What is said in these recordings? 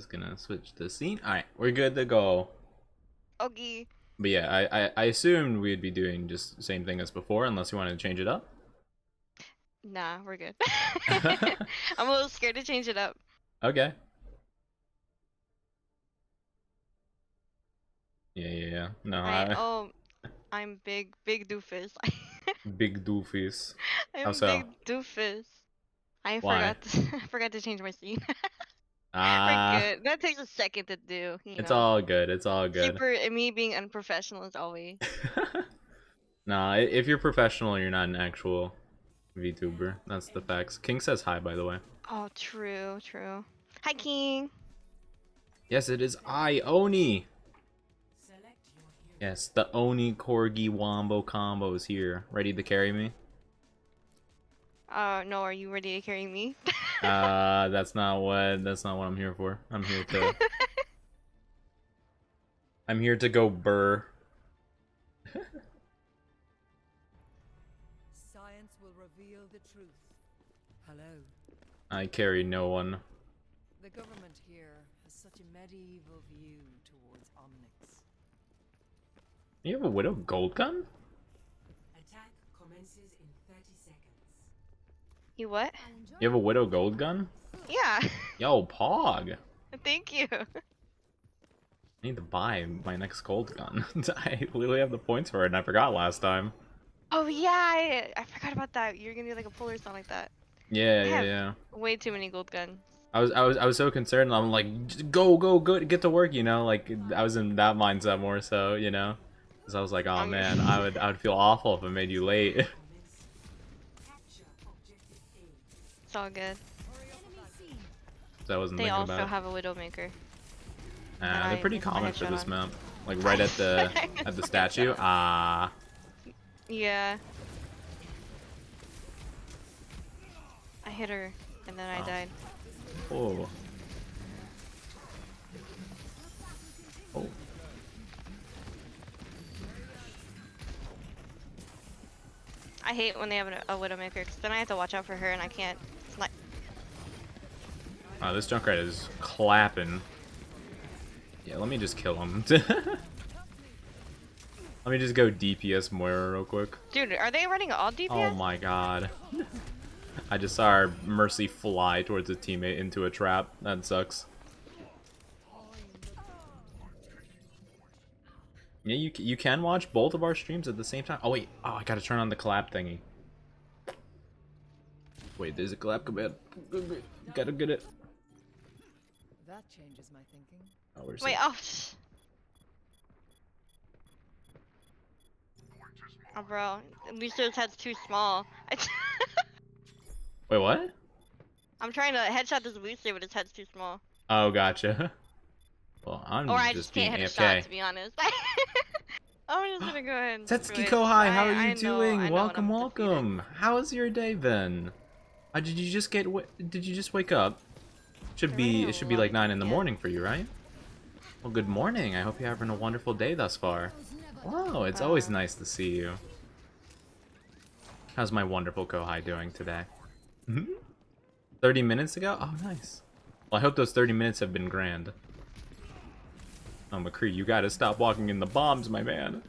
just gonna switch the scene. Alright, we're good to go. Okay. But yeah, I assumed we'd be doing just the same thing as before, unless you wanted to change it up. Nah, we're good. I'm a little scared to change it up. Okay. Yeah. No, I'm big doofus. big doofus. How I'm so? big doofus. I Why? forgot I forgot to change my scene. We're Ah, good. That takes a second to do, you it's know. all good. It's all good. Super me being unprofessional as always. Nah, if you're professional, you're not an actual VTuber. That's the facts. King says hi, by the way. Oh, true. Hi, King. Yes, it is I, Oni. Yes, the Oni Corgi Wombo combo is here. Ready to carry me? No, are you ready to carry me? That's not what I'm here for. I'm here to go burr. Science will reveal the truth. Hello. I carry no one. The government here has such a medieval view towards omnics. You have a Widow Gold Gun? Attack commences in 30 seconds. You what? You have a Widow Gold Gun? Yeah. Yo, Pog. Thank you. I need to buy my next gold gun. I literally have the points for it, and I forgot last time. Oh yeah, I forgot about that. You're gonna do like a pull or something like that. Yeah, I yeah, have yeah. way too many gold guns. I was so concerned. I'm like, just go, get to work. You know, like I was in that mindset more so. You know, because I was like, oh Um, man, I would feel awful if I made you late. it's all good. So I wasn't They thinking also about it. have a Widowmaker. They're pretty missed my common for headshot this on. map. Like right at the statue. Ah. Yeah. I hit her, and then I Oh. died. Oh. Oh. I hate when they have a Widowmaker, because then I have to watch out for her, and I can't. Like, Wow, this Junkrat is clapping. Yeah, let me just kill him. Let me just go DPS Moira real quick. dude, are they running all DPS? Oh my god. I just saw our Mercy fly towards a teammate into a trap. That sucks. Yeah, you can watch both of our streams at the same time. Oh wait, I gotta turn on the collab thingy. Wait, there's a collab command. Gotta get it. That changes my thinking. Oh, where's Wait, it? oh. Oh, bro. Lucio's head's too small. Wait, what? I'm trying to headshot this Lucio, but his head's too small. Oh, gotcha. Well, Or I'm I just just being can't hit a shot, AFK. to be honest. I'm just gonna go ahead and Setsuki switch. Kohai, how are you I doing? know when Welcome, I'm defeated. welcome. How's your day been? Did you just wake up? They're running It a should be lot like of 9 in the DPS. morning for you, right? Well, good morning. I hope you're having a wonderful day thus far. Wow, it's always nice to see you. How's my wonderful Kohai doing today? 30 minutes ago? Oh, nice. Well, I hope those 30 minutes have been grand. Oh, McCree, you gotta stop walking in the bombs, my man.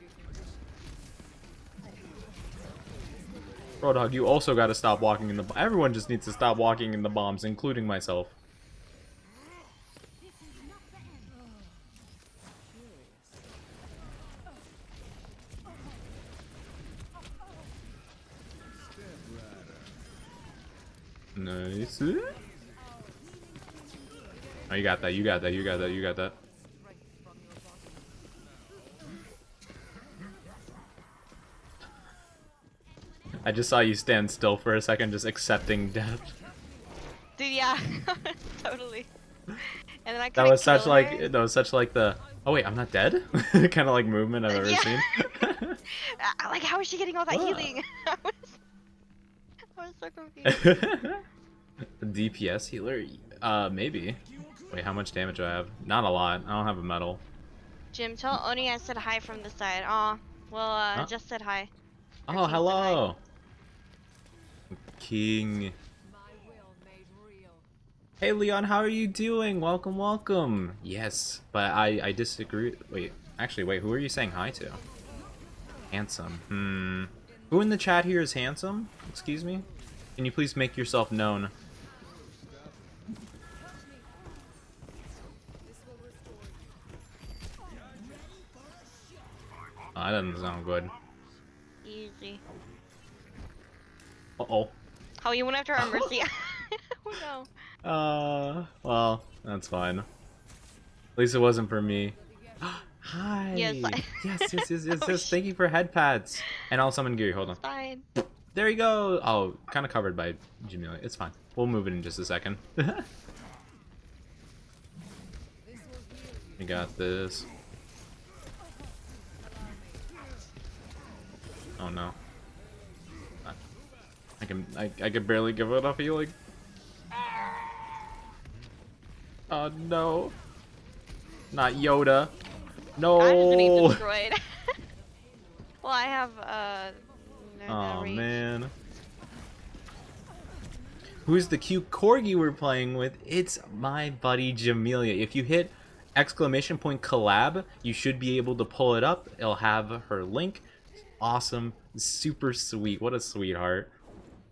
Roadhog, you also gotta stop walking in the... Everyone just needs to stop walking in the bombs, including myself. Nice. Oh, you got that, you got that, you got that, you got that. I just saw you stand still for a second, just accepting death. Dude, yeah. Totally. And then I That couldn't was such kill like her. that was such like the oh wait, I'm not dead kind of like movement I've ever Yeah. seen. Like, how is she getting all that Whoa. healing? I was so confused. DPS healer? Maybe. Wait, how much damage do I have? Not a lot. I don't have a medal. Jim, tell Oni I said hi from the side. Aw, well, Huh? just said hi. Or Oh, King said hi. hello. King. My will made real. Hey Leon, how are you doing? Welcome, welcome. Yes, but I disagree. Wait, actually, wait. Who are you saying hi to? Handsome. Who in the chat here is handsome? Excuse me. Can you please make yourself known? Oh, that doesn't sound good. Easy. Uh-oh. Oh, you went after our Mercy. Oh no. Well, that's fine. At least it wasn't for me. Hi. Yes, Yes. Thank you for head pads. And I'll summon Geary. Hold on. Fine. There you go. Oh, kind of covered by Jamelia. It's fine. We'll move it in just a second. We got this. Oh no. I can barely give it enough healing. Oh no. Not Yoda. No. I'm just getting destroyed. Well, I have Oh range. man. Who's the cute corgi we're playing with? It's my buddy Jamelia. If you hit exclamation point collab, you should be able to pull it up. It'll have her link. Awesome. Super sweet. What a sweetheart.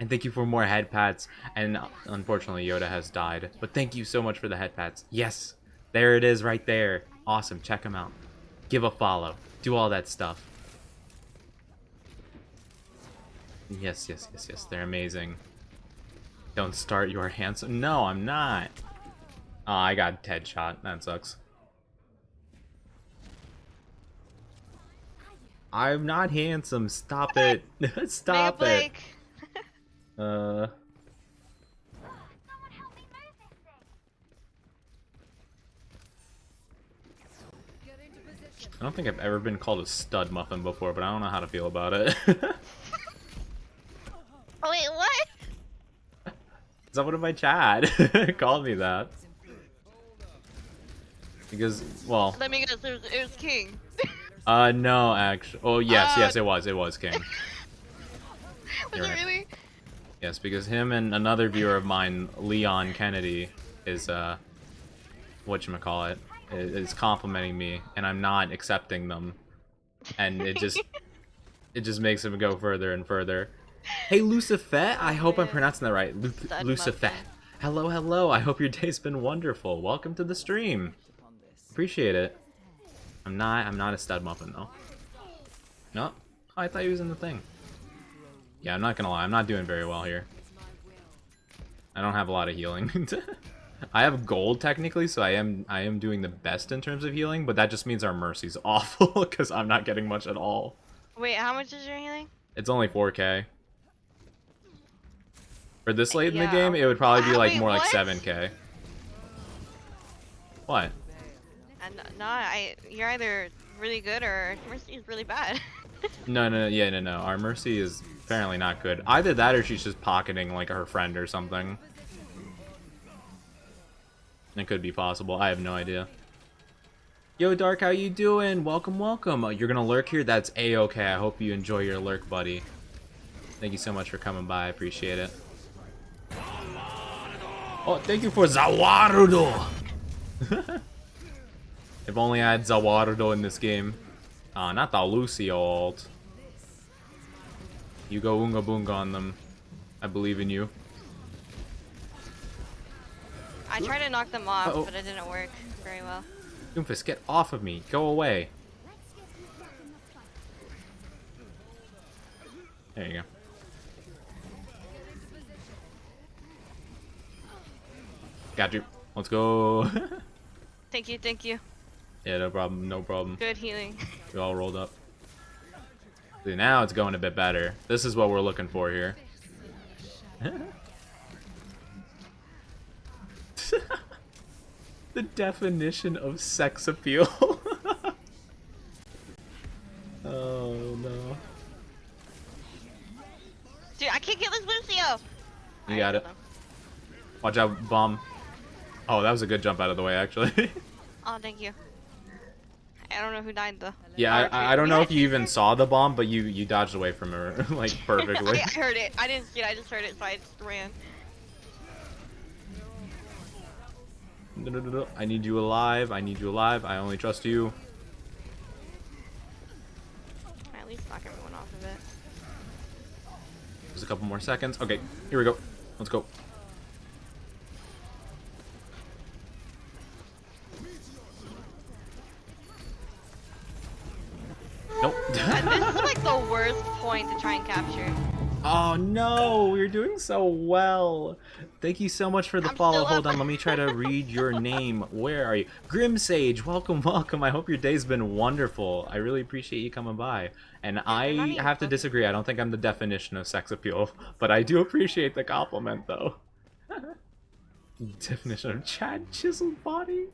And thank you for more head pats. And unfortunately, Yoda has died. But thank you so much for the head pats. Yes. There it is right there. Awesome. Check them out. Give a follow. Do all that stuff. Yes. They're amazing. Don't start your handsome. No, I'm not. Oh, I got head shot. That sucks. I'm not handsome. Stop it. Stop it. I don't think I've ever been called a stud muffin before, but I don't know how to feel about it. Oh wait, what? Someone in my chat called me that. Because, well... Let me guess, it was King. No, actually... Oh, yes, it was King. Was it really? Yes, because him and another viewer of mine, Leon Kennedy, is, whatchamacallit, is complimenting me, and I'm not accepting them. And it just makes him go further and further. Hey, Lucifet, I hope I'm pronouncing that right. Lucifet. Hello, I hope your day's been wonderful. Welcome to the stream. Appreciate it. I'm not a stud muffin, though. No? Oh, I thought he was in the thing. Yeah, I'm not gonna lie, I'm not doing very well here. I don't have a lot of healing. I have gold technically, so I am doing the best in terms of healing, but that just means our mercy's awful because I'm not getting much at all. Wait, how much is your healing? It's only 4k. For this late in the game, it would probably be like more like 7k. What? No, you're either really good or Mercy is really bad. No. Our mercy is apparently not good. Either that or she's just pocketing like her friend or something. It could be possible. I have no idea. Yo, Dark, how you doing? Welcome. You're gonna lurk here? That's a-okay. I hope you enjoy your lurk, buddy. Thank you so much for coming by. I appreciate it. Oh, thank you for Zawarudo! If only I had Zawarudo in this game. Not the Lucio ult. You go Oonga Boonga on them. I believe in you. I tried to knock them off, but it didn't work very well. Doomfist, get off of me. Go away. There you go. Got you. Let's go. Thank you. Yeah, no problem. Good healing. We all rolled up. See, now it's going a bit better. This is what we're looking for here. The definition of sex appeal. Oh no. Dude, I can't get this Lucio! You got it. Watch out, bomb. Oh, that was a good jump out of the way, actually. Oh, thank you. I don't know who died though. Yeah, I don't know if you even saw the bomb, but you dodged away from her, like, perfectly. I heard it. I didn't see it. I just heard it, so I just ran. No. I need you alive. I need you alive. I only trust you. At least knock everyone off of it. There's a couple more seconds. Okay, here we go. Let's go. Nope. This is like the worst point to try and capture. Oh no, we're doing so well. Thank you so much for the I'm follow. still Hold up. on, let me try to read your name. Where are you? Grimsage, welcome, welcome. I hope your day's been wonderful. I really appreciate you coming by. And I not even have to close. disagree. I don't think I'm the definition of sex appeal, but I do appreciate the compliment though. Definition of Chad chiseled body?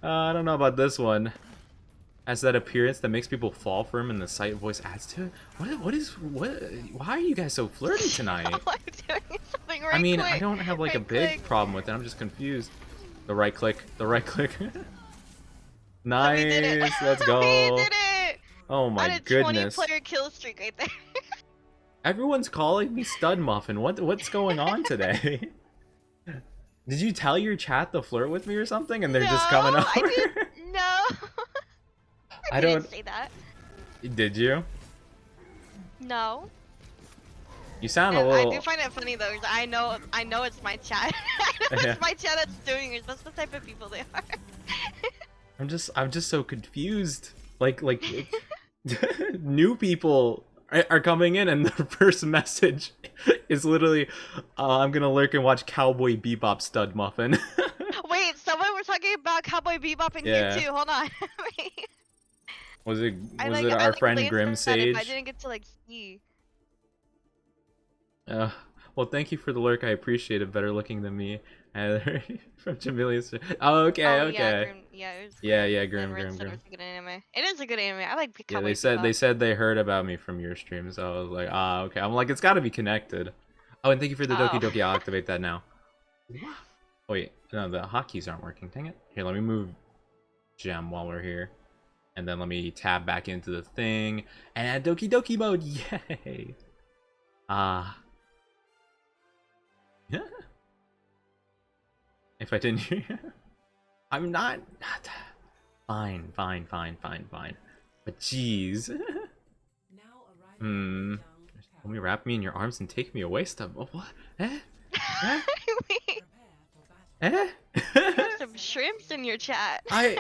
I don't know about this one. Has that appearance that makes people fall for him and the sight voice adds to it? Why are you guys so flirty tonight? Oh, I'm doing something right I mean, quick. I don't have like a Right big click. problem with it. I'm just confused. The right click. We did it. Nice. Let's We go. did it. Oh I my had a goodness. 20-player kill streak right there. Everyone's calling me Stud Muffin. What's going on today? Did you tell your chat to flirt with me or something and they're just coming No, over? I didn't. No. I didn't don't. say that. Did you? No. You sound a I little. do find it funny though, because I know it's my chat. I know Yeah. it's my chat that's doing it. That's the type of people they are. I'm just so confused. Like new people are coming in and the first message is literally I'm gonna lurk and watch Cowboy Bebop Stud Muffin. Wait, someone was talking about Cowboy Bebop in Yeah. here too. Hold on. Wait. Was it I our friend glanced Grim at it, Sage? but I didn't get to like see. Well, thank you for the lurk. I appreciate it. Better looking than me. From Jamilius. Oh, okay, Oh, okay. Yeah, it was Yeah, Grim. Grim. Said it was a good anime. It is a good anime. I like Yeah, Cowboy they Bebop. said they heard about me from your stream, so I was like, okay. I'm like, it's got to be connected. Oh, and thank you for the Doki Oh. Doki. I'll activate that now. Oh, wait, no, the hotkeys aren't working. Dang it. Here, let me move Gem while we're here, and then let me tab back into the thing and add Doki Doki mode. Yay! Yeah. If I didn't hear, I'm not. Fine. But jeez. Let me wrap me in your arms and take me away, stuff. Oh, what? Eh? Wait, Eh? you have some shrimps in your chat. Well,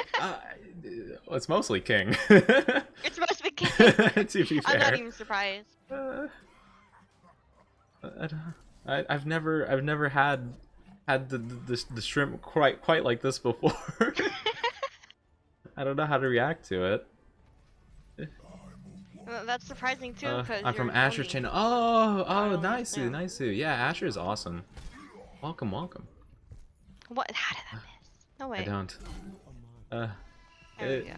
it's mostly King. It's supposed to be King. To be I'm not fair. even surprised. I've never had the shrimp quite like this before. I don't know how to react to it. Well, that's surprising too, because I'm from Asher's channel. Oh, nice, yeah. nice. Yeah, Asher is awesome. Welcome. What? How did I miss? No way. I don't. There we go.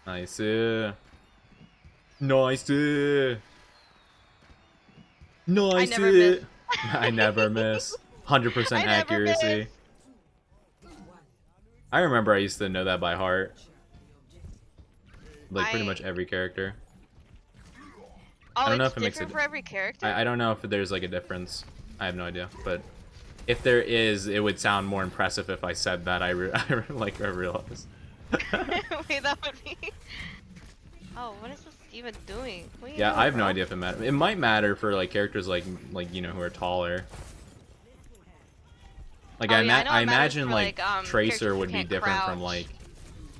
Nice. Nice. Nice. never miss. I never miss. 100% I never accuracy. miss. I remember I used to know that by heart. Like pretty I- much every character. Oh, I don't know it's if it makes different a- for every character. I don't know if there's like a difference. I have no idea, but if there is, it would sound more impressive if I said that. I realized. Wait, that would be. Oh, what is this even doing? What are you Yeah, doing, I have no bro? idea if it matters. It might matter for like characters like you know who are taller. Like Oh, yeah, I know I it matters imagine for, like characters Tracer who would be can't different from crouch. like.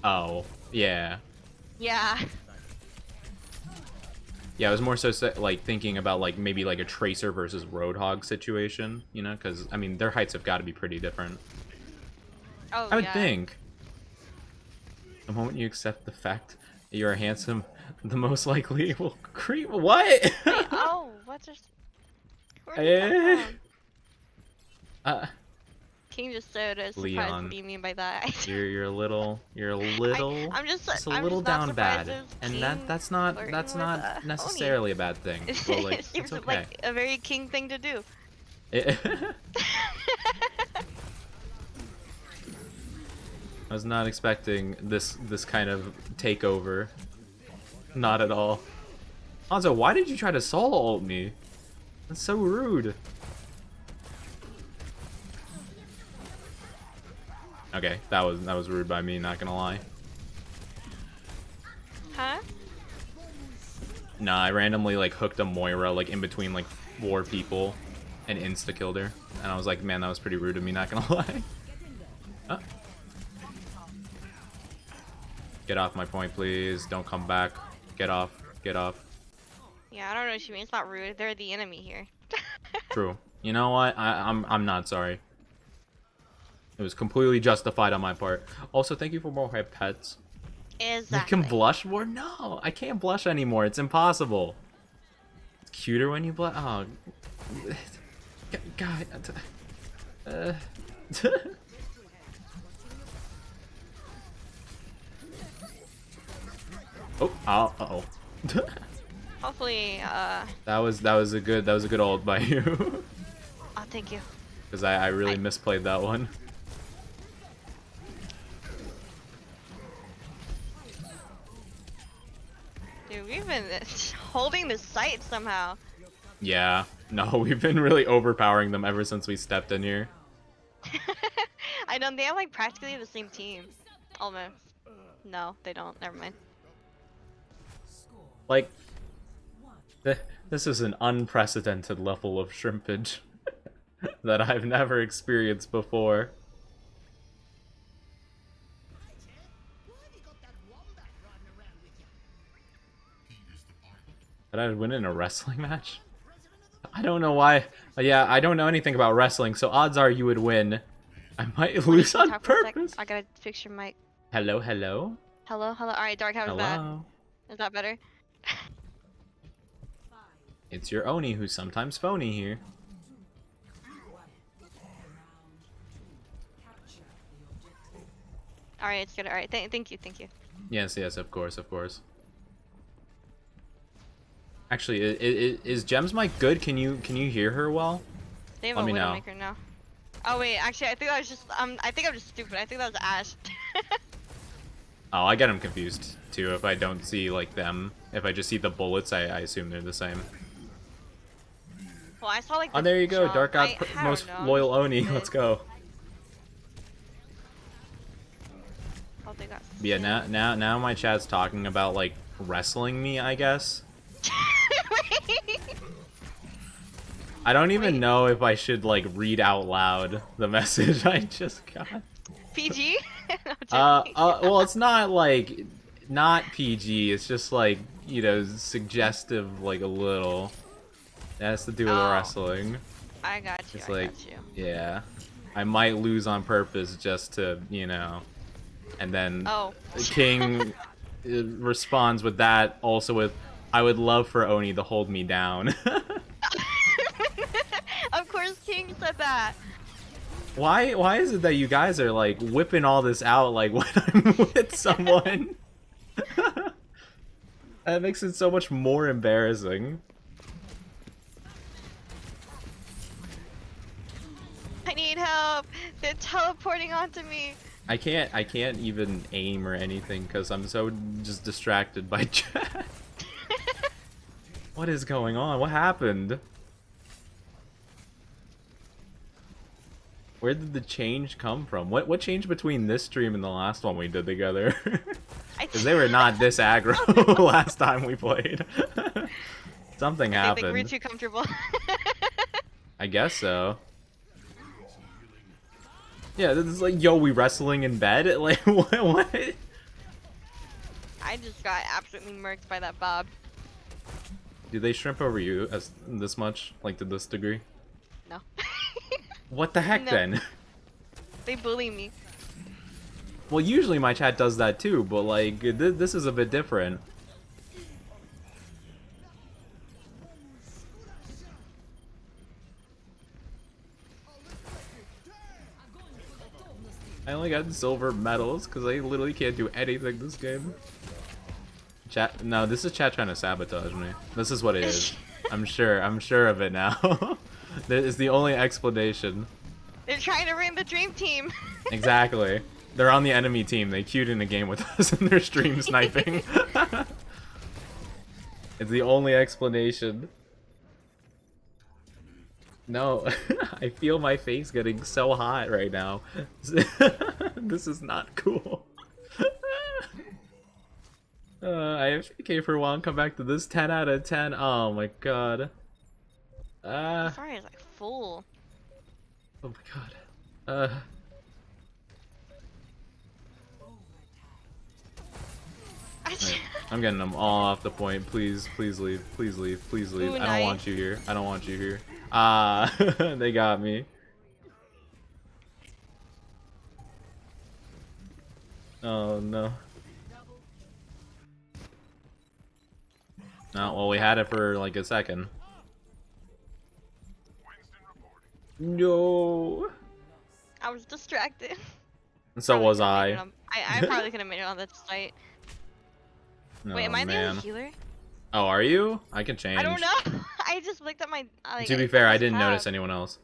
Oh yeah. Yeah. Yeah, I was more so like thinking about like maybe like a Tracer versus Roadhog situation, you know, because I mean their heights have got to be pretty different. Oh, I would yeah. think. The moment you accept the fact that you are handsome, the most likely will creep. What? Wait, oh, what's this? Where did that Eh? from? King just said a surprise. Leon. What do you mean by that? You're a little I'm just a I'm little just not down surprised bad, there's and King that's not flirting with, Oni. necessarily a bad thing. But like It seems it's okay. like a very King thing to do. I was not expecting this kind of takeover. Not at all. Hanzo, why did you try to solo ult me? That's so rude. Okay, that was rude by me, not gonna lie. Huh? Nah, I randomly like hooked a Moira like in between like 4 people and insta killed her. And I was like, man, that was pretty rude of me, not gonna lie. Huh? Get off my point, please. Don't come back. Get off. Get off. Yeah, I don't know what you mean. It's not rude. They're the enemy here. True. You know what? I'm not sorry. It was completely justified on my part. Also, thank you for more hype pets. Exactly. You can blush more? No, I can't blush anymore. It's impossible. It's cuter when you blush. Oh, God. Oh, uh-oh. Hopefully, that was a good ult by you. oh, thank you. Because I really misplayed that one. Dude, we've been holding the site somehow. Yeah, no, we've been really overpowering them ever since we stepped in here. I know, they have like practically the same team. Almost. No, they don't. Never mind. Like, this is an unprecedented level of shrimpage that I've never experienced before. Did I win in a wrestling match? I don't know why. Yeah, I don't know anything about wrestling, so odds are you would win. I might lose on purpose. I gotta fix your mic. Hello, hello? Hello, hello. Alright, Dark, how was that? Hello? Is that better? It's your Oni who's sometimes phony here. Alright, it's good. Alright, thank you, thank you. Yes, of course, of course. Actually, is Gem's mic good? Can you hear her well? They have Let a me know. Widowmaker now. Oh wait, actually, I think that was just I think I'm just stupid. I think that was Ash. Oh, I get them confused too if I don't see like them. If I just see the bullets, I assume they're the same. Well, I saw like. Oh, there you go, jump. Dark God, I most don't know, I'm loyal Oni. stupid. Let's go. Oh, they got. Yeah, now my chat's talking about like wrestling me, I guess. I don't even know if I should like read out loud the message I just got. PG? No, Well, it's not like not PG. It's just like, you know, suggestive, like a little. It has to do with wrestling. I got you. It's I like, got you. yeah, I might lose on purpose just to, you know, and then Oh. King responds with that also with, I would love for Oni to hold me down. Of course, King said that. Why is it that you guys are like whipping all this out like when I'm with someone? That makes it so much more embarrassing. I need help. They're teleporting onto me. I can't even aim or anything because I'm so just distracted by chat. What is going on? What happened? Where did the change come from? What changed between this stream and the last one we did together? Because they were not this aggro last time we played. Something I think happened. we're too comfortable. I guess so. Yeah, this is like, yo, we wrestling in bed? Like, what? I just got absolutely murked by that Bob. Do they shrimp over you as this much? Like, to this degree? No. What the heck, No. then? They bully me. Well, usually my chat does that too, but like, this is a bit different. I only got silver medals because I literally can't do anything this game. Chat, no, this is chat trying to sabotage me. This is what it is. I'm sure of it now. That is the only explanation. They're trying to ruin the dream team. Exactly. They're on the enemy team. They queued in a game with us and they're stream sniping. It's the only explanation. No, I feel my face getting so hot right now. This is not cool. I AFK for a while and come back to this 10 out of 10. Oh my god. Sorry, it's like full. Oh my god. Right, I'm getting them all off the point. Please, please leave. Please leave. Please leave. Ooh, I don't nice. want you here. I don't want you here. Ah, they got me. Oh no. No, well, we had it for like a second. No. I was distracted. And so was I. I probably could have made it on that site. Wait, am I the only healer? Oh, are you? I can change. I don't know. I just looked at my. Like, To be fair, I didn't notice anyone else.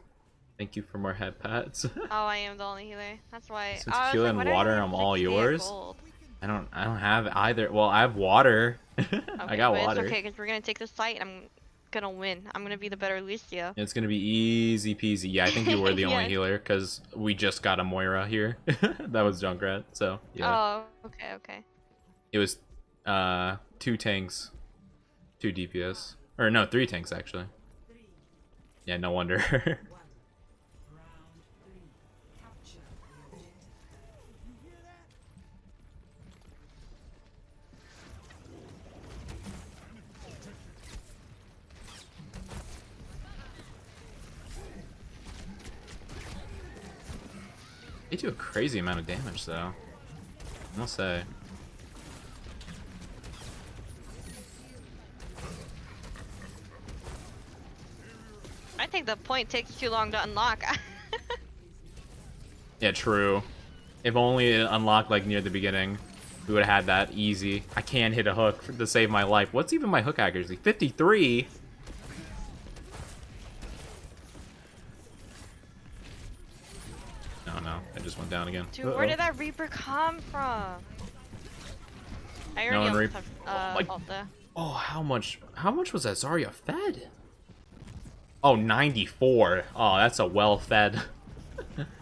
Thank you for more head pats. Oh, I am the only healer. That's why. Since I was tequila like, and why did I water, have I'm all 68 yours. gold? I don't have either. Well, I have water. Okay, I got but water. It's okay, because we're gonna take this fight and I'm gonna win. I'm gonna be the better Lucio. It's gonna be easy peasy. Yeah, I think you were the only Yes. healer because we just got a Moira here. That was Junkrat. So yeah, Oh, okay, okay. it was 2 tanks, 2 DPS, or no, 3 tanks actually. Yeah, no wonder. They do a crazy amount of damage though, I must say. I think the point takes too long to unlock. Yeah, true. If only it unlocked like near the beginning, we would have had that easy. I can't hit a hook to save my life. What's even my hook accuracy? 53? No, I just went down again. Dude, where did that Reaper come from? I already almost Reap- have Oh, Alta. Oh, how much was that Zarya fed? Oh, 94. Oh, that's a well-fed.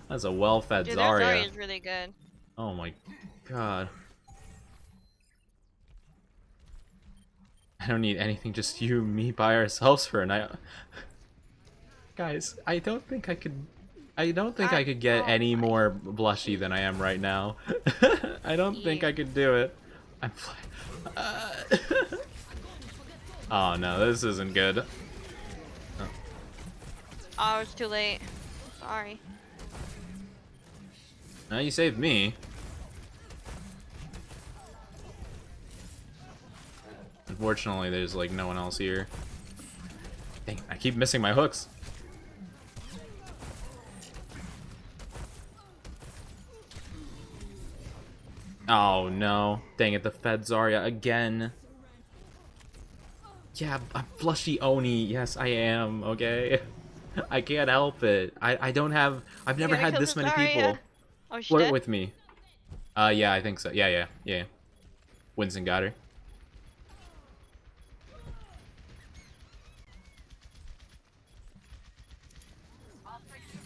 That's a well-fed Dude, their Zarya. Zarya is really good. Oh my god. I don't need anything, just you and me by ourselves for a night. Guys, I don't think I could get any more blushy than I am right now. I don't think I could do it. I'm Oh no, this isn't good. Oh, it's too late. Sorry. No, you saved me. Unfortunately, there's like no one else here. Dang, I keep missing my hooks. Oh no. Dang it, the fed Zarya again. Yeah, I'm Flushy Oni. Yes, I am, okay? I can't help it. I've never had this many people Oh, she flirt dead? with me. Yeah, I think so. Yeah. Winston got her.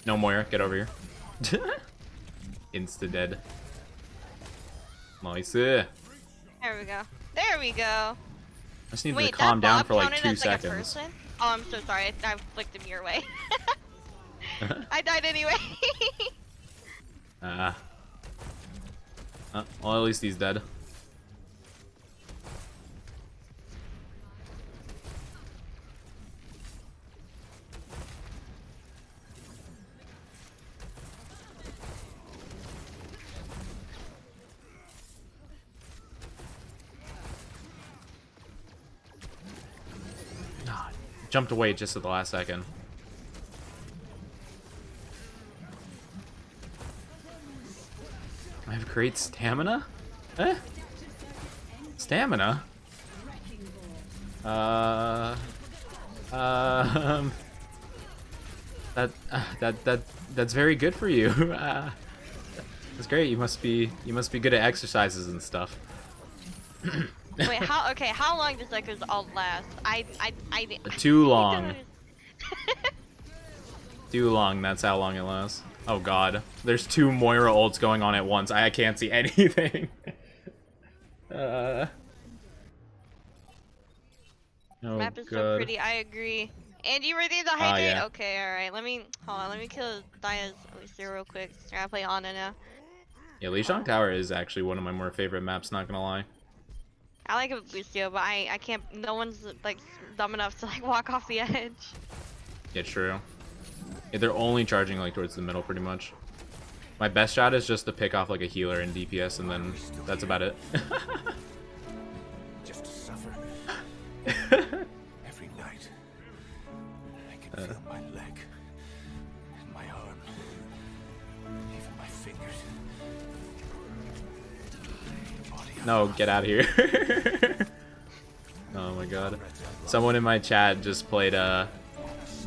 No Moira, get over here. Insta dead. Nice. There we go. There we go. I just need to Wait, calm that down Bob for like counted 2 as, like, a seconds. person? Oh, I'm so sorry. I flicked him your way. I died anyway. Well, at least he's dead. God, jumped away just at the last second. I have great stamina? Eh? Stamina? That's very good for you. That's great. You must be good at exercises and stuff. Wait, how long does Echo's ult last? Too long. Too long, that's how long it lasts. Oh god. There's 2 Moira ults going on at once. I can't see anything. Oh Map is so god. pretty, I agree. And you redeemed the hydrate? Yeah. Okay, alright. Hold on, let me kill Dia's Lucio real quick. I gotta play Ana now. Yeah, Lijiang Tower is actually one of my more favorite maps, not gonna lie. I like it with Lucio, but I can't, no one's like dumb enough to like walk off the edge. Yeah, true. Yeah, they're only charging like towards the middle pretty much. My best shot is just to pick off like a healer in DPS and then that's about it. Just to suffer. Every night, I can feel my leg, and my arm, even my fingers. No, get out of here. Oh my god. Someone in my chat just played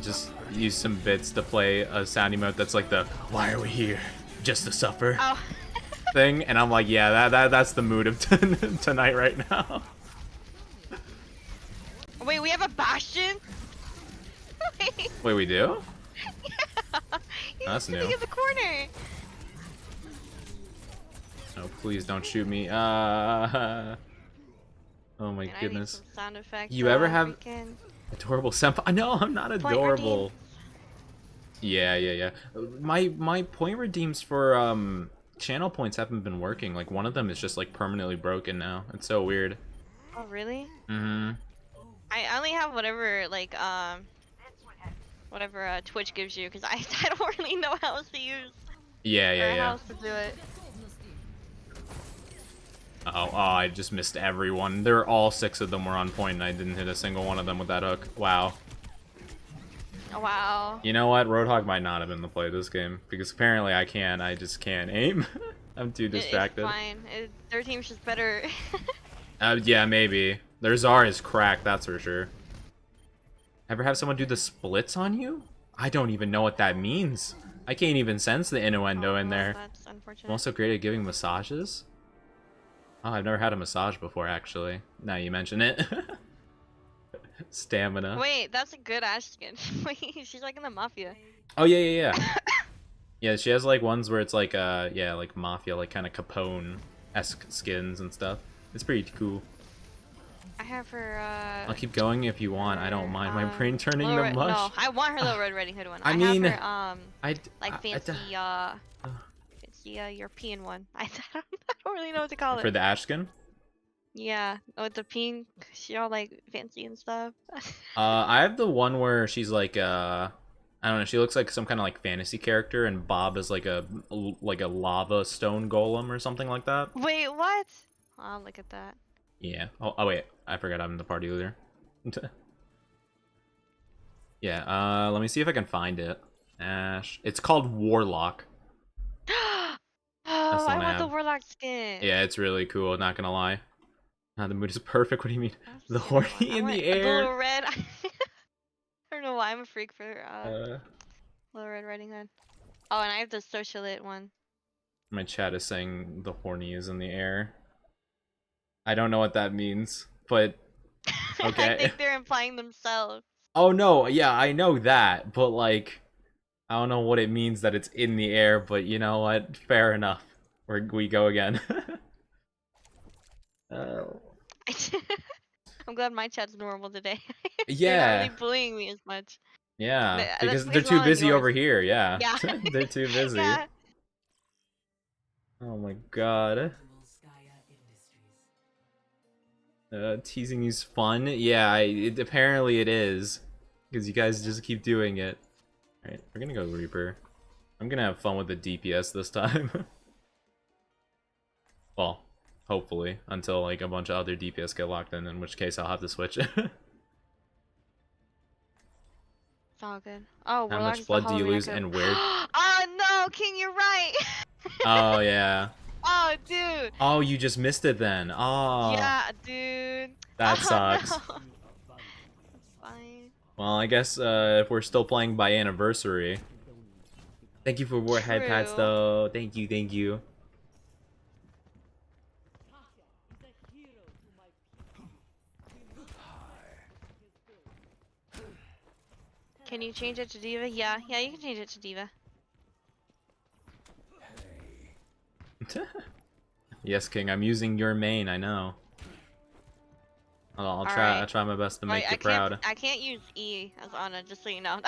just used some bits to play a sound emote that's like the "Why are we here? Just to suffer" Oh. thing, and I'm like, yeah, that's the mood of tonight right now. Wait, we have a Bastion? Wait, we do? Yeah. He's That's sitting new. in the corner. Oh, please don't shoot me. Oh my Man, I need goodness. some sound effects. You ever have freaking adorable senpai? No, I'm not point adorable. redeem. Yeah. My point redeems for channel points haven't been working. Like one of them is just like permanently broken now. It's so weird. Oh, really? Mm-hmm. I only have whatever, like, whatever Twitch gives you, because I don't really know how else to use. Or how Yeah. else to do it. Oh, I just missed everyone. They're all 6 of them were on point, and I didn't hit a single one of them with that hook. Wow. Oh, wow. You know what? Roadhog might not have been the play this game because apparently I just can't aim. I'm too distracted. It's fine. Their team's just better. Yeah, maybe. Their Zar is cracked, that's for sure. Ever have someone do the splits on you? I don't even know what that means. I can't even sense the innuendo in there. That's unfortunate. I'm also great at giving massages. Oh, I've never had a massage before, actually. Now you mention it. Stamina. Wait, that's a good Ash skin. Wait, she's like in the Mafia. Oh, yeah. Yeah, she has like ones where it's like, yeah, like Mafia, like kind of Capone-esque skins and stuff. It's pretty cool. I have her, I'll keep going if you want. I don't mind my brain turning to mush. No, I want her Little Red Riding Hood one. I mean, have her, like fancy, European one. I don't really know what to call it. for the Ash skin? Yeah, with the pink, she all like fancy and stuff. I have the one where she's like, I don't know, she looks like some kind of like fantasy character, and Bob is like a lava stone golem or something like that. Wait, what? Oh, look at that. Yeah. Oh wait, I forgot I'm in the party leader. Yeah. Let me see if I can find it. Ash. It's called Warlock. Oh, That's the I one I want the have. Warlock skin. Yeah, it's really cool. Not gonna lie. The mood is perfect. What do you mean? That's The other horny one. I in want the the air. Little Red. I don't know why I'm a freak for Little Red Riding Hood. Oh, and I have the Socialite one. My chat is saying the horny is in the air. I don't know what that means, but okay. I think they're implying themselves. Oh no, yeah, I know that, but like, I don't know what it means that it's in the air, but you know what? Fair enough. We go again. I'm glad my chat's normal today. Yeah. They're not really bullying me as much. Yeah, That's because they're based too on busy yours. over here, yeah. Yeah. They're too busy. Yeah. Oh my god. Teasing is fun. Yeah, apparently it is. Because you guys just keep doing it. Alright, we're gonna go Reaper. I'm gonna have fun with the DPS this time. Well, hopefully. Until like a bunch of other DPS get locked in which case I'll have to switch. It's all good. Oh, How Warlock's much blood the do you Halloween lose echo. and where? Oh no, King, you're right. Oh, yeah. Oh, dude. Oh, you just missed it then. Oh. Yeah, dude. That Oh, sucks. No. It's fine. Well, I guess if we're still playing by anniversary. Thank you for warhead pats, True. though. Thank you. Can you change it to Diva? Yeah, you can change it to Diva. Yes, King. I'm using your main. I know. I'll try. Alright. I'll try my best to make Right, you proud. I can't use E as Ana, just so you know.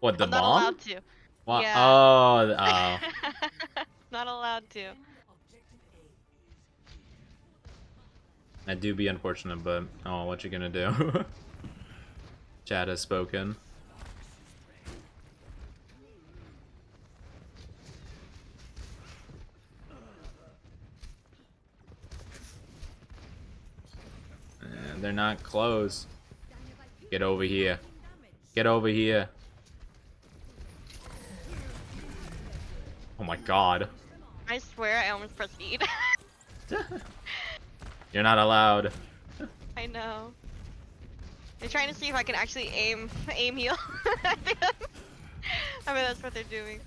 What, the I'm not bomb? allowed to. What? Yeah. Oh. Not allowed to. That do be unfortunate, but oh, what you gonna do? Chad has spoken. And they're not close. Get over here. Get over here. Oh my god. I swear I almost pressed E. You're not allowed. I know. They're trying to see if I can actually aim heal. I mean that's what they're doing.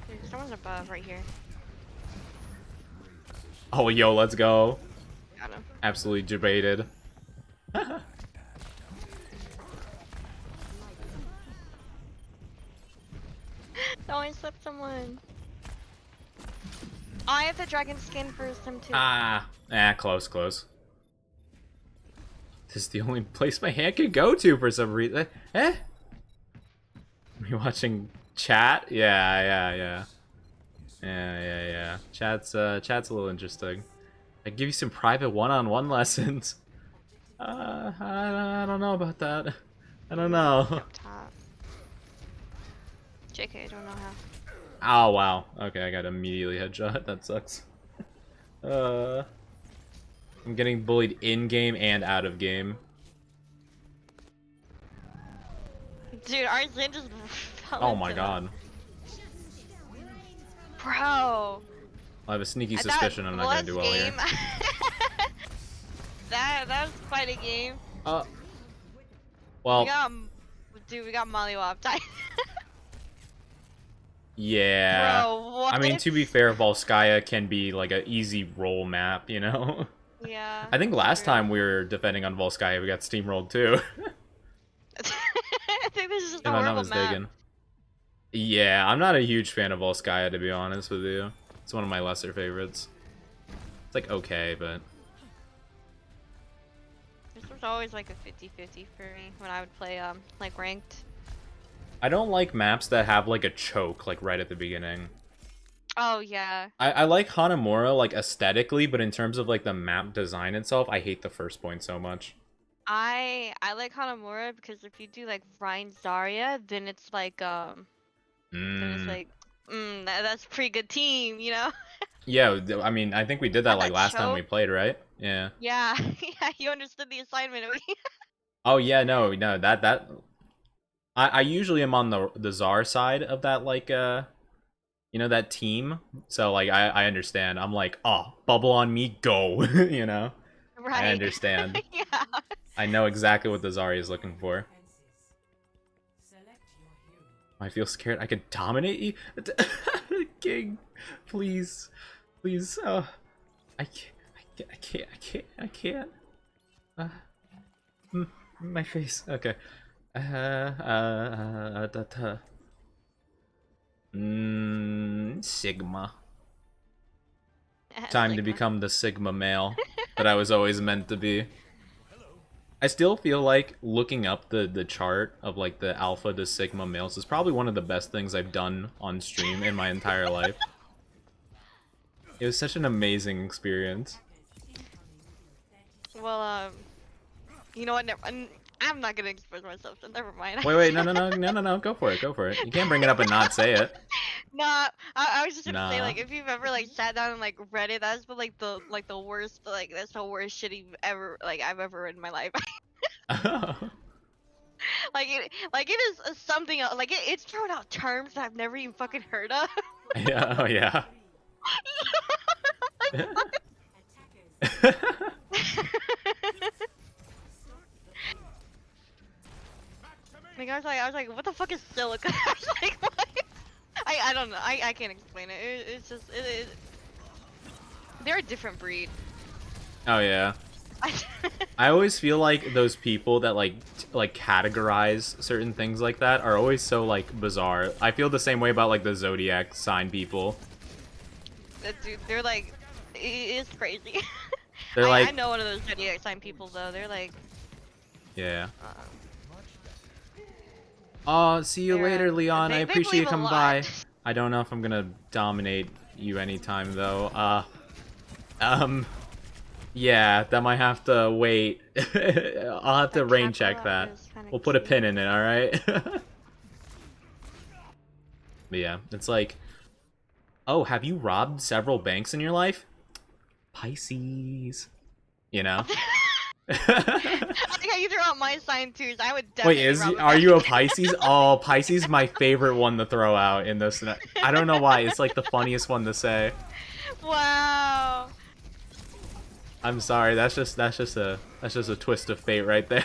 Dude, someone's above right here. Oh, yo, let's go. Got him. Absolutely debated. Oh, I slipped someone. Oh, I have the dragon skin for him too. Close. This is the only place my hand can go to for some reason. Are you watching chat? Yeah. Chat's a little interesting. I give you some private one-on-one lessons. I don't know about that. I don't know. Up top. JK, I don't know how. Oh wow. Okay, I got immediately headshot. That sucks. I'm getting bullied in game and out of game. Dude, our Zin just fell Oh my into god. Bro. I have a sneaky That suspicion I'm not gonna do well here. game. that was quite a game. Well, We got mollywopped. yeah. Bro, what? I mean, to be fair, Volskaya can be like an easy roll map, you know? Yeah. I think last true. time we were defending on Volskaya, we got steamrolled too. I think this is just If a I'm not horrible mistaken. map. Yeah, I'm not a huge fan of Volskaya, to be honest with you. It's one of my lesser favorites. It's like okay, but This was always like a 50-50 for me when I would play like ranked. I don't like maps that have like a choke like right at the beginning. Oh yeah. I like Hanamura like aesthetically, but in terms of like the map design itself, I hate the first point so much. I like because if you do like Ryan Zarya, then it's like then it's like that's a pretty good team, you know? Yeah, I mean, I think we did that like that last time we choke? played, right? Yeah. Yeah, yeah, you understood the assignment. Oh yeah, no, that I usually am on the Czar side of that, like you know, that team. So like I understand. I'm like, oh, bubble on me, go. You know? Right. I understand. Yeah. I know exactly what the Zarya is looking for. I feel scared. I could dominate you, King. Please. I can't. My face. Okay. Sigma. Time to Sigma. become the Sigma male that I was always meant to be. I still feel like looking up the chart of like the alpha to Sigma males is probably one of the best things I've done on stream in my entire life. It was such an amazing experience. Well, you know what? I'm not gonna expose myself, so never mind. Wait, no, go for it. You can't bring it up and not say it. Nah, I was just gonna say, Nah. like, if you've ever like sat down and like read it, that's like the worst, like that's the worst shit I've ever read in my life. like it is something else. Like it's throwing out terms that I've never even fucking heard of. Yeah, oh yeah. Like I was like, what the fuck is silica? I was like, what? I don't know. I can't explain it. It's just they're a different breed. Oh yeah. I always feel like those people that like categorize certain things like that are always so like bizarre. I feel the same way about like the zodiac sign people. Dude, they're like, it's crazy. They're I like, know one of those zodiac sign people though. They're like, yeah. See you later, Leon. I they appreciate you believe a coming lot. by. I don't know if I'm gonna dominate you anytime though. Yeah, that might have to wait. I'll have to That rain Kappa check that. is kinda We'll put a cute. pin in it, alright? But yeah, it's like, oh, have you robbed several banks in your life? Pisces. You know? I think how you throw out my sign too. So I would Wait, definitely. rob a are you a bank. Pisces? Oh, Pisces my favorite one to throw out in this. I don't know why, it's like the funniest one to say. Wow. I'm sorry, that's just a twist of fate right there.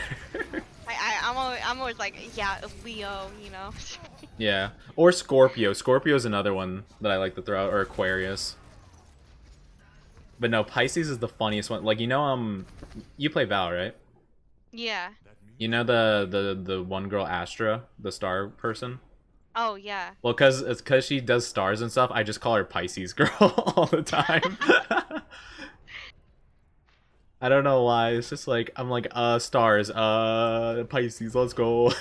I'm always like, yeah, Leo, you know. Yeah, or Scorpio. Scorpio's another one that I like to throw out, or Aquarius. But no, Pisces is the funniest one. Like, you know, you play Val, right? Yeah. You know the one girl Astra, the star person? Oh yeah. Well, cause she does stars and stuff, I just call her Pisces girl all the time. I don't know why. It's just like I'm like, stars, Pisces, let's go.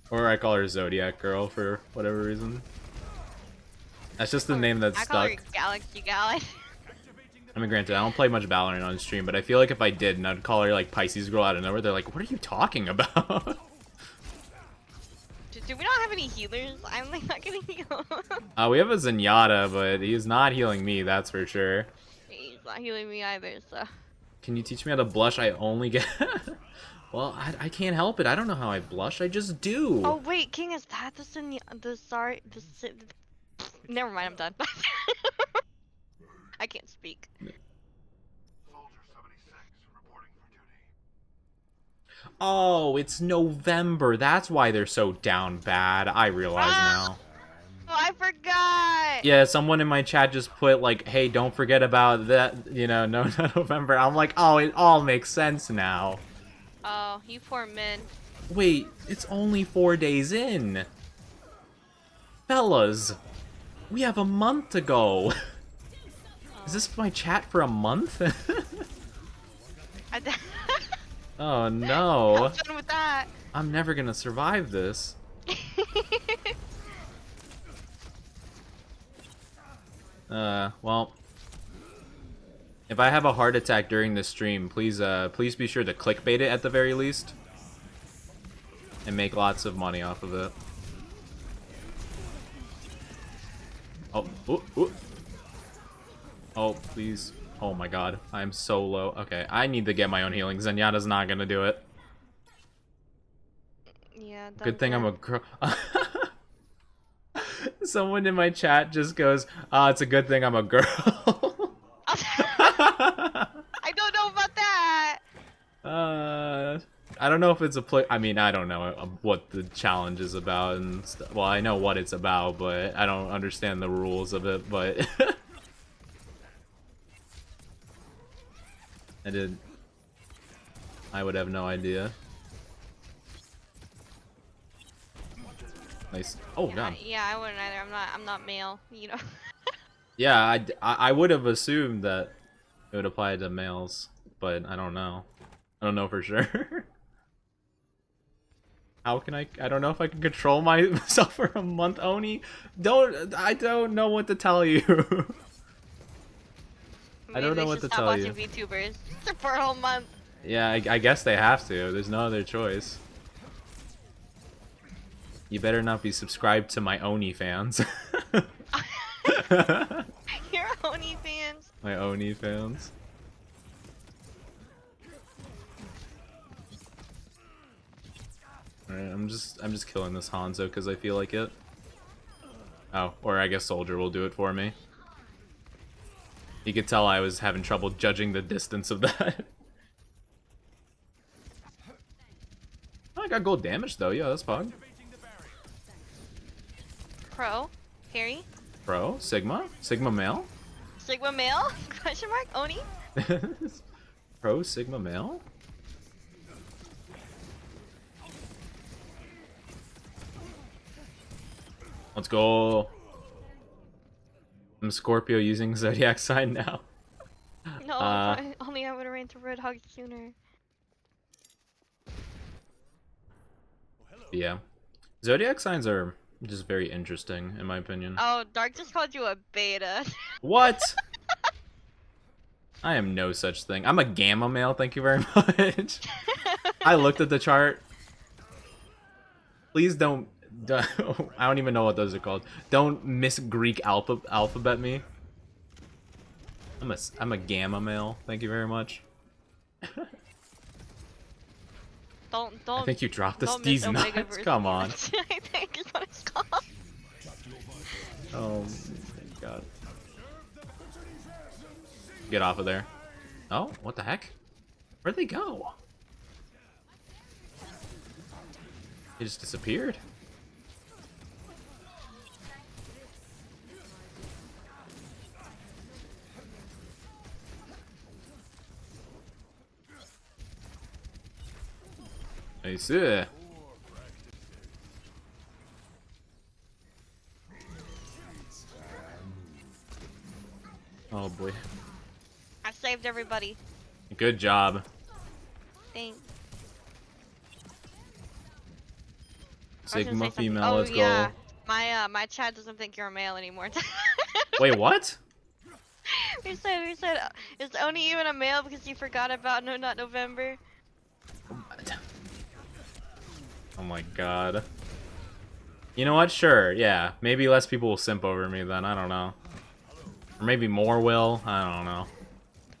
Or I call her Zodiac Girl for whatever reason. That's just the name that's I call stuck. her Galaxy Gal. I mean, granted, I don't play much Valorant on stream, but I feel like if I did and I'd call her like Pisces Girl out of nowhere, they're like, what are you talking about? Do we not have any healers? I'm like not getting healed. We have a Zenyatta, but he's not healing me, that's for sure. He's not healing me either, so. Can you teach me how to blush? I only get... Well, I can't help it. I don't know how I blush. I just do. Oh wait, King, is that Never mind, I'm done. I can't speak. Oh, it's November. That's why they're so down bad. I realize now. Oh, I forgot. Yeah, someone in my chat just put like, hey, don't forget about that, you know, no November. I'm like, oh, it all makes sense now. Oh, you poor men. Wait, it's only 4 days in. Fellas, we have a month to go. Is this my chat for a month? Oh no. Have fun with that. I'm never gonna survive this. Well, if I have a heart attack during this stream, please be sure to clickbait it at the very least. And make lots of money off of it. Oh, ooh, ooh. Oh, please. Oh my god, I'm so low. Okay, I need to get my own healing. Zenyatta's not gonna do it. Yeah, Good thing I'm a girl. Someone in my chat just goes, it's a good thing I'm a girl. I don't know about that. I don't know if it's I mean, I don't know what the challenge is about, and well, I know what it's about, but I don't understand the rules of it, but... I would have no idea. Nice. Oh, God. Yeah, I wouldn't either. I'm not male, you know. Yeah, I would have assumed that it would apply to males, but I don't know. I don't know for sure. How can I don't know if I can control myself for a month, Oni. I don't know what to tell you. I don't know what to tell you. Stop watching VTubers for a whole month. Yeah, I guess they have to. There's no other choice. You better not be subscribed to my Oni fans. You're Oni fans. My Oni fans. Alright, I'm just killing this Hanzo because I feel like it. Oh, or I guess Soldier will do it for me. You could tell I was having trouble judging the distance of that. Oh, I got gold damage though. Yeah, that's fine. Pro. Harry. Pro? Sigma? Sigma male? Sigma male? Question mark? Oni? Pro Sigma male? Let's go. I'm Scorpio using Zodiac sign now. No, only I would have ran to Roadhog sooner. Yeah. Zodiac signs are just very interesting, in my opinion. Oh, Dark just called you a beta. What? I am no such thing. I'm a gamma male, thank you very much. I looked at the chart. Please don't... I don't even know what those are called. Don't miss Greek alphabet me. I'm a gamma male, thank you very much. Don't. I think you dropped don't miss these Omega nuts. versus Come on. I think is what it's called. Oh my god. Get off of there. Oh, what the heck? Where'd they go? They just disappeared. I see. Oh boy. I saved everybody. Good job. Thanks. Sigma female, oh, let's yeah. go. My chat doesn't think you're a male anymore. Wait, what? we said, is Oni even a male because you forgot about No Not November? Oh my god. You know what? Sure, yeah. Maybe less people will simp over me then, I don't know. Or maybe more will, I don't know.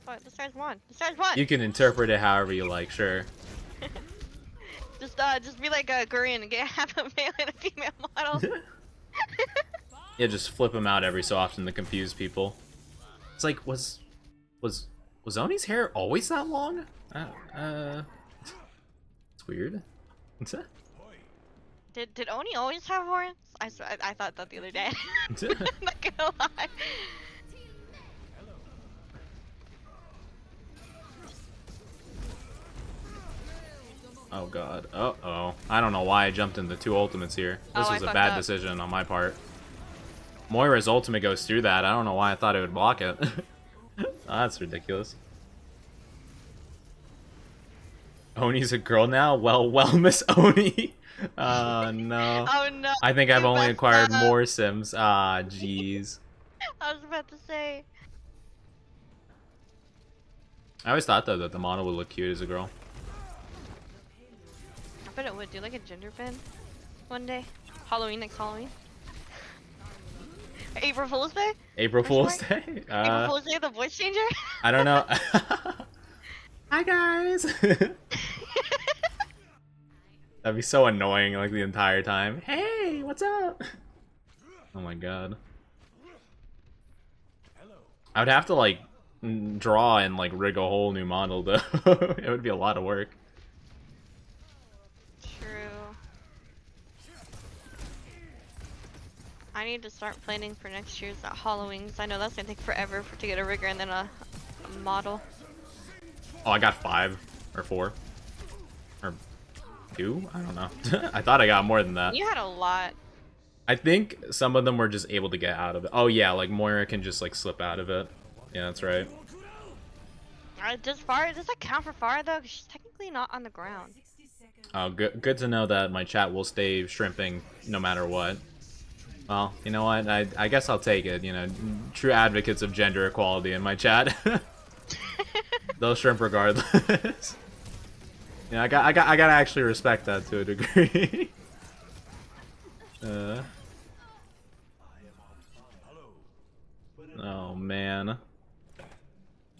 What? This guy's won. This guy's won! You can interpret it however you like, sure. Just be like a Korean and get half a male and a female model. Yeah, just flip them out every so often to confuse people. It's like, was Oni's hair always that long? It's weird. What's that? Did Oni always have horns? I thought that the other day. Not gonna lie. Oh god. Uh-oh. I don't know why I jumped into 2 ultimates here. This was a bad decision on my part. Moira's ultimate goes through that. I don't know why I thought it would block it. Oh, that's ridiculous. Oni's a girl now? Well, Miss Oni. No. Oh no. I think I've you only messed acquired up. more Sims. Ah, jeez. I was about to say. I always thought, though, that the model would look cute as a girl. I bet it would. Do like a gender bend one day. Halloween, next Halloween. April Fool's Day? April Fool's Day? April Fool's Day, the voice changer? I don't know. Hi, guys. That'd be so annoying, like, the entire time. Hey, what's up? Oh my god. I would have to, like, draw and, like, rig a whole new model, though. It would be a lot of work. True. I need to start planning for next year's Halloween, 'cause I know that's gonna take forever to get a rigger and then a model. Oh, I got 5 or 4 or 2. I don't know. I thought I got more than that. You had a lot. I think some of them were just able to get out of it. Oh yeah, like Moira can just like slip out of it. Yeah, that's right. Does that count for Farah though? 'Cause she's technically not on the ground. Oh, good to know that my chat will stay shrimping no matter what. Well, you know what? I guess I'll take it. You know, true advocates of gender equality in my chat. They'll shrimp regardless. Yeah, I gotta actually respect that to a degree. Oh man.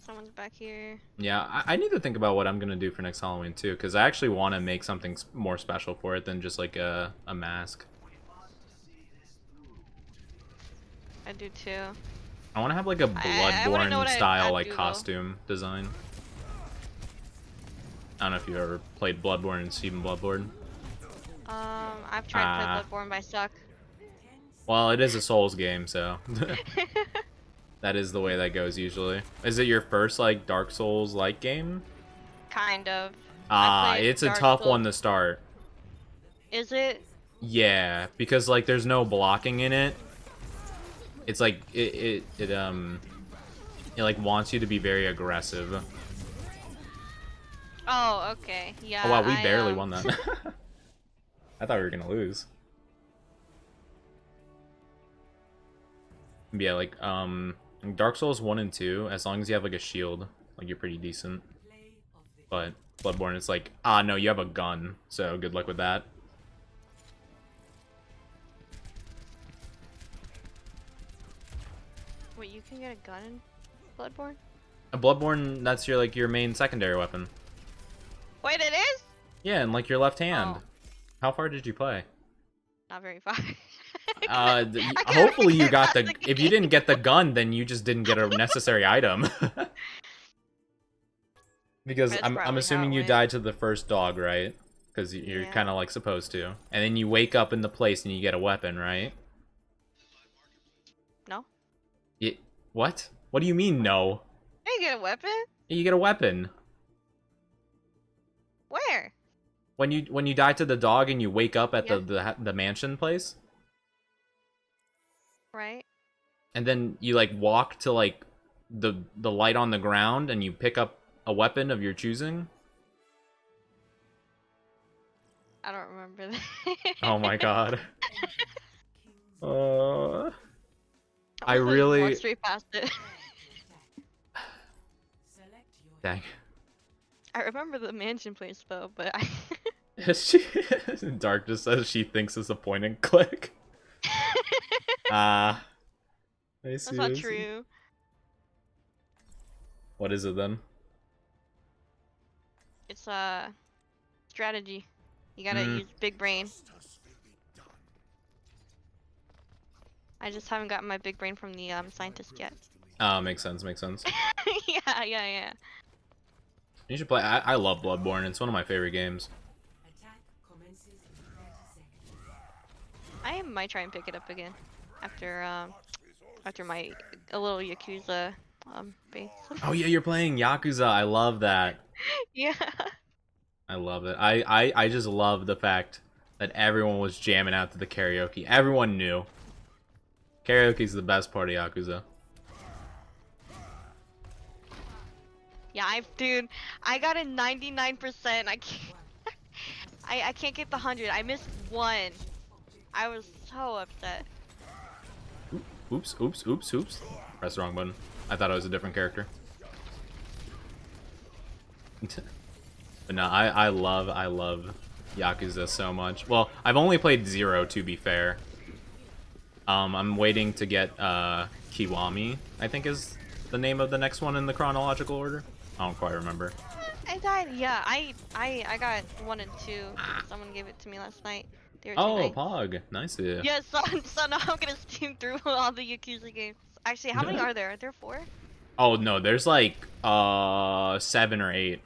Someone's back here. Yeah, I need to think about what I'm gonna do for next Halloween too, because I actually want to make something more special for it than just like a mask. I do too. I want to have like a Bloodborne style like do, costume design. I don't know if you've ever played Bloodborne and Steven Bloodborne. I've tried to play Bloodborne, but I suck. Well, it is a Souls game, so that is the way that goes usually. Is it your first like Dark Souls like game? Kind of. Ah, I played it's a Dark tough Souls. one to start. Is it? Yeah, because like there's no blocking in it. It's like it like wants you to be very aggressive. Oh, okay. Yeah. Oh wow, we barely won that. I thought we were gonna lose. Yeah, like Dark Souls 1 and 2, as long as you have like a shield, like you're pretty decent. But Bloodborne, it's like, ah no, you have a gun, so good luck with that. Wait, you can get a gun in Bloodborne? A Bloodborne, that's your like your main secondary weapon. Wait, it is? Yeah, and like your left hand. Oh. How far did you play? Not very far. Hopefully you got the. If you didn't get the gun, then you just didn't get a necessary item. Because That's I'm probably how assuming it you went. died to the first dog, right? Because you're Yeah. kind of like supposed to, and then you wake up in the place and you get a weapon, right? No? What? What do you mean no? Hey, you get a weapon? You get a weapon Where? when you die to the dog and you wake up at Yeah. the mansion place, Right? and then you like walk to like the light on the ground and you pick up a weapon of your choosing. I don't remember that. Oh my god. I Almost really walked straight past it. dang. I remember the mansion place though, but I She Dark just says she thinks it's a point and click. I see. that's not I see. true. What is it then? It's strategy. You gotta use big brain. I just haven't gotten my big brain from the scientist yet. Oh, makes sense, makes sense. Yeah. You should play. I love Bloodborne. It's one of my favorite games. I might try and pick it up again after after my a little Yakuza base. Oh yeah, you're playing Yakuza. I love that. Yeah. I love it. I just love the fact that everyone was jamming out to the karaoke. Everyone knew. Karaoke's the best part of Yakuza. Yeah, dude, I got a 99%. I can't I can't get the 100. I missed one. I was so upset. Oops, oops, oops, oops. Press the wrong button. I thought it was a different character. But no, I love Yakuza so much. Well, I've only played 0 to be fair. I'm waiting to get Kiwami, I think is the name of the next one in the chronological order. I don't quite remember. I died. Yeah, I got 1 and 2. Someone gave it to me last night. They were too Oh, nice. Pog. Nice. Yes, so now I'm gonna steam through all the Yakuza games. Actually, how many are there? Are there 4? Oh no, there's like 7 or 8.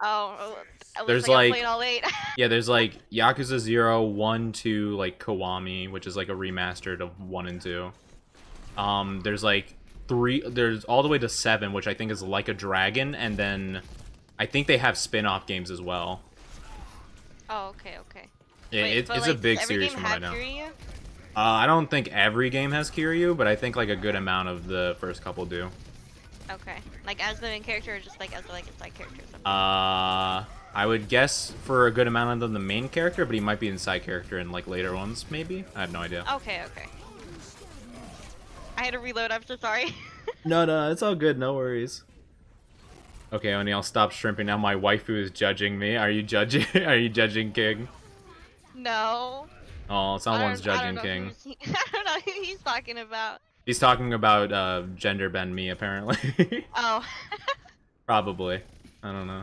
Oh, it There's looks like I'm like- playing all 8. Yeah, there's like Yakuza 0, 1, 2, like Kiwami, which is like a remastered of 1 and 2. There's like 3, there's all the way to 7, which I think is Like a Dragon, and then I think they have spin-off games as well. Oh, okay. It's but, a like, big does every series game from right have now. Kiryu? I don't think every game has Kiryu, but I think like a good amount of the first couple do. Okay. Like as the main character or just like as like a side character or something? I would guess for a good amount of them the main character, but he might be in side character in like later ones, maybe? I have no idea. Okay. I had to reload, I'm so sorry. No, it's all good, no worries. Okay, Oni, I'll stop shrimping now. My waifu is judging me. Are you judging? Are you judging King? No. Oh, someone's I judging don't King. I don't know who he's talking about. He's talking about gender bend me, apparently. Oh. Probably. I don't know.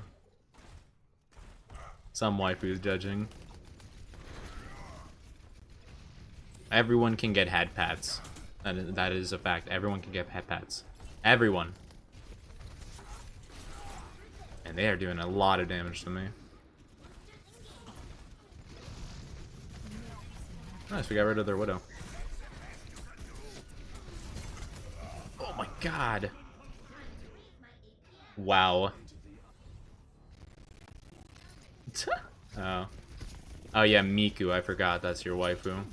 Some waifu's judging. Everyone can get head pats. That is a fact. Everyone can get head pats. Everyone. And they are doing a lot of damage to me. Nice, we got rid of their widow. god. Wow. Oh. Oh yeah, Miku, I forgot that's your waifu.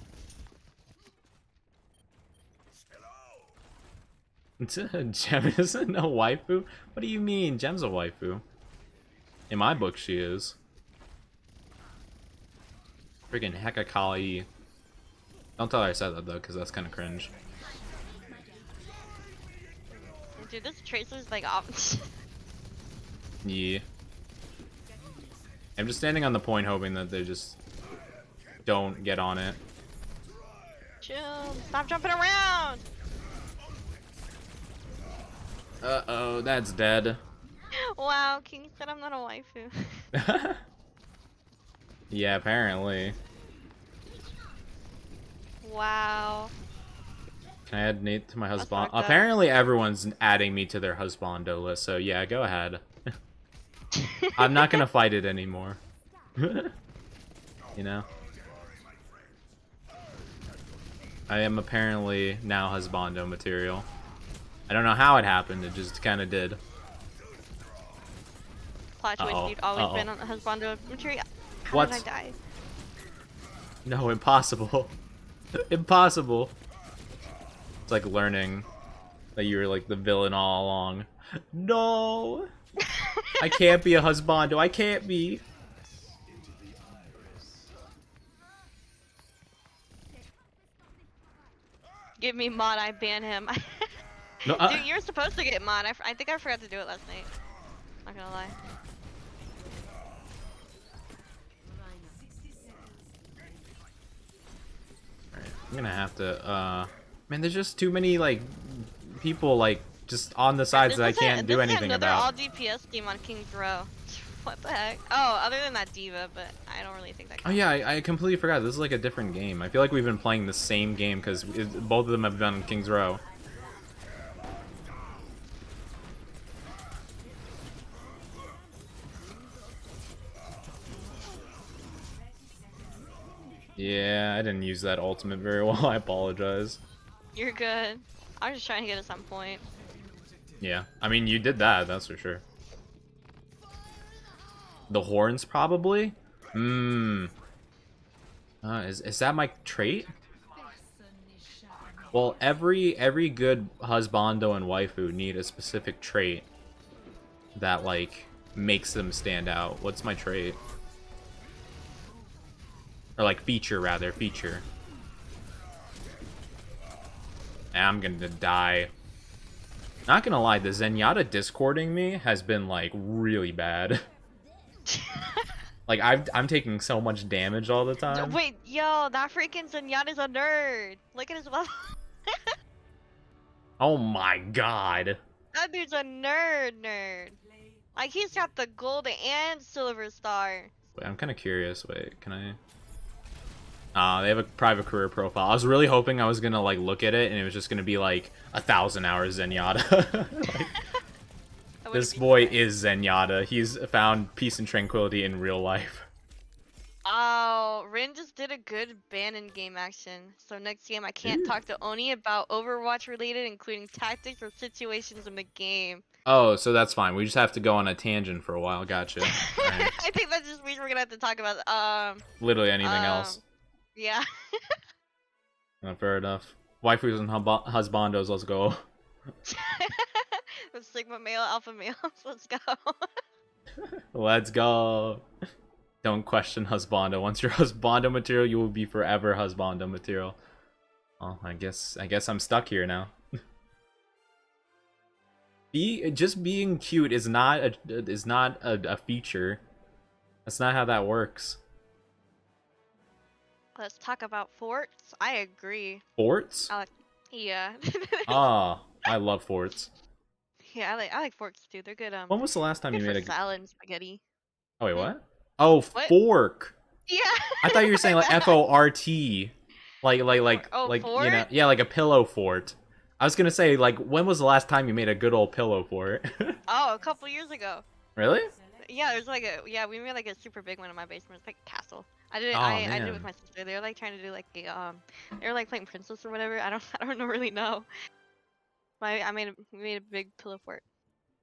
Gem isn't no waifu? What do you mean? Gem's a waifu. In my book, she is. Freaking Hekakali. Don't tell her I said that though, because that's kind of cringe. Dude, this Tracer's like off. Yeah. I'm just standing on the point hoping that they just don't get on it. Chill. Stop jumping around. Uh-oh, that's dead. Wow, King said I'm not a waifu. Yeah, apparently. Wow. Can I add Nate to my That's husband? fucked up. Apparently everyone's adding me to their husbando list, so yeah, go ahead. I'm not gonna fight it anymore. You know? I am apparently now husbando material. I don't know how it happened, it just kinda did. Plot twist, Uh-oh. you'd always Uh-oh. been on the husbando material. How What? did I die? No, impossible. Impossible. It's like learning that you were like the villain all along. No! I can't be a husbando, I can't be. Give me mod, I ban him. No, Dude, you were supposed to get mod. I think I forgot to do it last night. Not gonna lie. I'm gonna have to, man, there's just too many, like, people, like, just on the sides that I can't do anything another about. all DPS team on King's Row. What the heck? Oh, other than that Diva, but I don't really think that Oh counts. yeah, I completely forgot. This is like a different game. I feel like we've been playing the same game because both of them have been on King's Row. Yeah, I didn't use that ultimate very well. I apologize. You're good. I was just trying to get at some point. Yeah, I mean, you did that, that's for sure. The horns, probably? Hmm. Is that my trait? Well, every good husbando and waifu need a specific trait that, like, makes them stand out. What's my trait? Or, like, feature, rather. Feature. I'm gonna die. Not gonna lie, the Zenyatta discording me has been, like, really bad. Like, I'm taking so much damage all the time. Wait, yo, that freaking Zenyatta's a nerd. Look at his level. Oh my god. That dude's a nerd. Like, he's got the gold and silver star. Wait, I'm kind of curious. Wait, can I... they have a private career profile. I was really hoping I was gonna, like, look at it and it was just gonna be, like, 1,000 hours Zenyatta. Like, this boy is Zenyatta. He's found peace and tranquility in real life. Oh, Rin just did a good ban in game action. So next game I can't talk to Oni about Overwatch related, including tactics or situations in the game. Oh, so that's fine. We just have to go on a tangent for a while. Gotcha. Right. I think that just means we're gonna have to talk about Literally anything else. Yeah. Fair enough. Waifus and husbandos, let's go. With Sigma male, alpha males, let's go. Let's go. Don't question husbando. Once you're husbando material, you will be forever husbando material. Well, I guess I'm stuck here now. Just being cute is not a feature. That's not how that works. Let's talk about forts. I agree. Forts? Yeah. Ah, I love forts. Yeah, I like forks too. They're good. When was the last time Good you for made a... salad and spaghetti. Oh, wait, what? Oh, What? fork! Yeah. I thought you were saying like F-O-R-T. Like, Oh, you know, fort? yeah, like a pillow fort. I was gonna say, like, when was the last time you made a good old pillow fort? Oh, a couple years ago. Really? Yeah, there's like we made like a super big one in my basement. It's like a castle. I did it. Oh, I did it man. with my sister. They were like trying to do like a they were like playing princess or whatever. I don't really know. We made a big pillow fort.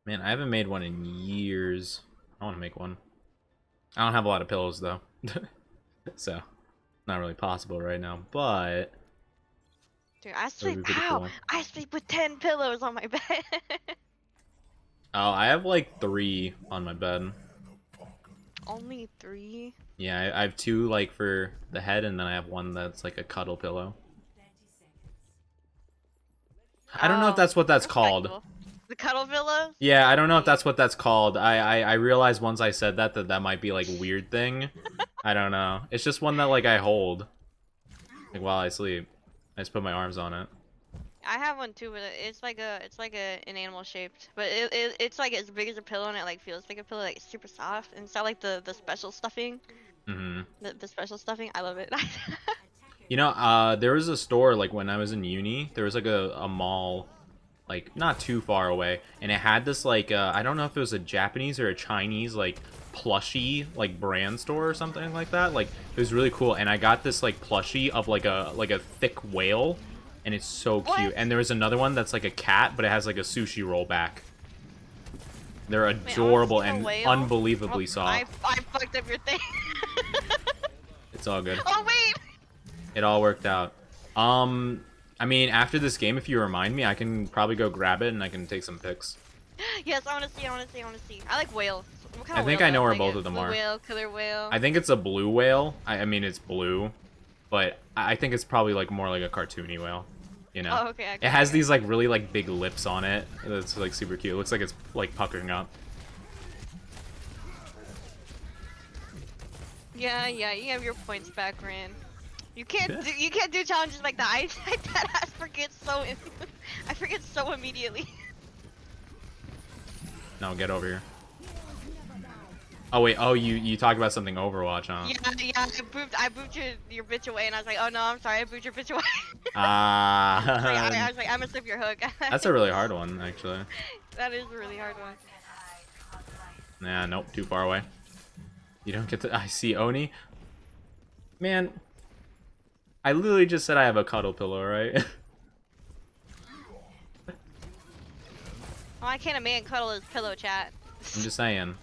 Man, I haven't made one in years. I want to make one. I don't have a lot of pillows though, so not really possible right now. But Dude, I would sleep. be pretty How? cool. I sleep with 10 pillows on my bed. Oh, I have like 3 on my bed. Only 3. Yeah, I have 2 like for the head, and then I have one that's like a cuddle pillow. I don't know if Oh, that's what that's called. respectable. The cuddle pillows? Yeah, I don't know if that's what that's called. I realized once I said that that might be like a weird thing. I don't know. It's just one that like I hold like while I sleep. I just put my arms on it. I have one too, but it's like an animal shaped, but it's like as big as a pillow and it like feels like a pillow, like super soft, and it's not like the special stuffing. Mm-hmm. The special stuffing, I love it. You know, there was a store like when I was in uni. There was like a mall, like not too far away, and it had this like I don't know if it was a Japanese or a Chinese like plushie like brand store or something like that. Like it was really cool, and I got this like plushie of like a thick whale, and it's so cute. What? And there was another one that's like a cat, but it has like a sushi roll back. They're Wait, I wanna adorable see the and whale. unbelievably Oh, soft. I fucked up your thing. It's all good. Oh wait. It all worked out. I mean, after this game, if you remind me, I can probably go grab it and I can take some pics. Yes, I wanna see. I like whales. What kind I of think whale I know though? where Like both a of them blue are. Whale, killer whale. I think it's a blue whale. I mean, it's blue, but I think it's probably like more like a cartoony whale. You know? Oh, okay. It has these like really like big lips on it. That's like super cute. It looks like it's like puckering up. Yeah, you have your points back, Ran. You can't do challenges like that. I deadass forget so I forget so immediately. No, get over here. Oh wait, oh you talk about something Overwatch, huh? Yeah, I booped your bitch away, and I was like, oh no, I'm sorry, I booped your bitch away. I was like, I'm gonna slip your hook. That's a really hard one, actually. That is a really hard one. Nah, nope, too far away. You don't get to. I see Oni. Man, I literally just said I have a cuddle pillow, right? Why can't a man cuddle his pillow, chat? I'm just saying.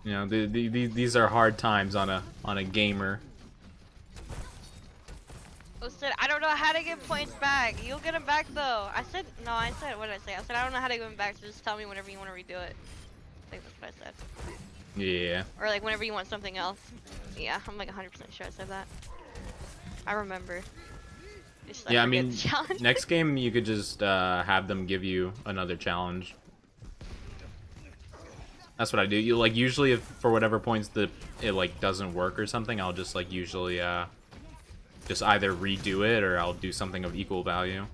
You know, these are hard times on a gamer. Oh, said I don't know how to get points back. You'll get them back though. I said what did I say? I said I don't know how to get them back. So just tell me whenever you want to redo it. I think that's what I said. Yeah. Or like whenever you want something else. Yeah, I'm like 100% sure I said that. I remember. Just, Yeah, I forget mean, the challenge. next game you could just have them give you another challenge. That's what I do. You like usually if for whatever points it like doesn't work or something, I'll just like usually just either redo it or I'll do something of equal value.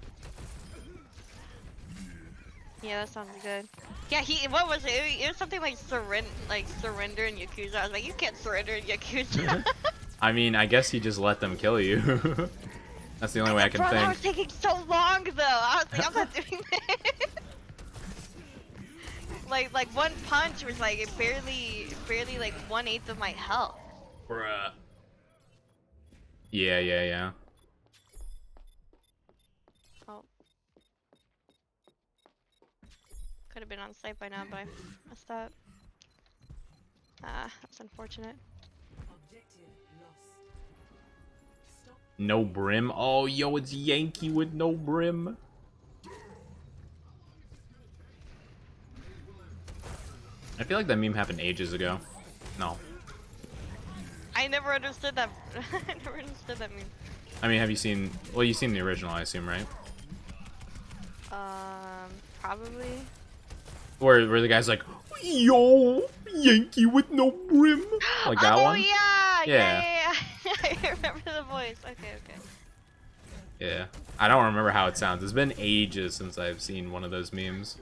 Yeah, that sounds good. Yeah, what was it? It was something like surrender in Yakuza. I was like, you can't surrender in Yakuza. I mean, I guess you just let them kill you. That's the only way I can Bro, that think. was taking so long though. I was like, I'm not doing this. like one punch was like barely like 1/8 of my health. Bruh. Yeah. Oh. Could have been on site by now, but I messed up. That's unfortunate. No brim. Oh, yo, it's Yankee with no brim. I feel like that meme happened ages ago. No. I never understood that. I never understood that meme. I mean, have you seen... Well, you've seen the original, I assume, right? Probably. Where the guy's like, yo, Yankee with no brim. Like that oh, one? yeah. I remember the voice. Okay. Yeah. I don't remember how it sounds. It's been ages since I've seen one of those memes.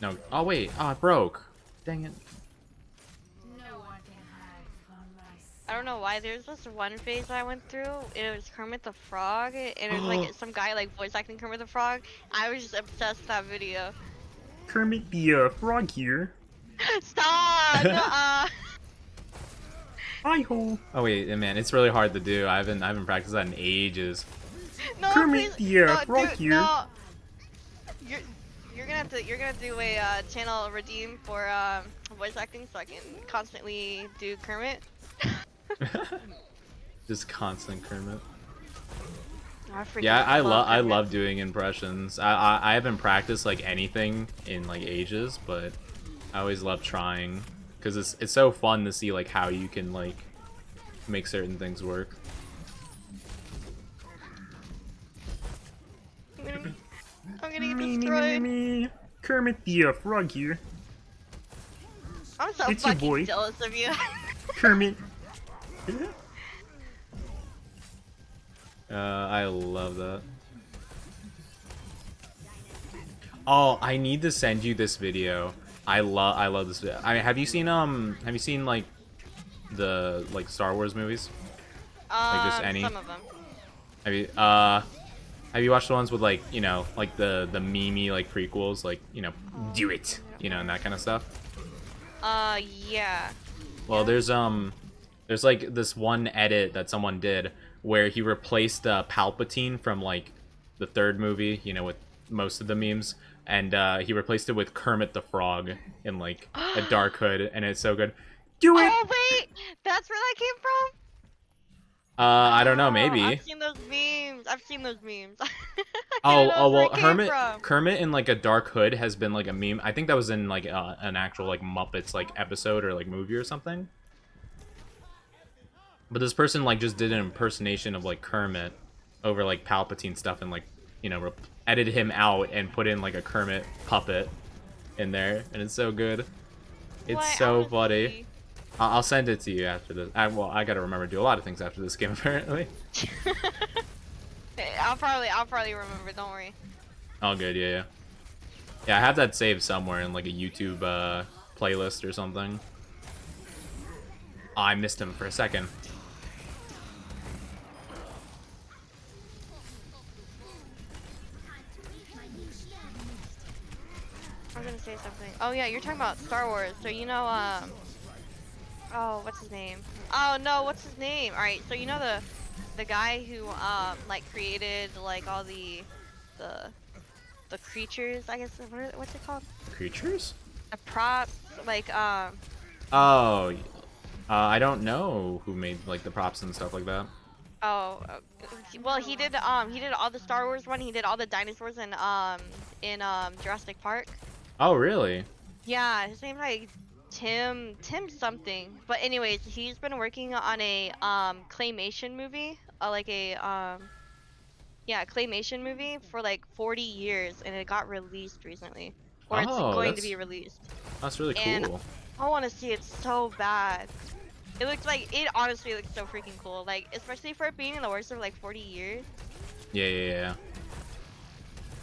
No. Oh, wait. Oh, it broke. Dang it. I don't know why. There's this one phase I went through. It was Kermit the Frog, and it was like some guy like voice acting Kermit the Frog. I was just obsessed with that video. Kermit the Frog here. Stop! Hi-ho. Oh wait, man, it's really hard to do. I haven't practiced that in ages. No, Kermit please, the no, Frog dude, here. no. You're gonna do a channel redeem for voice acting so I can constantly do Kermit. Just constant Kermit. I freaking Yeah, I Kermit. love doing impressions. I haven't practiced like anything in like ages, but I always love trying because it's so fun to see like how you can like make certain things work. I'm gonna get destroyed. Kermit the Frog here. I'm so It's your fucking boy. jealous of you. Kermit. I love that. Oh, I need to send you this video. I love this video. Have you seen like the like Star Wars movies? Like just any? Some of them. Have you watched the ones with like, you know, like the memey like prequels, like, you know, do it, you know, and that kind of stuff? Yeah. Well, there's like this one edit that someone did where he replaced Palpatine from like the third movie, you know, with most of the memes, and he replaced it with Kermit the Frog in like a dark hood, and it's so good. Do it. Oh wait, that's where that came from. I don't know, Oh, maybe. I've seen those memes. I didn't Oh, know well, where it came from. Kermit in like a dark hood has been like a meme. I think that was in like an actual like Muppets like episode or like movie or something. But this person like just did an impersonation of like Kermit over like Palpatine stuff and like, you know, edited him out and put in like a Kermit puppet in there, and it's so good. It's What? so funny. See. I'll send it to you after this. Well, I gotta remember to do a lot of things after this game apparently. I'll probably remember. Don't worry. All good, yeah. Yeah, I have that saved somewhere in like a YouTube playlist or something. Oh, I missed him for a second. I was gonna say something. Oh yeah, you're talking about Star Wars. So you know, oh, what's his name? Oh no, what's his name? All right, so you know the guy who like created like all the creatures, I guess. What's it called? Creatures? The props, like Oh, I don't know who made like the props and stuff like that. Oh, well, he did all the Star Wars one. He did all the dinosaurs in Jurassic Park. Oh, really? Yeah, his name's like Tim something. But anyways, he's been working on a claymation movie, claymation movie for like 40 years, and it got released recently, or it's Oh, going to be released. That's really And cool. I want to see it so bad. It honestly looks so freaking cool. Like, especially for it being in the works of like 40 years. Yeah.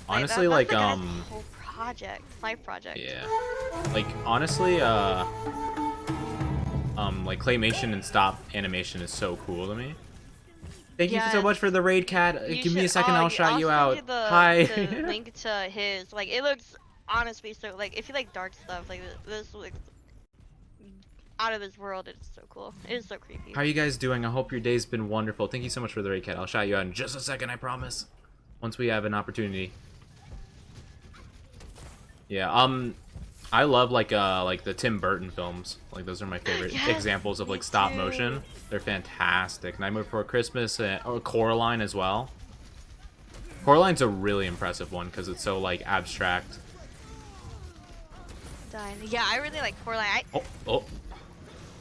Like, Honestly, that's like a whole life project. yeah. Like honestly, like claymation and stop animation is so cool to me. Thank you so Yes. much for the raid, Cat. You Give me a should- second, I'll shout you out. send you Hi. the link to his. Like, it looks honestly so. Like, if you like dark stuff, like this looks out of this world. It's so cool. It is so creepy. How are you guys doing? I hope your day's been wonderful. Thank you so much for the raid, Cat. I'll shout you out in just a second, I promise. Once we have an opportunity. Yeah, I love like the Tim Burton films. Like those are my favorite Yes, examples of me like stop too. motion. They're fantastic. Nightmare Before Christmas or Coraline as well. Coraline's a really impressive one because it's so like abstract. Done. Yeah, I really like Coraline. Oh.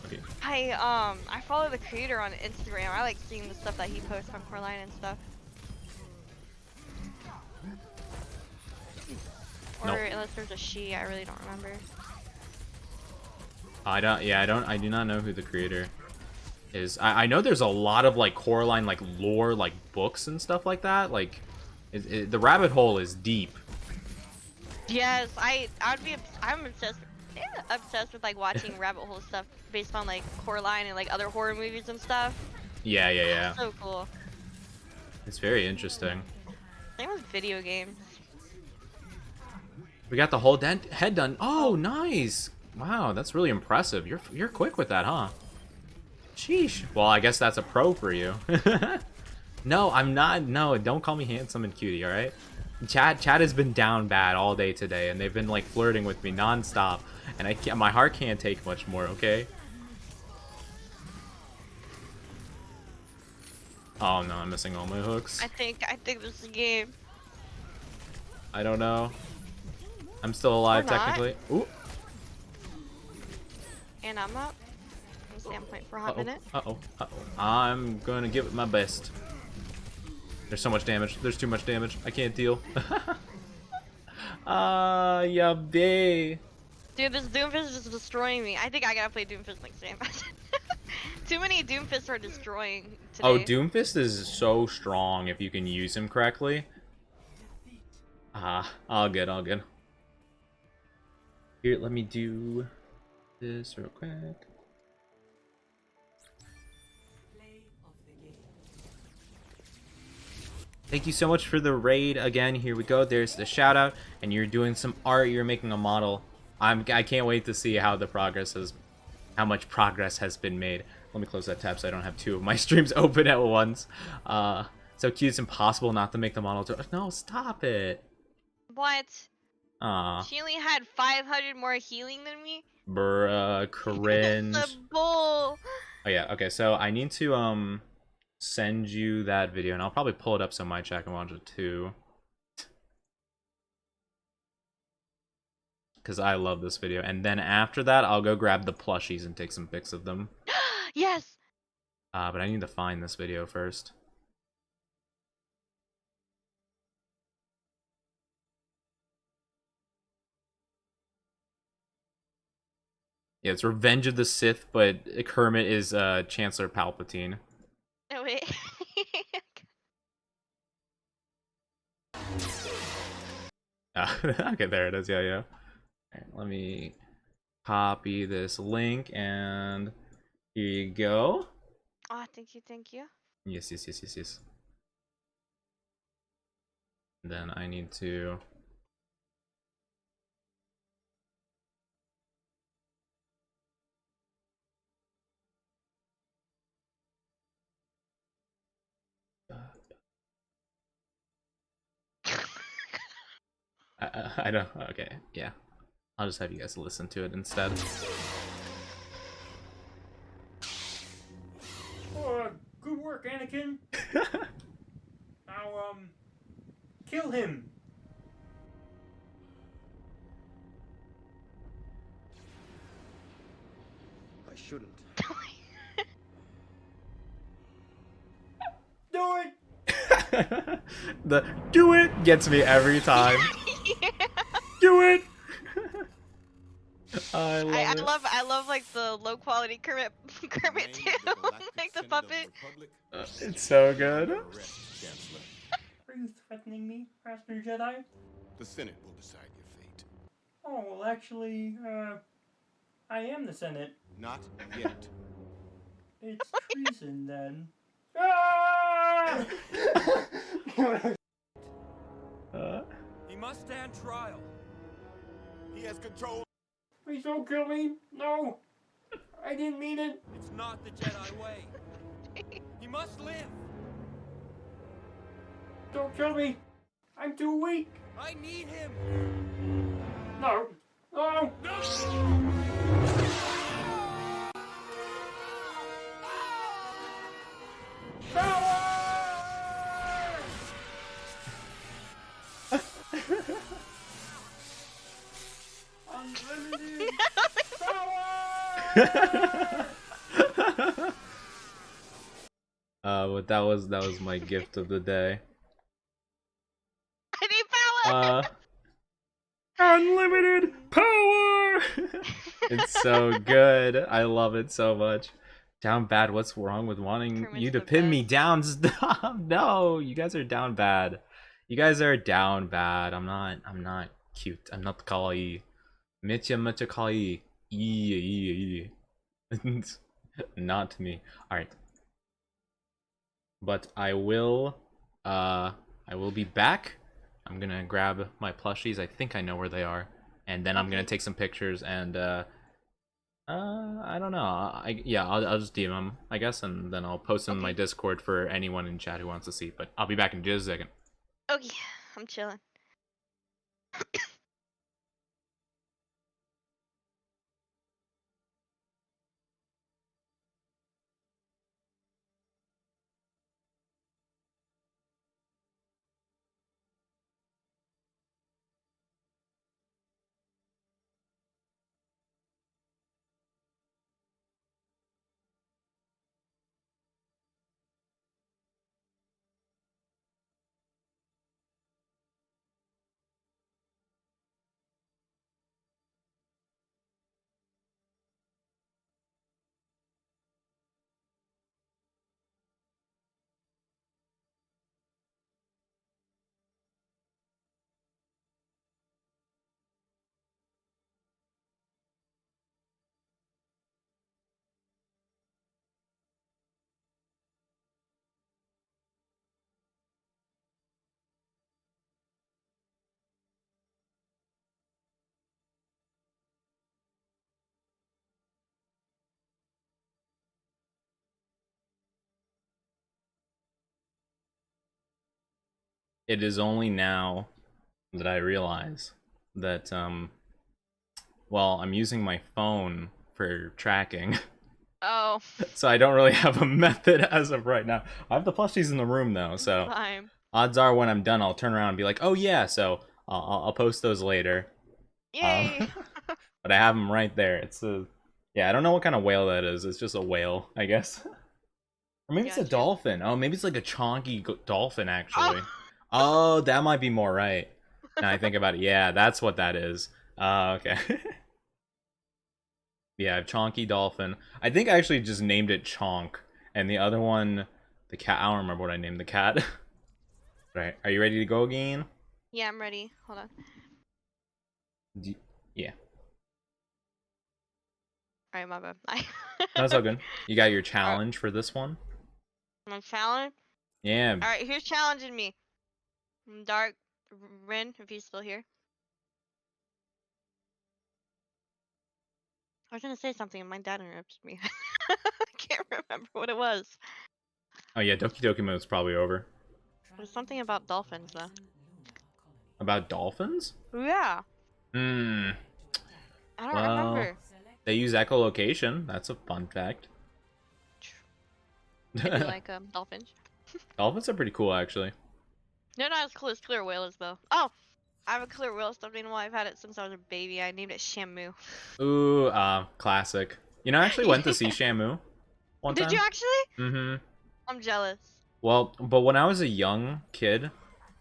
Okay. I follow the creator on Instagram. I like seeing the stuff that he posts on Coraline and stuff. Or Nope. unless there's a she, I really don't remember. I do not know who the creator is. I know there's a lot of like Coraline like lore like books and stuff like that. Like the rabbit hole is deep. Yes, I'm obsessed with like watching rabbit hole stuff based on like Coraline and like other horror movies and stuff. Yeah. So cool. It's very interesting. Same with video games. We got the whole head done. Oh, nice. Wow, that's really impressive. You're quick with that, huh? Sheesh. Well, I guess that's a pro for you. No, I'm not. No, don't call me handsome and cutie, alright? Chad has been down bad all day today, and they've been like flirting with me non-stop, and I can't, my heart can't take much more, okay? Oh no, I'm missing all my hooks. I think this is a game. I don't know. I'm still alive Or not. technically. Ooh. And I'm up. I'm standpoint for a hot minute. Uh-oh. I'm gonna give it my best. There's so much damage. There's too much damage. I can't deal. Yeah, bae. Dude, this Doomfist is destroying me. I think I gotta play Doomfist next game. Too many Doomfists are destroying today. Oh, Doomfist is so strong if you can use him correctly. All good, all good. Here, let me do this real quick. Thank you so much for the raid again. Here we go. There's the shout out, and you're doing some art. You're making a model. I can't wait to see how much progress has been made. Let me close that tab so I don't have two of my streams open at once. So cute, it's impossible not to make the model. No, stop it. What? Aw, She only had 500 more healing than me? bruh, cringe. That's a bull. Oh yeah, okay. So I need to send you that video, and I'll probably pull it up so my chat can watch it too. Because I love this video. And then after that, I'll go grab the plushies and take some pics of them. Yes! But I need to find this video first. Yeah, it's Revenge of the Sith, but Kermit is Chancellor Palpatine. Oh, wait. Okay, there it is. Yeah, yeah. Alright, let me copy this link, and here you go. Oh, thank you, thank you. Yes. Then I need to... I don't... Okay, yeah. I'll just have you guys listen to it instead. Oh, good work, Anakin. Now, kill him. I shouldn't. Do it. The do it gets me every time. Yeah. Do it. I love it. I love like the low quality Kermit too, like the puppet. It's so good. Are you threatening me, Master Jedi? The Senate will decide your fate. Oh, well, actually, I am the Senate. Not yet. It's treason, then. Ah! He must stand trial. He has control. Please don't kill me. No. I didn't mean it. It's not the Jedi way. He must live. Don't kill me. I'm too weak. I need him. No. No. Unlimited power! But that was my gift of the day. I need power. Unlimited power. It's so good. I love it so much. Down bad. What's wrong with wanting Kermit's you to the pin me best. down? Stop. No, you guys are down bad. You guys are down bad. I'm not cute. I'm not kawaii. Mecha kawaii. Not me. Alright. But I will be back. I'm gonna grab my plushies. I think I know where they are. And then I'm gonna take some pictures, and I don't know. Yeah, I'll just DM him, I guess, and then I'll post him in my Okay. Discord for anyone in chat who wants to see. But I'll be back in just a second. Okay, I'm chilling. It is only now that I realize that well, I'm using my phone for tracking. Oh, So I don't really have a method as of right now. I have the plushies in the room though, so time. odds are when I'm done, I'll turn around and be like, "Oh yeah," so I'll post those later. Yay! But I have them right there. It's a yeah. I don't know what kind of whale that is. It's just a whale, I guess. Or maybe it's a Got you. dolphin. Oh, maybe it's like a chonky dolphin actually. Oh. Oh, that might be more right. Now I think about it. Yeah, that's what that is. Okay. Yeah, Chonky Dolphin. I think I actually just named it Chonk, and the other one, the cat. I don't remember what I named the cat. Right, are you ready to go again? Yeah, I'm ready. Hold on. Yeah, Alright, my bad. that's all good. You got your challenge for this one? My challenge? Yeah. Alright, who's challenging me? Dark Rin, if he's still here. I was gonna say something and my dad interrupted me. I can't remember what it was. Oh yeah, Doki Doki Mode's probably over. It was something about dolphins, though. About dolphins? Yeah. Hmm. I don't Well, remember. they use echolocation. That's a fun fact. I do like dolphins. Dolphins are pretty cool, actually. They're not as cool as killer whales, though. Oh, I have a killer whale stuffed animal. I've had it since I was a baby. I named it Shamu. Ooh, classic. You know, I actually went to see Shamu one time. Did you actually? Mm-hmm. I'm jealous. Well, but when I was a young kid,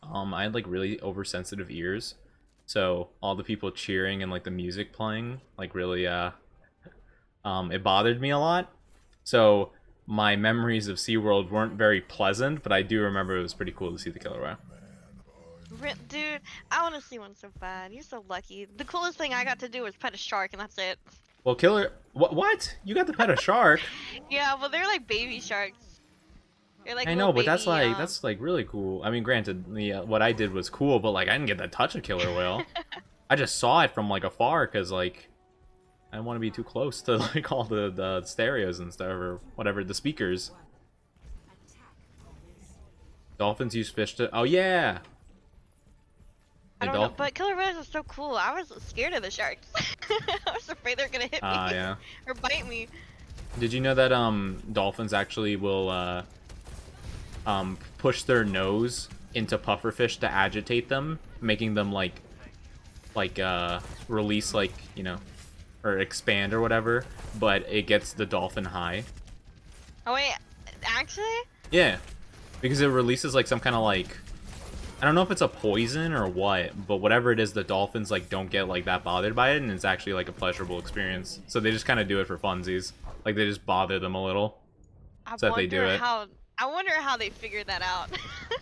I had like really oversensitive ears, so all the people cheering and like the music playing, like really, it bothered me a lot. So my memories of SeaWorld weren't very pleasant, but I do remember it was pretty cool to see the killer whale. Dude, I want to see one so bad. You're so lucky. The coolest thing I got to do was pet a shark, and that's it. Well, killer, what? You got to pet a shark? Yeah, well, they're like baby sharks. They're like I little know, but that's baby, like really cool. I mean, granted, what I did was cool, but like I didn't get to touch a killer whale. I just saw it from like afar because like I don't want to be too close to like all the stereos and stuff or whatever, the speakers. Dolphins use fish to. Oh yeah. I don't know, but killer whales are so cool. I was scared of the sharks. I was afraid they're gonna hit me Yeah. or bite me. Did you know that dolphins actually will push their nose into pufferfish to agitate them, making them like release like, you know, or expand or whatever, but it gets the dolphin high. Oh wait, actually? Yeah, because it releases like some kind of like, I don't know if it's a poison or what, but whatever it is, the dolphins like don't get like that bothered by it, and it's actually like a pleasurable experience. So they just kind of do it for funsies, like they just bother them a little, so that they do it. I wonder how they figured that out.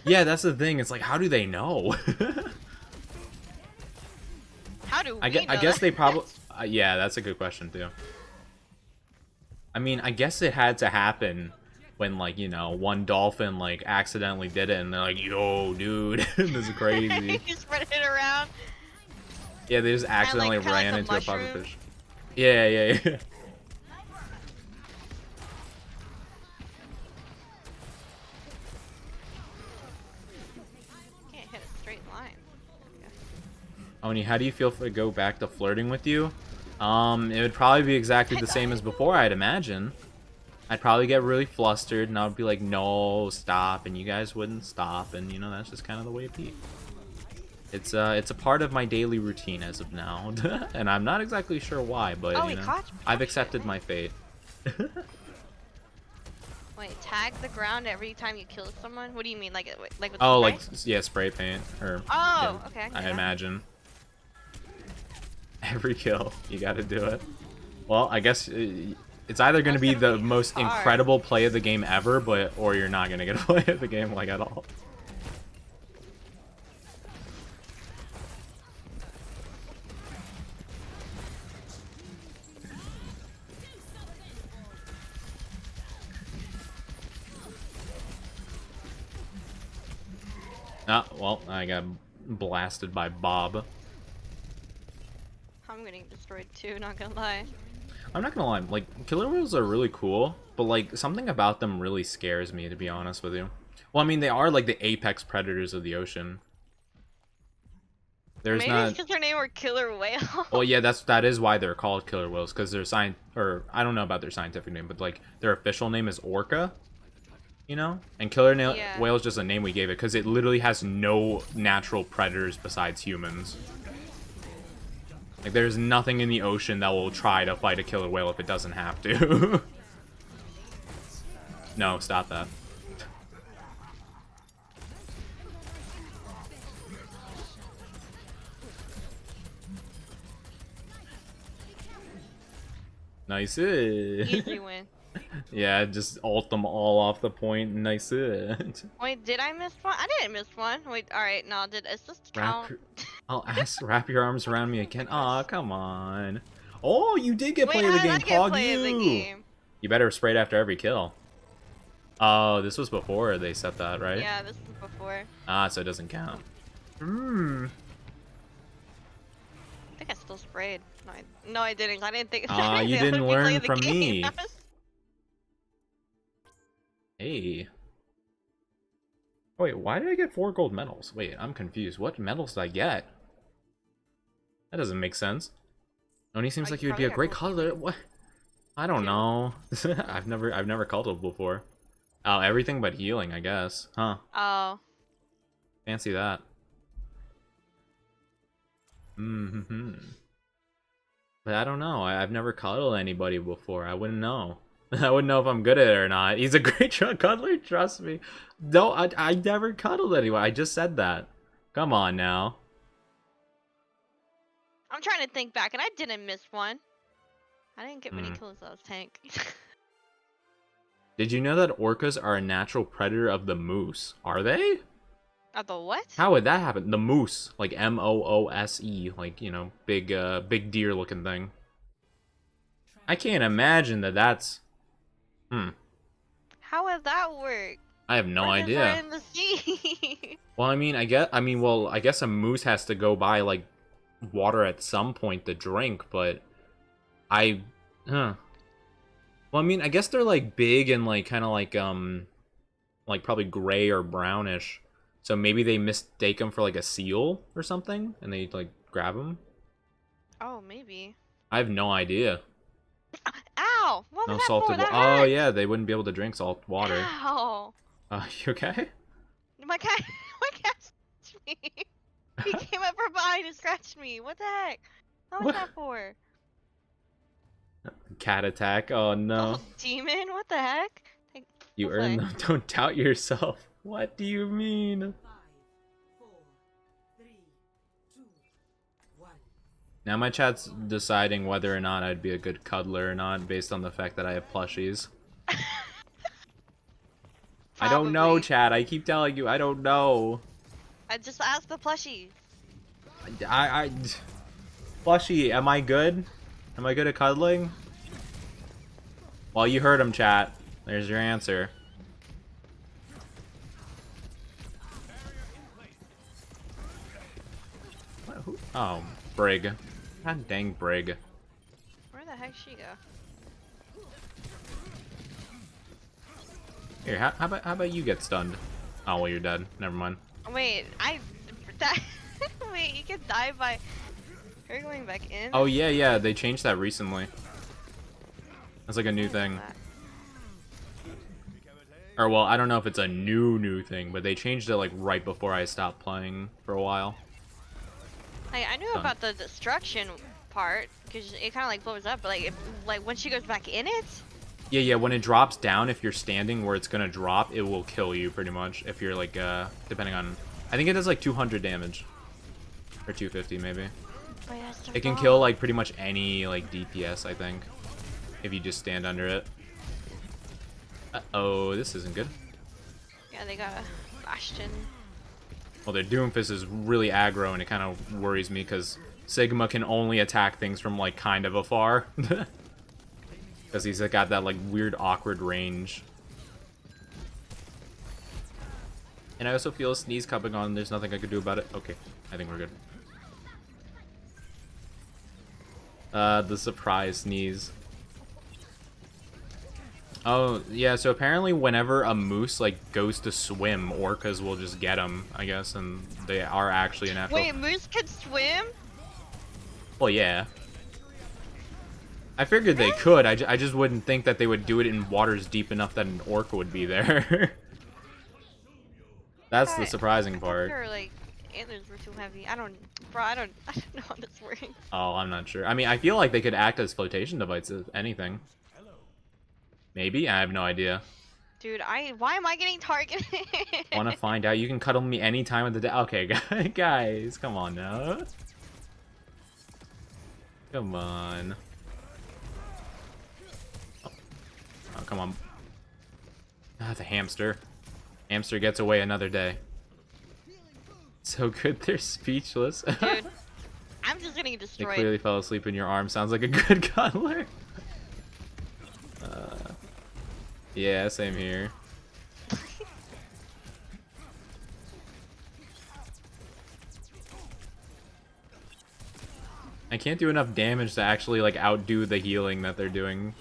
Yeah, that's the thing. It's like, how do they know? How do we I know guess that? they probably. Yeah, that's a good question too. I mean, I guess it had to happen when, like, you know, one dolphin like accidentally did it, and they're like, "Yo, dude, this is crazy." You spread it around. Yeah, they just accidentally kinda ran like into a mushroom. pufferfish. Yeah. Oni, how do you feel if I go back to flirting with you? It would probably be exactly the same as before, I'd imagine. I'd probably get really flustered, and I would be like, no, stop, and you guys wouldn't stop, and you know, that's just kind of the way it be. It's a part of my daily routine as of now, and I'm not exactly sure why, but you know, I've accepted my fate. Wait, tag the ground every time you kill someone? What do you mean, like with Oh, spray? like, yeah, spray paint, or Oh, yeah, okay. I Yeah. imagine. Every kill, you gotta do it. Well, I guess it's either gonna be the most incredible play of the game ever, or you're not gonna get a play of the game like at all. Ah, well, I got blasted by Bob. I'm getting destroyed too, not gonna lie. I'm not gonna lie, like, killer whales are really cool, but like, something about them really scares me, to be honest with you. Well, I mean, they are like the apex predators of the ocean. There's Maybe it's because their name were killer whale. Well, yeah, that is why they're called killer whales, because their or I don't know about their scientific name, but like their official name is orca. You know, and whale is just a name we gave it because it literally has no natural predators besides humans. Like, there's nothing in the ocean that will try to fight a killer whale if it doesn't have to. No, stop that. Nice. Easy win. Yeah, just ult them all off the point. Nice. Wait, did I miss one? I didn't miss one. Wait, alright, no, is this count? I'll ask, wrap your arms around me again. Aw, come on. Oh, you did get play of the game, Cog. You better spray it after every kill. Oh, this was before they set that, right? Yeah, this was before. Ah, so it doesn't count. Hmm. I think I still sprayed. No, I didn't. I didn't think. Ah, you didn't learn from me. Hey. Wait, why did I get 4 gold medals? Wait, I'm confused. What medals did I get? That doesn't make sense. Oni seems like you would be a great cuddler. What? I don't know. I've never cuddled before. Oh, everything but healing, I guess. Huh. Oh. Fancy that. Mm-hmm. But I don't know. I've never cuddled anybody before. I wouldn't know. I wouldn't know if I'm good at it or not. He's a great cuddler, trust me. No, I never cuddled anyone. I just said that. Come on now. I'm trying to think back, and I didn't miss one. I didn't get many kills as tank. Did you know that orcas are a natural predator of the moose? Are they? Of the what? How would that happen? The moose, like M-O-O-S-E, like, you know, big deer looking thing. I can't imagine that that's... How would that work? I have no idea. Are in the sea. Well, I mean, I guess a moose has to go by like water at some point to drink, but well, I mean, I guess they're like big and like kind of like probably gray or brownish. So maybe they mistake them for like a seal or something, and they like grab them. Oh, maybe. I have no idea. Ow! What was that salted for? That Oh hurt. yeah, they wouldn't be able to drink salt water. Ow! You okay? My cat scratched me. He came up from behind and scratched me. What the heck? What was that for? Cat attack. Oh no. Oh, demon? What the heck? You earned them. Don't doubt yourself. What do you mean? 5, 4, 3, 2, 1. Now my chat's deciding whether or not I'd be a good cuddler or not based on the fact that I have plushies. I don't know, chat. I keep telling you, I don't know. I just asked the plushies. Plushie, am I good? Am I good at cuddling? Well, you heard him, chat. There's your answer. Oh, Brig. God dang Brig. Where the heck she go? Here, how about you get stunned? Oh, well, you're dead. Never mind. Wait, Wait, you can die by her going back in? Oh yeah, yeah, they changed that recently. That's like a new thing. Or well, I don't know if it's a new thing, but they changed it like right before I stopped playing for a while. I knew Done. about the destruction part because it kind of like blows up, but like like when she goes back in it. Yeah, yeah, when it drops down, if you're standing where it's gonna drop, it will kill you pretty much. If you're like, depending on, I think it does like 200 damage. Or 250 maybe. Oh, yeah, it's so It can long. kill like pretty much any like DPS, I think. If you just stand under it. Uh-oh, this isn't good. Yeah, they got a Bastion. Well, their Doomfist is really aggro, and it kind of worries me because Sigma can only attack things from like kind of afar. Because he's got that like weird awkward range. And I also feel a sneeze coming on. There's nothing I could do about it. Okay, I think we're good. The surprise sneeze. Oh, yeah, so apparently whenever a moose, like, goes to swim, orcas will just get him, I guess, and they are actually a natural... Wait, moose can swim? Well, yeah. I figured they could, I just wouldn't think that they would do it in waters deep enough that an orca would be there. That's the surprising part. Or like antlers were too heavy. I don't know how this works. Oh, I'm not sure. I mean, I feel like they could act as flotation devices, if anything. Maybe? I have no idea. Dude, why am I getting targeted? Want to find out? You can cuddle me any time of the day. Okay, guys, come on now. Come on. Oh, come on. Ah, the hamster. Hamster gets away another day. So good, they're speechless. Dude, I'm just getting They destroyed. clearly fell asleep in your arms. Sounds like a good cuddler. Yeah, same here. I can't do enough damage to actually like outdo the healing that they're doing.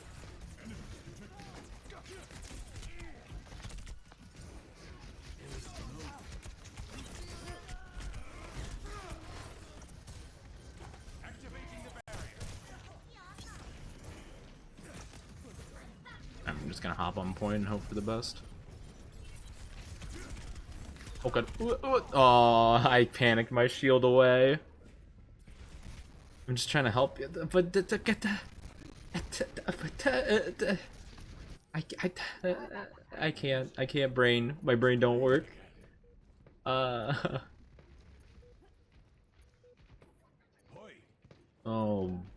I'm just gonna hop on point and hope for the best. Oh god. Oh, I panicked my shield away. I'm just trying to help you, but I can't brain. My brain don't work. Oh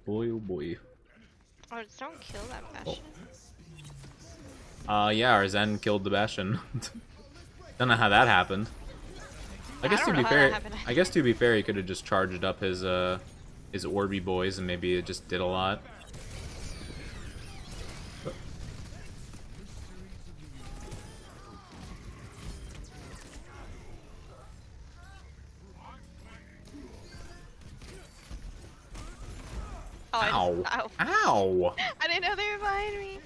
boy, oh boy. Oh, just don't kill that Bastion. Yeah, our Zen killed the Bastion. Don't know how that happened. I guess to be fair, he could have just charged up his Orby boys and maybe it just did a lot. Oh, Ow! Ow! I didn't know they were behind me.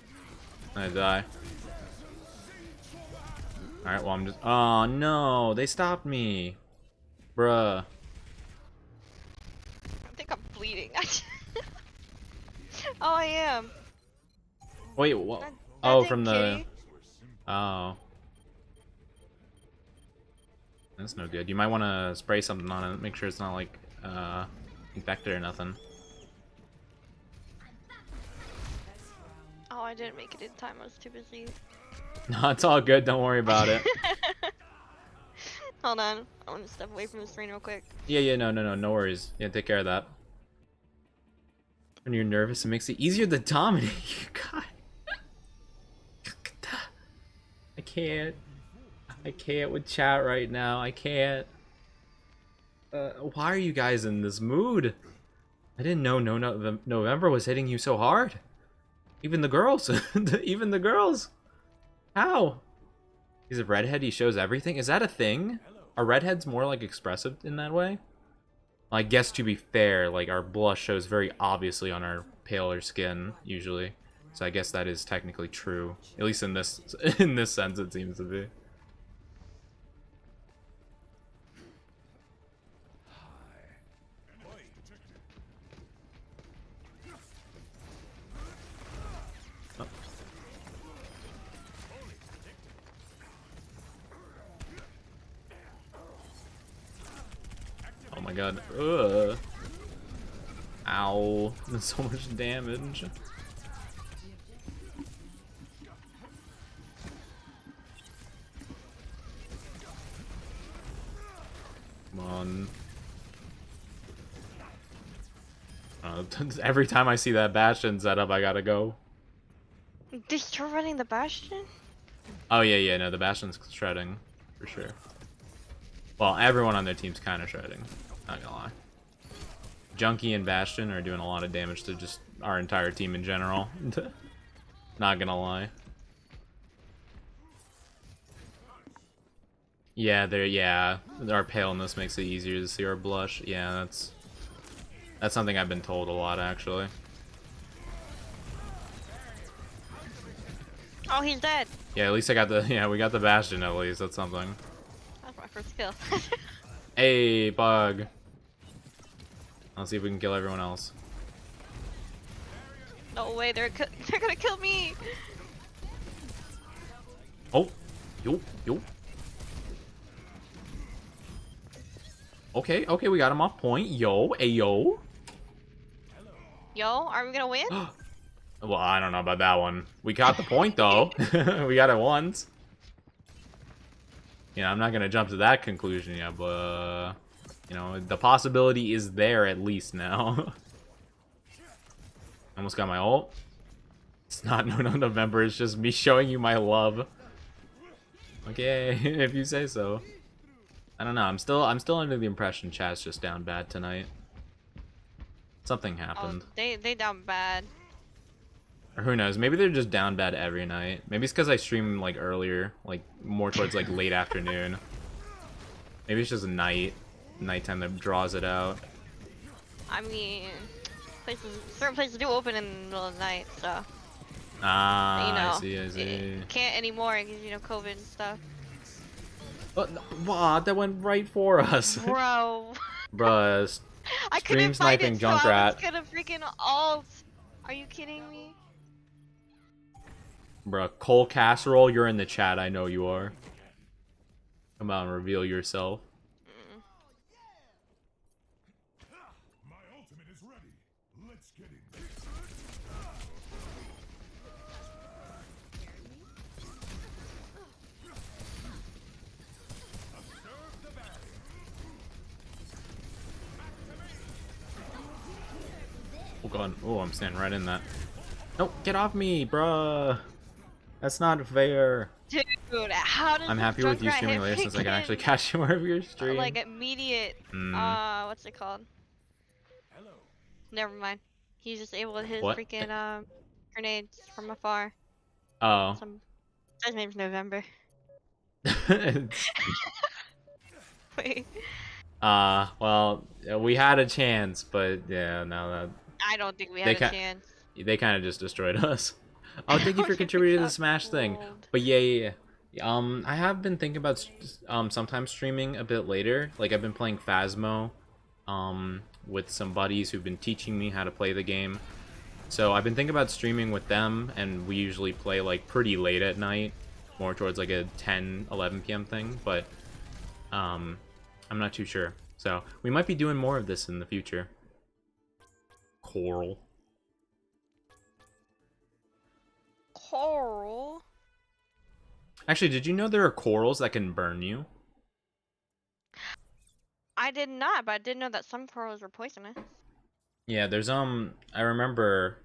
I die. Alright, well I'm just... Oh no! They stopped me! Bruh. I think I'm bleeding. Oh, I am. Wait, what? That Oh, thing, from the... kitty. Oh. That's no good. You might want to spray something on it, make sure it's not like, infected or nothing. Oh, I didn't make it in time. I was too busy. No, it's all good, don't worry about it. Hold on. I want to step away from the screen real quick. Yeah, no worries. Yeah, take care of that. When you're nervous, it makes it easier to dominate you. God. I can't with chat right now. I can't. Why are you guys in this mood? I didn't know November was hitting you so hard. Even the girls. Even the girls. How? He's a redhead, he shows everything? Is that a thing? Are redheads more, like, expressive in that way? Well, I guess to be fair, like, our blush shows very obviously on our paler skin, usually. So I guess that is technically true. At least in this sense, it seems to be. god. Ugh. Ow. That's so much damage. Come on. Every time I see that Bastion setup, I gotta go. They're still running the Bastion? Oh yeah, no, the Bastion's shredding, for sure. Well, everyone on their team's kind of shredding, not gonna lie. Junkie and Bastion are doing a lot of damage to just our entire team in general. Not gonna lie. Yeah, our paleness makes it easier to see our blush. Yeah, that's something I've been told a lot, actually. Oh, he's dead. Yeah, at least I got the, yeah, we got the Bastion at least, that's something. That's my first kill. Hey, bug. Let's see if we can kill everyone else. No way, they're gonna kill me. Oh, yo. Okay, we got him off point. Yo, ayo. Yo, are we gonna win? Well, I don't know about that one. We got the point, though. We got it once. Yeah, I'm not gonna jump to that conclusion yet, but you know, the possibility is there at least now. Almost got my ult. It's not no November. It's just me showing you my love. Okay, if you say so. I don't know. I'm still under the impression chat's just down bad tonight. Something happened. Oh, they down bad. Or who knows? Maybe they're just down bad every night. Maybe it's because I stream like earlier, like more towards like late afternoon. Maybe it's just nighttime that draws it out. I mean, certain places do open in the middle of the night, so. Ah, You know, I see. it can't anymore because you know COVID and stuff. But wow, that went right for us. Bro. Bruh, I stream couldn't find sniping it, so I Junkrat. was gonna freaking ult. Are you kidding me? Bruh, Cole Casserole, you're in the chat. I know you are. Come on, reveal yourself. My ultimate is ready. Let's get it. Oh god. Oh, I'm standing right in that. Nope, get off me, bruh. That's not fair. Dude, how does I'm this happy with you Junkrat streaming hit later since I can freaking, actually catch you wherever you're streaming. like immediate, what's it called? Hello. Never mind. He's just able to hit What? freaking grenades from afar. Oh. His name's November. Wait. Well, we had a chance, but yeah, no, that I don't think we had a chance. they kind of just destroyed us. Oh, thank you for contributing to the Smash thing. But yeah. I have been thinking about sometimes streaming a bit later. Like I've been playing Phasmo, with some buddies who've been teaching me how to play the game. So I've been thinking about streaming with them, and we usually play like pretty late at night, more towards like a 10, 11 p.m. thing. But I'm not too sure. So we might be doing more of this in the future. Coral. Coral? Actually, did you know there are corals that can burn you? I did not, but I did know that some corals were poisonous. Yeah, there's I remember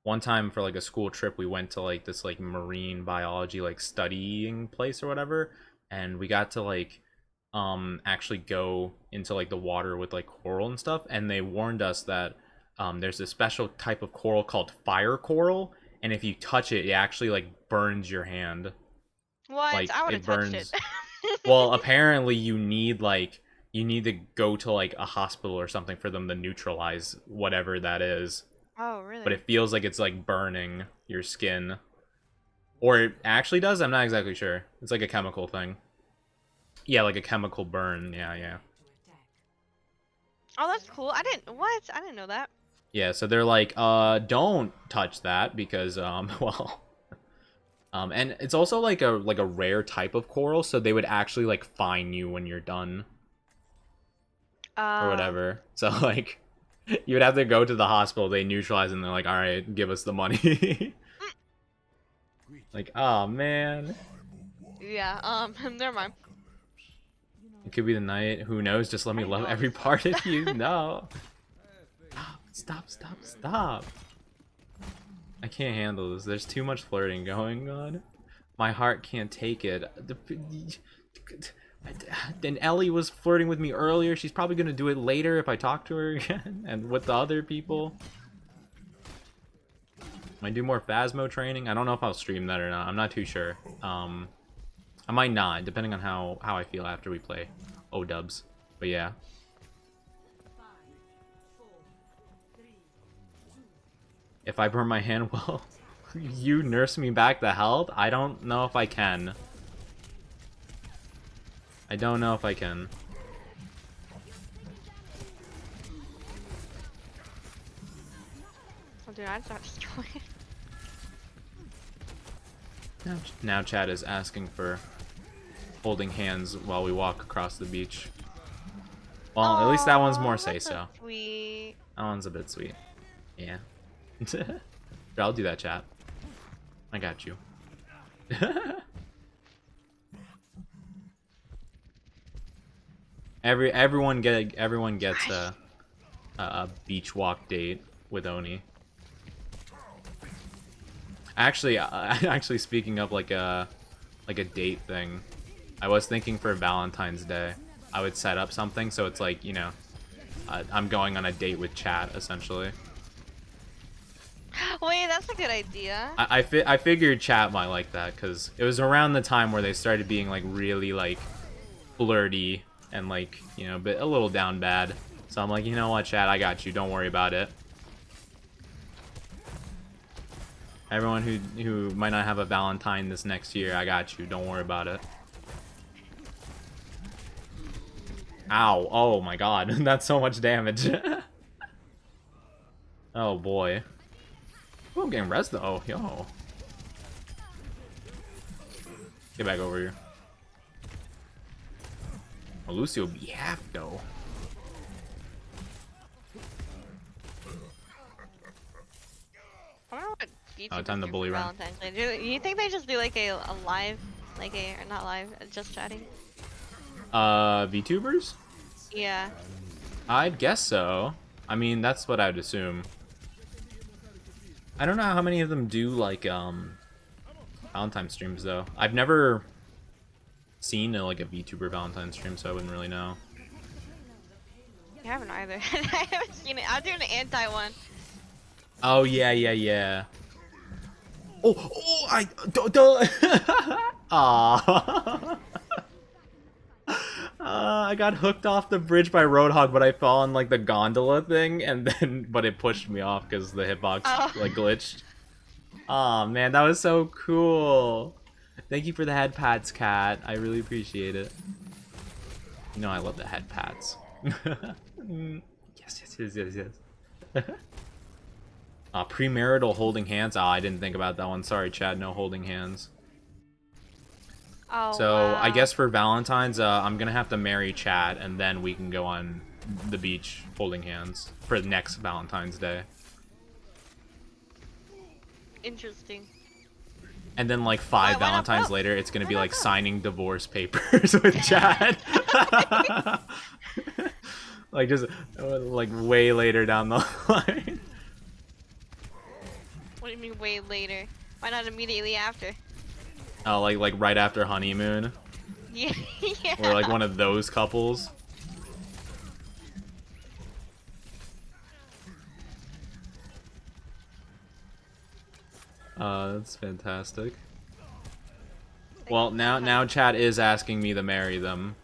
one time for like a school trip we went to like this like marine biology like studying place or whatever, and we got to like actually go into like the water with like coral and stuff, and they warned us that there's a special type of coral called fire coral, and if you touch it, it actually like burns your hand. What? Like I would it have touched burns. it. Well, apparently you need to go to like a hospital or something for them to neutralize whatever that is. Oh, really? But it feels like it's like burning your skin. Or it actually does? I'm not exactly sure. It's like a chemical thing. Yeah, like a chemical burn. Yeah. Oh, that's cool. I didn't know that. Yeah, so they're like, don't touch that because well, and it's also like a rare type of coral, so they would actually like fine you when you're done. or whatever. So like, you would have to go to the hospital. They neutralize, and they're like, "All right, give us the money." Like, oh man. Yeah. Never mind. It could be the night. Who knows? Just let me love every part of you. No. Stop, stop, stop. I can't handle this. There's too much flirting going on. My heart can't take it. Then Ellie was flirting with me earlier. She's probably gonna do it later if I talk to her again. And with the other people. Might do more Phasmo training. I don't know if I'll stream that or not. I'm not too sure. I might not, depending on how I feel after we play O-dubs. But yeah. If I burn my hand, well, you nurse me back to health? I don't know if I can. I don't know if I can. Oh, dude, I just got destroyed. Now Chad is asking for holding hands while we walk across the beach. Well, at least that one's more say-so. Sweet. That one's a bit sweet. Yeah. Sure, I'll do that, chat. I got you. Everyone gets a beach walk date with Oni. Actually, speaking of like a date thing, I was thinking for Valentine's Day, I would set up something so it's like, you know, I'm going on a date with chat essentially. Wait, that's a good idea. I figured chat might like that because it was around the time where they started being like really like flirty and like, you know, a little down bad. So I'm like, you know what, chat, I got you. Don't worry about it. Everyone who might not have a Valentine this next year, I got you. Don't worry about it. Ow. Oh my god. That's so much damage. Oh boy. Oh, I'm getting res though. Yo. Get back over here. Oh, Lucio be half though. I wonder what YouTubers time to do bully for run. Valentine's Day. Do you think they just do like a live, like or not live, just chatting? VTubers? Yeah. I'd guess so. I mean, that's what I'd assume. I don't know how many of them do like Valentine streams though. I've never seen like a VTuber Valentine stream, so I wouldn't really know. I haven't either. I haven't seen it. I'm doing an anti one. Oh yeah. Oh, Aww. I got hooked off the bridge by Roadhog, but I fell on like the gondola thing, and then but it pushed me off because the hitbox like glitched. Aw, man, that was so cool. Thank you for the head pats, Cat. I really appreciate it. You know I love the head pats. Yes. Premarital holding hands. Oh, I didn't think about that one. Sorry, Chad. No holding hands. Oh, So wow. I guess for Valentine's, I'm gonna have to marry Chad, and then we can go on the beach holding hands for the next Valentine's Day. Interesting. And then like 5 Why not Valentines both? later, it's gonna be Why not like both? signing divorce papers with Chad. Like just like way later down the line. What do you mean way later? Why not immediately after? Oh, like right after honeymoon, Yeah. Yeah. or like one of those couples. That's fantastic. Well, now Chat is asking me to marry them.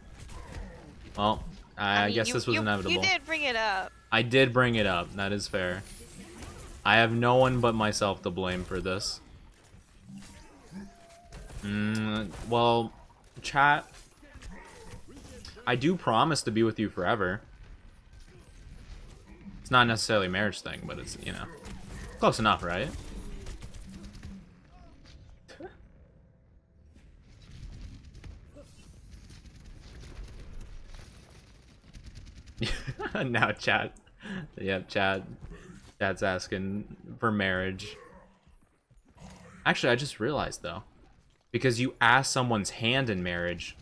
Well, I mean, guess this was inevitable. You did bring it up. I did bring it up. That is fair. I have no one but myself to blame for this. Well, Chat, I do promise to be with you forever. It's not necessarily a marriage thing, but it's, you know, close enough, right? Now chat. Yep, chat's asking for marriage. Actually, I just realized though, because you ask someone's hand in marriage,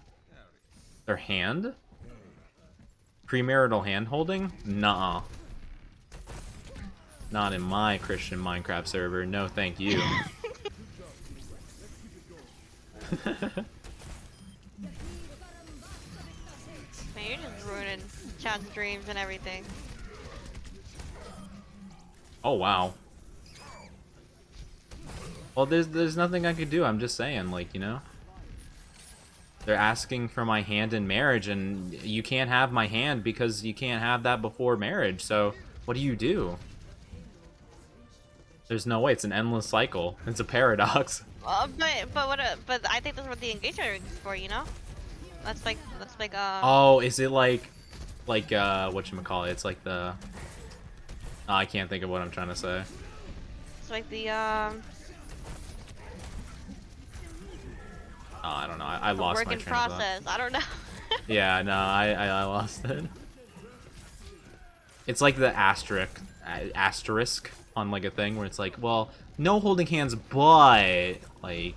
their hand? Premarital hand holding? Nuh-uh. Not in my Christian Minecraft server. No, thank you. Man, you're just ruining chat's dreams and everything. Oh wow. Well, there's nothing I could do. I'm just saying, like, you know. They're asking for my hand in marriage, and you can't have my hand because you can't have that before marriage. So, what do you do? There's no way. It's an endless cycle. It's a paradox. But I think that's what the engagement is for, you know? That's like Oh, is it like whatchamacallit? It's like the oh, I can't think of what I'm trying to say. it's like the Oh, I don't know. I lost work my in train of thought. process. I don't know. Yeah, no, I lost it. It's like the asterisk on like a thing where it's like, well, no holding hands, but like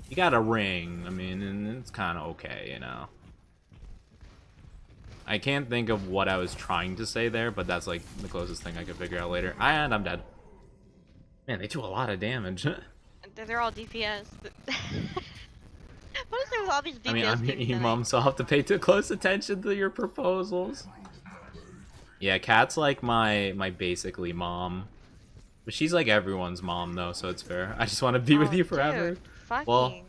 you got a ring. I mean, and it's kind of okay, you know. I can't think of what I was trying to say there, but that's like the closest thing I could figure out later. And I'm dead. Man, they do a lot of damage. They're all DPS. What is there with all these DPS? I mean, I'm your games tonight? mom, so I'll have to pay too close attention to your proposals. Yeah, Kat's like my basically mom. But she's like everyone's mom, though, so it's fair. I just want to be with Oh, you forever. dude, fucking.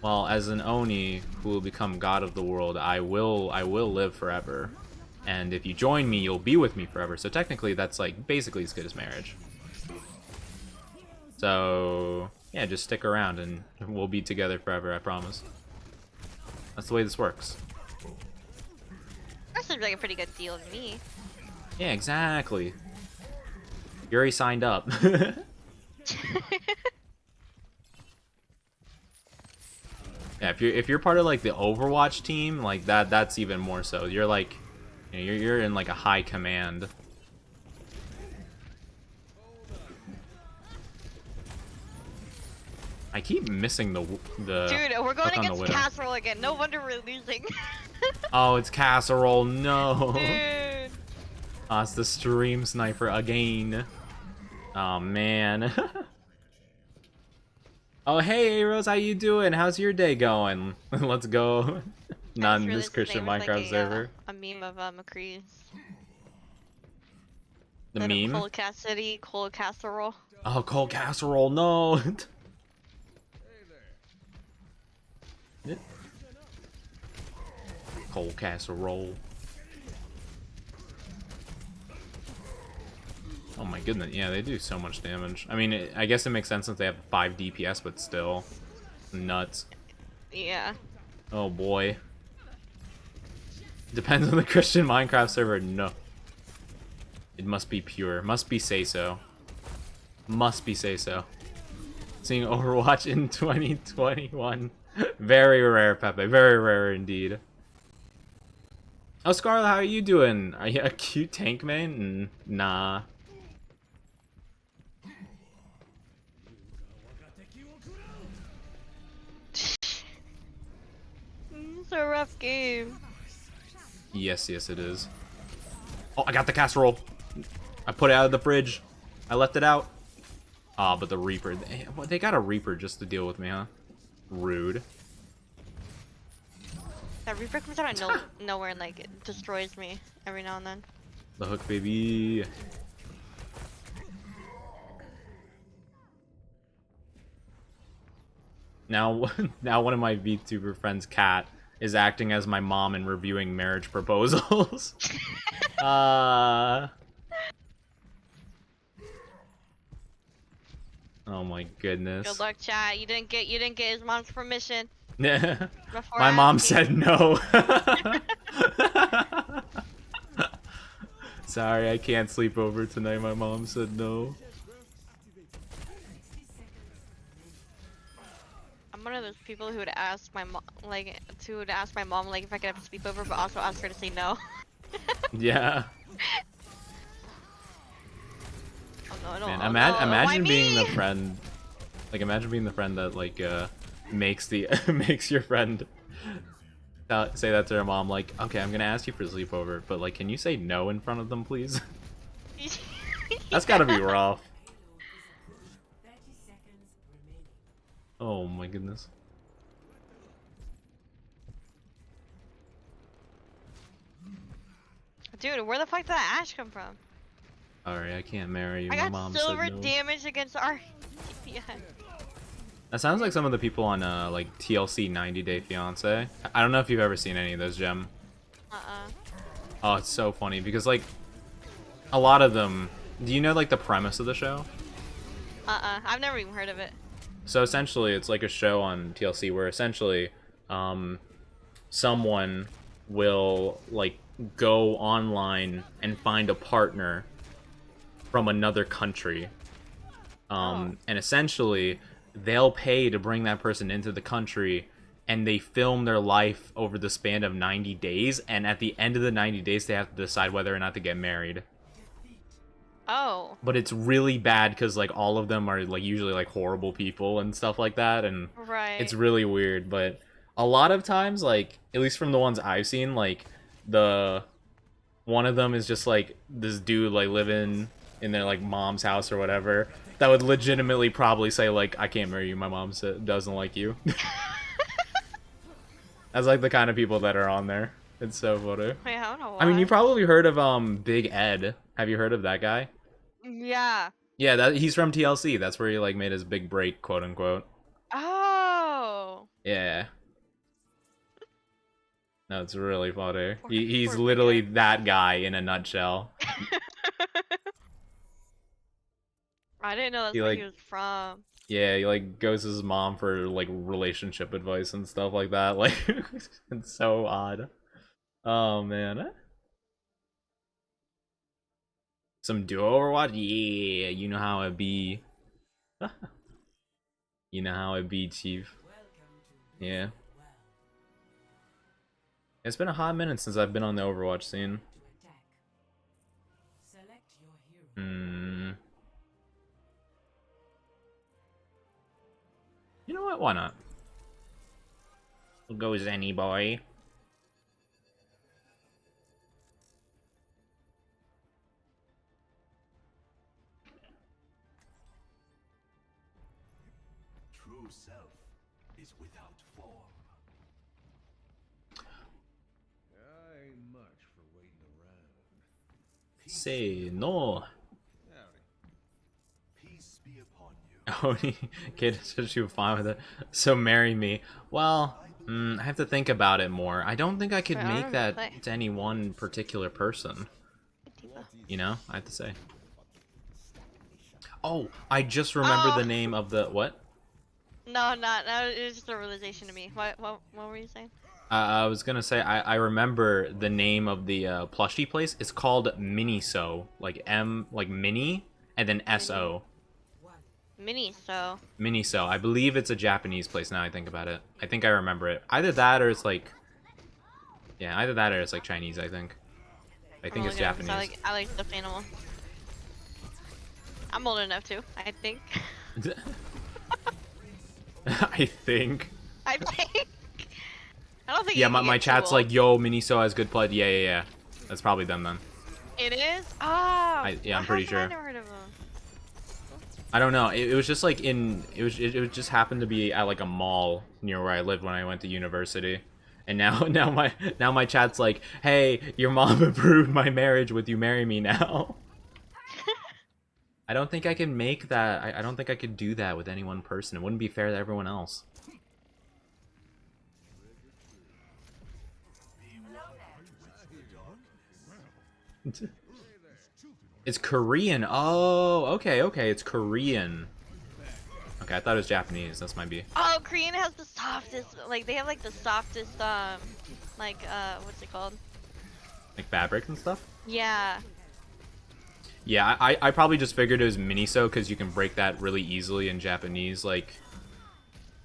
Well, as an Oni who will become god of the world, I will live forever. And if you join me, you'll be with me forever. So technically, that's like basically as good as marriage. So yeah, just stick around and we'll be together forever, I promise. That's the way this works. That seems like a pretty good deal to me. Yeah, exactly. You already signed up. Yeah, if you're part of like the Overwatch team, like that's even more so. You're like, you know, you're in like a high command. I keep missing the Dude, we're going hook on the against widow. Casserole again. No wonder we're losing. Oh, it's Casserole. No. Dude. It's the stream sniper again. Oh man. Oh hey Rose, how you doing? How's your day going? Let's go. Not in this Christian Minecraft server. A meme of McCree's. The meme? Cold Cassidy, cold casserole. Oh, cold casserole, no. Cold casserole. Oh my goodness, yeah, they do so much damage. I mean, I guess it makes sense since they have 5 DPS, but still. Nuts. Yeah. Oh boy. Depends on the Christian Minecraft server. No. It must be pure. Must be say so. Must be say so. Seeing Overwatch in 2021. Very rare, Pepe. Very rare indeed. Oh, Scarlet, how are you doing? Are you a cute tank main? Nah. It's a rough game. Yes, yes, it is. Oh, I got the casserole. I put it out of the fridge. I left it out. Ah, but the Reaper. They got a Reaper just to deal with me, huh? Rude. That Reaper comes out of nowhere and like it destroys me every now and then. The hook, baby. Now, now one of my VTuber friends, Kat, is acting as my mom and reviewing marriage proposals. Oh my goodness. Good luck, chat. You didn't get his mom's permission. My before mom asking. said no. Sorry, I can't sleep over tonight. My mom said no. I'm one of those people who would ask my mom, like, if I could have a sleepover, but also ask her to say no. Yeah. Oh no, I don't. Man, oh, no. Why imagine me? being the friend. Like, imagine being the friend that like makes the makes your friend say that to their mom. Like, okay, I'm gonna ask you for sleepover, but like, can you say no in front of them, please? That's gotta be rough. Oh my goodness. Dude, where the fuck did that ash come from? Sorry, I can't marry you. I My got mom silver said no. damage against our DPS. That sounds like some of the people on like TLC 90 Day Fiance. I don't know if you've ever seen any of those, Gem. Oh, it's so funny because like a lot of them. Do you know like the premise of the show? I've never even heard of it. So essentially, it's like a show on TLC where essentially, someone will like go online and find a partner from another country, and essentially they'll pay to bring that person into the country, and they film their life over the span of 90 days, and at the end of the 90 days, they have to decide whether or not to get married. Oh. But it's really bad because like all of them are like usually like horrible people and stuff like that, and Right. it's really weird. But a lot of times, like at least from the ones I've seen, like the one of them is just like this dude like living in their like mom's house or whatever that would legitimately probably say like, I can't marry you, my mom doesn't like you. That's like the kind of people that are on there. It's so funny. Wait, I don't know why. I mean, you probably heard of Big Ed. Have you heard of that guy? Yeah. Yeah, that he's from TLC. That's where he like made his big break, quote unquote. Oh. Yeah. No, it's really funny. Poor- He's poor literally Big that guy in a nutshell. I didn't know that's He, where like- he was from. Yeah, he like goes to his mom for like relationship advice and stuff like that. Like, it's so odd. Oh man. Some duo Overwatch? Yeah, you know how it be. You know how it be, Chief. Yeah. It's been a hot minute since I've been on the Overwatch scene. You know what? Why not? We'll go Zenny boy. True self is without form. I ain't much for waiting around. Say no. Peace be upon you. Oni kid said she was fine with it. So marry me. Well, I have to think about it more. I don't think I could Wait, I make don't that play. to any one particular person. You know, I have to say. Oh, I just remember the name of the what? No, not. No, it was just a realization to me. What were you saying? I was gonna say I remember the name of the plushie place. It's called Miniso, like M, like mini, and then SO. Miniso. Miniso. I believe it's a Japanese place now I think about it. I think I remember it. Either that or it's like, yeah, either that or it's like Chinese. I think I'm it's looking at this. Japanese. I like stuffed animals. I'm old enough too. I think. I think. I think. I don't think. Yeah, you can my get chat's too like, old. yo, Miniso has good blood. Yeah. That's probably them then. It is. Oh. Yeah, I'm pretty how come I sure. never heard of them? I don't know. It was just like it just happened to be at like a mall near where I lived when I went to university. And now my chat's like, hey, your mom approved my marriage. Would you marry me now? I don't think I can make that. I don't think I could do that with any one person. It wouldn't be fair to everyone else. It's Korean. Oh, okay. It's Korean. Okay, I thought it was Japanese. This might be. Oh, Korean has the softest. Like they have like the softest. What's it called? Like fabric and stuff? Yeah. Yeah, I probably just figured it was Miniso because you can break that really easily in Japanese, like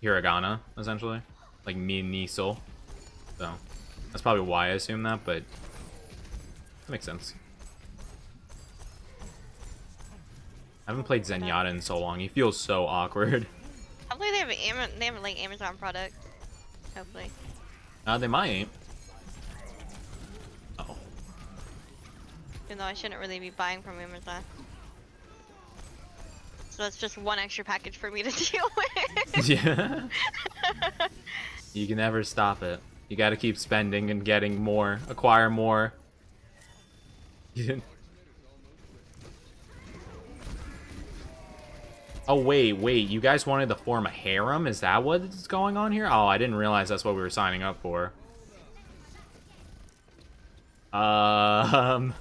hiragana, essentially. Like Miniso. So, that's probably why I assume that, but makes sense. I haven't played Zenyatta in so long. He feels so awkward. Hopefully they have like Amazon product. Hopefully. They might. Oh. Even though I shouldn't really be buying from Amazon. So it's just one extra package for me to deal with. Yeah. You can never stop it. You gotta keep spending and getting more. Acquire more. Oh, wait. You guys wanted to form a harem? Is that what's going on here? Oh, I didn't realize that's what we were signing up for. I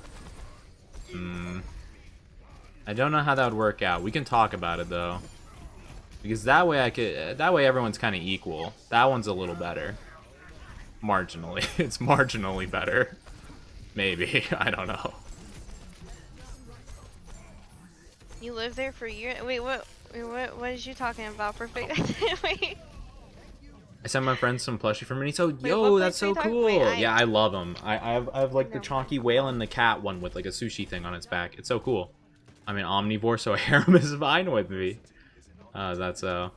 don't know how that would work out. We can talk about it, though. Because that way everyone's kind of equal. That one's a little better. Marginally. It's marginally better. Maybe. I don't know. You lived there for a year? Wait, what is you talking about? Perfect. Wait. I sent my friends some plushie from Miniso. Wait, Yo, what that's place so are you cool. talking- wait, Yeah, I love them. I have like the No. chonky whale and the cat one with like a sushi thing on its back. It's so cool. I'm an omnivore, so a harem is fine with me. That's I've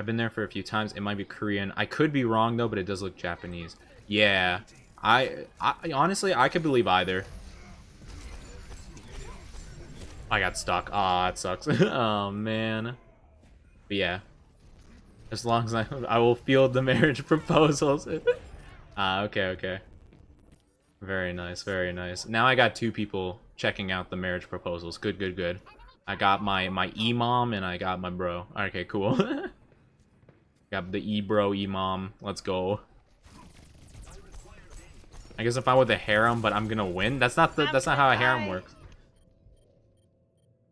been there for a few times. It might be Korean. I could be wrong though, but it does look Japanese. Yeah, I honestly I could believe either. I got stuck. Ah, it sucks. Oh man. But yeah, as long as I will field the marriage proposals. Okay. Very nice, very nice. Now I got 2 people checking out the marriage proposals. Good. I got my e-mom and I got my bro. Okay, cool. Got the e-bro, e-mom. Let's go. I guess if I'm with a harem, but I'm gonna win. That's not how a harem works.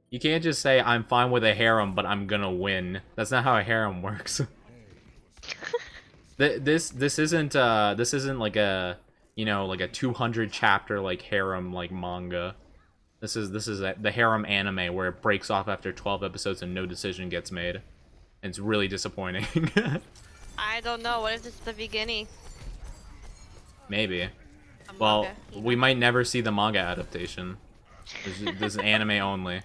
You can't just say I'm fine with a harem, but I'm gonna win. That's not how a harem works. This isn't like a, you know, like a 200 chapter like harem like manga. This is the harem anime where it breaks off after 12 episodes and no decision gets made. It's really disappointing. I don't know. What if this is the beginning? Maybe. A Well, manga, you we know? might never see the manga adaptation. This is anime only.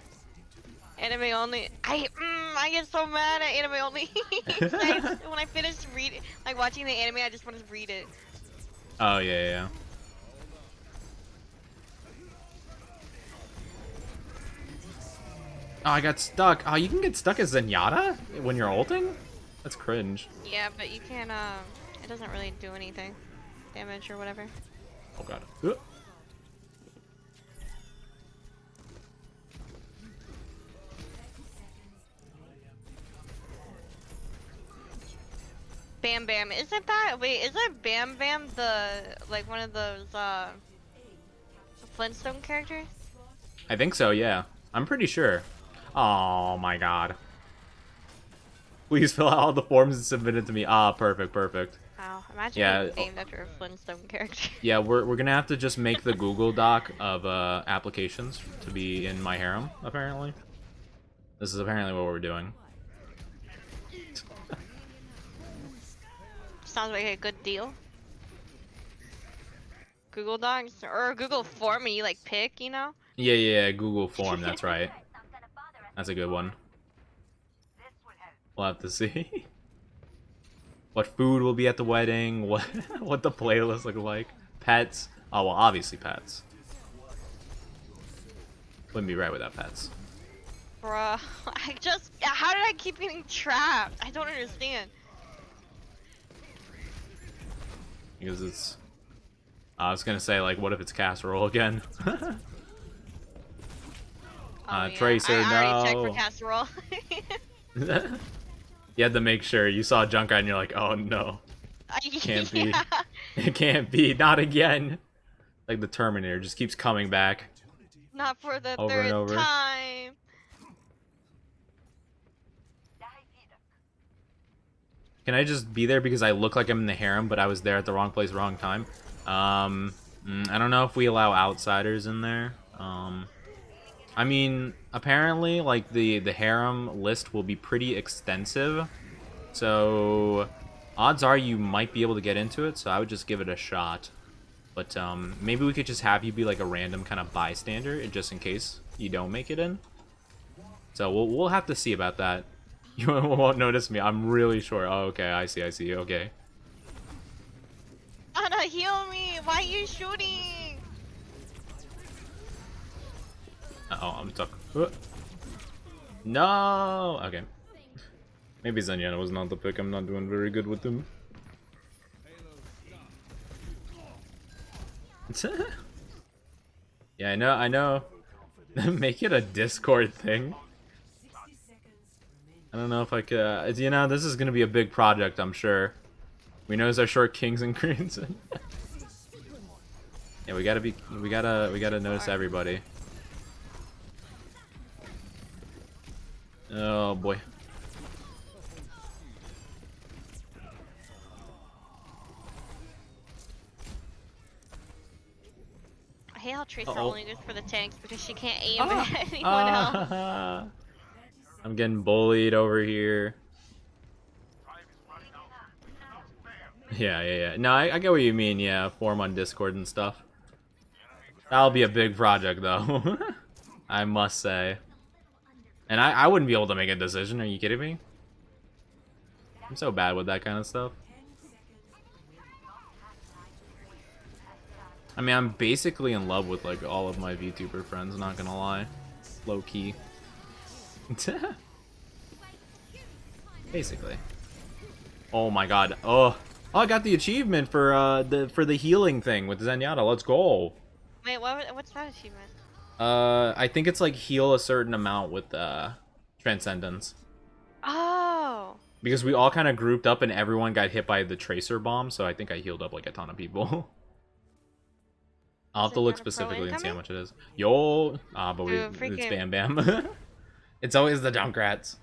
Anime only. I get so mad at anime only. When I finish reading, like watching the anime, I just want to read it. Oh yeah. Oh, I got stuck. Oh, you can get stuck as Zenyatta when you're ulting? That's cringe. Yeah, but you can't. It doesn't really do anything, damage or whatever. Oh god. Bam Bam, isn't that? Wait, isn't Bam Bam the like one of those Flintstone characters? I think so, yeah. I'm pretty sure. Oh my god. Please fill out all the forms and submit it to me. Ah, perfect. Wow, imagine Yeah. being named after a Flintstone character. Yeah, we're gonna have to just make the Google Doc of applications to be in my harem, apparently. This is apparently what we're doing. Sounds like a good deal. Google Docs or Google Form, and you like pick, you know? Yeah, Google Form, that's right. That's a good one. We'll have to see. What food will be at the wedding, what the playlist look like. Pets. Oh, well, obviously pets. Wouldn't be right without pets. Bruh, how did I keep getting trapped? I don't understand. Because it's... I was gonna say, like, what if it's casserole again? Oh, yeah. Tracer, I already checked no. for casserole. You had to make sure. You saw Junkrat and you're like, oh no. Can't be. Yeah. It can't be. Not again. Like the Terminator just keeps coming back. Not for the Over and third over. time. Can I just be there because I look like I'm in the harem, but I was there at the wrong place, wrong time? I don't know if we allow outsiders in there. I mean, apparently, like, the harem list will be pretty extensive. So, odds are you might be able to get into it, so I would just give it a shot. But maybe we could just have you be like a random kind of bystander, just in case you don't make it in. So we'll have to see about that. You won't notice me. I'm really sure. Oh, okay. I see. Okay. Anna, heal me! Why are you shooting? Uh-oh, I'm stuck. No! Okay. Maybe Zenyatta was not the pick. I'm not doing very good with him. Yeah, I know. Make it a Discord thing. I don't know if I could. You know, this is gonna be a big project, I'm sure. We know our short kings and queens. Yeah, we gotta notice everybody. Oh boy. I hate how Tracer Uh-oh. only goes for the tanks because she can't aim at anyone else. I'm getting bullied over here. Yeah. No, I get what you mean. Yeah, form on Discord and stuff. That'll be a big project, though. I must say. And I wouldn't be able to make a decision. Are you kidding me? I'm so bad with that kind of stuff. I mean, I'm basically in love with like all of my VTuber friends. Not gonna lie, low key. Basically. Oh my god. Oh, I got the achievement for the healing thing with Zenyatta. Let's go. Wait, what's that achievement? I think it's like heal a certain amount with Transcendence. Oh. Because we all kind of grouped up and everyone got hit by the Tracer bomb, so I think I healed up like a ton of people. I'll have to look specifically and see how much it is. Yo! But it's Bam Bam. It's always the Junkrats.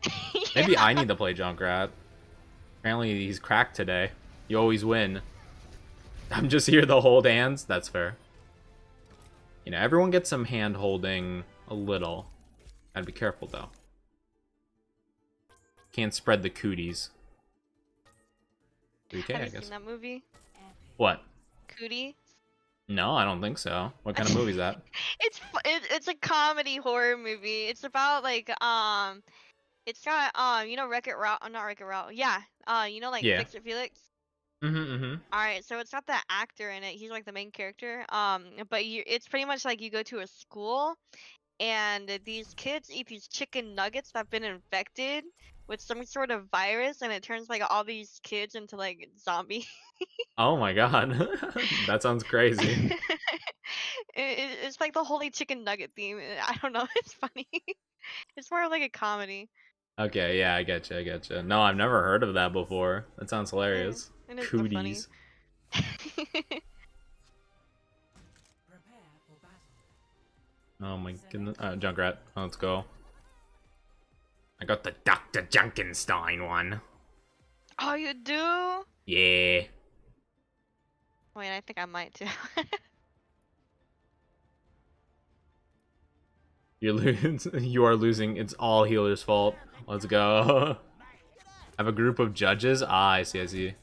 Yeah. Maybe I need to play Junkrat. Apparently he's cracked today. You always win. I'm just here to hold hands. That's fair. You know, everyone gets some hand holding a little. Gotta be careful though. Can't spread the cooties. Okay, Have I you guess. seen that movie? What? Cootie? No, I don't think so. What kind of movie is that? It's a comedy horror movie. It's about like it's got you know Wreck-It Ralph, not Wreck-It Ralph. Yeah. You know like Yeah. Fix It Felix. Mm-hmm. All right, so it's got that actor in it. He's like the main character. But it's pretty much like you go to a school, and these kids eat these chicken nuggets that've been infected with some sort of virus, and it turns like all these kids into like zombies. Oh my god. That sounds crazy. It's like the holy chicken nugget theme. I don't know. It's funny. It's more like a comedy. Okay, yeah, I getcha. No, I've never heard of that before. That sounds hilarious. It is so funny. Cooties. Oh my goodness. Junkrat. Let's go. I got the Dr. Junkenstein one. Oh, you do? Yeah. Wait, I think I might too. You are losing. It's all healer's fault. Let's go. I have a group of judges. Ah, I see.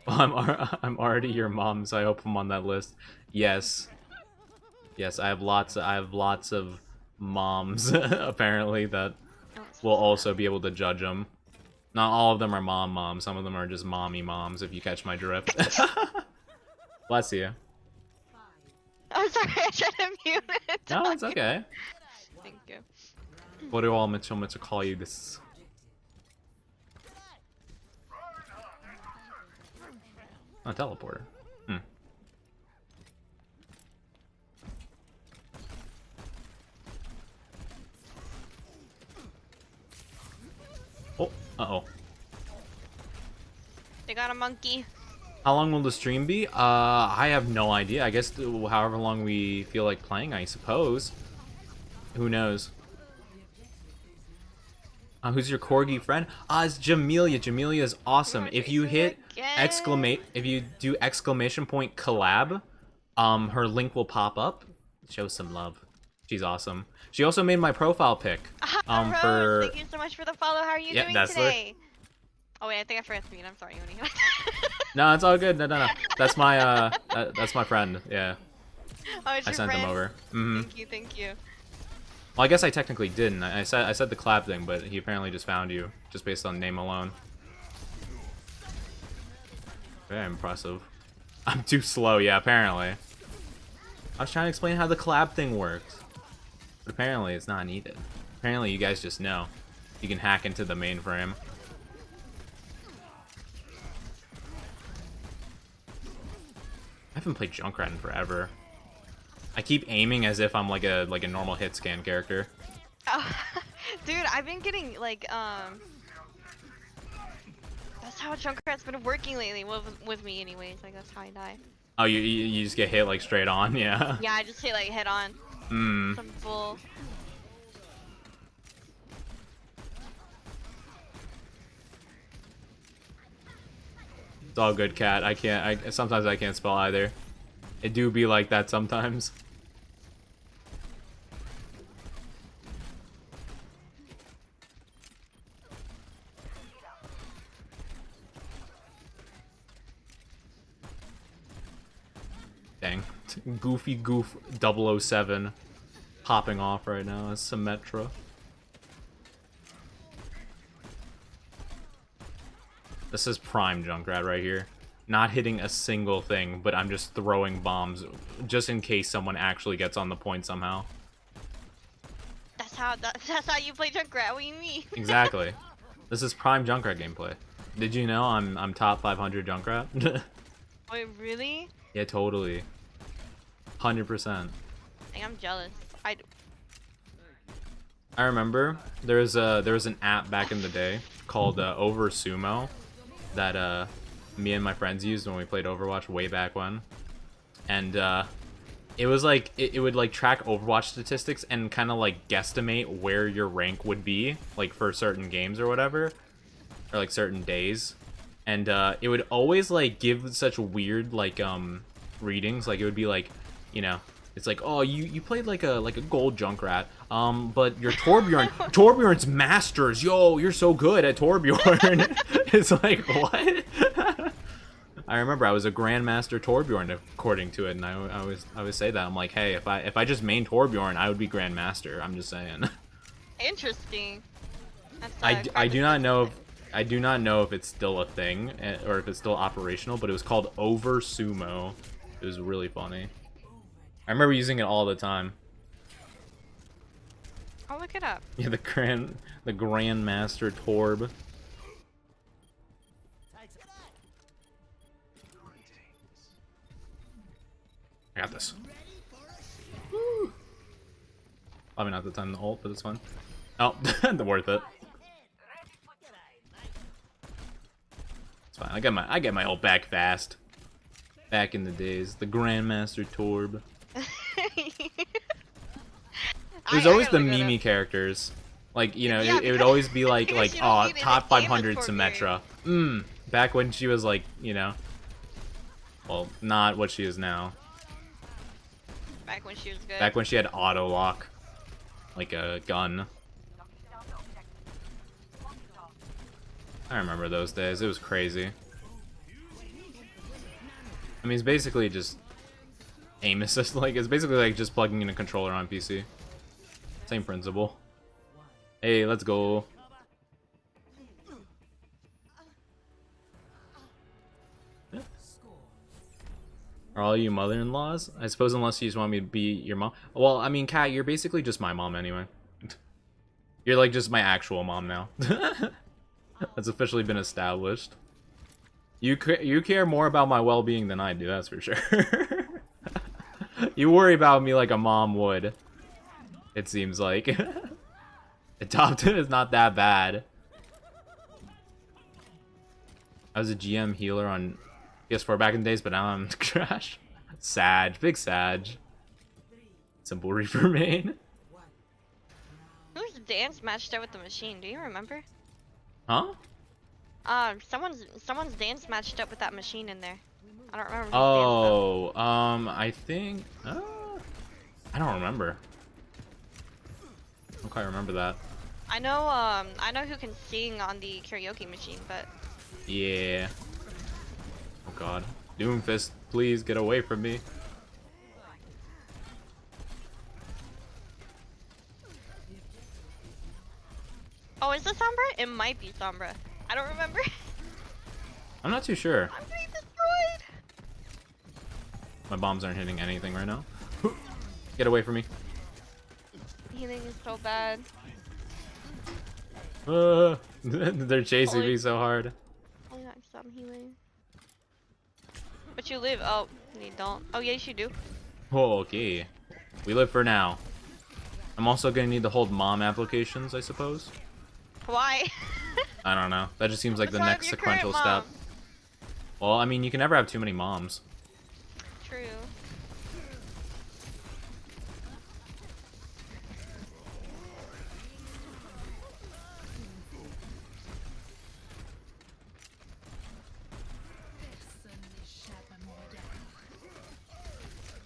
I'm already your mom, so I hope I'm on that list. Yes, I have lots of moms apparently that will also be able to judge them. Not all of them are moms. Some of them are just mommy moms. If you catch my drift. Bless you. I'm sorry, I tried to mute it. No, it's okay. Thank you. What do all Mitchell call you this? A teleporter. Oh, uh-oh. They got a monkey. How long will the stream be? I have no idea. I guess however long we feel like playing, I suppose. Who knows? Who's your corgi friend? It's Jamelia. Jamelia is awesome. If you hit if you do exclamation point collab, her link will pop up. Show some love. She's awesome. She also made my profile pic. Rose, for thank you so much for the follow. How are you doing that's today? Oh wait, I think I forgot to mute. I'm sorry, Oni. No, it's all good. No. That's my that's my friend. Yeah, Oh, it's I your sent him friend? over. Hmm. Thank you. Well, I guess I technically didn't. I said the collab thing, but he apparently just found you just based on name alone. Very impressive. I'm too slow. Yeah, apparently. I was trying to explain how the collab thing works, but apparently it's not needed. Apparently you guys just know. You can hack into the mainframe. I haven't played Junkrat in forever. I keep aiming as if I'm like a normal hit scan character. Oh, dude, I've been getting like That's how Junkrat's been working lately with me, anyways. Like that's how I die. Oh, you just get hit like straight on, yeah. Yeah, I just hit like head on. Some bull. It's all good, cat. Sometimes I can't spell either. It do be like that sometimes. Dang. Goofy Goof 007 popping off right now as Symmetra. This is prime Junkrat right here. Not hitting a single thing, but I'm just throwing bombs just in case someone actually gets on the point somehow. That's how you play Junkrat. What do you mean? Exactly. This is prime Junkrat gameplay. Did you know I'm top 500 Junkrat? Wait, really? Yeah, totally. 100%. Like, I'm jealous. I remember there was an app back in the day called Oversumo that me and my friends used when we played Overwatch way back when, and it was like it would like track Overwatch statistics and kind of like guesstimate where your rank would be like for certain games or whatever, or like certain days, and it would always like give such weird like readings. Like it would be like, you know, it's like, oh, you played like a gold Junkrat, but your Torbjorn's masters, yo, you're so good at Torbjorn. It's like, what? I remember I was a Grandmaster Torbjorn according to it, and I always say that. I'm like, hey, if I just main Torbjorn, I would be Grandmaster. I'm just saying. Interesting. That's, I do not know if it's still a thing or if it's still operational, but it was called Oversumo. It was really funny. I remember using it all the time. I'll look it up. Yeah, the Grandmaster Torb. I got this. Woo. Probably not the time to ult, but it's fine. Oh, worth it. It's fine. I get my ult back fast. Back in the days, the Grandmaster Torb. There's always the Mimi characters. Like, you know, Yeah, it would always be like because you don't oh, need it top in the game 500 with Symmetra. Back when she was like, you know, well, not what she is now. Back when she was good. Back when she had auto lock, like a gun. I remember those days. It was crazy. I mean, it's basically just aim assist. Like, it's basically like just plugging in a controller on PC. Same principle. Hey, let's go. Yeah. Are all you mother-in-laws? I suppose unless you just want me to be your mom. Well, I mean, Kat, you're basically just my mom anyway. You're like just my actual mom now. That's officially been established. You care more about my well-being than I do, that's for sure. You worry about me like a mom would. It seems like. The top 10 is not that bad. I was a GM healer on PS4 back in the days, but now I'm trash. Sag, big Sag. Simple Reaper main. Who's dance matched up with the machine? Do you remember? Huh? Someone's dance matched up with that machine in there. I don't remember. Oh, I think. I don't remember. I don't quite remember that. I know who can sing on the karaoke machine, but Yeah. Oh god. Doomfist, please get away from me. Oh, is this Sombra? It might be Sombra. I don't remember. I'm not too sure. I'm getting destroyed. My bombs aren't hitting anything right now. Get away from me. Healing is so bad. They're chasing me so hard. Oh, yeah, stop healing. But you live. Oh, you don't. Oh, yes, you do. Oh, okay. We live for now. I'm also gonna need to hold mom applications, I suppose. Why? I don't know. That just seems like What's the wrong next with your current sequential step. mom? Well, I mean, you can never have too many moms. True.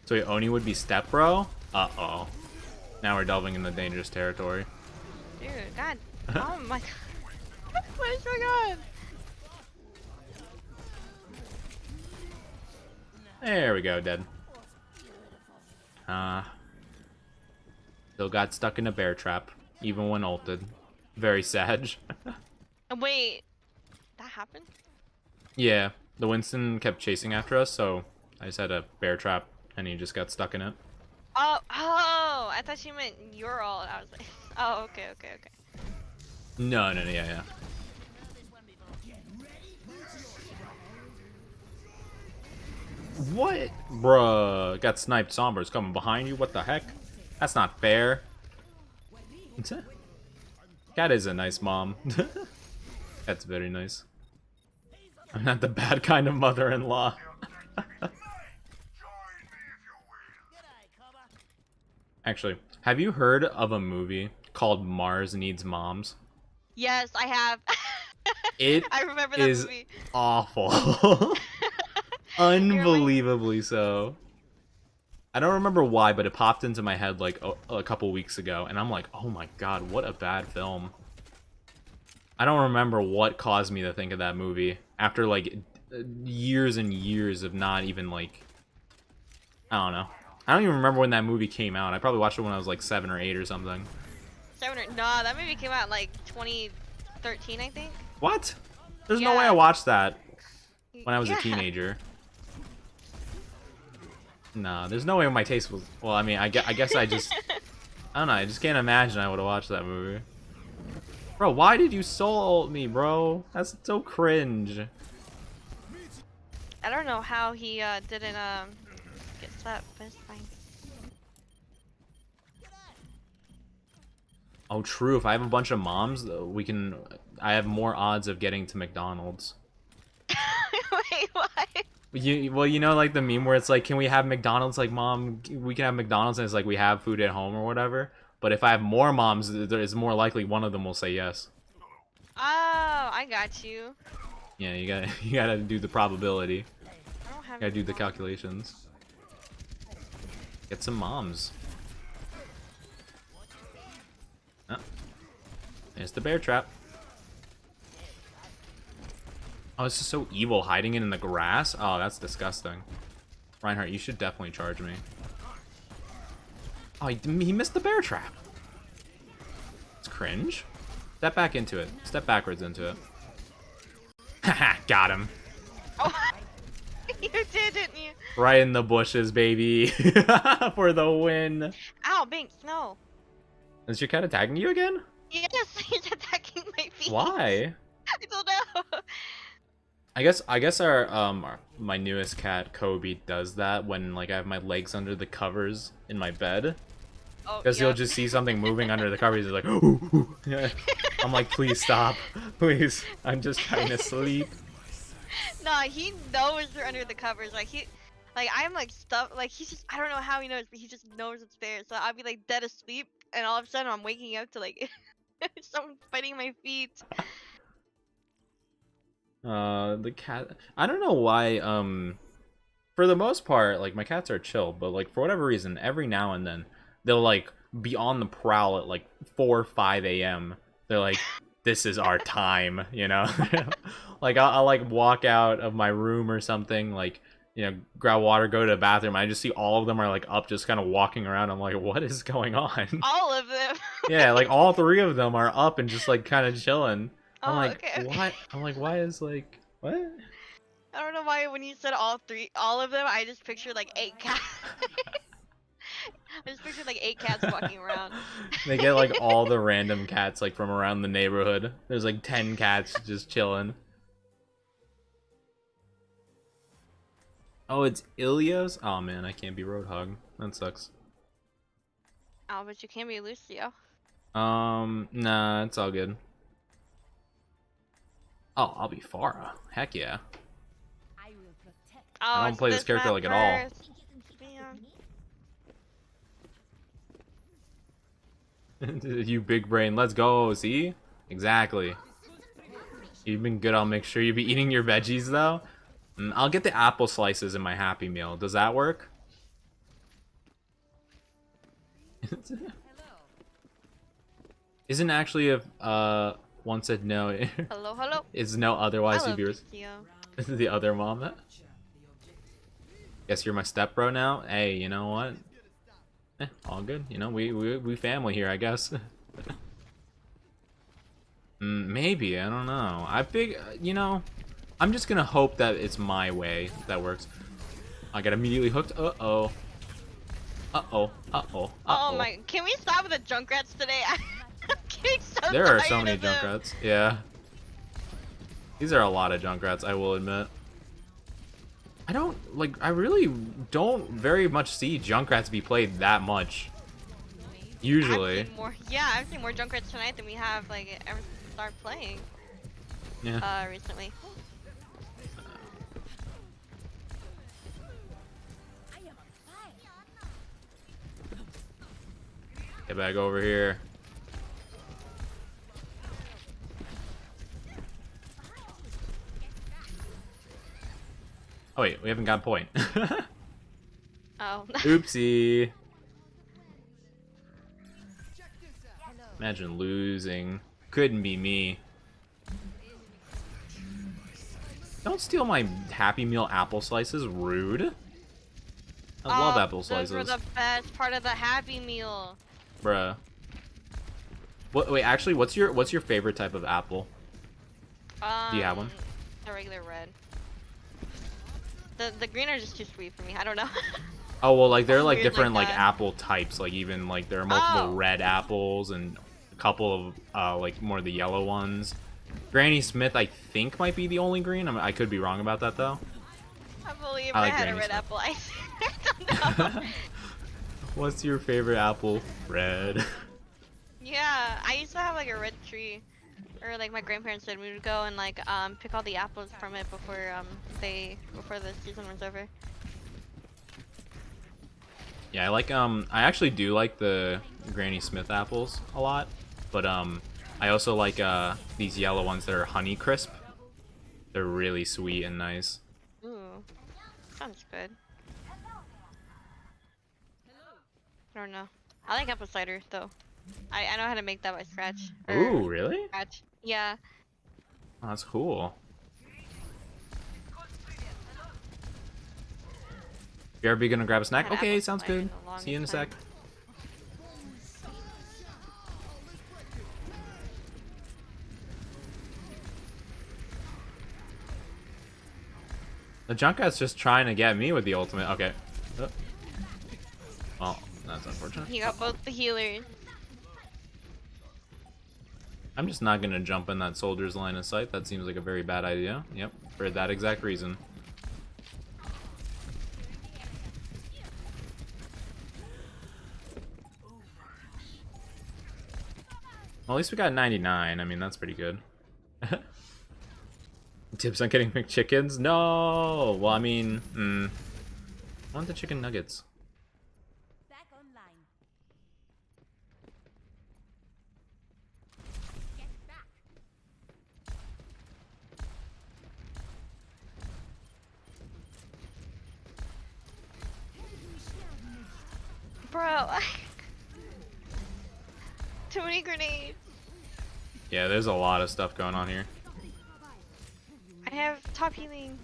So wait, Oni would be step bro? Uh-oh. Now we're delving into dangerous territory. Dude, God. Oh my god. What is going on? There we go, dead. Still got stuck in a bear trap, even when ulted. Very sad. Wait. That happened? Yeah, the Winston kept chasing after us, so I just had a bear trap, and he just got stuck in it. Oh, oh, I thought you meant your ult. I was like, oh, okay, okay, okay. No, yeah. What? Bruh, got sniped. Sombra's coming behind you. What the heck? That's not fair. Cat is a nice mom. That's very nice. I'm not the bad kind of mother-in-law. Actually, have you heard of a movie called Mars Needs Moms? Yes, I have. It I remember that is movie. awful. Unbelievably so. I don't remember why, but it popped into my head like a couple weeks ago, and I'm like, oh my god, what a bad film. I don't remember what caused me to think of that movie after like years and years of not even like, I don't know. I don't even remember when that movie came out. I probably watched it when I was like 7 or 8 or something. 7 or nah, that movie came out in like 2013, I think. What? There's no way Yeah. I watched that when I was Yeah. a teenager. Nah, there's no way my taste was... Well, I mean, I guess I just... I don't know, I just can't imagine I would have watched that movie. Bro, why did you soul ult me, bro? That's so cringe. I don't know how he didn't get slapped, but it's fine. Oh, true. If I have a bunch of moms, we can... I have more odds of getting to McDonald's. Wait, what? Well, you know, like the meme where it's like, can we have McDonald's? Like, mom, we can have McDonald's, and it's like we have food at home or whatever. But if I have more moms, it's more likely one of them will say yes. Oh, I got you. Yeah, you gotta do the probability. I don't have You gotta do any the mom. calculations. Get some moms. Oh. There's the bear trap. Oh, it's just so evil hiding it in the grass. Oh, that's disgusting. Reinhardt, you should definitely charge me. Oh, he missed the bear trap. It's cringe. Step back into it. Step backwards into it. Haha, got him. Oh, you did, didn't you? Right in the bushes, baby. For the win. Ow, Binks, no. Is your cat attacking you again? Yes, he's attacking my feet. Why? I don't know. I guess my newest cat Kobe does that when like I have my legs under the covers in my bed, Oh, because he'll yep. just see something moving under the covers. He's like, ooh, ooh. Yeah. I'm like, please stop, please. I'm just trying to sleep. Nah, he knows they're under the covers. Like I'm like stuff. Like he's just, I don't know how he knows, but he just knows it's there. So I'll be like dead asleep, and all of a sudden I'm waking up to like someone biting my feet. The cat. I don't know why. For the most part, like my cats are chill, but like for whatever reason, every now and then they'll like be on the prowl at like 4 or 5 a.m. They're like, this is our time, you know? Like, I'll like walk out of my room or something, like, you know, grab water, go to the bathroom. I just see all of them are like up, just kind of walking around. I'm like, what is going on? All of them. Yeah, like all three of them are up and just like kind of chilling. I'm Oh, like, okay, okay. why? I'm like, why is like, what? I don't know why when you said all of them, I just pictured like 8 cats. I just pictured like 8 cats walking around. They get like all the random cats like from around the neighborhood. There's like 10 cats just chilling. Oh, it's Ilya's? Oh man, I can't be Roadhog. That sucks. Oh, but you can be Lucio. Nah, it's all good. Oh, I'll be Farah. Heck yeah. Oh, I don't play this character map like at all. first. Man. You big brain, let's go, see? Exactly. You've been good, I'll make sure you be eating your veggies though. I'll get the apple slices in my Happy Meal. Does that work? Isn't actually if one said no Hello, hello. is no otherwise I you'd be love Lucio. the other mom. Guess you're my step bro now. Hey, you know what? All good. You know, we family here, I guess. Maybe, I don't know. I think, you know, I'm just gonna hope that it's my way that works. I got immediately hooked. Uh-oh. Uh-oh. Uh-oh. Oh my, can we stop with the Junkrats today? I'm getting so There are so tired many of them. Junkrats. Yeah. These are a lot of Junkrats, I will admit. I really don't very much see Junkrats be played that much. Usually. I've seen more Junkrats tonight than we have like ever started playing. Yeah. Recently. Get back over here. Oh wait, we haven't got a point. Oh. Oopsie. Imagine losing. Couldn't be me. Don't steal my Happy Meal apple slices, rude. I love apple slices. Those were the best part of the Happy Meal. Bruh. What, wait, actually, what's your favorite type of apple? Do you have one? The regular red. The green are just too sweet for me. I don't know. Oh well, like there are like Weird different like like that. apple types. Like even like there are multiple red apples and a couple of like more of the yellow ones. Granny Smith, I think, might be the only green. I could be wrong about that though. I believe I I like had Granny a red Smith. apple. I don't know. What's your favorite apple? Red. Yeah, I used to have like a red tree, or like my grandparents said we would go and like pick all the apples from it before before the season was over. Yeah, I like I actually do like the Granny Smith apples a lot, but I also like these yellow ones that are Honey Crisp. They're really sweet and nice. Ooh, sounds good. I don't know. I like apple cider though. I know how to make that by scratch. Ooh, really? Scratch. Yeah. Oh, that's cool. BRB gonna grab a snack? Had Okay, apple sounds cider good. the See you in a longest sec. time. The Junkrat's just trying to get me with the ultimate. Okay. Well, that's unfortunate. You got both the healers. I'm just not gonna jump in that soldier's line of sight. That seems like a very bad idea. Yep, for that exact reason. Well, at least we got 99. I mean, that's pretty good. Tips on getting McChickens? No! Well, I mean, I want the chicken nuggets. Back online. Bro. Too many grenades. Yeah, there's a lot of stuff going on here. I have top healing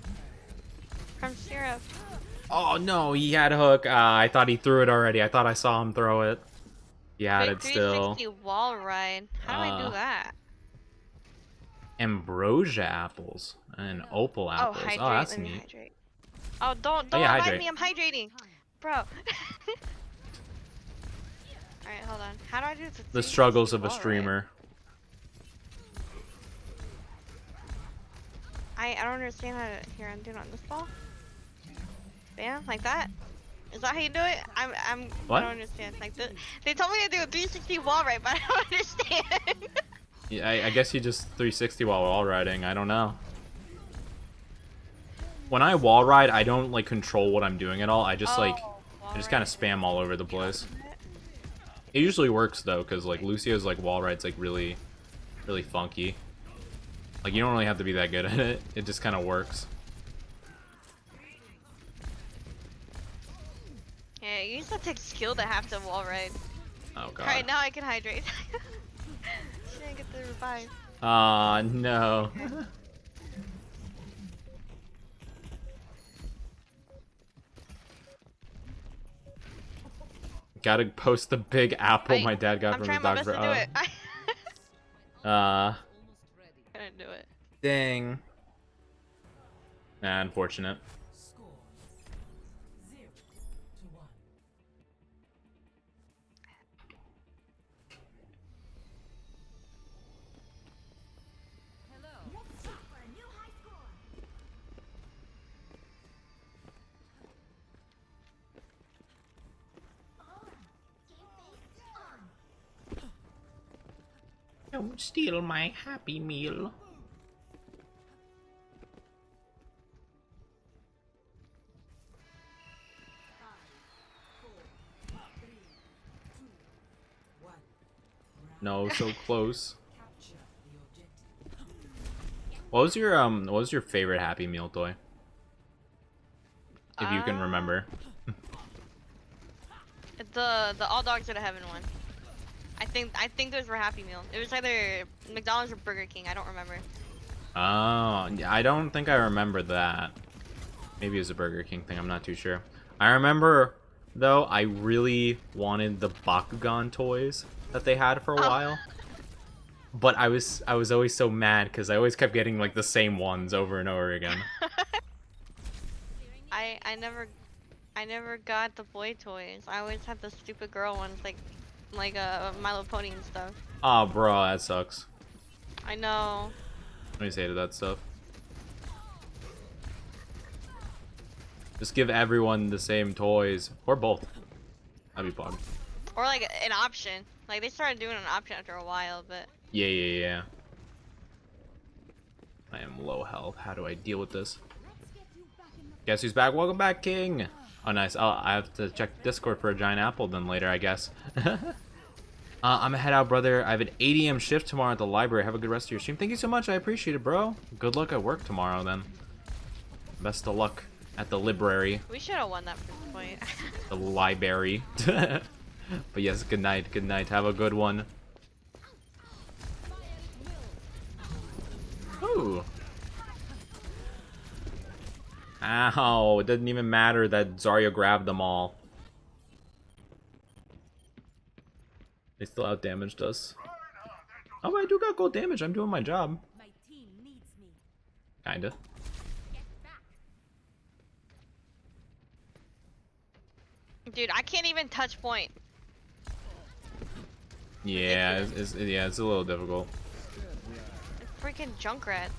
from Syrup. Oh no, he had hook. I thought he threw it already. I thought I saw him throw it. He had Wait, it still. 360 wall ride. How do I do that? Ambrosia apples and opal Oh, apples. hydrate. Oh, that's Let me neat. hydrate. Oh, don't Oh, yeah, revive hydrate. me. I'm hydrating, bro. All right, hold on. How do I do this? The struggles of a wall ride? streamer. I don't understand how to. Here, I'm doing it on this ball. Bam, like that. Is that how you do it? What? I don't understand. Like they told me to do a 360 wall ride, but I don't understand. Yeah, I guess you just 360 while wall riding. I don't know. When I wall ride, I don't like control what I'm doing at all. I just I just kind of spam all over the place. It usually works though, cause like Lucio's like wall ride's like really funky. Like you don't really have to be that good at it. It just kind of works. Yeah, you used to take skill to have to wall ride. Oh god. Alright, now I can hydrate. Shouldn't get the revive. Aw, no. Gotta post the big apple Wait, my dad got I'm from trying the my best doctor. to do it. Couldn't do it. Dang. Nah, unfortunate. Don't steal my Happy Meal. No, so close. What was your favorite Happy Meal toy? If you can remember. The all dogs are the heaven one. I think those were Happy Meal. It was either McDonald's or Burger King. I don't remember. Oh, I don't think I remember that. Maybe it was a Burger King thing. I'm not too sure. I remember though. I really wanted the Bakugan toys that they had for a while. But I was always so mad because I always kept getting like the same ones over and over again. I never got the boy toys. I always had the stupid girl ones like Milo Pony and stuff. Oh, bro, that sucks. I know. I always hated that stuff. Just give everyone the same toys or both. That'd be fun. Or like an option. Like they started doing an option after a while, but Yeah. I am low health. How do I deal with this? Guess who's back? Welcome back, King. Oh, nice. I have to check Discord for a giant apple then later, I guess. I'm gonna head out, brother. I have an 8 AM shift tomorrow at the library. Have a good rest of your stream. Thank you so much. I appreciate it, bro. Good luck at work tomorrow, then. Best of luck at the library. we should have won that first point. The library. But yes, good night. Good night. Have a good one. Ooh. Ow, it doesn't even matter that Zarya grabbed them all. They still outdamaged us. Oh, I do got gold damage. I'm doing my job. My team needs me. Kinda. Get back. Dude, I can't even touch point. Yeah, it's a little difficult. It's freaking Junkrat.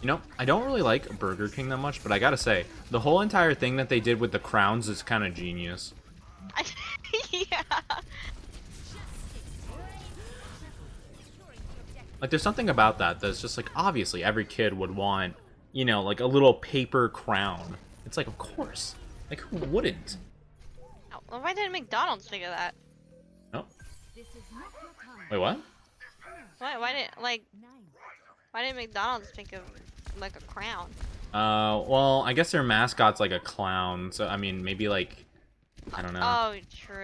You know, I don't really like Burger King that much, but I gotta say, the whole entire thing that they did with the crowns is kind of genius. Yeah. Like, there's something about that that's just like, obviously, every kid would want, you know, like a little paper crown. It's like, of course. Like, who wouldn't? Well, why didn't McDonald's think of that? No. This is not your time. Wait, what? Why didn't McDonald's think of like a crown? Well, I guess their mascot's like a clown, so I mean, maybe like, I don't know. Oh, true.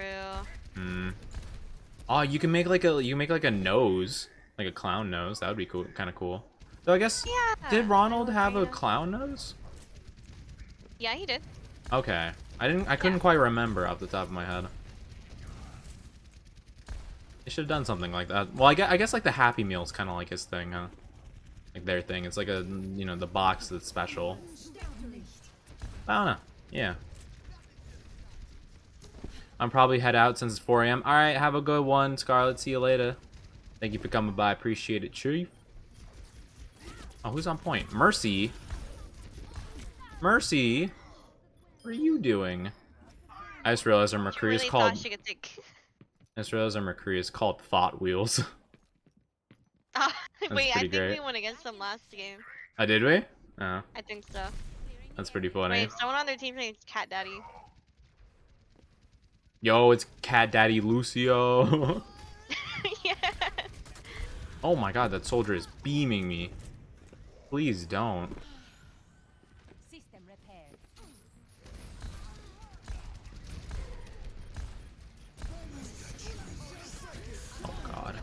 Oh, you can make like a nose Like a clown nose. That would be cool, kind of cool. So I guess, Yeah. did Ronald I have a would clown nose? Yeah, he did. Okay. I couldn't quite remember off the top of my head. They should have done something like that. Well, I guess like the Happy Meal's kind of like his thing, huh? Like their thing. It's like a, you know, the box that's special. I don't know. Yeah. I'm probably head out since it's 4 a.m. Alright, have a good one, Scarlett. See you later. Thank you for coming by. Appreciate it, Chief. Oh, who's on point? Mercy. Mercy. What are you doing? I just realized our Mercury Really is called... thought she could take. I just realized our Mercury is called Thought Wheels. Wait, I pretty think great. we went against them last game. Oh, did we? Oh, I think so. that's pretty funny. Wait, someone on their team's name is Cat Daddy. Yo, it's Cat Daddy Lucio. Yeah. Oh my god, that soldier is beaming me. Please don't. System repaired. Oh god.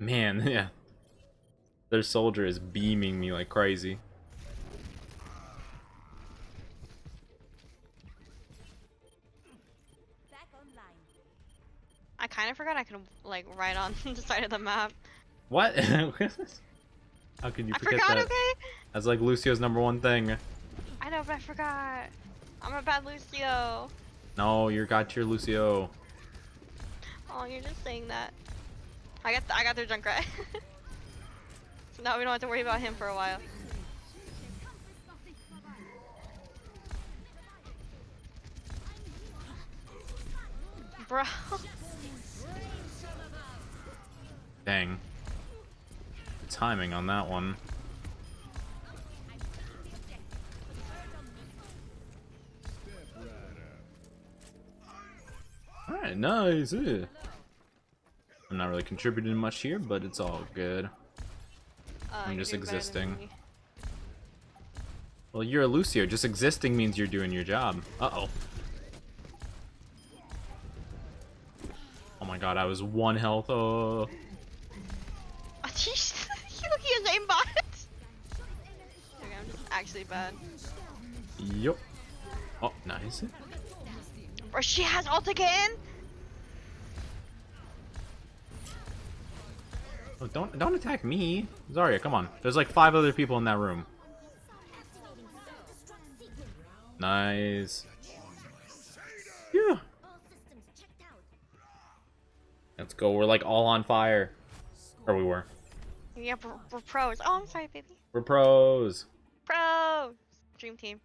Man, yeah. Their soldier is beaming me like crazy. Back online. I kind of forgot I could like ride on the side of the map. What? How could you I forget forgot, that? okay? That's like Lucio's #1 thing. I know, but I forgot. I'm a bad Lucio. No, you got your Lucio. Oh, you're just saying that. I got their Junkrat. So now we don't have to worry about him for a while. Bro. Dang. Timing on that one. Alright, nice. I'm not really contributing much here, but it's all good. I'm You're just doing better than existing. me. Well, you're a Lucio. Just existing means you're doing your job. Uh-oh. Oh my god, I was 1 health. Oh. He has aimbot. Okay, I'm just actually bad. Yup. Oh, nice. Or she has ult again. Oh, don't attack me. Zarya, come on. There's like 5 other people in that room. Nice. Yeah. All systems checked out. Let's go. We're like all on fire. Or we were. Yeah, we're pros. Oh, I'm sorry, baby. We're pros. Pros. Dream team.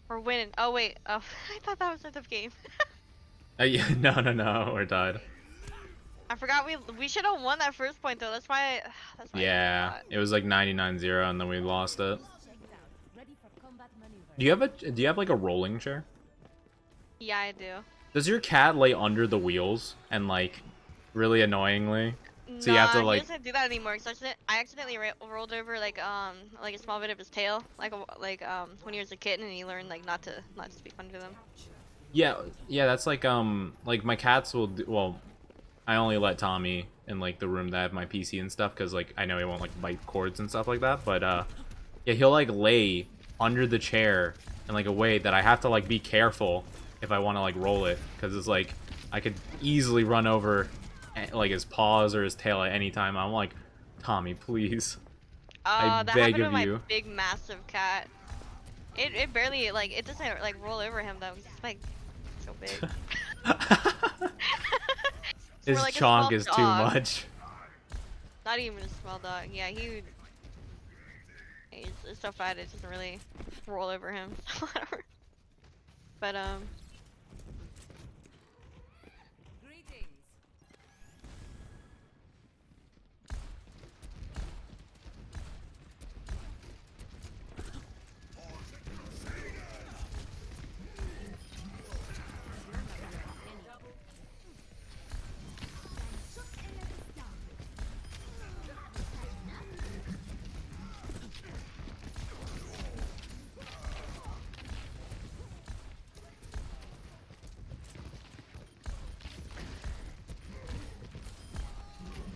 We're winning. Oh wait. Oh, I thought that was the end of game. Yeah, no. We're tied. I forgot we should have won that first point though. That's why. That's why Yeah, I forgot. it was like 99-0 and then we lost it. Checked out. Ready for combat maneuver. Do you have like a rolling chair? Yeah, I do. Does your cat lay under the wheels and like really annoyingly? So you have to Nah, like he doesn't do that anymore. Cause I accidentally rolled over like a small bit of his tail, like when he was a kitten, and he learned like not to speak under them. yeah, that's like my cats will do, well, I only let Tommy in like the room that I have my PC and stuff because like I know he won't like bite cords and stuff like that, but yeah, he'll like lay under the chair in like a way that I have to like be careful if I want to like roll it, because it's like I could easily run over like his paws or his tail at any time. I'm like, Tommy, please. I That beg happened of with my you. big massive cat. It barely like it doesn't like roll over him though. He's like so big. His We're like a chonk small is too dog. much. Not even a small dog. Yeah, he's so fat it doesn't really roll over him. But Greetings.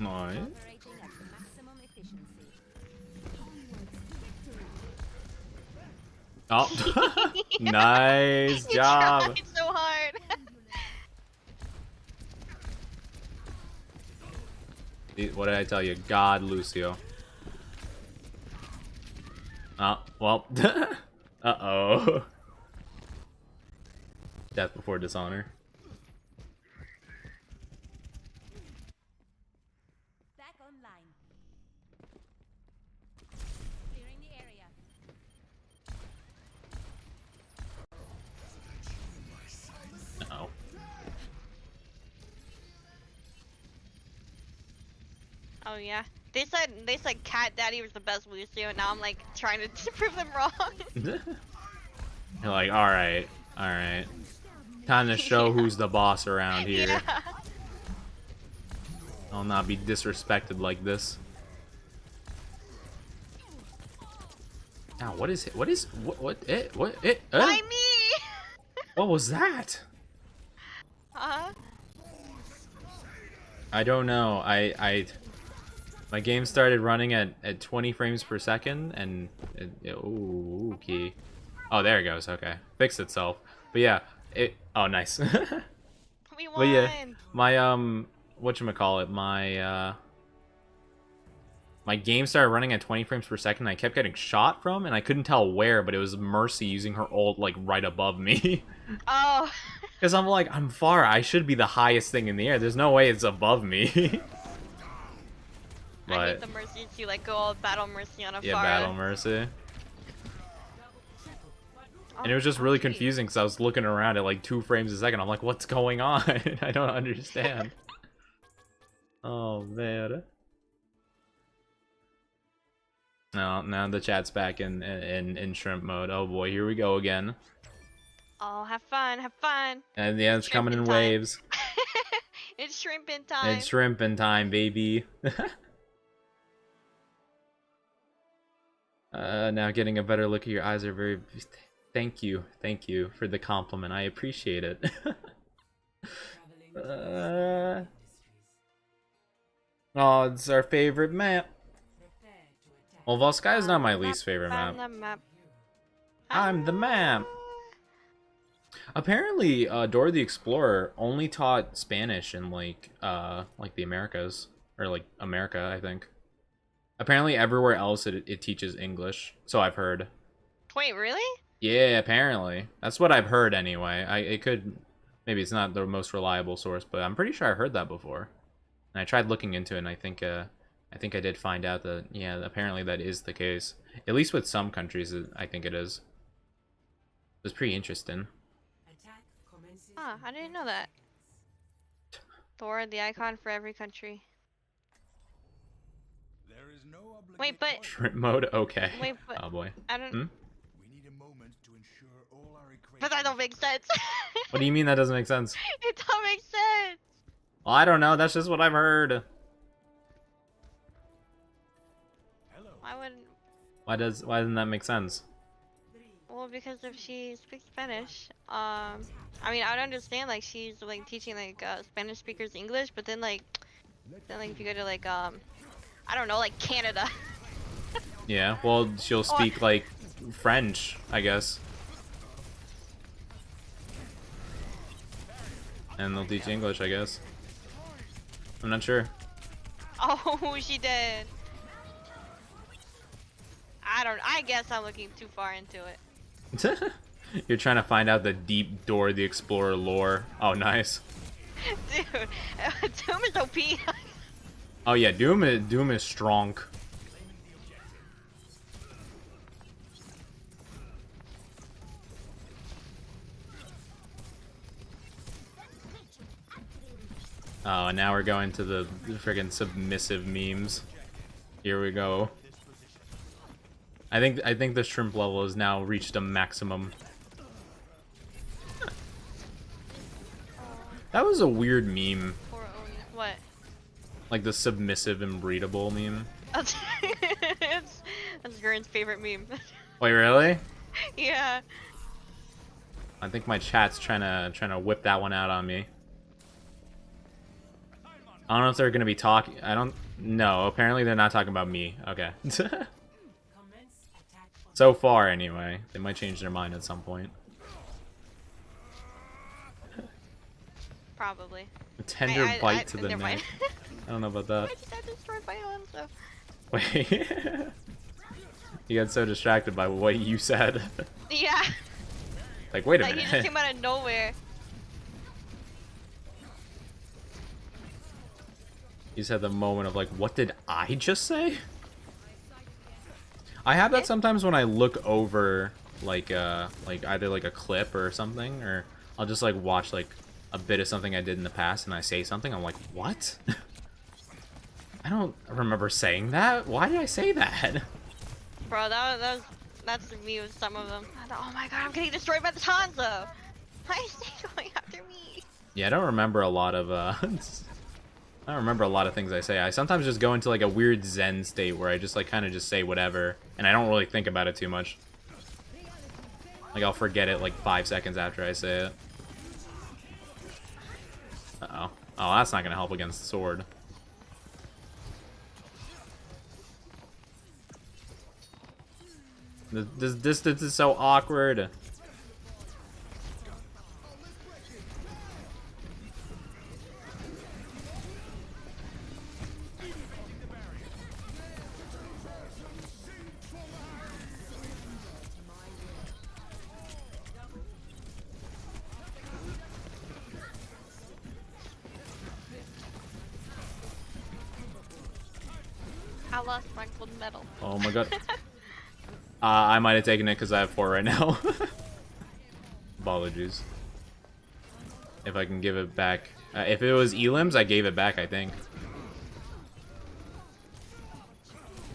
Nice. Operating at the maximum efficiency. Oh, nice You job. tried so hard. What did I tell you? God, Lucio. Oh, well. Uh-oh. Death before dishonor. Back online. Clearing the area. Uh-oh. Oh yeah. They said Cat Daddy was the best Lucio, and now I'm like trying to prove them wrong. You're like, alright, alright. Time to show who's the boss around here. Yeah. I'll not be disrespected like this. Now, what is it? What is Why me? What was that? I don't know. My game started running at 20 frames per second, and ooh, okay. Oh, there it goes. Okay, fixed itself. But yeah, oh, nice. We won. But yeah, my whatchamacallit, my game started running at 20 frames per second. And I kept getting shot from, and I couldn't tell where, but it was Mercy using her ult like right above me. Oh. Because I'm like, I'm far. I should be the highest thing in the air. There's no way it's above me. But I hate the Mercy too, like go all battle Mercy on a yeah, Pharah. battle Mercy. And it was just really confusing because I was looking around at like 2 frames a second. I'm like, what's going on? I don't understand. Oh, man. No, now the chat's back in shrimp mode. Oh boy, here we go again. Oh, have fun, have fun. And yeah, it's coming in Shrimping time. waves. It's shrimping time. It's shrimping time, baby. Now getting a better look at your eyes are very... Thank you for the compliment. I appreciate it. Oh, it's our favorite map. Well, Volskaya is not my least favorite map. I'm the map. Apparently, Dora the Explorer only taught Spanish in like the Americas, or like America, I think. Apparently, everywhere else it teaches English. So I've heard. Wait, really? Yeah, apparently. That's what I've heard anyway. It could, maybe it's not the most reliable source, but I'm pretty sure I heard that before. And I tried looking into it, and I think I did find out that, yeah, apparently that is the case. At least with some countries, I think it is. It's pretty interesting. Huh, I didn't know that. Thor, the icon for every country. There is no Wait, but... Shrimp mode? Okay. Wait, but... Oh boy. I don't... We need a moment to ensure all our But that don't make sense. What do you mean that doesn't make sense? It don't make sense. Well, I don't know. That's just what I've heard. Why wouldn't... Why doesn't that make sense? Well, because if she speaks Spanish, I mean, I would understand, like, she's, like, teaching, like, Spanish speakers English, but then, like, if you go to, like, I don't know, like, Canada. Yeah, well, she'll speak, like, French, I guess. And they'll teach English, I guess. I'm not sure. Oh, she did. I guess I'm looking too far into it. You're trying to find out the deep Dora the Explorer lore. Oh, nice. Dude, Doom is OP. Oh yeah, Doom is strong. Oh, and now we're going to the friggin' submissive memes. Here we go. I think the shrimp level has now reached a maximum. That was a weird meme. Poor Oni. What? Like the submissive and breedable meme. That's Gurn's favorite meme. Wait, really? Yeah. I think my chat's trying to whip that one out on me. I don't know if they're gonna be talking. I don't. No, apparently they're not talking about me. Okay. So far, anyway. They might change their mind at some point. Probably. A tender bite to the never neck. mind. I don't know about that. I just got destroyed by Hanzo. Wait. You got so distracted by what you said. Yeah. Like, wait a Like, he just minute. came out of nowhere. You just had the moment of like, what did I just say? I have that sometimes when I look over like either like a clip or something, or I'll just like watch like a bit of something I did in the past and I say something, I'm like, what? I don't remember saying that. Why did I say that? Bro, that's me with some of them. I thought, oh my god, I'm getting destroyed by the Hanzo. Why is he going after me? Yeah, I don't remember a lot of I don't remember a lot of things I say. I sometimes just go into like a weird zen state where I just like kind of just say whatever and I don't really think about it too much. Like I'll forget it like 5 seconds after I say it. Uh-oh. Oh, that's not gonna help against the sword. This distance is so awkward. I lost my gold medal. Oh my god. I might have taken it because I have 4 right now. Apologies. If I can give it back. If it was Elims, I gave it back, I think.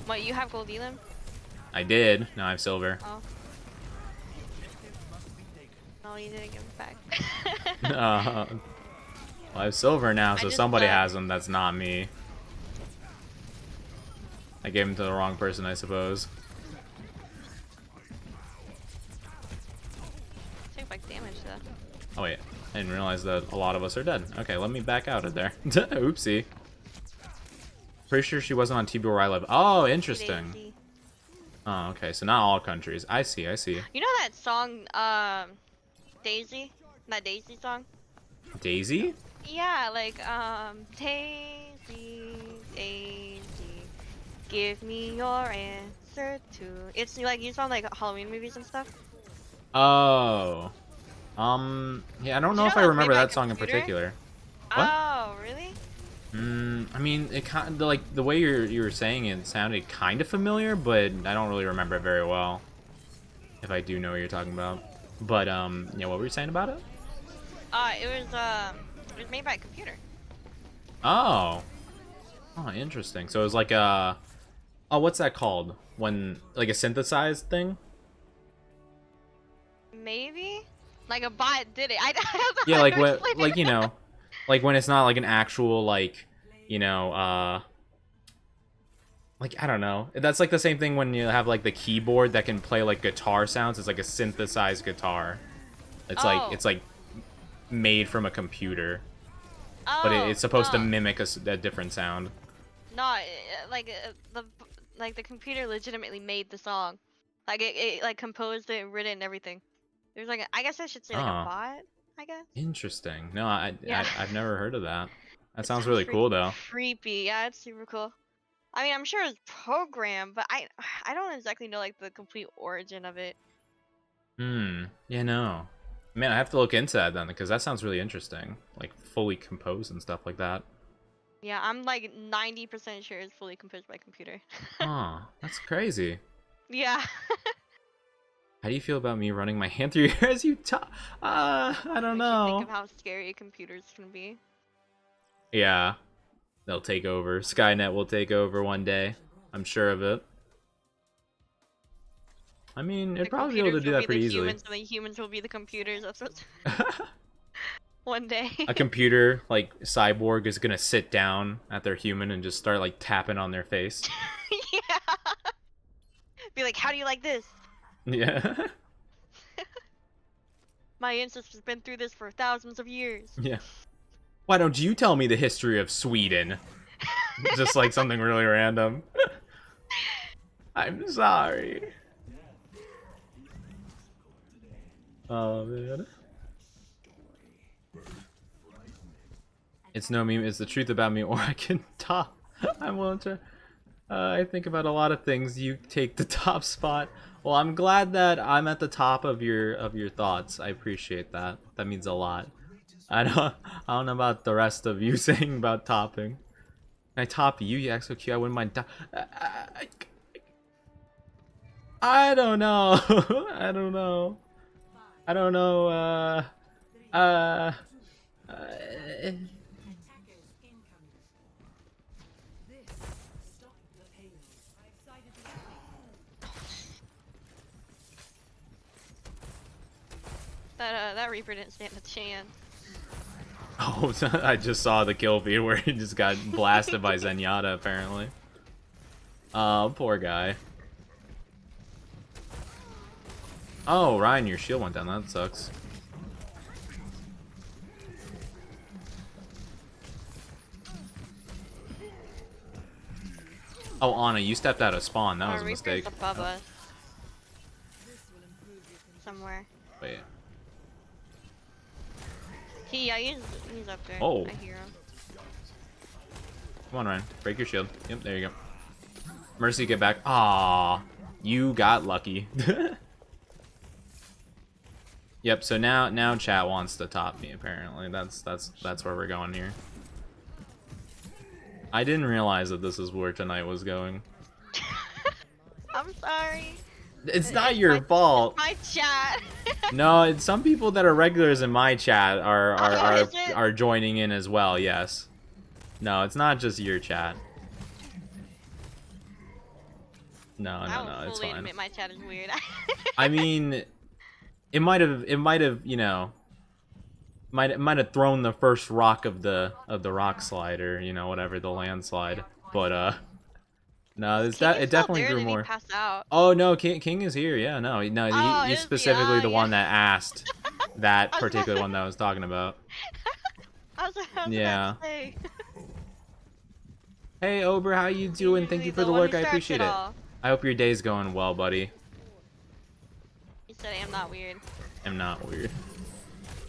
What, you have gold elim? I did. Now I have silver. Oh. No, you didn't give it back. Well, I have silver now, so just, somebody has them. That's not me. I gave them to the wrong person, I suppose. Take like damage though. Oh wait, I didn't realize that a lot of us are dead. Okay, let me back out of there. Oopsie. Pretty sure she wasn't on TV where I live. Oh, interesting. Daisy. Oh, okay, so not all countries. I see, I see. You know that song, Daisy? That Daisy song? Daisy? Yeah, like, Daisy, Daisy, give me your answer to... It's like, used on like Halloween movies and stuff. Oh. Yeah, I don't know You if know I that's remember made by a that song in computer? particular. What? Oh, really? I mean, it kind of, like, the way you were saying it sounded kind of familiar, but I don't really remember it very well. If I do know what you're talking about. But, yeah, what were you saying about it? It was made by a computer. Oh. Oh, interesting. So it was like a... Oh, what's that called? When, like a synthesized thing? Maybe? Like a bot did it. I don't know Yeah, how like to what, explain like, it. you know, like when it's not like an actual, like, you know, like, I don't know. That's like the same thing when you have like the keyboard that can play like guitar sounds. It's like a synthesized guitar. It's like made from a computer, but it's supposed to mimic a different sound. No, the computer legitimately made the song. Like it like composed it, written it, and everything. There's like I guess I should say like a bot. I guess. Interesting. No, Yeah. I've never heard of that. That It sounds really cool though. Creepy. Yeah, it's super cool. I mean, I'm sure it's programmed, but I don't exactly know like the complete origin of it. Yeah, no. Man, I have to look into that then, because that sounds really interesting. Like, fully composed and stuff like that. Yeah, I'm like 90% sure it's fully composed by computer. Oh, that's crazy. Yeah. How do you feel about me running my hand through your hair as you talk? I don't Makes you think know. of how scary computers can be. Yeah. They'll take over. Skynet will take over one day. I'm sure of it. I mean, it'd The probably be able to computers do will that be the pretty easily. humans, and the humans will be the computers. That's what. One day. A computer, like, cyborg is gonna sit down at their human and just start, like, tapping on their face. Yeah. Be like, how do you like this? Yeah. My ancestors been through this for thousands of years. Yeah. Why don't you tell me the history of Sweden? Just like something really random. I'm sorry. Oh man. It's no meme, it's the truth about me, or I can top. I'm willing to. I think about a lot of things. You take the top spot. Well, I'm glad that I'm at the top of your thoughts. I appreciate that. That means a lot. I don't know about the rest of you saying about topping. Can I top you? Yeah, so cute. I wouldn't mind. I don't know. I don't know. I don't know. Uh. That Reaper didn't stand a chance. Oh, I just saw the kill feed where he just got blasted by Zenyatta, apparently. Oh, poor guy. Oh, Ryan, your shield went down. That sucks. Oh, Anna, you stepped out of spawn. That was a Reaper's mistake. above us. Somewhere. Wait. Yeah, he's up there. Oh. I hear him. Come on, Ryan. Break your shield. Yep, there you go. Mercy, get back. Ah, you got lucky. Yep. So now chat wants to top me. Apparently, that's where we're going here. I didn't realize that this is where tonight was going. I'm sorry. It's not your fault. My chat. No, it's some people that are regulars in my chat Is it? are joining in as well. Yes. No, it's not just your chat. No, it's fully fine. admit my chat is weird. I mean, it might have, you know, might have thrown the first rock of the rock slide, or you know, whatever, the landslide. But no, it definitely grew more. Out. Oh no, King is here. Yeah, no, Oh, he's specifically the one yeah. that asked that particular one that I was talking about. I was Yeah. about to say. Hey Ober, how you doing? Thank you for the work. I appreciate it. I hope your day's going well, buddy. You said I'm not weird. I'm not weird.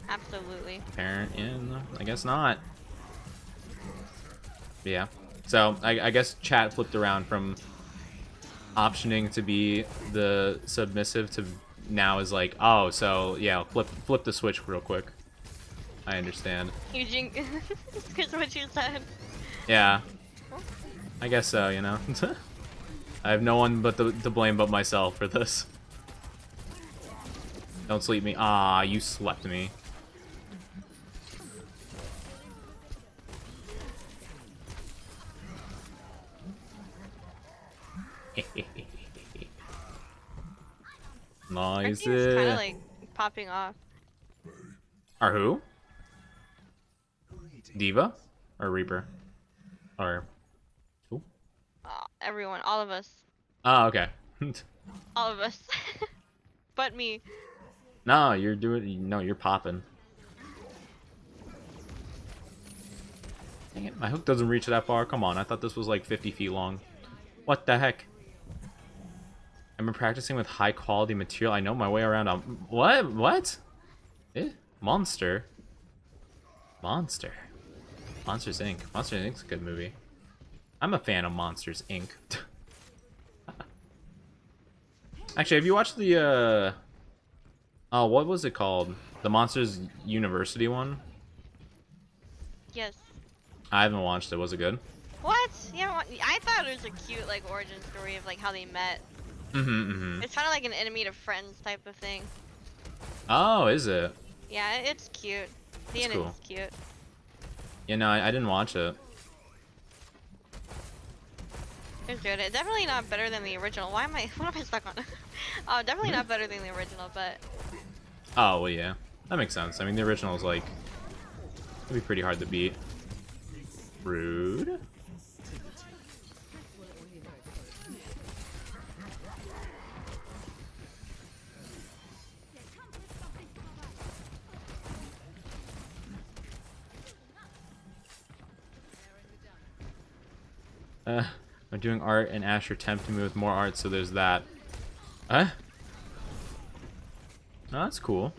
Absolutely. Apparent, yeah, no, I guess not. Yeah. So I guess chat flipped around from optioning to be the submissive to now is like, oh, so yeah, flip the switch real quick. I understand. Eugene, here's what you said. Yeah. I guess so, you know. I have no one but to blame but myself for this. Don't sleep me. Ah, you slept me. Nice. Everything's kind of like popping off. Or who? Diva? Or Reaper? Or who? Everyone, all of us. Oh, okay. All of us. But me. No, you're doing. No, you're popping. Dang it, my hook doesn't reach that far. Come on, I thought this was like 50 feet long. What the heck? I've been practicing with high quality material. I know my way around on what? What? Monster. Monsters Inc. Monsters Inc.'s a good movie. I'm a fan of Monsters Inc. Actually, have you watched the oh, what was it called? The Monsters University one? Yes. I haven't watched it. Was it good? What? Yeah, I thought it was a cute like origin story of like how they met. It's kind of like an enemy to friends type of thing. Oh, is it? Yeah, it's cute. The That's ending's cool. cute. Yeah, no, I didn't watch it. It's good. It's definitely not better than the original. What am I stuck on? Oh, definitely not better than the original, but... Oh, well, yeah. That makes sense. I mean, the original is like... it'd be pretty hard to beat. Rude. I'm doing art and Asher tempted me with more art, so there's that. Huh? No, that's cool.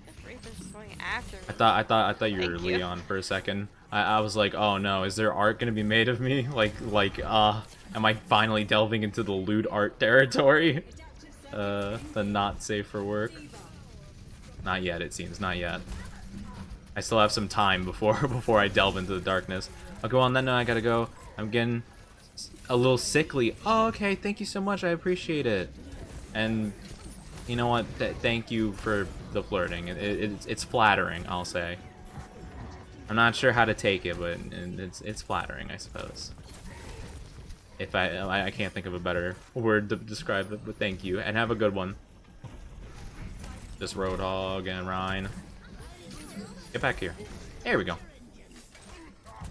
This Reaper's just going after me. I thought you were Thank you. Leon for a second. I was like, oh no, is there art gonna be made of me? Am I finally delving into the lewd art territory? The not safe for work. Not yet, it seems. Not yet. I still have some time before I delve into the darkness. I'll go on that note. I gotta go. I'm getting a little sickly. Oh, okay. Thank you so much. I appreciate it. And you know what? Thank you for the flirting. It's flattering, I'll say. I'm not sure how to take it, but it's flattering, I suppose. If I can't think of a better word to describe it, but thank you, and have a good one. Just Roadhog and Rhine. Get back here. There we go.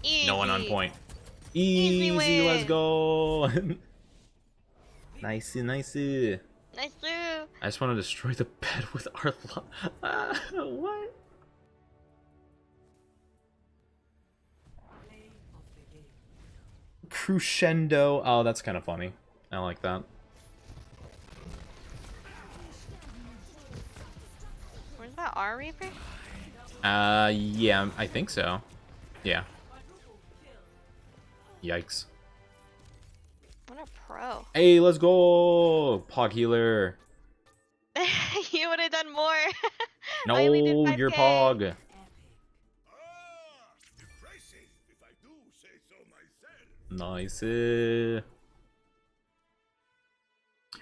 Easy. No one on point. Easy Easy, win. let's go. Nice, nice. Nice do. I just want to destroy the bed with our what? Crescendo. Oh, that's kind of funny. I like that. Where's that R Reaper? Yeah, I think so. Yeah. Yikes. What a pro. Hey, let's go! Pog healer. You would have done more. No, I only did 5K. you're Pog. Impressive, if I do say so myself. Nice.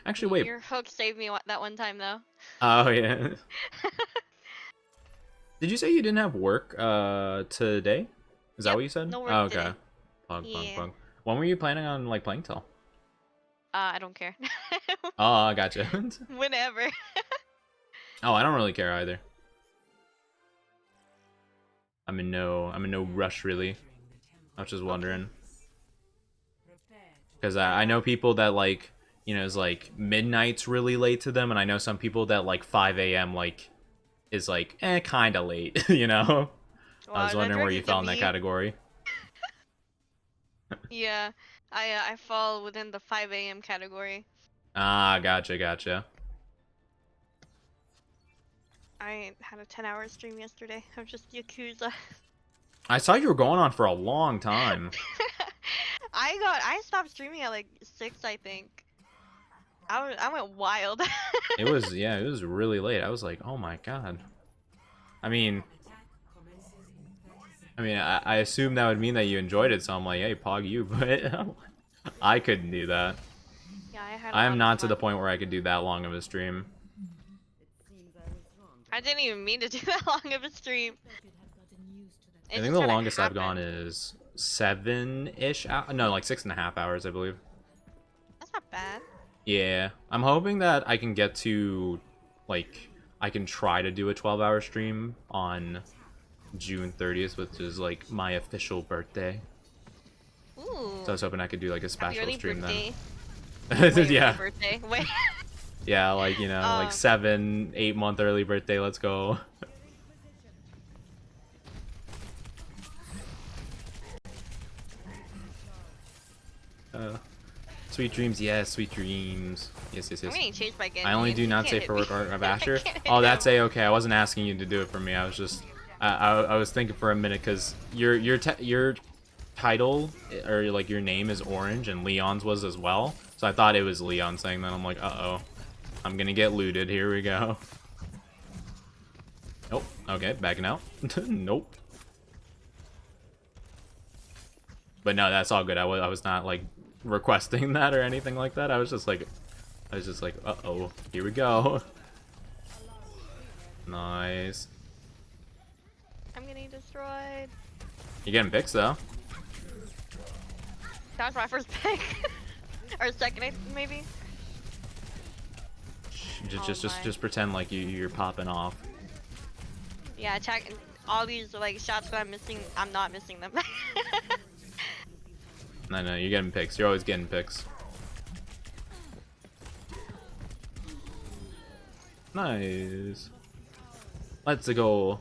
Actually, wait. Your hook saved me that one time though. Oh, yeah. Did you say you didn't have work today? Is that Yep, what you said? no work Oh, okay. today. Pog, Yeah. pog, pog. When were you planning on like playing till? I don't care. Oh, I gotcha. Whenever. Oh, I don't really care either. I'm in no rush really. I was just wondering. Because I know people that like, you know, it's like midnight's really late to them, and I know some people that like 5 a.m. like is like kind of late, you know. I was Wow, wondering where you directed fell to in that me. category. Yeah, I fall within the 5 a.m. category. Ah, gotcha. I had a 10-hour stream yesterday. I'm just Yakuza. I saw you were going on for a long time. I stopped streaming at like 6, I think. I went wild. It was really late. I was like, oh my god. I mean, I assume that would mean that you enjoyed it, so I'm like, hey, Pog you, but I couldn't do that. Yeah, I had. I am not to fun. the point where I could do that long of a stream. I didn't even mean to do that long of a stream. I think the longest I've gone is 7-ish hours. No, like 6.5 hours, I believe. That's not bad. Yeah, I'm hoping that I can get to, like, I can try to do a 12-hour stream on June 30th, which is like my official birthday. Ooh. So I was hoping I could do like a Happy special early stream birthday. then. Wait, Yeah. Birthday. Wait. Yeah, like, you know, like 7-8 month early birthday. Let's go. Sweet dreams, yes, sweet dreams. Yes. I'm getting chased by Genji. I only do You not can't say hit for me. work art of I Asher. can't hit Oh, that's you. a-okay. I wasn't asking you to do it for me. I was just, I was thinking for a minute because your title or like your name is Orange and Leon's was as well. So I thought it was Leon saying that. I'm like, uh-oh, I'm gonna get looted. Here we go. Nope. Okay, backing out. Nope. But no, that's all good. I was not like requesting that or anything like that. I was just like, uh-oh, here we go. Nice. I'm getting destroyed. You're getting picks though. That was my first pick. Or second, maybe. Just pretend like you're popping off. Yeah, attack all these like shots that I'm missing. I'm not missing them. No, you're getting picks. You're always getting picks. Nice. Let's go.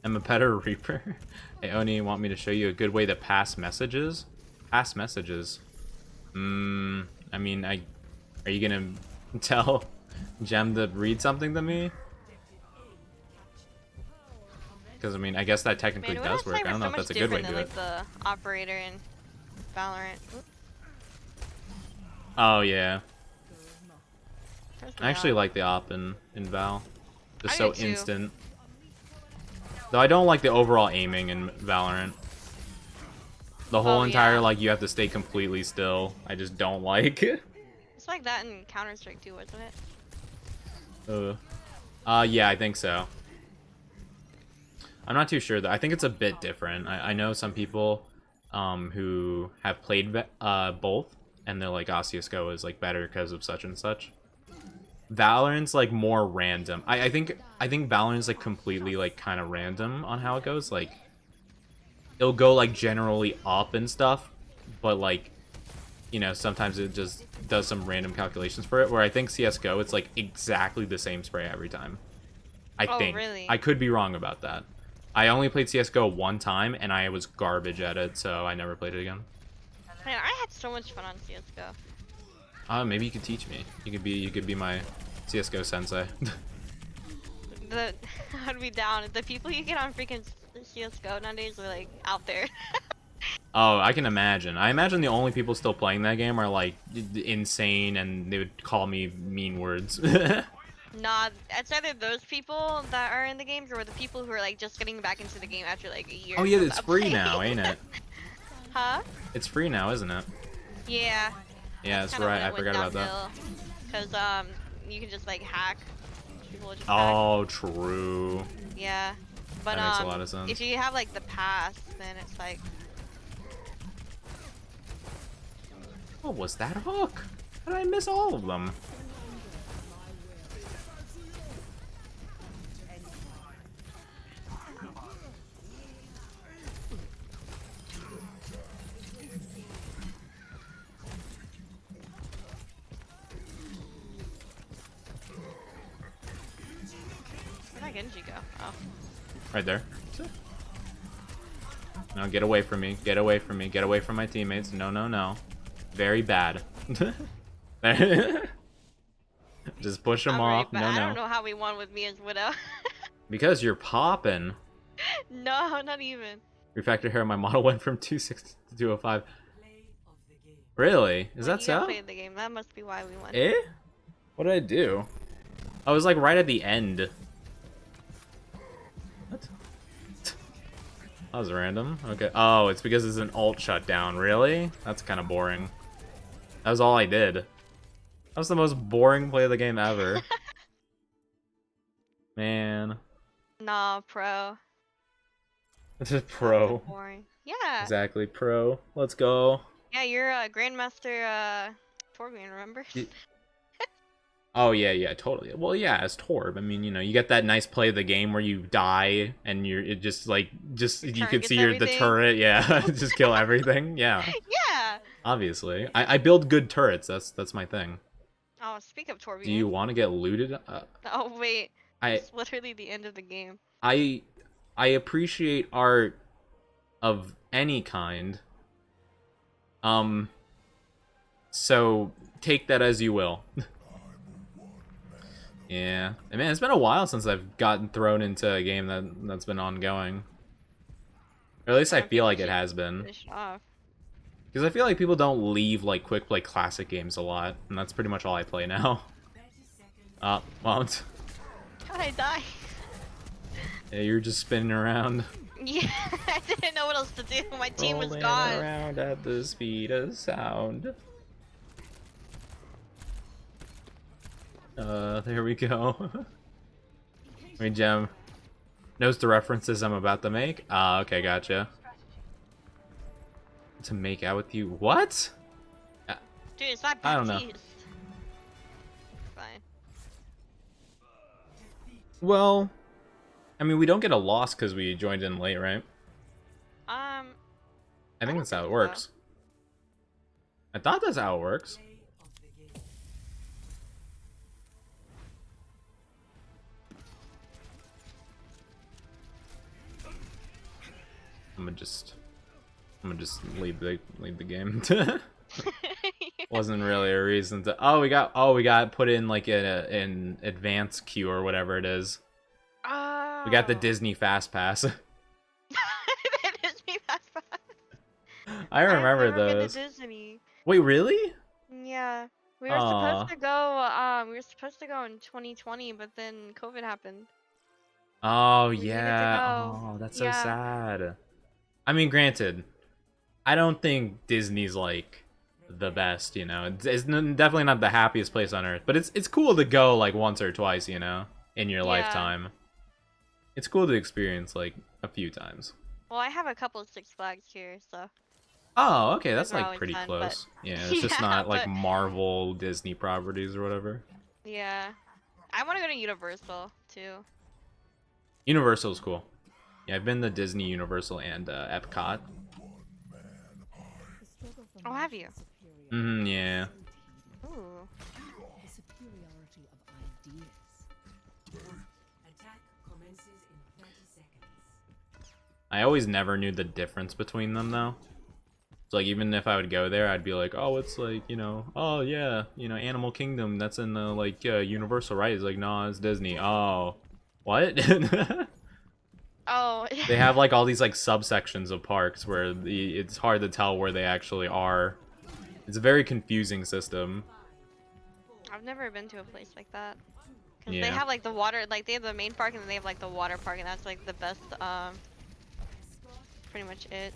I'm a better Reaper. Hey, Oni, want me to show you a good way to pass messages? Past messages. I mean, are you gonna tell Gem to read something to me? Because I mean, I guess that technically Man, does work. I don't know if that's a good way to do than, it. like, the operator in Valorant. Oh yeah, There's I actually Leon. like the op in Val. Just I so do too. instant. Though I don't like the overall aiming in Valorant. The whole Oh, entire yeah. like you have to stay completely still. I just don't like it. It's like that in Counter-Strike too, wasn't it? Yeah, I think so. I'm not too sure though. I think it's a bit different. I know some people who have played both, and they're like, CSGO is like better because of such and such. Valorant's like more random. I think Valorant's like completely like kind of random on how it goes. Like it'll go like generally up and stuff, but like, you know, sometimes it just does some random calculations for it. Where I think CSGO, it's like exactly the same spray every time. I Oh, think. really? I could be wrong about that. I only played CSGO one time, and I was garbage at it, so I never played it again. Man, I had so much fun on CS:GO. Maybe you could teach me. You could be my CSGO sensei. I'd be down. The people you get on freaking CS:GO nowadays are like out there. Oh, I can imagine. I imagine the only people still playing that game are like insane, and they would call me mean words. Nah, it's either those people that are in the games or the people who are like just getting back into the game after like a year. Oh yeah, it's without free playing. now, ain't it? Huh? It's free now, isn't it? Yeah. Yeah, that's right. I forgot about that. Because you can just like hack. People will just Oh, true. hack. Yeah. But That makes a lot of sense. if you have like the pass, then it's like. What was that hook? How did I miss all of them? Where'd that Genji go? Oh. Right there. No, get away from me. Get away from me. Get away from my teammates. No, no, no. Very bad. Just push them off. No, I no. don't know how we won with me as Widow. Because you're popping. No, not even. Refactor hair on my model went from 260 to 205. Really? Is that You so? played the game. That must be why we won. Eh? What did I do? I was like right at the end. What? That was random. Okay. Oh, it's because it's an alt shutdown. Really? That's kind of boring. That was all I did. That was the most boring play of the game ever. Man. Nah, pro. This is pro. Boring. Yeah. Exactly, pro. Let's go. Yeah, you're a Grandmaster Torbjorn, remember? Oh, yeah, yeah, totally. Well, yeah, as Torb. I mean, you know, you get that nice play of the game where you die and you could see the turret, yeah, just kill everything. Yeah. Yeah. Obviously. I build good turrets. That's my thing. Oh, speak of Torbjorn. Do you want to get looted? Oh wait. I It's literally the end of the game. I appreciate art of any kind. So take that as you will. Yeah, and man, it's been a while since I've gotten thrown into a game that's been ongoing. Or at least I feel like it has been. Finish off. Because I feel like people don't leave like quick play classic games a lot, and that's pretty much all I play now. Well, How'd I die? yeah, you're just spinning around. Yeah, I didn't know what else to do. My team was Rolling gone. around at the speed of sound. There we go. Wait, Gem knows the references I'm about to make. Okay, gotcha. To make out with you? What? Dude, it's not I don't know. Baptiste. Fine. Well, I mean, we don't get a loss because we joined in late, right? I think that's how it works. I thought that's how it works. I'm gonna just I'm gonna just leave the game. Wasn't really a reason to. Oh, we got put in like an advanced queue or whatever it is. Oh. We got the Disney Fast Pass. That is me, Fast Pass. I remember I've never been those. to Disney. Wait, really? Yeah. We were Aw. supposed to go, we were supposed to go in 2020, but then COVID happened. Oh We needed to yeah. go. Oh, that's so Yeah. sad. I mean, granted, I don't think Disney's like the best, you know. It's definitely not the happiest place on earth, but it's cool to go like once or twice, you know, in your Yeah. lifetime. It's cool to experience like a few times. Well, I have a couple of Six Flags here, so. Oh, okay, that's Those are like always pretty fun, close. but- Yeah, it's just Yeah, not like but- Marvel, Disney properties or whatever. Yeah. I want to go to Universal, too. Universal's cool. Yeah, I've been to Disney, Universal, and Epcot. Oh, have you? Mm, yeah. Ooh. The superiority of ideas. Attack commences in 30 seconds. I always never knew the difference between them though. So like even if I would go there, I'd be like, oh, it's like, you know, oh yeah, you know, Animal Kingdom, that's in the like Universal, right? It's like, no, it's Disney. Oh, what? Oh. They have like all these like subsections of parks where it's hard to tell where they actually are. It's a very confusing system. I've never been to a place like that. Cause Yeah. they have like the water, like they have the main park and then they have like the water park, and that's like the best. Pretty much it.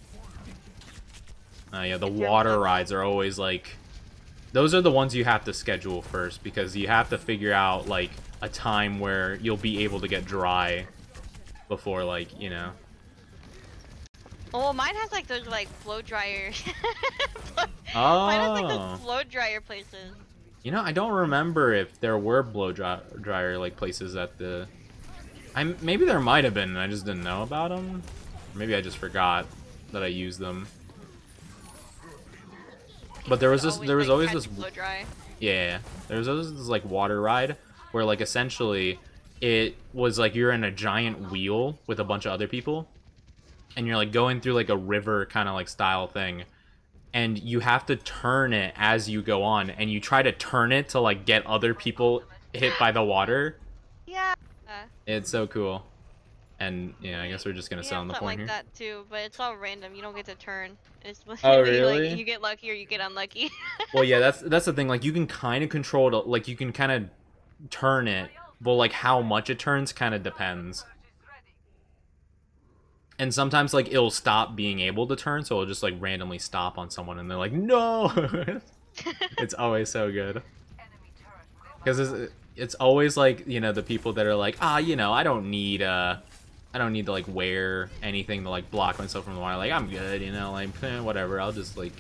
Yeah, the If you're water looking- rides are always like, those are the ones you have to schedule first because you have to figure out like a time where you'll be able to get dry before like, you know. Oh, well, mine has like those like blow dryer. Oh. Mine has like those blow dryer places. You know, I don't remember if there were blow dryer like places at the. Maybe there might have been, and I just didn't know about them. Maybe I just forgot that I used them. But there was this. There was like, always catch this. blow dry. Yeah, there was always this like water ride where like essentially it was like you're in a giant wheel with a bunch of other people, and you're like going through like a river kind of like style thing. And you have to turn it as you go on, and you try to turn it to like get other people hit by the water. Yeah. It's so cool. And yeah, I guess we're just gonna We sit have on the something point like here. that too, but it's all random. You don't get to turn. It's Oh, literally, really? like you get lucky or you get unlucky. Well, yeah, that's the thing. Like you can kind of control it. Like you can kind of turn it, but like how much it turns kind of depends. And sometimes like it'll stop being able to turn, so it'll just like randomly stop on someone, and they're like, no. It's always so good. Because it's always like, you know, the people that are like, you know, I don't need to like wear anything to like block myself from the water. Like I'm good, you know, like whatever. I'll just like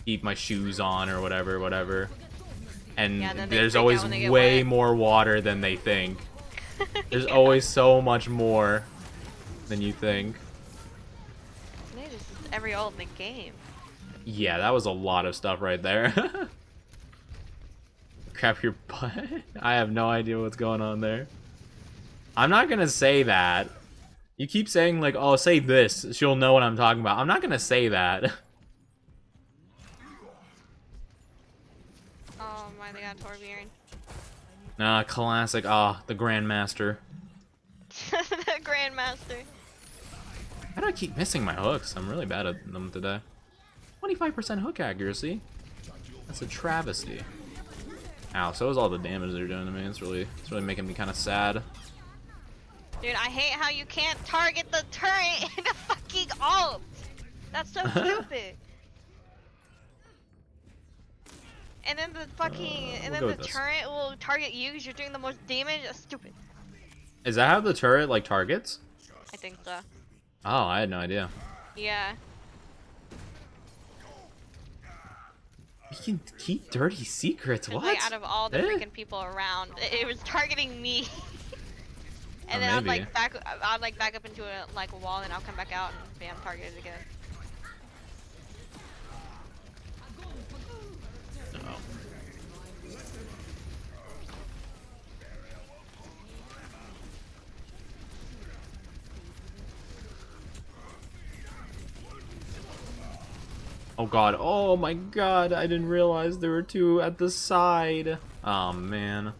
keep my shoes on or whatever. And Yeah, then they there's freak out always when they get way wet. more water than they think. There's always so much more than you think. They just every ult in the game. Yeah, that was a lot of stuff right there. Crap your butt. I have no idea what's going on there. I'm not gonna say that. You keep saying like, oh, say this. She'll know what I'm talking about. I'm not gonna say that. Oh my, they got Torbjorn. Nah, classic. The Grandmaster. The Grandmaster. How do I keep missing my hooks? I'm really bad at them today. 25% hook accuracy? That's a travesty. Ow, so is all the damage they're doing to me. It's really making me kind of sad. Dude, I hate how you can't target the turret in a fucking ult. That's so stupid. And then the fucking, and we'll then go the with this. turret will target you because you're doing the most damage. That's stupid. Is that how the turret like targets? I think so. Oh, I had no idea. Yeah. You can keep dirty secrets. 'Cause, What? like, out of all the Eh? freaking people around, it was targeting me. And Oh, then maybe. I'd like back up into a like a wall, and I'll come back out and bam, targeted again. Oh. Oh god, oh my god, I didn't realize there were two at the side. Oh man.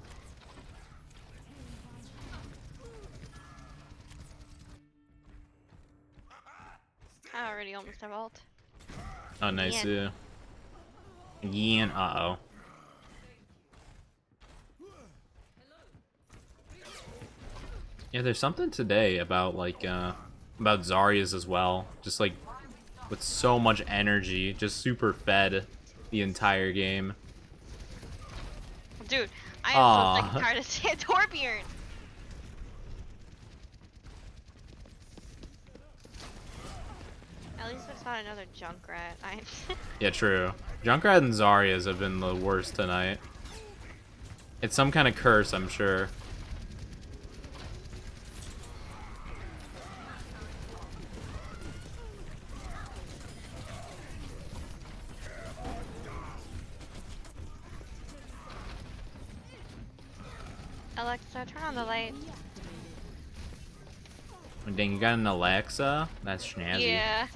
I already almost have ult. Oh nice, Yeah. Yin, uh-oh. Yeah, there's something today about like about Zarya's as well. Just like with so much energy, just super fed the entire game. Dude, I am so sick Aw. and tired of seeing Torbjorn. At least it's not another Junkrat. Yeah, true. Junkrat and Zarya's have been the worst tonight. It's some kind of curse, I'm sure. Alexa, turn on the lights. Dang, you got an Alexa? That's snazzy. Yeah,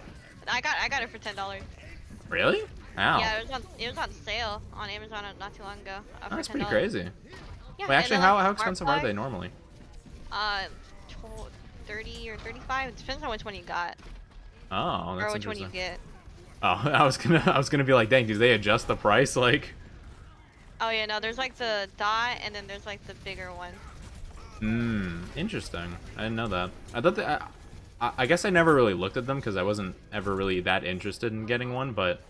I got it for $10. Really? How? Yeah, it was on sale on Amazon not too long ago. Oh, For that's $10. pretty crazy. Yeah, Wait, and actually, then, how like, smart expensive are they plug, normally? 30 or 35. It depends on which one you got Oh, that's or which one interesting. you get. Oh, I was gonna be like, dang, do they adjust the price? Like, Oh yeah, no, there's like the dot and then there's like the bigger one. interesting. I didn't know that. I thought that. I guess I never really looked at them because I wasn't ever really that interested in getting one, but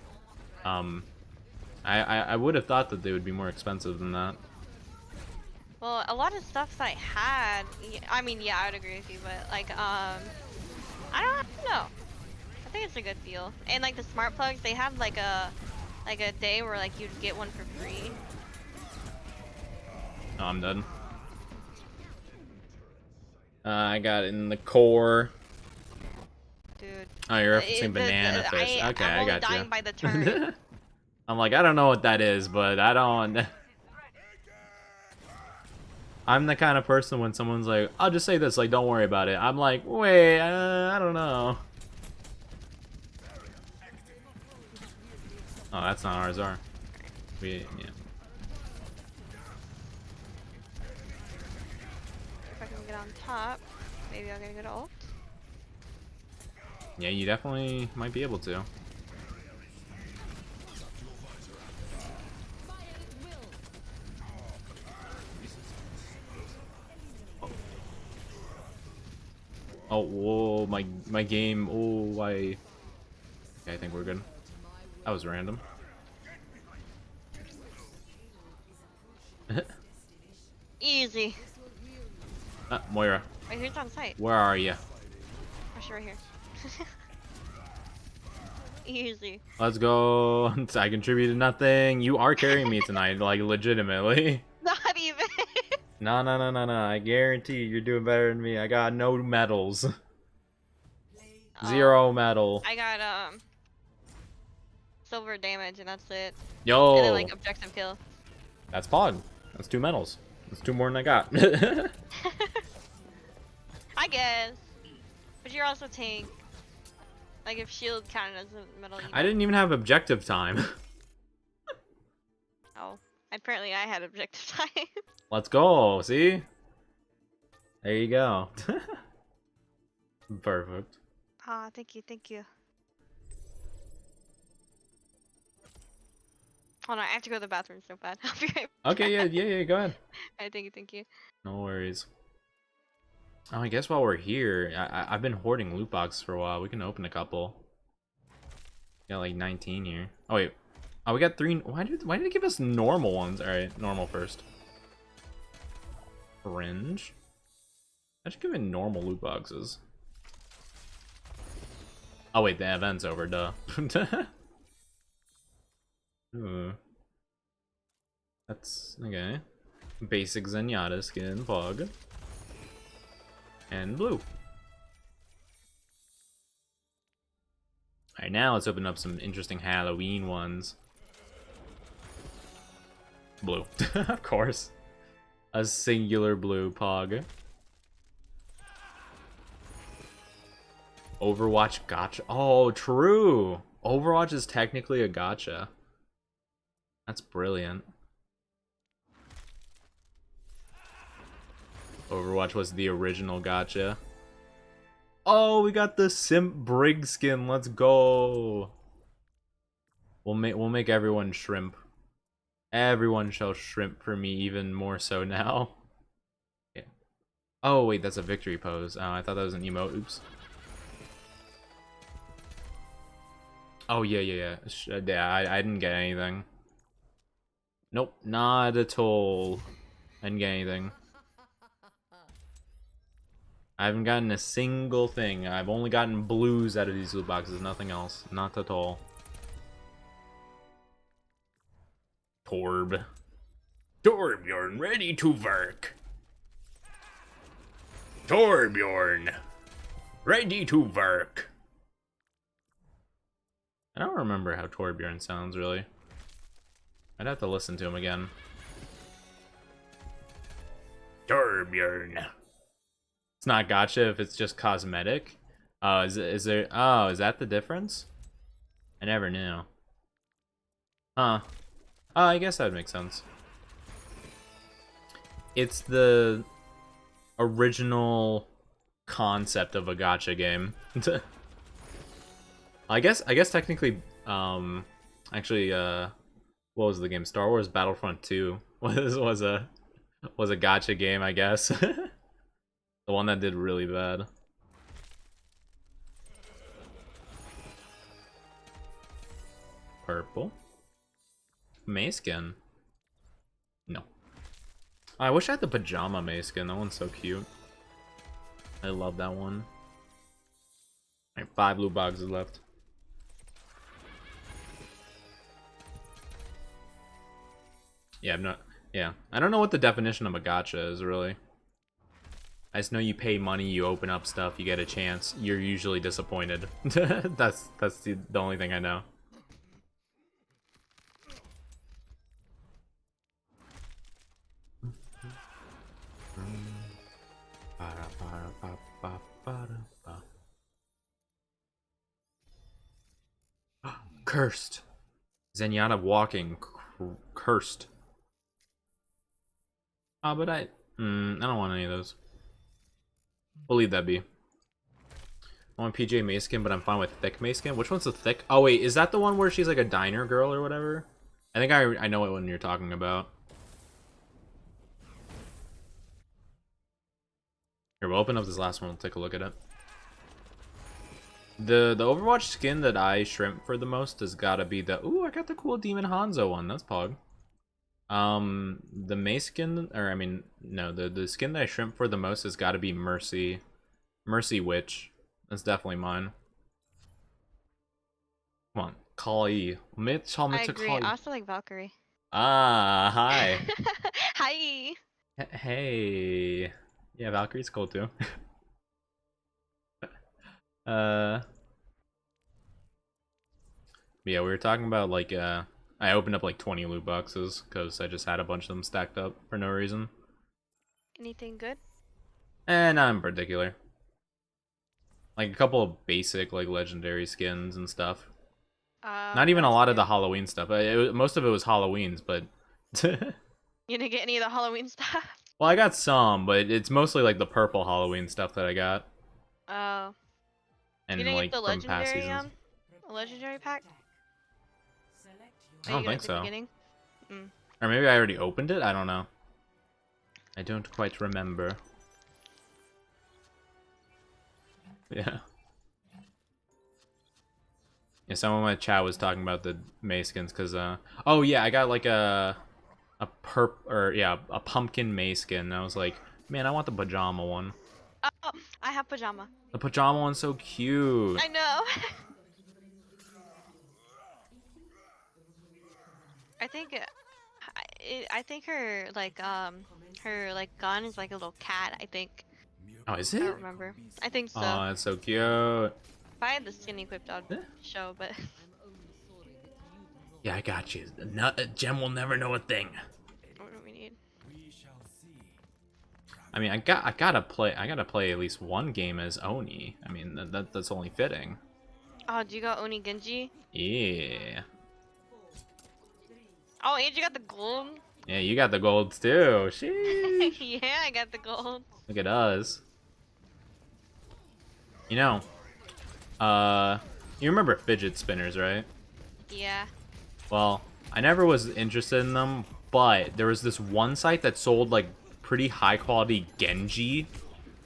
I would have thought that they would be more expensive than that. Well, a lot of stuff that I had, I mean, yeah, I would agree with you, but like, I don't know. I think it's a good deal. And like the smart plugs, they have like a day where like you'd get one for free. Oh, I'm done. I got it in the core. Dude. Oh, you're referencing banana fish. Okay, I'm I only got dying you. by the turn. I'm like, I don't know what that is, but I don't. I'm the kind of person when someone's like, I'll just say this, like, don't worry about it. I'm like, wait, I don't know. Oh, that's not ours, are we? Yeah. If I can get on top, maybe I'll get a good ult. Yeah, you definitely might be able to. Oh, whoa, my game. Oh, why? Okay, I think we're good. That was random. Easy. Moira, Wait, who's on site? where are you? Oh, she's right here. Easy. Let's go. I contributed nothing. You are carrying me tonight, like legitimately. Not even. No. I guarantee you're doing better than me. I got no medals. Zero medal. I got silver damage and that's it. Yo. And then like objective kill. That's Pog. That's 2 medals. That's 2 more than I got. I guess. But you're also tank. Like if shield counted as a medal. I didn't even have objective time. Oh, apparently I had objective time. Let's go. See? There you go. Perfect. Ah, thank you, thank you. Hold on, I have to go to the bathroom so bad. I'll be right back. Okay, yeah, go ahead. Alright, thank you, thank you. No worries. Oh, I guess while we're here, I've been hoarding loot boxes for a while. We can open a couple. Got like 19 here. Oh wait. Oh, we got 3. Why did it give us normal ones? All right, normal first. Fringe. I should give it normal loot boxes. Oh wait, the event's over. Duh. Ooh. That's okay. Basic Zenyatta skin, Pog. And blue. Alright, now let's open up some interesting Halloween ones. Blue. Of course. A singular blue Pog. Overwatch gotcha. Oh, true. Overwatch is technically a gacha. That's brilliant. Overwatch was the original gacha. Oh, we got the Simp Brig skin. Let's go. We'll make everyone shrimp. Everyone shall shrimp for me, even more so now. Yeah. Oh wait, that's a victory pose. Oh, I thought that was an emote. Oops. Oh yeah. Yeah, I didn't get anything. Nope, not at all. I didn't get anything. I haven't gotten a single thing. I've only gotten blues out of these loot boxes, nothing else. Not at all. Torb. Torbjorn, ready to work. Torbjorn, ready to work. I don't remember how Torbjorn sounds, really. I'd have to listen to him again. Torbjorn. It's not gacha if it's just cosmetic. Is there? Oh, is that the difference? I never knew. Huh. Oh, I guess that would make sense. It's the original concept of a gacha game. I guess technically, actually, what was the game? Star Wars Battlefront 2 was a gacha game, I guess. The one that did really bad. Purple. May skin. No. I wish I had the pajama May skin. That one's so cute. I love that one. Alright, 5 loot boxes left. Yeah, I'm not. Yeah, I don't know what the definition of a gacha is, really. I just know you pay money, you open up stuff, you get a chance. You're usually disappointed. that's the only thing I know. Cursed. Zenyatta walking. Cursed. Oh, but I don't want any of those. We'll leave that be. I want PJ May skin, but I'm fine with thick May skin. Which one's the thick? Oh wait, is that the one where she's like a diner girl or whatever? I think I know what one you're talking about. Here, we'll open up this last one. We'll take a look at it. The Overwatch skin that I shrimp for the most has got to be the... Ooh, I got the cool Demon Hanzo one. That's pog. The May skin, or I mean, no, the skin that I shrimp for the most has got to be Mercy Witch. That's definitely mine. Come on, Kali. I agree. I also like Valkyrie. Ah, hi. Hi. Hey. Yeah, Valkyrie's cool too. Yeah, we were talking about like I opened up like 20 loot boxes because I just had a bunch of them stacked up for no reason. Anything good? Not in particular. Like a couple of basic like legendary skins and stuff. Not even a lot of the Halloween stuff. Most of it was Halloween's, but you didn't get any of the Halloween stuff? well, I got some, but it's mostly like the purple Halloween stuff that I got. Oh. And You didn't like get the from past legendary seasons. a legendary pack? I don't think so. Mm. Or maybe I already opened it? I don't know. I don't quite remember. Yeah. Yeah, someone in my chat was talking about the May skins because oh yeah, I got like a pumpkin May skin. And I was like, man, I want the pajama one. Oh, I have pajama. The pajama one's so cute. I know. I think her like gun is like a little cat. I think. Oh, is I it? don't remember. I think so. Oh, that's so cute. If I had the skin equipped, I'd show, but. Yeah, I got you. Gem will never know a thing. What do we need? I mean, I gotta play at least one game as Oni. I mean, that's only fitting. Oh, do you got Oni Genji? Yeah. Oh, and you got the gold? Yeah, you got the golds too. Sheesh. Yeah, I got the gold. Look at us. You know, you remember fidget spinners, right? Yeah. Well, I never was interested in them, but there was this one site that sold like pretty high quality Genji,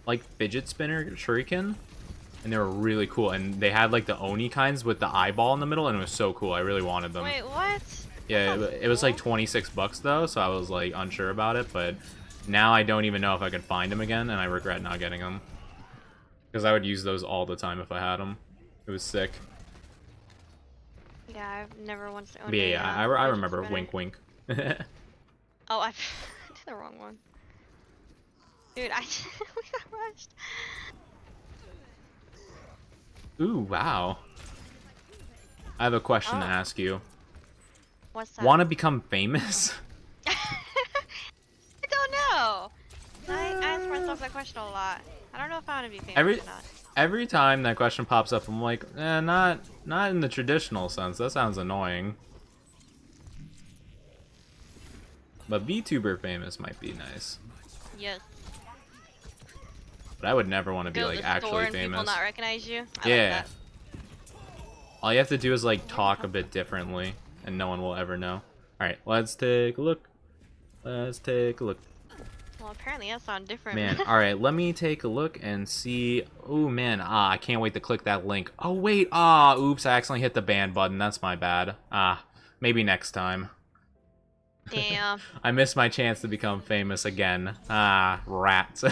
like fidget spinner shuriken, and they were really cool. And they had like the Oni kinds with the eyeball in the middle, and it was so cool. I really wanted them. Wait, what? Yeah, That it was like sounds 26 bucks though, so I was like unsure about it, but now I don't even know if I could find them again, and I regret not getting them. Because I would use those all the time if I had them. It was sick. cool. Yeah, I've never once owned But yeah, a, I fidget remember. spinner. Wink, wink. Oh, I did the wrong one. Dude, we got rushed. Ooh, wow. I have a question to Oh. ask you. What's that? Want to become famous? I don't know. I ask myself that question a lot. I don't know if I want to be famous or not. Every time that question pops up, I'm like, not in the traditional sense. That sounds annoying. But VTuber famous might be nice. Yes. But I would never want to be Build like a store actually and people famous. not recognize you. I Yeah. Like that. All you have to do is like talk a bit differently, and no one will ever know. All right, let's take a look. Let's take a look. Well, apparently that sounds different. Man, all right, let me take a look and see. Oh man, I can't wait to click that link. Oh wait, oops, I accidentally hit the ban button. That's my bad. Maybe next time. Damn. I missed my chance to become famous again. Rats.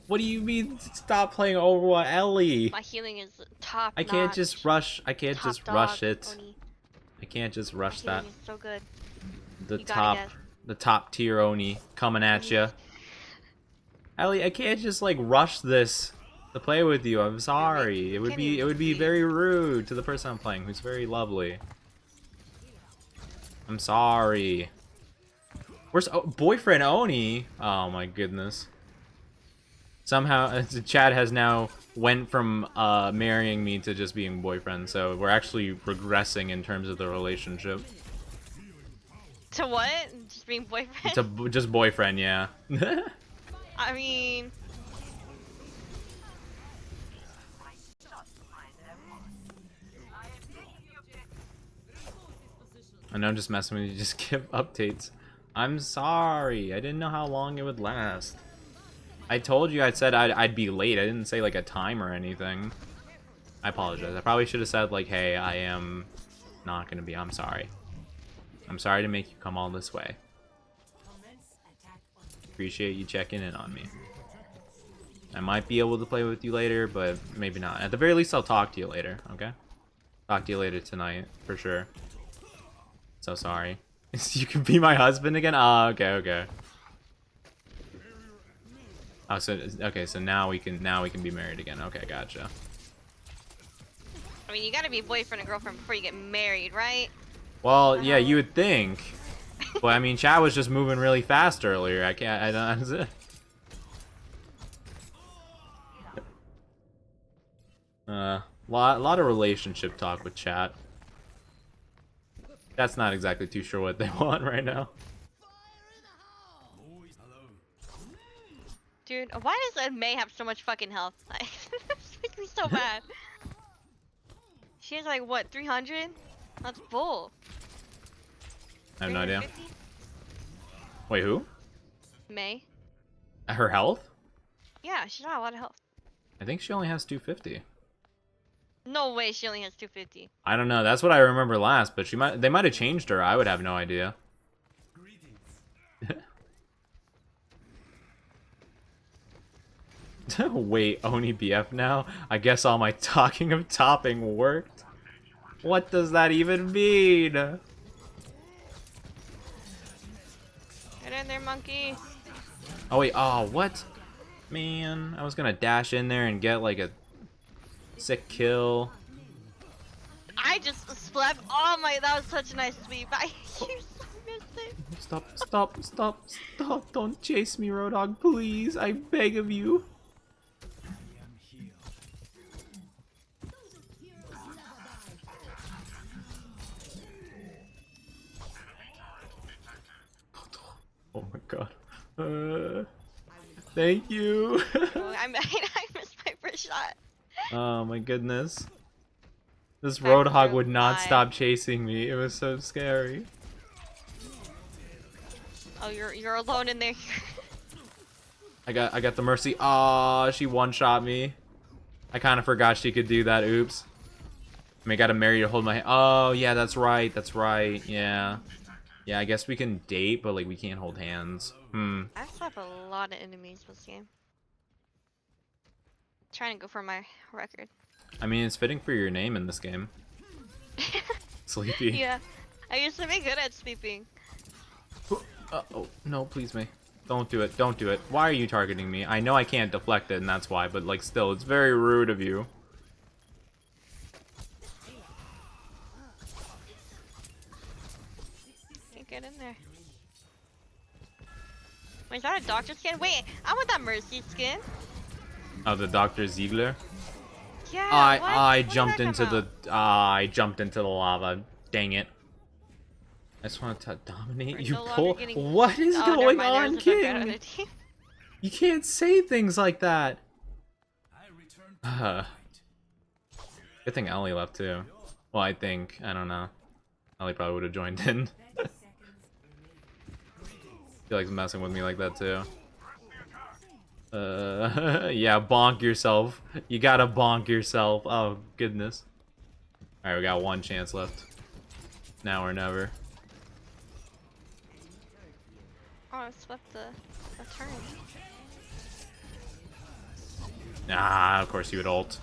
What do you mean? Stop playing Overwatch, Ellie. My healing is top. I can't notch. just rush. I can't Top just dog, rush it. Oni. I can't just rush My that. healing is so good. The You got it, top, guys. the top tier Oni coming at you. Ellie, I can't just like rush this to play with you. I'm sorry. It would be very rude to the person I'm playing, who's very lovely. I'm sorry. Where's boyfriend Oni? Oh my goodness. Somehow, Chad has now went from marrying me to just being boyfriend, so we're actually regressing in terms of the relationship. To what? Just being boyfriend? To just boyfriend, yeah. I mean, I know I'm just messing with you, just give updates. I'm sorry, I didn't know how long it would last. I told you I said I'd be late, I didn't say like a time or anything. I apologize, I probably should have said like, hey, I am not gonna be, I'm sorry. I'm sorry to make you come all this way. Appreciate you checking in on me. I might be able to play with you later, but maybe not. At the very least, I'll talk to you later, okay? Talk to you later tonight, for sure. So sorry. You can be my husband again? Okay, okay. Oh, so okay, so now we can be married again. Okay, gotcha. I mean, you gotta be boyfriend and girlfriend before you get married, right? Well, yeah, you would think. But I mean, Chad was just moving really fast earlier. I can't. I don't. Lot of relationship talk with chat. That's not exactly too sure what they want right now. Dude, why does May have so much fucking health? Like, this makes me so mad. She has like, what, 300? That's bull. I have no idea. 350? Wait, who? May? Her health? Yeah, she's not a lot of health. I think she only has 250. No way she only has 250. I don't know. That's what I remember last, but they might have changed her. I would have no idea. Wait, Oni BF now? I guess all my talking of topping worked. What does that even mean? Get in there, monkey. Oh wait, oh what? Man, I was gonna dash in there and get like a sick kill. I just splat. Oh my, that was such a nice sweep. You so missed it. Stop, stop, stop, stop. Don't chase me, Roadhog, please. I beg of you. Thank you. Oh, I missed my first shot. Oh my goodness. This Back Roadhog through would not five. stop chasing me. It was so scary. Oh, you're alone in there. I got the mercy. Ah, she one-shot me. I kind of forgot she could do that. Oops. I mean, I gotta marry to hold my hand. Oh, yeah, that's right. That's right. Yeah. Yeah, I guess we can date, but like we can't hold hands. I slapped a lot of enemies this game. Trying to go for my record. I mean, it's fitting for your name in this game. Sleepy. Yeah, I used to be good at sleeping. Oh, no, please me. Don't do it. Don't do it. Why are you targeting me? I know I can't deflect it, and that's why, but like still, it's very rude of you. Can't get in there. Wait, is that a doctor skin? Wait, I want that Mercy skin. Oh, the Dr. Ziegler? Yeah. I what did jumped that into come the out? I jumped into the lava. Dang it. I just want to dominate We're you, no longer Cole. getting- What is Oh, never going mind, on, there's a bad on King? the team. You can't say things like that. I return to the light. Good thing Ellie left too. Well, I think. I don't know. Ellie probably would have joined in. He likes messing with me like that too. Yeah, bonk yourself. You gotta bonk yourself. Oh, goodness. Alright, we got one chance left. Now or never. Oh, I swept the turn. Ah, of course you would ult.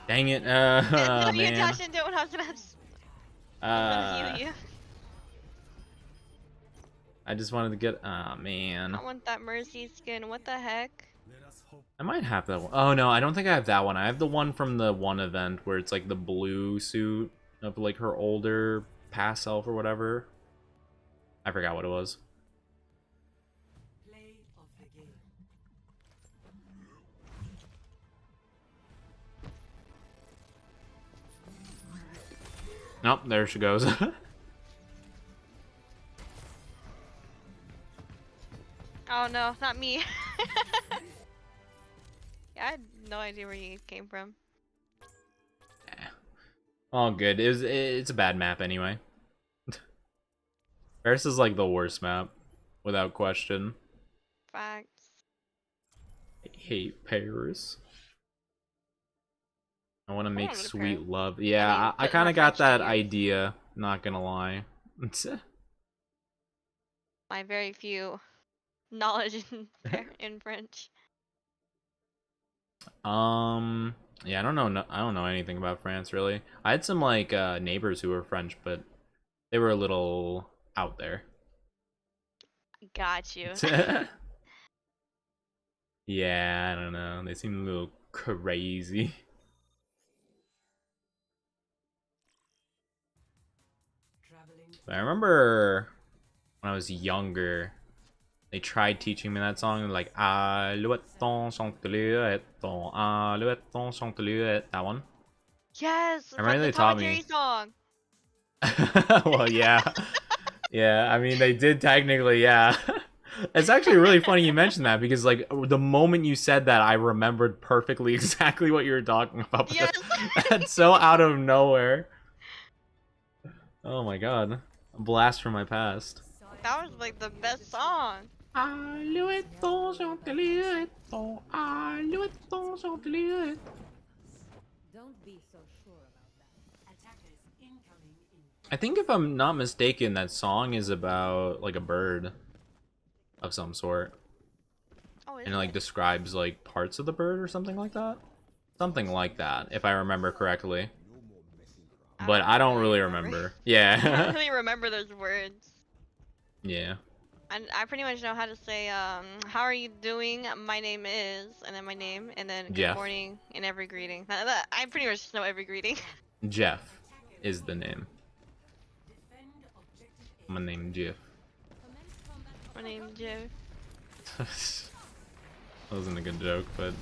Dang it. You Man. dashed into it when I was gonna heal you. I just wanted to get. Ah, man. I want that Mercy skin. What the heck? I might have that one. Oh, no, I don't think I have that one. I have the one from the one event where it's like the blue suit of like her older past self or whatever. I forgot what it was. Play of the game. Nope, there she goes. Oh no, not me. Yeah, I had no idea where you came from. All good. It's a bad map anyway. Paris is like the worst map, without question. Facts. I hate Paris. I want to make wanna go to sweet Paris. love. Yeah, I mean, I put kind more of got French that to use. idea. Not gonna lie. My very few knowledge in French. Yeah, I don't know. I don't know anything about France really. I had some like neighbors who were French, but they were a little out there. Got you. Yeah, I don't know. They seem a little crazy. Traveling. But I remember when I was younger, they tried teaching me that song, like Alouette chante-luette, Alouette chante-luette, that one. Yes, I remember from the they Tom taught and me. Jerry song. Well, yeah. Yeah, I mean, they did technically, yeah. It's actually really funny you mentioned that because, like, the moment you said that, I remembered perfectly exactly what you were talking about. But Yes. that's so out of nowhere. Oh my god. A blast from my past. That was like the best song. Alouette chante-luette, Alouette chante-luette. Don't be so sure about that. Attackers incoming in. I think if I'm not mistaken, that song is about like a bird of some sort, Oh, is and it like it? describes like parts of the bird or something like that. Something like that, if I remember correctly. But I don't really remember. I Yeah. don't really remember those words. Yeah. I pretty much know how to say, how are you doing? My name is, and then my name, and then good Jeff. morning in every greeting. I pretty much know every greeting. Jeff is the name. Defend objective A. My name Jeff. My name is Joe. That wasn't a good joke, but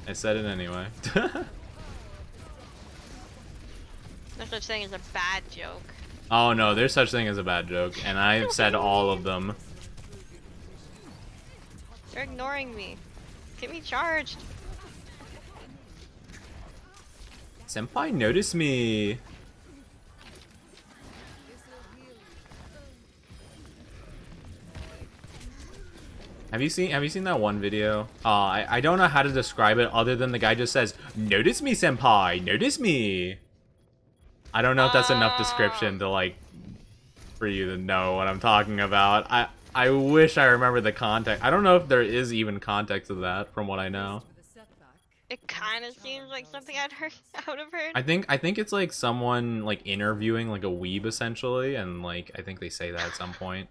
I said it anyway. No such thing as a bad joke. Oh no, there's such thing as a bad joke, and I've said all of them. You're ignoring me. Get me charged. Senpai, notice me. Have you seen that one video? I don't know how to describe it other than the guy just says, "Notice me, senpai, notice me." I don't know if that's enough description to like for you to know what I'm talking about. I wish I remember the context. I don't know if there is even context of that from what I know. It kind of seems like something I would have heard. I think it's like someone like interviewing like a weeb essentially, and like I think they say that at some point.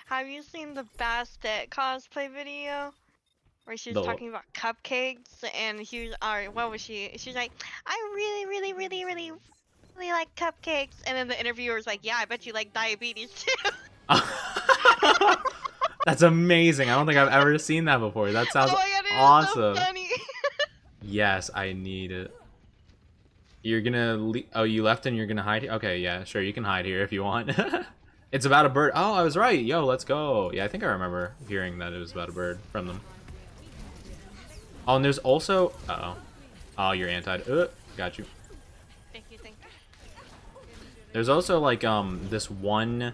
Have you seen the Bastet cosplay video? Where she was The talking about cupcakes and she was, or what was she? She's like, I really like cupcakes. And then the interviewer was like, yeah, I bet you like diabetes too. That's amazing. I don't think I've ever seen that before. That sounds Oh my God, it is awesome. so funny. Yes, I need it. You're gonna oh, you left and you're gonna hide here? Okay, yeah, sure, you can hide here if you want. It's about a bird. Oh, I was right. Yo, let's go. Yeah, I think I remember hearing that it was about a bird from them. Oh, and there's also... Uh-oh. Oh, you're anti... got you. Thank you. There's also, like, this one,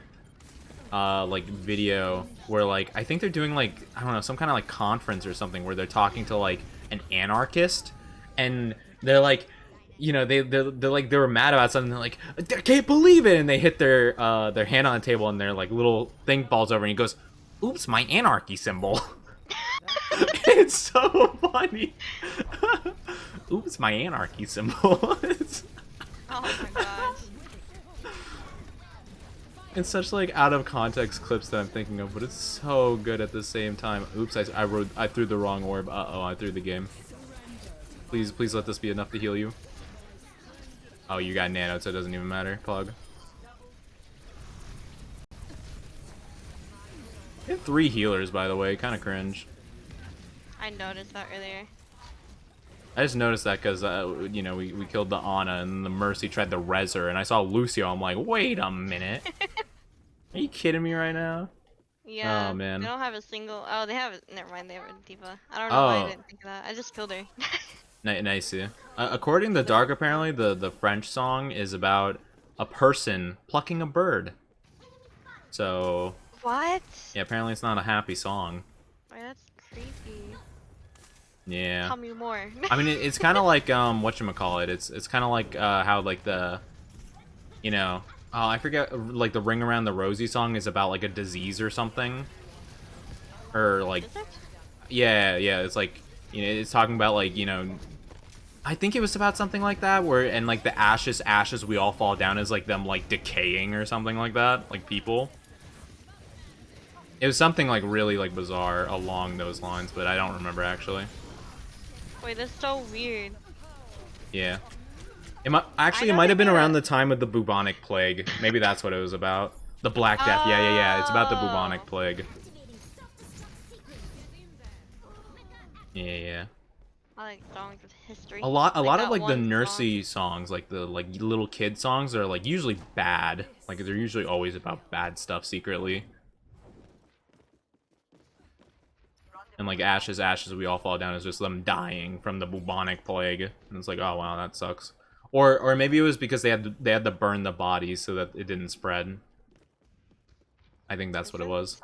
like, video where, like, I think they're doing, like, I don't know, some kind of, like, conference or something where they're talking to, like, an anarchist, and they're, like... You know, they're like they were mad about something. They're like, I can't believe it, and they hit their hand on the table, and their like little thing falls over, and he goes, "Oops, my anarchy symbol." It's so funny. Oops, my anarchy symbol. Oh my gosh. It's such like out of context clips that I'm thinking of, but it's so good at the same time. Oops, I threw the wrong orb. Uh-oh, I threw the game. Please let this be enough to heal you. Oh, you got nano, so it doesn't even matter. Pug. They have 3 healers, by the way. Kind of cringe. I noticed that earlier. I just noticed that because, you know, we killed the Ana, and the Mercy tried to res her, and I saw Lucio. I'm like, wait a minute. Are you kidding me right now? Yeah. Oh, man. They don't have a single... Oh, they have... Never mind, they have a diva. I don't know why I didn't think of that. I just killed her. Nice. According to Dark, apparently, the French song is about a person plucking a bird. So... What? Yeah, apparently it's not a happy song. Why, that's creepy. Yeah. Tell me more. I mean, it's kind of like, whatchamacallit, it's kind of like, how, like, the... You know... Oh, I forget, like, the Ring Around the Rosie song is about, like, a disease or something. Or, like... Is it? Yeah, it's like... You know, it's talking about, like, you know... I think it was about something like that, where, and, like, the ashes, we all fall down is, like, them, like, decaying or something like that. Like, people. It was something, like, really, like, bizarre along those lines, but I don't remember, actually. Wait, that's so weird. Yeah. It might have been around the time of the bubonic plague. Maybe that's what it was about. The Black Death. Yeah. It's about the bubonic plague. Yeah. I like songs with history. A lot of that like the one nursery songs, like the like little kid songs, are like usually bad. Like they're usually always about bad stuff secretly. And like ashes, we all fall down is just them dying from the bubonic plague. And it's like, oh wow, that sucks. Or maybe it was because they had to burn the bodies so that it didn't spread. I think that's what it was.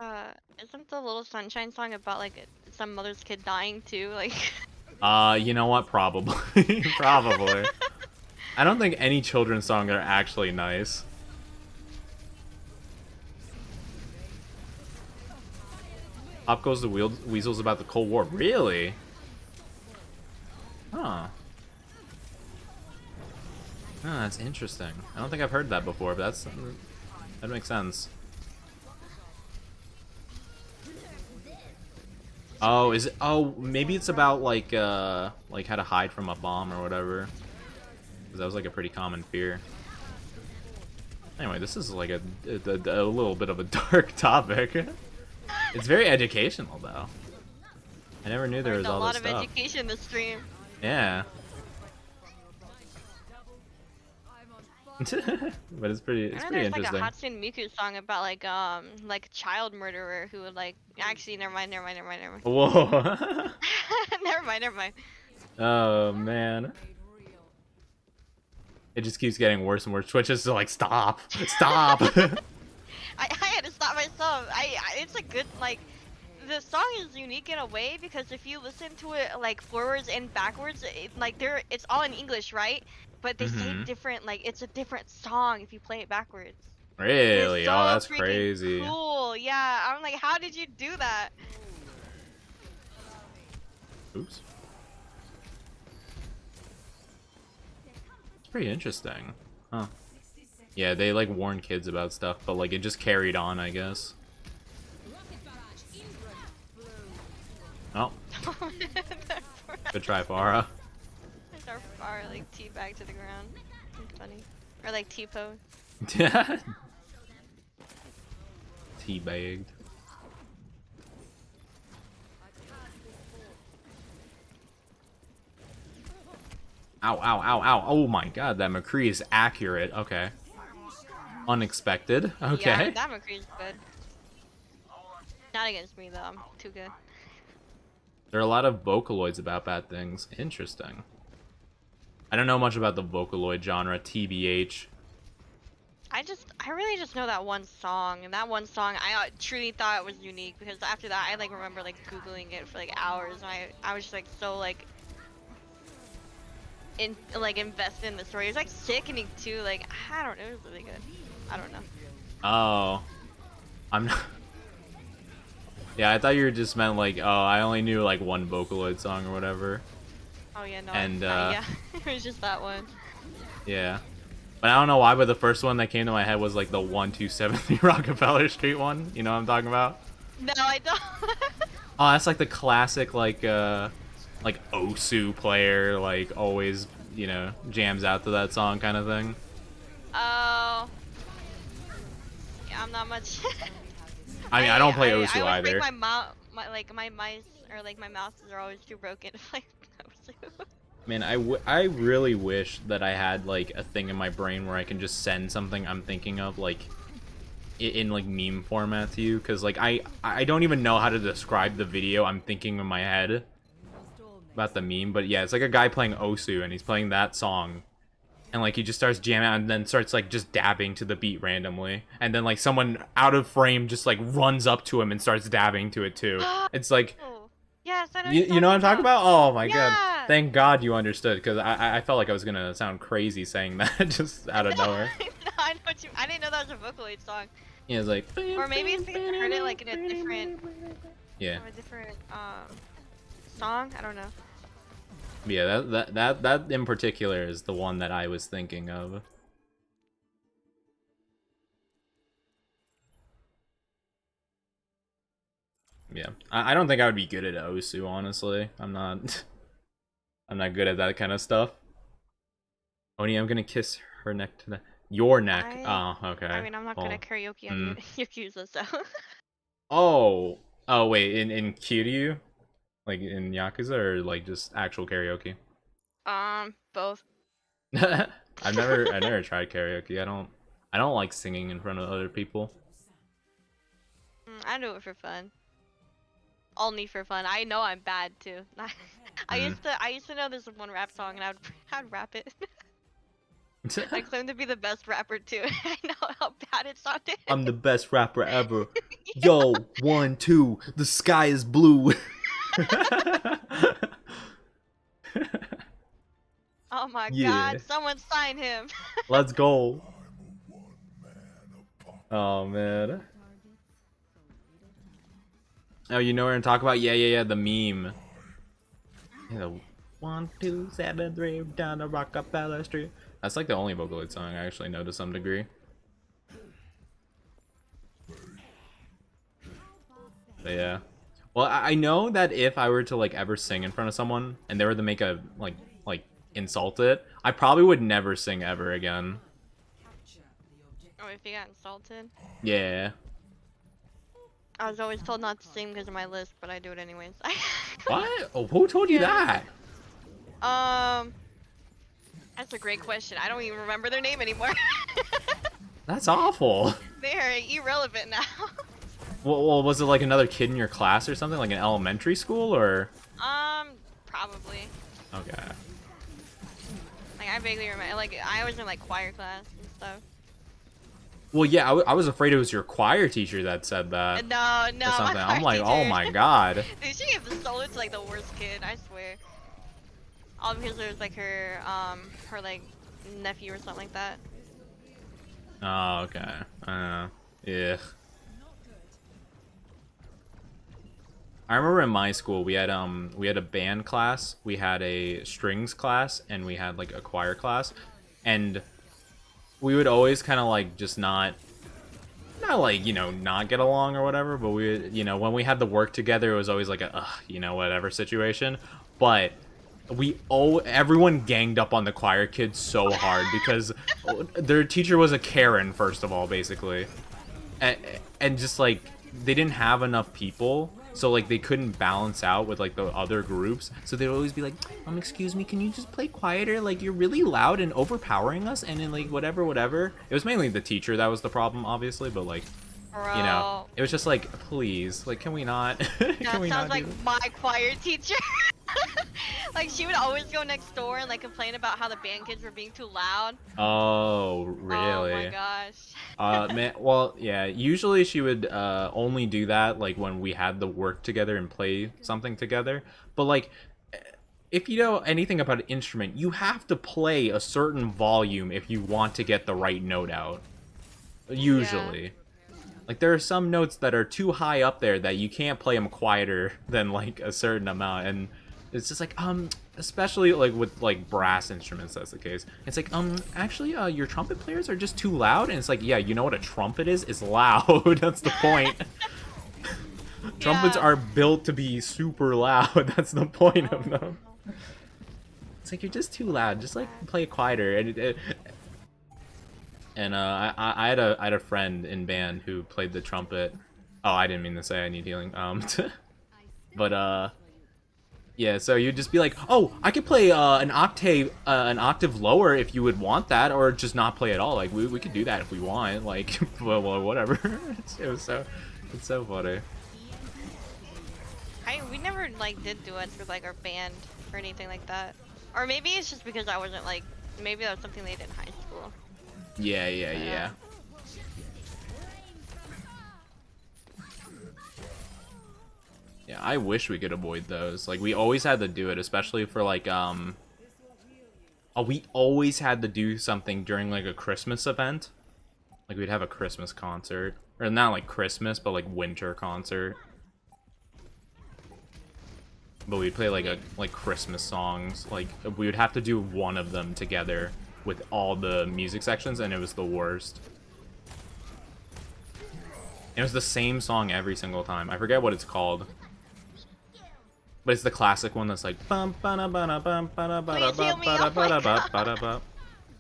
Isn't the Little Sunshine song about like some mother's kid dying too? Like. You know what? Probably. Probably. I don't think any children's songs are actually nice. Up Goes the Weasels about the Cold War. Really? Huh. Oh, that's interesting. I don't think I've heard that before, but that makes sense. Oh, is it? Oh, maybe it's about like how to hide from a bomb or whatever. 'Cause that was like a pretty common fear. Anyway, this is like a little bit of a dark topic. It's very educational though. I never knew there was all this stuff. A lot of education in the stream. Yeah. But it's pretty I know pretty there's like a interesting. Hatsune Miku song about like a child murderer who would like actually never mind. Whoa. Never mind. Oh man. It just keeps getting worse and worse. Twitch is like, stop. Stop. I had to stop myself. It's a good like the song is unique in a way because if you listen to it like forwards and backwards, it's all in English, right? But they say different, like it's a different song if you play it backwards. It's Really? so Oh, that's freaking crazy. cool. Yeah, I'm like, how did you do that? Oops. It's pretty interesting. Huh. Yeah, they like warn kids about stuff, but like it just carried on, I guess. Oh. Good try, Farah. There's our far like teabag to the ground. It's funny. Or like T-pose. Teabagged. Ow, ow, ow, ow. Oh my god, that McCree is accurate. Okay. Unexpected. Okay. Yeah, that McCree's good. Not against me though, I'm too good. There are a lot of Vocaloids about bad things. Interesting. I don't know much about the Vocaloid genre, TBH. I really just know that one song, and that one song I truly thought it was unique because after that I like remember like googling it for like hours, and I was just like so like invested in the story. It was like sickening too. Like I don't know, it was really good. I don't know. Oh, I'm not. Yeah, I thought you just meant like, oh, I only knew like one Vocaloid song or whatever. Oh yeah, no. And yeah, it was just that one. Yeah. But I don't know why, but the first one that came to my head was like the 1273 Rockefeller Street one. You know what I'm talking about? No, I don't. Oh, that's like the classic like Osu player, like always, you know, jams out to that song kind of thing. Oh. Yeah, I'm not much. I mean, I don't play Osu I either. my mice or like my mouses are always too broken to play Osu. Man, I really wish that I had like a thing in my brain where I can just send something I'm thinking of like in like meme format to you, because like I don't even know how to describe the video I'm thinking in my head about the meme, but yeah, it's like a guy playing Osu and he's playing that song and like he just starts jamming out and then starts like just dabbing to the beat randomly, and then like someone out of frame just like runs up to him and starts dabbing to it too. It's like, yes, I know you know what I'm talking about? Oh my yeah. god. Thank God you understood, because I felt like I was gonna sound crazy saying that just out of nowhere. No, I know what you. I didn't know that was a Vocaloid song. Yeah, it's like. Or maybe it's because I heard it like in a different. Yeah. A different song. I don't know. Yeah, that in particular is the one that I was thinking of. Yeah, I don't think I would be good at Osu, honestly. I'm not good at that kind of stuff. Oni, I'm gonna kiss her neck to the your neck. Oh, okay. I mean, I'm not gonna karaoke on Yakuza, so. Oh wait, in Kiryu, like in Yakuza, or like just actual karaoke? Both. I've never tried karaoke. I don't like singing in front of other people. I do it for fun. Only for fun. I know I'm bad too. I used to know this one rap song and I'd rap it. I claim to be the best rapper too. I know how bad it sounded. I'm the best rapper ever. Yeah. Yo, 1, 2, the sky is blue. Oh my god, someone sign him. Let's go. Oh man. Oh, you know what I'm talking about? Yeah, the meme. Yeah, 1, 2, 7, 3 down the Rockefeller Street. That's like the only Vocaloid song I actually know to some degree. But yeah. Well, I know that if I were to like ever sing in front of someone and they were to make a like insult it, I probably would never sing ever again. Oh, if you got insulted? Yeah. I was always told not to sing because of my list, but I do it anyways. What? Oh, who told you that? I That's a great question. I don't even remember their name anymore. That's awful. They're irrelevant now. Well, was it like another kid in your class or something, like in elementary school, or? Probably. Okay. Like I vaguely remember. Like I was in like choir class and stuff. Well, yeah, I was afraid it was your choir teacher that said that. No, Or my something. I'm choir like, oh teacher. my god. Dude, she gave the solo to like the worst kid. I swear. All because there was like her like nephew or something like that. Oh, okay. Yeah. I remember in my school we had a band class, we had a strings class, and we had like a choir class, and we would always kind of like just not like, you know, not get along or whatever, but we would, you know, when we had the work together, it was always like a you know, whatever situation. But everyone ganged up on the choir kids so hard because their teacher was a Karen, first of all, basically, and just like they didn't have enough people, so like they couldn't balance out with like the other groups, so they'd always be like, excuse me, can you just play quieter, like you're really loud and overpowering us, and then like whatever. It was mainly the teacher that was the problem, obviously, but like, Bro. you know, it was just like, please, like, can we not? That sounds like my choir teacher. Like she would always go next door and like complain about how the band kids were being too loud. Oh, really? Oh my gosh. Man, well, yeah, usually she would only do that like when we had the work together and play something together. But like, if you know anything about an instrument, you have to play a certain volume if you want to get the right note out. Usually. Yeah. Like, there are some notes that are too high up there that you can't play them quieter than like a certain amount, and it's just like, especially like with like brass instruments, that's the case. It's like, actually, your trumpet players are just too loud, and it's like, yeah, you know what a trumpet is? It's loud. That's the point. Trumpets are built to be super loud. That's the point of them. It's like, you're just too loud. Just like play it quieter. And I had a friend in band who played the trumpet. Oh, I didn't mean to say I need healing. But yeah, so you'd just be like, oh, I could play an octave lower if you would want that, or just not play at all. Like, we could do that if we want. Like, well, whatever. It's so funny. We never like did duets with like our band or anything like that. Or maybe it's just because I wasn't like, maybe that was something they did in high school. Yeah. Yeah, I wish we could avoid those. Like, we always had to do it, especially for like we always had to do something during like a Christmas event. Like, we'd have a Christmas concert, or not like Christmas, but like winter concert. But we'd play like Christmas songs. Like, we would have to do one of them together with all the music sections, and it was the worst. It was the same song every single time. I forget what it's called. But it's the classic one that's like bum ba ba bum ba ba ba.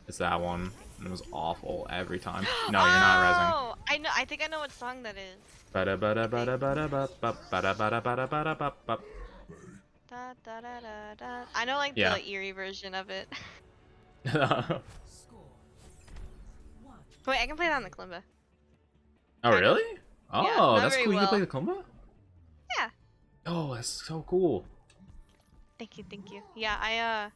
It's that one. And it was awful every time. No, you're not rezzing. Oh, I think I know what song that is. Ba ba ba ba ba ba ba ba ba ba ba. Da, da, da, da, da. I know like the like, eerie version of it. Wait, I can play that on the kalimba. Oh, really? Oh, yeah, that's cool. Well. You can play the kalimba? Yeah. Oh, that's so cool. Thank you. Yeah, I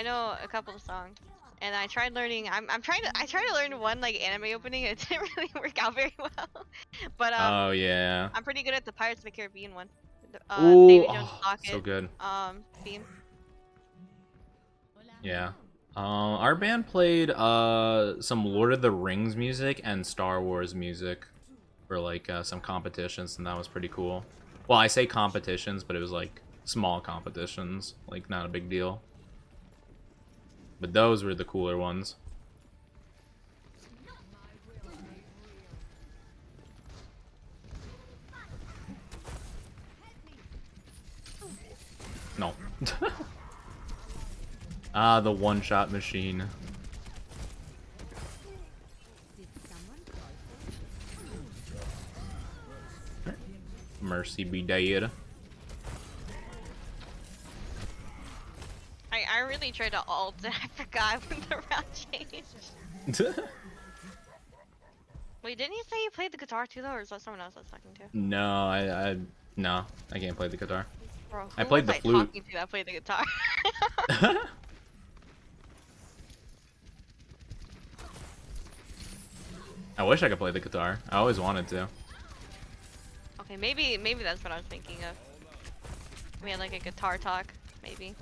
know a couple of songs, and I tried learning. I tried to learn one like anime opening. It didn't really work out very well. But oh yeah. I'm pretty good at the Pirates of the Caribbean one. Ooh, Davy Jones' Pocket, so good. theme. Yeah. Our band played some Lord of the Rings music and Star Wars music for like some competitions, and that was pretty cool. Well, I say competitions, but it was like small competitions, like not a big deal. But those were the cooler ones. No. Ah, the one-shot machine. I I really tried to ult and I forgot when the round changed. Wait, didn't you say you played the guitar too though, or is that someone else I was talking to? No, no, I can't play the guitar. Bro, I who played was the flute. talking to that played the guitar? I wish I could play the guitar. I always wanted to. Okay, maybe that's what I was thinking of. We had like a guitar talk, maybe.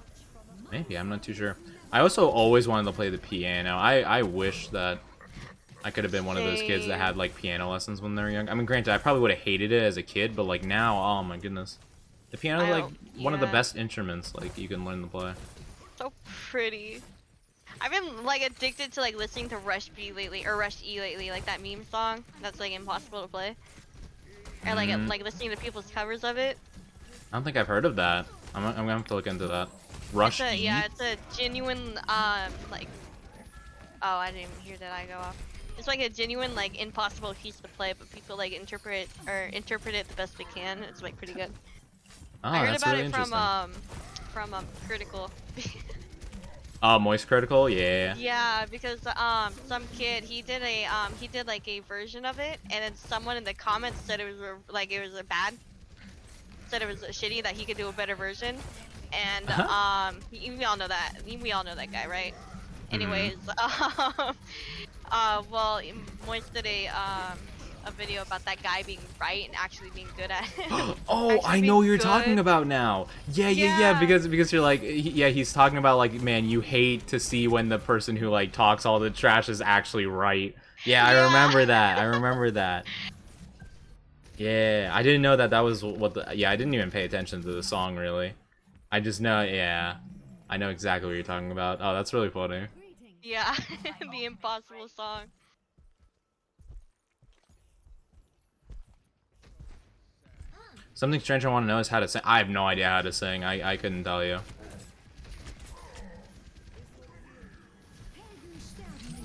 Maybe, I'm not too sure. I also always wanted to play the piano. I wish that I could have been one of those kids that had like piano lessons when they were young. I mean, granted, I probably would have hated it as a kid, but like now, oh my goodness. The piano is like one of the best instruments like you can learn to play. So pretty. I've been like addicted to like listening to Rush B lately, or Rush E lately, like that meme song that's like impossible to play. Or like listening to people's covers of it. I don't think I've heard of that. I'm gonna have to look into that. Rush E? Yeah, it's a genuine like. Oh, I didn't even hear that I go off. It's like a genuine like impossible piece to play, but people like interpret it the best they can. It's like pretty good. Oh, I heard that's about really it from Critical. Oh, Moist Critical, yeah. Yeah, because some kid he did like a version of it, and then someone in the comments said it was bad, said it was shitty, that he could do a better version, and we all know that guy, right? Anyways, well, Moist did a video about that guy being right and actually being good at it. Oh, I know what you're talking about now. Yeah, because you're like, he's talking about like, man, you hate to see when the person who like talks all the trash is actually right. Yeah, I remember that. Yeah, I didn't know that was what the, I didn't even pay attention to the song really. I just know, yeah, I know exactly what you're talking about. Oh, that's really funny. Yeah, the impossible song. Something strange I want to know is how to sing. I have no idea how to sing. I couldn't tell you.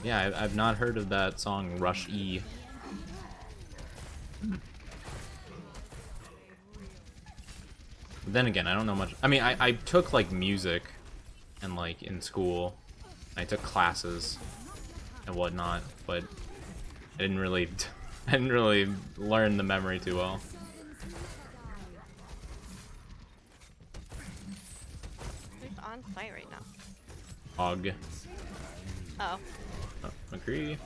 Yeah, I've not heard of that song, Rush E. But then again, I don't know much. I mean, I took like music and like in school. I took classes and whatnot, but I didn't really learn the memory too well. On site right now. Hog. Oh. Oh, McCree.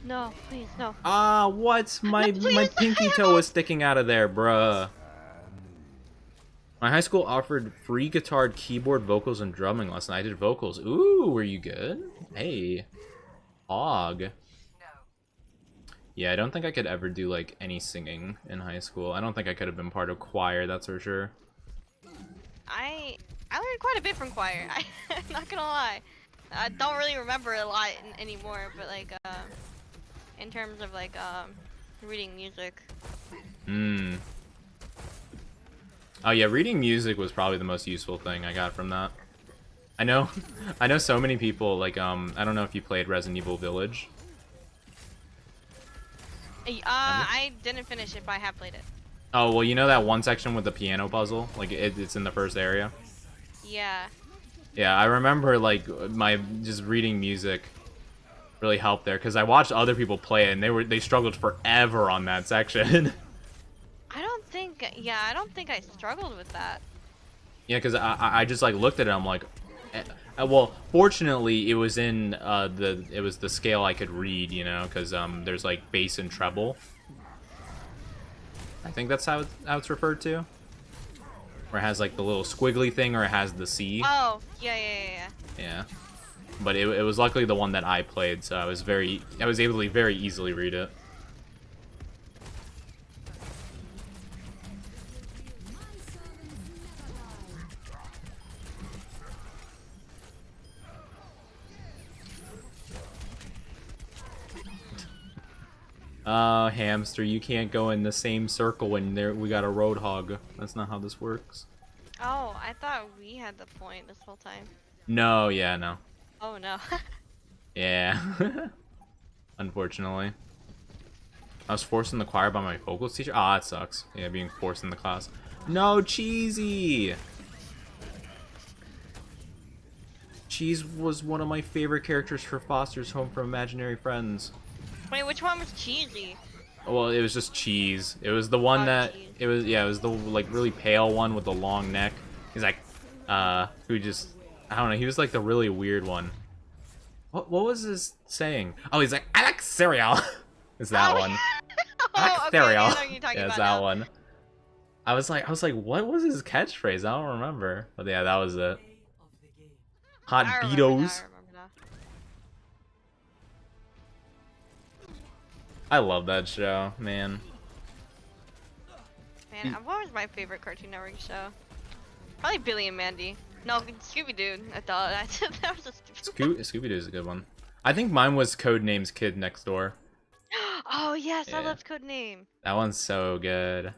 No, please, no. Ah, what? My pinky toe was sticking out of there, bruh. My high school offered free guitar, keyboard, vocals, and drumming lesson. I did vocals. Ooh, were you good? Hey. Hog. Yeah, I don't think I could ever do like any singing in high school. I don't think I could have been part of choir, that's for sure. I learned quite a bit from choir. I'm not gonna lie. I don't really remember a lot anymore, but like in terms of like reading music. Oh yeah, reading music was probably the most useful thing I got from that. I know so many people like I don't know if you played Resident Evil Village. I didn't finish it, but I have played it. Oh, well, you know that one section with the piano puzzle? Like, it's in the first area? Yeah. Yeah, I remember, like, just reading music really helped there, because I watched other people play it, and they struggled forever on that section. I don't think I struggled with that. Yeah, because I just, like, looked at it, I'm like... well, fortunately, it was in, it was the scale I could read, you know, because, there's, like, bass and treble. I think that's how it's referred to. Where it has like the little squiggly thing, or it has the C. Oh, yeah. Yeah. But it was luckily the one that I played, so I was able to very easily read it. Hamster, you can't go in the same circle when we got a roadhog. That's not how this works. Oh, I thought we had the point this whole time. No, yeah, no. Oh no. Yeah. Unfortunately. I was forced in the choir by my vocals teacher. Ah, that sucks. Yeah, being forced in the class. No, cheesy! Cheese was one of my favorite characters for Foster's Home for Imaginary Friends. Wait, which one was cheesy? Well, it was just Cheese. It was the one Oh, that Cheese. it was the like really pale one with the long neck. He's like, who just I don't know. He was like the really weird one. What was his saying? Oh, he's like, I like cereal. It's that one. I like Okay, cereal. I know what you're talking Yeah, it's about that now. one. I was like, what was his catchphrase? I don't remember. But yeah, that was it. Hot I remember now, Beatos. I remember now. I love that show, man. Man, what was my favorite Cartoon Network show? Probably Billy and Mandy. No, Scooby Doo. I thought that was a stupid. Scooby Doo is a good one. I think mine was Codenames Kid Next Door. Oh yes, I Yeah. love Codename. That one's so good.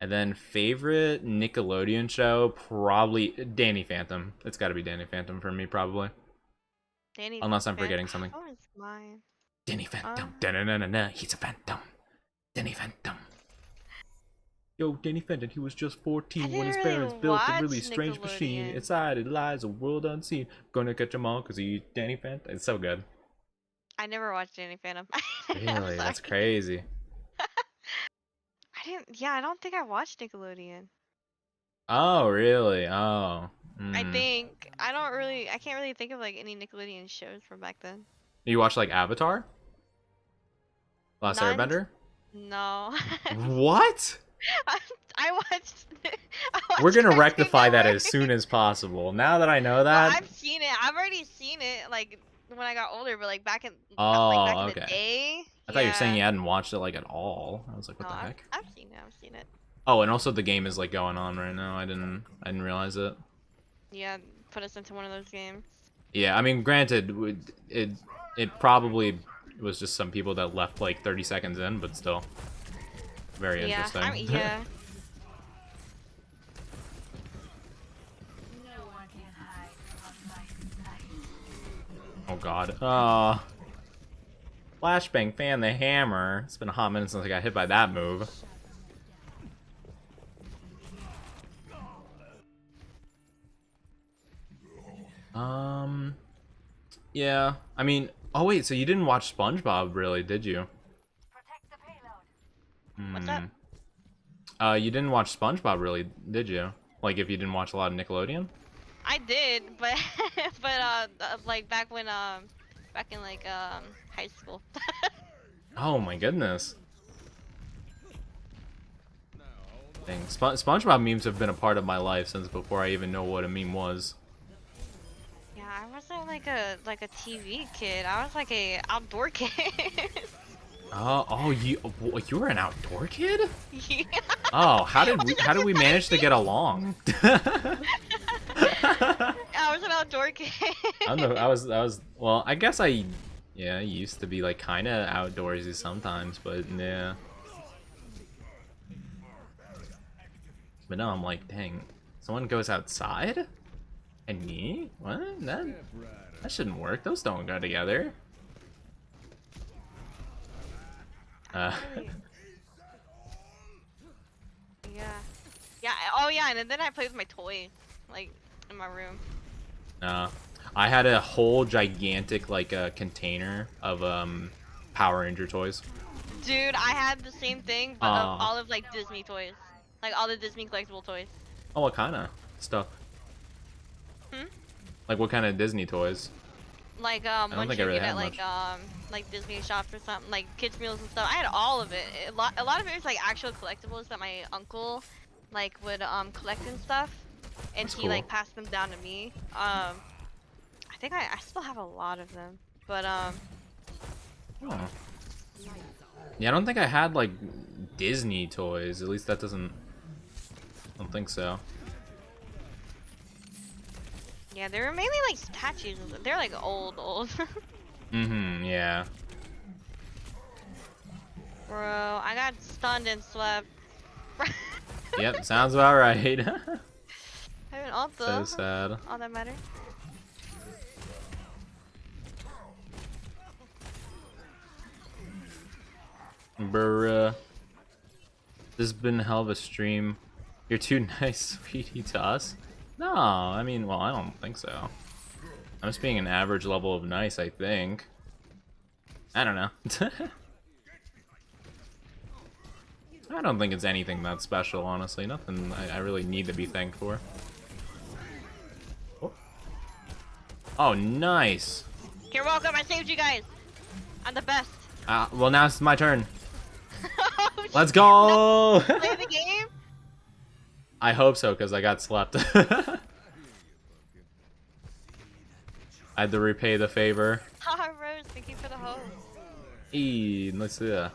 And then favorite Nickelodeon show, probably Danny Phantom. It's got to be Danny Phantom for me, probably. Danny. Unless I'm forgetting something. What was mine? Danny Phantom. Da-na-na-na-na. He's a phantom. Danny Phantom. Yo, Danny Phantom, he was just 14 when his didn't parents really built a watch really strange machine. Nickelodeon. Inside it lies a world unseen. Gonna catch 'em all because he's Danny Phantom. It's so good. I never watched Danny Phantom. I'm Really? That's sorry. crazy. I didn't. Yeah, I don't think I watched Nickelodeon. Oh, really? Oh. I think I don't really. I can't really think of like any Nickelodeon shows from back then. You watch like Avatar? Last None? Airbender? No. What? I watched. I watched We're gonna Cartoon rectify that Network. as soon as possible. Now that I know Well, that. I've seen it. I've already seen it like when I got older, but like back in Oh, in the okay. day. I thought you were saying you yeah. hadn't watched it like at all. I was like, what No, the heck? I've seen it. I've seen it. Oh, and also the game is like going on right now. I didn't realize it. Yeah, put us into one of those games. Yeah, I mean, granted, it probably was just some people that left like 30 seconds in, but still, very Yeah, interesting. I mean, yeah. Oh God. Flashbang fan the hammer. It's been a hot minute since I got hit by that move. Yeah. I mean, oh wait, so you didn't watch SpongeBob, really, did you? What's that? You didn't watch SpongeBob, really, did you? Like, if you didn't watch a lot of Nickelodeon? I did, but like back in like high school. Oh my goodness. Dang, SpongeBob memes have been a part of my life since before I even know what a meme was. Yeah, I wasn't like a TV kid. I was like a outdoor kid. Oh, you were an outdoor kid? Yeah. Oh, how did we manage to get along? I was an outdoor kid. I was well, I guess I used to be like kind of outdoorsy sometimes, but yeah. But now I'm like, dang, someone goes outside? And me? What? That shouldn't work. Those don't go together. Yeah. Yeah. Oh yeah, and then I played with my toys, like in my room. I had a whole gigantic like container of Power Ranger toys. Dude, I had the same thing, but of all of like Disney toys, like all the Disney collectible toys. Oh, what kind of stuff? Like what kind of Disney toys? Like don't once think you I really get had at like Disney shops or something, like kids meals and stuff. I had all of it. A lot of it was like actual collectibles that my uncle like would collect and stuff, and That's he cool. like passed them down to me. I think I still have a lot of them, but Oh. Yeah, I don't think I had like Disney toys. At least that doesn't. I don't think so. yeah, they were mainly like statues. They're like old. Yeah. Bro, I got stunned and swept. Yep, sounds about right. I mean, all So sad. all that matter. Bruh. This has been a hell of a stream. You're too nice, sweetie, to us. No, I mean, well, I don't think so. I'm just being an average level of nice, I think. I don't know. I don't think it's anything that special, honestly. Nothing I really need to be thanked for. Oh, oh nice. You're welcome. I saved you guys. I'm the best. Well, now it's my turn. Oh, Let's go! play the game. I hope so, because I got slept. I had to repay the favor. Haha, Rose, thank you for the host. Let's see that.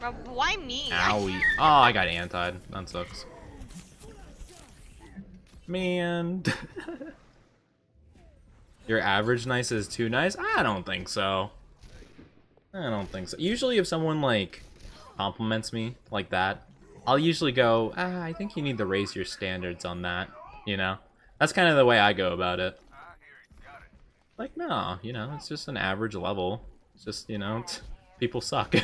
Bro, why me? Owie. Oh, I got antied. That sucks. Man. Your average nice is too nice? I don't think so. I don't think so. Usually if someone, like, compliments me like that, I'll usually go, I think you need to raise your standards on that, you know? That's kind of the way I go about it. Like, no, you know, it's just an average level. It's just, you know, people suck.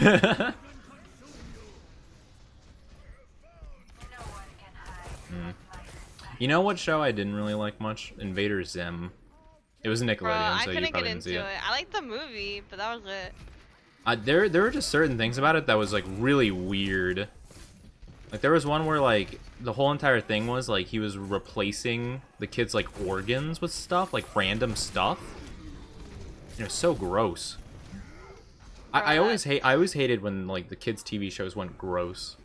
You know what show I didn't really like much? Invader Zim. It was Nickelodeon, Bro, I so you couldn't probably get didn't see into it. it. I liked the movie, but that was it. There were just certain things about it that was like really weird. Like there was one where like the whole entire thing was like he was replacing the kids' like organs with stuff, like random stuff. It was so gross. I always hated when like the kids' TV shows went gross.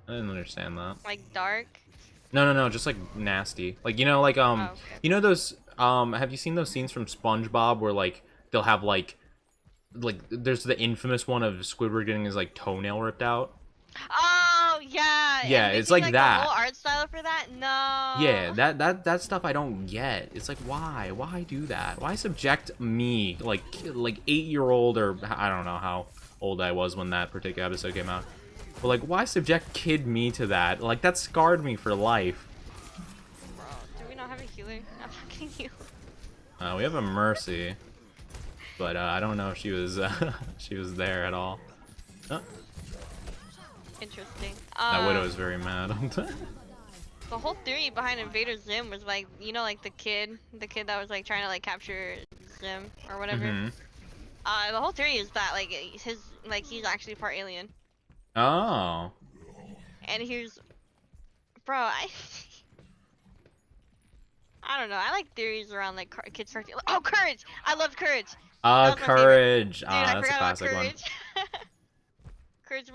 I didn't understand that. Like dark. No, just like nasty. Like you know, like Oh, okay. you know those have you seen those scenes from SpongeBob where like they'll have like there's the infamous one of Squidward getting his like toenail ripped out? Oh yeah. Yeah, and it's making, like that. The whole art style for that? No. Yeah, that stuff I don't get. It's like why do that? Why subject me like 8-year-old or I don't know how old I was when that particular episode came out. But like why subject kid me to that? Like that scarred me for life. Bro, do we not have a healer? I'm fucking heal. We have a Mercy, but I don't know if she was she was there at all. Oh, Interesting. that Widow is very mad. The whole theory behind Invader Zim was like, you know, like the kid that was like trying to like capture Zim or whatever. Mm-hmm. The whole theory is that like he's actually part alien. Oh. And here's, bro, I don't know. I like theories around like kids cartoon. Oh, Courage! I loved Courage. That was my Courage. Dude, I That's a forgot about classic one. Courage. Courage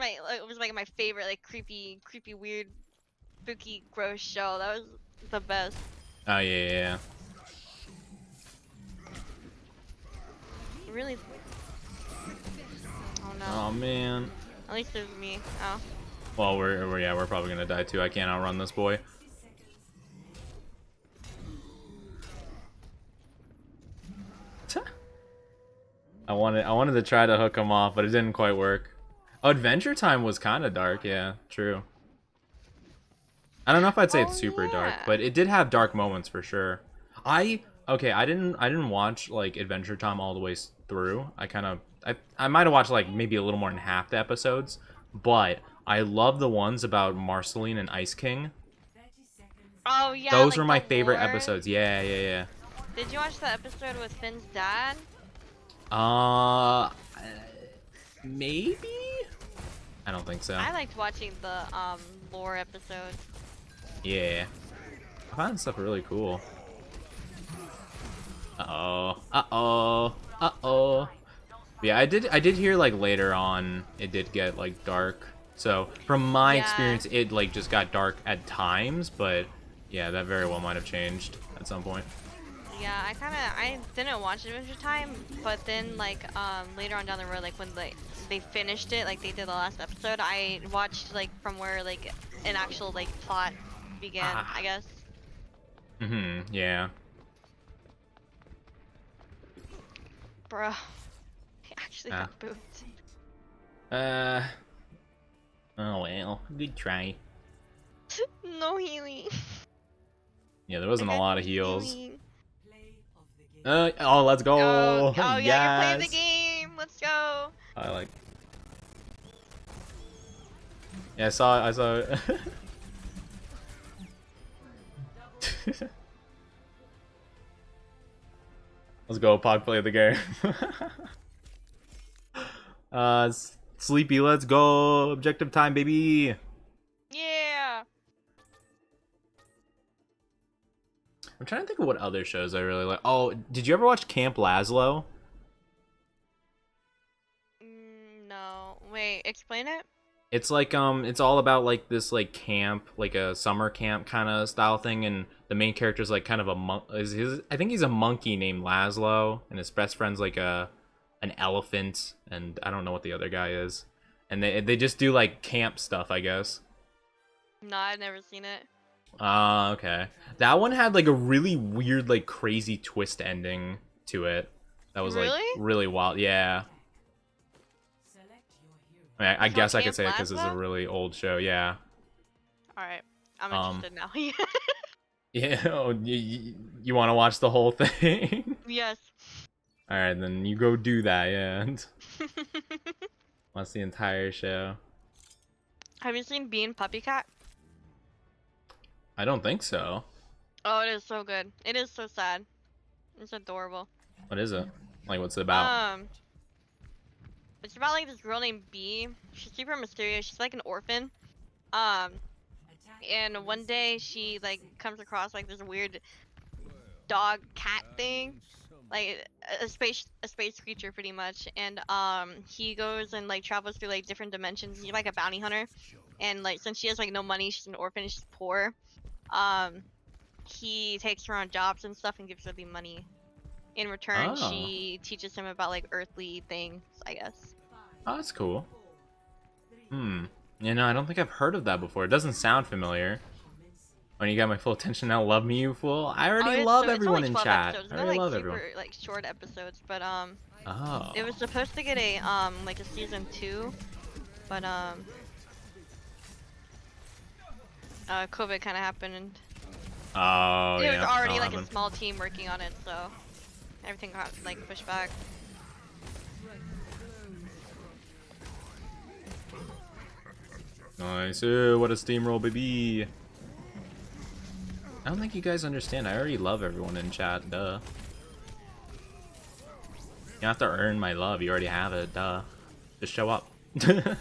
was like my favorite, like creepy, weird, spooky, gross show. That was the best. Oh yeah. Really. Oh no. Oh man. At least there's me. Oh. Well, we're probably gonna die too. I can't outrun this boy. I wanted to try to hook him off, but it didn't quite work. Oh, Adventure Time was kind of dark. Yeah, true. I don't know if I'd say it's super dark, but it did have dark moments for sure. I didn't watch like Adventure Time all the way through. I might have watched like maybe a little more than half the episodes, but I love the ones about Marceline and Ice King. Oh yeah. Those like were my the favorite lore. episodes. Yeah. Did you watch the episode with Finn's dad? Maybe? I don't think so. I liked watching the lore episodes. Yeah. I find stuff really cool. Uh-oh. Yeah, I did hear like later on it did get like dark. So from my experience it like just got dark at times, but yeah, that very well might have changed at some point. Yeah, I didn't watch Adventure Time, but then like later on down the road, like when they finished it, like they did the last episode, I watched like from where like an actual like plot began, I guess. Yeah. Bro, he actually got booped. Oh well, good try. No healing. Yeah, there wasn't a lot of heals. Healing. Oh, let's go. Oh yeah, yes. you're playing the game. Let's go. I like. Yeah, I saw Let's go, Pog, play the game. Sleepy, let's go. Objective time, baby. Yeah. I'm trying to think of what other shows I really like. Oh, did you ever watch Camp Lazlo? No. Wait, explain it. It's like it's all about like this like camp, like a summer camp kind of style thing, and the main character's like kind of a monk. I think he's a monkey named Laszlo, and his best friend's like an elephant, and I don't know what the other guy is. And they just do like camp stuff, I guess. No, I've never seen it. Okay. That one had like a really weird, like crazy twist ending to it. That was like Really? really wild. Yeah. I mean, I It's guess called I could say it Camp because it's a Lazlo? really old show. Yeah. Alright. I'm interested now. Yeah. Oh, you want to watch the whole thing? Yes. All right, then you go do that. Yeah. And watch the entire show. Have you seen Bean Puppy Cat? I don't think so. Oh, it is so good. It is so sad. It's adorable. What is it? Like, what's it about? It's about like this girl named Bee. She's super mysterious. She's like an orphan. And one day she like comes across like this weird dog cat thing, like a space creature pretty much. And he goes and like travels through like different dimensions. He's like a bounty hunter, and like since she has like no money, she's an orphan, she's poor. He takes her on jobs and stuff and gives her the money. In return, she teaches him about like earthly things, I guess. Oh, that's cool. You know, I don't think I've heard of that before. It doesn't sound familiar. When you got my full attention now, love me, you fool. I already love everyone in chat. I already love everyone. Like short episodes, but Oh. it was supposed to get a like a season 2, but COVID kind of happened, and Oh, it yeah. was already that'll like a happen. small team working on it, so everything got like pushed back. Nice. Ooh, what a steamroll, baby. I don't think you guys understand. I already love everyone in chat. Duh. You don't have to earn my love. You already have it. Duh. Just show up. I'm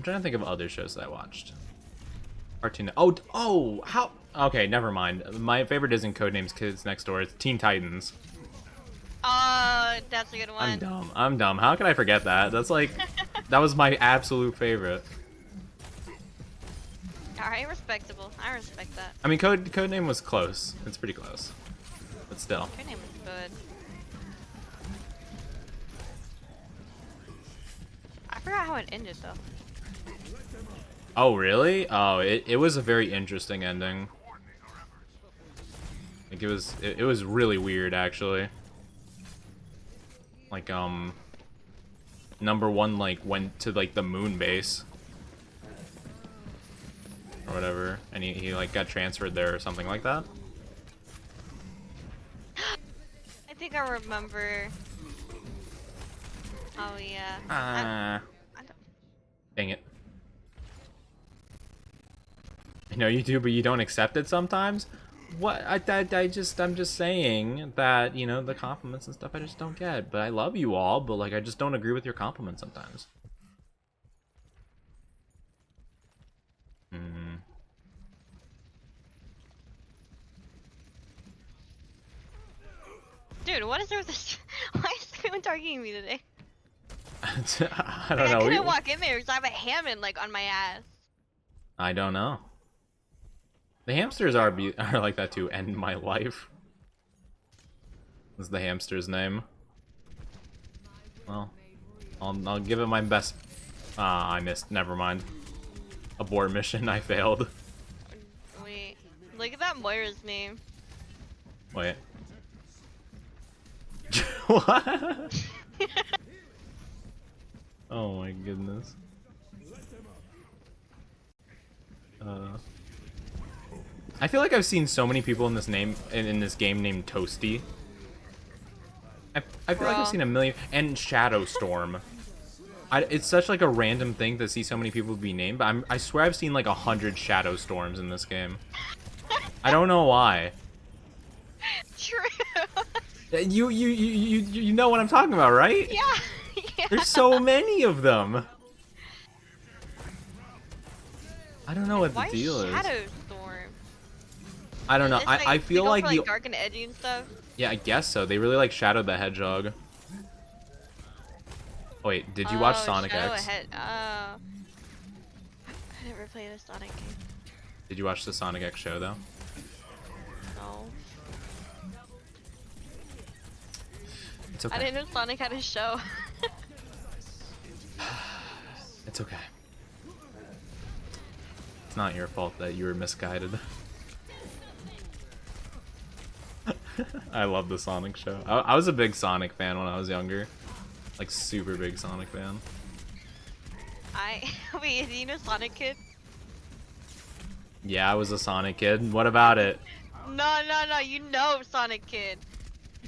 trying to think of other shows that I watched. Cartoon. Oh, how? Okay, never mind. My favorite isn't Codenames Kids Next Door. It's Teen Titans. That's a good one. I'm dumb. I'm dumb. How could I forget that? That's like, that was my absolute favorite. Alright, respectable. I respect that. I mean, Codename was close. It's pretty close, but still. Your name is good. I forgot how it ended though. Oh, really? Oh, it was a very interesting ending. Like, it was really weird, actually. Like, number one, like, went to, like, the moon base. Or whatever. And he like, got transferred there or something like that. I think I remember. Oh, yeah. I don't... Dang it. I know you do, but you don't accept it sometimes? What? I'm just saying that, you know, the compliments and stuff I just don't get. But I love you all, but, like, I just don't agree with your compliments sometimes. Dude, what is there with this? Why is everyone targeting me today? I don't I know. couldn't walk in there because I have a Hammond like on my ass. I don't know. The hamsters are like that too. End my life. Is the hamster's name? Well, I'll give it my best. Ah, I missed. Never mind. Abort mission. I failed. Wait, look at that Moira's name. Wait. What? Oh my goodness. I feel like I've seen so many people in this in this game named Toasty. I feel like I've seen a million. And Shadow Storm. It's such like a random thing to see so many people be named, but I swear I've seen like 100 Shadow Storms in this game. I don't know why. True. You know what I'm talking about, right? Yeah. Yeah. There's so many of them. I don't know what the Why deal is. Shadow Storm? I don't know. It's like, I feel they go like for, the dark and edgy and stuff. yeah, I guess so. They really like Shadow the Hedgehog. Oh, wait, did you watch Sonic Shadow X? I never played a Sonic game. Did you watch the Sonic X show though? No. It's okay. I didn't know Sonic had a show. It's okay. It's not your fault that you were misguided. I love the Sonic show. I was a big Sonic fan when I was younger. Like, super big Sonic fan. Wait, do you know Sonic Kid? Yeah, I was a Sonic kid. What about it? No, you know Sonic Kid.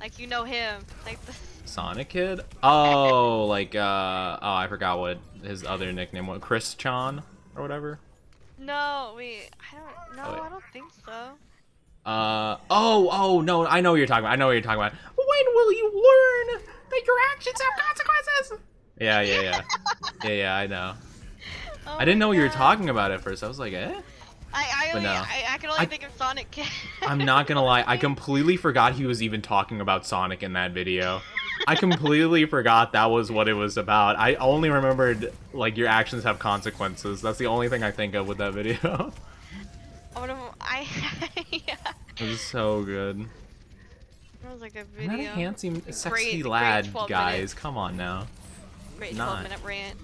Like, you know him. Like the... Sonic Kid? Oh, like, oh, I forgot what his other nickname was. Chris Chan or whatever? No, wait, I don't know. Oh, wait. I don't think so. Oh, no, I know what you're talking about. I know what you're talking about. When will you learn that your actions have consequences? Yeah, I know. Oh I didn't know my what you were God. talking about at first. I was like, eh? But no. I can only think of Sonic Kid. I'm not gonna lie, I completely forgot he was even talking about Sonic in that video. I completely forgot that was what it was about. I only remembered, like, your actions have consequences. That's the only thing I think of with that video. Oh no, yeah. It was so good. That was like a I'm not a video. handsome, sexy great lad, 12 guys. minutes. Come on now. Great not. 12-minute rant.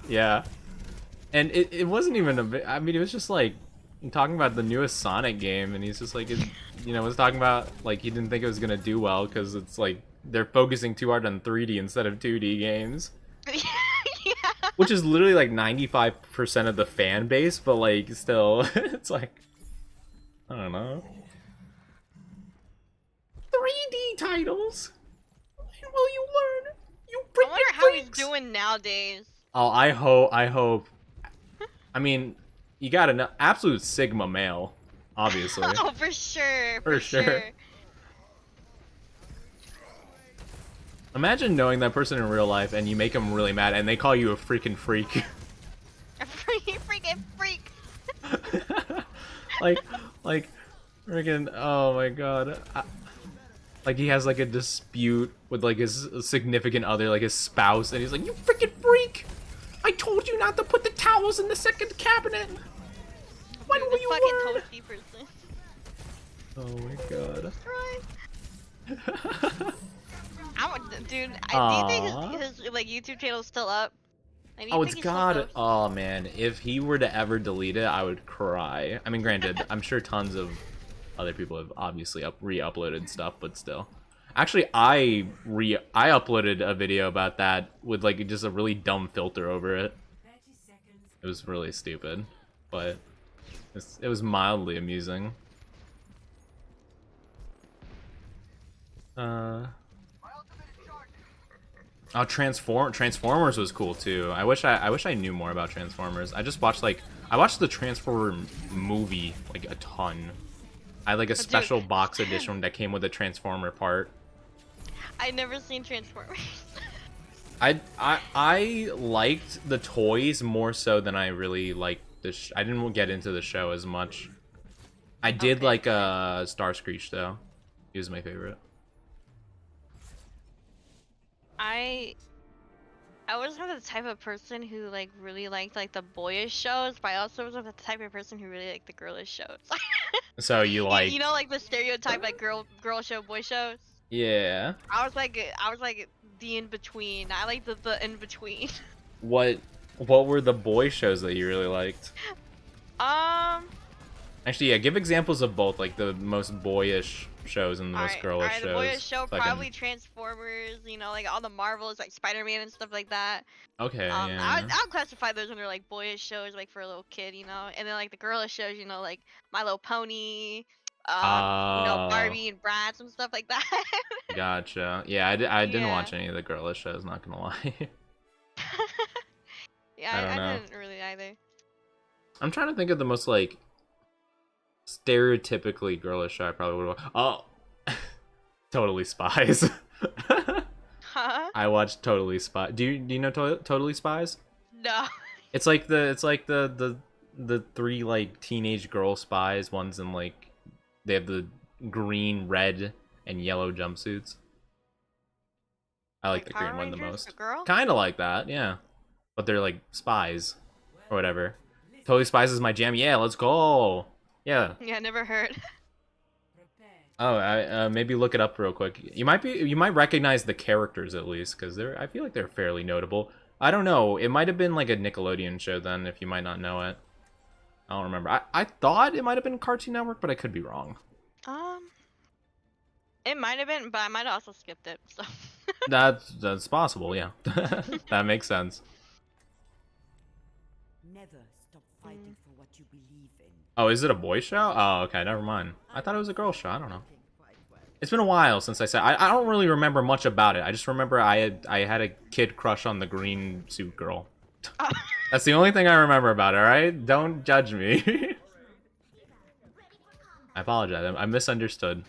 Yeah. And it wasn't even a bit, I mean, it was just like talking about the newest Sonic game, and he's just like, was talking about, like, he didn't think it was gonna do well because it's like they're focusing too hard on 3D instead of 2D games. Yeah. Which is literally like 95% of the fan base, but like still, it's like, I don't know. 3D titles? When will you learn? You I freaking wonder how he's freaks! doing nowadays. Oh, I hope. I mean, you gotta know, absolute Sigma male, obviously. Oh, for sure. For sure. Imagine knowing that person in real life and you make them really mad and they call you a freaking freak. A freaking freak. like, freaking, oh my god. Like, he has like a dispute with like his significant other, like his spouse, and he's like, you freaking freak! I told you not to put the towels in the second cabinet! When Dude, will this you fucking learn? toasty person. Oh my god. Right. Dude, do you Aw. think his like YouTube channel's still up? Like, do you Oh, think it's he still got. posts? Oh man, if he were to ever delete it, I would cry. I mean, granted, I'm sure tons of other people have obviously re-uploaded stuff, but still. Actually, I uploaded a video about that with like just a really dumb filter over it. It was really stupid, but it was mildly amusing. Oh, Transformers was cool too. I wish I knew more about Transformers. I just watched I watched the Transformer movie like a ton. I had like a special box edition that came with a Transformer part. I never seen Transformers. I liked the toys more so than I really liked I didn't get into the show as much. I did like Starscreech though. He was my favorite. I was not the type of person who like really liked like the boyish shows, but I also was the type of person who really liked the girlish shows. So you like? You know, like the stereotype like girl show, boy shows. Yeah. I was like the in between. I like the in between. What were the boy shows that you really liked? Actually, yeah, give examples of both, like the most boyish shows and the most girlish shows. The boyish show, so probably Transformers, you know, like all the Marvels, like Spider-Man and stuff like that. Okay, yeah. I'll classify those under like boyish shows, like for a little kid, you know. And then like the girlish shows, you know, like My Little Pony, you know, Barbie and Bratz and stuff like that. Gotcha. Yeah, I didn't watch any of the girlish shows, not gonna lie. I don't know. I didn't really either. I'm trying to think of the most like stereotypically girlish show I probably would. Oh, Totally Spies. Huh? I watched Totally Spies. Do you know Totally Spies? No. It's like the three like teenage girl spies. One's in like they have the green, red, and yellow jumpsuits. I like the Power green one the Rangers, most. the girl? Kind of like that, yeah. But they're like spies or whatever. Totally Spies is my jam. Yeah, let's go. Yeah. Yeah, never heard. Oh, I maybe look it up real quick. You might recognize the characters at least because I feel like they're fairly notable. I don't know. It might have been like a Nickelodeon show then if you might not know it. I don't remember. I thought it might have been Cartoon Network, but I could be wrong. It might have been, but I might have also skipped it. So. That's possible, yeah. That makes sense. Never stop fighting for what you believe in. Oh, is it a boy show? Oh, okay, never mind. I thought it was a girl show. I don't know. It's been a while since I said. I don't really remember much about it. I just remember I had a kid crush on the green suit girl. That's the only thing I remember about it. All right, don't judge me. I apologize. I misunderstood.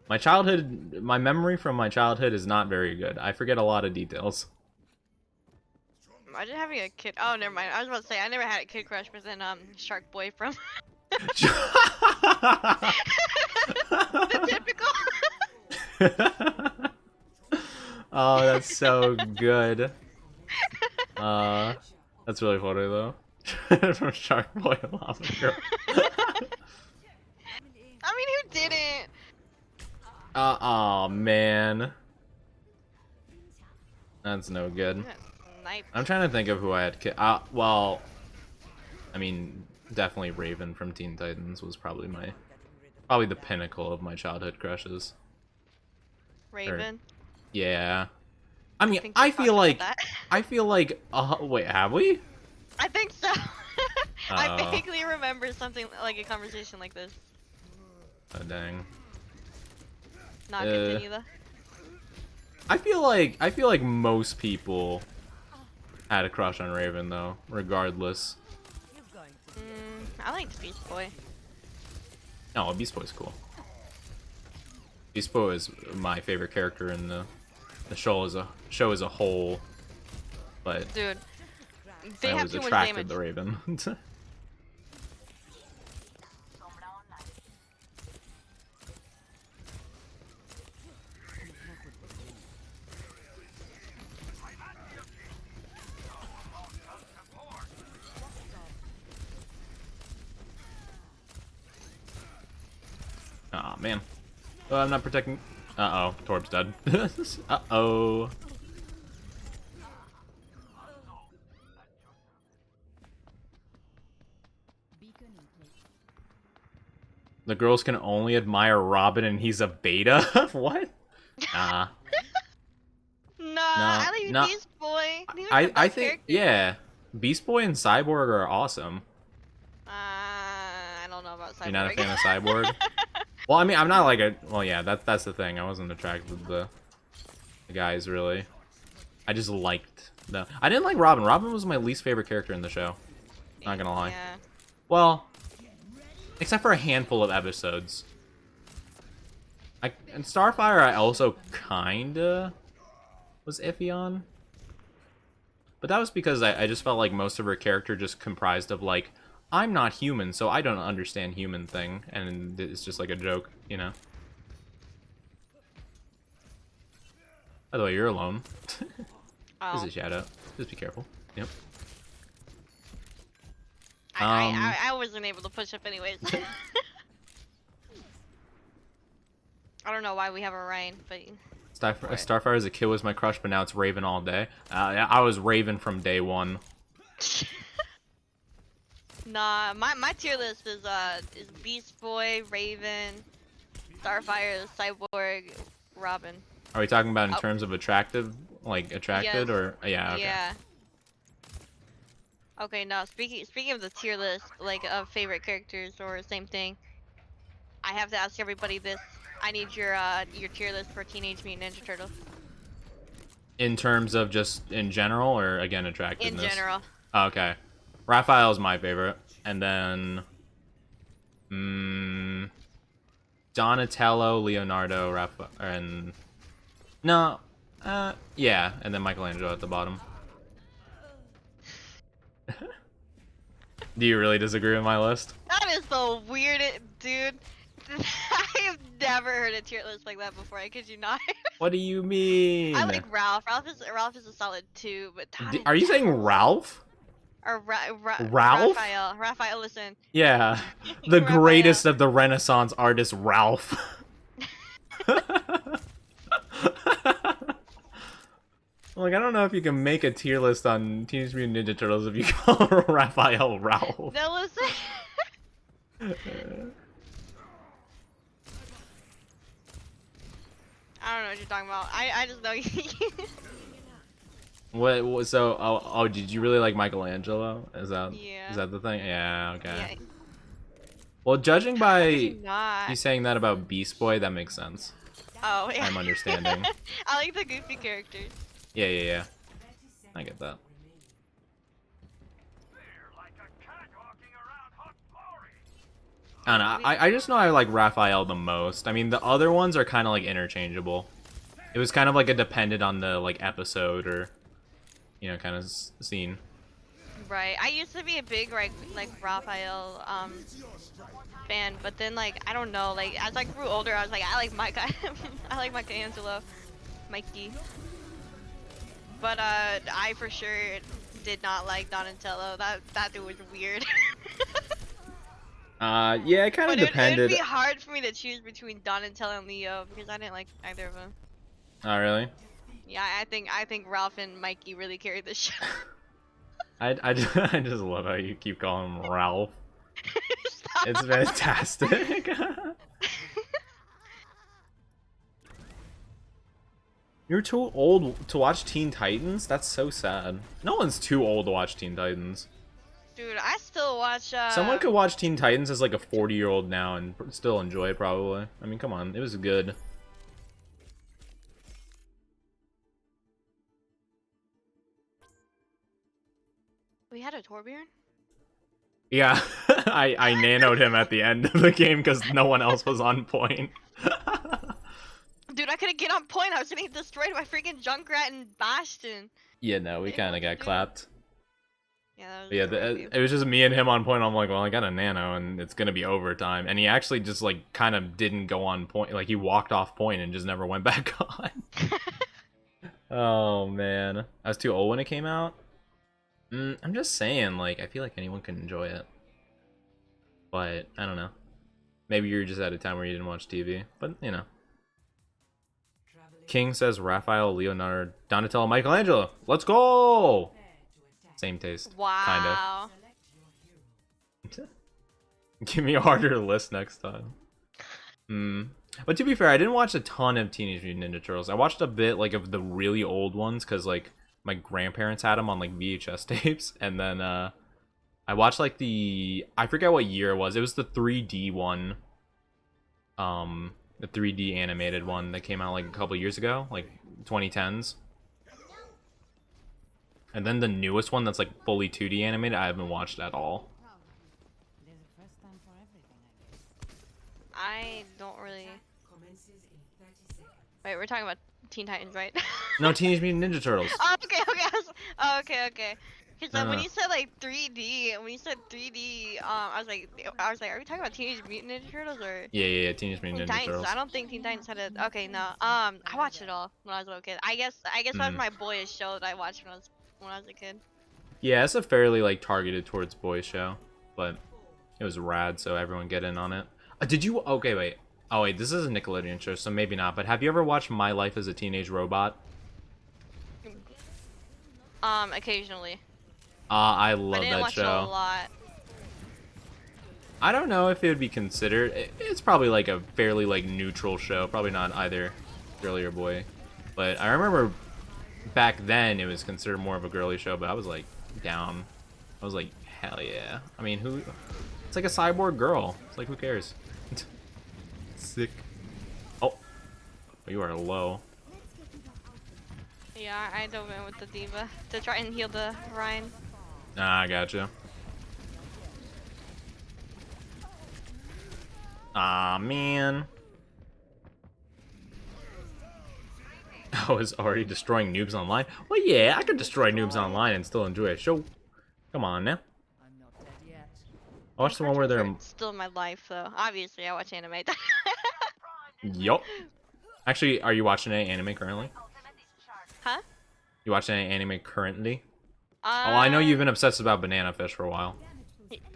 My memory from my childhood is not very good. I forget a lot of details. Imagine having a kid. Oh, never mind. I was about to say I never had a kid crush, but then Shark Boy from. The typical. Oh, that's so good. That's really funny though. From Shark Boy and Lava Girl. I mean, who didn't? Oh man. That's no good. Snipe. I'm trying to think of who I had well, I mean, definitely Raven from Teen Titans was probably the pinnacle of my childhood crushes. Raven. Yeah. I mean, think I we feel talked like about wait, have we? I think so. I Uh-oh. vaguely remember something like a conversation like this. Oh dang. Not continue though. I feel like most people had a crush on Raven though, regardless. I liked Beast Boy. No, Beast Boy's cool. Beast Boy is my favorite character in the show as a whole, but Dude, they I have was too much attracted damage. to Raven. Aw, man. Oh, I'm not protecting. Uh-oh, Torb's dead. Uh-oh. The girls can only admire Robin and he's a beta? What? Nah. I like nah. Beast Boy. I think, yeah. Beast Boy and Cyborg are awesome. I don't know about Cyborg. You're not a fan of Cyborg? Well, I mean, I'm not like a... Well, yeah, that's the thing. I wasn't attracted to the guys, really. I just liked them. I didn't like Robin. Robin was my least favorite character in the show. Not gonna lie. Yeah. Well, except for a handful of episodes. And Starfire I also kinda was iffy on. But that was because I just felt like most of her character just comprised of like, I'm not human, so I don't understand human thing, and it's just like a joke, you know? By the way, you're alone. Oh. This is a shout out. Just be careful. Yep. I wasn't able to push up anyways. I don't know why we have a Ryan, but... Starfire as a kid was my crush, but now it's Raven all day. I was Raven from day one. Nah, my tier list is Beast Boy, Raven, Starfire, Cyborg, Robin. Are we talking about in terms of attractive, like attracted, Yes. or yeah? Okay. Yeah. Okay, now speaking of the tier list, like of favorite characters or same thing, I have to ask everybody this. I need your tier list for Teenage Mutant Ninja Turtles. In terms of just in general, or again attractiveness? In general. Oh, okay. Raphael's my favorite, and then Donatello, Leonardo, and no, yeah, and then Michelangelo at the bottom. Do you really disagree with my list? That is the weirdest, dude. I have never heard a tier list like that before. I kid you not. What do you mean? I like Ralph. Ralph is a solid 2, but Are you saying Ralph? or Ralph? Raphael, listen. Yeah, the Raphael. greatest of the Renaissance artists, Ralph. Like, I don't know if you can make a tier list on Teenage Mutant Ninja Turtles if you call Raphael Ralph. No, listen. I don't know what you're talking about. I just know you. What so oh did you really like Michelangelo? Is that Yeah. is that the thing? Yeah, okay. Yeah. Well, judging How by could you not? you saying that about Beast Boy, that makes sense. Oh, yeah. I'm understanding. I like the goofy characters. Yeah. I get that. I don't know. I just know I like Raphael the most. I mean, the other ones are kind of like interchangeable. It was kind of like a dependent on the like episode or, you know, kind of scene. Right. I used to be a big like Raphael fan, but then like I don't know, like as I grew older, I was like I like I like Michelangelo, Mikey. But I for sure did not like Donatello. That dude was weird. Yeah, it kind of But depended. it'd be hard for me to choose between Donatello and Leo because I didn't like either of them. Oh, really? Yeah, I think Ralph and Mikey really carried the show. I just love how you keep calling him Ralph. Stop. It's fantastic. You're too old to watch Teen Titans? That's so sad. No one's too old to watch Teen Titans. Dude, I still watch. Someone could watch Teen Titans as like a 40-year-old now and still enjoy it, probably. I mean, come on, it was good. We had a Torbjorn? Yeah, I nanoed him at the end of the game because no one else was on point. Dude, I couldn't get on point. I was getting destroyed by freaking Junkrat and Bastion. Yeah, no, we kind of got clapped. Yeah, that was But yeah, it was just me and him on point. I'm like, well, I got a nano, and it's gonna be overtime. And he actually just like kind of didn't go on point. Like he walked off point and just never went back on. Oh man, I was too old when it came out. I'm just saying, like, I feel like anyone can enjoy it. But I don't know. Maybe you're just at a time where you didn't watch TV. But you know. King says Raphael, Leonardo, Donatello, Michelangelo. Let's go! Same taste. Wow. Kind of. Give me a harder list next time. But to be fair, I didn't watch a ton of Teenage Mutant Ninja Turtles. I watched a bit like of the really old ones because like my grandparents had them on like VHS tapes, and then I watched like I forget what year it was. It was the 3D one. The 3D animated one that came out like a couple years ago, like 2010s. And then the newest one that's like fully 2D animated, I haven't watched at all. There's a first time for everything, I I guess. don't really. Wait, we're talking about Teen Titans, right? No, Teenage Mutant Ninja Turtles. Oh, okay. Okay. Because when No. you said like 3D, I was like, are we talking about Teenage Mutant Ninja Turtles or Yeah, Teenage Teen Mutant Ninja Titans? Turtles. I don't think Teen Titans had a. Okay, no. I watched it all when I was a little kid. I guess that was my boyish show that I watched when I was a kid. Yeah, it's a fairly like targeted towards boys show, but it was rad, so everyone get in on it. Did you? Okay, wait. Oh wait, this is a Nickelodeon show, so maybe not. But have you ever watched My Life as a Teenage Robot? Occasionally. I I love didn't that watch it a show. lot. I don't know if it would be considered. It's probably like a fairly like neutral show. Probably not either girly or boy. But I remember back then it was considered more of a girly show. But I was like down. I was like, hell yeah. I mean, who? It's like a cyborg girl. It's like, who cares? Sick. Oh, you are low. Yeah, I dove in with the diva to try and heal the Ryan. Ah, I gotcha. Ah, man. I was already destroying noobs online. Well, yeah, I could destroy noobs online and still enjoy a show. Come on now. I'm not dead yet. I watched the one where Cartoons they're. are still in my life, though. Obviously, I watch anime. Yup. Actually, are you watching any anime currently? Huh? You watching any anime currently? Oh, I know you've been obsessed about Banana Fish for a while.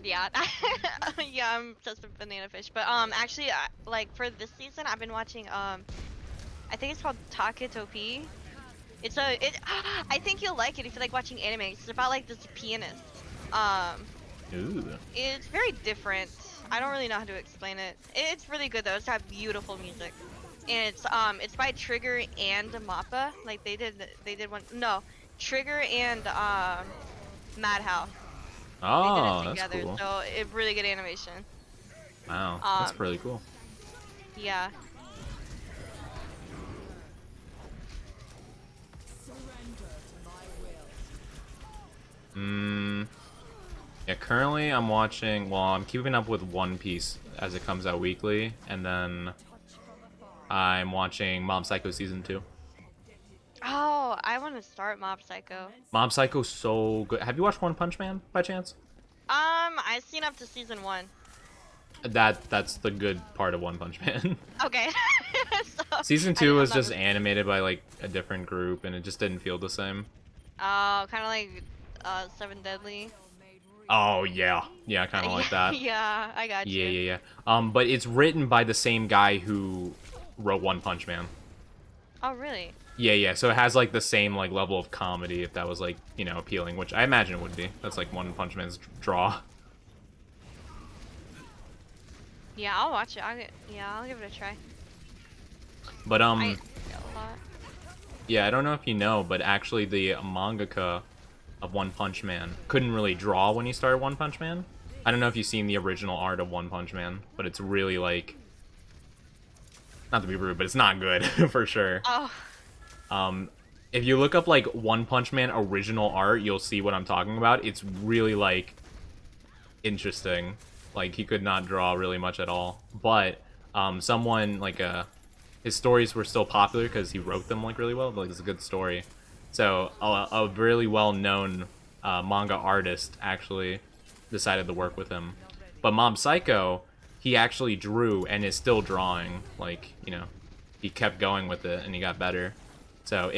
Yeah, yeah, I'm just a banana fish. But actually, like for this season, I've been watching I think it's called Taketopi. I think you'll like it if you like watching anime. It's about like this pianist. Ooh. It's very different. I don't really know how to explain it. It's really good though. It's got beautiful music, and it's by Trigger and Mappa. Like they did one. No, Trigger and Madhouse. They did Oh, it that's together, cool. so it really good animation. Wow, that's pretty cool. Yeah. Yeah, currently I'm watching, well, I'm keeping up with One Piece as it comes out weekly, and then I'm watching Mob Psycho Season 2. Oh, I want to start Mob Psycho. Mob Psycho's so good. Have you watched One Punch Man, by chance? I've seen up to season 1. That's the good part of One Punch Man. Okay. So, Season 2 was I'm just not- animated by, like, a different group, and it just didn't feel the same. Oh, kind of like Seven Deadly. Oh, yeah. Yeah, kind of like that. Yeah, I got you. Yeah. But it's written by the same guy who wrote One Punch Man. Oh, really? Yeah, so it has, like, the same, like, level of comedy, if that was, like, you know, appealing, which I imagine it would be. That's, like, One Punch Man's draw. Yeah, I'll watch it. I'll give it a try. But, I a lot. yeah, I don't know if you know, but actually the mangaka of One Punch Man couldn't really draw when he started One Punch Man. I don't know if you've seen the original art of One Punch Man, but it's really, like... Not to be rude, but it's not good, for sure. Oh. If you look up, like, One Punch Man original art, you'll see what I'm talking about. It's really, like, interesting. Like, he could not draw really much at all. But, someone, like, his stories were still popular because he wrote them, like, really well. Like, it's a good story. So, a really well-known manga artist actually decided to work with him. But Mob Psycho, he actually drew and is still drawing. Like, you know, he kept going with it and he got better. So,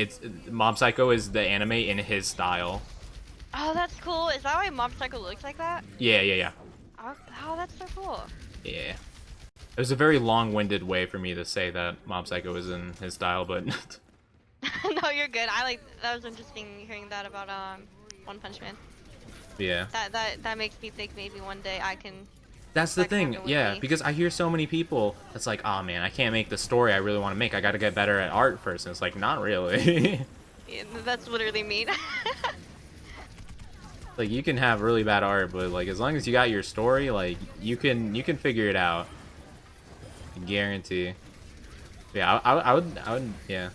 Mob Psycho is the anime in his style. Oh, that's cool. Is that why Mob Psycho looks like that? Yeah. Oh, that's so cool. Yeah. It was a very long-winded way for me to say that Mob Psycho is in his style, but... No, you're good. That was interesting hearing that about One Punch Man. yeah. That makes me think maybe one day I can. That's the That can thing, happen with yeah, me. because I hear so many people that's like, oh man, I can't make the story I really want to make. I gotta get better at art first. And it's like, not really. Yeah, that's literally me. Like, you can have really bad art, but like, as long as you got your story, like, you can figure it out. I guarantee. Yeah, I would, yeah.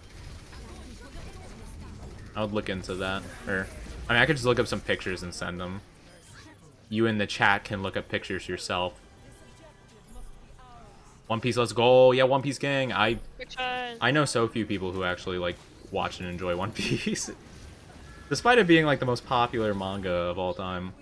I would look into that. Or, I mean, I could just look up some pictures and send them. You in the chat can look up pictures yourself. One Piece, let's go! Yeah, One Piece gang. I know so few people who actually like watch and enjoy One Piece, despite it being like the most popular manga of all time.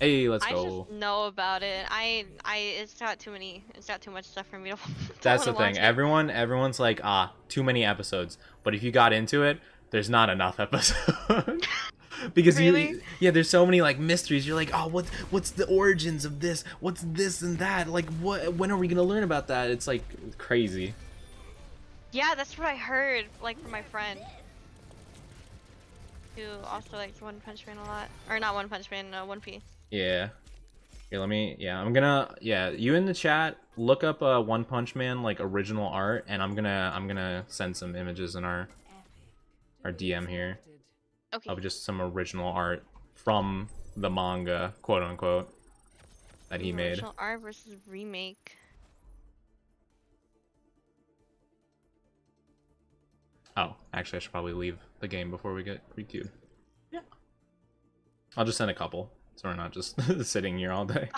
Hey, let's I go. just know about it. It's got too much stuff for me to. That's the wanna thing. watch it. Everyone's like, too many episodes. But if you got into it, there's not enough episodes. Because Really? yeah, there's so many like mysteries. You're like, oh, what's the origins of this? What's this and that? Like, when are we gonna learn about that? It's like crazy. Yeah, that's what I heard, like from my friend, who also likes One Punch Man a lot, or not One Punch Man, One Piece. Yeah. Here, I'm gonna, you in the chat, look up One Punch Man like original art, and I'm gonna send some images in our DM here. Okay. Of just some original art from the manga, quote unquote, that he made. Original art versus remake. Oh, actually, I should probably leave the game before we get re-queued. Yeah. I'll just send a couple, so we're not just sitting here all day.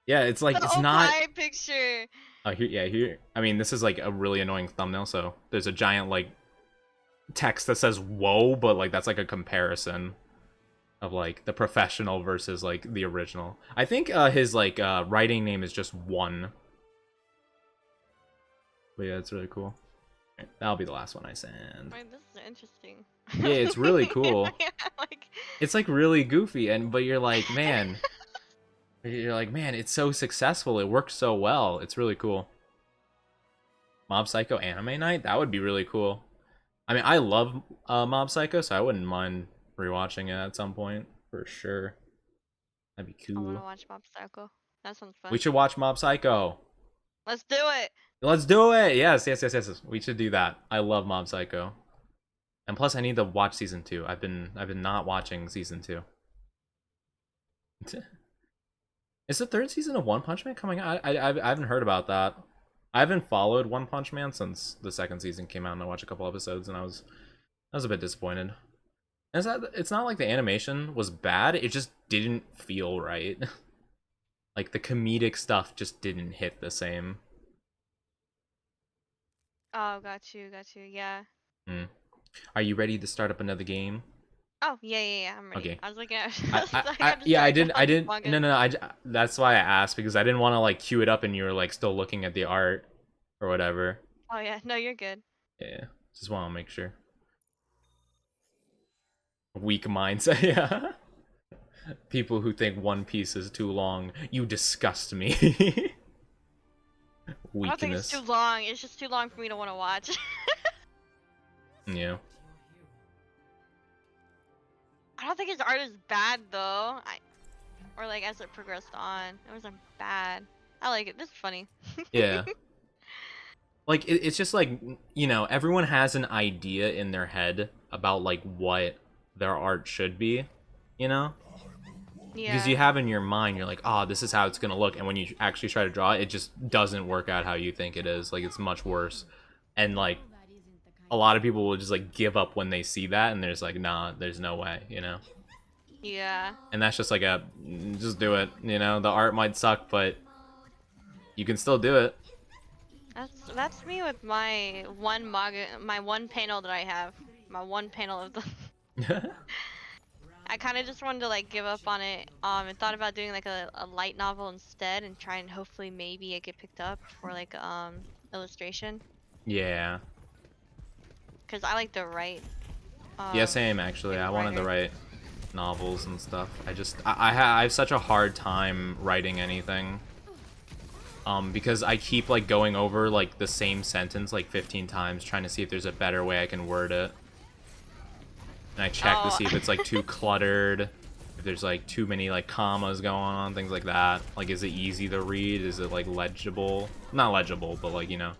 Yeah, it's like, The it's not... Opie picture. Oh, here, yeah, here. I mean, this is like a really annoying thumbnail, so there's a giant, like, text that says whoa, but like that's like a comparison of like the professional versus like the original. I think his like writing name is just One. But yeah, it's really cool. Right, that'll be the last one I send. Wait, this is interesting. Yeah, it's really cool. Yeah, like... It's like really goofy, but you're like, man, it's so successful. It works so well. It's really cool. Mob Psycho anime night? That would be really cool. I mean, I love Mob Psycho, so I wouldn't mind rewatching it at some point for sure. That'd be I want to cool. watch Mob Psycho. That sounds fun. We should watch Mob Psycho. Let's do it. Let's do it. Yes. We should do that. I love Mob Psycho. And plus, I need to watch season 2. I've been not watching season 2. Is the 3rd season of One Punch Man coming out? I haven't heard about that. I haven't followed One Punch Man since the 2nd season came out, and I watched a couple episodes, and I was a bit disappointed. It's not like the animation was bad, it just didn't feel right. Like, the comedic stuff just didn't hit the same. Oh, got you, yeah. Are you ready to start up another game? Oh, yeah, I'm ready. Okay. I was looking at... I didn't. No. That's why I asked, because I didn't want to like queue it up and you were like still looking at the art or whatever. Oh yeah, no, you're good. Yeah, just want to make sure. Weak mindset, yeah. People who think One Piece is too long, you disgust me. Weakness. I don't think it's too long. It's just too long for me to want to watch. Yeah. I don't think his art is bad though. Or like as it progressed on, it wasn't bad. I like it. This is funny. Yeah. Like it's just like, you know, everyone has an idea in their head about like what their art should be, you know? Yeah. Because you have in your mind, you're like, oh, this is how it's gonna look, and when you actually try to draw it, it just doesn't work out how you think it is. Like, it's much worse. And like, a lot of people will just like give up when they see that, and there's like, nah, there's no way, you know? Yeah. And that's just like just do it, you know? The art might suck, but you can still do it. That's me with my one manga, my one panel that I have, my one panel of the. I kind of just wanted to like give up on it, and thought about doing like a light novel instead, and try and hopefully maybe it get picked up for like illustration. Yeah. Cause I like to write. Yeah, same actually. I wanted to write novels and stuff. I have such a hard time writing anything. Because I keep like going over like the same sentence like 15 times, trying to see if there's a better way I can word it. And I check to see if it's like too cluttered, if there's like too many like commas going on, things like that. Like, is it easy to read? Is it like legible? Not legible, but like, you know.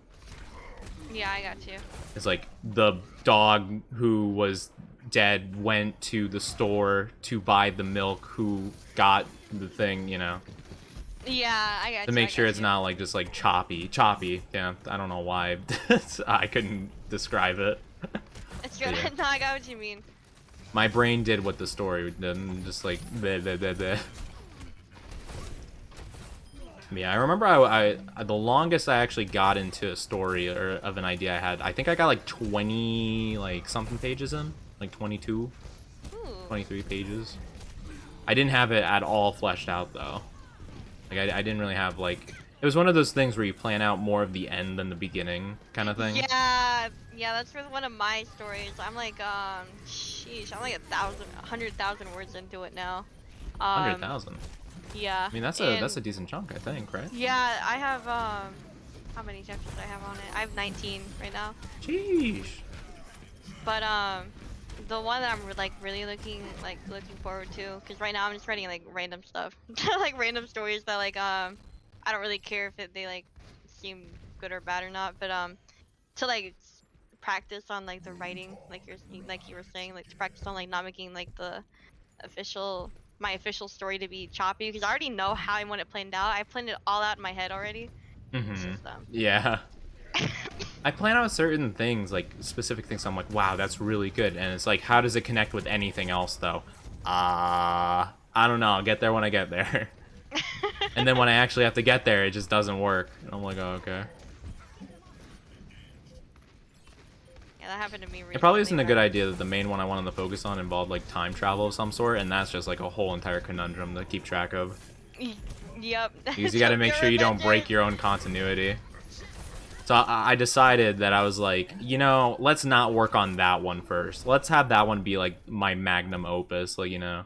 Yeah, I got you. It's like the dog who was dead went to the store to buy the milk, who got the thing, you know. Yeah, I got you. To make sure it's not like just like choppy. Yeah, I don't know why I couldn't describe it. It's good. Yeah. No, I got what you mean. My brain did what the story did, and just like bleh. Yeah, I remember I the longest I actually got into a story or of an idea I had, I think I got like 20 like something pages in, like 22, 23 pages. I didn't have it at all fleshed out though. Like I didn't really have like, it was one of those things where you plan out more of the end than the beginning kind of thing. Yeah, that's with one of my stories. I'm like, sheesh, I'm like 100,000 words into it now. 100,000. Yeah. I mean that's a decent chunk, I think, right? Yeah, I have how many chapters do I have on it? I have 19 right now. Jeez. But the one that I'm like really looking forward to, because right now I'm just writing like random stuff, like random stories that like I don't really care if they like seem good or bad or not, but to like practice on like the writing, like you were saying, like to practice on like not making like my official story to be choppy, because I already know how I want it planned out. I planned it all out in my head already. Mm-hmm. It's just, Yeah. I plan out certain things, like specific things. I'm like, wow, that's really good. And it's like, how does it connect with anything else, though? I don't know. I'll get there when I get there. And then when I actually have to get there, it just doesn't work. And I'm like, oh, okay. Yeah, that happened to me recently. It probably isn't a good idea that the main one I wanted to focus on involved like time travel of some sort, and that's just like a whole entire conundrum to keep track of. Yep. Because you got to make sure you don't break your own continuity. So I decided that I was like, you know, let's not work on that one first. Let's have that one be like my magnum opus, like, you know.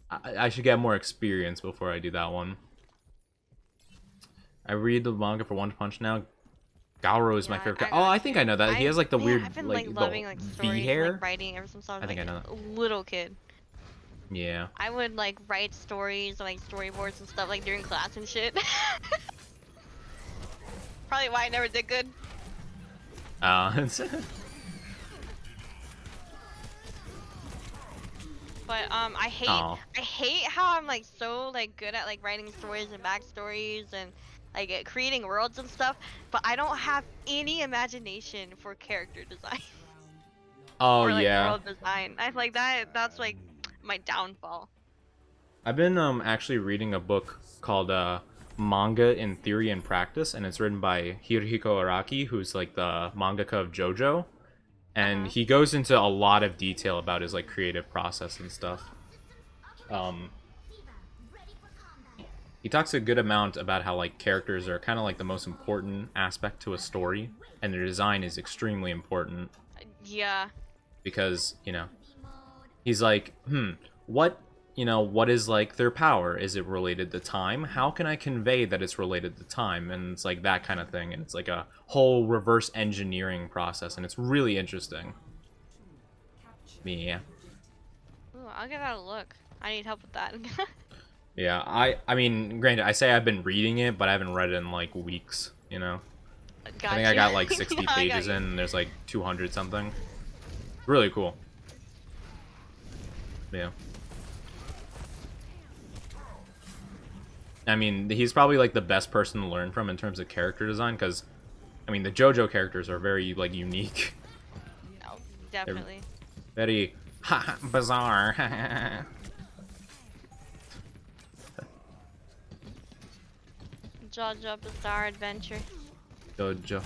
I should get more experience before I do that one. I read the manga for One Punch now. Gaoro is my favorite. Oh, I think I know that. He has like the weird, I've been like, loving the like V stories, hair. like writing ever since I was I think like I know a little kid. Yeah. I would like write stories, like storyboards and stuff, like during class and shit. Probably why I never did good. But I hate how I'm like so like good at like writing stories and backstories and like creating worlds and stuff, but I don't have any imagination for character design. Oh or, like, yeah. world design. I like that's like my downfall. I've been actually reading a book called Manga in Theory and Practice, and it's written by Hirohiko Araki, who's like the mangaka of JoJo. And he goes into a lot of detail about his like creative process and stuff. He talks a good amount about how like characters are kind of like the most important aspect to a story, and their design is extremely important. Yeah. Because, you know, he's like, what is like their power? Is it related to time? How can I convey that it's related to time? And it's like that kind of thing. And it's like a whole reverse engineering process, and it's really interesting. Yeah. Ooh, I'll give that a look. I need help with that. Yeah, I mean, granted, I say I've been reading it, but I haven't read it in like weeks, you know? Gotcha. I think I got like 60 No, pages in, and there's like 200 something. Really cool. Yeah. I mean, he's probably like the best person to learn from in terms of character design, because, I mean, the JoJo characters are very like unique. No, definitely. They're very bizarre. JoJo Bizarre Adventure. JoJo.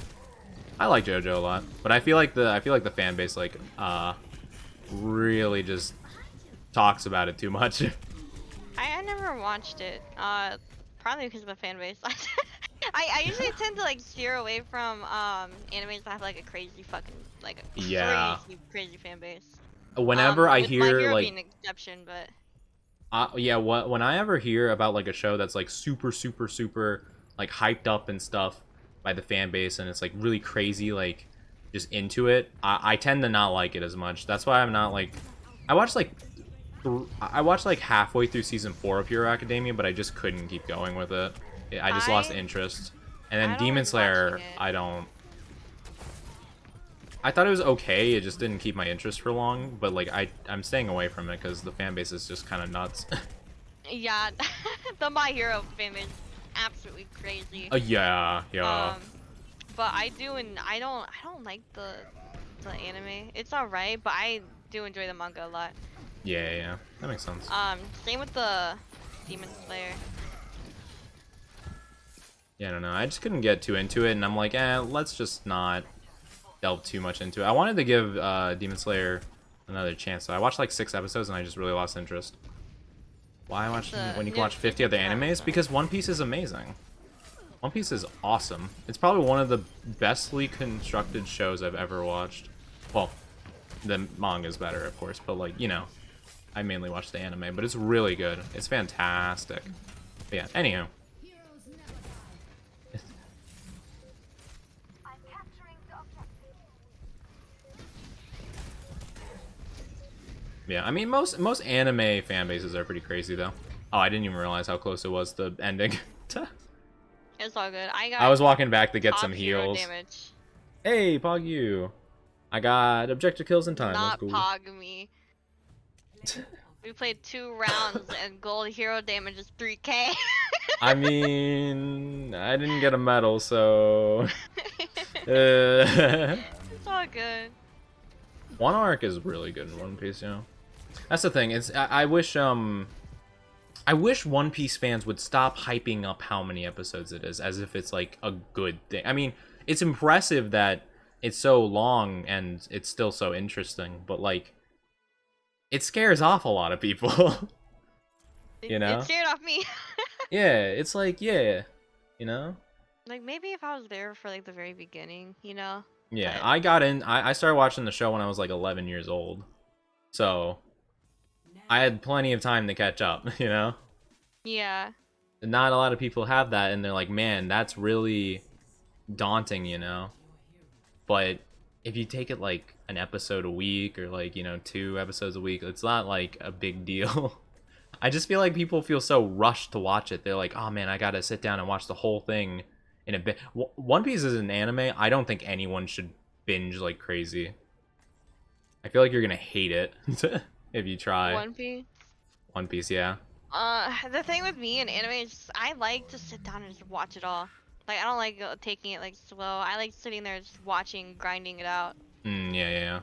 I like JoJo a lot, but I feel like the fan base like really just talks about it too much. I never watched it. Probably because of the fan base. I usually tend to like steer away from animes that have like a crazy fucking like a crazy fan base. Whenever I with hear My Hero like being an exception, but when I ever hear about like a show that's like super like hyped up and stuff by the fan base, and it's like really crazy, like just into it, I tend to not like it as much. That's why I'm not like I watched like halfway through season 4 of Hero Academia, but I just couldn't keep going with it. I just lost interest. And then Demon Slayer, I thought it was okay, it just didn't keep my interest for long, but like I'm staying away from it because the fan base is just kind of nuts. yeah, the My Hero fan base is absolutely crazy. Yeah. But I don't like the anime. It's alright, but I do enjoy the manga a lot. Yeah, that makes sense. Same with the Demon Slayer. Yeah, I don't know. I just couldn't get too into it, and I'm like, let's just not delve too much into it. I wanted to give Demon Slayer another chance, so I watched like 6 episodes, and I just really lost interest. Why watch when you can watch 50 other animes? Because One Piece is amazing. One Piece is awesome. It's probably one of the bestly constructed shows I've ever watched. Well, the manga's better, of course, but like, you know, I mainly watch the anime, but it's really good. It's fantastic. But yeah, anywho. Yeah, I mean, most anime fan bases are pretty crazy, though. Oh, I didn't even realize how close it was to ending. It's all good. I was walking back to get some heals. Damage. Hey, Pog you. I got objective kills in time. Not cool. Pog me. We played 2 rounds and gold hero damage is 3k. I mean, I didn't get a medal, so... It's all good. One arc is really good in One Piece, you know. That's the thing. I wish One Piece fans would stop hyping up how many episodes it is as if it's like a good thing. I mean, it's impressive that it's so long and it's still so interesting, but like it scares off a lot of people. You know? It scared off me. Yeah, it's like, yeah, you know? Like maybe if I was there for like the very beginning, you know? Yeah, But- I started watching the show when I was like 11 years old. So I had plenty of time to catch up, you know? Yeah. Not a lot of people have that, and they're like, man, that's really daunting, you know? But if you take it like an episode a week or like, you know, 2 episodes a week, it's not like a big deal. I just feel like people feel so rushed to watch it. They're like, oh man, I gotta sit down and watch the whole thing in a bit. One Piece is an anime. I don't think anyone should binge like crazy. I feel like you're gonna hate it if you try. One Piece. One Piece, yeah. The thing with me and anime is just, I like to sit down and just watch it all. Like I don't like taking it like slow. I like sitting there just watching, grinding it out. Yeah.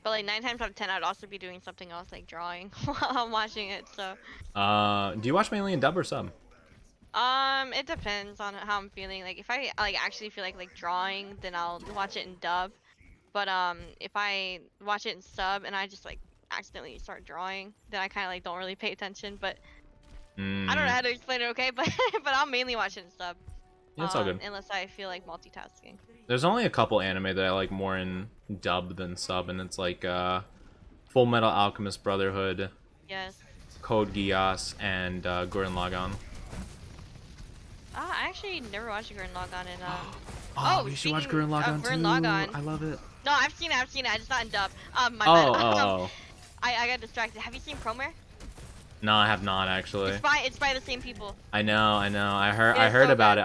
But like 9 times out of 10, I'd also be doing something else like drawing while I'm watching it. So. Do you watch mainly in dub or sub? It depends on how I'm feeling. Like if I like actually feel like drawing, then I'll watch it in dub. But if I watch it in sub and I just like accidentally start drawing, then I kind of like don't really pay attention. But I don't know how to explain it, okay? But I'll mainly watch it in sub. Yeah, it's all good. Unless I feel like multitasking. There's only a couple anime that I like more in dub than sub, and it's like Full Metal Alchemist Brotherhood, Yes. Code Geass, and Gurren Lagann. I actually never watched Gurren Lagann in Oh, you should watch speaking Gurren Lagann of too. Gurren Lagann. I love it. No, I've seen it. I just not in dub. My Oh, bad. oh. I got distracted. Have you seen Promare? No, I have not actually. It's by the same people. I know. I It is heard so about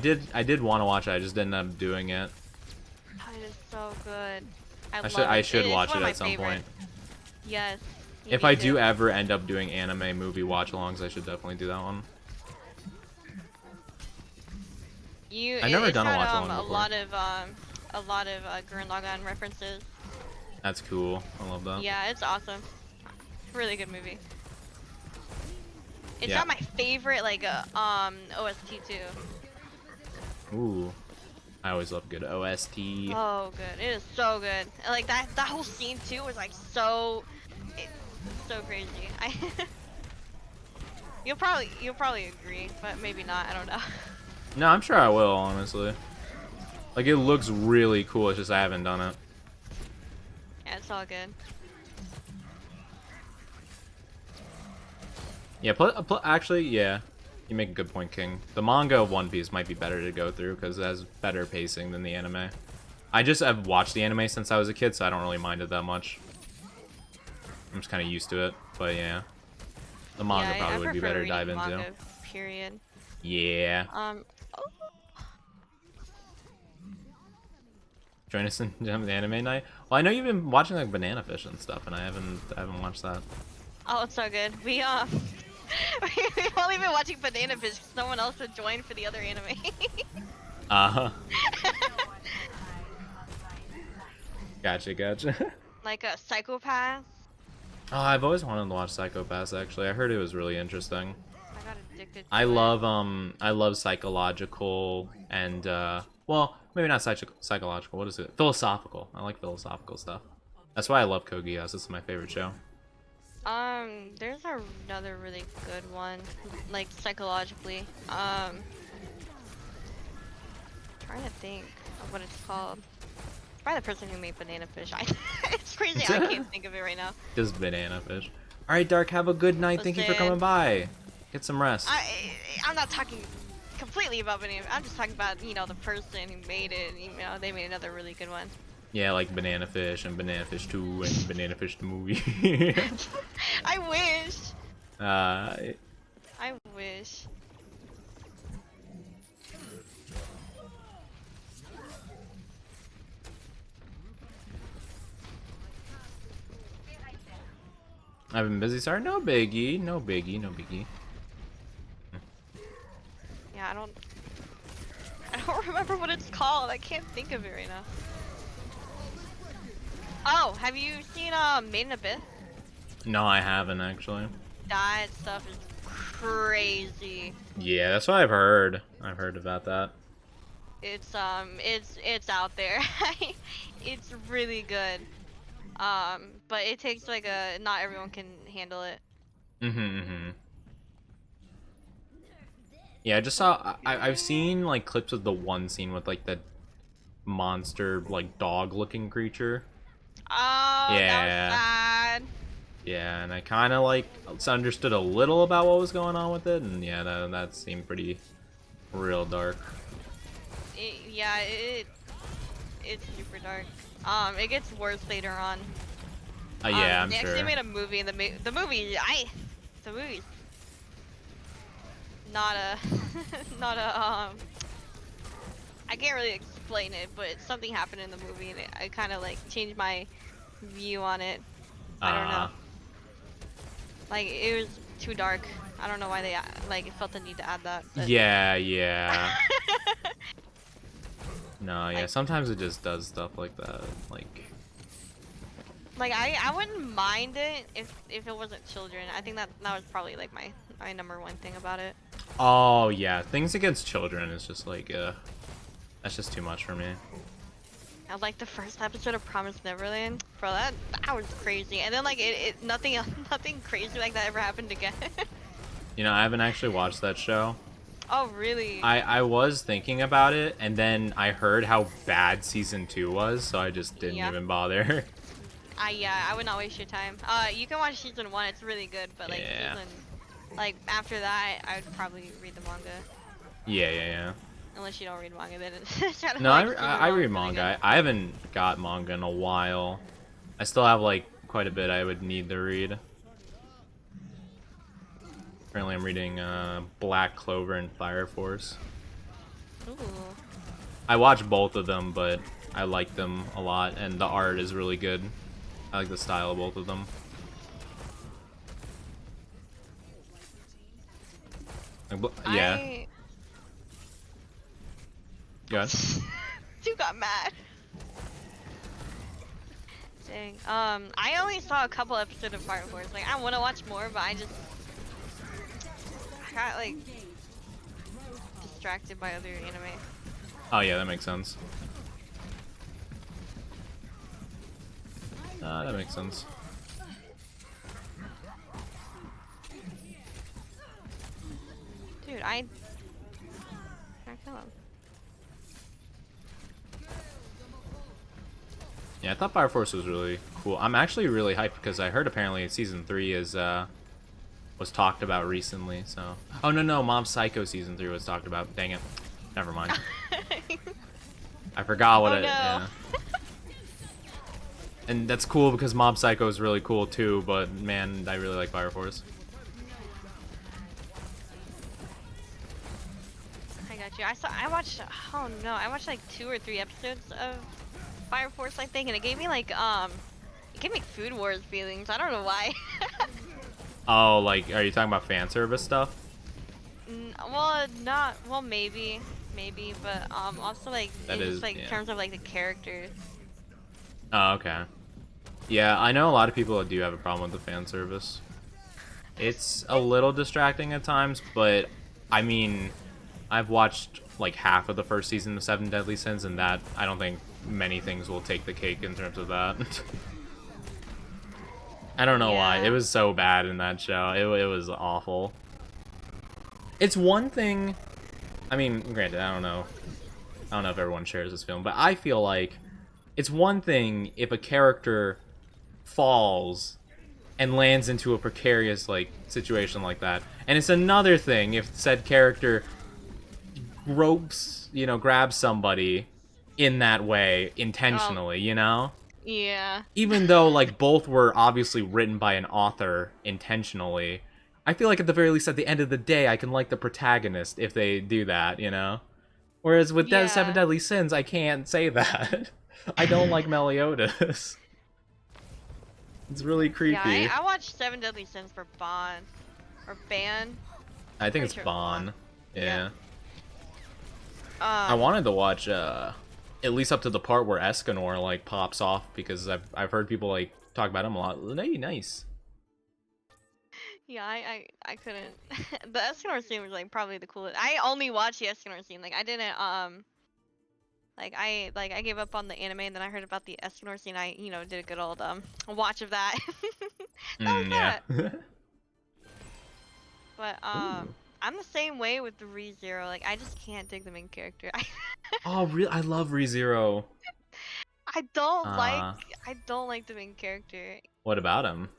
good. it. I did want to watch it. I just didn't end up doing it. Oh, it is so good. I should watch It's one it of at my some point. Yes. you If need I to. do ever end up doing anime movie watch-alongs, I should definitely do that one. I've never done a had, watch-along before. a lot of Gurren Lagann references. That's cool. I love that. Yeah, it's awesome. Really good movie. It's Yeah. not my favorite like OST too. Ooh. I always love good OST. Oh, good. It is so good. And, like that whole scene too was like so crazy. You'll probably agree, but maybe not. I don't know. No, I'm sure I will, honestly. Like, it looks really cool, it's just I haven't done it. Yeah, it's all good. Yeah, actually, yeah. You make a good point, King. The manga of One Piece might be better to go through, because it has better pacing than the anime. I've watched the anime since I was a kid, so I don't really mind it that much. I'm just kind of used to it, but yeah. The manga Yeah, I probably would be prefer better to dive reading into. manga, period. Yeah. Oh, Join us in the anime night. Well, I know you've been watching like Banana Fish and stuff, and I haven't watched that. oh, it's so good. We we've only been watching Banana Fish 'cause someone else would join for the other anime. Gotcha. Like a Psychopath. Oh, I've always wanted to watch Psychopaths. Actually, I heard it was really interesting. I got addicted. To I it. love psychological and well, maybe not psychological. What is it? Philosophical. I like philosophical stuff. That's why I love Code Geass. It's my favorite show. There's another really good one, like psychologically. Trying to think of what it's called. It's by the person who made Banana Fish. It's crazy. I can't think of it right now. Just Banana Fish. All right, Dark. Have a good night. Thank you for coming by. Get some rest. I'm not talking completely about Banana. I'm just talking about the person who made it. They made another really good one. Yeah, like Banana Fish and Banana Fish 2 and Banana Fish the movie. I wish. I wish. I've been busy. Sorry, no biggie, no biggie. Yeah, I don't remember what it's it's called. I can't think of it right now. Oh, have you seen Made in Abyss? No, I haven't actually. That stuff is crazy. Yeah, that's what I've heard. I've heard about that. It's out there. It's really good. But it takes like not everyone can handle it. Yeah, I just saw. I've seen like clips of the one scene with like the monster, like dog-looking creature. Oh, Yeah. that was sad. Yeah, and I kind of like understood a little about what was going on with it, and yeah, that seemed pretty real dark. It's super dark. It gets worse later on. Yeah, I'm they sure. actually made a movie, and the movie's not a not a I can't really explain it, but something happened in the movie, and I kind of like changed my view on it. I don't know. Like, it was too dark. I don't know why they like felt the need to add that. But... Yeah. No, yeah. Like, sometimes it just does stuff like that. Like I wouldn't mind it if it wasn't children. I think that was probably like my #1 thing about it. Oh yeah, things against children is just like that's just too much for me. I like the first episode of Promised Neverland, bro. That was crazy. And then like nothing crazy like that ever happened again. You know, I haven't actually watched that show. Oh really? I was thinking about it, and then I heard how bad season 2 was, so I just didn't even bother. Yeah, I would not waste your time. You can watch season 1; it's really good. But like like after that, I would probably read the manga. Yeah. Unless you don't read manga, then it's kind of No, like I read manga. I haven't got manga in a while. I still have like quite a bit I would need to read. Currently, I'm reading Black Clover and Fire Force. Ooh. I watch both of them, but I like them a lot, and the art is really good. I like the style of both of them. Yeah. Good. You got mad. Dang. I only saw a couple episodes of Fire Force. Like, I want to watch more, but I got like distracted by other anime. Oh yeah, that makes sense. That makes sense. Dude, I can't kill him. Yeah, I thought Fire Force was really cool. I'm actually really hyped because I heard apparently season 3 is was talked about recently. So, oh no, Mob Psycho season 3 was talked about. Dang it, never mind. I forgot what Yeah. And that's cool because Mob Psycho is really cool too. But man, I really like Fire Force. I got you. I watched like 2 or 3 episodes of Fire Force, I think, and it gave me like it gave me Food Wars feelings. I don't know why. Oh, like, are you talking about fan service stuff? Well, maybe, but also like in terms of like the characters. Oh, okay. Yeah, I know a lot of people that do have a problem with the fan service. It's a little distracting at times, but I mean, I've watched like half of the first season of 7 Deadly Sins, and that I don't think many things will take the cake in terms of that. I don't know why. It was so bad in that show. It was awful. It's one thing, I mean, granted, I don't know if everyone shares this feeling, but I feel like it's one thing if a character falls and lands into a precarious like situation like that, and it's another thing if said character grabs somebody in that way intentionally, you know? Yeah. Even though like both were obviously written by an author intentionally, I feel like at the very least at the end of the day I can like the protagonist if they do that, you know? Whereas with 7 Deadly Sins, I can't say that. I don't like Meliodas. It's really creepy. Yeah, I watched 7 Deadly Sins for Bond. Or Ban. I think it's Sure Bon. Yeah. I wanted to watch at least up to the part where Escanor like pops off, because I've heard people like talk about him a lot. Hey, nice. Yeah, I couldn't. The Escanor scene was like probably the coolest. I only watched the Escanor scene. Like I didn't like I gave up on the anime, and then I heard about the Escanor scene. I did a good old watch of that. That was Yeah. that. But I'm the same way with the ReZero. Like I just can't dig the main character. Oh, really? I love ReZero. I don't like the main character. What about him?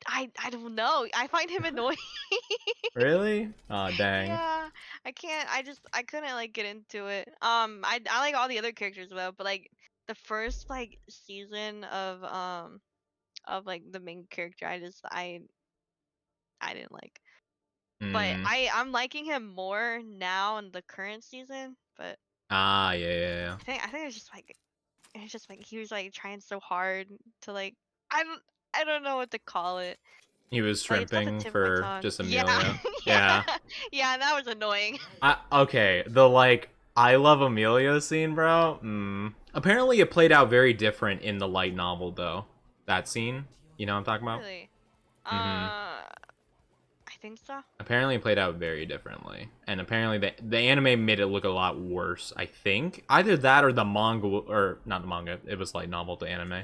I don't know. I find him annoying. Really? Oh, dang. Yeah, I can't. I couldn't like get into it. I like all the other characters though, but like the first like season of like the main character, I didn't like. But Mm. I'm liking him more now in the current season. But Ah, yeah. I think it's just like he was like trying so hard to like I don't know what to call it. He was Like, it's on the shrimping tip of my for tongue. just Yeah. Amelia. Yeah. Yeah, that was annoying. Okay, the like I love Amelia scene, bro. Apparently it played out very different in the light novel though. That scene, you know what I'm talking about? Really? Mhm. I think so. Apparently it played out very differently, and apparently the anime made it look a lot worse. I think either that or the manga, or not the manga. It was light novel to anime.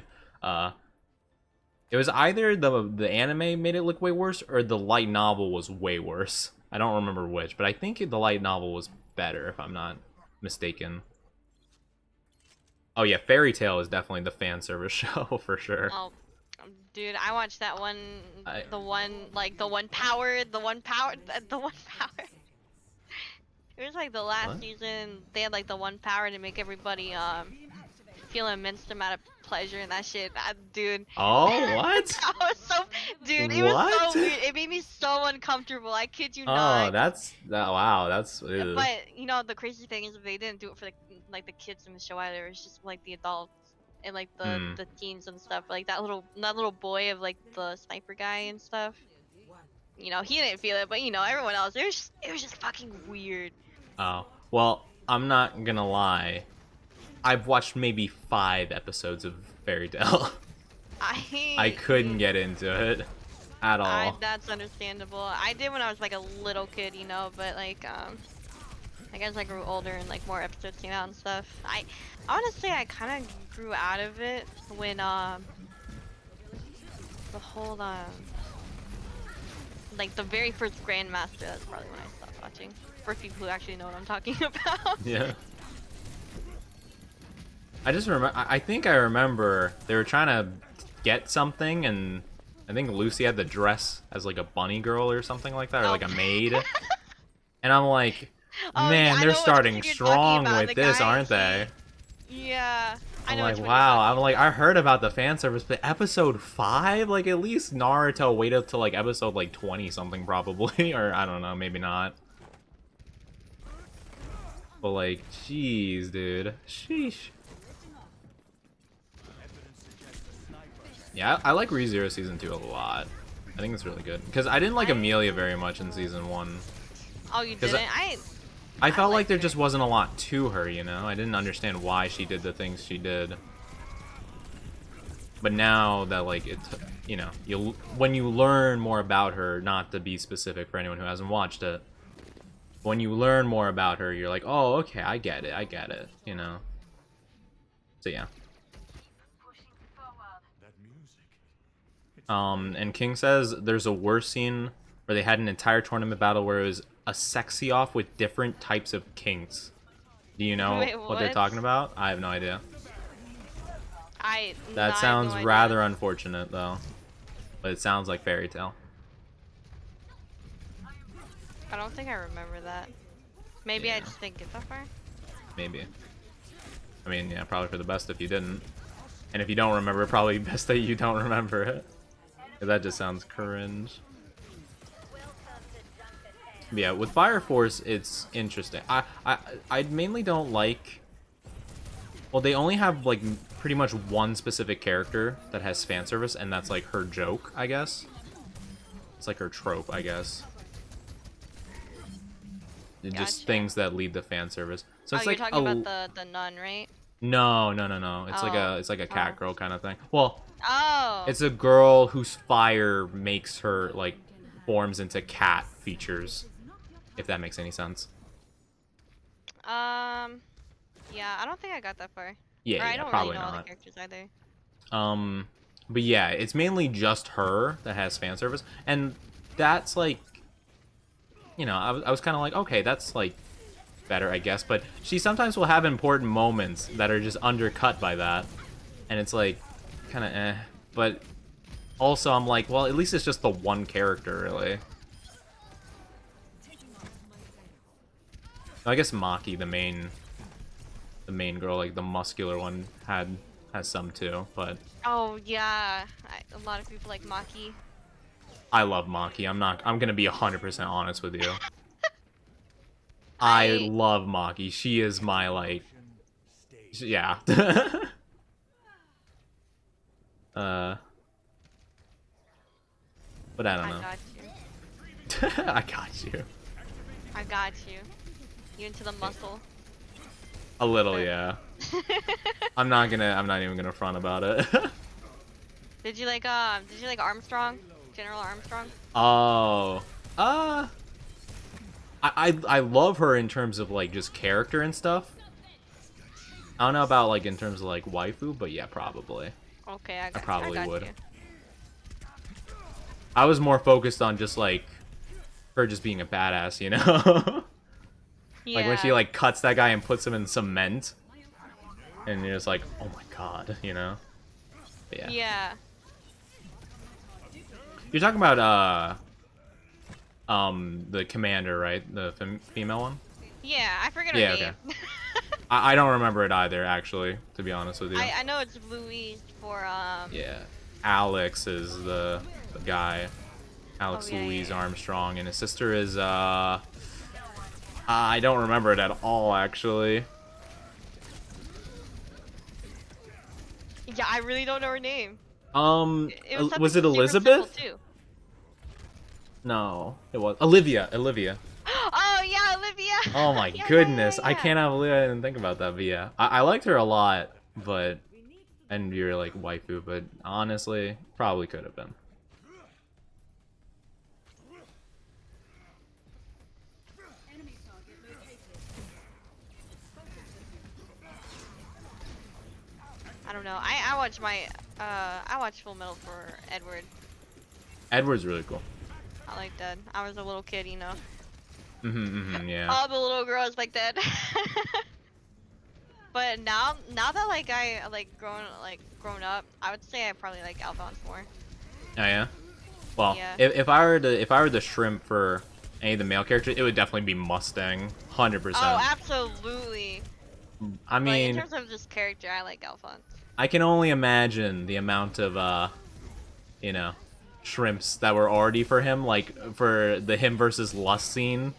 It was either the anime made it look way worse, or the light novel was way worse. I don't remember which, but I think the light novel was better, if I'm not mistaken. Oh yeah, Fairy Tail is definitely the fan service show for sure. Oh, dude, I watched that one. I- The one power. The one power. It was like the last What? season. They had like the one power to make everybody feel an immense amount of pleasure and that shit. Dude. Oh, what? I was so, dude. It was What? so weird. It made me so uncomfortable. I kid you Oh, not. wow, that's ew. But the crazy thing is they didn't do it for like the kids in the show either. It was just like the adults and like the teens and stuff. Like that little boy of like the sniper guy and stuff. He didn't feel it, but everyone else. It was just fucking weird. Oh, well, I'm not gonna lie. I've watched maybe 5 episodes of Fairy Tail. I couldn't get into it at all. That's understandable. I did when I was like a little kid, but like I guess I grew older and like more episodes came out and stuff. I want to say I kind of grew out of it when the whole like the very first Grandmaster. That's probably when I stopped watching. For people who actually know what I'm talking about. Yeah. I just remember. I think I remember they were trying to get something, and I think Lucy had the dress as like a bunny girl or something like that, or like a maid. And I'm like, Oh, man, yeah, I they're know what starting you're talking strong about. with The this, guy, aren't they? Yeah. I I'm know like, which one you're wow. talking I'm like, I heard about the fan service, but episode 5, like at least Naruto waited till like episode like 20 something probably, or I don't know, maybe not. But like, jeez, dude, sheesh. Yeah, I like ReZero Season 2 a lot. I think it's really good. Because I didn't like Amelia very much in Season 1. Oh, you 'Cause didn't? I felt like liked there her. just wasn't a lot to her, you know? I didn't understand why she did the things she did. But now that, like, when you learn more about her, not to be specific for anyone who hasn't watched it, when you learn more about her, you're like, oh, okay, I get it, you know? So, yeah. And King says there's a worse scene where they had an entire tournament battle where it was a sexy off with different types of kinks. Do you know Wait, what they're what? talking about? I have no idea. I That sounds rather unfortunate, though. But it sounds like Fairy Tail. I don't think I remember that. Maybe I Yeah. just didn't get that far. Maybe. I mean, yeah, probably for the best if you didn't. And if you don't remember, probably best that you don't remember it. 'Cause that just sounds cringe. But yeah, with Fire Force, it's interesting. I mainly don't like... Well, they only have, like, pretty much one specific character that has fan service, and that's, like, her joke, I guess. It's like her trope, I guess. Just Gotcha. things that lead to fan service. So Oh, it's you're like talking about the nun, right? no. It's like Oh. a cat girl kind of thing. Well, Oh. it's a girl whose fire makes her like forms into cat features. If that makes any sense. Yeah, I don't think I got that far. Or Yeah, I yeah, don't really probably know all the not. characters either. But yeah, it's mainly just her that has fan service, and that's like, you know, I was kind of like, okay, that's like better, I guess. But she sometimes will have important moments that are just undercut by that, and it's like, kind of eh. But also, I'm like, well, at least it's just the one character, really. I guess Maki, the main girl, like the muscular one, has some too, but Oh yeah, a lot of people like Maki. I love Maki. I'm gonna be 100% honest with you. I I love Maki. She is my like, yeah. uh, but I don't I know. got you. I got you. I got you. You into the muscle. A little, yeah. I'm not even gonna front about it. Did you like Armstrong? General Armstrong? Oh, I love her in terms of like just character and stuff. I don't know about like in terms of like waifu, but yeah, probably. Okay, I got probably you. I got would. you. I was more focused on just like her just being a badass, you know? Yeah. Like when she like cuts that guy and puts him in cement, and you're just like, oh my god, you know? But yeah. Yeah. You're talking about the commander, right? The female one. Yeah, I forget her Yeah, name. okay. I don't remember it either, actually, to be honest with you. I know it's Louise for Yeah, Alex is the guy. Alex Oh, yeah, Louise yeah. Armstrong, and his sister is I don't remember it at all, actually. Yeah, I really don't know her name. It Was it something super Elizabeth? simple, too. No, it was Olivia. Olivia. Oh yeah, Olivia. Oh my Yeah, goodness, yeah, I yeah. cannot believe I didn't think about that. But yeah, I liked her a lot, but and you're like waifu, but honestly, probably could have been. I don't know. I watch I watch Full Metal for Edward. Edward's really cool. I like that. I was a little kid, you know. Yeah. All the little girls back then. But now that like I grown up, I would say I probably like Alphonse more. Oh yeah. Well, Yeah. if I were the shrimp for any of the male characters, it would definitely be Mustang, 100%. Oh, absolutely. I But in mean, terms of just character, I like Alphonse. I can only imagine the amount of you know, shrimps that were already for him, like for the him versus Lust scene.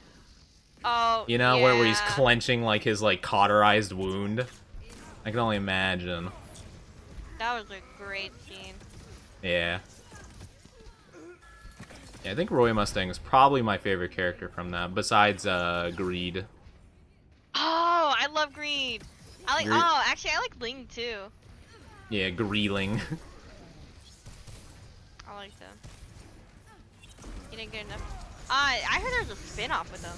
Oh, You know, where he's yeah. clenching like his like cauterized wound. I can only imagine. That was a great scene. Yeah. Yeah, I think Roy Mustang is probably my favorite character from that, besides Greed. Oh, I love Greed. I like. Greed. Oh, actually, I like Ling too. Yeah, Greeling. I like them. You didn't get enough. I heard there was a spin-off with them.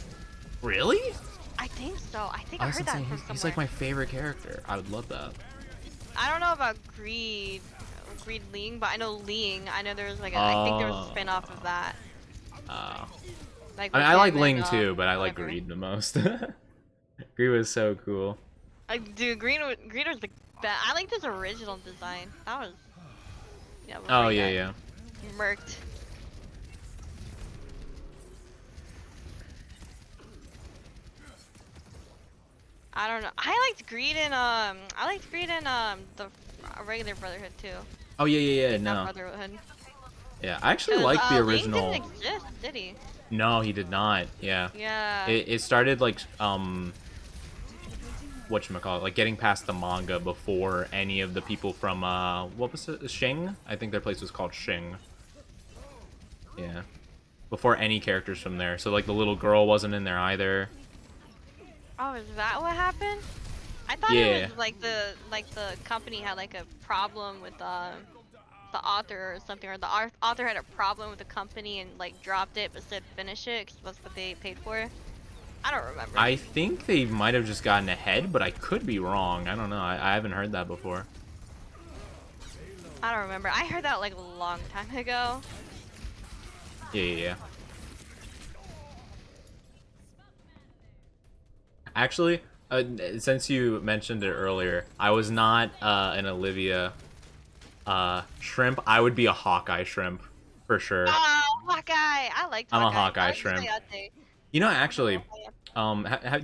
Really? I think so. I think I was heard gonna that say, from somewhere. he's like my favorite character. I would love that. I don't know about Greed Ling, but I know Ling. I know there was like I think there was a spin-off of that. Like I mean, with I like him Ling and, too, but I like whatever. Greed the most. Greed was so cool. Dude, Greed was the best. I like this original design. That was. Yeah. Oh before he yeah, got yeah. Murked. I don't know. I liked Greed in the regular Brotherhood too. Oh yeah, yeah, yeah. Not No. Brotherhood. Yeah, I actually 'Cause, like the Ling original. didn't exist, did he? No, he did not. Yeah. Yeah. It started like whatchamacallit, like getting past the manga before any of the people from what was it, Shing? I think their place was called Shing. Yeah. Before any characters from there. So like the little girl wasn't in there either. Oh, is that what happened? I thought Yeah. it was like the company had like a problem with the author or something, or the author had a problem with the company and like dropped it but said finish it because that's what they paid for. I don't remember. I think they might have just gotten ahead, but I could be wrong. I don't know. I haven't heard that before. I don't remember. I heard that like a long time ago. Yeah. Actually, since you mentioned it earlier, I was not an Olivia shrimp. I would be a Hawkeye shrimp for sure. Oh, Hawkeye! I liked I'm Hawkeye. a Hawkeye I like shrimp. Sayate. You know, actually,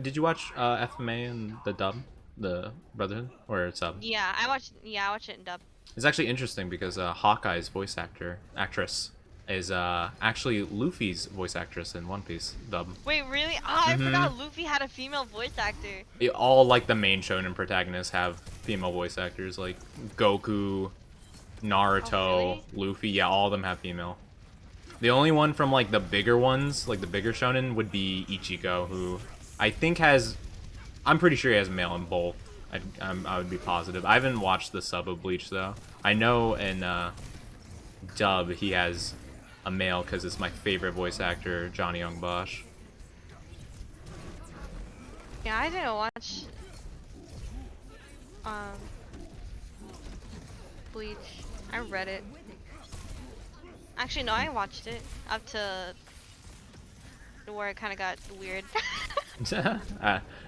did you watch FMA and the dub, the Brotherhood, or sub? Yeah, I watched. Yeah, I watched it in dub. It's actually interesting because Hawkeye's voice actress is actually Luffy's voice actress in One Piece dub. Wait, really? Oh, I forgot Luffy had a female voice actor. All like the main shonen protagonists have female voice actors, like Goku, Naruto, Oh, really? Luffy. Yeah, all of them have female. The only one from like the bigger ones, like the bigger shonen, would be Ichigo, who I think has. I'm pretty sure he has male in both. I would be positive. I haven't watched the sub of Bleach though. I know in dub he has a male because it's my favorite voice actor, Johnny Young Bosch. Yeah, I didn't watch um Bleach. I read it. Actually, no, I watched it up to where it kind of got weird.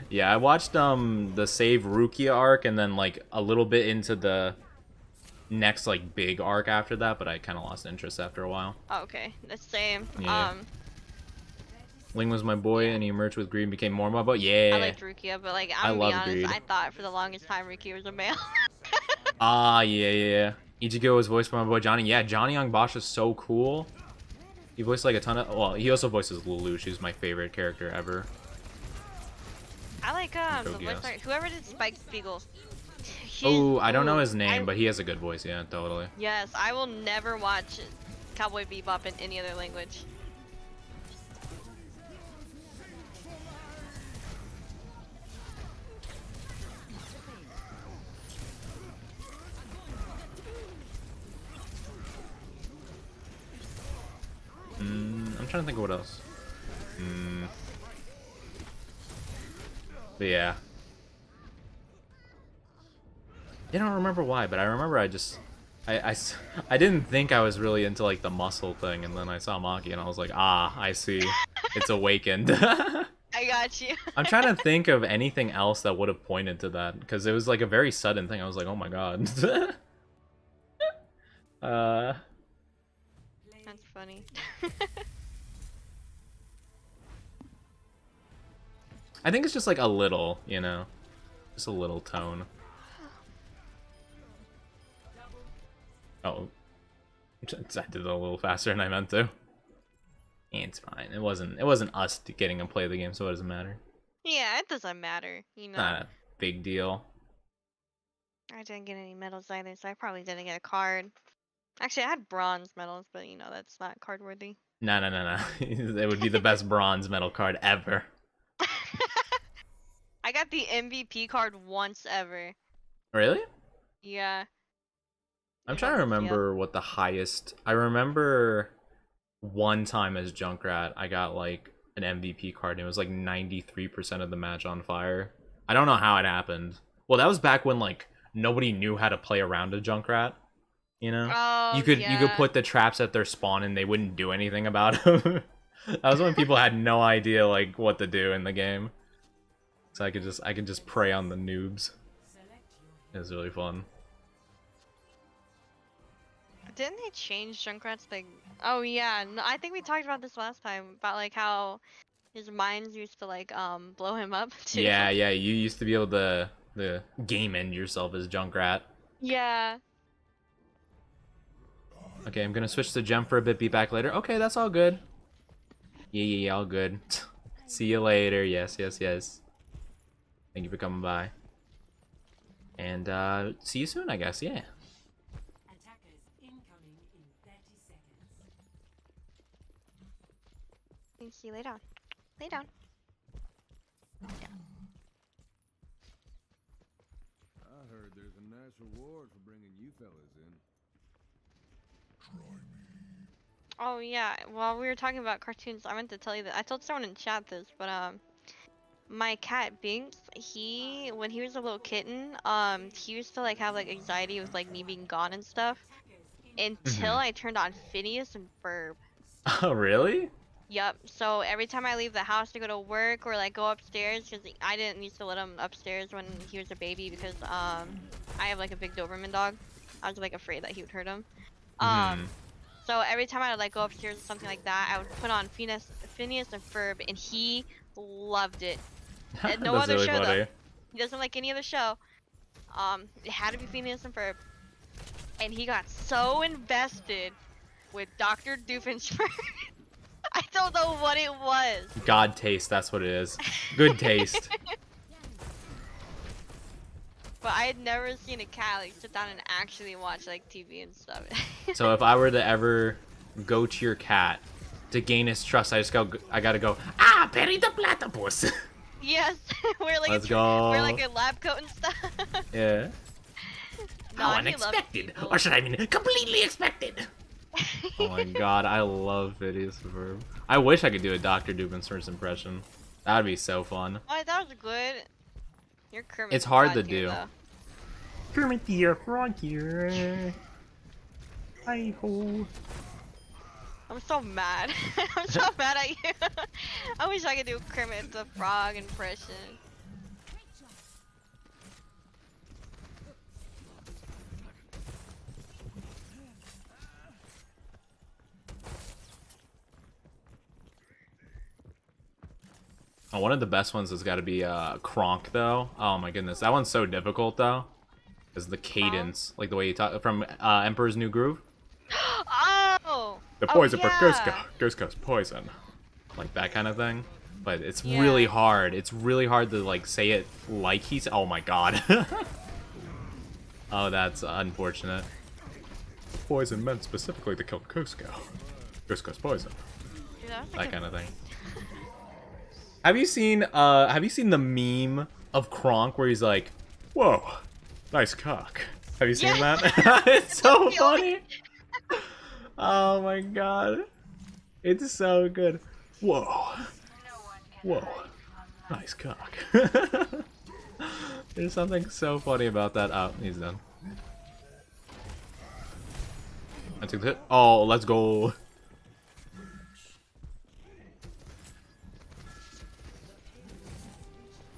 Yeah, I watched the Save Rukia arc and then like a little bit into the next like big arc after that, but I kind of lost interest after a while. Oh, okay, the same. Yeah. Ling was my boy, and he merged with Greed and became more my boy. Yeah. I liked Rukia, but like I'm gonna be honest, Greed. I thought for the longest time Rukia was a male. Yeah. Ichigo was voiced by my boy Johnny. Yeah, Johnny Young Bosch is so cool. He voiced like a ton of. Well, he also voices Lelouch, who's my favorite character ever. I like the voice actor, whoever did Spike Spiegel. Oh, I don't know his name, but he has a good voice. Yeah, totally. Yes, I will never watch Cowboy Bebop in any other language. I'm trying to think of what else. But yeah. I don't remember why, but I remember I didn't think I was really into like the muscle thing, and then I saw Maki and I was like, ah, I see. It's awakened. I got you. I'm trying to think of anything else that would have pointed to that, because it was like a very sudden thing. I was like, oh my god. That's funny. I think it's just like a little, you know, just a little tone. Oh, I did it a little faster than I meant to. It's fine. It wasn't us getting to play the game, so it doesn't matter. Yeah, it doesn't matter, you know. Not a big deal. I didn't get any medals either, so I probably didn't get a card. Actually, I had bronze medals, but you know that's not card worthy. No. It would be the best bronze medal card ever. I got the MVP card once ever. Really? Yeah. I'm trying to remember what the highest. I remember one time as Junkrat, I got like an MVP card, and it was like 93% of the match on fire. I don't know how it happened. Well, that was back when like nobody knew how to play around a Junkrat. You know, Oh, you could yeah. put the traps at their spawn, and they wouldn't do anything about them. That was when people had no idea like what to do in the game. So I could just prey on the noobs. It was really fun. Didn't they change Junkrat's thing? Oh yeah, no, I think we talked about this last time about like how his mines used to like blow him up too. Yeah, you used to be able to game end yourself as Junkrat. Yeah. Okay, I'm gonna switch to gem for a bit, be back later. Okay, that's all good. Yeah, all good. See you later. Yes. Thank you for coming by. And see you soon, I guess, yeah. Attackers incoming in 30 seconds. Thank you. Lay down. Lay down. Yeah. nice reward for bringing you fellas in. Oh yeah, while we were talking about cartoons, I meant to tell you that I told someone in chat this, but my cat Binks, when he was a little kitten, he used to like have like anxiety with like me being gone and stuff until I turned on Phineas and Ferb. Oh, really? Yep. So every time I leave the house to go to work or like go upstairs, because I didn't used to let him upstairs when he was a baby because I have like a big Doberman dog. I was like afraid that he would hurt him. So every time I would like go upstairs or something like that, I would put on Phineas and Ferb, and he loved it. And no That's other really show funny. though. He doesn't like any other show. It had to be Phineas and Ferb, and he got so invested with Dr. Doofenshmirtz. I don't know what it was. God taste, that's what it is. Good taste. But I had never seen a cat like sit down and actually watch like TV and stuff. So if I were to ever go to your cat to gain his trust, I gotta go, ah, Perry the platypus. Yes, we're like Let's go. we're like a lab coat and stuff. Yeah. No, How he unexpected, loves or should I mean completely expected? Oh my god, I love Phineas and Ferb. I wish I could do a Dr. Doofenshmirtz impression. That would be so fun. Oh, that was good. You're Kermit. It's hard the to Frog do. though. Kermit the Frog here. Hi-ho. I'm so mad. I'm so mad at you. I wish I could do Kermit the Frog impression. Oh, one of the best ones has got to be Kronk, though. Oh my goodness, that one's so difficult though. Is the cadence, like the way you talk from Emperor's New Groove? Oh! The poison for yeah. Cusco's poison. Like that kind of thing. But it's really hard. It's really hard to like say it like he's. Oh my god. Oh, that's unfortunate. Poison meant specifically to kill Cusco. Cusco's poison. Dude, that was That like kind of thing. Have you seen the meme of Kronk where he's like, "Whoa, nice cock"? Have you seen that? It's so funny. Oh my god. It's so good. Whoa. Whoa. Nice cock. There's something so funny about that. Oh, he's done. I took it. Oh, let's go.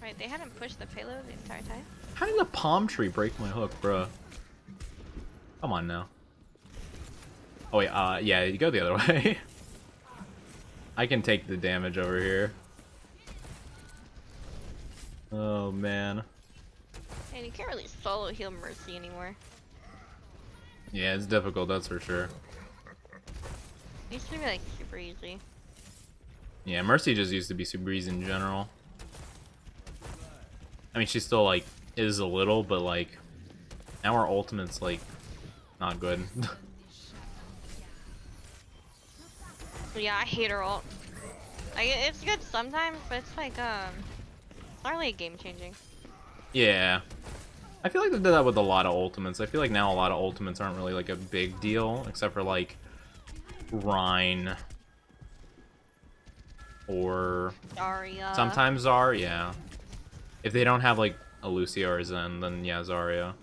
Right, they hadn't pushed the payload the entire time. How did the palm tree break my hook, bruh? Come on now. Oh wait, yeah, you go the other way. I can take the damage over here. Oh man. And you can't really solo heal Mercy anymore. Yeah, it's difficult, that's for sure. It used to be like super easy. Yeah, Mercy just used to be super easy in general. I mean, she still like is a little, but like now our ultimate's like not good. Yeah, I hate her ult. Like, it's good sometimes, but it's like it's not really game changing. Yeah. I feel like they did that with a lot of ultimates. I feel like now a lot of ultimates aren't really like a big deal, except for like Rhine or Zarya. sometimes Zarya, yeah. If they don't have like a Lucio or Zen, then yeah, Zarya.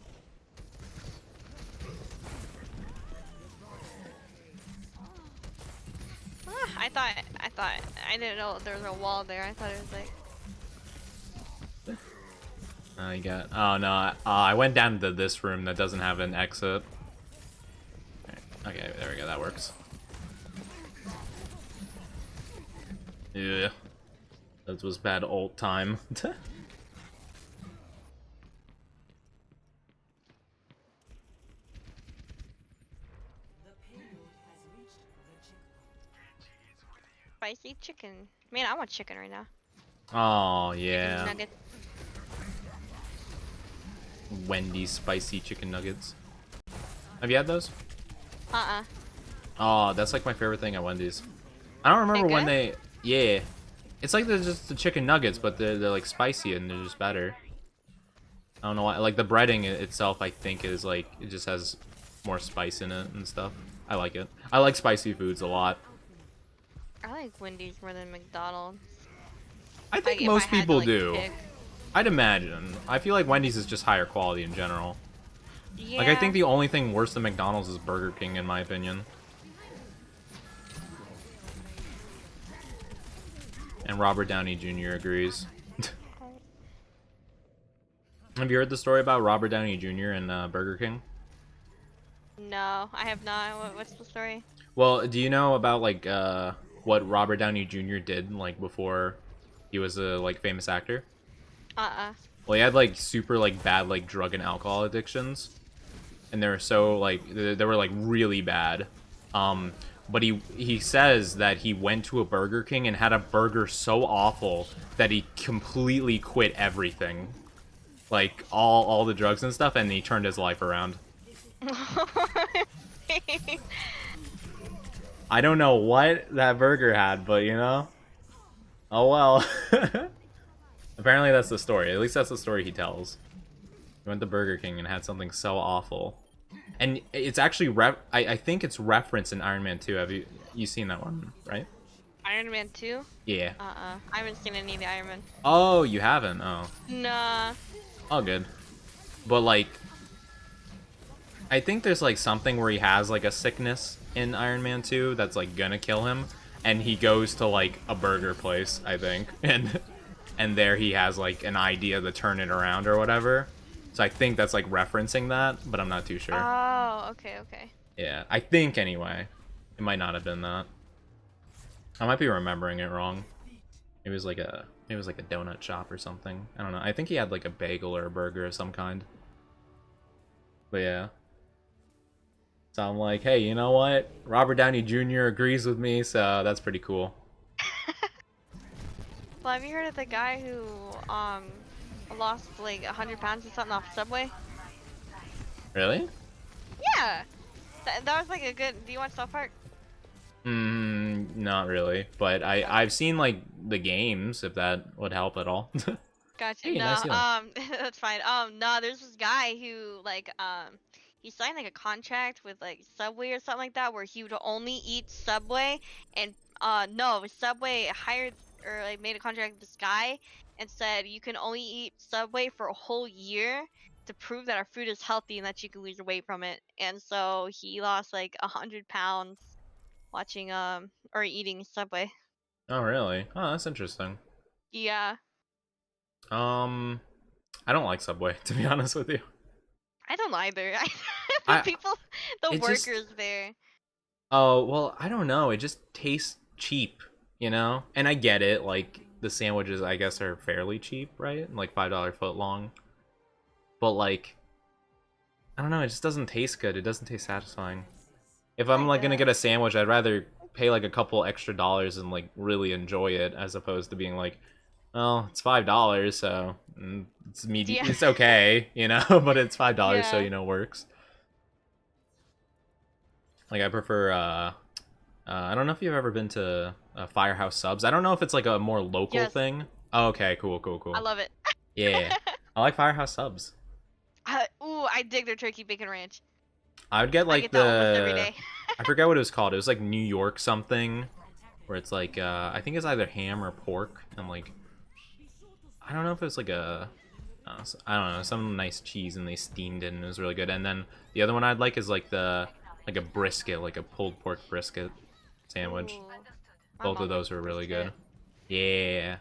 I didn't know there was a wall there. I thought it was like. You got. Oh no, I went down to this room that doesn't have an exit. Okay, there we go. That works. Yeah, that was bad ult time. Spicy chicken. Man, I want chicken right now. Oh yeah. Nugget. Wendy's spicy chicken nuggets. Have you had those? Uh-uh. Oh, that's like my favorite thing at Wendy's. I don't remember when they. Yeah, it's like they're just the chicken nuggets, but they're like spicy and they're just better. I don't know why. Like the breading itself, I think is like it just has more spice in it and stuff. I like it. I like spicy foods a lot. I like Wendy's more than McDonald's. I think Like, if I most had to, people like, do. pick. I'd imagine. I feel like Wendy's is just higher quality in general. Yeah. Like I think the only thing worse than McDonald's is Burger King, in my opinion. And Robert Downey Jr. agrees. Have you heard the story about Robert Downey Jr. and Burger King? No, I have not. What's the story? Well, do you know about like what Robert Downey Jr. did like before he was a like famous actor? Well, he had like super like bad like drug and alcohol addictions, and they were so like they were like really bad. But he says that he went to a Burger King and had a burger so awful that he completely quit everything, like all the drugs and stuff, and he turned his life around. I don't know what that burger had, but you know, oh well. Apparently that's the story. At least that's the story he tells. He went to Burger King and had something so awful. And it's actually I think it's referenced in Iron Man 2. Have you seen that one, right? Iron Man 2? Yeah. I haven't seen any of the Iron Man. Oh, you haven't? Oh. Nah. Oh, good. But like, I think there's like something where he has like a sickness in Iron Man 2 that's like gonna kill him, and he goes to like a burger place, I think, and there he has like an idea to turn it around or whatever. So I think that's like referencing that, but I'm not too sure. Oh, okay. Yeah, I think anyway. It might not have been that. I might be remembering it wrong. It was like a donut shop or something. I don't know. I think he had like a bagel or a burger of some kind. But yeah. So I'm like, hey, you know what? Robert Downey Jr. agrees with me, so that's pretty cool. Well, have you heard of the guy who lost like 100 pounds or something off Subway? Really? Yeah. That was like a good. Do you watch South Park? Not really. But I've seen like the games, if that would help at all. Gotcha. Hey, No, nice feeling. that's fine. No, there's this guy who like he signed like a contract with like Subway or something like that where he would only eat Subway, and no, Subway hired or like made a contract with this guy and said you can only eat Subway for a whole year to prove that our food is healthy and that you can lose weight from it. And so he lost like 100 pounds watching or eating Subway. Oh, really? Oh, that's interesting. Yeah. I don't like Subway, to be honest with you. I don't either. I- People, the it workers just- there. Oh, well, I don't know. It just tastes cheap, you know? And I get it, like, the sandwiches, I guess, are fairly cheap, right? Like, $5 foot long. But, like, I don't know, it just doesn't taste good. It doesn't taste satisfying. If I'm, like, gonna get a sandwich, I'd rather pay, like, a couple extra dollars and, like, really enjoy it, as opposed to being like, well, it's $5, so it's Yeah. it's okay, you know? But it's $5, so, Yeah. you know, works. Like, I prefer, I don't know if you've ever been to Firehouse Subs. I don't know if it's like a more local Yes. thing. Oh, okay, cool. I love it. Yeah, I like Firehouse Subs. Ooh, I dig their turkey bacon ranch. I would get I like get that almost every the, day. I forget what it was called. It was like New York something, where it's like, I think it's either ham or pork, and like, I don't know if it was like a, I don't know, some nice cheese, and they steamed it, and it was really good. And then the other one I'd like is like a brisket, like a pulled pork brisket sandwich. Ooh, my Both mom of those loves were really brisket. good. Yeah.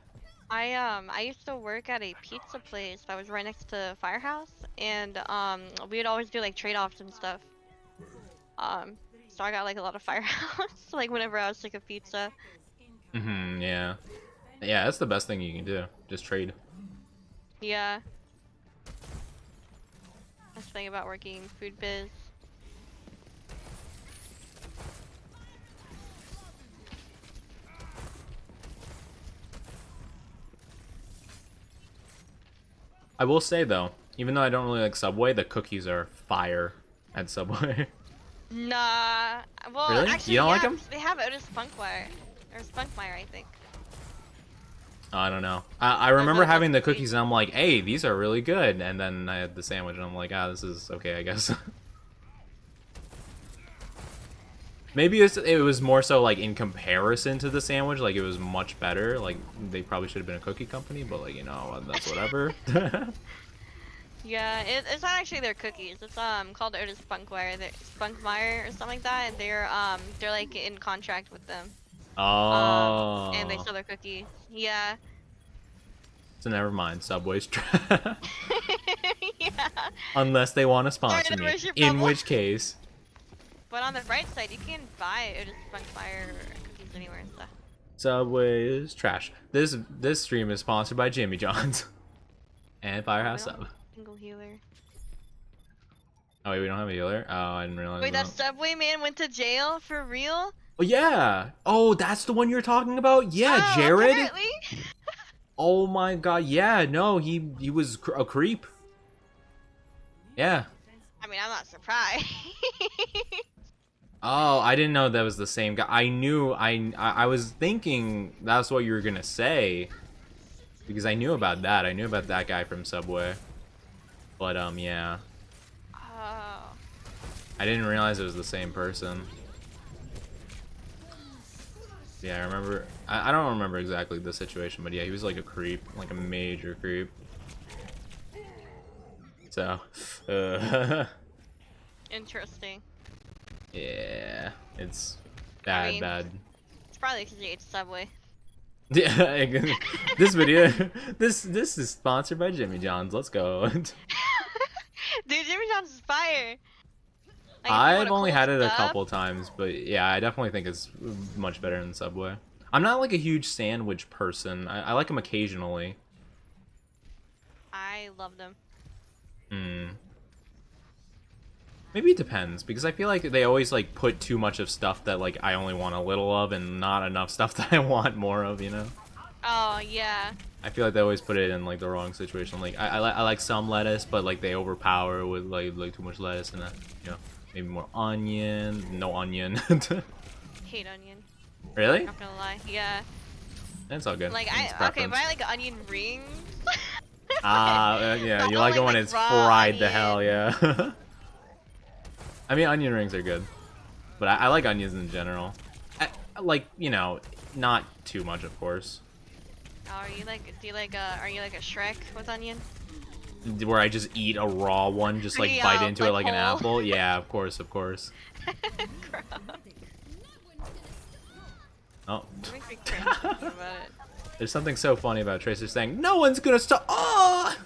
I used to work at a pizza place that was right next to Firehouse, and we would always do like trade-offs and stuff. So I got like a lot of Firehouse, like whenever I was sick of pizza. Yeah. Yeah, that's the best thing you can do. Just trade. Yeah. That's the thing about working food biz. I will say though, even though I don't really like Subway, the cookies are fire at Subway. Nah. Well, Really? actually, You don't yeah, like 'em? they have Otis Spunkmeyer. Or Spunkmeyer, I think. I don't know. I remember those having the cookies. cookies and I'm like, hey, these are really good. And then I had the sandwich and I'm like, ah, this is okay, I guess. Maybe it was more so like in comparison to the sandwich, like it was much better. Like they probably should have been a cookie company, but like, you know, that's whatever. Yeah, it's not actually their cookies. It's called Otis Spunkwire, Spunkwire or something like that, and they're like in contract with them. Oh. And they sell their cookies. Yeah. So never mind, Subway's Yeah. unless they want to Sorry sponsor to me, burst your in bubble. which case. But on the bright side, you can buy Otis Spunkwire cookies anywhere and stuff. Subway is trash. This stream is sponsored by Jimmy John's and Firehouse Sub. Single healer. Oh wait, we don't have a healer. Oh, I didn't realize. Wait, that Subway man went to jail for real? Oh yeah. Oh, that's the one you're talking about. Yeah, Oh, Jared. apparently. Oh my God. Yeah, no, he was a creep. Yeah. I mean, I'm not surprised. Oh, I didn't know that was the same guy. I knew I was thinking that's what you were gonna say because I knew about that. I knew about that guy from Subway. But yeah. Oh. I didn't realize it was the same person. Yeah, I remember. I don't remember exactly the situation, but yeah, he was like a creep, like a major creep. So, Interesting. yeah, it's bad, bad. It's probably because you ate Subway. Yeah, this video, this is sponsored by Jimmy John's. Let's go. Dude, Jimmy John's is fire. Like, if you I've want only cool had it a stuff- couple times, but yeah, I definitely think it's much better than Subway. I'm not like a huge sandwich person. I like them occasionally. I love them. Maybe it depends, because I feel like they always like put too much of stuff that like I only want a little of and not enough stuff that I want more of, you know? Oh, yeah. I feel like they always put it in like the wrong situation. Like I like some lettuce, but like they overpower with like too much lettuce and you know, maybe more onion, no onion. Hate onion. Really? Not gonna lie. Yeah. That's all good. Like, It's okay, preference. but I like onion rings. Yeah, Not you like it only, when like, it's raw fried to onion. hell, yeah. I mean, onion rings are good, but I like onions in general. Like, you know, not too much, of course. Oh, are you like a Shrek with onion? Where I just eat a raw one, just like Yeah, bite into it like like an whole. apple. Yeah, of course, of course. Gross. Oh, It makes me cringe thinking about it. there's something so funny about Tracer saying, "No one's gonna stop." Oh!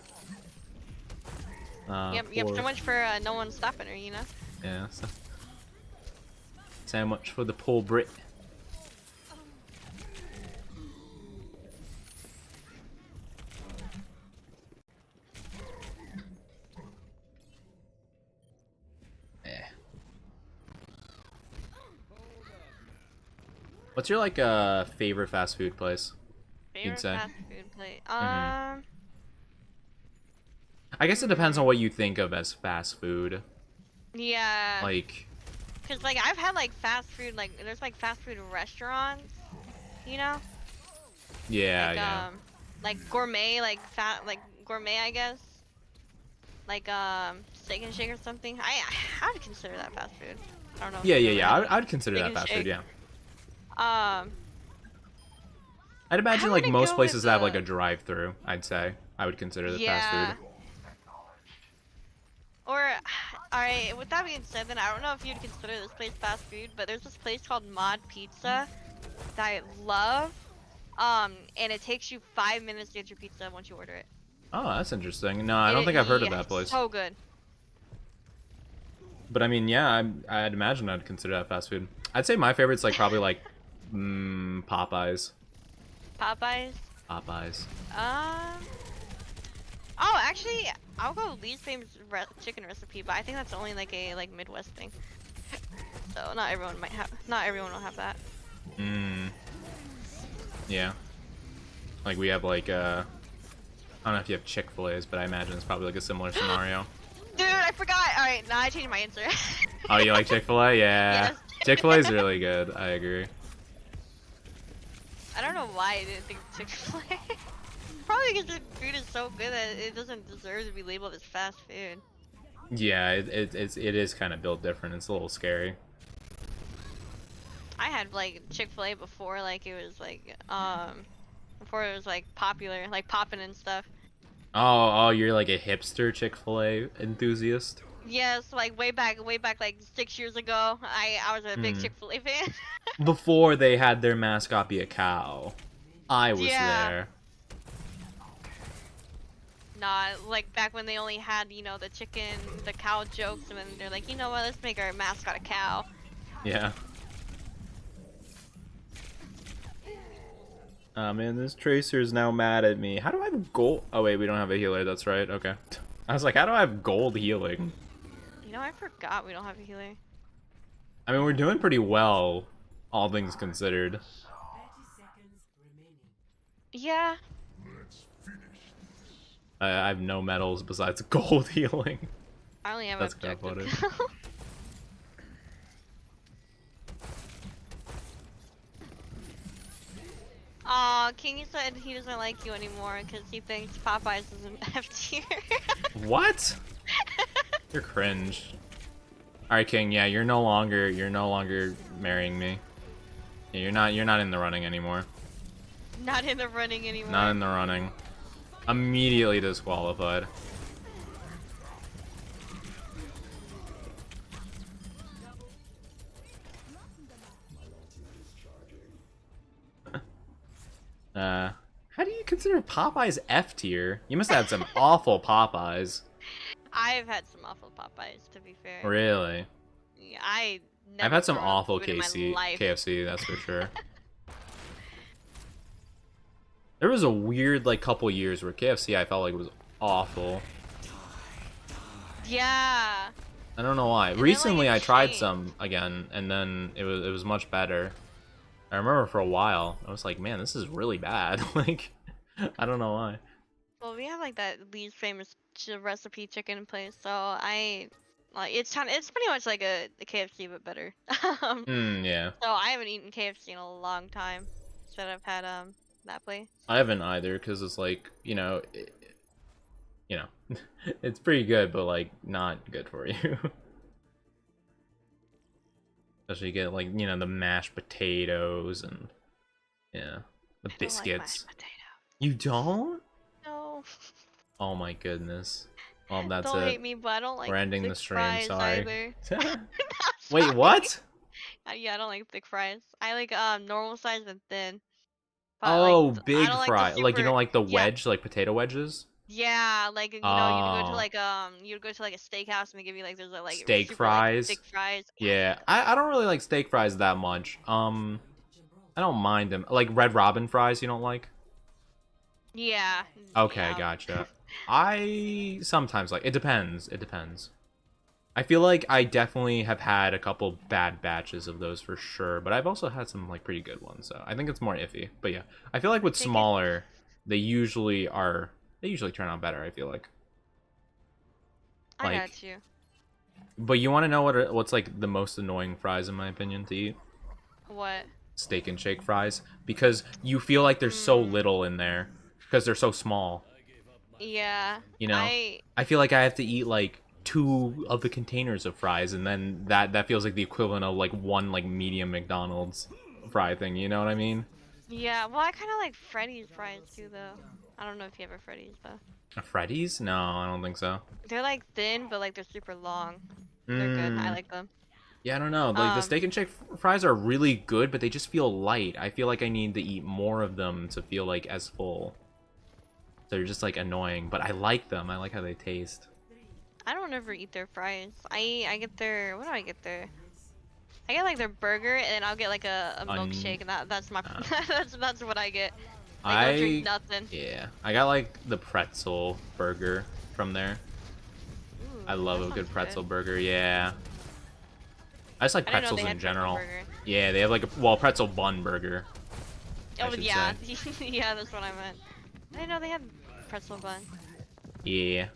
Yep, so much for no one stopping her, you know? Yeah. So much for the poor Brit. What's your like favorite fast food place? Favorite say? fast food place? I guess it depends on what you think of as fast food. Yeah. Like, Cause like I've had like fast food, like there's like fast food restaurants, you know? yeah, Like, yeah. like gourmet, like gourmet, I guess. Like Steak and Shake or something. I would consider that fast food. I don't know. Yeah. I'd consider Steak that and fast food. Shake. Yeah. I'd I'd imagine I'm like gonna most go places with that have like a drive-through. I'd say I would consider the fast food. Or, alright, with that being said, then I don't know if you'd consider this place fast food, but there's this place called Mod Pizza that I love. And it takes you 5 minutes to get your pizza once you order it. Oh, that's interesting. No, I don't think I've heard of that it's place. So good. But I mean, yeah, I'd imagine I'd consider that fast food. I'd say my favorite's like probably like Popeyes. Popeyes? Popeyes. Oh, actually, I'll go least famous chicken recipe, but I think that's only like a Midwest thing. So not everyone will have that. Yeah. Like we have like I don't know if you have Chick-fil-A's, but I imagine it's probably like a similar scenario. Dude, I forgot. Alright, now I changed my answer. Oh, you like Chick-fil-A? Yeah. Yes. Chick-fil-A is really good. I agree. I don't know why I didn't think Chick-fil-A. Probably because the food is so good that it doesn't deserve to be labeled as fast food. Yeah, it is kind of built different. It's a little scary. I had like Chick-fil-A before, like it was like before it was like popular, like popping and stuff. Oh, you're like a hipster Chick-fil-A enthusiast? Yes, like way back like 6 years ago, I was a big Chick-fil-A fan. Before they had their mascot be a cow, I was Yeah. there. Nah, like back when they only had, you know, the cow jokes, and then they're like, you know what, let's make our mascot a cow. Yeah. Oh man, this Tracer's now mad at me. How do I have gold? Oh wait, we don't have a healer, that's right, okay. I was like, how do I have gold healing? You know, I forgot we don't have a healer. I mean, we're doing pretty well, all things considered. Yeah. I have no medals besides gold healing. I only have That's objective. Aw, King said he doesn't like you anymore because he thinks Popeyes is an F tier. What? You're cringe. Alright, King, yeah, you're no longer marrying me. Yeah, you're not in the running anymore. Not in the running anymore. Not in the running. Immediately disqualified. How do you consider Popeyes F tier? You must have had some awful Popeyes. I've had some awful Popeyes, to be fair. Really? Yeah, I've had some thrown awful food in my life. KFC, that's for sure. There was a weird like couple years where KFC I felt like was awful. Yeah. I don't know why. And Recently then, I like, tried some again, and then it was much better. I remember for a while I was like, man, this is really bad. Like, I don't know why. Well, we have like that least famous recipe chicken place, so I like it's pretty much like a KFC but better. Yeah. So I haven't eaten KFC in a long time. Instead I've had that place. I haven't either, because it's like, it's pretty good, but like not good for you. Especially you get like, the mashed potatoes and yeah, the biscuits. I don't like mashed potato. You don't? No. Oh my goodness. Well, that's Don't it. hate me, but I don't like We're ending the thick stream, fries sorry. either. Wait, what? Yeah, I don't like thick fries. I like normal size and thin. But, Oh, like, big I don't fry. the Like you super- don't like the yeah, wedge, like potato wedges? Yeah, like you'd go Oh. to like you'd go to like a steakhouse and they give you like those like Steak super, fries? like, thick fries. Yeah, I don't really like steak fries that much. I don't mind them. Like Red Robin fries, you don't like? Yeah. Okay, yeah. gotcha. I sometimes like. It depends. It depends. I feel like I definitely have had a couple bad batches of those for sure, but I've also had some like pretty good ones. So I think it's more iffy. But yeah, I feel like with smaller, they usually turn out better. I feel like. I got you. But you want to know what's like the most annoying fries in my opinion to eat? What? Steak and shake fries, because you feel like there's so little in there because they're so small. Yeah. I feel like I have to eat like 2 of the containers of fries, and then that feels like the equivalent of like 1 like medium McDonald's fry thing, you know what I mean? Yeah, well I kinda like Freddy's fries too though. I don't know if you have a Freddy's though. A Freddy's? No, I don't think so. They're like thin but like they're super long. They're good. I like them. Yeah, I don't know. Like the steak and shake fries are really good, but they just feel light. I feel like I need to eat more of them to feel like as full. They're just like annoying, but I like them. I like how they taste. I don't ever eat their fries. I get their, what do I get there? I get like their burger and then I'll get like a milkshake and that's my that's what I get. I don't drink nothing. Yeah, I got like the pretzel burger from there. Ooh, I love a good pretzel burger. Yeah. I just like pretzels in general. Yeah, they have like a pretzel bun burger. Oh yeah, yeah, that's what I meant. I didn't know they had pretzel bun. Yeah.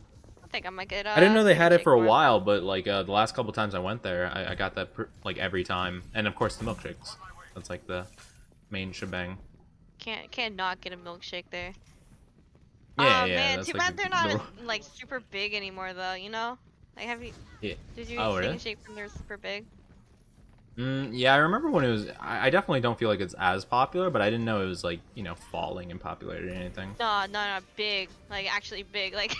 I think I might get. I didn't know they had it for a while, but like the last couple times I went there, I got that like every time, and of course the milkshakes. That's like the main shebang. Can't not get a milkshake there. Yeah, Oh yeah, man, that's too like bad they're not as, like super big anymore though. You know, like have you? yeah. Did you Oh, eat Steak really? and Shake when they're super big? Yeah, I remember when it was. I definitely don't feel like it's as popular, but I didn't know it was like, you know, falling in popularity or anything. No, no, no, big. Like actually big. Like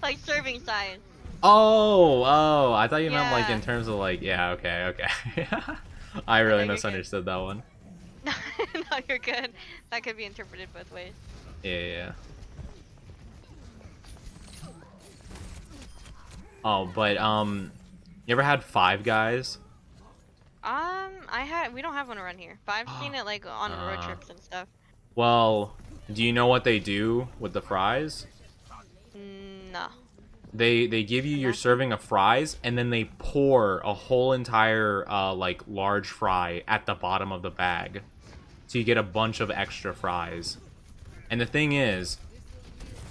like serving size. Oh, I thought you meant like Yeah. in terms of like, yeah, okay, okay. I Oh, no, really you're good. misunderstood that one. No, no, you're good. That could be interpreted both ways. Yeah, yeah, yeah. Oh, but you ever had Five Guys? We don't have one around here, but I've seen it like on road trips and stuff. Well, do you know what they do with the fries? No. They give you your Nothing. serving of fries, and then they pour a whole entire like large fry at the bottom of the bag, so you get a bunch of extra fries. And the thing is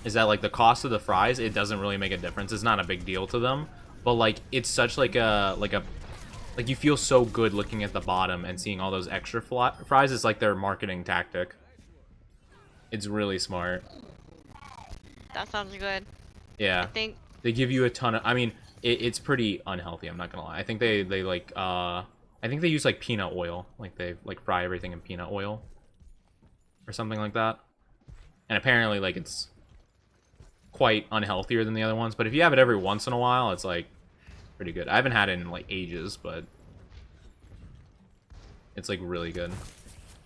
that like the cost of the fries, it doesn't really make a difference. It's not a big deal to them, but like it's such like you feel so good looking at the bottom and seeing all those extra fries. It's like their marketing tactic. It's really smart. That sounds good. Yeah. I think They give you a ton of. I mean, it's pretty unhealthy. I'm not gonna lie. I think they like I think they use like peanut oil. Like they like fry everything in peanut oil, or something like that. And apparently, like it's quite unhealthier than the other ones. But if you have it every once in a while, it's like pretty good. I haven't had it in like ages, but it's like really good.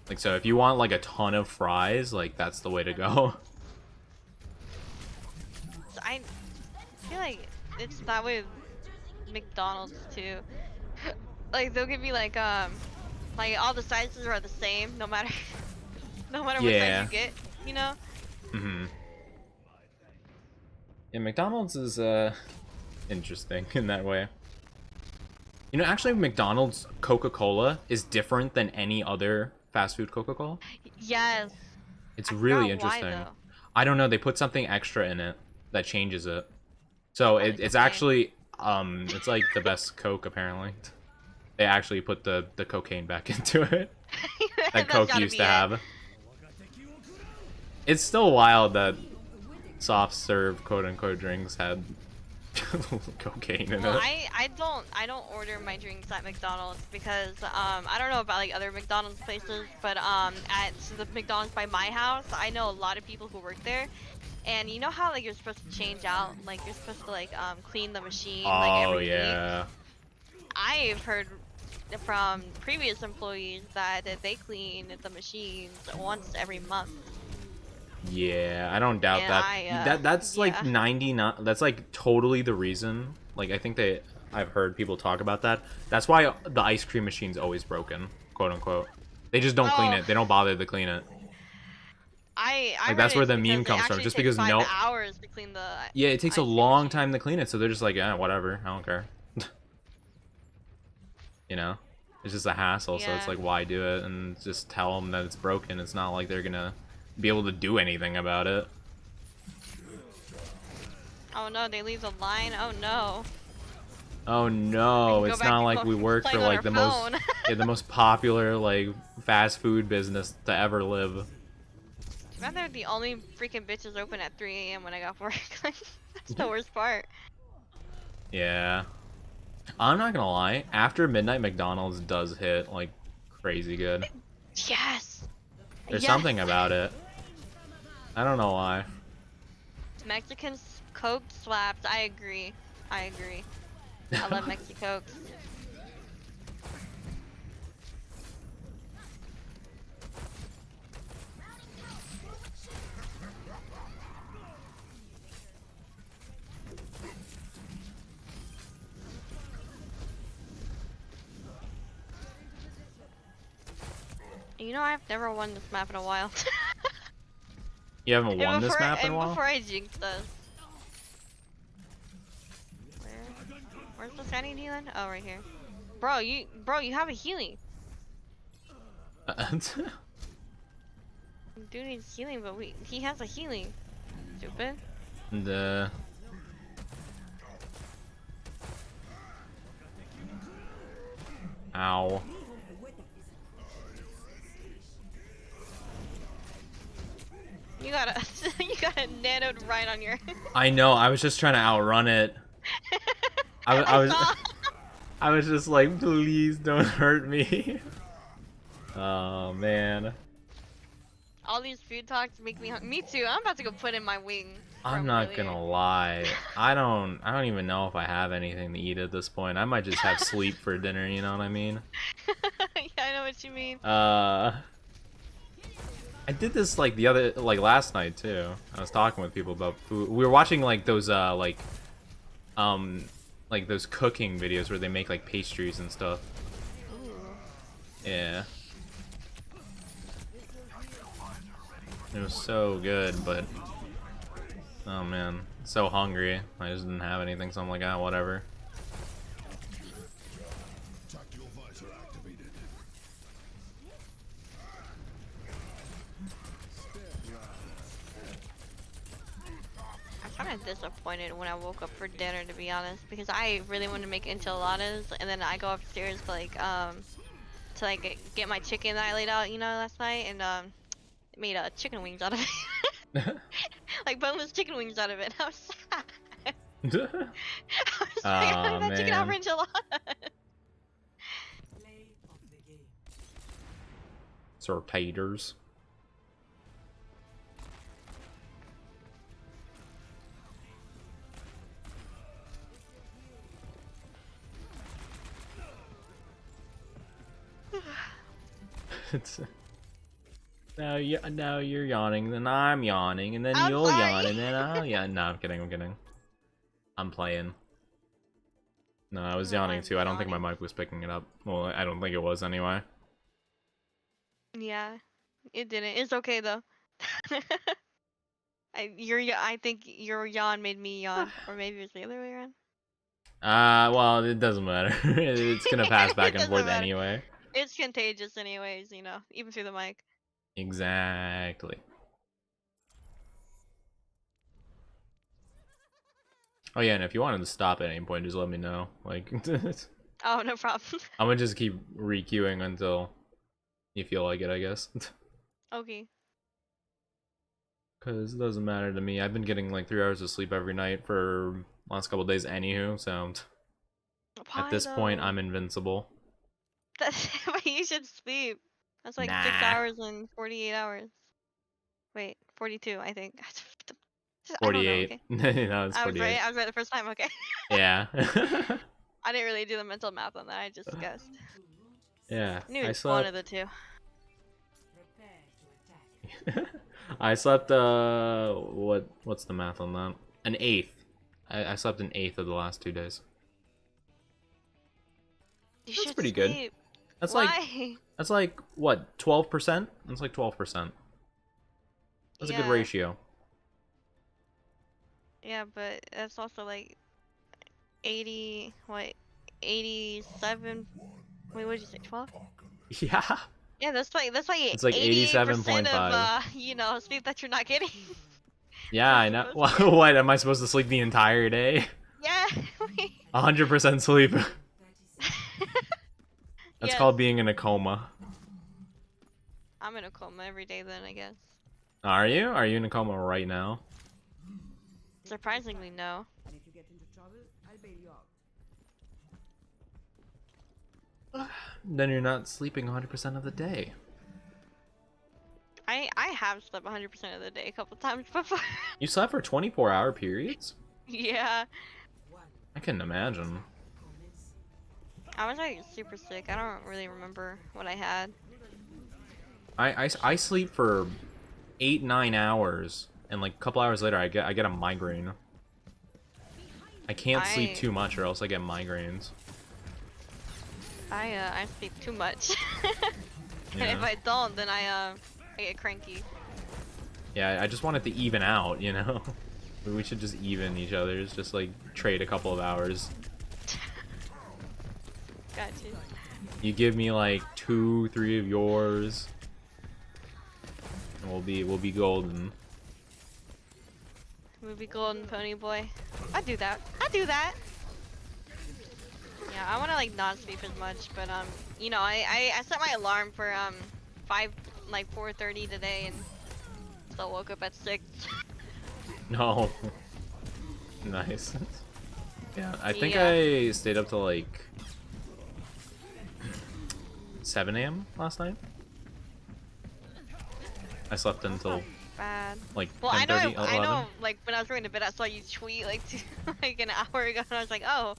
Like so, if you want like a ton of fries, like that's the way to go. I feel like it's that way with McDonald's too. Like they'll give you like all the sizes are the same no matter no matter what size Yeah. you get, you know? Yeah, McDonald's is interesting in that way. You know, actually, McDonald's Coca-Cola is different than any other fast food Coca-Cola. Yes. It's I really forgot why, interesting. though. I don't know. They put something extra in it that changes it. So Probably it's cocaine. actually it's like the best Coke apparently. They actually put the cocaine back into it that That's Coke gotta used be to it. have. It's still wild that soft serve quote unquote drinks had cocaine in Well, it. I don't order my drinks at McDonald's because I don't know about like other McDonald's places, but at the McDonald's by my house, I know a lot of people who work there, and you know how like you're supposed to change out, like you're supposed to like clean the machine like Oh every week. yeah. I've heard from previous employees that they clean the machines once every month. Yeah, I don't doubt And that. That's like yeah. 99. That's like totally the reason. Like I think I've heard people talk about that. That's why the ice cream machine's always broken, quote unquote. They just don't clean Oh. it. They don't bother to clean it. I Like heard that's where it's the because meme it comes from. actually Just takes because 5 no. hours to clean the Yeah, it takes a ice cream long machine. time to clean it, so they're just like, yeah, whatever. I don't care. You know, it's just a hassle. So it's Yeah. like, why do it and just tell them that it's broken? It's not like they're gonna be able to do anything about it. Oh no, they leave the line. Oh no. Oh We no, can go it's back not to like we work for playing on like our the most phone. yeah, the most popular like fast food business to ever live. Man, they're the only freaking bitches open at 3 a.m. when I got work. That's the worst part. Yeah. I'm not gonna lie, after midnight McDonald's does hit like crazy good. Yes. There's Yes. something about it. I don't know why. Mexican Coke slaps. I agree. I agree. I love Mexicoke. You know, I've never won this map in a while. You haven't won this before, map in a and while? before I jinxed us. Where's the standing healing? Oh, right here. Bro, you have a healing. Dude needs healing, but he has a healing. Stupid. The Ow. You got a you got a nanoed right on your. I know. I was just trying to outrun it. I was. saw. I was just like, please don't hurt me. Oh man. All these food talks make me hungry. Me too. I'm about to go put in my wing. I'm from not earlier. gonna lie. I don't even know if I have anything to eat at this point. I might just have sleep for dinner, you know what I mean? Yeah, I know what you mean. I did this like last night too. I was talking with people about food. We were watching like those like those cooking videos where they make like pastries and stuff. Ooh. Yeah. It was so good, but oh man, so hungry. I just didn't have anything, so I'm like, ah, whatever. Tactical visor activated. I'm kind of disappointed when I woke up for dinner, to be honest, because I really wanted to make enchiladas, and then I go upstairs to like get my chicken that I laid out, you know, last night, and made chicken wings out of it. Like boneless chicken wings out of it. I was sad. I was like, I Oh made that chicken out for man. enchiladas. Play of the game. Sortators. Now you're yawning, then I'm yawning, and then I'm you'll sorry. yawn, and then I'll yawn. No, I'm kidding. I'm kidding. I'm playing. No, I was No, yawning I'm too. I don't think my yawning. mic was picking it up. Well, I don't think it was anyway. Yeah, it didn't. It's okay though. I think your yawn made me yawn, or maybe it's the other way around. Well, it doesn't matter. It's gonna pass back It and doesn't forth matter. anyway. It's contagious anyways, you know, even through the mic. Exactly. Oh yeah, and if you wanted to stop at any point, just let me know. Like, Oh, no problem. I'm gonna just keep re-queuing until you feel like it, I guess. Okay. Because it doesn't matter to me. I've been getting like 3 hours of sleep every night for last couple days anywho, so Why at this point, though? I'm invincible. That's why you should sleep. That's like 6 Nah. hours and 48 hours. Wait, 42, I think. I don't know, 48. okay. No, it's I was 48. right. I was right the first time, okay. Yeah. I didn't really do the mental math on that. I just guessed. Yeah. I knew I it's one slept. of the two. Prepare to attack. I slept. What's the math on that? An eighth. I slept an eighth of the last 2 days. You That's should pretty good. sleep. That's Why? like what? 12%? That's like 12%. That's a good Yeah. ratio. Yeah, but that's also like 80, what, 87, wait, what did you say, 12? Yeah. Yeah, that's like It's like 88% of, 87.5. you know, sleep that you're not getting. Yeah, You're I know. supposed to get. What? Am I supposed to sleep the entire day? Yeah. 100% sleep. That's Yes. called being in a coma. I'm in a coma every day then, I guess. Are you? Are you in a coma right now? Surprisingly, no. And if you get into trouble, I'll bail you out. Then you're not sleeping 100% of the day. I have slept 100% of the day a couple times before. You slept for 24-hour periods? Yeah. I couldn't imagine. I was like super sick. I don't really remember what I had. I sleep for 8-9 hours, and like a couple hours later I get a migraine. I can't sleep too much or else I get migraines. I sleep too much. And Yeah. if I don't, then I get cranky. Yeah, I just want it to even out, you know? We should just even each other's, just like trade a couple of hours. Gotcha. You give me like 2-3 of yours, and we'll be golden. Movie Golden Pony Boy. I do that. I do that. Yeah, I want to like not sleep as much, but you know, I set my alarm for 4:30 today, and So I woke up at 6. No. Nice. Yeah, I think Yeah. I stayed up till like 7 a.m. last night. I slept until Bad. like Well, I 10:30, know, I 11. know, like, when I was going to bed, I saw you tweet, like, like an hour ago, and I was like, oh.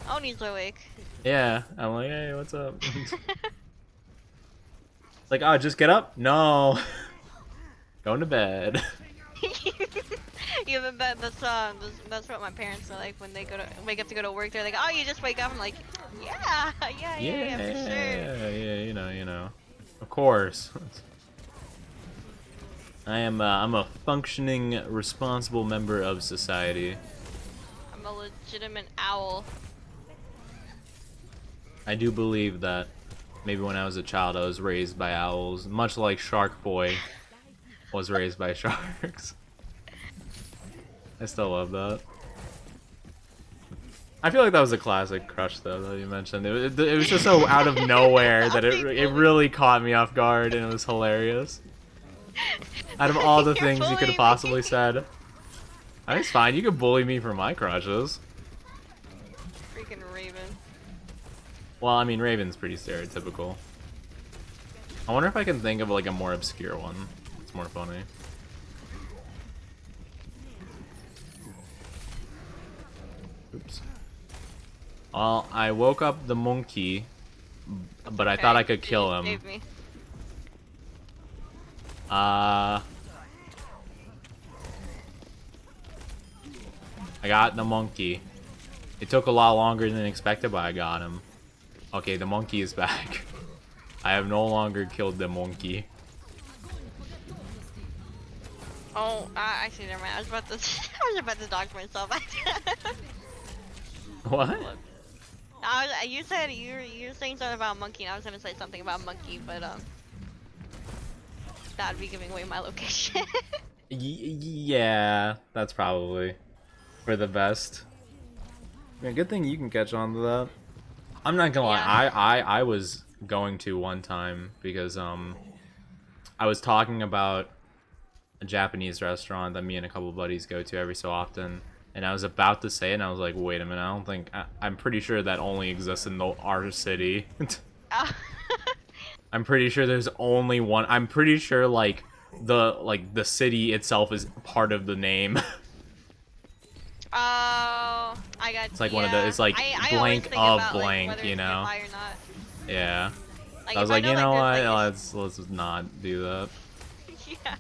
Oni's awake. Yeah, I'm like, hey, what's up? Like, oh, just get up? No. Going to bed. Yeah, that's what my parents are like when they wake up to go to work. They're like, "Oh, you just wake up." I'm like, "Yeah, yeah, for sure." Yeah, you know. Of course. I'm a functioning, responsible member of society. I'm a legitimate owl. I do believe that maybe when I was a child I was raised by owls, much like Shark Boy was raised by sharks. I still love that. I feel like that was a classic crush though that you mentioned. It was just so out of nowhere that it really caught me off guard and it was hilarious. Out of all the things you could have possibly said. It's fine, you can bully me for my crushes. Freaking Raven. Well, I mean, Raven's pretty stereotypical. I wonder if I can think of like a more obscure one. It's more funny. Oops. Well, I woke up the monkey, but I thought I could kill him. Save me. I got the monkey. It took a lot longer than expected, but I got him. Okay, the monkey is back. I have no longer killed the monkey. Oh, I see. Never mind. I was about to dodge myself. What? You said you were saying something about monkey, and I was gonna say something about monkey, but that'd be giving away my location. Yeah, that's probably for the best. Yeah, good thing you can catch on to that. I'm not gonna lie, I was going to one time because I was talking about a Japanese restaurant that me and a couple buddies go to every so often, and I was about to say it and I was like, wait a minute, I don't think I'm pretty sure that only exists in our city. I'm pretty sure there's only one. I'm pretty sure like the city itself is part of the name. Oh, I got. It's like one of the. It's like I blank of about, blank, like, you know. or not. Yeah. Like, I was like, you know what? there's, Let's not do that. Yeah.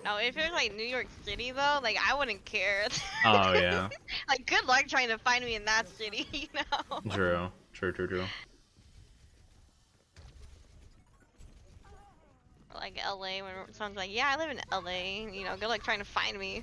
No, if it was like New York City though, like I wouldn't care. Oh yeah. Like, good luck trying to find me in that city, you know. True. Or like LA, when someone's like, yeah, I live in LA, you know, good luck trying to find me.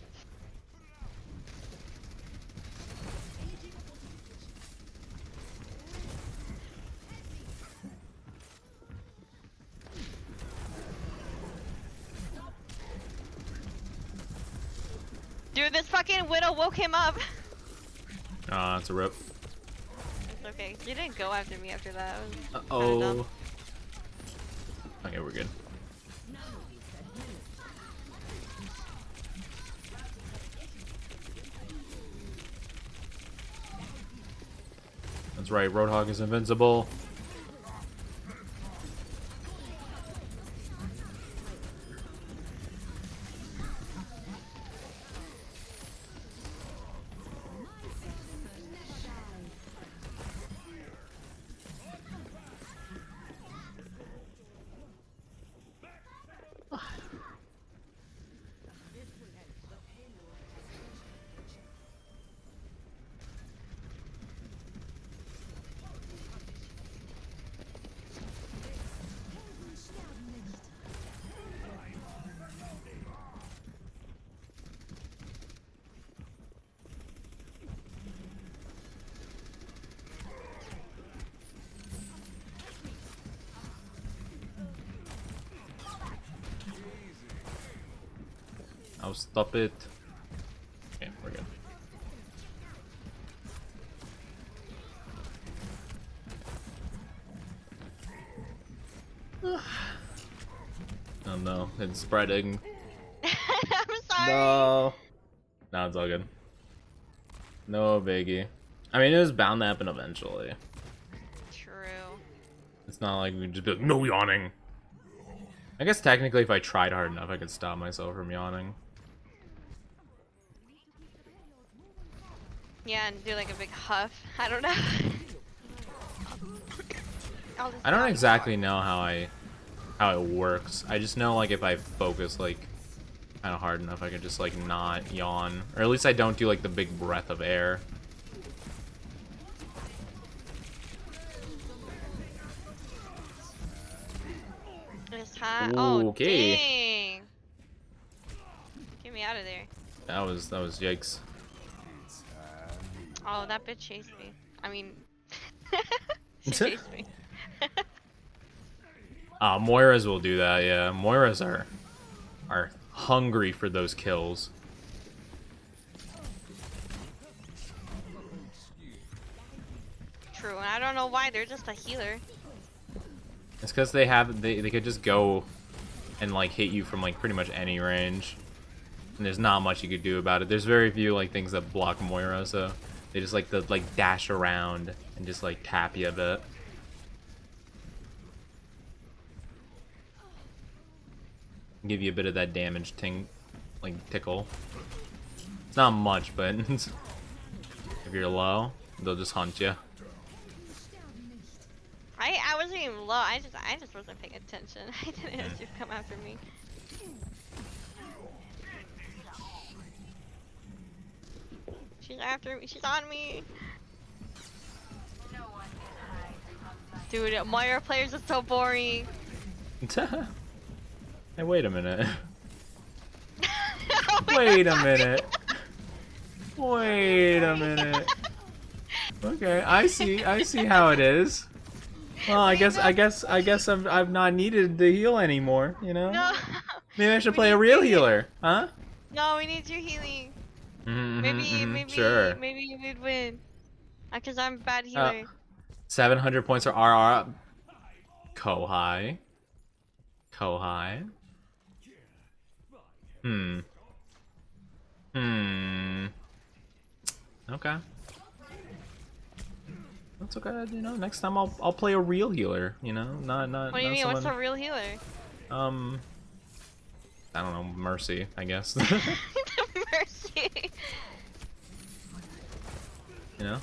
Dude, this fucking widow woke him up. Ah, it's a rip. It's okay. You didn't go after me after that. Uh-oh. Okay, we're good. That's right, Roadhog is invincible. I'll stop it. Okay, we're good. Oh no, it's spreading. I'm sorry. No. No, it's all good. No biggie. I mean, it was bound to happen eventually. True. It's not like we just be like, no yawning. I guess technically if I tried hard enough, I could stop myself from yawning. Yeah, and do like a big huff. I don't know. I don't exactly know how it works. I just know like if I focus like kind of hard enough, I can just like not yawn, or at least I don't do like the big breath of air. It's hot. Oh, Okay. dang. Get me out of there. That was yikes. Oh, that bitch chased me. I mean, she chased me. Moiras will do that, yeah. Moiras are hungry for those kills. True, and I don't know why. They're just a healer. It's because they could just go and like hit you from like pretty much any range, and there's not much you could do about it. There's very few like things that block Moira, so they just like to like dash around and just like tap you a bit. Give you a bit of that damage like tickle. It's not much, but if you're low, they'll just hunt you. I wasn't even low. I just wasn't paying attention. I didn't know she'd come after me. She's after me. She's on me. Dude, Moira players are so boring. Hey, wait a minute. Wait a minute. Wait a minute. Okay, I see how it is. Well, I guess I've not needed the heal anymore, you know? No. Maybe I should play a real healer, huh? No, we need your healing. Maybe sure. maybe we'd win. Cause I'm a bad healer. 700 points for RR. Kohai. Okay. That's okay, you know, next time I'll play a real healer, you know? Not What do you mean? someone, What's a real healer? I don't know, Mercy, I guess. Mercy. You know?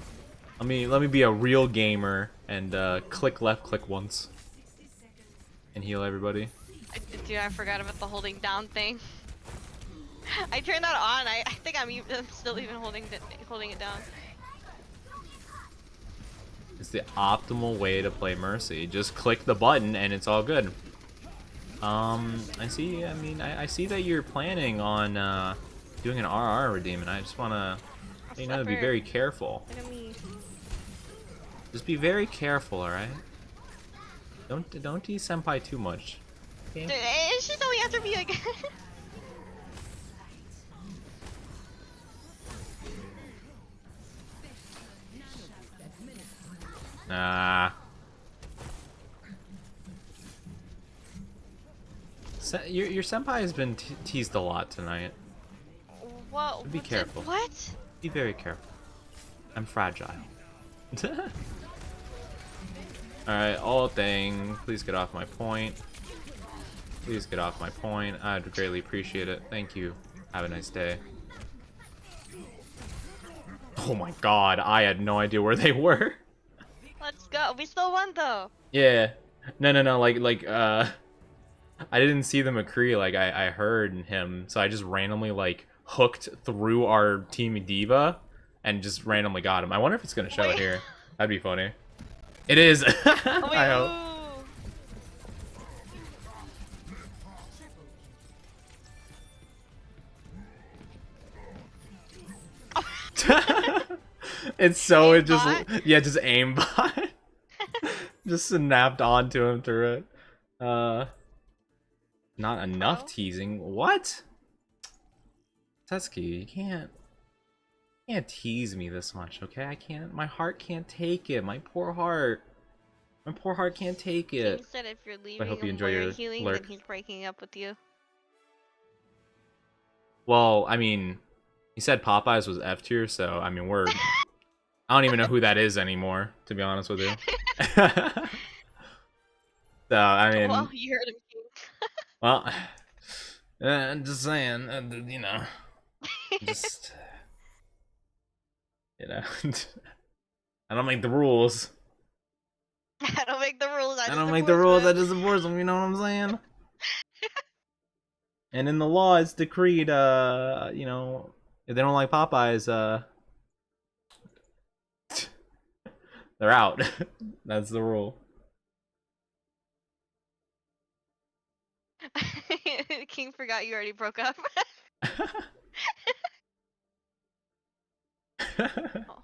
Let me be a real gamer and click left click once. And heal everybody. Dude, I forgot about the holding down thing. I turned that on. I think I'm still even holding it down. It's the optimal way to play Mercy. Just click the button and it's all good. I see. I mean, I see that you're planning on doing an RR redeem, and I just wanna, you know, be very careful. Look at me. Just be very careful, all right? Don't tease senpai too much. Okay? Dude, and she's only after me again. Nah. Your senpai has been teased a lot tonight. Whoa. Be careful. What? Be very careful. I'm fragile. Alright, all thing. Please get off my point. Please get off my point. I'd greatly appreciate it. Thank you. Have a nice day. Oh my god, I had no idea where they were. Let's go. We still won though. Yeah. No, like, I didn't see the McCree, like, I heard him, so I just randomly, like, hooked through our Team Diva and just randomly got him. I wonder if it's gonna show it here. That'd be funny. It is! Oh, wait, I hope. It's so, it just, yeah, just aimbot. Just snapped onto him through it. Not enough teasing. What? Tetsuki, you can't tease me this much, okay? I can't, my heart can't take it. My poor heart. My poor heart can't take King it. said if you're leaving hope you him enjoy while you're your healing, lurk. then he's breaking up with you. Well, I mean, he said Popeyes was F tier, so I mean we're. I don't even know who that is anymore, to be honest with you. So I mean, Well, you heard him, King. well, just saying, you know, just you know, I don't make the rules. I don't make the rules. I don't make the rules. I just enforce them. You know what I'm saying? And in the law, it's decreed. You know, if they don't like Popeyes, they're out. That's the rule. King forgot you already broke up. Oh,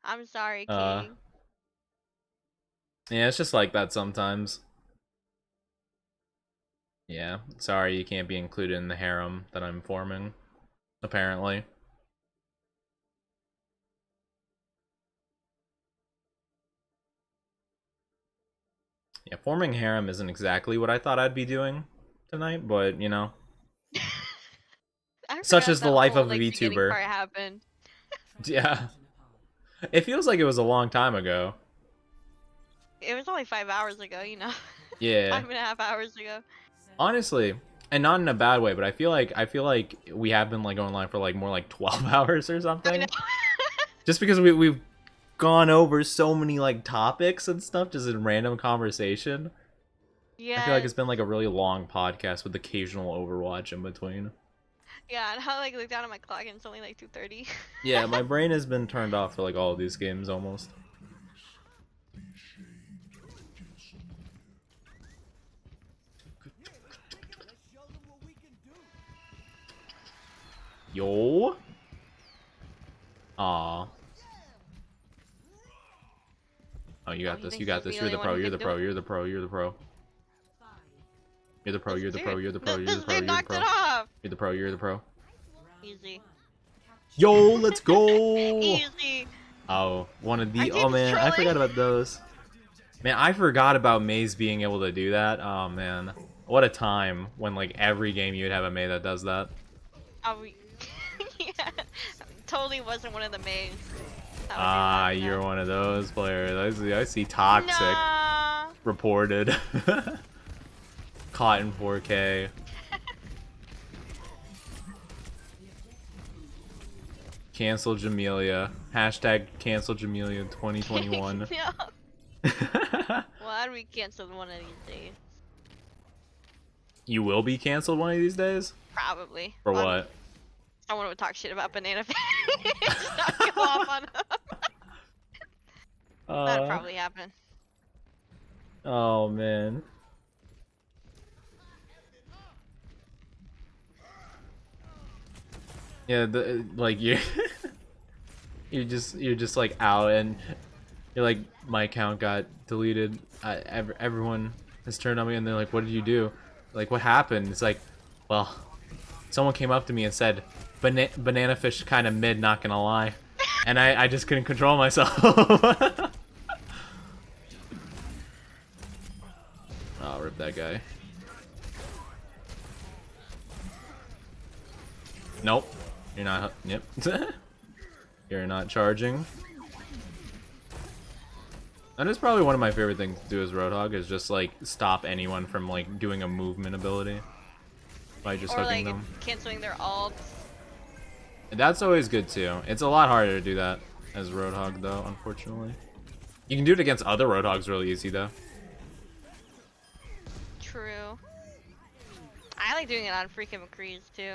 I'm sorry, King. Yeah, it's just like that sometimes. Yeah, sorry you can't be included in the harem that I'm forming, apparently. Yeah, forming harem isn't exactly what I thought I'd be doing tonight, but, you know. I Such forgot is the that life whole, of a like, beginning VTuber. part happened. Yeah. It feels like it was a long time ago. It was only 5 hours ago, you know. Yeah. 5.5 hours ago. Honestly, and not in a bad way, but I feel like we have been like going live for like more like 12 hours or I know. something. Just because we've gone over so many like topics and stuff just in random conversation. Yeah. I feel like it's been like a really long podcast with occasional Overwatch in between. Yeah, and I like look down at my clock and it's only like 2:30. Yeah, my brain has been turned off for like all of these games almost. Yo. Aw. Oh, you got he this. thinks You got he's this. the You're the only pro. one who You're can the do pro. it. You're the pro. You're the pro. You're the pro. You're the pro. You're the pro. You're the pro. You're the This pro. dude You're the knocked pro. it off. You're the pro. You're the pro. Easy. Yo, let's go. Easy. Oh, one of Our the. team Oh is man, I trolling. forgot about those. Man, I forgot about Maze being able to do that. Oh man, what a time when like every game you'd have a May that does that. Oh, yeah. Totally wasn't one of the mains. Ah, you're one of those players. I see toxic Nah. reported. Caught in 4K. Cancel Jamelia. Hashtag cancel Jamelia 2021. No. Well, I'd be canceled one of these days. You will be canceled one of these days? Probably. For Well, what? someone would talk shit about Banana Fish. Just not go off on him. That'd probably happen. Oh man. Yeah, like you you're just like out and you're like, my account got deleted. Everyone has turned on me and they're like, what did you do? Like, what happened? It's like, well, someone came up to me and said, banana fish kind of mid, not gonna lie. And I just couldn't control myself. Oh, rip that guy. Nope. You're not. Yep. You're not charging. That is probably one of my favorite things to do as Roadhog, is just like stop anyone from like doing a movement ability by just or hooking like them. canceling their ults. That's always good too. It's a lot harder to do that as Roadhog though, unfortunately. You can do it against other Roadhogs really easy though. True. I like doing it on freaking McCree's too.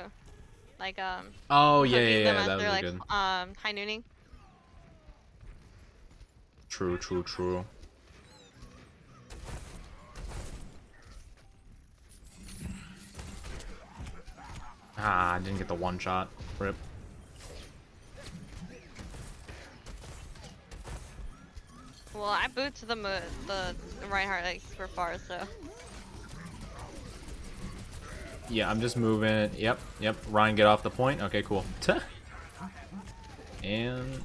Like Oh yeah, hooking yeah, them yeah. as That they're was like good. high nooning. True, true, true. Ah, I didn't get the one shot. Rip. Well, I boot to the Reinhardt like super far, so. Yeah, I'm just moving it. Yep, yep. Ryan, get off the point. Okay, cool. And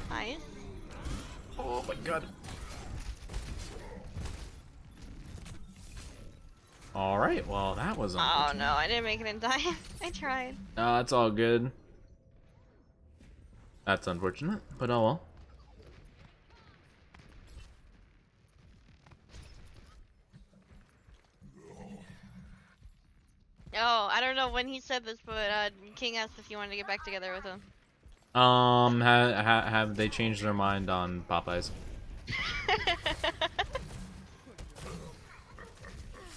Nice. oh my god. All right, well that was Oh unfortunate. no, I didn't make it in time. I tried. It's all good. That's unfortunate, but oh well. Oh, I don't know when he said this, but King asked if you wanted to get back together with him. Have they changed their mind on Popeyes?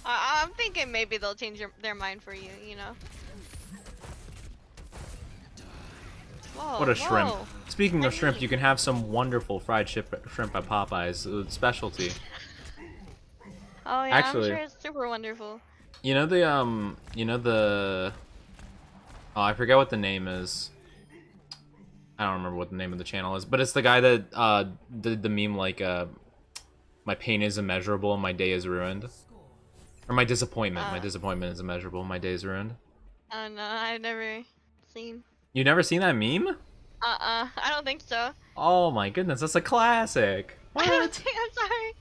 I'm thinking maybe they'll change their mind for you, you know? Whoa, What a shrimp. whoa. Speaking of What shrimp, mean? you can have some wonderful fried shrimp at Popeyes. Specialty. Oh yeah, I'm sure Actually, it's super wonderful. you know the oh, I forget what the name is. I don't remember what the name of the channel is, but it's the guy that did the meme like my pain is immeasurable, my day is ruined. Or my disappointment is immeasurable, my day is ruined. I don't know, I've never seen. You never seen that meme? I don't think so. Oh my goodness, that's a classic. I don't What? think, I'm sorry.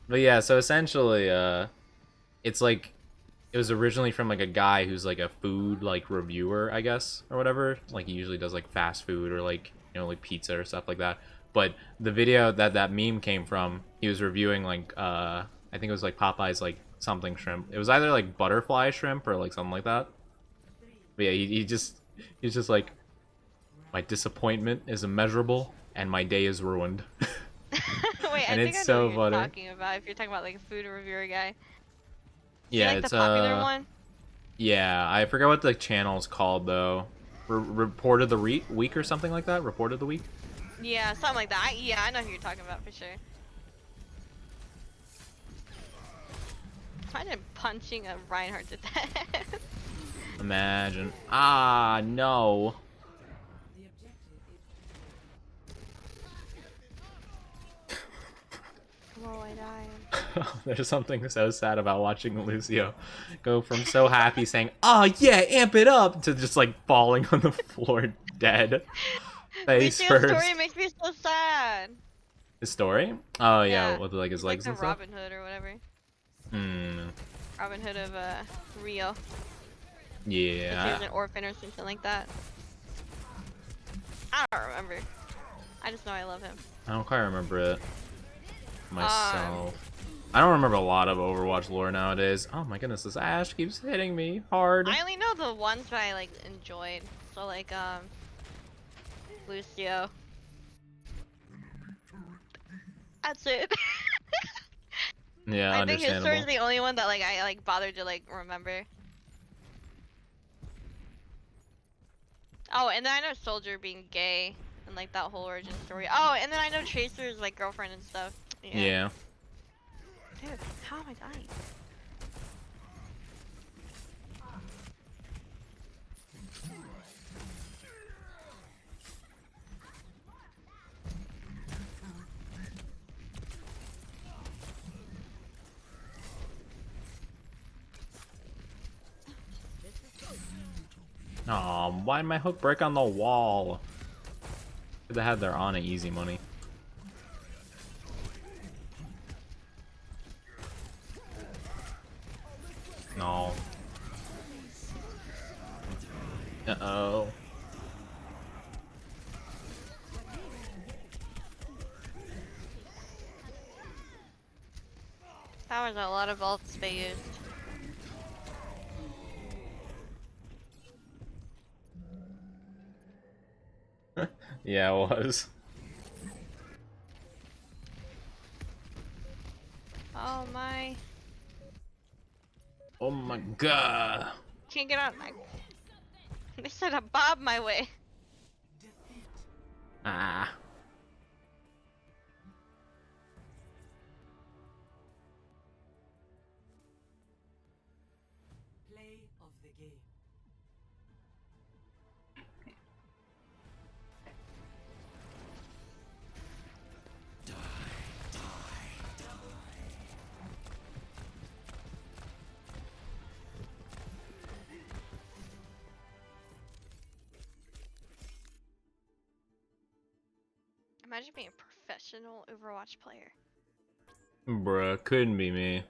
But yeah, so essentially, it's like it was originally from like a guy who's like a food like reviewer, I guess, or whatever. Like he usually does like fast food or like like pizza or stuff like that. But the video that meme came from, he was reviewing like I think it was like Popeye's like something shrimp. It was either like butterfly shrimp or like something like that. But yeah, he's just like, my disappointment is immeasurable and my day is ruined. Wait, And I it's think I know so what you're funny. talking about. If you're talking about like a food reviewer guy. Yeah, like it's the popular one. Yeah, I forgot what the channel's called though. Reported the week or something like that. Reported the week. Yeah, something like that. Yeah, I know who you're talking about for sure. Imagine punching a Reinhardt to death. Imagine. Ah, no. Oh, I died. There's something so sad about watching Lucio go from so happy saying, "Oh yeah, amp it up," to just like falling on the floor dead. Face Lucio's first. story makes me so sad. His story? Oh yeah, Yeah, with like his he's legs like and the stuff. Robin Hood or whatever. Hmm. Robin Hood of Rio. Yeah. He was an orphan or something like that. I don't remember. I just know I love him. I don't quite remember it myself. I don't remember a lot of Overwatch lore nowadays. Oh my goodness, this Ash keeps hitting me hard. I only know the ones that I like enjoyed. So like Lucio. That's it. Yeah, I think his understandable. story is the only one that like I like bothered to like remember. Oh, and then I know Soldier being gay and like that whole origin story. Oh, and then I know Tracer's like girlfriend and stuff. Yeah. Dude, how am I dying? Aw, why did my hook break on the wall? They had their Ana easy money. No. Uh-oh. That was a lot of ults they used. Yeah, it was. Oh my. Oh my god. Can't get out my. They sent a bob my way. Ah. Play of the game. Imagine being a professional Overwatch player. Bruh, couldn't be me.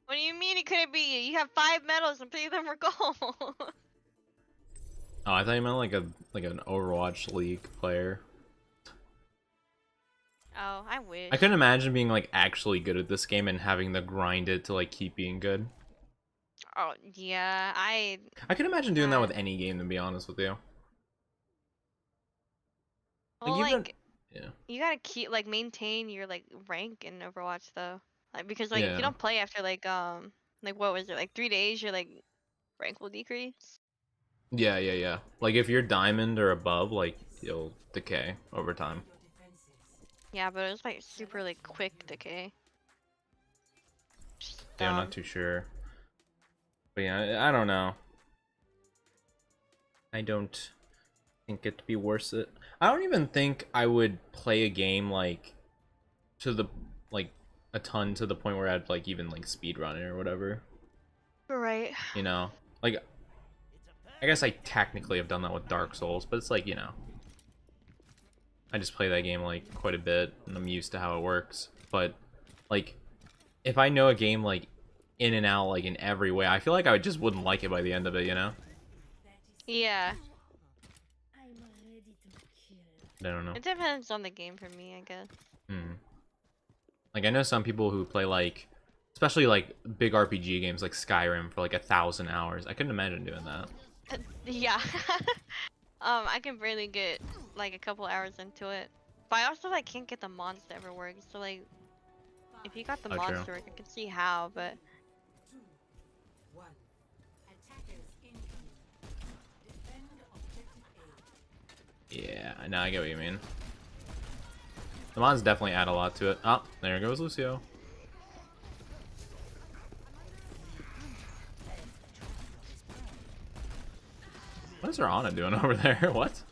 What do you mean it couldn't be see. You have 5 medals and 3 of them were gold. Oh, I thought you meant like an Overwatch League player. Oh, I wish. I couldn't imagine being like actually good at this game and having to grind it to like keep being good. Oh, yeah. I can imagine doing that with any game, to be honest with you. Well, Like, like, yeah. you gotta keep, like, maintain your, like, rank in Overwatch, though. Like, because, like, if Yeah. you don't play after, like, what was it, like, 3 days, your, like, rank will decrease. Yeah. Like if you're diamond or above, like you'll decay over time. Yeah, but it was, like, super, like, quick decay. Just Yeah, I'm dumb. not too sure. But yeah, I don't know. I don't think it'd be worth it. I don't even think I would play a game like to the like a ton to the point where I'd like even like speedrun it or whatever. Right. You know? Like I guess I technically have done that with Dark Souls, but it's like, you know, I just play that game like quite a bit and I'm used to how it works. But like if I know a game like in and out like in every way, I feel like I just wouldn't like it by the end of it, you know? Yeah. I don't know. It depends on the game for me, I guess. Like I know some people who play like, especially like big RPG games like Skyrim for like 1,000 hours. I couldn't imagine doing that. Yeah. I can barely get like a couple hours into it. But I also like can't get the mods to ever work. So like, if you got the mods true. to work, I can see how. But Yeah, now I get what you mean. The mods definitely add a lot to it. Oh, there goes Lucio. What is her Ana doing over there? What?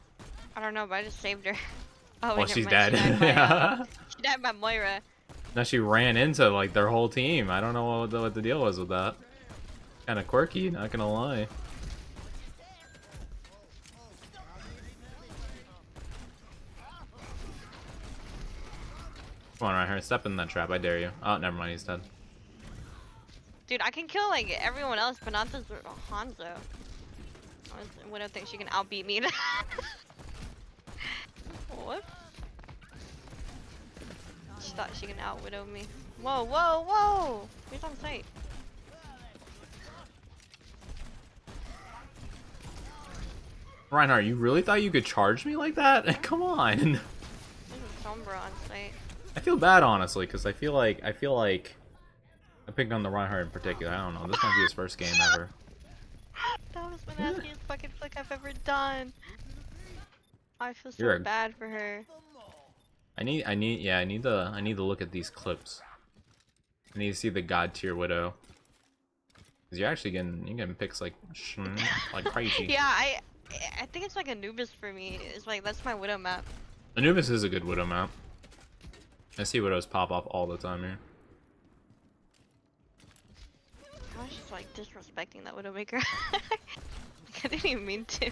I don't know, but I just saved her. Oh, Well, wait, she's never mind. dead. She died by, Yeah. she died by Moira. Now she ran into like their whole team. I don't know what the deal was with that. Kind of quirky, not gonna lie. Come on, Reinhardt, step in that trap. I dare you. Oh, never mind, he's dead. Dude, I can kill like everyone else, but not this Hanzo. I don't think she can outbeat me. What? She thought she can outwidow me. Whoa, whoa, whoa! Who's on site? Reinhardt, you really thought you could charge me like that? Come on. There's a Sombra on site. I feel bad, honestly, because I feel like I picked on the Reinhardt in particular. I don't know. This might be his first game ever. That was the nastiest fucking flick I've ever done. I feel so You're a- bad for her. I need to look at these clips. I need to see the god tier widow. Cause you're getting picks like crazy. Yeah, I think it's like Anubis for me. It's like that's my widow map. Anubis is a good widow map. I see widows pop off all the time here. I was just like disrespecting that widowmaker. I didn't even mean to.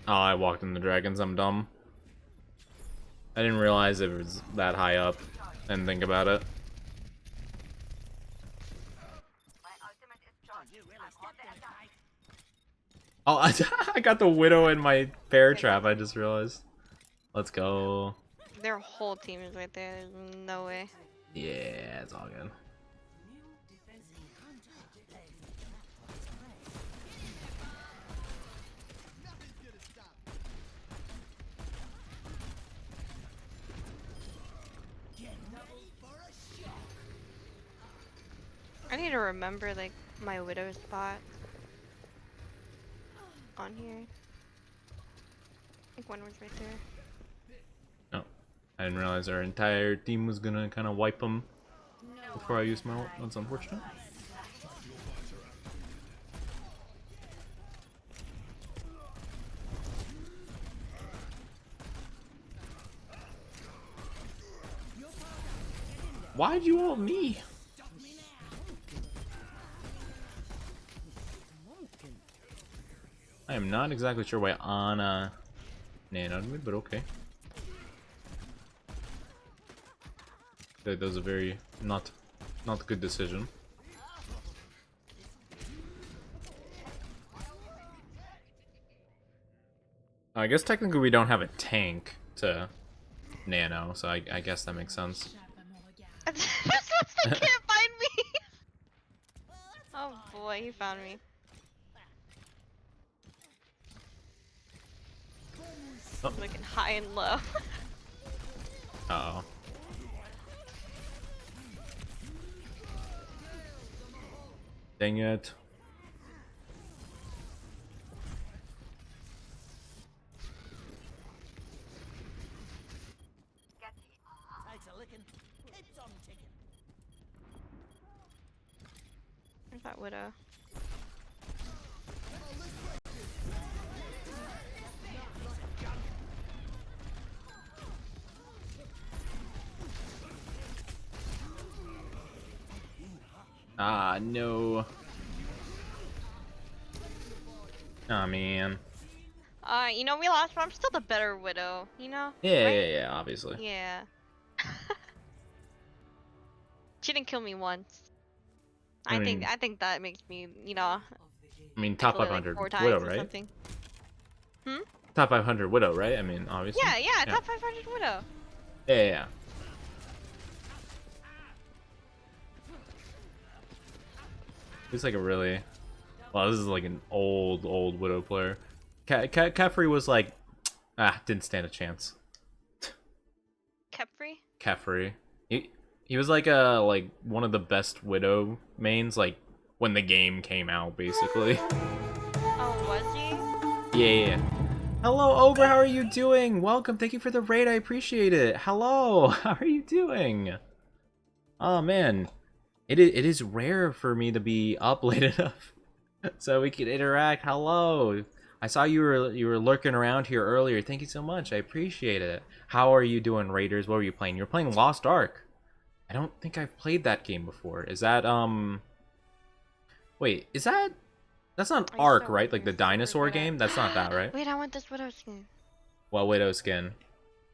Oh, I walked in the dragons. I'm dumb. I didn't realize it was that high up. Didn't think about it. Oh, I got the widow in my bear trap. I just realized. Let's go. Their whole team is right there. There's no way. Yeah, it's all good. I need to remember like my widow spot on here. I think one was right there. No, I didn't realize our entire team was gonna kind of wipe them before I used my ult. That's unfortunate. Why'd you ult me? I am not exactly sure why Anna nanoed me, but okay. That was a very not good decision. I guess technically we don't have a tank to nano, so I guess that makes sense. This monster can't find me. Oh boy, he found me. Oh. Looking high and low. Uh oh. Dang it. Where's that widow? Ah, no. Oh, man. You know, we lost, but I'm still the better widow, you know? Yeah, right? yeah, obviously. Yeah. She didn't kill me once. I mean- I think that makes me, you know, I mean, top kill her, 500 like 4 times Widow, or right? something. Top 500 Widow, right? I mean, obviously. Yeah, top 500 widow. Yeah. He's like a really... Well, this is like an old Widow player. Kefri was like... didn't stand a chance. Kefri? Kefri. He was like one of the best Widow mains, like, when the game came out, basically. Oh, was he? Yeah. Hello, Over, how are you doing? Welcome, thank you for the raid, I appreciate it. Hello, how are you doing? Oh, man. It is rare for me to be up late enough so we could interact. Hello. I saw you were lurking around here earlier. Thank you so much. I appreciate it. How are you doing, Raiders? What were you playing? You're playing Lost Ark. I don't think I've played that game before. Is that wait, is that... That's not Ark, right? Like the dinosaur game? That's not that, right? Wait, I want this widow skin. What Widow skin?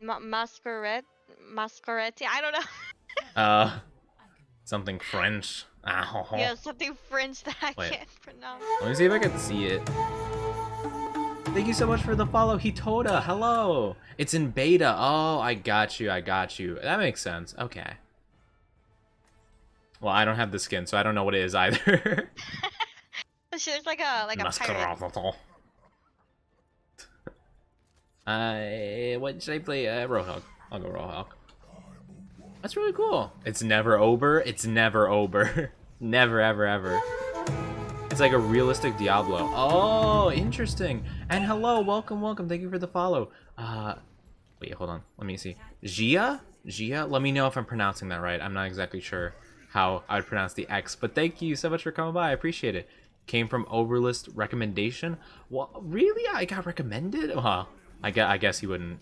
Masquerade? I don't know. Something French. Yeah, something French that I Wait. can't pronounce. Let me see if I can see it. Thank you so much for the follow, Hitoda. Hello. It's in beta. Oh, I got you. That makes sense. Okay. Well, I don't have the skin, so I don't know what it is either. There's like a pirate. What should I play? Roadhog. I'll go Roadhog. That's really cool. It's never over. It's never over. Never, ever, ever. It's like a realistic Diablo. Oh, interesting. And hello, welcome. Thank you for the follow. Wait, hold on. Let me see. Gia? Let me know if I'm pronouncing that right. I'm not exactly sure how I would pronounce the X, but thank you so much for coming by. I appreciate it. Came from Overlist recommendation. Well, really? I got recommended? Well, I guess he wouldn't.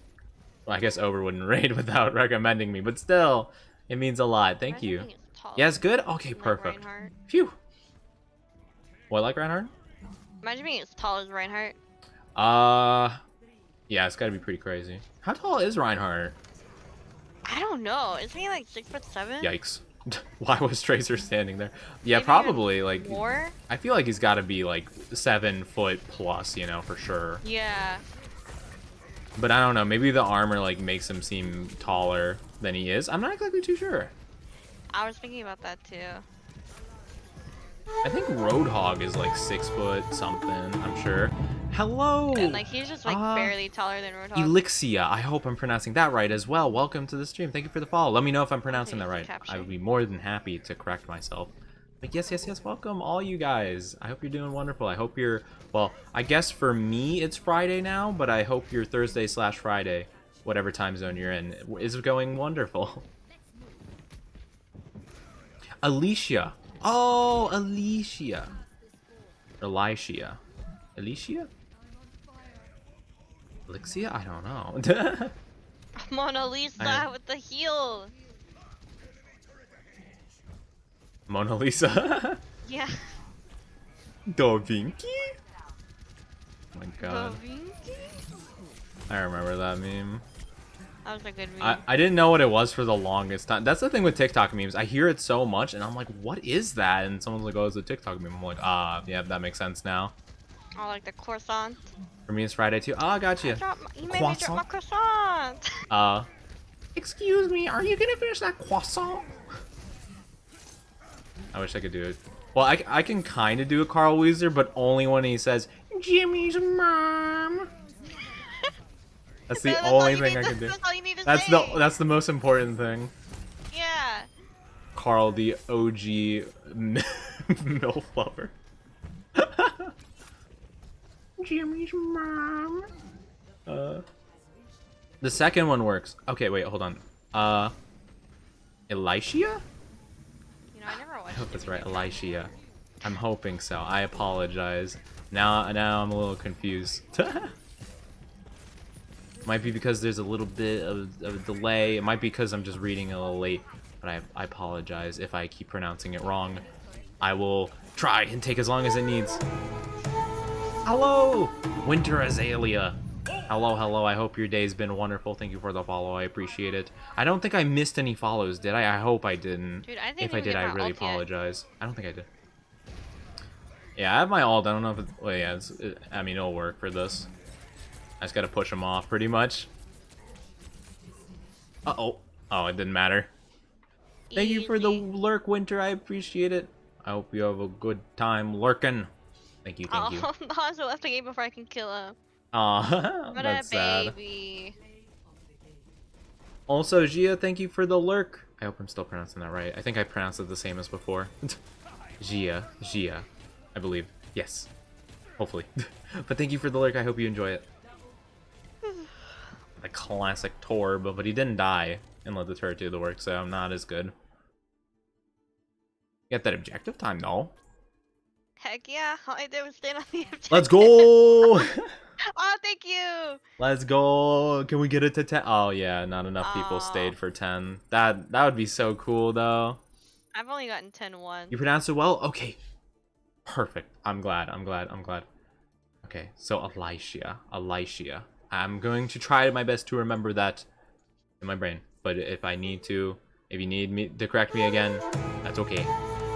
Well, I guess Over wouldn't raid without recommending me, but still, it means a lot. Thank you. Yeah, it's good? Okay, perfect. Reinhardt. Phew. What, like Reinhardt? Imagine being as tall as Reinhardt. Yeah, it's gotta be pretty crazy. How tall is Reinhardt? I don't know. Isn't he like 6'7"? Yikes. Why was Tracer standing there? Yeah, Maybe probably, like... More? I feel like he's gotta be, like, 7 foot plus, you know, for sure. Yeah. But I don't know, maybe the armor, like, makes him seem taller than he is. I'm not exactly too sure. I was thinking about that too. I think Roadhog is, like, 6 foot something, I'm sure. Hello! And like he's just like barely taller than Roadhog. Elixia, I hope I'm pronouncing that right as well. Welcome to the stream. Thank you for the follow. Let me know if I'm pronouncing that right. I would be more than happy to correct myself. But yes, welcome all you guys. I hope you're doing wonderful. I hope you're, well, I guess for me it's Friday now, but I hope your Thursday/Friday, whatever time zone you're in, is going wonderful. Alicia. Oh, Alicia. Alicia. Alicia? Elixia? I don't know. Mona Lisa with the heel. Mona Lisa? Yeah. Da Vinci? Oh my god. Vinky? I remember that meme. That was a good meme. I didn't know what it was for the longest time. That's the thing with TikTok memes. I hear it so much, and I'm like, what is that? And someone's like, oh, it's a TikTok meme. I'm like, yeah, that makes sense now. Oh, like the croissant. For me, it's Friday too. Oh, I got you. You made me drop my croissant. Excuse me, are you gonna finish that croissant? I wish I could do it. Well, I can kind of do a Carl Weezer, but only when he says, Jimmy's mom. That's the only thing I can do. That's all you need to say. That's the most important thing. Yeah. Carl, the OG MILF lover. Jimmy's mom. The second one works. Okay, wait, hold on. Elisha? You know, I never watched. I hope that's right, Elisha. I'm hoping so. I apologize. Now I'm a little confused. Might be because there's a little bit of a delay. It might be because I'm just reading a little late. But I apologize if I keep pronouncing it wrong. I will try and take as long as it needs. Hello, Winter Azalea. Hello. I hope your day's been wonderful. Thank you for the follow. I appreciate it. I don't think I missed any follows, did I? I hope I didn't. Dude, I think if I did, I really apologize. I don't think I did. Yeah, I have my ult. I don't know if it's... Well, yeah, I mean, it'll work for this. I just gotta push him off, pretty much. Uh-oh. Oh, it didn't matter. Thank you for the lurk, Winter. I appreciate it. I hope you have a good time lurking. Thank you. Oh, Hanzo left the game before I can kill him. Aw, What that's a sad. baby. Also, Gia, thank you for the lurk. I hope I'm still pronouncing that right. I think I pronounced it the same as before. Gia, I believe. Yes. Hopefully. But thank you for the lurk. I hope you enjoy it. The classic Torb, but he didn't die and let the turret do the work, so I'm not as good. Get that objective time, though. Heck yeah, all I did was stand on the objective. Let's go! Oh, thank you! Let's go! Can we get it to 10? Oh, yeah, not enough people stayed for 10. That would be so cool, though. I've only gotten 10-1. You pronounced it well? Okay. Perfect. I'm glad. Okay, so Elisha. I'm going to try my best to remember that in my brain. But if I need to, if you need me to correct me again, that's okay.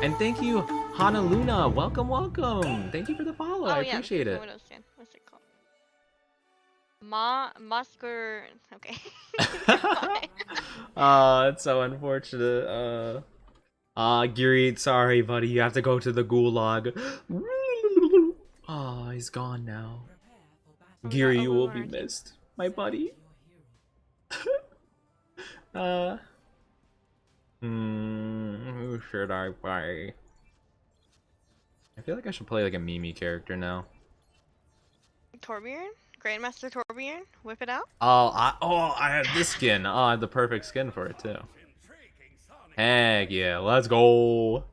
And thank you, Hanaluna. Welcome. Thank you for the follow. I appreciate it. What's it called? Musker. Okay. It's so unfortunate. Giri, sorry, buddy. You have to go to the gulag. He's gone now. Giri, you will be missed, my buddy. Who should I play? I feel like I should play like a Mimi character now. Torbjorn? Grandmaster Torbjorn? Whip it out? I have this skin. Oh, I have the perfect skin for it too. Heck yeah, let's go.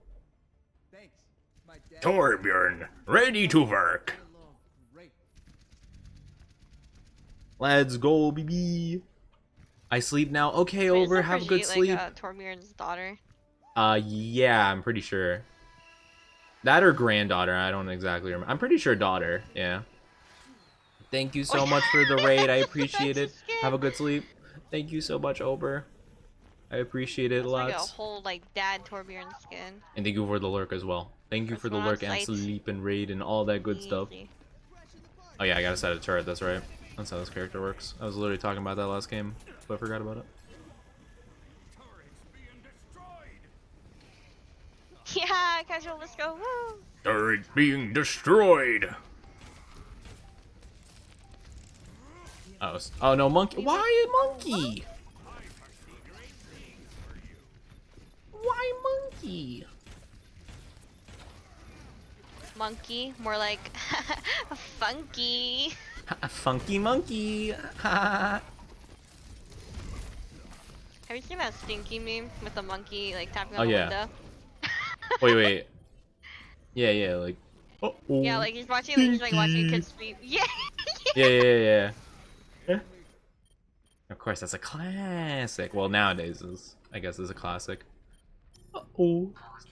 Torbjorn, ready to work. Let's go, baby. I sleep now. Okay, Wait, over. Have a good sleep. Like, Torbjorn's daughter. Yeah, I'm pretty sure. That or granddaughter, I don't exactly remember. I'm pretty sure daughter, yeah. Thank you so much for the raid. I appreciate it. Have a good sleep. Thank you so much, Ober. I appreciate it lots. Like a whole like dad Torbjorn skin. And thank you for the lurk as well. Thank you for the lurk and sleep and raid and all that good stuff. Oh yeah, I gotta set a turret, that's right. That's how this character works. I was literally talking about that last game, but I forgot about it. Yeah, casual, let's go. Woo! Turret being destroyed. Oh no, monkey. Why a monkey? Why monkey? Monkey, more like funky. A funky monkey. Have you seen that stinky meme with the monkey like tapping on the window? Wait. Yeah, like. Yeah, like he's watching, like he's like watching kids sleep. Yeah. Yeah. Of course, that's a classic. Well, nowadays I guess is a classic.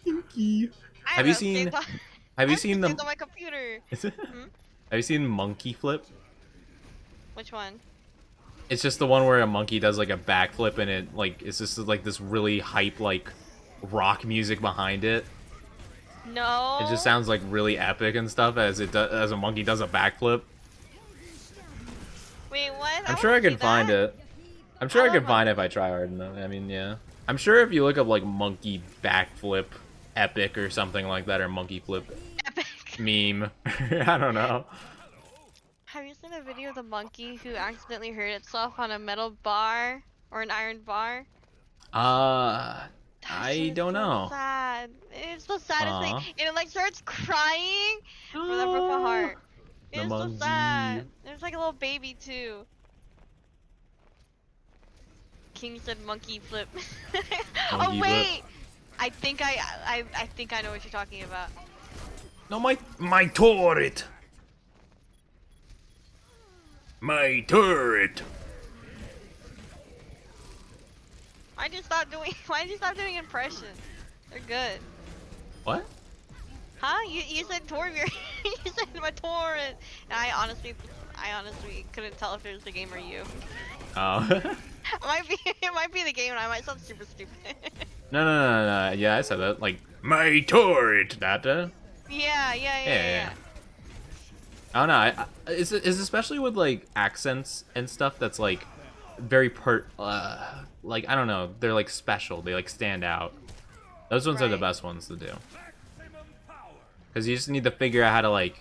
Stinky. Have you seen the? On my computer. Have Have you seen Monkey Flip? Which one? It's just the one where a monkey does like a backflip and it like it's just like this really hype like rock music behind it. No. It just sounds like really epic and stuff as as a monkey does a backflip. Wait, what? I'm sure I can find it. I'm sure I can love find it if I try hard enough. I mean, yeah. I'm sure if you look up like monkey backflip epic or something like that, or monkey flip Epic. meme, I don't know. Have you seen a video of the monkey who accidentally hurt itself on a metal bar or an iron bar? I don't So know. sad. It's the saddest Aw. thing, and it like starts crying for the broken heart. The It's so monkey. sad. There's like a little baby too. King said monkey flip. Oh Monkey flip. wait, I think I think I know what you're talking about. No, my turret. My turret. Why'd you stop doing impressions? They're good. What? Huh? You said Torvir. You said my torrent. And I honestly couldn't tell if it was the game or you. Oh. It might be the game, and I might sound super stupid. No. Yeah, I said that. Like my turret. That. Yeah. I don't know. It's especially with like accents and stuff that's like very like I don't know. They're like special. They like stand out. Those ones are the Right. best ones to do. Because you just need to figure out how to like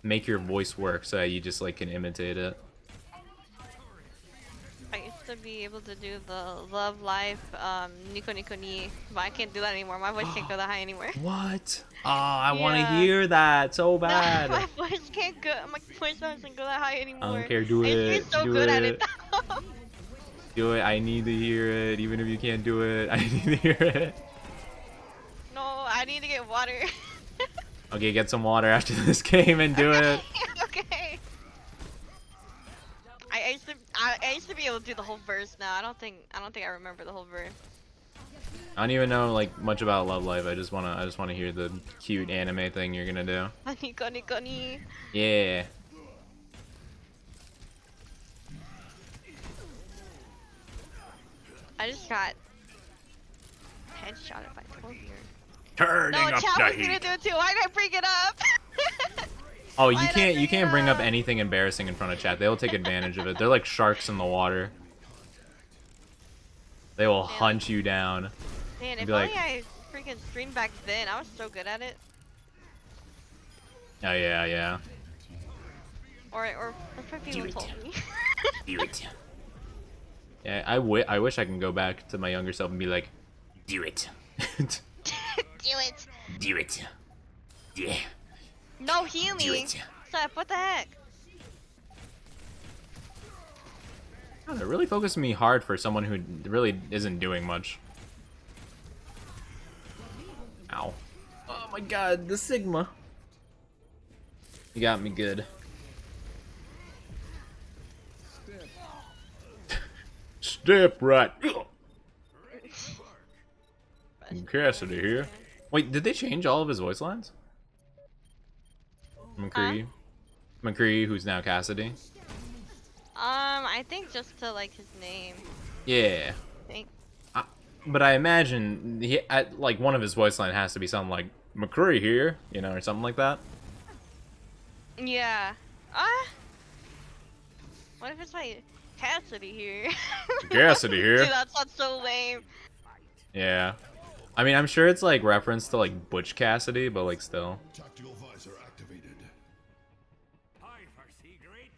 make your voice work so that you just like can imitate it. I used to be able to do the Love Life, Nico Nico Ni, but I can't do that anymore. My voice can't go that high anymore. What? Oh, I want to Yeah. hear that so No, bad. my voice can't go. My voice doesn't go that high anymore. I don't care. Do I used it. to be so Do good at it. it. Though. Do it. I need to hear it. Even if you can't do it, I need to hear it. No, I need to get water. Okay, get some water after this game and do it. Okay. I used to be able to do the whole verse now. I don't think I remember the whole verse. I don't even know like much about Love Life. I just wanna hear the cute anime thing you're gonna do. Nico Nico Ni. Yeah. I just got headshotted by Torvir. Turning No, up chat the was gonna heat. do it too. Why did I bring it up? Oh, you Why'd I can't bring it bring up up? anything embarrassing in front of chat. They'll take advantage of it. They're like sharks in the water. They will hunt you down. Man, if Be only like- I freaking streamed back then. I was so good at it. Oh yeah. Or that's what people told me. Do it. Yeah, I wish I can go back to my younger self and be like, do it. Do it. Do it. Yeah. No healing. Stop. What the heck? Oh, they're really focusing me hard for someone who really isn't doing much. Ow. Oh my god, the Sigma. You got me good. Step right. Cassidy here. Wait, did they change all of his voice lines? McCree. McCree, who's now Cassidy. I think just to like his name. Yeah. I think. But I imagine like one of his voice line has to be something like McCree here, you know, or something like that. Yeah. What if it's like Cassidy here? Cassidy here. Dude, that sounds so lame. Yeah. I mean, I'm sure it's like reference to like Butch Cassidy, but like still. Tactical visor activated.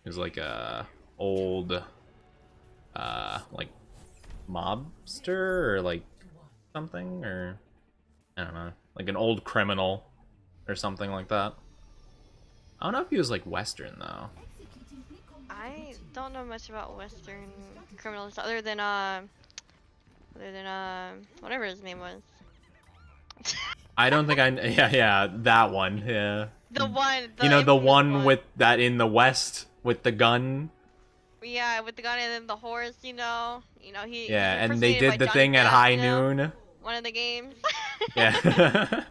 He's like a old like mobster or like something, or I don't know, like an old criminal or something like that. I don't know if he was like Western though. I don't know much about Western criminals other than whatever his name was. I don't think yeah, that one, yeah. The one. You know, the infamous one with that in the West with the gun. Yeah, with the gun and then the horse. You know he. Yeah, he's and they impersonated did by the Johnny thing at Depp, high you know? noon. One of the games. Yeah.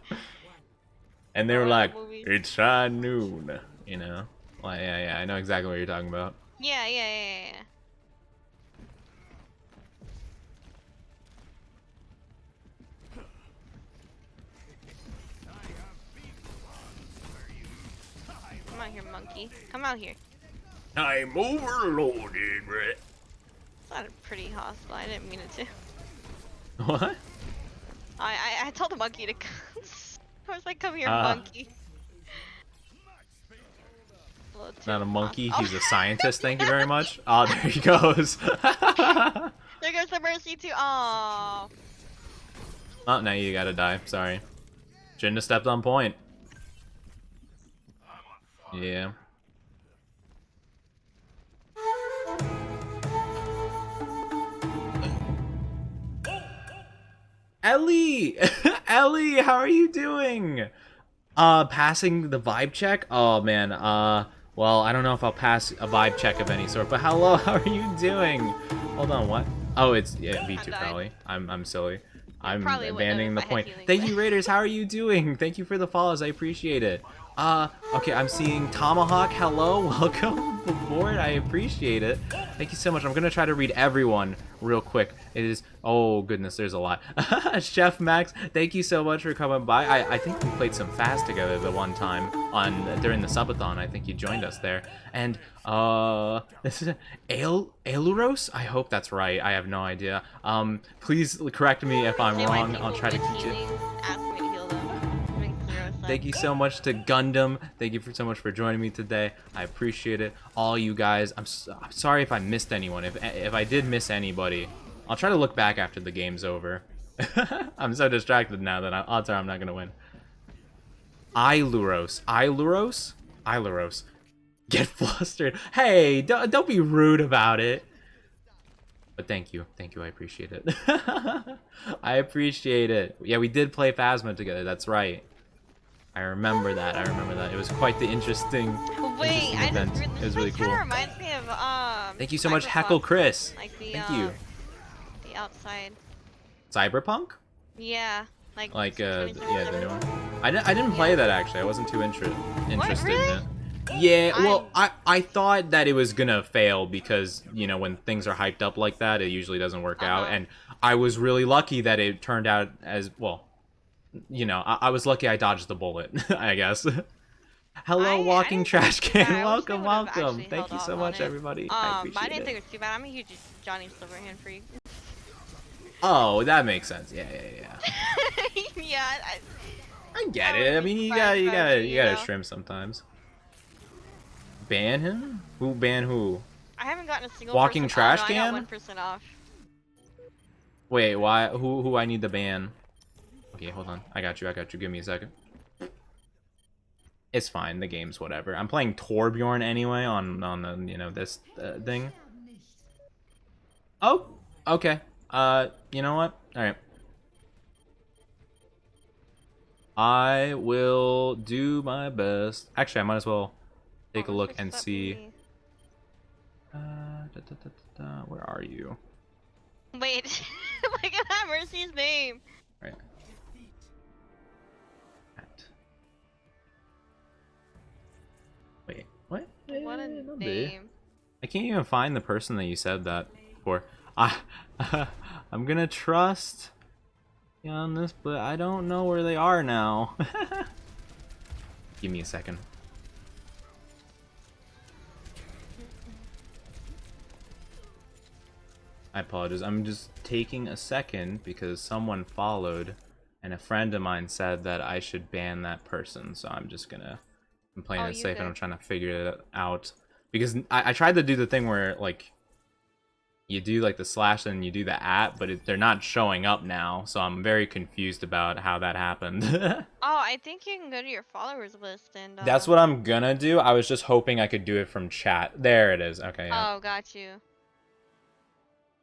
And they were Or the like, movies. it's high noon, you know? Like, yeah, I know exactly what you're talking about. Yeah. Come out here, monkey. Come out here. I'm overloaded, Brett. Sounded pretty hostile. I didn't mean it to. What? I told the monkey to come. I was like, come here, monkey. Not a monkey, hostile. he's a scientist, thank you very much. Oh, there he goes. There goes the mercy too. Oh. Oh, now you gotta die, sorry. Shouldn't have stepped on point. Yeah. Ellie! Ellie, how are you doing? Passing the vibe check? Oh, man, well, I don't know if I'll pass a vibe check of any sort, but hello, how are you doing? Hold on, what? Oh, it's, yeah, V2 probably. I'm silly. I'm abandoning the point. Thank you, Raiders, how are you doing? Thank you for the follows, I appreciate it. Okay, I'm seeing Tomahawk, hello, welcome aboard, I appreciate it. Thank you so much. I'm gonna try to read everyone real quick. It is, oh goodness, there's a lot. Chef Max, thank you so much for coming by. I think we played some Fast together the one time during the subathon. I think you joined us there. And this is Ailuros? I hope that's right. I have no idea. Please correct me if I'm wrong. I'll try to teach it. Thank you so much to Gundam. Thank you so much for joining me today. I appreciate it. All you guys. I'm sorry if I missed anyone. If I did miss anybody, I'll try to look back after the game's over. I'm so distracted now that odds are I'm not gonna win. Ailuros. Get flustered. Hey, don't be rude about it. But thank you, I appreciate it. I appreciate it. Yeah, we did play Phasma together. That's right. I remember that. It was quite the interesting event. It was really cool. Reminds me of Thank you so much, Heckle Chris. Like the, Thank you. The outside. Cyberpunk? Yeah. Yeah, the new one. I didn't play that actually. I wasn't too interested in it. Yeah, well, I thought that it was gonna fail because, you know, when things are hyped up like that, it usually doesn't work out. And I was really lucky that it turned out as well. You know, I was lucky I dodged the bullet, I guess. Hello, walking trash can. Welcome. Thank you so much, everybody. I appreciate I didn't it. think it was too bad. I'm a huge Johnny Silverhand freak. Oh, that makes sense. Yeah. Yeah. I get it. I mean, you gotta trim sometimes. Ban him? Who ban who? I haven't gotten a single walking trash off. can. I got 1% off. Wait, why? Who I need to ban? Okay, hold on. I got you. Give me a second. It's fine. The game's whatever. I'm playing Torbjorn anyway on the, you know, this thing. Oh, okay. You know what? All right. I will do my best. Actually, I might as well take a look and see. Where are you? Wait. Look at that Mercy's name. All right. Wait, what? What a name. I can't even find the person that you said that for. I'm gonna trust you on this, but I don't know where they are now. Give me a second. I apologize. I'm just taking a second because someone followed and a friend of mine said that I should ban that person, so I'm just gonna play it safe and I'm trying to figure it out because I tried to do the thing where like you do like the slash and you do the @ but they're not showing up now, so I'm very confused about how that happened. Oh, I think you can go to your followers list and That's what I'm gonna do. I was just hoping I could do it from chat. There it is. Okay, yeah. Oh, got you.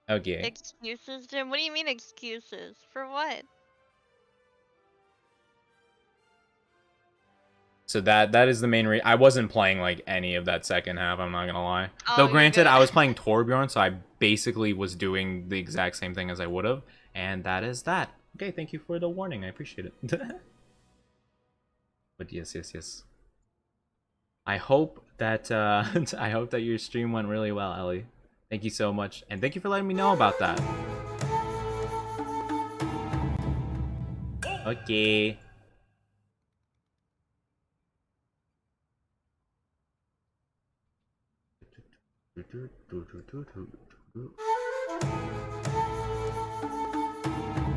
Okay. Excuses, Jim? What do you mean excuses? For what? So that is the main reason. I wasn't playing like any of that second half, I'm not gonna lie. Oh, though granted, I was playing Torbjorn, so I basically was doing the exact same thing as I would have, and that is that. Okay, thank you for the warning, I appreciate it. But yes. I hope that I hope that your stream went really well, Ellie. Thank you so much, and thank you for letting me know about that. Okay.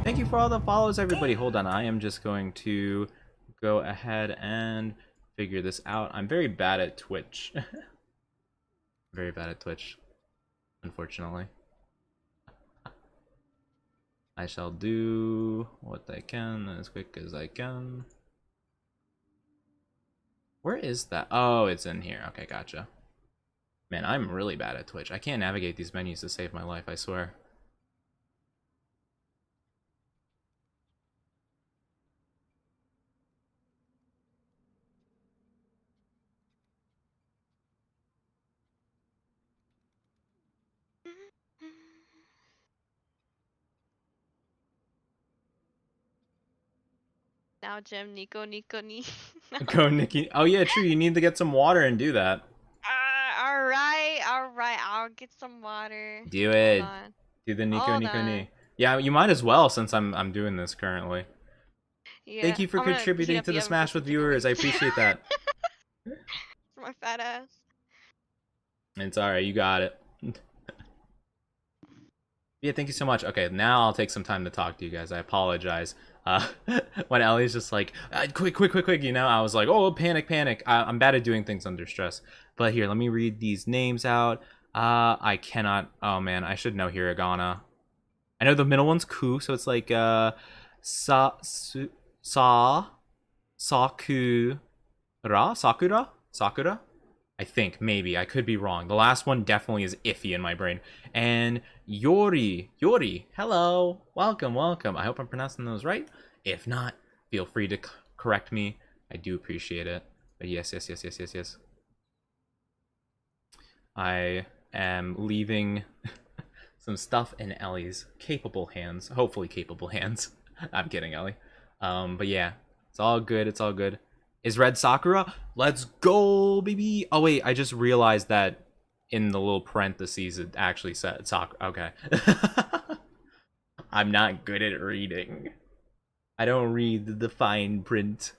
Thank you for all the follows, everybody. Hold on, I am just going to go ahead and figure this out. I'm very bad at Twitch. Very bad at Twitch, unfortunately. I shall do what I can as quick as I can. Where is that? Oh, it's in here. Okay, gotcha. Man, I'm really bad at Twitch. I can't navigate these menus to save my life, I swear. Now, Jim, Nico, ni. Go, Nikki. Oh yeah, true. You need to get some water and do that. Alright. I'll get some water. Do Hold it. on. Do the Nico, Hold Nico, on. Ni. Yeah, you might as well since I'm doing this currently. Yeah. Thank you for I'm gonna contributing heat up to the oven for Smash some with chicken viewers. I wings. appreciate that. For my fat ass. It's alright, you got it. Yeah, thank you so much. Okay, now I'll take some time to talk to you guys. I apologize. When Ellie's just like, quick, you know, I was like, oh, panic. I'm bad at doing things under stress. But here, let me read these names out. I cannot. Oh man, I should know Hiragana. I know the middle one's Ku, so it's like Sakura. I think, maybe. I could be wrong. The last one definitely is iffy in my brain. And Yori, hello. Welcome. I hope I'm pronouncing those right. If not, feel free to correct me. I do appreciate it. But yes. I am leaving some stuff in Ellie's capable hands. Hopefully capable hands. I'm kidding, Ellie. But yeah, it's all good. Is red Sakura? Let's go, baby. Oh wait, I just realized that in the little parentheses it actually said Sakura. Okay. I'm not good at reading. I don't read the fine print.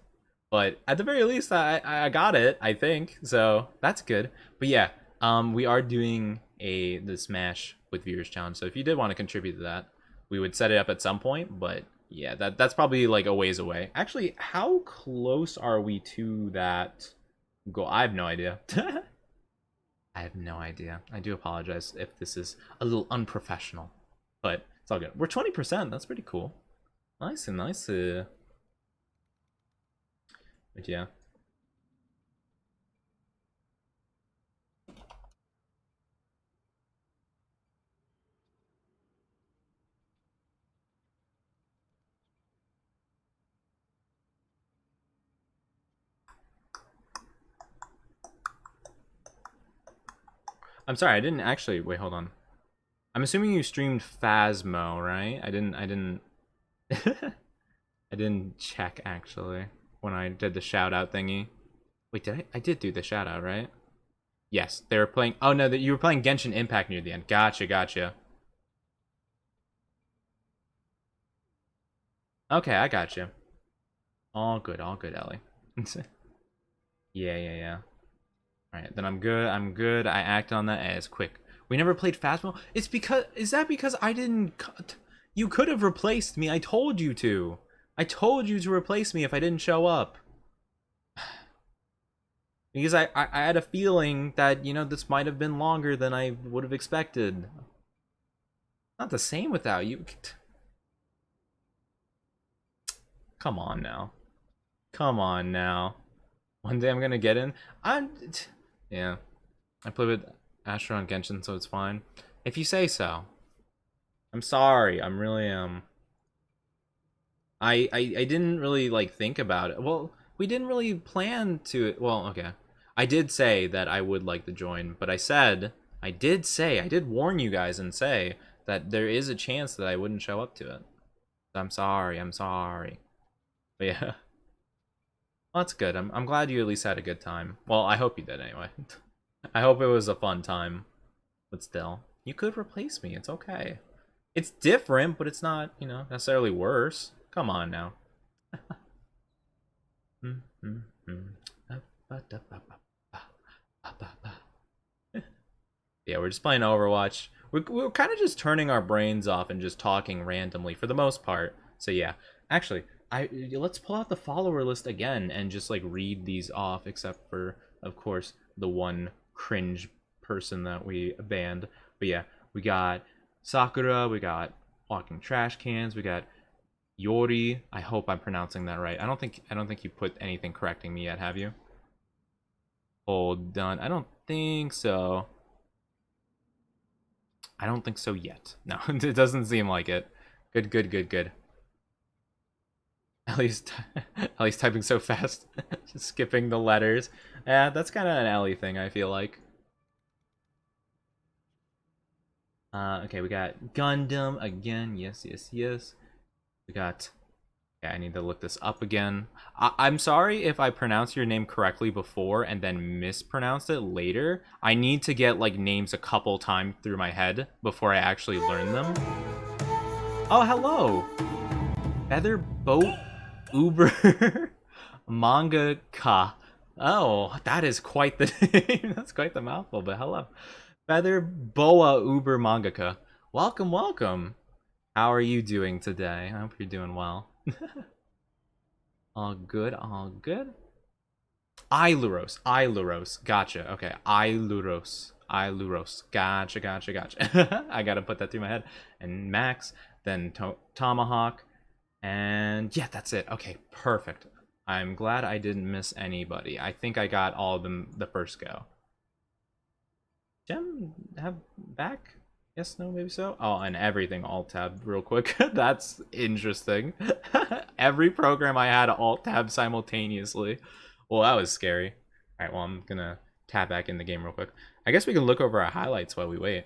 But at the very least I got it, I think. So that's good. But yeah, we are doing the Smash with Viewers Challenge. So if you did want to contribute to that, we would set it up at some point, but yeah, that's probably like a ways away. Actually, how close are we to that goal? I have no idea. I have no idea. I do apologize if this is a little unprofessional, but it's all good. We're 20%. That's pretty cool. Nice. But yeah. I'm sorry, I didn't actually. Wait, hold on. I'm assuming you streamed Phasmo, right? I didn't. I didn't check actually when I did the shout out thingy. Wait, did I? I did do the shout out, right? Yes, they were playing. Oh no, that you were playing Genshin Impact near the end. Gotcha. Okay, I got you. All good, Ellie. Yeah. All right, then I'm good. I act on that as quick. We never played Phasmo. Is that because I didn't? You could have replaced me. I told you to. I told you to replace me if I didn't show up. Because I had a feeling that, you know, this might have been longer than I would have expected. Not the same without you. Come on now. One day I'm gonna get in. Yeah. I play with Astra on Genshin, so it's fine. If you say so. I'm sorry. I'm really I didn't really like think about it. Well, we didn't really plan to. Well, okay. I did say that I would like to join, but I did warn you guys and say that there is a chance that I wouldn't show up to it. I'm sorry. But yeah. Well, that's good. I'm glad you at least had a good time. Well, I hope you did anyway. I hope it was a fun time. But still, you could replace me. It's okay. It's different, but it's not, you know, necessarily worse. Come on now. Yeah, we're just playing Overwatch. We're kind of just turning our brains off and just talking randomly for the most part. So yeah, actually, let's pull out the follower list again and just like read these off, except for, of course, the one cringe person that we banned. But yeah, we got Sakura, we got Walking Trash Cans, we got Yori. I hope I'm pronouncing that right. I don't think you put anything correcting me yet, have you? Hold on. I don't think so. I don't think so yet. No, it doesn't seem like it. Good, good, good, good. At least typing so fast. Just skipping the letters. Yeah, that's kind of an Ellie thing, I feel like. Okay, we got Gundam again. Yes, yes, yes. We got... Yeah, I need to look this up again. I'm sorry if I pronounced your name correctly before and then mispronounced it later. I need to get, like, names a couple times through my head before I actually learn them. Oh, hello! Feather Boat Uber Mangaka. Oh, that is quite the name. That's quite the mouthful, but hello. Feather Boa Uber Mangaka. Welcome, welcome. How are you doing today? I hope you're doing well. All good, all good. Iluros. Gotcha. Okay, Iluros. Gotcha, gotcha, gotcha. I gotta put that through my head. And Max, then Tomahawk, and yeah, that's it. Okay, perfect. I'm glad I didn't miss anybody. I think I got all of them the first go. Gem, have back? Yes, no, maybe so. Oh, and everything alt-tab real quick. That's interesting. Every program I had alt-tab simultaneously. Well, that was scary. Alright, well, I'm gonna tap back in the game real quick. I guess we can look over our highlights while we wait.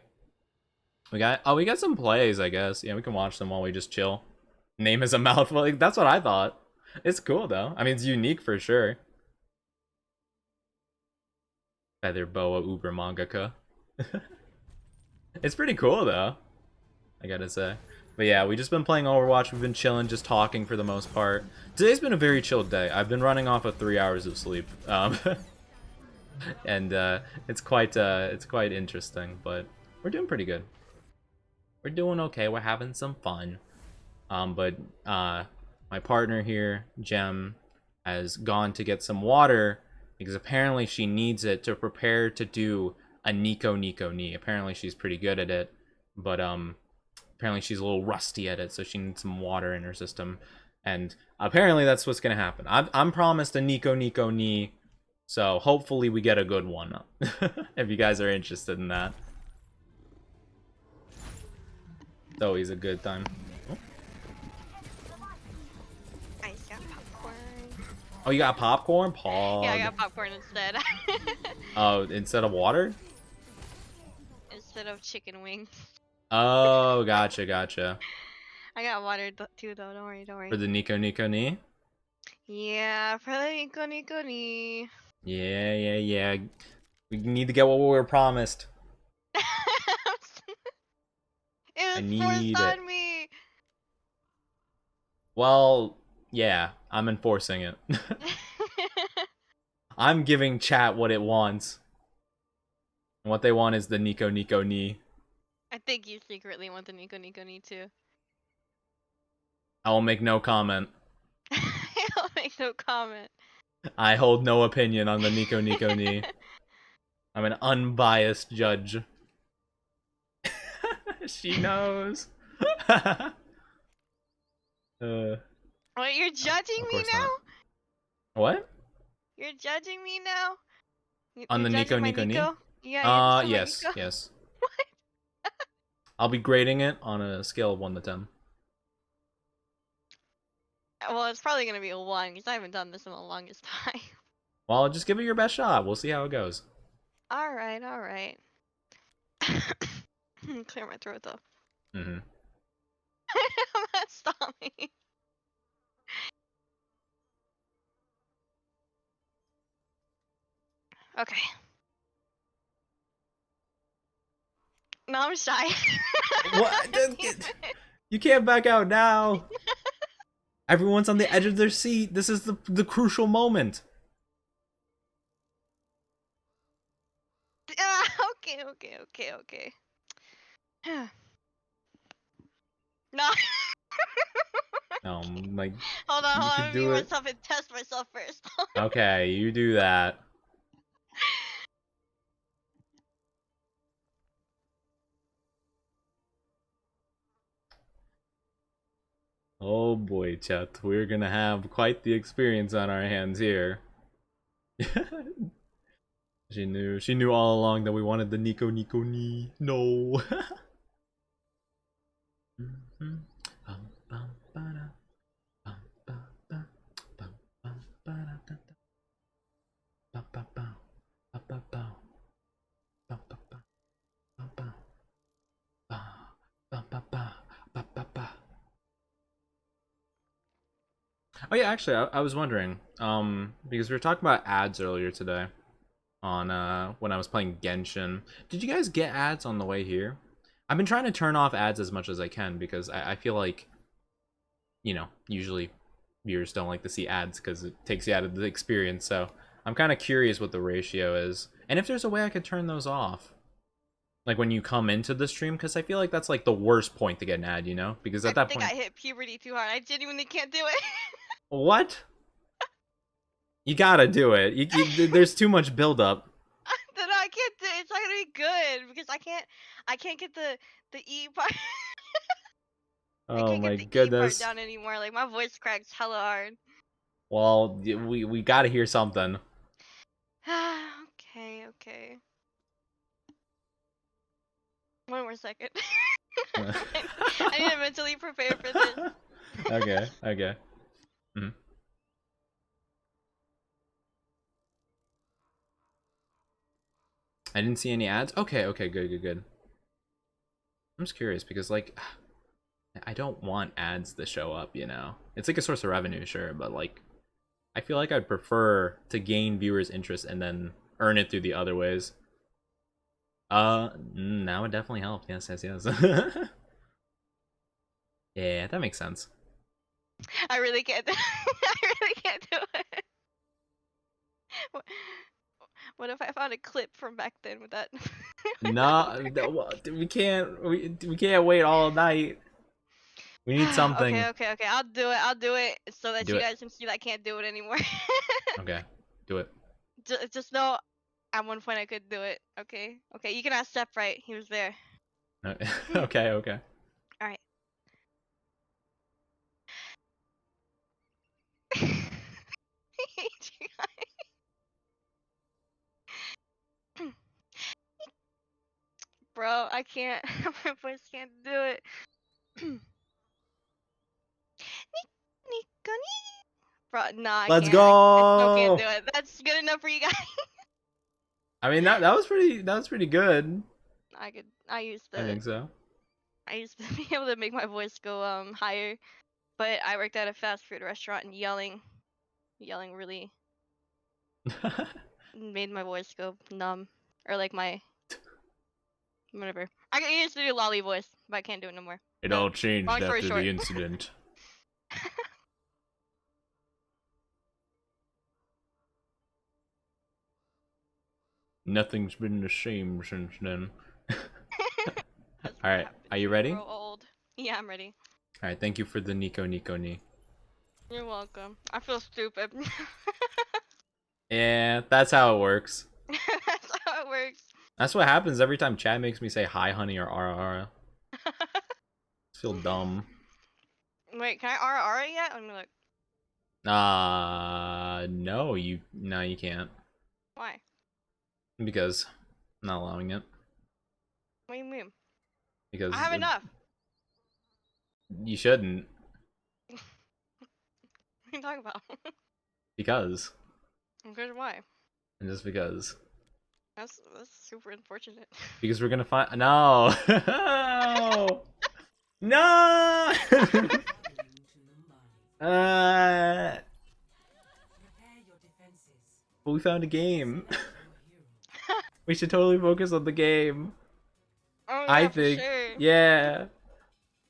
We got some plays, I guess. Yeah, we can watch them while we just chill. Name is a mouthful. Like, that's what I thought. It's cool, though. I mean, it's unique for sure. Feather Boa Uber Mangaka. It's pretty cool, though, I gotta say. But yeah, we've just been playing Overwatch. We've been chilling, just talking for the most part. Today's been a very chilled day. I've been running off of 3 hours of sleep. And it's quite interesting, but we're doing pretty good. We're doing okay. We're having some fun. But my partner here, Gem, has gone to get some water because apparently she needs it to prepare to do a Nico Ni. Apparently she's pretty good at it, but apparently she's a little rusty at it, so she needs some water in her system. And apparently that's what's gonna happen. I'm promised a Nico Ni, so hopefully we get a good one. If you guys are interested in that, it's always a good time. I got popcorn. Oh, you got popcorn? Pog. Yeah, I got popcorn instead. Oh, instead of water? Instead of chicken wings. Oh, gotcha. I got water too, though. Don't worry. For the Nico Ni? Yeah, for the Nico Ni. Yeah. We need to get what we were promised. It was forced on me. Well, yeah, I'm enforcing it. I'm giving chat what it wants. And what they want is the Nico Ni. I think you secretly want the Nico Ni too. I will make no comment. I'll make no comment. I hold no opinion on the Nico Ni. I'm an unbiased judge. She knows. Wait, you're judging me now? Not. What? You're judging me now? On the Nico Ni? Yeah. Yes. What? I'll be grading it on a scale of 1 to 10. Well, it's probably gonna be a 1 because I haven't done this in the longest time. Well, just give it your best shot. We'll see how it goes. All right. Clear my throat though. Mm-hmm. Stop me. Okay. No, I'm shy. What? You can't back out now. Everyone's on the edge of their seat. This is the crucial moment. Okay, okay, okay, okay. No. Like, Hold on, you hold on. could Let me do mute it. myself and test myself first. Okay, you do that. Oh boy, chat. We're gonna have quite the experience on our hands here. She knew all along that we wanted the Nico Nico ni. No. Oh yeah, actually, I was wondering, because we were talking about ads earlier today on when I was playing Genshin. Did you guys get ads on the way here? I've been trying to turn off ads as much as I can because I feel like, you know, usually viewers don't like to see ads because it takes you out of the experience. So I'm kind of curious what the ratio is, and if there's a way I could turn those off, like when you come into the stream, because I feel like that's like the worst point to get an ad, you know? Because at I that think point, I hit puberty too hard. I genuinely can't do it. what? You gotta do it. There's too much buildup. No, I can't do it. It's not gonna be good because I can't get the E part. I Oh can't my get the E part goodness. down anymore. Like my voice cracks hella hard. Well, we gotta hear something. Okay, okay. One more second. I need to mentally prepare for this. Okay, okay. Mhm. I didn't see any ads. Okay, okay, good, good, good. I'm just curious because, like, I don't want ads to show up, you know? It's like a source of revenue, sure, but, like, I feel like I'd prefer to gain viewers' interest and then earn it through the other ways. Now it definitely helped. Yes, yes, yes. Yeah, that makes sense. I really can't do I really can't do it. What if I found a clip from back then with that? No, we can't. We can't wait all night. We need Okay, something. okay, okay. I'll do it. I'll do it so that Do you it. guys can see that I can't do it anymore. Okay, do it. Just know at one point I could do it. Okay, okay. You can ask Step right. He was there. Okay, okay. All right. I hate you guys. Bro, I can't. My voice can't do it. Bro, nah, I Let's can't. I still can't do go. it. That's good enough for you guys. I mean that was pretty good. I think so. I used to be able to make my voice go higher, but I worked at a fast food restaurant and yelling really made my voice go numb, or like my whatever. I used to do lolly voice, but I can't do it no more. It So, all changed long story after short. the incident. Nothing's been the same since then. That's what Alright, happens are you when ready? grow old. Yeah, I'm ready. Alright, thank you for the Nico Nico ni. You're welcome. I feel stupid. Yeah, that's how it works. That's how it works. That's what happens every time Chad makes me say hi honey or ara ara. I feel dumb. Wait, can I Ara yet? Let me look. No, you can't. Why? Because I'm not allowing it. What do you mean? Because I have enough. you shouldn't. What are you talking about? Because. Because why? And just because. That's super unfortunate. Because we're gonna find. No! No! No! But we found a game. We should totally focus on the game. Oh, yeah, I for think. sure. Yeah.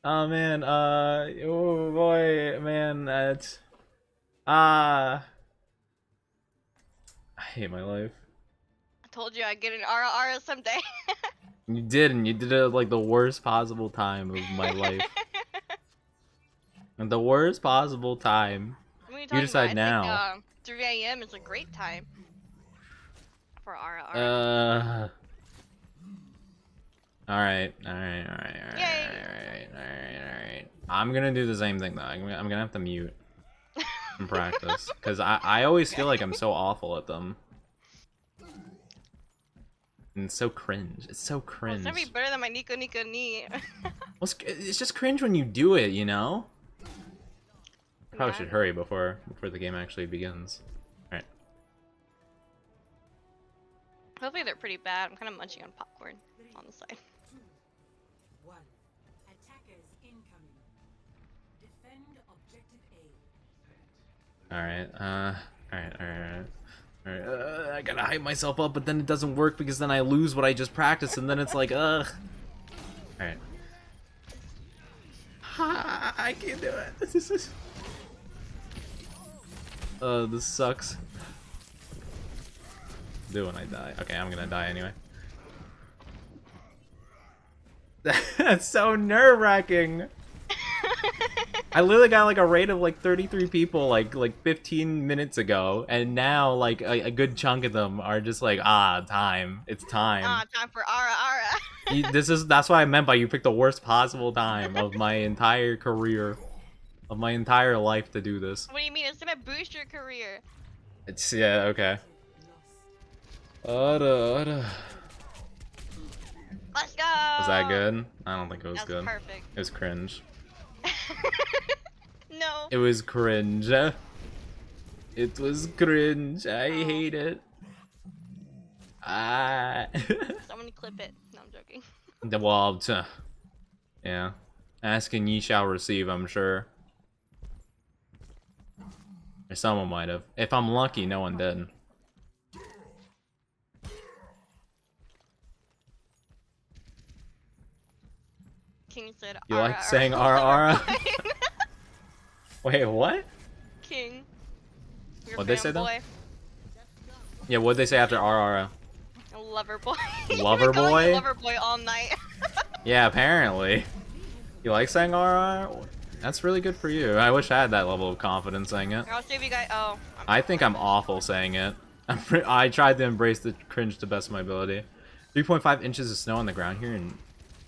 Oh man. Oh boy, man. That's. I hate my life. I told you I'd get an Ara someday. You did, and you did it at, like, the worst possible time of my life. And the worst possible time. What are you You talking decide about? I now. think 3 a.m. is a great time for Ara. Alright. Yay. Alright. I'm gonna do the same thing though. I'm gonna have to mute and practice. Because I always feel like I'm so awful at them. And it's so cringe. It's so Well, cringe. it's never be better than my Nico Nico Ni. Well, it's just cringe when you do it, you know? Probably should hurry before the game actually begins. Alright. Hopefully they're pretty bad. I'm kind of munching on popcorn on the side. 1. Attackers incoming. Defend objective A. Alright. I gotta hype myself up, but then it doesn't work because then I lose what I just practiced, and then it's like, ugh. Alright. I can't do it. This is... this sucks. Do when I die. Okay, I'm gonna die anyway. That's so nerve-wracking. I literally got like a rate of like 33 people like 15 minutes ago, and now like a good chunk of them are just like, time. It's time. Time for Ara. That's what I meant by you picked the worst possible time of my entire career, of my entire life to do this. What do you mean? It's gonna boost your career. It's okay. Let's go. Was that good? I don't think it was That was good. perfect. It was cringe. No. It was cringe. It was cringe. I hate it. Someone clip it. No, I'm joking. Well, yeah. Ask and ye shall receive, I'm sure. Or someone might have. If I'm lucky, no one did. King said You Ara, like saying Ara? Wait, what? King. Your What'd they say though? fanboy. Yeah, what'd they say after Ara? Lover boy. Lover boy? Lover boy all night. Yeah, apparently. You like saying Ara? That's really good for you. I wish I had that level of confidence saying it. I'll save you guys. Oh. I think I'm awful saying it. I tried to embrace the cringe to best of my ability. 3.5 inches of snow on the ground here in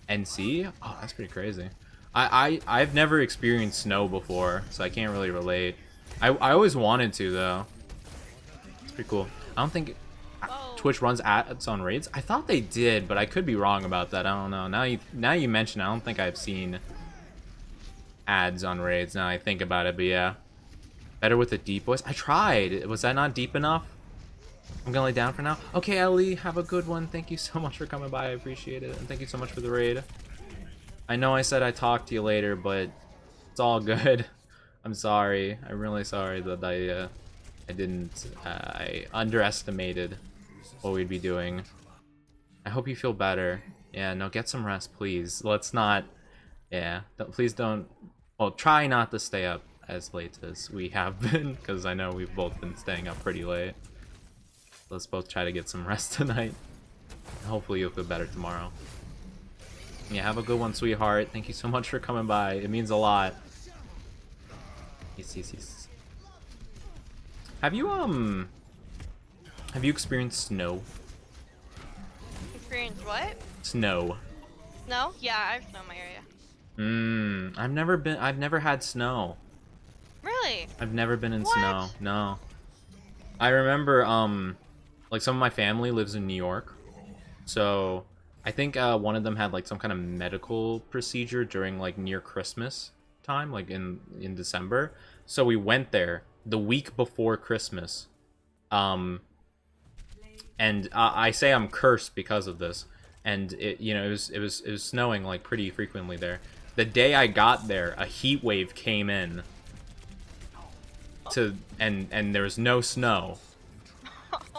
NC? Oh, that's pretty crazy. I've never experienced snow before, so I can't really relate. I always wanted to, though. It's pretty cool. I don't think Twitch runs ads on raids. I thought they did, but I could be wrong about that. I don't know. Now you mention it, I don't think I've seen ads on raids now I think about it, but yeah. Better with the deep voice. I tried. Was that not deep enough? I'm gonna lay down for now. Okay, Ellie, have a good one. Thank you so much for coming by. I appreciate it. And thank you so much for the raid. I know I said I'd talk to you later, but it's all good. I'm sorry. I'm really sorry that I underestimated what we'd be doing. I hope you feel better. Yeah, no, get some rest, please. Let's not... Yeah, please don't... Well, try not to stay up as late as we have been, because I know we've both been staying up pretty late. Let's both try to get some rest tonight. Hopefully you'll feel better tomorrow. Yeah, have a good one, sweetheart. Thank you so much for coming by. It means a lot. Yes. Have you experienced snow? Experienced what? Snow. No? Yeah, I have snow in my area. I've never had snow. Really? I've never been in What? snow. No. I remember like some of my family lives in New York. So I think one of them had like some kind of medical procedure during like near Christmas time, like in December. So we went there the week before Christmas. And I say I'm cursed because of this. And it was snowing like pretty frequently there. The day I got there, a heat wave came in. And there was no snow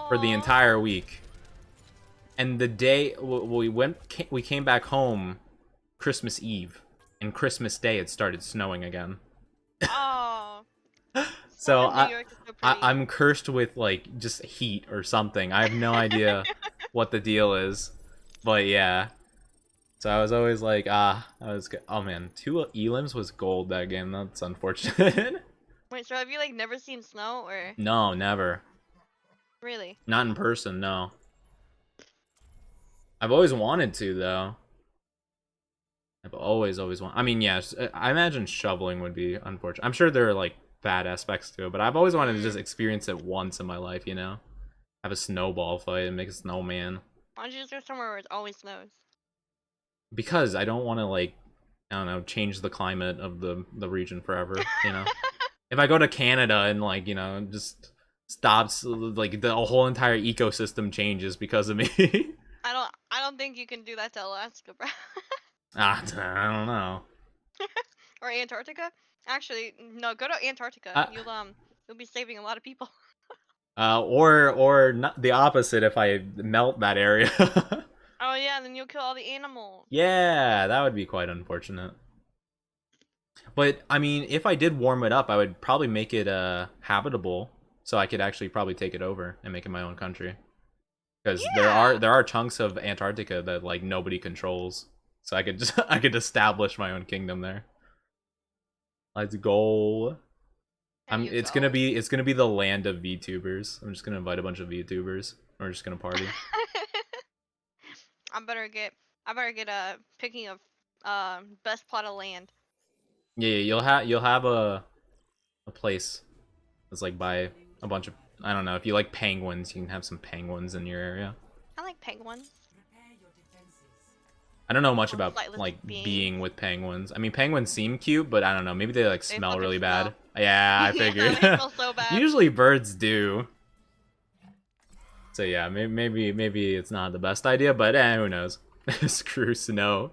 for the entire week. And the day we came back home Christmas Eve, and Christmas Day it started snowing again. Oh. So New York is so pretty. I'm cursed with like just heat or something. I have no idea what the deal is, but yeah. So I was always like, oh man, 2 elims was gold that game. That's unfortunate. Wait, so have you like never seen snow or No, never. really? Not in person, no. I've always wanted to though. I've always wanted. I mean, yes, I imagine shoveling would be unfortunate. I'm sure there are like bad aspects to it, but I've always wanted to just experience it once in my life, you know? Have a snowball fight and make a snowman. Why don't you just go somewhere where it always snows? Because I don't want to like, I don't know, change the climate of the region forever, you know? If I go to Canada and like, you know, just stops, like the whole entire ecosystem changes because of me. I don't think you can do that to Alaska, bro. I don't know. Or Antarctica. Actually, no, go to Antarctica. You'll be saving a lot of people. Or not the opposite if I melt that area. Oh yeah, then you'll kill all the animals. Yeah, that would be quite unfortunate. But I mean, if I did warm it up, I would probably make it habitable, so I could actually probably take it over and make it my own country. Because there are chunks of Antarctica that like nobody controls, so I could establish my own kingdom there. Let's go. It's gonna be the land of VTubers. I'm just gonna invite a bunch of VTubers. We're just gonna party. I better get a picking of best plot of land. Yeah, you'll have a place that's like by a bunch of, I don't know, if you like penguins, you can have some penguins in your area. I like penguins. I don't know much about Flightless like beings. being with penguins. I mean, penguins seem cute, but I don't know. Maybe they like They smell fucking really smell. bad. Yeah, I Yeah, figured. they smell so bad. Usually birds do. So yeah, maybe it's not the best idea, but who knows? Screw snow.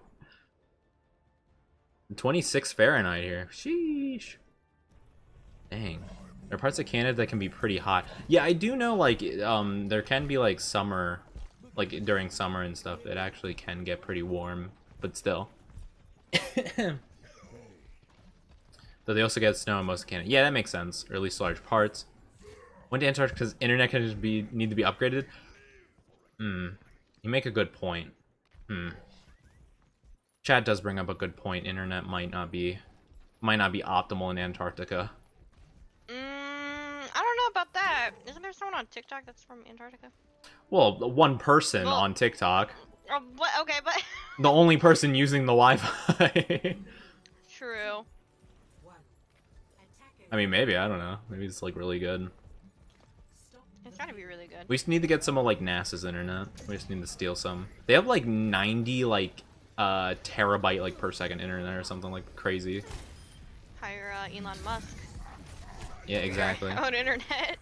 26 Fahrenheit here. Sheesh. Dang. There are parts of Canada that can be pretty hot. Yeah, I do know, like, there can be, like, summer, like, during summer and stuff, it actually can get pretty warm, but still. Though they also get snow in most of Canada. Yeah, that makes sense, or at least large parts. When to Antarctica's internet can just need to be upgraded? You make a good point. Chat does bring up a good point. Internet might not be optimal in Antarctica. I don't know about that. Isn't there someone on TikTok that's from Antarctica? Well, one person on TikTok. Oh, what? Okay, but The only person using the Wi-Fi. true. I mean, maybe, I don't know. Maybe it's like really good. It's gotta be really good. We just need to get some of like NASA's internet. We just need to steal some. They have like 90 like terabyte like per second internet or something like crazy. Hire Elon Musk. Yeah, exactly. Own internet.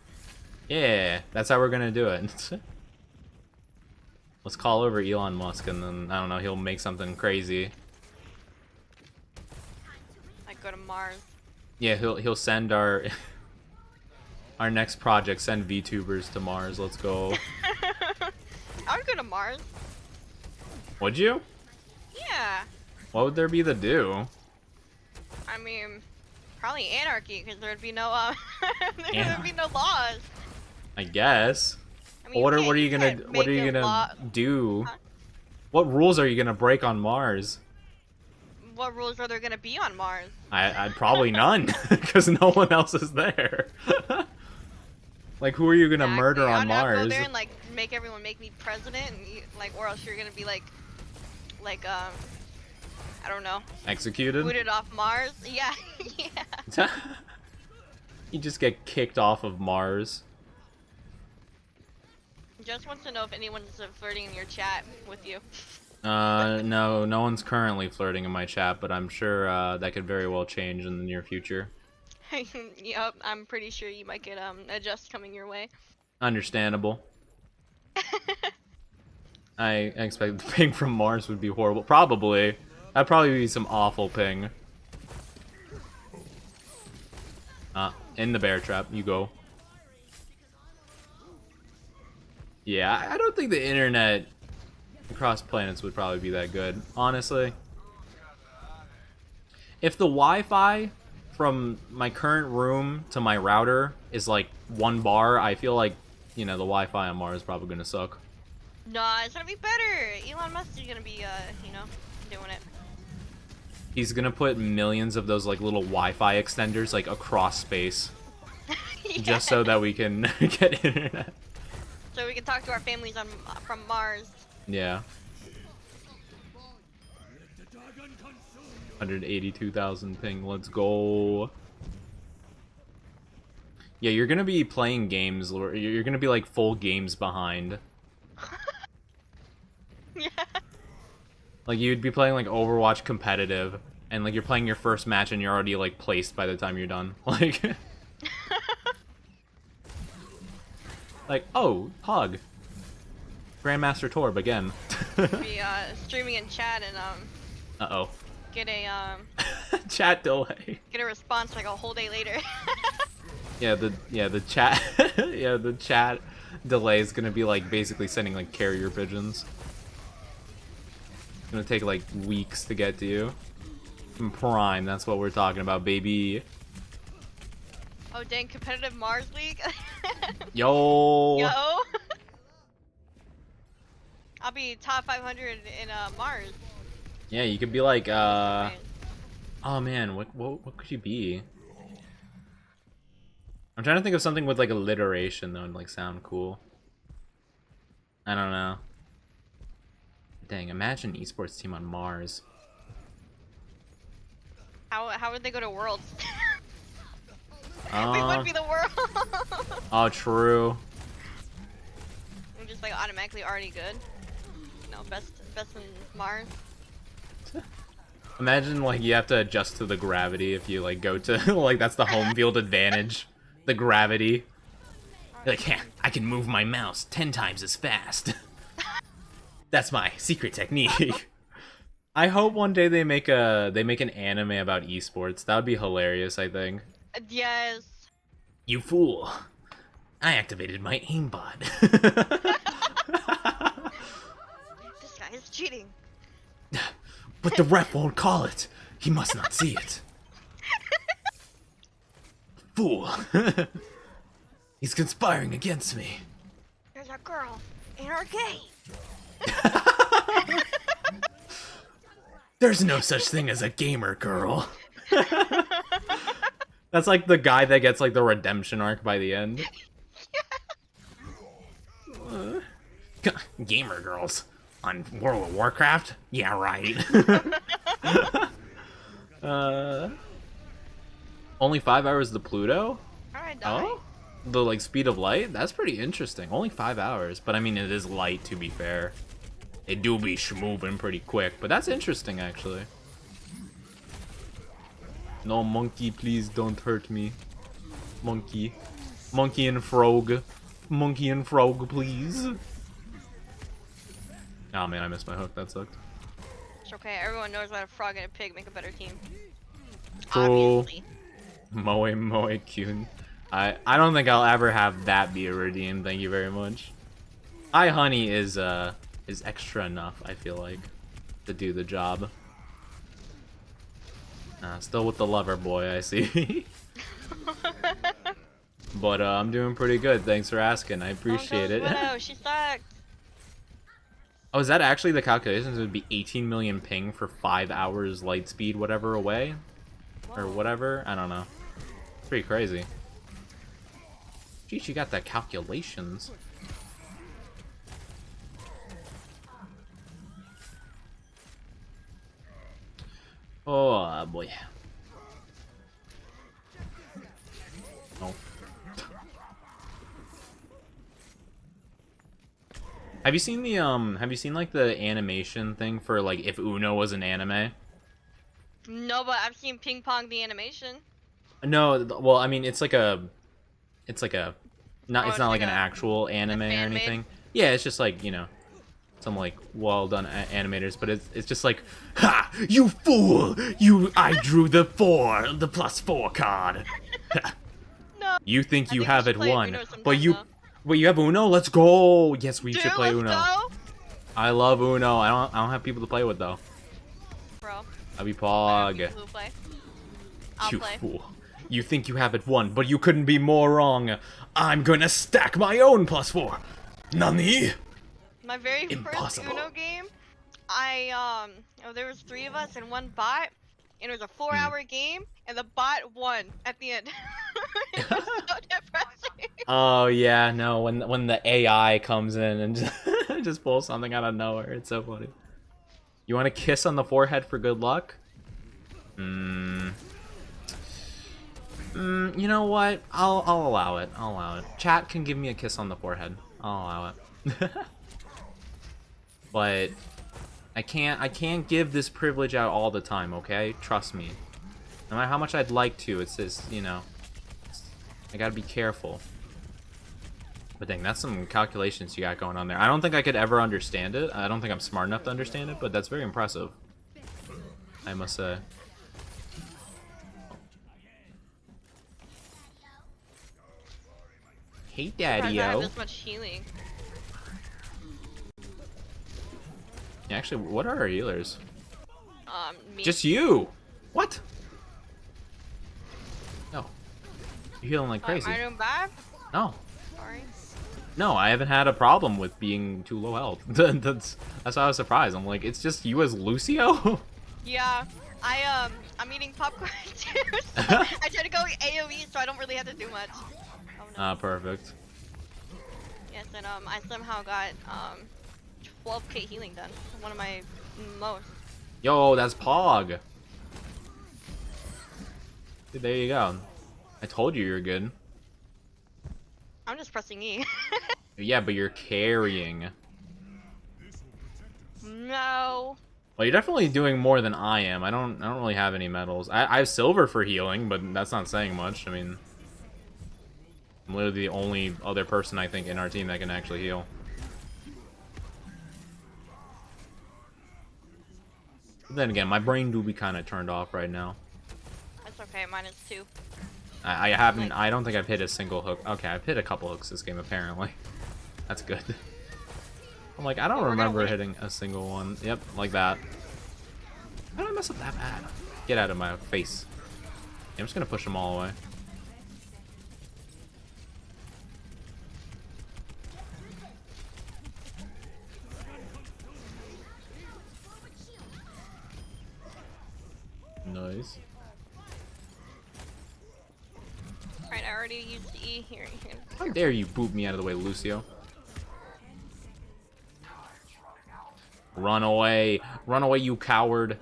Yeah, that's how we're gonna do it. Let's call over Elon Musk and then, I don't know, he'll make something crazy. Like go to Mars. Yeah, he'll send our our next project, send VTubers to Mars. Let's go. I would go to Mars. Would you? Yeah. What would there be to do? I mean, probably anarchy, because there'd be no there'd be no laws. I guess. I mean, What are you gonna do? Huh? What rules are you gonna break on Mars? What rules are there gonna be on Mars? I'd probably none, because no one else is there. Like, who are you gonna murder on I'll Mars? go there and like make everyone make me president, and or else you're gonna be like I don't know. Executed? Booted off Mars. Yeah, yeah. You just get kicked off of Mars. Just wants to know if anyone's flirting in your chat with you. No one's currently flirting in my chat, but I'm sure that could very well change in the near future. Yep, I'm pretty sure you might get a just coming your way. Understandable. I expect the ping from Mars would be horrible. Probably. That'd probably be some awful ping. In the bear trap, you go. Yeah, I don't think the internet Cross planets would probably be that good, honestly. If the Wi-Fi from my current room to my router is like 1 bar, I feel like, you know, the Wi-Fi on Mars is probably gonna suck. Nah, it's gonna be better. Elon Musk is gonna be, you know, doing it. He's gonna put millions of those like little Wi-Fi extenders like across space, Yes. just so that we can get internet. So we can talk to our families on from Mars. Yeah. 182,000 ping. Let's go. Yeah, you're gonna be playing games. You're gonna be like full games behind. Yeah. Like you'd be playing like Overwatch competitive, and like you're playing your first match, and you're already like placed by the time you're done. Like, like oh, hug. Grandmaster Torb again. Be streaming in chat and Uh-oh. get a Chat delay. get a response like a whole day later. Yeah, the chat yeah, the chat delay is gonna be like basically sending like carrier pigeons. It's gonna take like weeks to get to you. In Prime, that's what we're talking about, baby. Oh dang, competitive Mars League. Yo. Yo. I'll be top 500 in Mars. Yeah, you could be like oh man, what could you be? I'm trying to think of something with like alliteration though and like sound cool. I don't know. Dang, imagine an esports team on Mars. How would they go to Worlds? We would be the world. Oh, true. We're just like automatically already good. No, best in Mars. Imagine like you have to adjust to the gravity if you like go to like that's the home field advantage. The gravity. You're like, yeah, I can move my mouse 10 times as fast. That's my secret technique. I hope one day they make an anime about esports. That would be hilarious, I think. Yes. You fool. I activated my aimbot. This guy is cheating. But the ref won't call it. He must not see it. Fool. He's conspiring against me. There's a girl in our game. There's no such thing as a gamer girl. That's like the guy that gets like the redemption arc by the end. Gamer girls on World of Warcraft? Yeah, right. Only 5 hours to Pluto? Alright, Oh? The like speed of light? That's pretty interesting. Only 5 hours, but I mean it is light to be fair. It do be moving pretty quick, but that's interesting actually. No, monkey, please don't hurt me. Monkey. Monkey and frog. Monkey and frog, please. Oh man, I missed my hook. That sucked. It's okay. Everyone knows that a frog and a pig make a better team. Cool. Obviously. Moe Kyun. I don't think I'll ever have that be a redeem. Thank you very much. Honey is extra enough, I feel like, to do the job. Still with the lover boy, I see. But I'm doing pretty good. Thanks for asking. I appreciate it. Widow, she sucked. Oh, is that actually the calculations? It would be 18 million ping for 5 hours light speed, whatever away, or whatever. I don't know. It's pretty crazy. Geez, you got the calculations. Oh boy. Oh. Have you seen the like the animation thing for like if Uno was an anime? No, but I've seen Ping Pong the animation. No, well, I mean it's like a it's not it's like like an a actual anime or fan-made? anything. Yeah, it's just like, you know, some like well done animators, but it's just like, ha, you fool, I drew the +4 card. No. You think I you think we have should it play won, Uno but sometime, you though. wait, you have Uno? Let's go. Yes, we should Dude, play let's Uno. go. I love Uno. I don't have people to play with though. Bro. I'll be I have Pog. people who play. I'll You play. fool. You think you have it won, but you couldn't be more wrong. I'm gonna stack my own +4. Nani? My very Impossible. first Uno game, there was 3 of us and 1 bot, and it was a Hmm. 4-hour game, and the bot won at the end. It was so depressing. Oh yeah, no, when the AI comes in and just pulls something out of nowhere, it's so funny. You want a kiss on the forehead for good luck? You know what? I'll allow it. I'll allow it. Chat can give me a kiss on the forehead. I'll allow it. But I can't give this privilege out all the time, okay? Trust me. No matter how much I'd like to, it's just, you know, I gotta be careful. But dang, that's some calculations you got going on there. I don't think I could ever understand it. I don't think I'm smart enough to understand it, but that's very impressive, I must say. Hey, I have Daddy-o. this much healing. Yeah, actually, what are our healers? Me. Just you! What? No. You're healing like crazy. Am I doing bad? No. Sorry. No, I haven't had a problem with being too low health. that's why I was surprised. I'm like, it's just you as Lucio? Yeah, I'm eating popcorn too. So I try to go AoE, so I don't really have to do much. Oh no. Ah, perfect. Yes, and I somehow got 12k healing done. One of my most. Yo, that's Pog. Dude, there you go. I told you you're good. I'm just pressing E. Yeah, but you're carrying. No. Well, you're definitely doing more than I am. I don't really have any medals. I have silver for healing, but that's not saying much. I mean, I'm literally the only other person I think in our team that can actually heal. But then again, my brain do be kind of turned off right now. That's okay. Mine is 2. I haven't. I don't think I've hit a single hook. Okay, I've hit a couple hooks this game apparently. That's good. I'm like, I don't remember hitting a single one. Yep, like that. How did I mess up that bad? Get out of my face. Yeah, I'm just gonna push them all away. Nice. Alright, I already used E here. How dare you boot me out of the way, Lucio? Run away. Run away, you coward.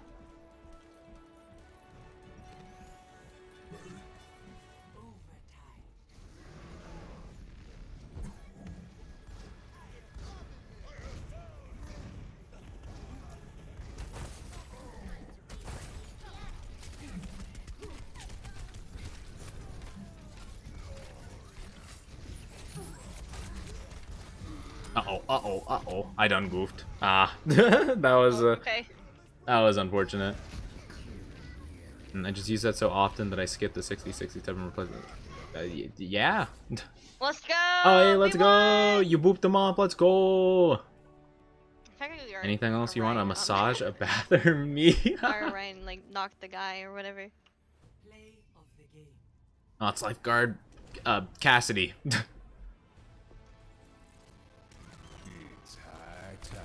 Uh-oh. I done goofed. Ah. that was, Okay. that was unfortunate. And I just use that so often that I skip the 60-67 replacement. Yeah. Let's go! Oh, hey, let's we go! won! You booped them off, let's go! Technically, Anything else you want? A Ryan, massage, a bath, or me? Or Ryan, like, knocked the guy or whatever. Play of the game. Oh, it's lifeguard, Cassidy. It's high tide.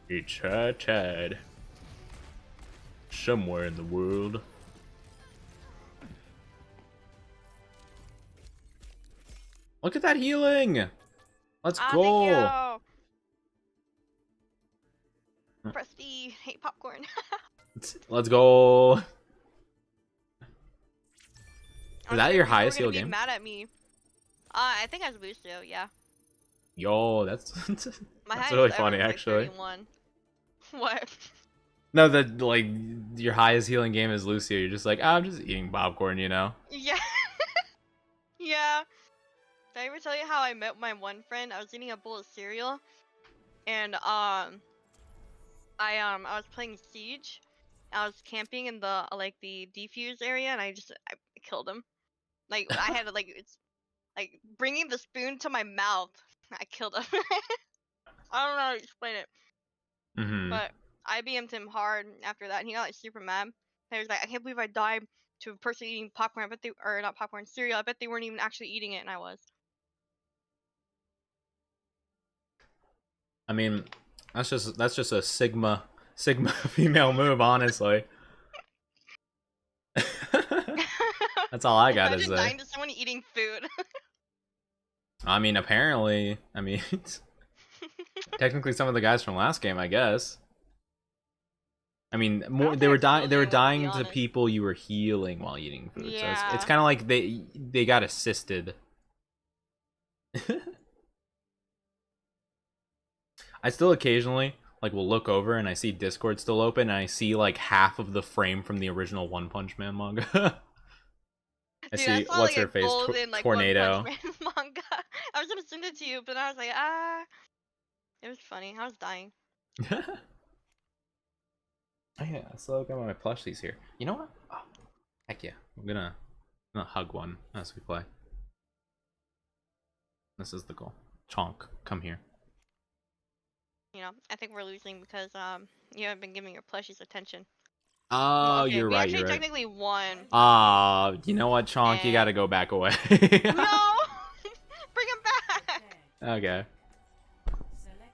It's high tide. Somewhere in the world. Look at that healing! Let's go! Thank you. Press E. Hate popcorn. Let's go! Is I'm that sure your people are highest gonna heal be game? Mad at me. I think I was Lucio, yeah. Yo, that's My that's highest really ever funny, was, like, actually. 31. What? No, that like your highest healing game is Lucio. You're just like, I'm just eating popcorn, you know? Yeah. Yeah. Did I ever tell you how I met my one friend? I was eating a bowl of cereal, and I was playing Siege. I was camping in the the defuse area, and I killed him. Like I had to it's like bringing the spoon to my mouth. I killed him. I don't know how to explain it, Mm-hmm. but I BM'd him hard after that, and he got like super mad. He was like, "I can't believe I died to a person eating popcorn. I bet they, or not popcorn, cereal. I bet they weren't even actually eating it, and I was." I mean, that's just a Sigma female move, honestly. That's all I gotta Imagine say. dying to someone eating food. I mean, apparently, I mean, technically, some of the guys from last game, I guess. I mean, more don't they were think I dying. killed They were anyone, to be dying to honest. people you were healing while eating food. So it's Yeah. kind of like they got assisted. I still occasionally like will look over and I see Discord still open and I see like half of the frame from the original One Punch Man manga. I Dude, see I saw what's like her a face golden like Tornado. One Punch Man manga. I was gonna send it to you, but I was like, it was funny. I was dying. Oh yeah, I still got my plushies here. You know what? Oh, heck yeah, I'm gonna hug one as we play. This is the goal. Chonk, come here. You know, I think we're losing because you haven't been giving your plushies attention. Oh, Okay, you're we right. actually You're right. technically won. You know what, Chonk? You And- gotta go back away. No, bring him back. Okay.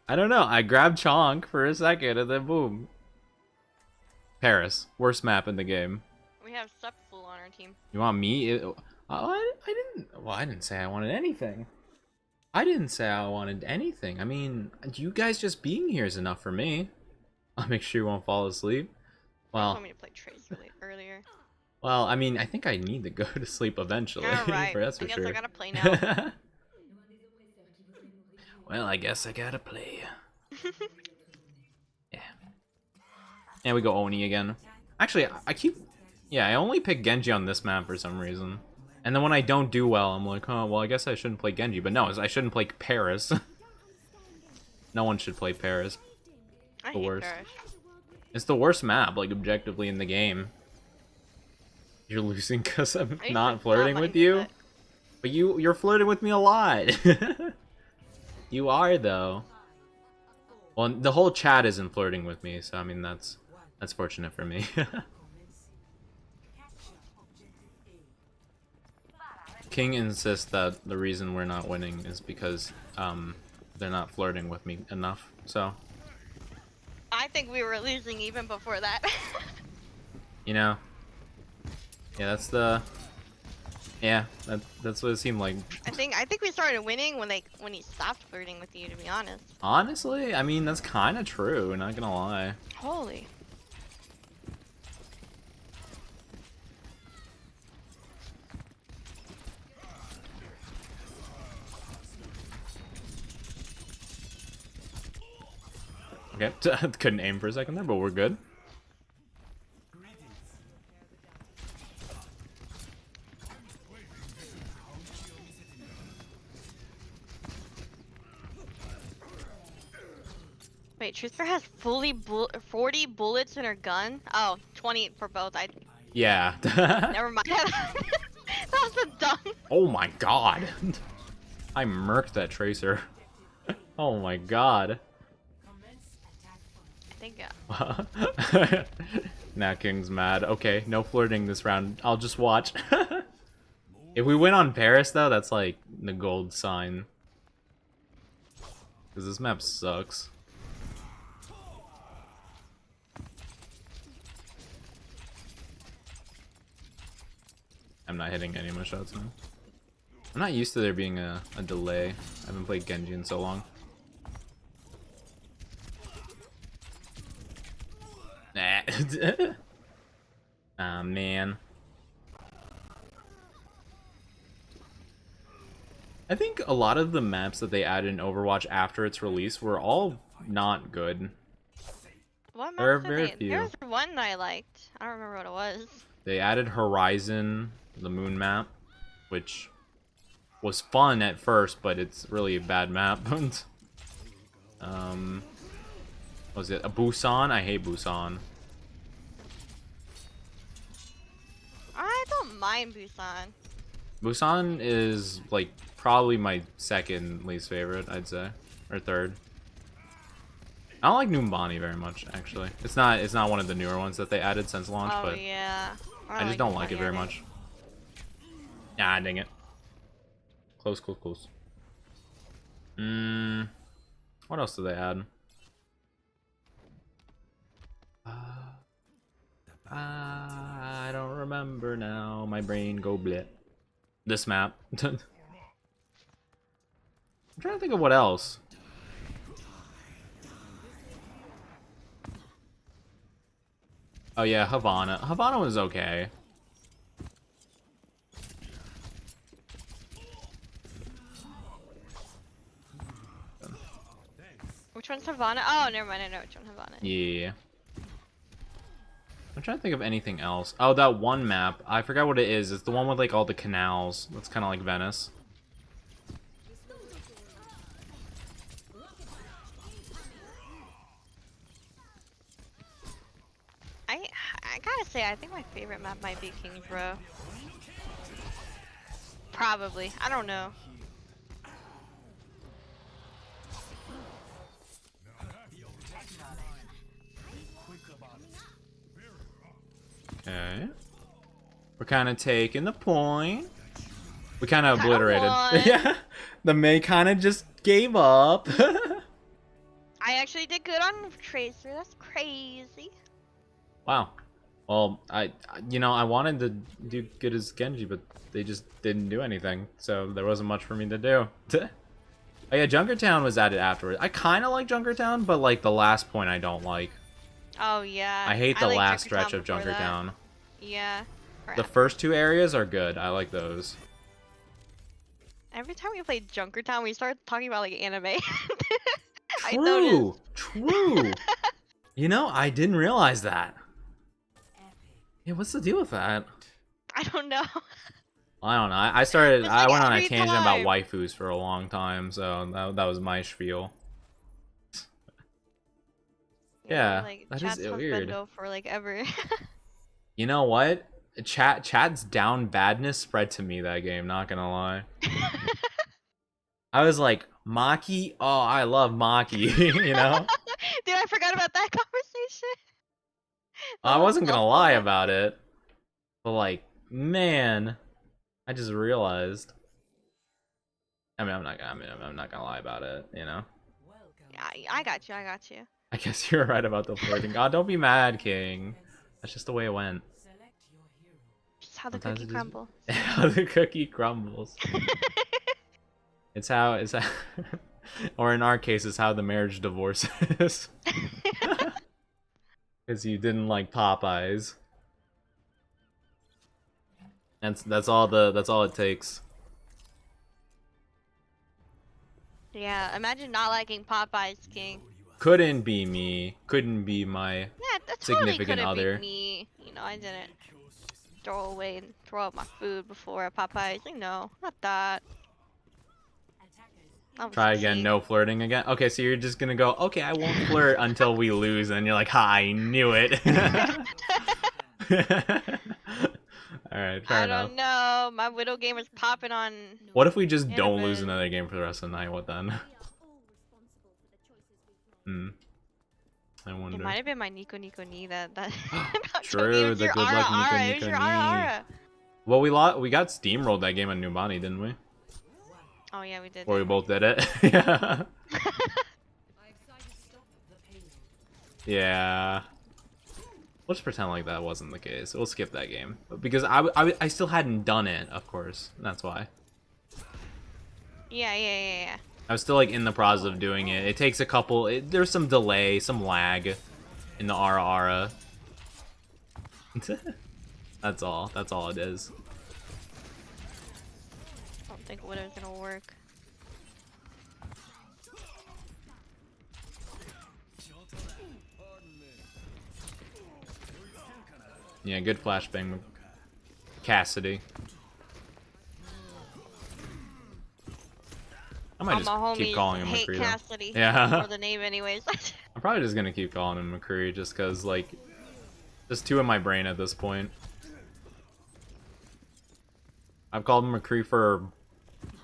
I don't know. I grabbed Chonk for a second and then boom. Paris, worst map in the game. We have Sepful on our team. You want me? I didn't. Well, I didn't say I wanted anything. I didn't say I wanted anything. I mean, you guys just being here is enough for me. I'll make sure you won't fall asleep. You Well, told me to play Trace earlier. well, I mean, I think I need to go to sleep eventually. All right. That's I for guess sure. I gotta play now. Well, I guess I gotta play. Yeah. And we go Oni again. Actually, I keep... Yeah, I only pick Genji on this map for some reason. And then when I don't do well, I'm like, oh, well, I guess I shouldn't play Genji. But no, I shouldn't play Paris. No one should play Paris. I The hate worst. Parrish. It's the worst map, like, objectively in the game. You're losing because I'm I used not to flirting not with mind you? it, But you're flirting with me a lot. You are, though. Well, the whole chat isn't flirting with me, so I mean, that's fortunate for me. King insists that the reason we're not winning is because they're not flirting with me enough. So, I think we were losing even before that. you know, yeah, that's what it seemed like. I think we started winning when he stopped flirting with you, to be honest. Honestly, I mean, that's kind of true, not gonna lie. Holy. Okay, couldn't aim for a second there, but we're good. Wait, Truthfur has 40 bullets in her gun? Oh, 20 for both. Yeah. Never mind. That was a dumb. Oh my god. I murked that tracer. Oh my god. I think, Now King's mad. Okay, no flirting this round. I'll just watch. If we win on Paris, though, that's like the gold sign. Because this map sucks. I'm not hitting any of my shots now. I'm not used to there being a delay. I haven't played Genji in so long. Nah. Ah, man. I think a lot of the maps that they added in Overwatch after its release were all not good. what There are map did very they? few. There was one that I liked. I don't remember what it was. They added Horizon, the moon map, which was fun at first, but it's really a bad map. What was it? A Busan? I hate Busan. I don't mind Busan. Busan is like probably my second least favorite, I'd say, or third. I don't like Numbani very much, actually. It's not one of the newer ones that they added since launch, Oh but yeah. I just don't like it very much. Ah, dang it. Close. What else did they add? I don't remember now. My brain go bleh. This map. I'm trying to think of what else. Oh yeah, Havana. Havana was okay. Which one's Havana? Oh, never mind. I know which one Havana is. Yeah. I'm trying to think of anything else. Oh, that one map. I forgot what it is. It's the one with like all the canals. That's kind of like Venice. I gotta say, I think my favorite map might be Kings Row. Probably. I don't know. Okay. We're kind of taking the point. We kind of Kinda obliterated. won. Yeah. The May kind of just gave up. I actually did good on Tracer. That's crazy. Wow. Well, I wanted to do good as Genji, but they just didn't do anything. So there wasn't much for me to do. Oh yeah, Junkertown was added afterwards. I kind of like Junkertown, but like the last point I don't like. Oh yeah. I hate the liked last stretch Junkertown of before that. Junkertown. Yeah. The first two areas are good. I like those. Every time we played Junkertown, we started talking about like anime. I True. noticed. True. You know, I didn't realize that. Yeah, what's the deal with that? I don't know. I don't know. I It's went like on a every tangent about time. waifus for a long time, so that was my spiel. Yeah, Like that is chat's weird. husbando for like ever. You know what? Chat's down badness spread to me that game, not gonna lie. I was like, Maki? Oh, I love Maki, you know? Dude, I forgot about that conversation. I Oh, wasn't gonna oh, lie oh. about it. But like, man, I just realized. I'm not gonna lie about it, you know? Yeah, I got you. I got you. I guess you're right about the flirting. God, don't be mad, King. That's just the way it went. Just how the Sometimes cookie it just- crumbles. How the cookie crumbles. It's how, or in our case, it's how the marriage divorces. Because you didn't like Popeyes. That's all it takes. Yeah, imagine not liking Popeye's, King. Couldn't be me. Couldn't be my Yeah, that totally significant couldn't other. be me. You know, I didn't throw away and throw out my food before at Popeye's. You know, not that. I was Try a again, kid. no flirting again. Okay, so you're just gonna go, okay, I won't flirt until we lose, and you're like, ha, I knew it. Alright, fair I enough. don't know. My Widow game is popping on. What if we just don't lose Annabelle. another game for the rest of the night? What then? I It wonder. might have been my Nico Nico Ni that got True, It was the your good Ara luck Nico Ara. It Nico was your Ni. Ara Ara. Well, we got steamrolled that game on Nubani, didn't we? Oh yeah, we did. Or we both did it. Yeah. Yeah. Let's pretend like that wasn't the case. We'll skip that game. Because I still hadn't done it, of course. That's why. Yeah. I was still like in the process of doing it. It takes a couple. There's some delay, some lag in the Ara Ara. That's all. That's all it is. I don't think Widow's gonna work. Yeah, good flashbang, Cassidy. I might All my just keep homies calling him hate McCree. Cassidy. Yeah. For the name, anyways. I'm probably just gonna keep calling him McCree just cause like, there's two in my brain at this point. I've called him McCree for,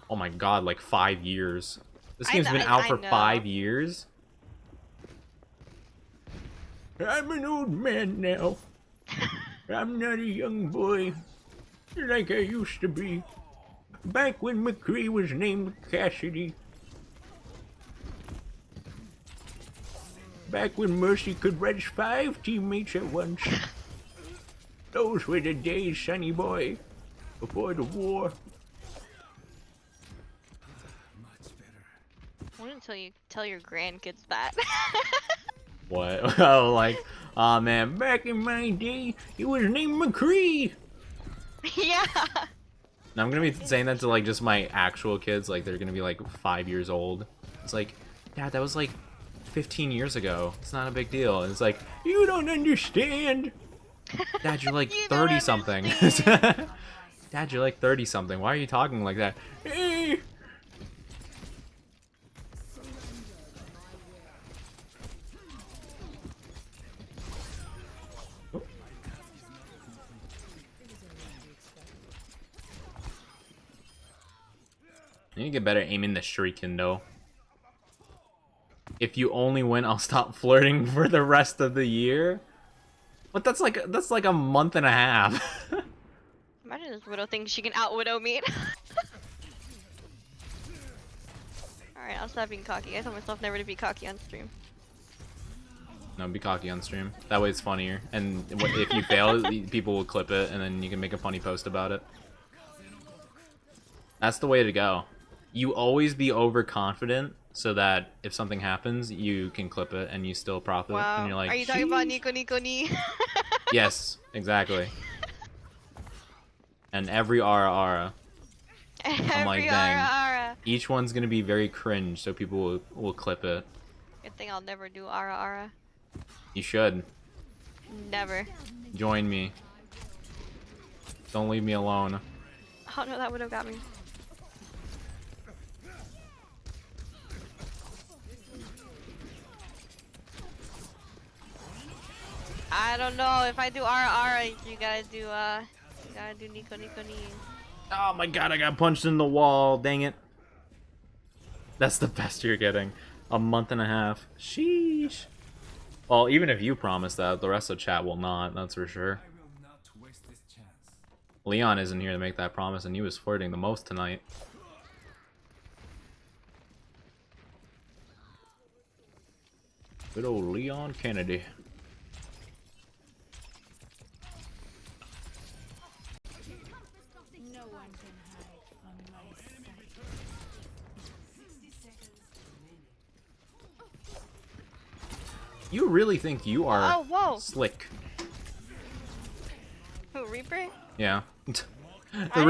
oh my god, like 5 years. This game's been out for know. 5 years. I'm an old man now. I'm not a young boy like I used to be. Back when McCree was named Cassidy. Back when Mercy could wrench 5 teammates at once. Those were the days, sonny boy. Before the war. Wait until you tell your grandkids that. What? Oh, like, aw man, back in my day, he was named McCree. Yeah. Now I'm gonna be saying that to like just my actual kids, like they're gonna be like 5 years old. It's like, Dad, that was like 15 years ago. It's not a big deal. And it's like, you don't understand. Dad, you're like 30 something. Dad, you're like 30 something. Why are you talking like that? Hey. You need to get better aiming the shuriken though. If you only win, I'll stop flirting for the rest of the year. But that's like a month and a half. Imagine this widow thinks she can out widow me. Alright, I'll stop being cocky. I told myself never to be cocky on stream. No, be cocky on stream. That way it's funnier. And if you fail, people will clip it, and then you can make a funny post about it. That's the way to go. You always be overconfident, so that if something happens, you can clip it and you still profit. Wow. And you're like, are you talking about Nico Nico Ni? Yes, exactly. And every Ara. I'm like, dang. Each one's gonna be very cringe, so people will clip it. Good thing I'll never do Ara. You should. Never. Join me. Don't leave me alone. Oh no, that would have got me. I don't know if I do Ara, you gotta do Nico Nico Ni. Oh my god, I got punched in the wall. Dang it. That's the best you're getting. A month and a half. Sheesh. Well, even if you promise that, the rest of chat will not. That's for sure. Leon isn't here to make that promise, and he was flirting the most tonight. Good old Leon Kennedy. You really think you are slick? Who, Reaper? Yeah. The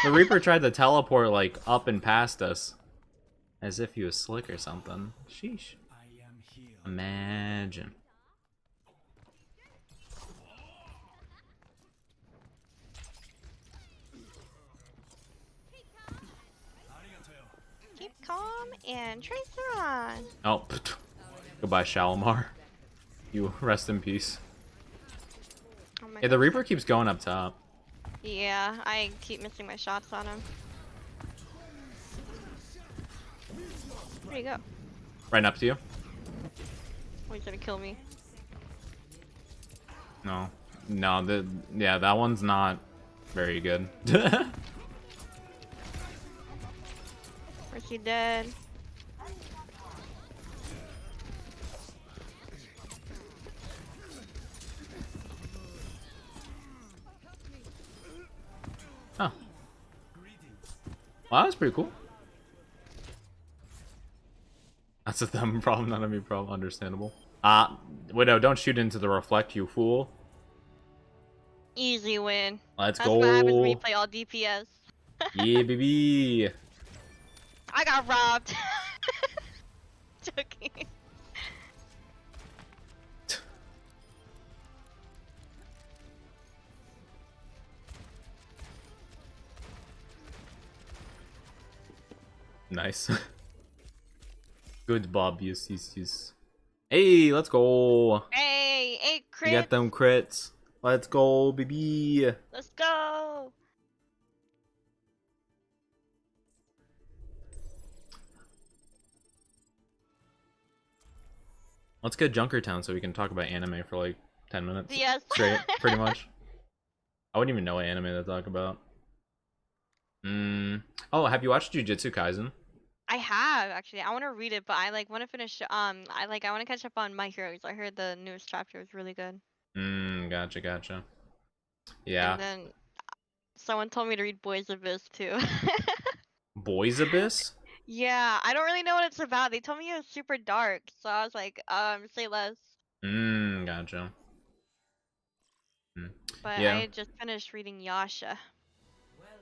Reaper tried to teleport like up and past us, as if he was slick or something. Sheesh. Imagine. Keep calm and tracer on. Oh, goodbye, Shalimar. You rest in peace. Oh my Yeah, the Reaper keeps going up top. Yeah, I keep missing my shots on him. Where'd he go? Right up to you. Oh, he's gonna kill me. No. No, yeah, that one's not very good. Where's he dead? Huh. Well, that's pretty cool. That's a them problem, not a me problem. Understandable. Widow, don't shoot into the reflect, you fool. Easy win. Let's That's go. what happens when you play all DPS. Yeah, baby. I got robbed. Joking. Nice. Good Bob, yes. Hey, let's go. Hey, 8 crits. You got them crits. Let's go, baby. Let's go. Let's get Junkertown so we can talk about anime for like 10 minutes Yes. straight, pretty much. I wouldn't even know what anime to talk about. Oh, have you watched Jujutsu Kaisen? I have actually. I want to read it, but I like want to finish. I want to catch up on My Heroes. I heard the newest chapter was really good. Gotcha. Yeah. And then someone told me to read Boys Abyss too. Boys Abyss? Yeah, I don't really know what it's about. They told me it was super dark, so I was like, say less. Gotcha. But Yeah. I just finished reading Yasha.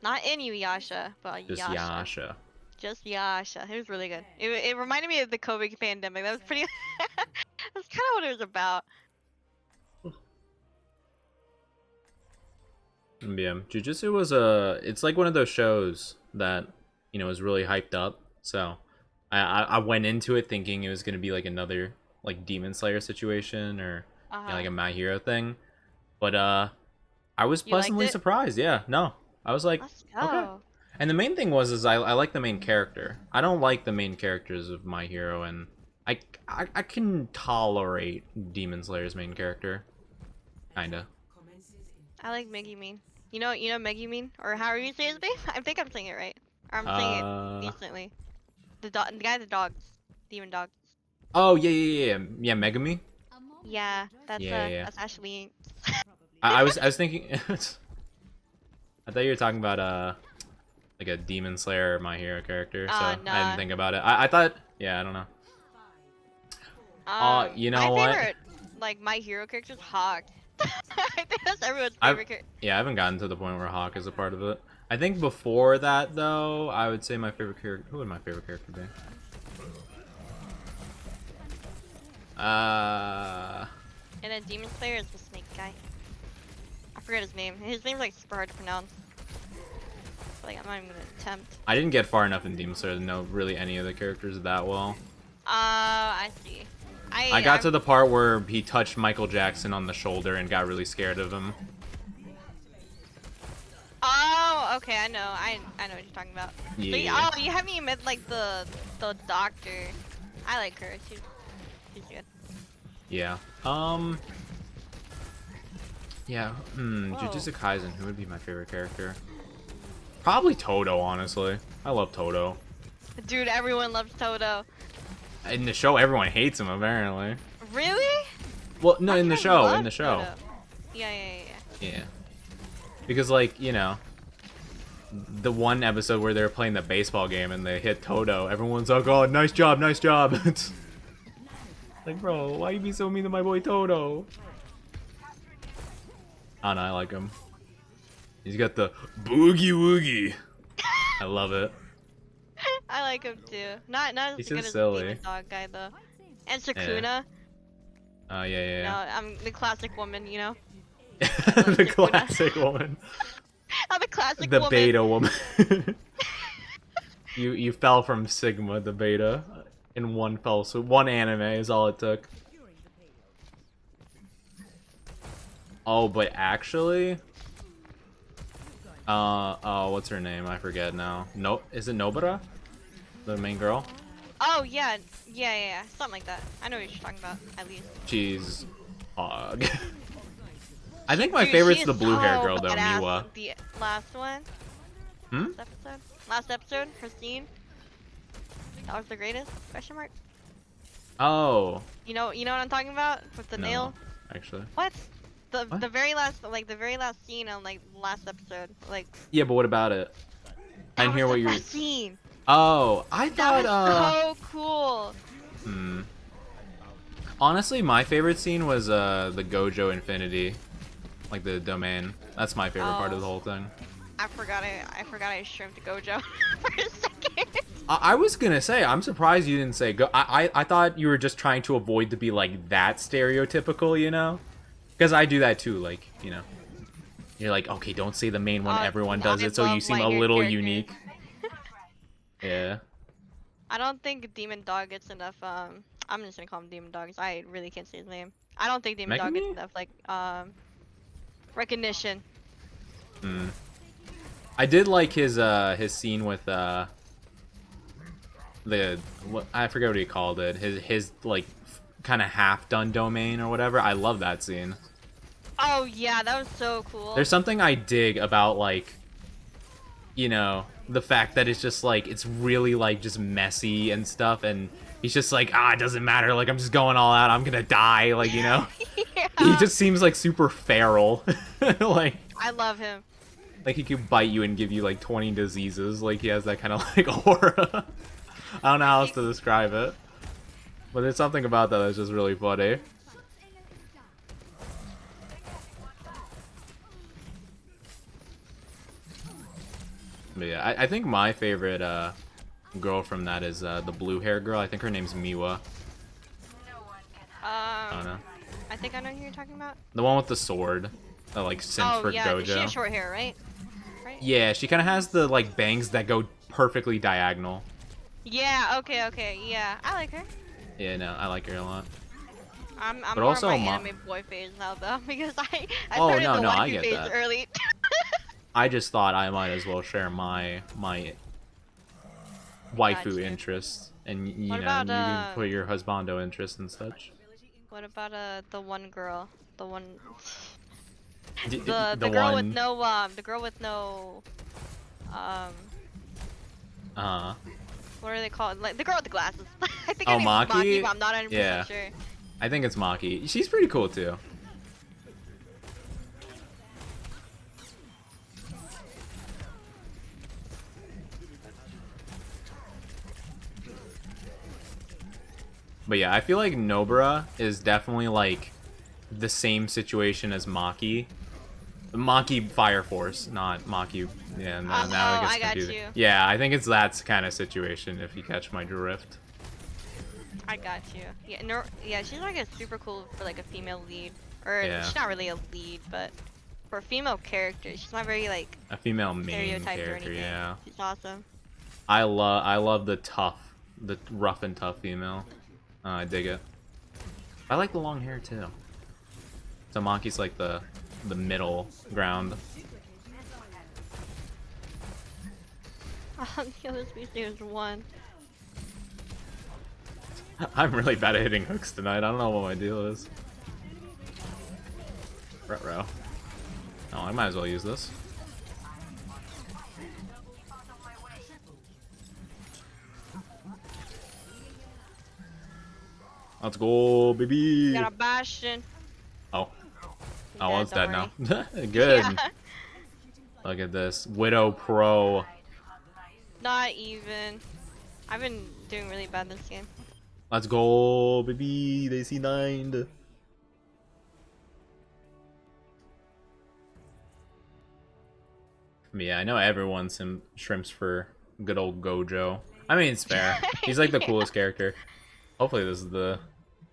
Not Inuyasha, but Just Yasha. Yasha. Just Yasha. It was really good. It reminded me of the COVID pandemic. That was pretty. That's kind of what it was about. Yeah, Jujutsu was it's like one of those shows that, you know, is really hyped up. So I went into it thinking it was gonna be like another like Demon Slayer situation or you know, like a My Hero thing. But I was You liked pleasantly it? surprised. Yeah, no. I was like, Let's go. okay. And the main thing was I like the main character. I don't like the main characters of My Hero, and I can tolerate Demon Slayer's main character. Kinda. I like Megumin. You know Megumin, or however you say his name. I think I'm saying it right. Or I'm saying it decently. The guy with the dogs, demon dogs. Oh yeah, Megami. Yeah, that's Yeah. that's Ashley. I was thinking. I thought you were talking about like a Demon Slayer or My Hero character, so I nah. didn't think about it. I thought, yeah, I don't know. You know my what? favorite, like My Hero character is Hawk. I think that's everyone's favorite character. Yeah, I haven't gotten to the point where Hawk is a part of it. I think before that, though, I would say my favorite character. Who would my favorite character be? And then Demon Slayer is the snake guy. I forget his name. His name's like super hard to pronounce. Like I'm not even gonna attempt. I didn't get far enough in Demon Slayer to know really any of the characters that well. I see. I got to the part where he touched Michael Jackson on the shoulder and got really scared of him. Oh, okay, I know what you're talking about. Yeah. So, you haven't even met like the doctor. I like her. She's good. Yeah. Yeah. Jujutsu Kaisen. Who would be my favorite character? Probably Todo, honestly. I love Todo. Dude, everyone loves Todo. In the show, everyone hates him, apparently. Really? Well, no, in the show. Todo. Yeah. Yeah. Because, like, you know, the one episode where they were playing the baseball game and they hit Todo, everyone's like, oh, nice job. It's like, bro, why you be so mean to my boy Todo? I don't know, I like him. He's got the boogie woogie. I love it. I like him too. Not as He's good just as silly. the Demon Dog guy though. And Sakuna. Oh, You yeah. know, I'm the classic woman, you know. The classic woman. I'm the classic The woman. beta woman. You fell from Sigma, the beta, in one fell swoop. One anime is all it took. Oh, but actually, oh, what's her name? I forget now. No, is it Nobara? The main girl? Oh yeah, something like that. I know what you're talking about, at least. She's hog. I think my Dude, favorite's she the is blue hair so girl though, badass. Miwa. The last one. Last episode, her scene. That was the greatest? Question mark. Oh. You know what I'm talking about with the No, nail. actually. What? What? The very last scene on like the last episode, like. Yeah, but what about it? I didn't hear what you were. Scene. Oh, I thought. That was so cool. Honestly, my favorite scene was the Gojo Infinity, like the domain. That's my favorite part of the whole thing. I forgot I shrimped Gojo for a second. I was gonna say, I'm surprised you didn't say go. I thought you were just trying to avoid to be like that stereotypical, you know? Because I do that too, like, you know. You're like, okay, don't say the main one, everyone does it, so you seem a little unique. Yeah. I don't think Demon Dog gets enough, I'm just gonna call him Demon Dogs. I really can't say his name. I don't think Demon Dog gets enough, like, recognition. I did like his scene with, I forget what he called it. His like, kind of half-done domain or whatever. I love that scene. Oh yeah, that was so cool. There's something I dig about, like, you know, the fact that it's just like, it's really like just messy and stuff, and he's just like, it doesn't matter, like, I'm just going all out, I'm gonna die, like, you know? Yeah. He just seems like super feral. Like, I love him. like he could bite you and give you like 20 diseases. Like, he has that kind of like aura. I don't know how else to describe it, but there's something about that that's just really funny. But yeah, I think my favorite girl from that is the blue hair girl. I think her name's Miwa. I don't know. I think I know who you're talking about. The one with the sword that like simps for yeah, Gojo. she has short hair, right? Yeah, she kind of has the like bangs that go perfectly diagonal. Yeah, okay, yeah. I like her. Yeah, no, I like her a lot. I'm But more also on my anime boy phase now though, because I Oh, started no, the no, I waifu get phase that. early. I just thought I might as well share my waifu Gotcha. interests, and you What know, about, you can put your husbando interests and such. What about the one girl? The one The the girl with one- no the girl with no what are they called? Like the girl with the glasses. I think her name is Maki? Maki, but I'm not 100% Yeah. sure. I think it's Maki. She's pretty cool too. But yeah, I feel like Nobara is definitely like the same situation as Maki. Maki Fire Force, not Maki. Yeah, now it gets I got confusing. you. Yeah, I think it's that kind of situation if you catch my drift. I got you. Yeah, no, yeah, she's like a super cool for like a female lead, or Yeah. she's not really a lead, but for a female character, she's not very like A female main stereotyped or character, anything. yeah. She's awesome. I love the rough and tough female. I dig it. I like the long hair too. So Maki's like the middle ground. The other species one. I'm really bad at hitting hooks tonight. I don't know what my deal is. Ruh-roh. Oh, I might as well use this. Let's go, baby. Got a Bastion. Oh. He's Oh, well, it's dead don't now. Good. Yeah. Look at this. Widow Pro. Not even. I've been doing really bad this game. Let's go, baby. They see 9. Yeah, I know everyone shrimps for good old Gojo. I mean, it's fair. He's like the coolest character. Hopefully this is the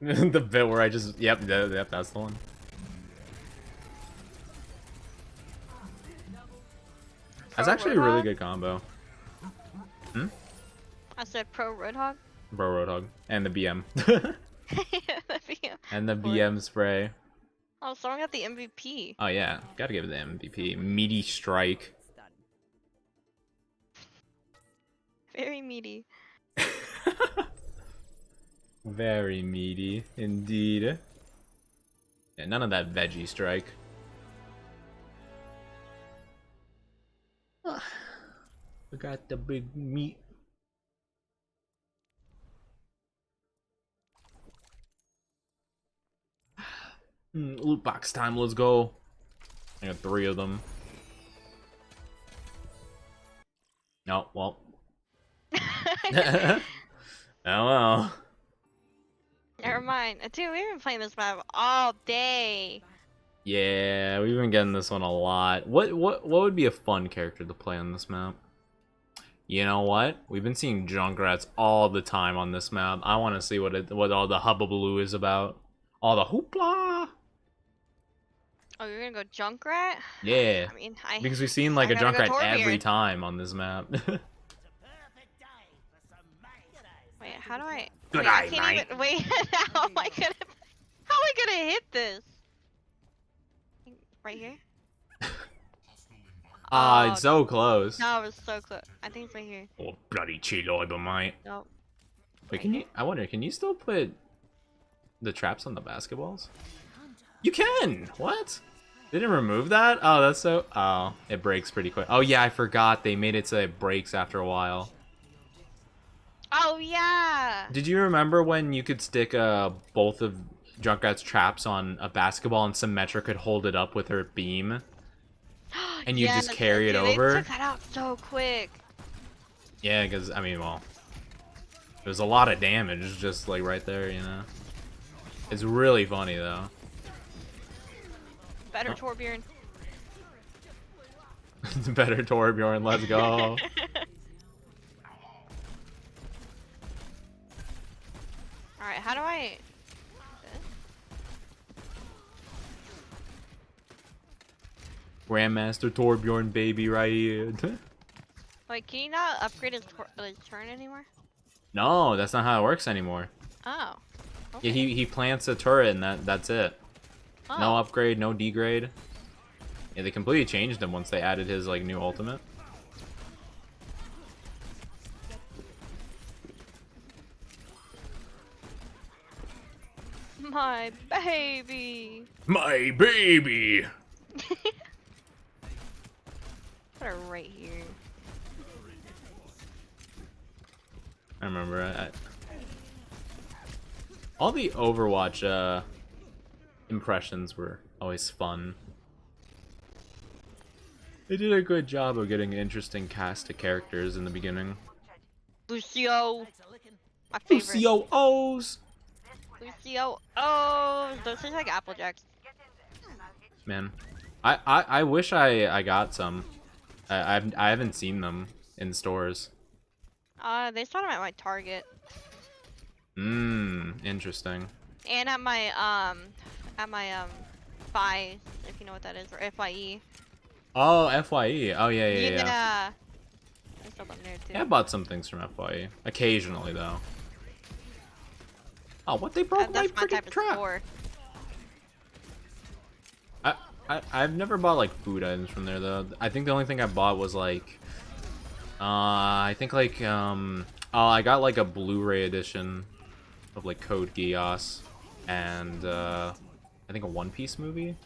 the bit where I just yep, that's the one. That's actually a really good combo. I said pro Roadhog. Bro Roadhog. And the BM. The VM. And the BM spray. Oh, someone got the MVP. Oh yeah, gotta give it the MVP. Meaty strike. Very meaty. Very meaty, indeed. Yeah, none of that veggie strike. We got the big meat. Loot box time, let's go. I got 3 of them. No, well. Oh well. Never mind. Dude, we've been playing this map all day. Yeah, we've been getting this one a lot. What would be a fun character to play on this map? You know what? We've been seeing Junkrats all the time on this map. I want to see what all the hubbubaloo is about. All the hoopla. Oh, you're gonna go Junkrat? Yeah. I mean, Because we've seen like I a gotta go Junkrat every Torbjorn. time on this map. Wait, how do I? Good wait, I eye, can't mate. even. Wait, how am I gonna hit this? Right here? Ah, it's so close. No, it was so close. I think it's right here. Oh, bloody Chiloiba, mate. Nope. Wait, can you? I wonder, can you still put The traps on the basketballs? You can! What? They didn't remove that? Oh, that's so... Oh, it breaks pretty quick. Oh, yeah, I forgot. They made it so it breaks after a while. Oh yeah. Did you remember when you could stick both of Junkrat's traps on a basketball and Symmetra could hold it up with her beam? And you just carry it dude, over? They took that out so quick. Yeah, because, I mean, well... There's a lot of damage just, like, right there, you know? It's really funny, though. Better Torbjorn. Better Torbjorn, let's go. Alright, how do I... Grandmaster Torbjorn, baby, right here. Wait, can you not upgrade his turn anymore? No, that's not how it works anymore. Oh. Yeah, Okay. he plants a turret and that's it. Oh. No upgrade, no degrade. Yeah, they completely changed him once they added his like new ultimate. My baby. My baby. Put her right here. I remember. All the Overwatch impressions were always fun. They did a good job of getting an interesting cast of characters in the beginning. Lucio. My favorite. Lucio O's. Lucio. Oh, those taste like Apple Jacks. Man, I wish I got some. I haven't seen them in stores. They saw them at my Target. Interesting. And at my FI, if you know what that is, or FYE. Oh, FYE. Oh yeah. Yeah. I saw them there too. Yeah, I bought some things from FYE. Occasionally though. Oh, what they broke my That's my freaking type of trap. store. I've never bought like food items from there though. I think the only thing I bought was like I think like oh, I got like a Blu-ray edition of like Code Geass and I think a One Piece movie.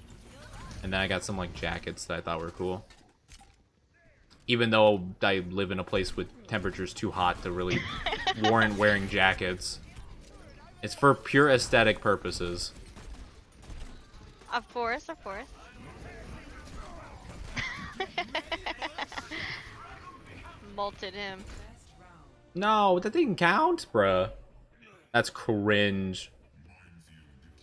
And then I got some like jackets that I thought were cool. Even though I live in a place with temperatures too hot to really warrant wearing jackets. It's for pure aesthetic purposes. Of course, of course. Molted him. No, that didn't count, bruh. That's cringe.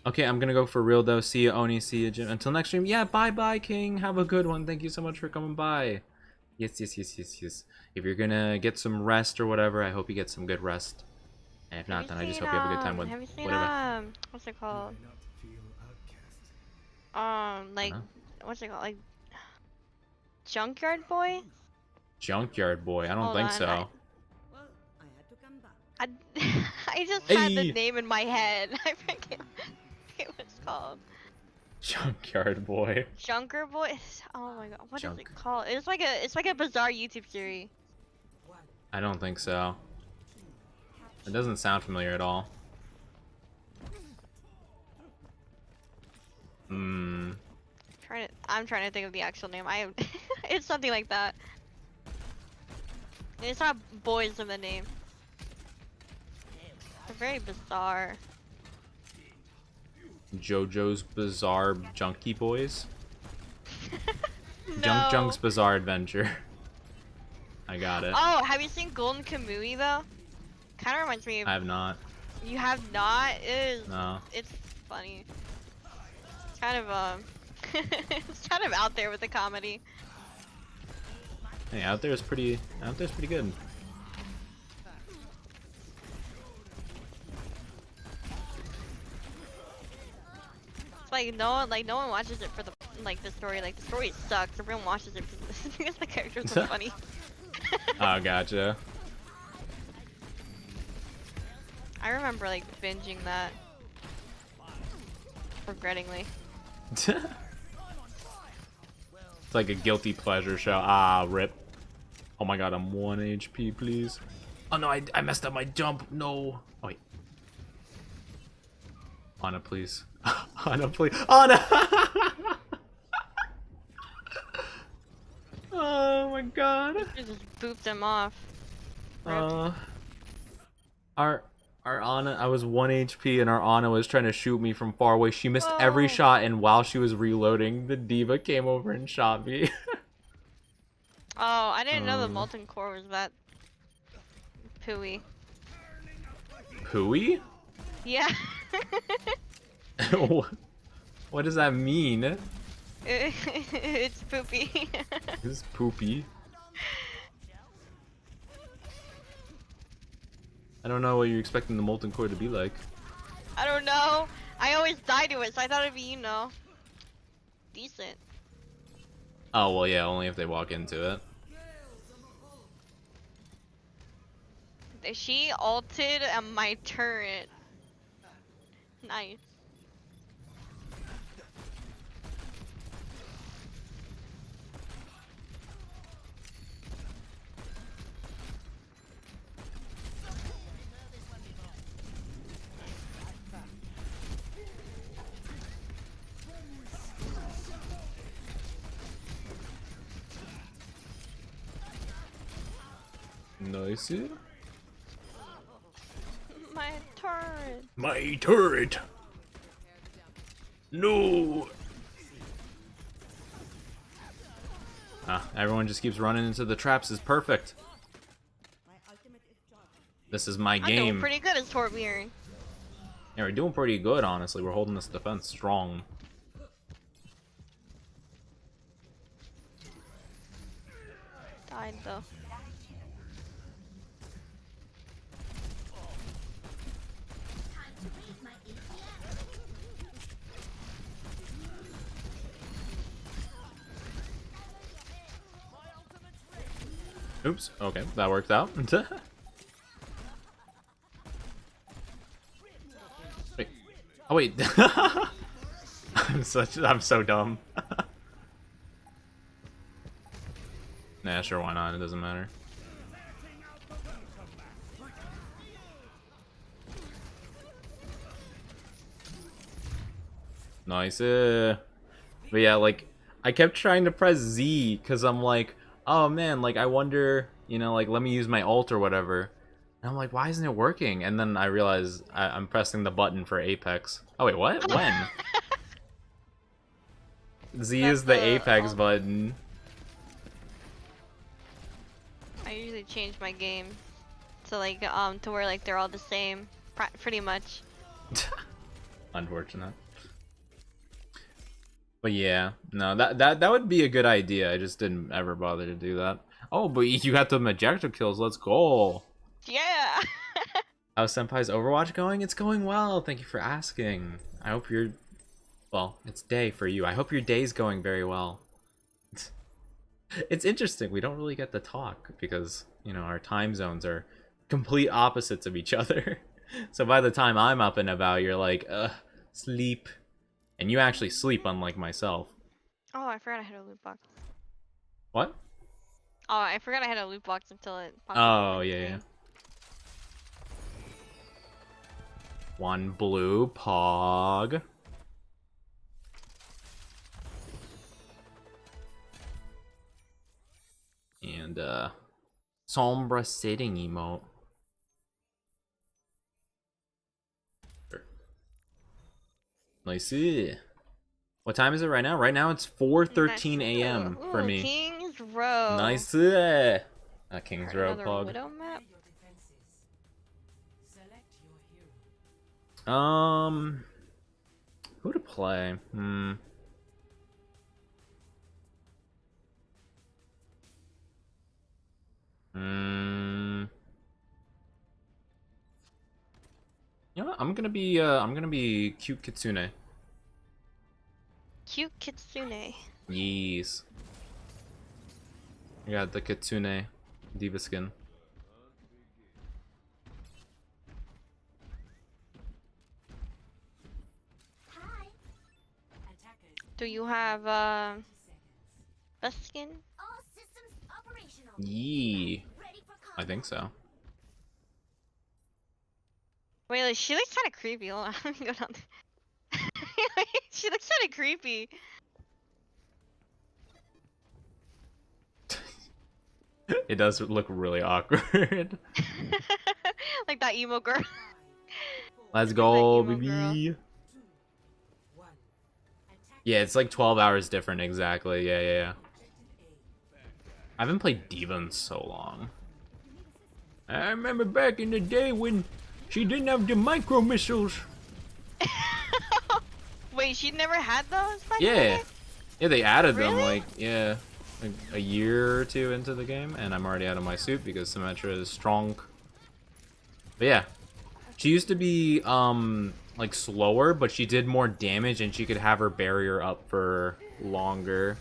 Okay, I'm gonna go for real though. See ya, Oni. See ya, Jim. Until next stream. Yeah, bye-bye, King. Have a good one. Thank you so much for coming by. Yes. If you're gonna get some rest or whatever, I hope you get some good rest. And if not, then I just hope you have a good time with Have you seen whatever. what's it called? Like, what's it called? Like, Junkyard Boy? Junkyard Boy. I don't Hold think on, so. Well, I had to come back. I just had the Hey! name in my head. I forget what it's called. Junkyard Boy. Junker Boy. Oh my god, what is Junk. it called? It's like a bizarre YouTube series. I don't think so. It doesn't sound familiar at all. I'm trying to think of the actual name. It's something like that. It's not boys in the name. They're very bizarre. JoJo's Bizarre Junkie Boys. No. Junk's Bizarre Adventure. I got it. Oh, have you seen Golden Kamui though? Kind of reminds me of. I have not. You have not? It is. No. It's funny. It's kind of it's kind of out there with the comedy. Hey, out there's pretty good. It's like no one watches it for the story. Like the story sucks. Everyone watches it because the characters are funny. Oh, gotcha. I remember like binging that. Regrettingly. It's like a guilty pleasure show. Ah, rip. Oh my god, I'm 1 HP, please. Oh no, I messed up my jump. No. Oh, wait. Ana, please. Ana, please. Ana! Oh my god. You just booped him off. Our Ana, I was 1 HP and our Ana was trying to shoot me from far away. She missed every Oh. shot, and while she was reloading, the diva came over and shot me. Oh, I didn't know the molten core was that pooey. Pooey? Yeah. What does that mean? It's poopy. This is poopy. I don't know what you're expecting the molten core to be like. I don't know. I always die to it, so I thought it'd be, you know, decent. Oh, well, yeah, only if they walk into it. She ulted on my turret. Nice. Nice. My turret. My turret! No! Ah, everyone just keeps running into the traps is perfect. This is my I'm game. doing pretty good as Torbjorn. Yeah, we're doing pretty good, honestly. We're holding this defense strong. Died though. Oops, okay, that worked out. Wait. Oh wait. I'm so dumb. Nah, sure, why not? It doesn't matter. Nice. But yeah, like, I kept trying to press Z because I'm like, oh man, like, I wonder, you know, like, let me use my ult or whatever. And I'm like, why isn't it working? And then I realize I'm pressing the button for Apex. Oh wait, what? When? Z is the Apex button. I usually change my game to like to where like they're all the same, pretty much. Unfortunate. But yeah, no, that would be a good idea. I just didn't ever bother to do that. Oh, but you got the objective kills. Let's go. Yeah. How's Senpai's Overwatch going? It's going well. Thank you for asking. I hope you're... Well, it's day for you. I hope your day's going very well. It's interesting. We don't really get to talk because, you know, our time zones are complete opposites of each other. So by the time I'm up and about, you're like, sleep. And you actually sleep, unlike myself. Oh, I forgot I had a loot box. What? Oh, I forgot I had a loot box until it popped up Oh, on my yeah, screen. yeah. One blue pog. And, Sombra sitting emote. Nice. What time is it right now? Right now it's 4:13 a.m. for me. King's Row. Nice. King's Row Another pog. Widow map? Who to play? You know what? I'm gonna be cute Kitsune. Cute Kitsune. Yes. I got the Kitsune Diva skin. Do you have best skin? Yee. I think so. Wait, like, she looks kind of creepy. Hold on, let me go down there. like creepy. It does look really awkward. Like that emo girl. Let's That go, emo girl. baby. Yeah, it's like 12 hours different, exactly. Yeah. I haven't played D.Va in so long. I remember back in the day when she didn't have the micro missiles. Wait, she never had those back in the Yeah. day? Yeah, they added them, Really? like, yeah, like a year or two into the game, and I'm already out of my suit because Symmetra is strong. But yeah, she used to be, like, slower, but she did more damage, and she could have her barrier up for longer.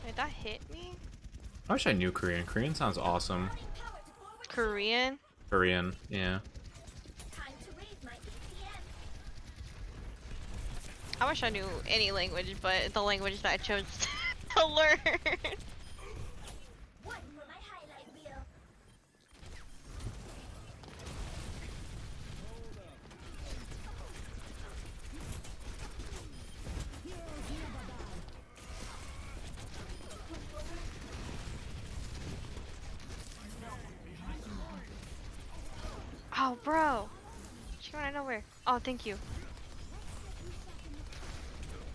Wait, that hit me? I wish I knew Korean. Korean sounds awesome. Korean? Korean, yeah. I wish I knew any language, but the language that I chose to learn. Oh, bro. She went out of nowhere. Oh, thank you.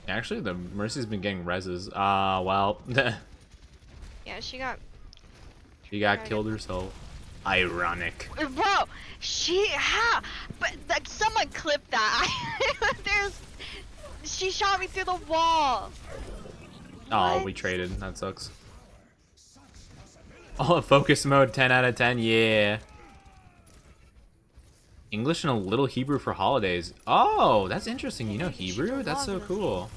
Actually, the Mercy's been getting reses. Well, Yeah, she got... she got killed herself. Ironic. Bro, how? But like, someone clipped that. She shot me through the wall. Oh, What? we traded. That sucks. Oh, focus mode, 10 out of 10. Yeah. English and a little Hebrew for holidays. Oh, that's interesting. You know Hebrew? That's so cool.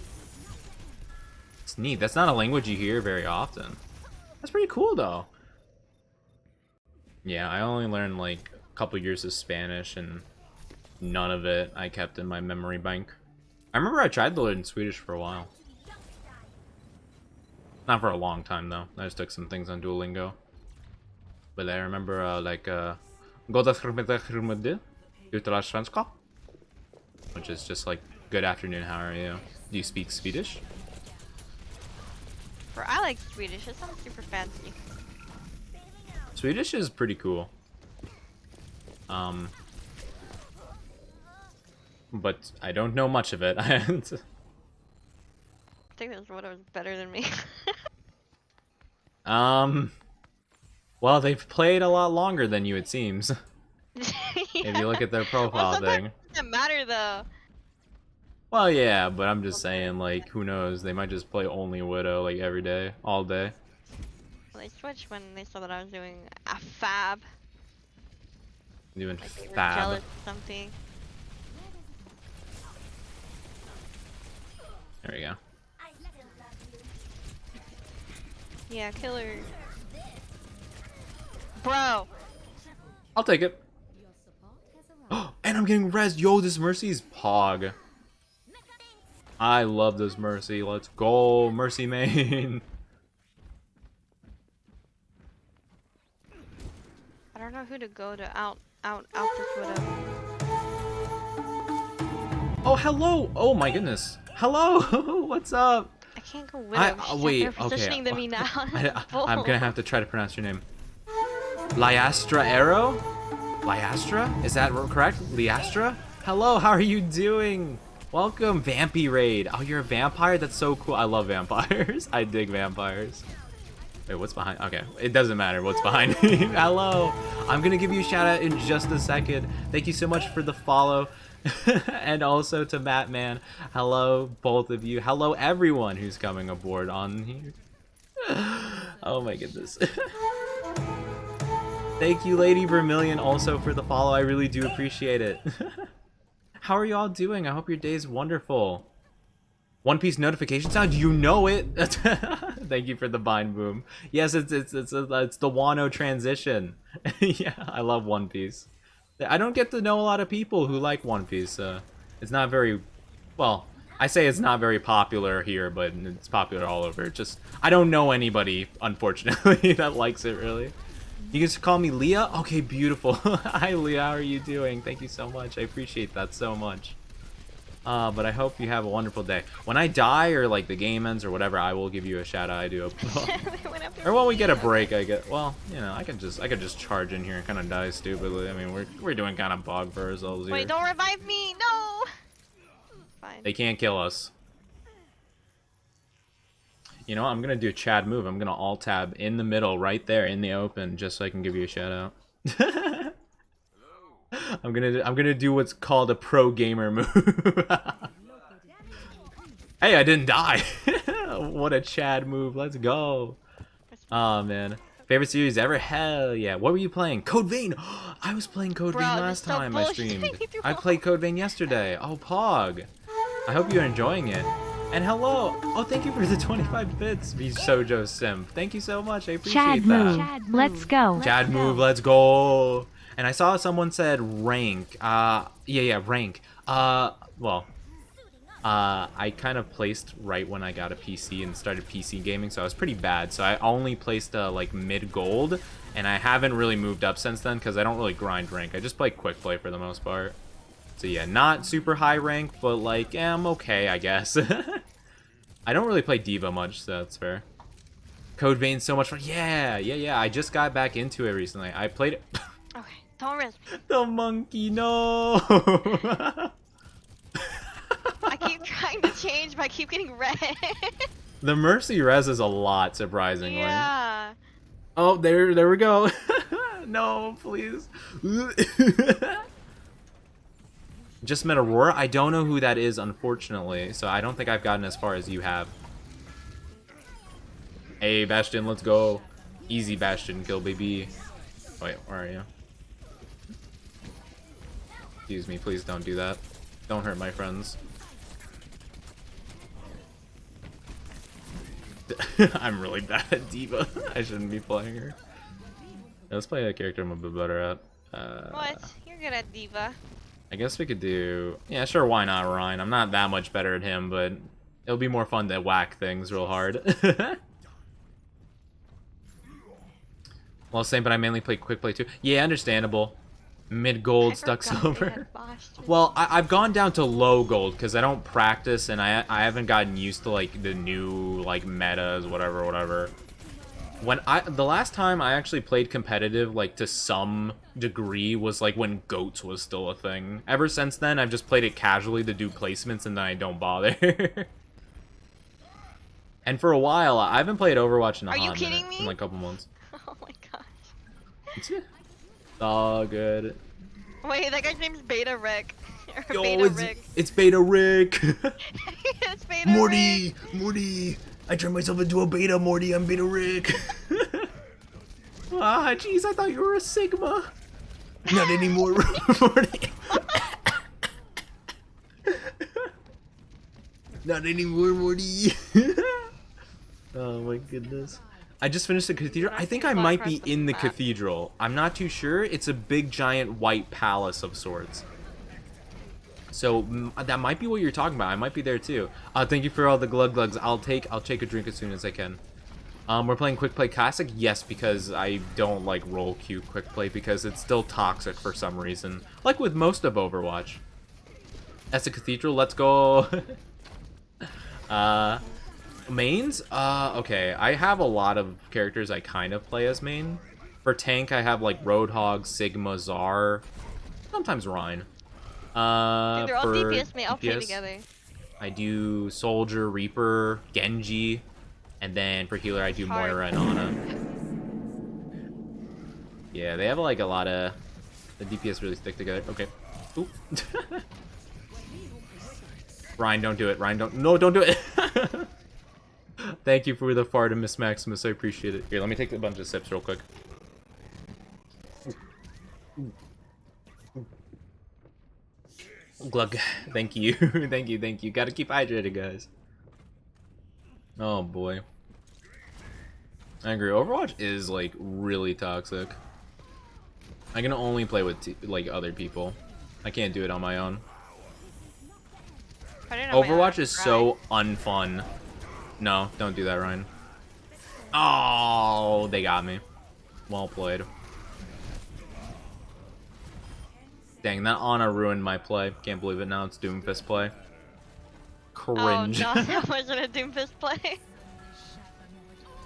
It's neat. That's not a language you hear very often. That's pretty cool, though. Yeah, I only learned like a couple years of Spanish, and none of it I kept in my memory bank. I remember I tried to learn Swedish for a while. Not for a long time, though. I just took some things on Duolingo. But I remember, which is just like, good afternoon, how are you? Do you speak Swedish? I like Swedish. It sounds super fancy. Swedish is pretty cool. But I don't know much of it. I think this one was better than me. Well, they've played a lot longer than you, it seems. Yeah. If you look at their profile thing. It doesn't matter though. Well, yeah, but I'm just saying, like, who knows? They might just play only Widow, like, every day, all day. Well, they switched when they saw that I was doing a fab. Doing Like they were fab. jealous or something. There we go. Yeah, killer. Bro. I'll take it. And I'm getting res. Yo, this Mercy's pog. I love this Mercy. Let's go, Mercy main. I don't know who to go to out this widow. Oh, hello. Oh my goodness. Hello. What's up? I can't go widow. She's Wait. up there positioning Okay. to me now. I'm gonna have to try to pronounce your name. Lyastra Arrow? Lyastra? Is that correct? Lyastra? Hello, how are you doing? Welcome, Vampy Raid. Oh, you're a vampire? That's so cool. I love vampires. I dig vampires. Wait, what's behind? Okay, it doesn't matter what's behind me. Hello. I'm gonna give you a shout out in just a second. Thank you so much for the follow. And also to Mattman. Hello, both of you. Hello, everyone who's coming aboard on here. Oh my goodness. Thank you, Lady Vermilion, also for the follow. I really do appreciate it. How are you all doing? I hope your day is wonderful. One Piece notification sound? You know it. Thank you for the bind boom. Yes, it's the Wano transition. Yeah, I love One Piece. I don't get to know a lot of people who like One Piece. It's not very, well, I say it's not very popular here, but it's popular all over. Just I don't know anybody, unfortunately, that likes it really. You can just call me Leah? Okay, beautiful. Hi Leah, how are you doing? Thank you so much. I appreciate that so much. But I hope you have a wonderful day. When I die or like the game ends or whatever, I will give you a shout out. I do. Or when we get a break, I get. Well, you know, I could just charge in here and kind of die stupidly. I mean, we're doing kind of bog for ourselves here. Wait, don't revive me! No. Fine. They can't kill us. You know, I'm gonna do a Chad move. I'm gonna alt tab in the middle, right there in the open, just so I can give you a shout out. I'm gonna do what's called a pro gamer move. Hey, I didn't die. What a Chad move. Let's go. Oh man, favorite series ever? Hell yeah. What were you playing? Code Vein. I was playing Code Vein last time I streamed. I played Code Vein yesterday. Oh, Pog. I hope you're enjoying it. And hello. Oh, thank you for the 25 bits, V Sojo Sim. Thank you so much. I appreciate Chad that. Move. Let's go. Chad move. Let's go. And I saw someone said rank. Yeah, rank. Well, I kind of placed right when I got a PC and started PC gaming, so I was pretty bad. So I only placed like mid gold, and I haven't really moved up since then because I don't really grind rank. I just play quick play for the most part. So yeah, not super high rank, but like, yeah, I'm okay, I guess. I don't really play Diva much, so that's fair. Code Vein's so much fun. Yeah. I just got back into it recently. I played it. Okay, don't risk me. The monkey, no. I keep trying to change, but I keep getting red. The Mercy res is a lot, surprisingly. Yeah. Oh, there we go. No, please. Just met Aurora. I don't know who that is, unfortunately, so I don't think I've gotten as far as you have. Hey, Bastion, let's go. Easy Bastion kill, baby. Wait, where are you? Excuse me, please don't do that. Don't hurt my friends. I'm really bad at Diva. I shouldn't be playing her. Let's play a character I'm a bit better at. What? You're good at Diva. I guess we could do... Yeah, sure, why not Ryan? I'm not that much better at him, but it'll be more fun to whack things real hard. Well, same, but I mainly play quick play too. Yeah, understandable. Mid gold, stuck silver. Well, I've gone down to low gold because I don't practice and I haven't gotten used to like the new like metas, whatever. When the last time I actually played competitive like to some degree was like when goats was still a thing. Ever since then, I've just played it casually to do placements and then I don't bother. And for a while, I haven't played Overwatch in a hot minute, in like a couple months. Oh my gosh. It's all good. Wait, that guy's name's Beta Rick. Yo, Beta Rick. It's Beta Rick. It's Beta Morty, Rick. Morty. I turned myself into a beta, Morty. I'm Beta Rick. Ah, jeez, I thought you were a Sigma. Not anymore, Morty. Not anymore, Morty. Oh my goodness. I just finished the cathedral. I think I might be in the cathedral. I'm not too sure. It's a big, giant, white palace of sorts. So that might be what you're talking about. I might be there too. Thank you for all the glug glugs. I'll take a drink as soon as I can. We're playing quick play classic. Yes, because I don't like roll queue quick play because it's still toxic for some reason. Like with most of Overwatch. That's a cathedral. Let's go. Mains? Okay. I have a lot of characters I kind of play as main. For tank, I have like Roadhog, Sigma, Czar, sometimes Rhine. Dude, they're all DPS, mate. I'll play together. I do Soldier, Reaper, Genji, and then for healer I do Moira and Ana. Yeah, they have like a lot of... The DPS really stick together. Okay. Oop. Ryan, don't do it. Ryan, don't... No, don't do it! Thank you for the fart, Miss Maximus. I appreciate it. Here, let me take a bunch of sips real quick. Glug. Thank you. Thank you. Gotta keep hydrated, guys. Oh, boy. I agree. Overwatch is, like, really toxic. I can only play with, like, other people. I can't do it on my own. Put it on my Overwatch arm, is right? so unfun. No, don't do that, Ryan. Oh, they got me. Well played. Dang, that Ana ruined my play. Can't believe it now. It's Doomfist play. Cringe. Oh no, that wasn't a Doomfist play.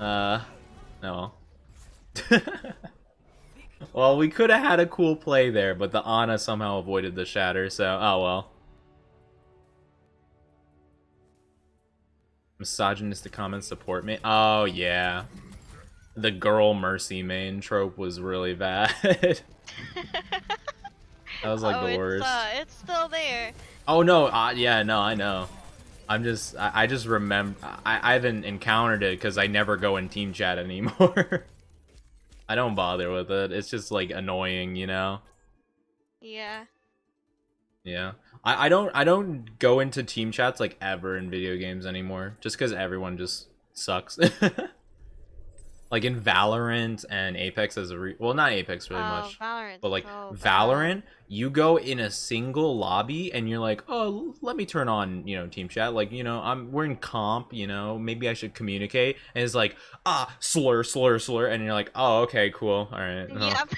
No. Well, we could have had a cool play there, but the Ana somehow avoided the shatter, so oh well. Misogynistic comments support me. Oh yeah. The girl mercy main trope was really bad. That was like the worst. It's still there. Oh no, yeah, no, I know. I just remember, I haven't encountered it because I never go in team chat anymore. I don't bother with it. It's just like annoying, you know? Yeah. Yeah. I don't go into team chats like ever in video games anymore. Just because everyone just sucks. Like in Valorant and Apex as a well, not Apex really much, Valorant's but like so Valorant, you go in a single lobby and you're like, oh, let me turn on, you know, team chat. Like, you know, we're in comp, you know, maybe I should communicate. And it's like, slur, slur, slur, and you're like, oh, okay, cool, all right. Yep.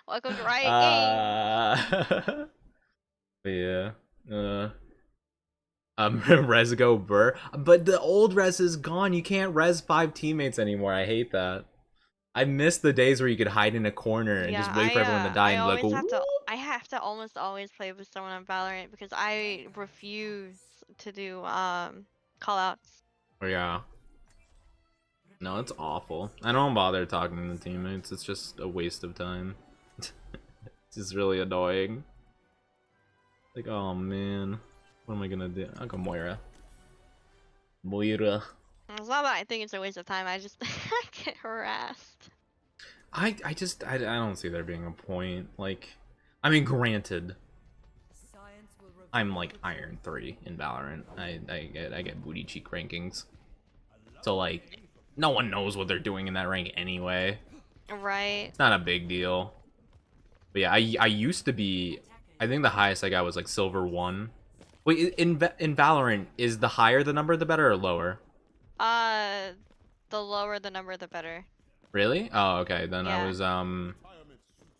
Welcome to Riot Games. Yeah. Res go burr, but the old res is gone. You can't res 5 teammates anymore. I hate that. I miss the days where you could hide in a corner and just wait for everyone to die and be like, I have to almost always play with someone on Valorant because I refuse to do call outs. oh yeah. No, it's awful. I don't bother talking to teammates. It's just a waste of time. It's just really annoying. Like, oh man. What am I gonna do? I'll go Moira. Moira. It's not that I think it's a waste of time. I just I get harassed. I don't see there being a point. Like, I mean, granted, I'm like Iron 3 in Valorant. I get booty cheek rankings. So like, no one knows what they're doing in that rank anyway. Right. It's not a big deal. But yeah, I used to be. I think the highest I got was like Silver 1. Wait, in Valorant, is the higher the number the better or lower? The lower the number the better. Really? Oh, okay. Then Yeah.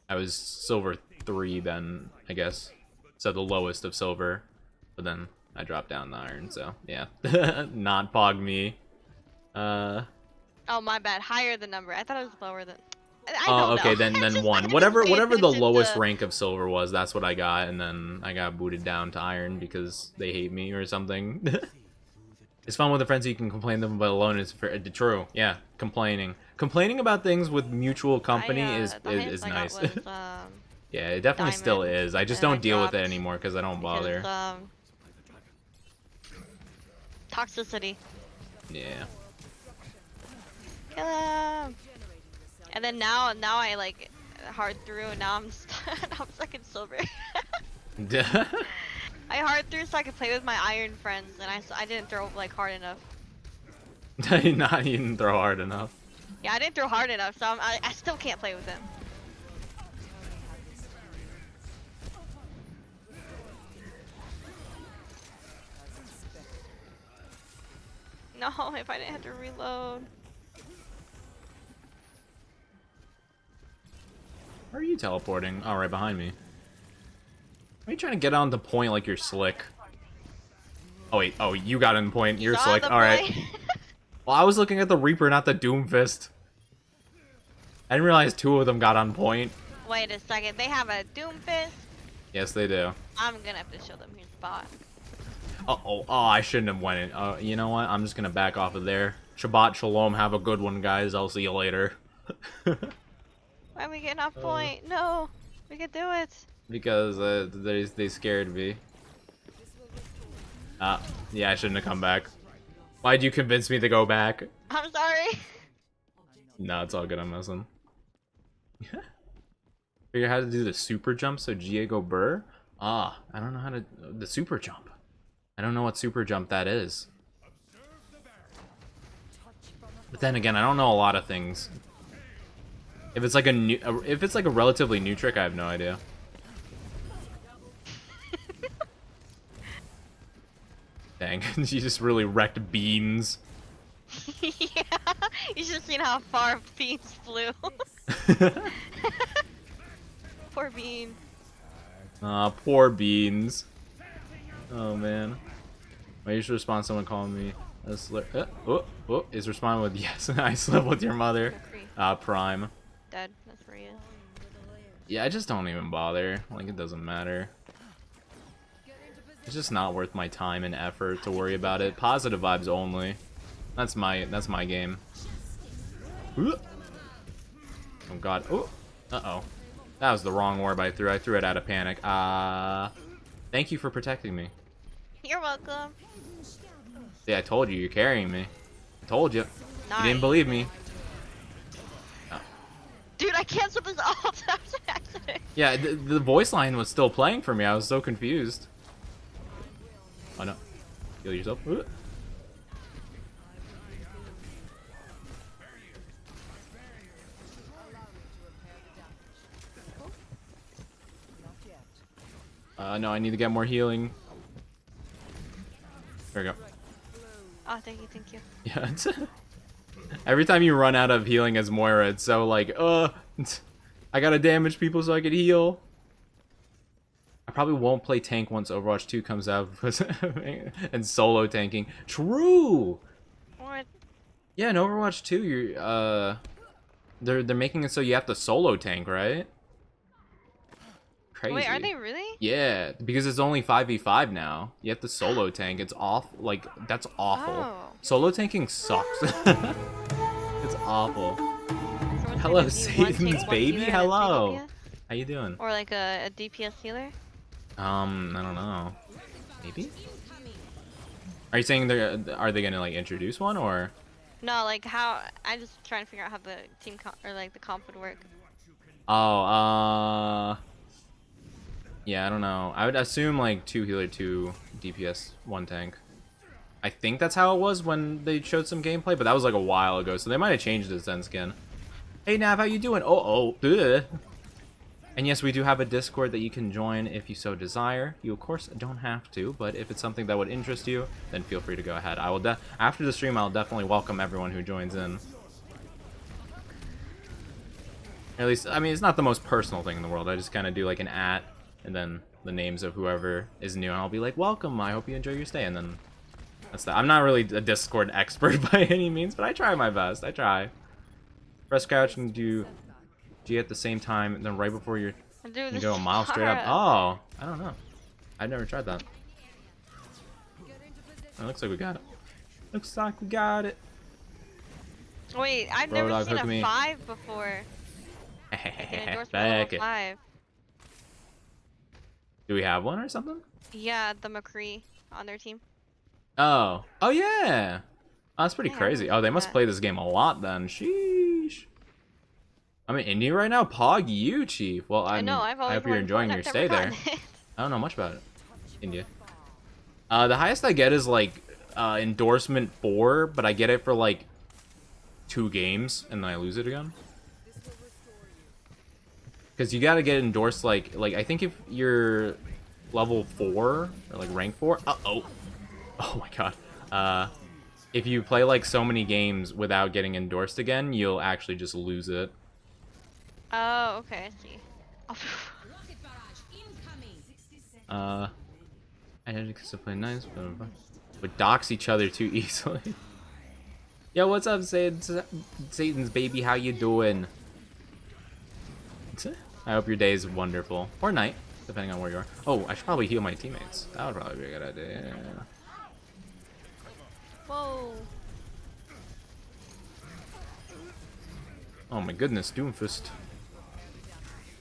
I was Silver 3 then, I guess. So the lowest of Silver. But then I dropped down to Iron, so yeah. Not pog me. Oh, my bad. Higher the number. I thought it was lower than. Oh, okay, know. then 1. Whatever the lowest rank of Silver was, that's what I got, and then I got booted down to Iron because they hate me or something. It's fun with the friends you can complain them, but alone is true. Yeah, complaining about things with mutual company is nice. Was, yeah, it definitely still is. I just don't deal with it anymore because I don't bother. Toxicity. Yeah. Kill him. And then now I like hard through, and now I'm second Silver. I hard through so I could play with my Iron friends, and I didn't throw like hard enough. You didn't throw hard enough. Yeah, I didn't throw hard enough, so I still can't play with them. No, if I didn't have to reload. Where are you teleporting? Oh, right behind me. Are you trying to get on the point like you're slick? Oh wait, oh, you got on the point. You're slick. Alright. Well, I was looking at the Reaper, not the Doomfist. I didn't realize 2 of them got on point. Wait a second, they have a Doomfist? Yes, they do. I'm gonna have to show them his spot. Uh-oh. Oh, I shouldn't have went in. You know what? I'm just gonna back off of there. Shabbat shalom. Have a good one, guys. I'll see you later. Why are we getting off point? No, we can do it. Because they scared me. Yeah, I shouldn't have come back. Why'd you convince me to go back? I'm sorry. No, it's all good. I'm messing. Figure out how to do the super jump so Diego Burr? I don't know how to... The super jump. I don't know what super jump that is. But then again, I don't know a lot of things. If it's like a relatively new trick, I have no idea. Dang, she just really wrecked Beans. Yeah, you should have seen how far Beans flew. Poor Bean. Aw, poor Beans. Oh man. I usually respond to someone calling me a slur. Is responding with yes, I slept with your mother. Prime. Dead. That's where he is. Yeah, I just don't even bother. Like, it doesn't matter. It's just not worth my time and effort to worry about it. Positive vibes only. That's my game. Ooh. Oh god. Oh. Uh-oh. That was the wrong orb I threw. I threw it out of panic. Thank you for protecting me. You're welcome. See, I told you, you're carrying me. I told you. Nice. You didn't believe me. Oh. Dude, I canceled this ult after accident. Yeah, the voice line was still playing for me. I was so confused. Oh no. Heal yourself. Ooh. No, I need to get more healing. There we go. Oh, thank you, thank you. Yeah, it's every time you run out of healing as Moira, it's so like, I gotta damage people so I can heal. I probably won't play tank once Overwatch 2 comes out because and solo tanking. True. What? Yeah, in Overwatch 2, you're they're making it so you have to solo tank, right? Crazy. Wait, are they really? Yeah, because it's only 5v5 now. You have to solo tank. It's off. Like, that's awful. Oh. Solo tanking sucks. It's awful. So what's Hello, gonna be one tank, Satan's one baby. healer, and Hello. 3 DPS? How you doing? Or like a DPS healer? I don't know. Maybe. Are you saying are they gonna like introduce one or? No, like how? I'm just trying to figure out how the team or like the comp would work. Oh, yeah, I don't know. I would assume like 2 healer, 2 DPS, 1 tank. I think that's how it was when they showed some gameplay, but that was like a while ago, so they might have changed it since again. Hey Nav, how you doing? Ugh. And yes, we do have a Discord that you can join if you so desire. You of course don't have to, but if it's something that would interest you, then feel free to go ahead. I will after the stream, I'll definitely welcome everyone who joins in. At least, I mean, it's not the most personal thing in the world. I just kind of do like an @ and then the names of whoever is new, and I'll be like, welcome, I hope you enjoy your stay, and then that's that. I'm not really a Discord expert by any means, but I try my best. I try. Press crouch and do G at the same time, and then right before you go a mile straight up. Oh, I don't know. I've never tried that. It looks like we got it. Looks like we got it. Wait, I've never seen a 5 before. Back it. 5. Do we have one or something? Yeah, the McCree on their team. Oh yeah. Oh, that's pretty Yeah, crazy. Oh, they must play this game a lot then. Sheesh. I'm in India right now. Pog you, Chief. Well, I know. I hope you're enjoying your stay there. I don't know much about it. India. The highest I get is like endorsement 4, but I get it for like 2 games and then I lose it again. Because you gotta get endorsed like I think if you're level 4 or like rank 4. Oh my god. If you play like so many games without getting endorsed again, you'll actually just lose it. Oh, okay, I see. I had to play nice, but dox each other too easily. Yo, what's up, Satan's baby? How you doing? I hope your day is wonderful. Or night, depending on where you are. Oh, I should probably heal my teammates. That would probably be a good idea. Whoa. Oh my goodness, Doomfist.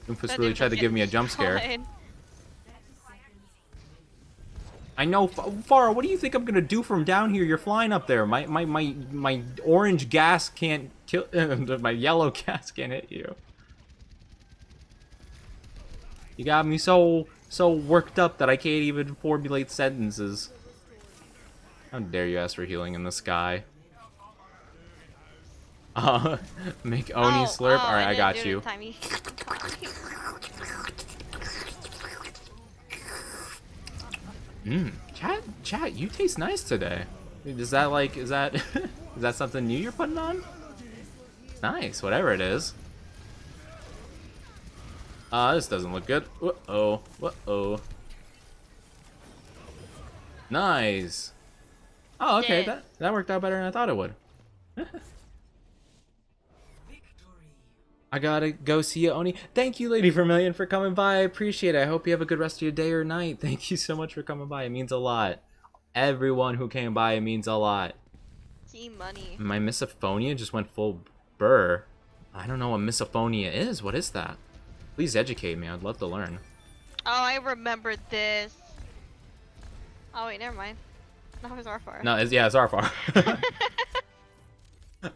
Doomfist really tried to give me a jump scare. I know, Farah, what do you think I'm gonna do from down here? You're flying up there. My orange gas can't kill my yellow gas can't hit you. You got me so worked up that I can't even formulate sentences. How dare you ask for healing in the sky? Make Oni slurp? Alright, I got you. Chat, you taste nice today. Is that like, is that is that something new you're putting on? It's nice, whatever it is. This doesn't look good. Uh-oh, uh-oh. Nice. Oh, okay, that worked out better than I thought it would. I gotta go see you, Oni. Thank you, Lady Vermillion, for coming by. I appreciate it. I hope you have a good rest of your day or night. Thank you so much for coming by. It means a lot. Everyone who came by, it means a lot. Money. My misophonia just went full burr. I don't know what misophonia is. What is that? Please educate me. I'd love to learn. Oh, I remember this. Oh wait, never mind. No, it's Arfar. No, it's Arfar.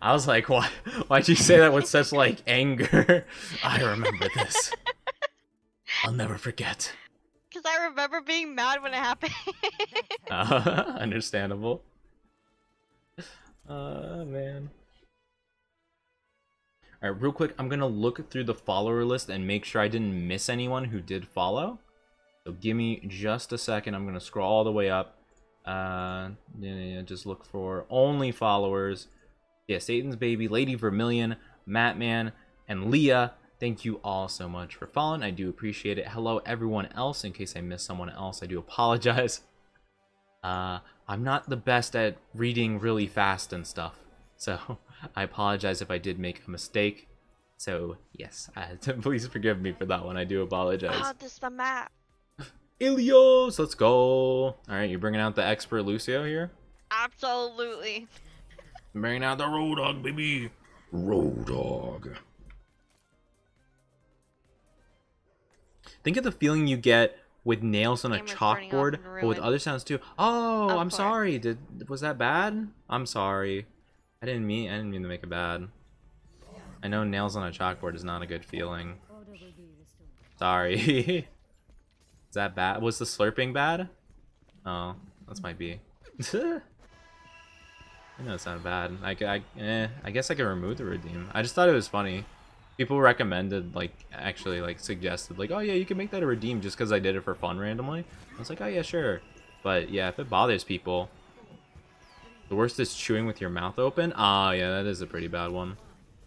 I was like, why? Why'd you say that with such like anger? I remember this. I'll never forget. Because I remember being mad when it happened. Understandable. Man. Alright, real quick, I'm gonna look through the follower list and make sure I didn't miss anyone who did follow. So give me just a second. I'm gonna scroll all the way up. Just look for only followers. Yeah, Satan's Baby, Lady Vermillion, Mattman, and Leah. Thank you all so much for following. I do appreciate it. Hello, everyone else. In case I missed someone else, I do apologize. I'm not the best at reading really fast and stuff, so I apologize if I did make a mistake. So yes, please forgive me for that one. I do apologize. Oh, this is the map. Ilios, let's go. All right, you're bringing out the expert Lucio here. Absolutely. Bringing out the road dog, baby. Road dog. Think of the feeling you get with nails on a chalkboard, but with other sounds too. Oh, I'm sorry. Was that bad? I'm sorry. I didn't mean to make it bad. I know nails on a chalkboard is not a good feeling. Sorry. Is that bad? Was the slurping bad? Oh, that might be. I know it's not bad. I guess I can remove the redeem. I just thought it was funny. People recommended, like, actually, like, suggested, like, oh yeah, you can make that a redeem just because I did it for fun randomly. I was like, oh yeah, sure. But yeah, if it bothers people. The worst is chewing with your mouth open. Ah, yeah, that is a pretty bad one.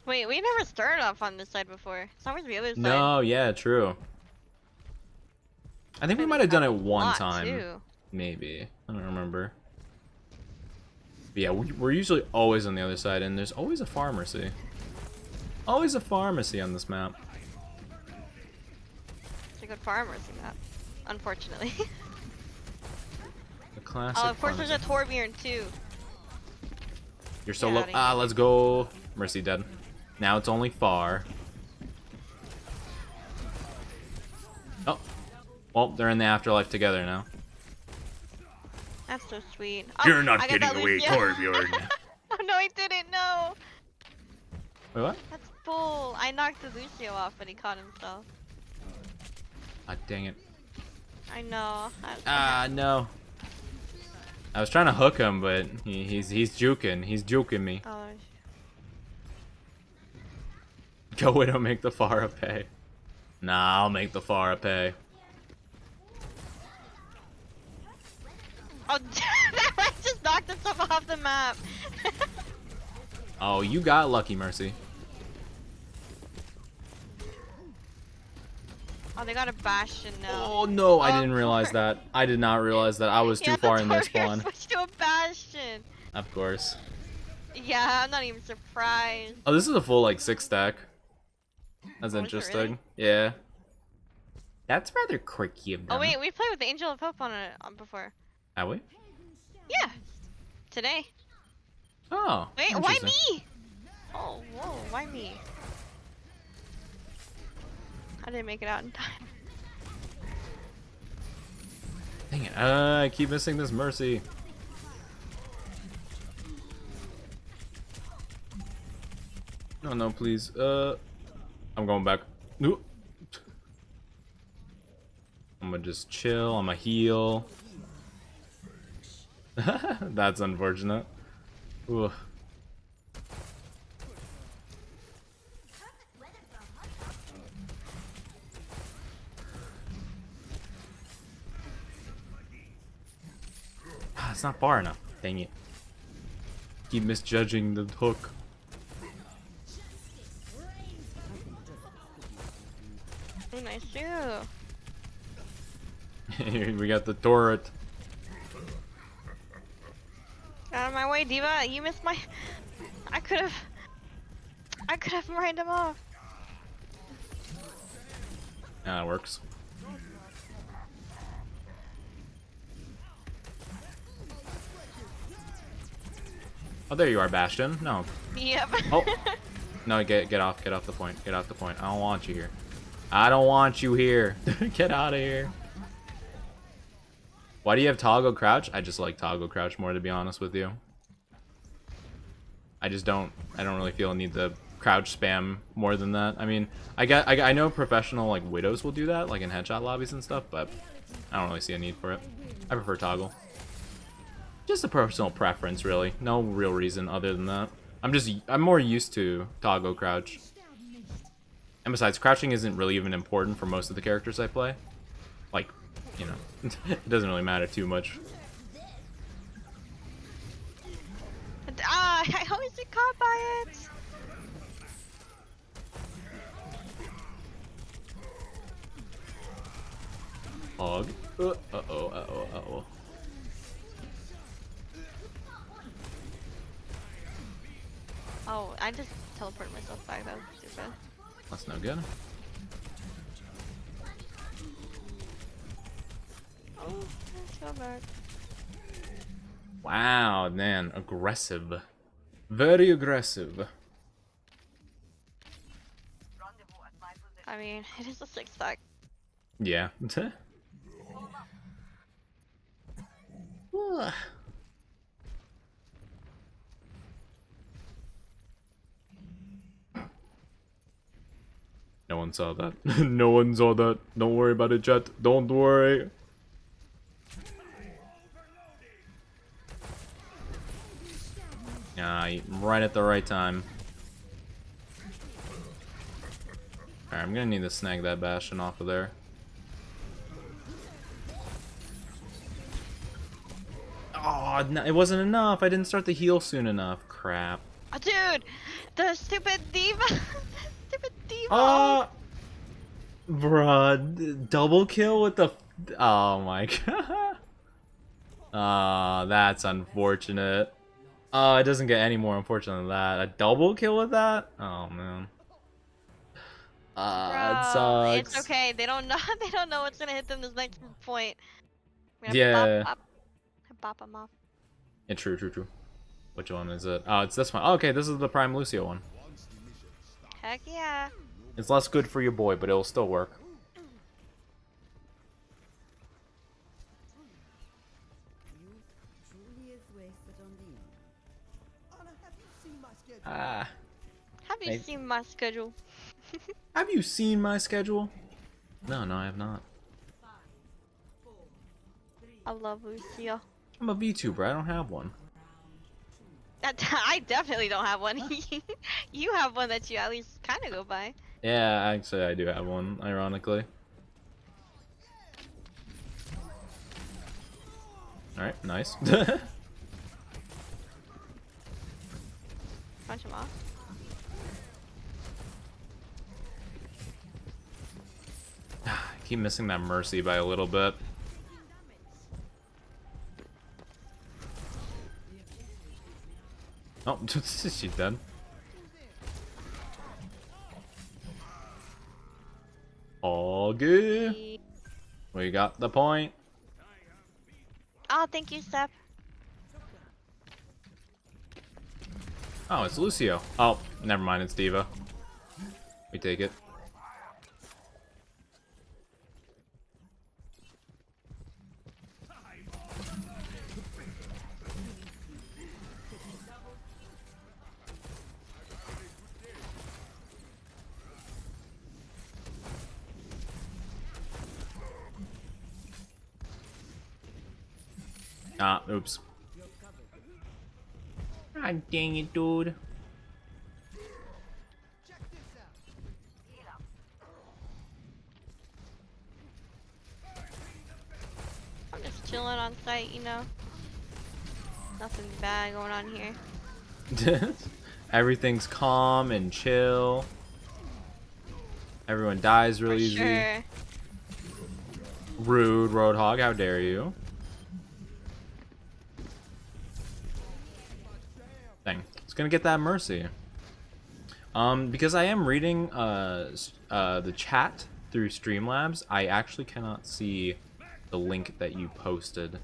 Wait, we never started off on this side before. It's always the other side. No, yeah, true. I think we might have done it one time. Too. Maybe. I don't remember. But yeah, we're usually always on the other side, and there's always a pharmacy. Always a pharmacy on this map. It's a good pharmacy map, unfortunately. The classic. Oh, of course there's a Torbjorn too. You're so low. Ah, let's go. Mercy dead. Now it's only far. Oh. Well, they're in the afterlife together now. That's so sweet. You're not getting away, Torbjorn. Oh no, I didn't. No. Wait, what? That's bull. I knocked the Lucio off, but he caught himself. Ah, dang it. I know. Ah, no. I was trying to hook him, but he's juking. He's juking me. Oh. Go Widow, make the Pharah pay. Nah, I'll make the Pharah pay. Oh, that just knocked himself off the map. Oh, you got lucky, Mercy. Oh, they got a Bastion now. Oh no, I didn't realize that. I did not realize that. I was too far in their spawn. Switched to a Bastion. Of course. Yeah, I'm not even surprised. Oh, this is a full like 6 stack. That's Oh, interesting. really? Yeah. That's rather quirky of them. Oh wait, we played with the Angel of Hope on it before. Have we? Yeah. Today. Oh. Wait, why interesting. me? Oh, whoa, why me? I didn't make it out in time. Dang it. I keep missing this Mercy. No, no, please. I'm going back. Nope. I'm gonna just chill. I'm gonna heal. That's unfortunate. Ooh. it's not far enough. Dang it. Keep misjudging the hook. Oh, nice too. We got the turret. Out of my way, Diva. You missed my. I could have mined him off. Yeah, that works. Oh, there you are, Bastion. No. Yep. Oh. No, get off the point. Get off the point. I don't want you here. I don't want you here. Get out of here. Why do you have toggle crouch? I just like toggle crouch more, to be honest with you. I don't really feel a need to crouch spam more than that. I mean, I know professional like widows will do that, like in headshot lobbies and stuff, but I don't really see a need for it. I prefer toggle. Just a personal preference, really. No real reason other than that. I'm more used to toggle crouch. And besides, crouching isn't really even important for most of the characters I play. Like, you know, it doesn't really matter too much. Ah, I always get caught by it. Hog. Uh-oh. Oh, I just teleported myself back. That was stupid. That's no good. Oh, let's go back. Wow, man, aggressive. Very aggressive. I mean, it is a 6-stack. Yeah. No one saw that. No one saw that. Don't worry about it, chat. Don't worry. Yeah, right at the right time. Alright, I'm gonna need to snag that Bastion off of there. Oh, no, it wasn't enough. I didn't start the heal soon enough. Crap. Oh, dude, the stupid diva. Stupid diva. Bruh, double kill with the. Oh my god. That's unfortunate. It doesn't get any more unfortunate than that. A double kill with that? Oh man. It sucks. It's okay. They don't know. They don't know what's gonna hit them this next point. Yeah. Bop them off. Yeah, true. Which one is it? Oh, it's this one. Oh, okay, this is the Prime Lucio one. Heck yeah. It's less good for your boy, but it'll still work. Ah. Have you seen my schedule? Have you seen my schedule? No, I have not. I love Lucio. I'm a VTuber. I don't have one. I definitely don't have one. You have one that you at least kind of go by. Yeah, actually, I do have one, ironically. Alright, nice. Punch him off. I keep missing that Mercy by a little bit. Oh, she's dead. All good. We got the point. Oh, thank you, Steph. Oh, it's Lucio. Oh, never mind, it's Diva. We take it. Ah, oops. Ah, dang it, dude. I'm just chilling on site, you know. Nothing bad going on here. Everything's calm and chill. Everyone dies real For easy. sure. Rude, Roadhog, how dare you? Dang. It's gonna get that mercy. Because I am reading the chat through Streamlabs, I actually cannot see the link that you posted.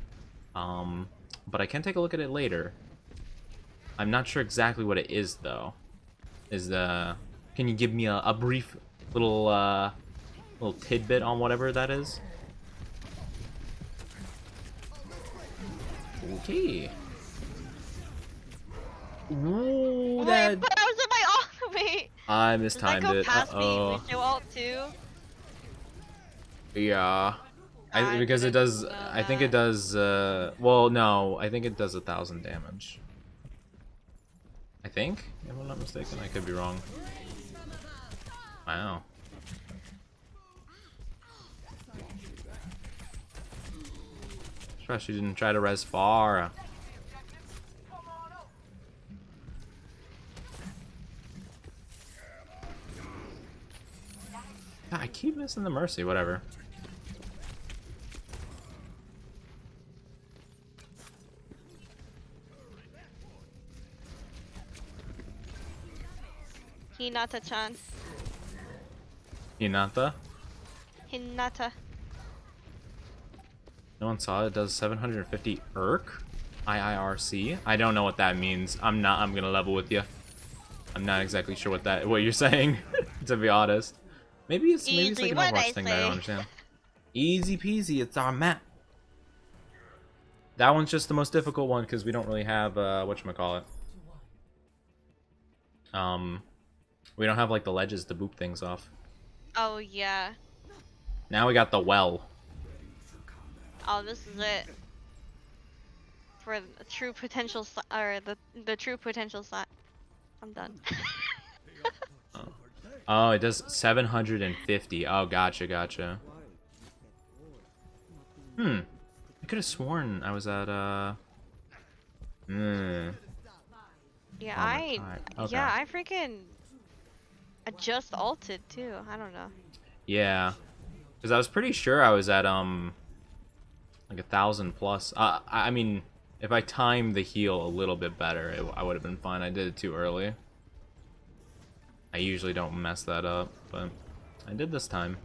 But I can take a look at it later. I'm not sure exactly what it is though. Can you give me a brief little tidbit on whatever that is? Okay. Ooh, Wait, that but I was in my ultimate. I Does that mistimed go it. past Uh-oh. me? Lucio ult too? Yeah. I Because it didn't does, know I think it that. does, well, no, I think it does 1,000 damage. I think, if I'm not mistaken, I could be wrong. Wow. Especially didn't try to res far. I keep missing the mercy, whatever. Hinata-chan. Hinata? Hinata. No one saw it. It does 750 IRC? IIRC? I don't know what that means. I'm gonna level with you. I'm not exactly sure what you're saying, to be honest. Maybe it's like Easy, an what'd Overwatch I thing that I don't say? understand. Easy peasy, it's our map. That one's just the most difficult one because we don't really have whatchamacallit. We don't have like the ledges to boop things off. Oh yeah. Now we got the well. Oh, this is it. For the true potential or the true potential side. I'm done. Oh, it does 750. Oh, gotcha. I could have sworn I was at Yeah, Oh, I okay. yeah, I freaking I just ulted too. I don't know. Yeah, because I was pretty sure I was at like 1,000 plus. I mean, if I timed the heal a little bit better, I would have been fine. I did it too early. I usually don't mess that up, but I did this time.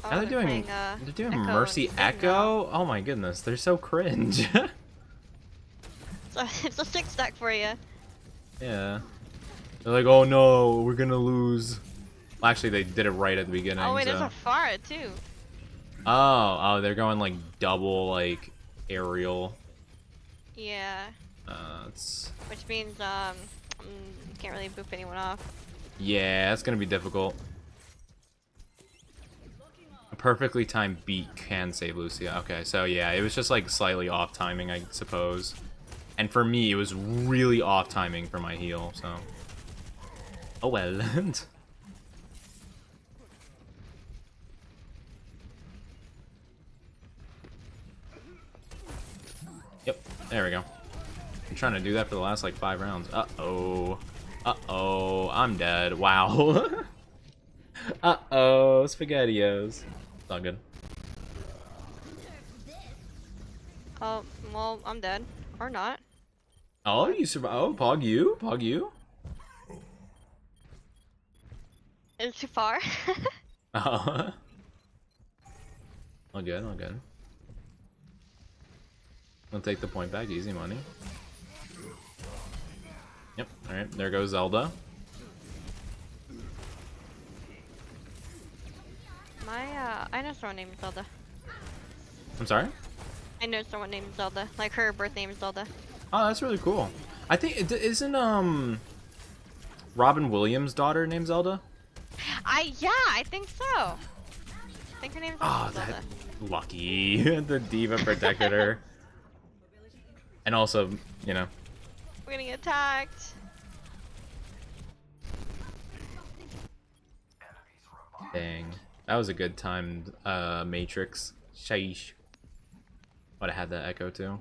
Oh, Now they're doing Echo Mercy and Echo. Oh my goodness, they're so cringe. So it's a 6-stack for you. Yeah. They're like, oh no, we're gonna lose. Well, actually, they did it right at the beginning. Oh wait, so. there's a Pharah too. Oh, they're going like double like aerial. Yeah. It's Which means can't really boop anyone off. yeah, that's gonna be difficult. A perfectly timed beat can save Lucia. Okay, so yeah, it was just like slightly off timing, I suppose. And for me, it was really off timing for my heal. So, oh well. Yep, there we go. I'm trying to do that for the last like 5 rounds. Uh-oh. Uh-oh, I'm dead. Wow. Uh-oh, SpaghettiOs. It's all good. Oh, well, I'm dead. Or not. Oh, you survived. Oh, Pog you? Pog you? It's too far. Oh. All good, all good. I'll take the point back. Easy money. Yep, alright. There goes Zelda. I know someone named Zelda. I'm sorry? I know someone named Zelda. Like her birth name is Zelda. Oh, that's really cool. I think, isn't, Robin Williams' daughter named Zelda? Yeah, I think so. I think her name is Oh, Zelda. that lucky. The diva protected her. And also, you know. We're gonna get attacked. Dang. That was a good timed Matrix. Sheesh. But I had that echo too.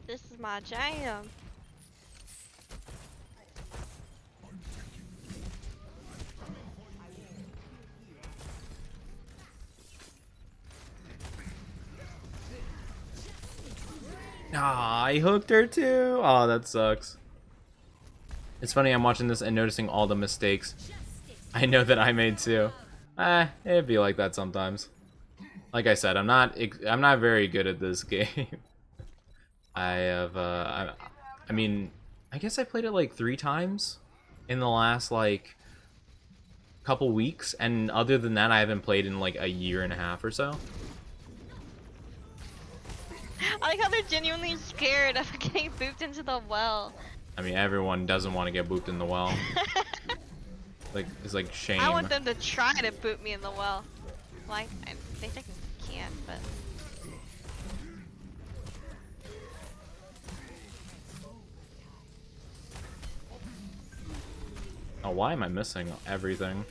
This is my jam. Ah, I hooked her too. Oh, that sucks. It's funny, I'm watching this and noticing all the mistakes I know that I made too. It'd be like that sometimes. Like I said, I'm not very good at this game. I have I mean, I guess I played it like 3 times in the last like couple weeks, and other than that I haven't played in like a year and a half or so. I like how they're genuinely scared of getting booped into the well. I mean, everyone doesn't want to get booped in the well. Like, it's like shame. I want them to try to boot me in the well. Like, they think I can't, but... Oh, why am I missing everything?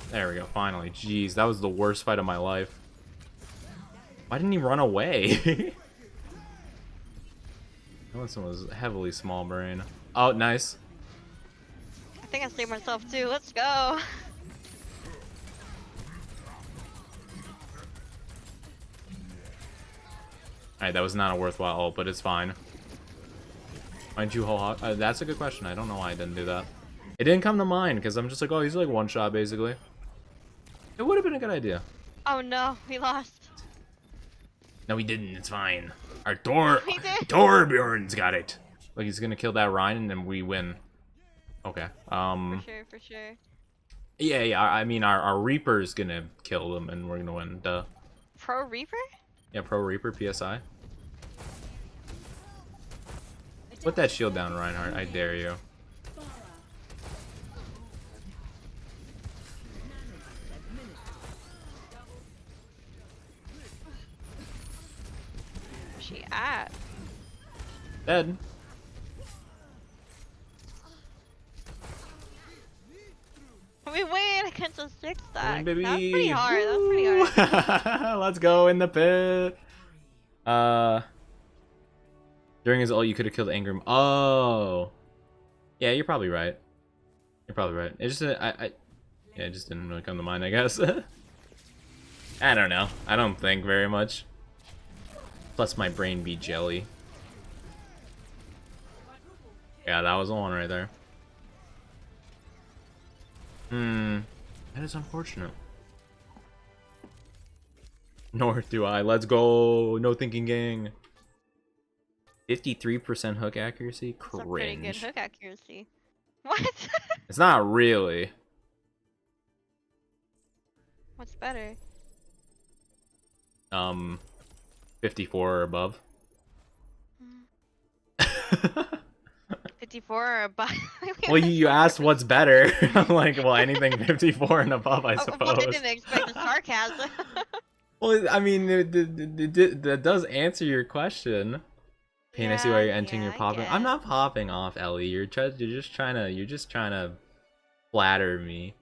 There we go, finally. Jeez, that was the worst fight of my life. Why didn't he run away? That one was heavily small brain. Oh, nice. I think I saved myself too. Let's go. Alright, that was not a worthwhile ult, but it's fine. Mind you, that's a good question. I don't know why I didn't do that. It didn't come to mind, because I'm just like, oh, he's like one shot, basically. It would have been a good idea. Oh no, we lost. No, we didn't. It's fine. Our Torbjorn's got it. Like, he's gonna kill that Ryan, and then we win. Okay. For sure. Yeah. I mean, our Reaper's gonna kill them, and we're gonna win. Duh. Pro Reaper? Yeah, Pro Reaper, PSI. Put that shield down, Reinhardt. I dare you. Where's she at? Dead. We win against a 6-stack. Baby. That was pretty hard. That was pretty hard. Let's go in the pit. During his ult, you could have killed Angry. Oh, yeah, you're probably right. You're probably right. It just, yeah, it just didn't really come to mind, I guess. I don't know. I don't think very much. Plus, my brain be jelly. Yeah, that was the one right there. That is unfortunate. Nor do I. Let's go. No thinking, gang. 53% hook accuracy? Cringe. That's a pretty good hook accuracy. What? It's not really. What's better? 54 or above. 54 or above? Well, you asked what's better. I'm like, well, anything 54 and above, I suppose. Well, I didn't expect the sarcasm. Well, I mean, that does answer your question. Pain, I see why you're entering. You're popping. I'm not popping off, Ellie. You're just trying to flatter me.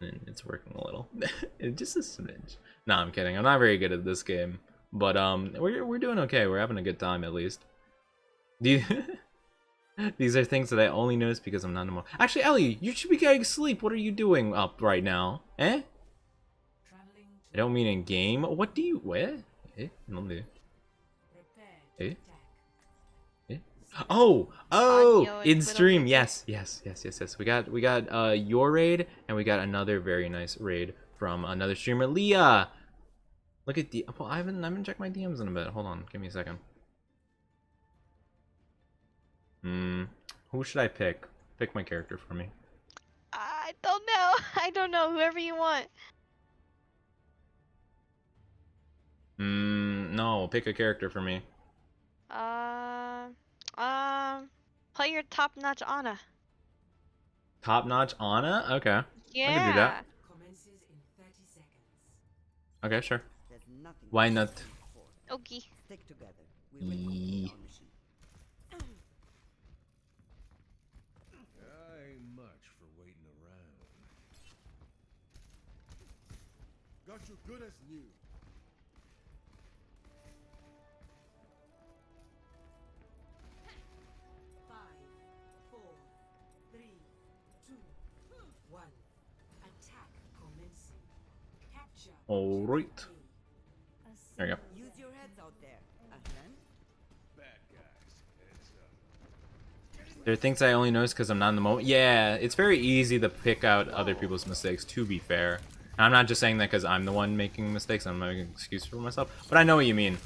And it's working a little. Just a smidge. No, I'm kidding. I'm not very good at this game, but we're doing okay. We're having a good time at least. These are things that I only notice because I'm not normal. Actually, Ellie, you should be getting sleep. What are you doing up right now? Eh? I don't mean in game. What do you? What? Eh? Eh? Oh, in stream. Yes. We got your raid, and we got another very nice raid from another streamer, Leah. Look at the. Well, I haven't checked my DMs in a bit. Hold on, give me a second. Who should I pick? Pick my character for me. I don't know. I don't know. Whoever you want. No, pick a character for me. Play your top-notch Ana. Top-notch Ana? Okay. Yeah. I can do that. Okay, sure. Why not? Okay. Got you good as new. Five, four, three, two, one. Attack commencing. Capture. Alright. There you go. Use your heads out there. Bad guys. Heads up. There are things I only notice because I'm not in the moment. Yeah, it's very easy to pick out other people's mistakes, to be fair. And I'm not just saying that because I'm the one making mistakes. I'm not making an excuse for myself. But I know what you mean.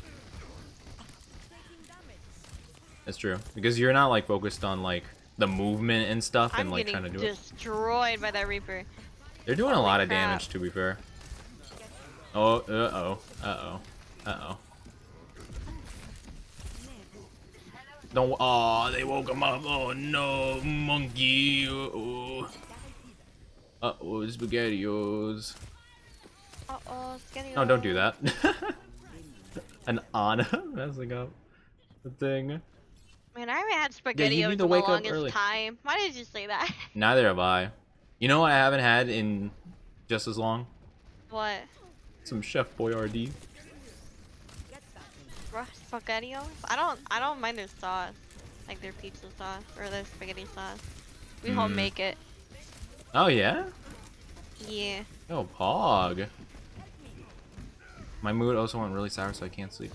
It's true. Because you're not, like, focused on, like, the movement and stuff and, like, trying to do it. I'm getting destroyed by that Reaper. They're doing a Holy lot of crap. damage, to be fair. Oh, uh-oh. Uh-oh. Uh-oh. Don't. Oh, they woke him up. Oh no, monkey. Uh-oh. Uh-oh, SpaghettiOs. Uh-oh, it's getting No, don't do that. An Ana messing up the thing. Man, I haven't had Yeah, you SpaghettiOs need in to the wake up longest early. time. Why did you say that? Neither have I. You know what I haven't had in just as long? What? Some Chef Boyardee. SpaghettiOs? I don't mind their sauce. Like their pizza sauce or their spaghetti sauce. We home make it. Oh yeah? Yeah. Oh, Pog. My mood also went really sour, so I can't sleep.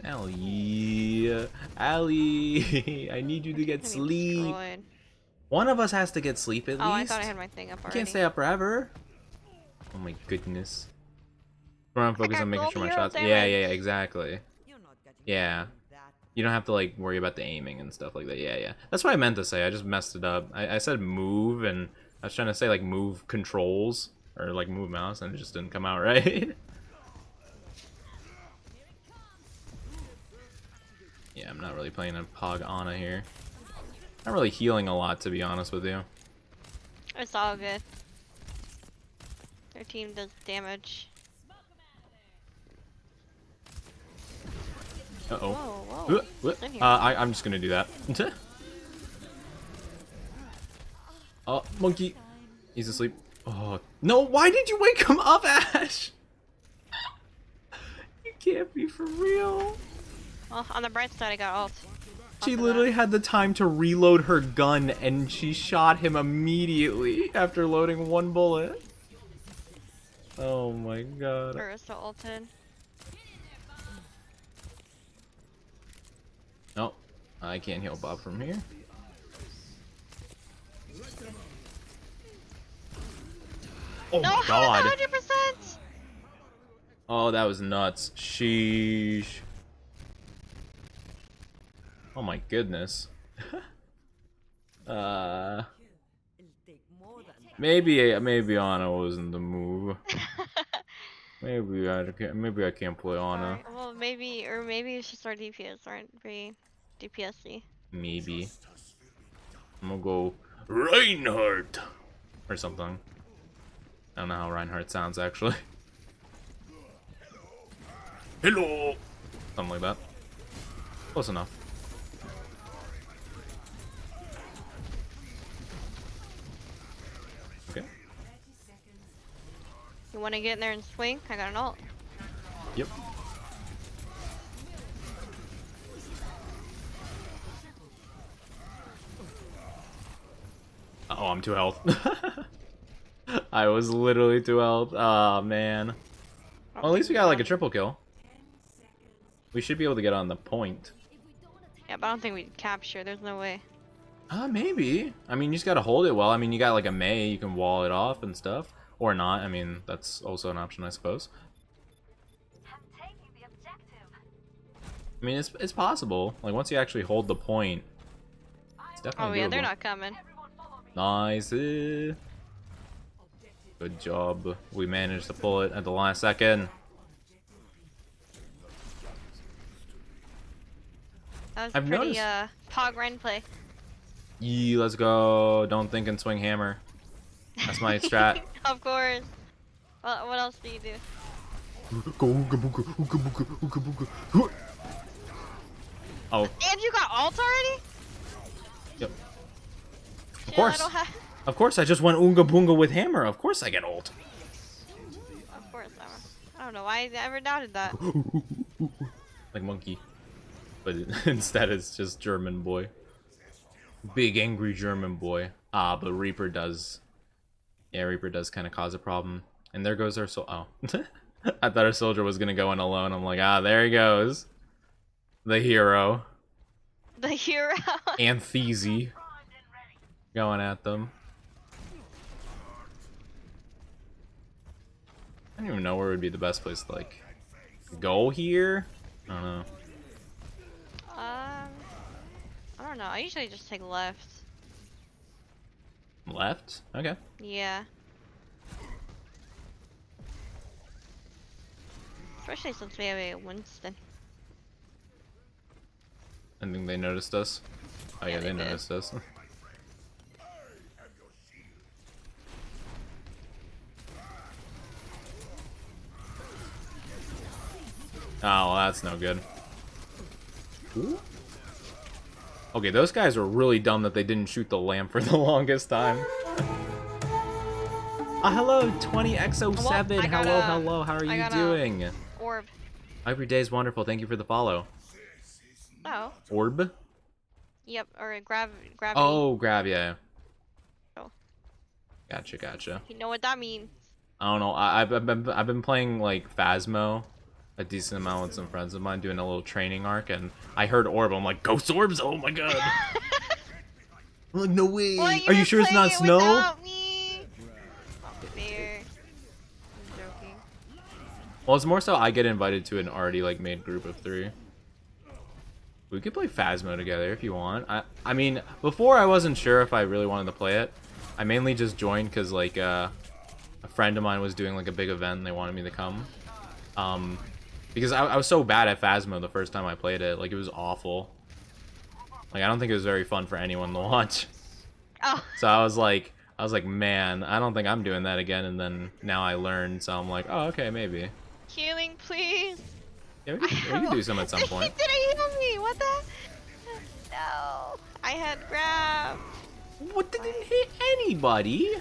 Allie. Allie. I need you to get Gonna be sleep. destroyed. One of us has to get sleep at Oh, I least. thought I had my thing up I already. can't stay up forever. Oh my goodness. I'm focused got on making gold sure my hero shots. damage. Yeah, exactly. You're not getting Yeah. that. You don't have to like worry about the aiming and stuff like that. Yeah. That's what I meant to say. I just messed it up. I said move, and I was trying to say like move controls or like move mouse, and it just didn't come out right. Yeah, I'm not really playing a Pog Ana here. Not really healing a lot, to be honest with you. It's all good. Their team does damage. Uh-oh. Whoa. What's in here? I'm just gonna do that. Oh, monkey. He's asleep. Oh, no, why did you wake him up, Ash? You can't be for real. Well, on the bright side, I got ult. She After literally that. had the time to reload her gun, and she shot him immediately after loading one bullet. Oh my god. Barista ulted. No, I can't heal Bob from here. Oh No, my god. 100%! Oh, that was nuts. Sheesh. Oh my goodness. It'll take more than that. Maybe Ana wasn't the move. Maybe I can't play Ana. Alright, well, maybe it's just our DPS aren't very DPS-y. Maybe. I'm gonna go Reinhardt or something. I don't know how Reinhardt sounds actually. Hello. Something like that. Close enough. Okay. You want to get in there and swing? I got an ult. Yep. Oh, I'm 2 health. I was literally 2 health. Oh man. Well, at least we got like a triple kill. We should be able to get on the point. Yeah, but I don't think we'd capture. There's no way. Maybe. I mean, you just gotta hold it well. I mean, you got like a Mei, you can wall it off and stuff. Or not. I mean, that's also an option, I suppose. I mean, it's possible. Like, once you actually hold the point, it's definitely Oh yeah, they're doable. not coming. Nice. Good job. We managed to pull it at the last second. That was I've pretty noticed- Pog Ren play. Yee, let's go. Don't think and swing hammer. That's my strat. Of course. Well, what else do you do? Oh, And you got ult already? yep. Of Shit, course. I don't have. Of course, I just went Oonga Boonga with hammer. Of course I get ult. Of course, I don't know why I ever doubted that. Like monkey. But instead it's just German boy. Big angry German boy. Ah, but Reaper does... Yeah, Reaper does kind of cause a problem. And there goes our soul. Oh. I thought our soldier was going to go in alone. I'm like, ah, there he goes. The hero. The hero. Anthezi. Going at them. I don't even know where would be the best place to, like, go here. I don't know. I don't know. I usually just take left. Left? Okay. Yeah. Especially since we have a Winston. I think they noticed us. Oh yeah, Yeah, they they did. noticed us. Oh, well, that's no good. Okay, those guys were really dumb that they didn't shoot the lamp for the longest time. Hello, 20x07. Hello, how are you doing? Orb. I hope your day is wonderful. Thank you for the follow. Oh. Orb? Yep, or gravity. Oh, grab, yeah. Oh. Gotcha. You know what that means. I don't know. I've been playing like Phasmo a decent amount with some friends of mine, doing a little training arc, and I heard Orb. I'm like, ghost orbs! Oh my god! I'm like, no way! Well, Are you sure it's not snow? Without me? Not fair. I'm joking. Well, it's more so I get invited to an already like made group of 3. We could play Phasmo together if you want. I mean, before I wasn't sure if I really wanted to play it. I mainly just joined because like a friend of mine was doing like a big event and they wanted me to come. Because I was so bad at Phasmo the first time I played it. Like, it was awful. Like, I don't think it was very fun for anyone to watch. Oh. So I was like, man, I don't think I'm doing that again. And then now I learned, so I'm like, oh, okay, maybe. Healing, please. Yeah, we can do some at some point. Did it heal me? What the? No. I had grab. What didn't hit anybody?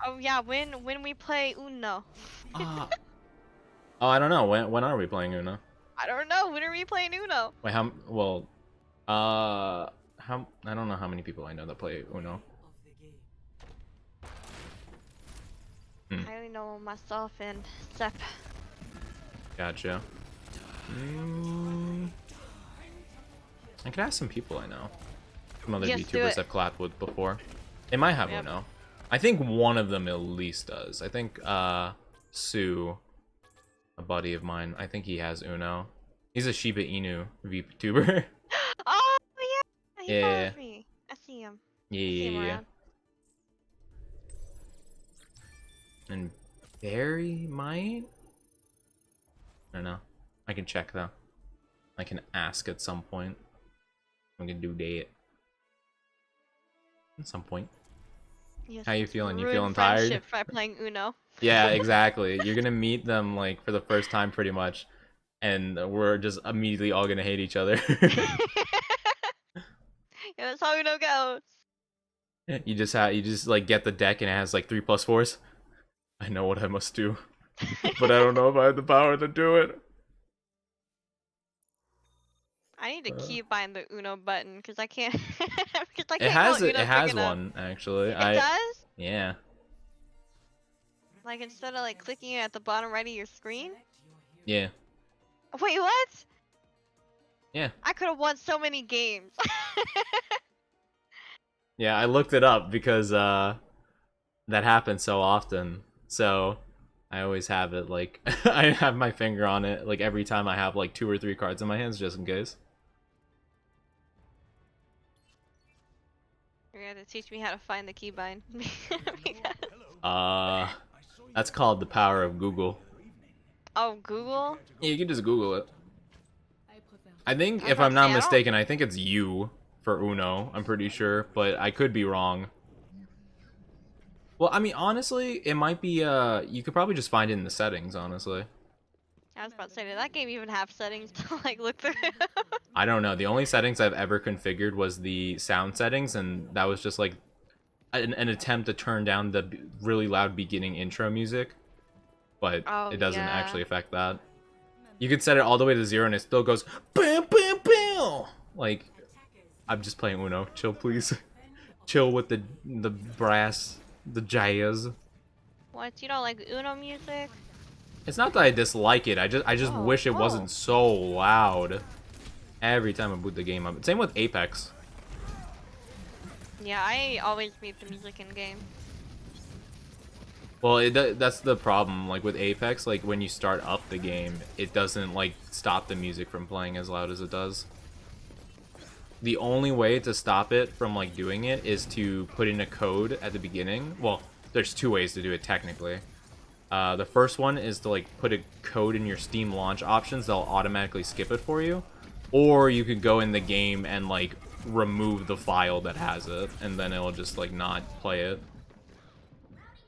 Oh yeah, when we play Uno. Oh, I don't know. When are we playing Uno? I don't know. When are we playing Uno? Wait, I don't know how many people I know that play Uno. I only know myself and Sep. Gotcha. I could ask some people I know. Some other Yes, do VTubers it. I've collabed with before. They might have Uno. I think one of them at least does. I think Sue, a buddy of mine, I think he has Uno. He's a Shiba Inu VTuber. Oh yeah, he Yeah. follows me. I see him. Yeah. And Barry might? I don't know. I can check though. I can ask at some point. I'm gonna do that. At some point. Yes, How you feeling? You ruin feeling tired? friendship by playing Uno. Yeah, exactly. You're gonna meet them like for the first time pretty much. And we're just immediately all gonna hate each other. Yeah, that's how Uno goes. You just like get the deck and it has like 3+4s. I know what I must do. But I don't know if I have the power to do it. I need to keep buying the Uno button because I can't. It has one actually. It does? Yeah. Like instead of like clicking it at the bottom right of your screen? Yeah. Wait, what? Yeah. I could have won so many games. Yeah, I looked it up because that happens so often. So I always have it like I have my finger on it like every time I have like 2 or 3 cards in my hands just in case. You're gonna have to teach me how to find the keybind. That's called the power of Google. Oh, Google? Yeah, you can just Google it. I think, I if was I'm about not to say, I don't- mistaken, I think it's U for Uno. I'm pretty sure, but I could be wrong. Well, I mean, honestly, it might be, you could probably just find it in the settings, honestly. I was about to say, did that game even have settings to like look through? I don't know. The only settings I've ever configured was the sound settings, and that was just, like, an attempt to turn down the really loud beginning intro music. but Oh, it doesn't yeah. actually affect that. You can set it all the way to 0 and it still goes bam bam bam. Like, I'm just playing Uno. Chill, please. Chill with the brass, the jazz. What? You don't like Uno music? It's not that I dislike it. I just Oh, wish it oh. wasn't so loud every time I boot the game up. Same with Apex. Yeah, I always mute the music in game. Well, that's the problem. Like with Apex, like when you start up the game, it doesn't like stop the music from playing as loud as it does. The only way to stop it from like doing it is to put in a code at the beginning. Well, there's two ways to do it technically. The first one is to like put a code in your Steam launch options. They'll automatically skip it for you. Or you could go in the game and like remove the file that has it, and then it'll just like not play it.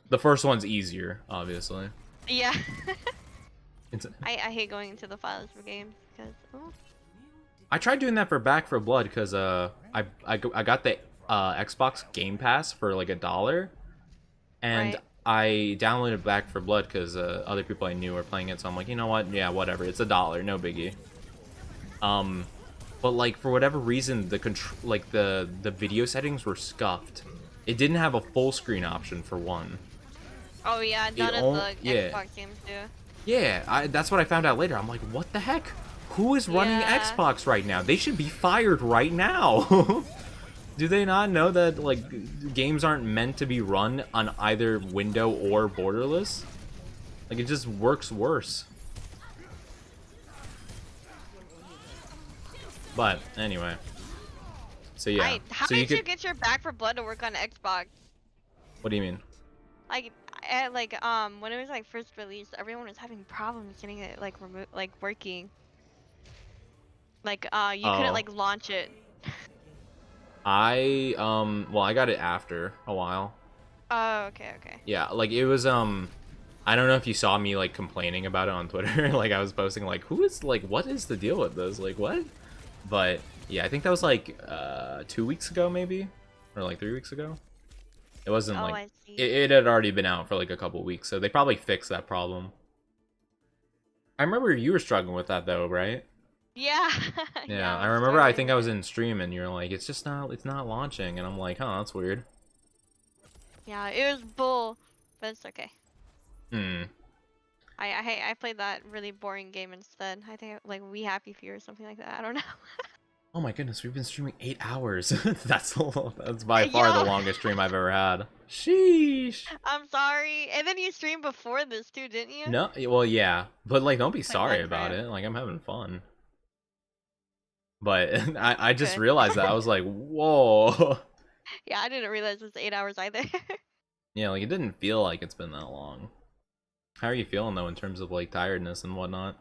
The first one's easier, obviously. Yeah. It's, I hate going into the files for games because I tried doing that for Back 4 Blood because I got the Xbox Game Pass for like $1, and Right. I downloaded Back 4 Blood because other people I knew were playing it, so I'm like, you know what? Yeah, whatever. It's $1, no biggie. But like for whatever reason, the video settings were scuffed. It didn't have a full screen option for one. oh yeah, none of the Xbox games do. Yeah, that's what I found out later. I'm like, what the heck? Who is running Yeah. Xbox right now? They should be fired right now. Do they not know that like games aren't meant to be run on either window or borderless? Like it just works worse. But anyway, so yeah. How so did you get your Back 4 Blood to work on Xbox? What do you mean? Like, when it was like first released, everyone was having problems getting it like working. Like, you couldn't Oh. like launch it. Well, I got it after a while. Oh, okay, okay. Yeah, like it was I don't know if you saw me like complaining about it on Twitter. Like I was posting like, who is like, what is the deal with this? Like what? But yeah, I think that was like 2 weeks ago maybe, or like 3 weeks ago. It wasn't Oh, like I see. it had already been out for like a couple weeks, so they probably fixed that problem. I remember you were struggling with that though, right? Yeah. Yeah, I was remember. I struggling think I with was it. in stream, and you're like, it's not launching, and I'm like, huh, that's weird. Yeah, it was bull, but it's okay. Hmm. I played that really boring game instead. I think like We Happy Few or something like that. I don't know. Oh my goodness, we've been streaming 8 hours. That's by far Yo. the longest stream I've ever had. Sheesh. I'm sorry. And then you streamed before this too, didn't you? No, well, yeah, but like, don't be Like sorry one about time. it. Like, I'm having fun. But I just Good. realized that I was like, whoa. Yeah, I didn't realize it was 8 hours either. Yeah, like it didn't feel like it's been that long. How are you feeling though in terms of like tiredness and whatnot?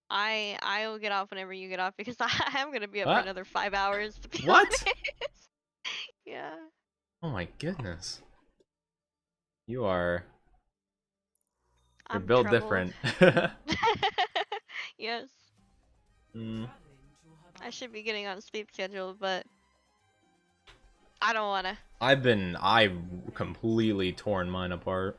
I will get off whenever you get off because I'm gonna be up for What? another 5 hours to be What? honest. Yeah. Oh my goodness. You're I'm built troubled. different. Yes. Mm. I should be getting on a sleep schedule, but I don't wanna. I've completely torn mine apart.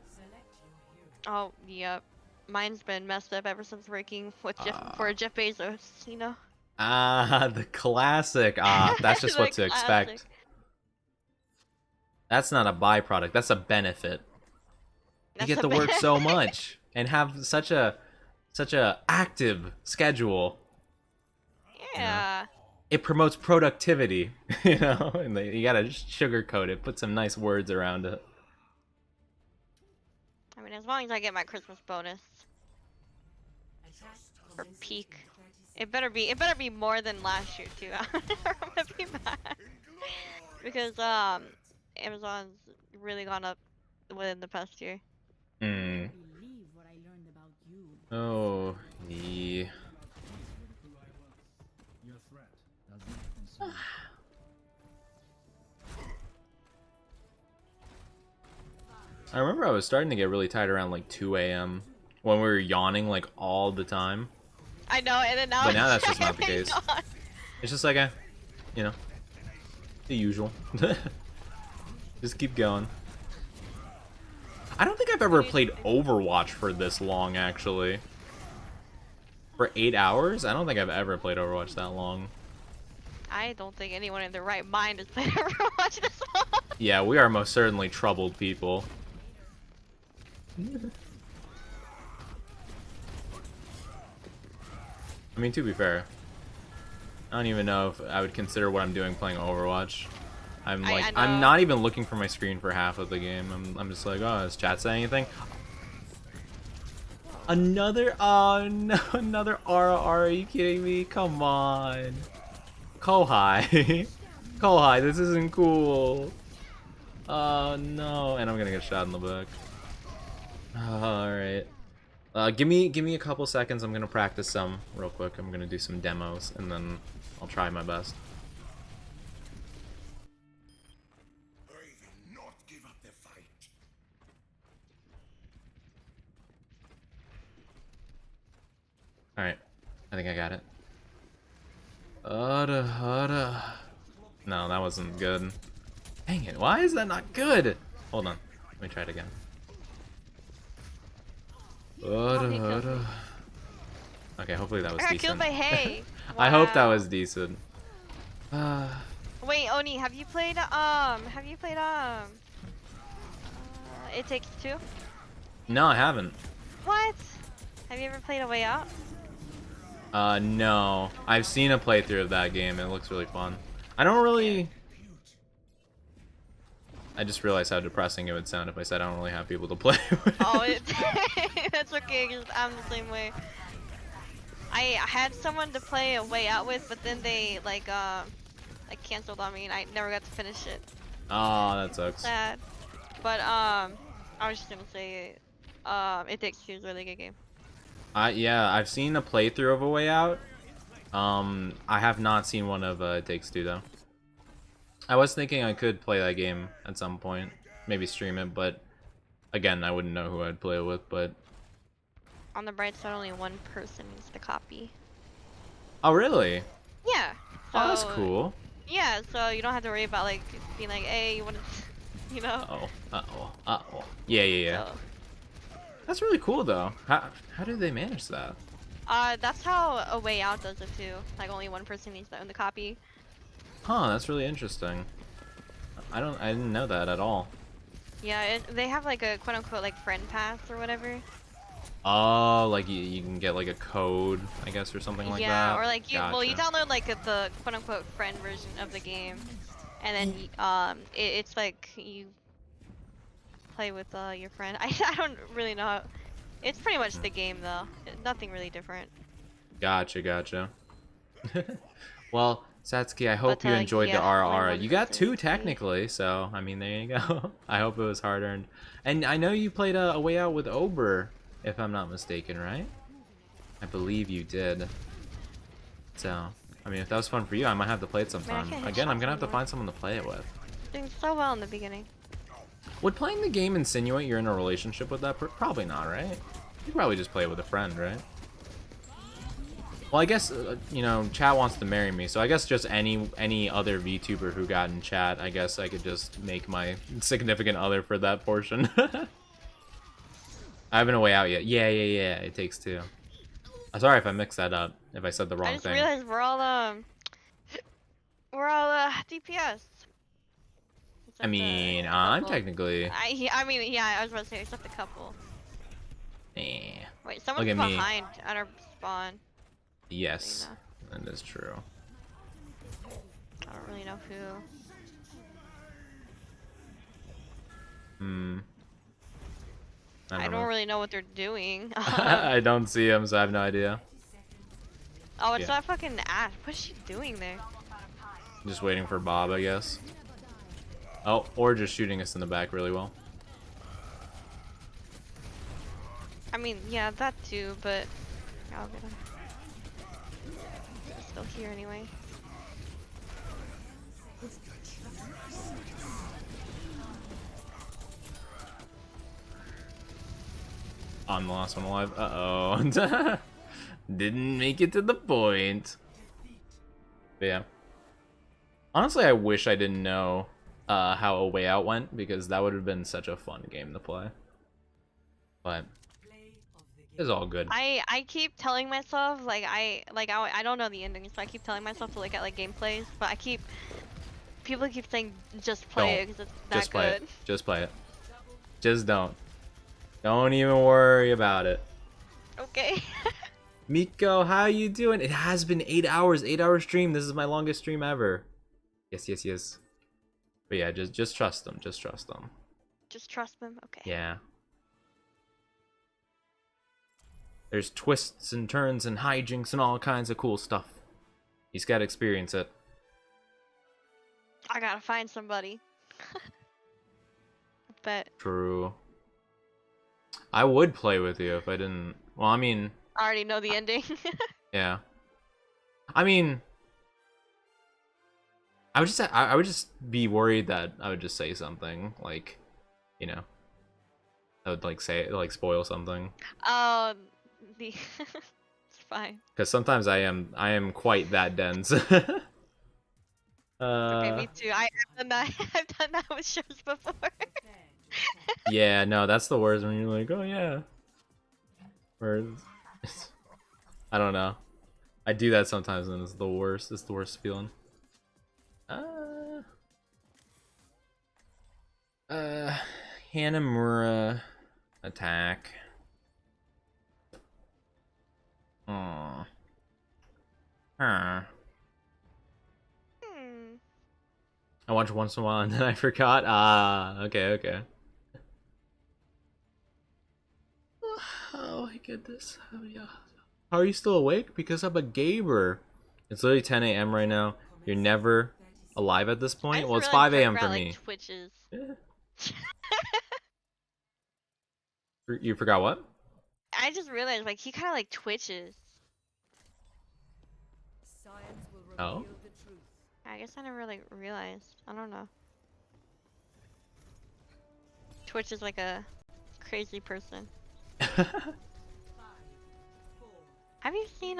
Oh, yep. Mine's been messed up ever since working with for Jeff Bezos, you know? Ah, the classic. Ah, that's just what The to expect. classic. That's not a byproduct, that's a benefit. You That's get a to work bad- so much and have such a active schedule. Yeah. It promotes productivity, you know, and you gotta sugarcoat it, put some nice words around it. I mean, as long as I get my Christmas bonus. Or peak. It better be more than last year too. I'm gonna be mad. Because Amazon's really gone up within the past year. Hmm. Oh, yeah. I remember I was starting to get really tired around like 2 a.m. when we were yawning like all the time. I know, and then now. But now that's just not the I'm case. not. It's just like you know, the usual. Just keep going. I don't think I've ever played Overwatch for this long, actually. For 8 hours? I don't think I've ever played Overwatch that long. I don't think anyone in their right mind has played Overwatch this long. Yeah, we are most certainly troubled people. I mean, to be fair, I don't even know if I would consider what I'm doing playing Overwatch. I'm like, I'm not even looking for my screen for half of the game. I'm just like, oh, is chat saying anything? Another, oh no, another RR, are you kidding me? Come on. Kohai. Kohai, this isn't cool. Oh no, and I'm gonna get shot in the back. Alright. Give me a couple seconds, I'm gonna practice some real quick. I'm gonna do some demos, and then I'll try my best. I will not give up the fight. Alright, I think I got it. No, that wasn't good. Dang it, why is that not good? Hold on, let me try it again. Okay, hopefully that was I got decent. killed by hay. I hope that Wow. was decent. Wait, Oni, have you played It Takes Two? No, I haven't. What? Have you ever played A Way Out? No. I've seen a playthrough of that game. It looks really fun. I don't really... I just realized how depressing it would sound if I said I don't really have people to play with. Oh, that's okay, 'cause I'm the same way. I had someone to play A Way Out with, but then they, like canceled on me, and I never got to finish it. Oh, that sucks. Sad. But, I was just gonna say, It Takes Two is a really good game. Yeah, I've seen a playthrough of A Way Out. I have not seen one of It Takes Two, though. I was thinking I could play that game at some point. Maybe stream it, but again, I wouldn't know who I'd play it with, but... On the bright side, only one person needs the copy. Oh, really? Yeah. So, Oh, that's cool. Yeah, so you don't have to worry about, like, being like, hey, you wanna... You know? Uh-oh. Yeah. So, That's really cool, though. How did they manage that? that's how A Way Out does it, too. Like, only one person needs to own the copy. Huh, that's really interesting. I didn't know that at all. Yeah, they have, like, a quote-unquote, like, friend pass or whatever. Oh, like you can get like a code, I guess, or something like that. Yeah, or like you Gotcha. download like the quote-unquote friend version of the game, and then it's like you play with your friend. I don't really know how. It's pretty much the game though. Nothing really different. Gotcha. Well, Satsuki, I hope But, you enjoyed yeah, the only RR. one You got person 2 needs to play. technically, so I mean, there you go. I hope it was hard earned. And I know you played A Way Out with Ober, if I'm not mistaken, right? I believe you did. So, I mean, if that was fun for you, I might have to play it sometime. can't hit Again, I'm shots gonna have to anymore. find someone to play it with. Doing so well in the beginning. Would playing the game insinuate you're in a relationship with that person? Probably not, right? You probably just play it with a friend, right? Well, I guess, you know, chat wants to marry me, so I guess just any other VTuber who got in chat, I guess I could just make my significant other for that portion. I haven't A Way Out yet. Yeah, It Takes Two. I'm sorry if I mixed that up, if I said the I wrong just thing. realized we're all DPS. I mean, the I'm couple. technically... I mean, yeah, I was about to say, except the couple. Eh. Wait, someone's Look at me. behind at our spawn. Yes, So, that is true. I don't really know who. I don't really know what they're doing. I don't see him, so I have no idea. Oh, it's Yeah. that fucking Ash. What's she doing there? Just waiting for Bob, I guess. Oh, or just shooting us in the back really well. I mean, yeah, that too, but I'll get him. He's still here anyway. I'm the last one alive. Uh-oh. Didn't make it to the point. But yeah. Honestly, I wish I didn't know how A Way Out went, because that would have been such a fun game to play. but it's all good. I keep telling myself I don't know the ending, so I keep telling myself to look at like gameplays, but people keep saying just play it because it's that Just play good. it. Just play it. Just don't. Don't even worry about it. Okay. Miko, how you doing? It has been 8 hours. 8-hour stream. This is my longest stream ever. Yes, yes, yes. But yeah, just trust them. Just trust them. Just trust them. Okay. Yeah. There's twists and turns and hijinks and all kinds of cool stuff. He's got to experience it. I gotta find somebody. But True. I would play with you if I didn't. Well, I mean. I already know the ending. Yeah. I mean. I would just be worried that I would just say something like, you know, I would like spoil something. Oh, it's fine. Because sometimes I am quite that dense. Okay, me too. I've done that. I've done that with shows before. Yeah, no, that's the worst when you're like, oh yeah. Or I don't know. I do that sometimes and it's the worst. It's the worst feeling. Hanamura attack. Aww. Huh. I watch once in a while and then I forgot. Ah, okay, okay. Oh, I get this. Oh, yeah. How are you still awake? Because I'm a gamer. It's literally 10 a.m. right now. You're never alive at this point? Well, it's 5 a.m. for me. Twitches. Yeah. You forgot what? I just realized, like, he kind of like twitches. Oh? I guess I never really realized. I don't know. Twitch is like a crazy person. Have you seen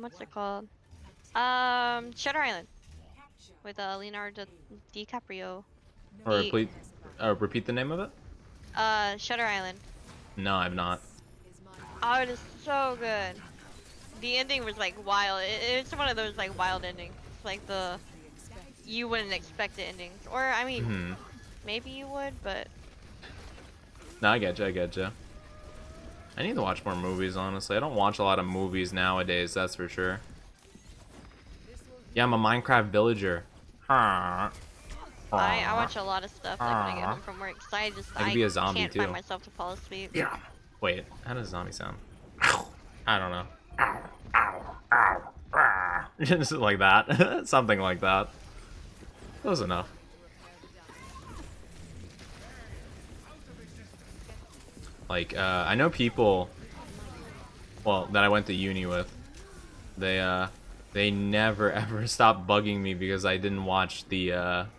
what's it called? Shutter Island with Leonardo DiCaprio. Or repeat the name of it? Shutter Island. No, I've not. Oh, it is so good. The ending was like wild. It's one of those like wild endings. It's like you wouldn't expect the endings, or I mean, maybe you would, but. No, I get you. I get you. I need to watch more movies, honestly. I don't watch a lot of movies nowadays, that's for sure. Yeah, I'm a Minecraft villager. I watch a lot of stuff like when I get home from work. So I could be a zombie can't too. find myself to fall asleep. Yeah. Wait, how does zombie sound? I don't know. Just like that. Something like that. Close enough. Like, I know people, well, that I went to uni with, they never ever stopped bugging me because I didn't watch the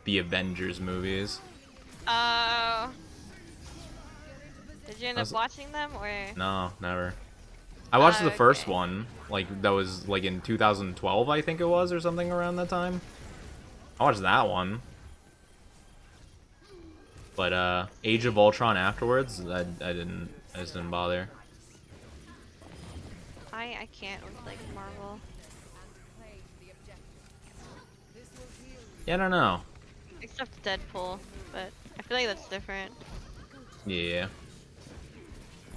Avengers movies. Did you end up watching them, or? No, never. I watched the first one, like, that was, like, in 2012, I think it was, or something around that time. I watched that one. But, Age of Ultron afterwards, I just didn't bother. I can't with, like, Marvel. Yeah, I don't know. Except Deadpool, but I feel like that's different. Yeah.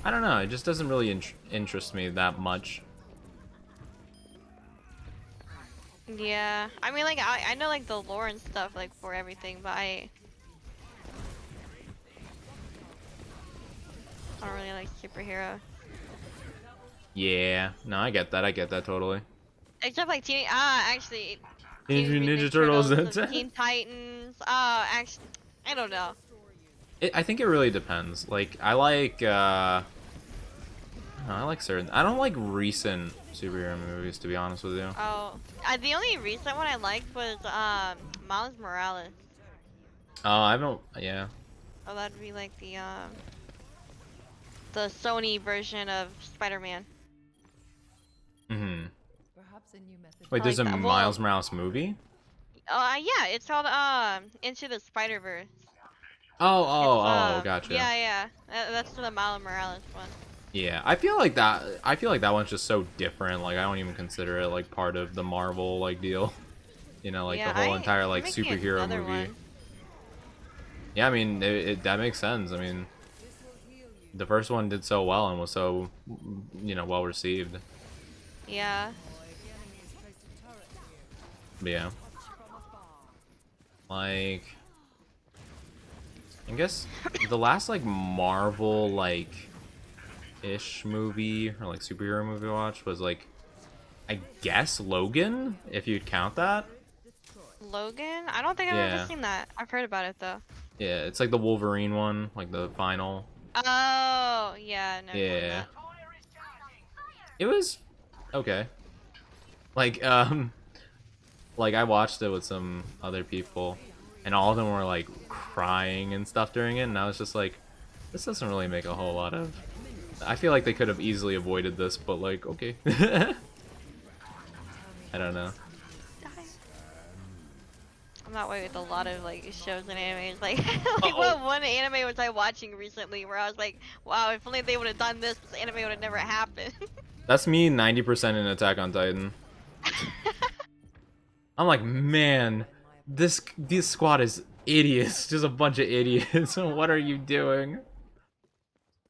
I don't know, it just doesn't really interest me that much. Yeah, I mean, like, I know, like, the lore and stuff, like, for everything, but I don't really like superhero. Yeah, no, I get that totally. Except, like, actually... Teenage Ninja Turtles. Teen Titans, actually, I don't know. I think it really depends. Like, I like certain. I don't like recent superhero movies, to be honest with you. Oh, the only recent one I liked was Miles Morales. Oh, I don't. Yeah. Oh, that'd be like the Sony version of Spider-Man. Mhm. Perhaps a new method. Wait, there's a Well, Miles Morales movie? Yeah, it's called Into the Spider-Verse. Gotcha. Yeah. That's the Miles Morales one. Yeah, I feel like that. I feel like that one's just so different. Like, I don't even consider it like part of the Marvel like deal. You know, like Yeah, the whole entire they're like making superhero another movie. one. Yeah, I mean, that makes sense. I mean, the first one did so well and was so, you know, well received. Yeah. But yeah, like, I guess the last like Marvel like ish movie or like superhero movie I watched was like, I guess Logan, if you'd count that. Logan? I don't think I've ever Yeah, seen that. I've heard about it though. yeah, it's like the Wolverine one, like the final. Oh, yeah, I've never seen Yeah, that. it was okay. Like, like I watched it with some other people, and all of them were like crying and stuff during it, and I was just like, this doesn't really make a whole lot of. I feel like they could have easily avoided this, but like, okay. I don't know. I'm that way with a lot of like shows and animes. Like, like Uh-oh. what one anime was I watching recently where I was like, wow, if only they would have done this, this anime would have never happened. That's me 90% in Attack on Titan. I'm like, man, this squad is idiots, just a bunch of idiots. What are you doing?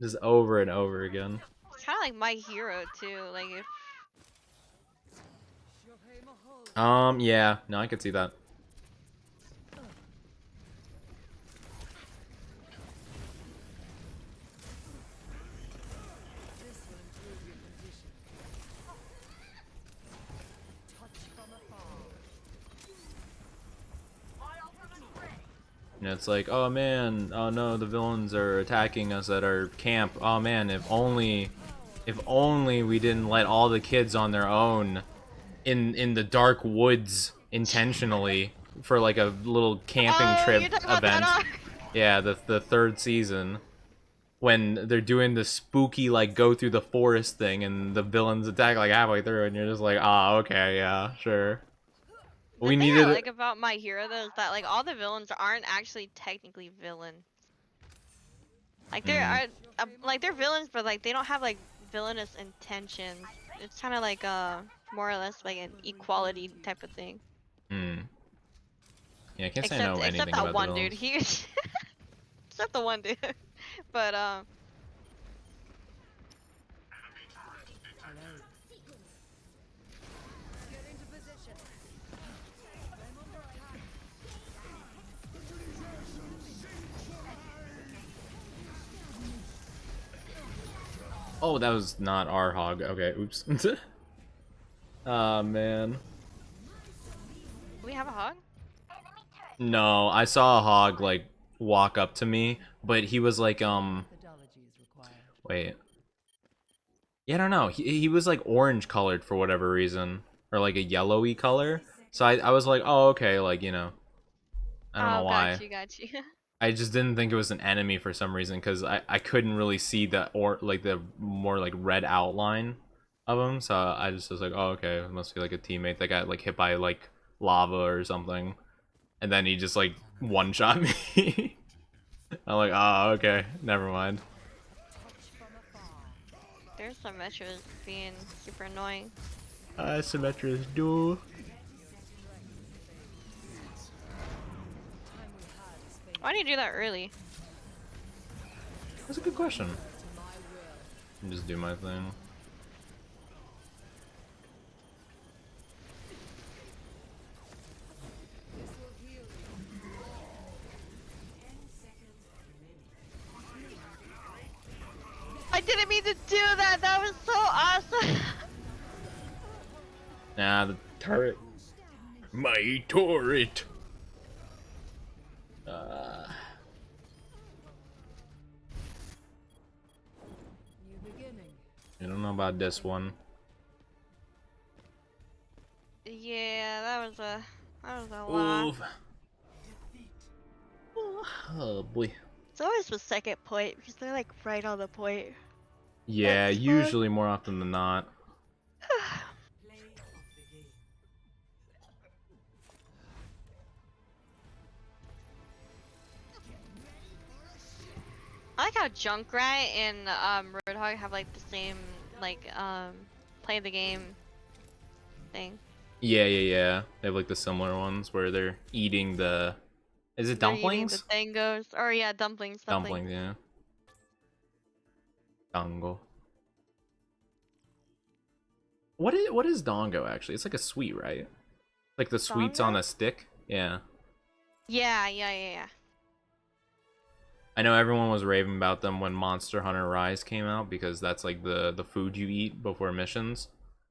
Just over and over again. It's kind of like My Hero too. Like if Yeah, no, I could see that. You know, it's like, oh man, oh no, the villains are attacking us at our camp. Oh man, if only we didn't let all the kids on their own in the dark woods intentionally for like a little camping trip you're talking about event. that arc? Yeah, the third season. When they're doing the spooky like go through the forest thing and the villains attack like halfway through and you're just like, ah, okay, yeah, sure. The We thing needed I it. like about My Hero though is that like all the villains aren't actually technically villains. Like they are, like they're villains, but like they don't have like villainous intentions. It's kind of like more or less like an equality type of thing. Yeah, I can't say I Except know except anything that about one the dude. villains. He except the one dude. But Oh, that was not our hog. Okay, oops. Ah, man. we have a hog. No, I saw a hog like walk up to me, but he was like wait. Yeah, I don't know. He was like orange colored for whatever reason, or like a yellowy color. So I was like, oh okay, like you know, I don't know why. Got you. I just didn't think it was an enemy for some reason because I couldn't really see the or like the more like red outline of him. So I just was like, oh okay, it must be like a teammate that got like hit by like lava or something, and then he just like one shot me. I'm like, oh okay, never mind. There's some metros being super annoying. Symmetra's duel. Why do you do that early? That's a good question. Just do my thing. I didn't mean to do that. That was so awesome. Nah, the turret. My turret. I don't know about this one. Yeah, that was a lot. Oof. Oh boy. It's always the second point because they're like right on the point. Yeah, That's fun. usually more often than not. like how Junkrat and Roadhog have like the same like play the game thing. Yeah, yeah, yeah. They have like the similar ones where they're eating the. Is it They're eating the dumplings? tangos, or yeah, dumplings. Dumplings, yeah. Dango. What is dongo actually? It's like a sweet, right? Like the sweets on Dongo? a stick. Yeah. Yeah. I know everyone was raving about them when Monster Hunter Rise came out because that's like the food you eat before missions.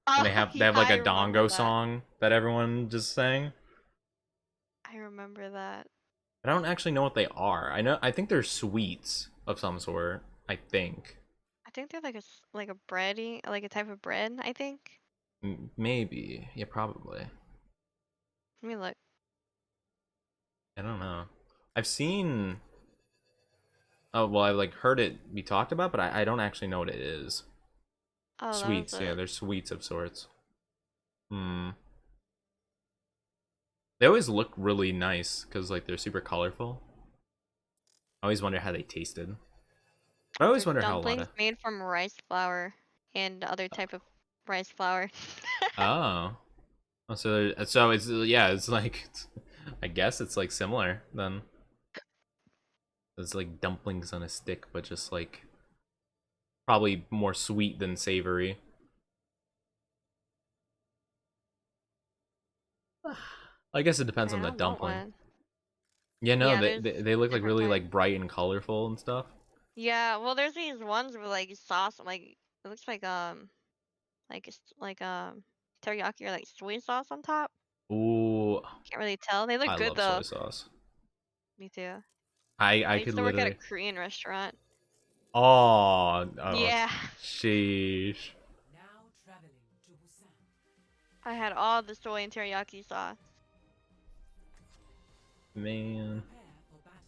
And Oh, they have yeah, like I a remember dongo that. song that everyone just sang. I remember that. I don't actually know what they are. I think they're sweets of some sort. I think. I think they're like like a bready, like a type of bread. I think. Maybe. Yeah, probably. Let me look. I don't know. I've seen. Oh well, I've like heard it be talked about, but I don't actually know what it is. Oh, that Sweets, was yeah, it. they're sweets of sorts. Hmm. They always look really nice because like they're super colorful. I always wonder how they tasted. I always They're wonder how a lot dumplings of. made from rice flour and other type of rice flour. Oh. Oh, so it's yeah, it's like I guess it's like similar then. It's like dumplings on a stick, but just like probably more sweet than savory. I guess it depends I on the don't want dumpling. one. Yeah, no, Yeah, there's they look like different really types. like bright and colorful and stuff. Yeah, well, there's these ones with like sauce, like it looks like it's like teriyaki or like soy sauce on top. Ooh, Can't really tell. They look I good love soy though. sauce. Me too. I I used could to work at a literally. Korean restaurant. Oh, Yeah, sheesh. Now traveling to Busan. I had all the soy and teriyaki sauce. Man. Prepare for battle.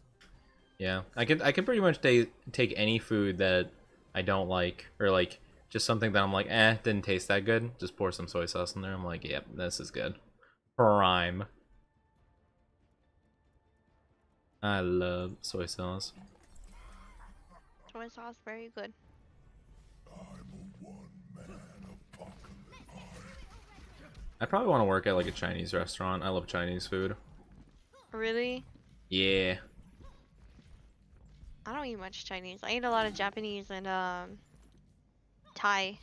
Yeah, I could pretty much take any food that I don't like or like just something that I'm like, didn't taste that good. Just pour some soy sauce in there. I'm like, yep, this is good. Prime. I love soy sauce. Soy sauce, very good. I probably want to work at like a Chinese restaurant. I love Chinese food. Really? Yeah. I don't eat much Chinese. I eat a lot of Japanese and Thai.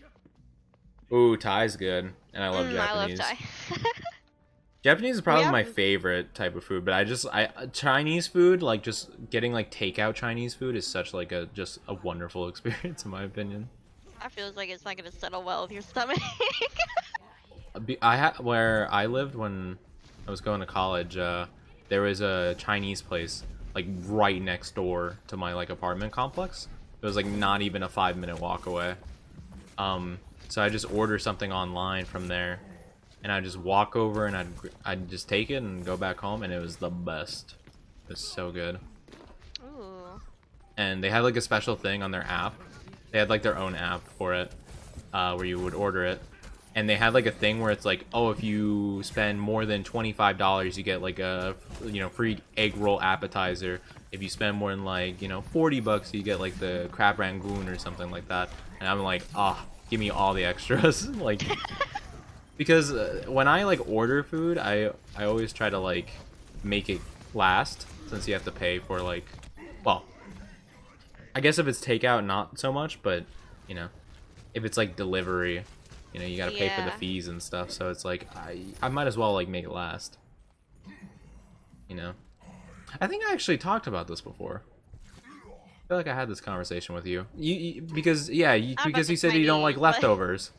Ooh, Thai's good, and I love I love Japanese. Thai. Japanese is We probably have my favorite type of food, but I Chinese food, like just getting like takeout Chinese food is such like just a wonderful experience in my opinion. I feels like it's not gonna settle well with your stomach. Where I lived when I was going to college, there was a Chinese place like right next door to my like apartment complex. It was like not even a 5-minute walk away. So I just order something online from there, and I just walk over and I'd just take it and go back home, and it was the best. It was so good. Ooh. And they had like a special thing on their app. They had like their own app for it, where you would order it. And they had like a thing where it's like, oh, if you spend more than $25, you get like a free egg roll appetizer. If you spend more than like $40, you get like the crab rangoon or something like that. And I'm like, give me all the extras, like, because when I like order food, I always try to like make it last, since you have to pay for like, well, I guess if it's takeout, not so much, but if it's like delivery. You gotta pay for the Yeah. fees and stuff, so it's like I might as well like make it last. I think I actually talked about this before. I feel like I had this conversation with you. Because Not about because the you said you don't like Chinese, but- leftovers.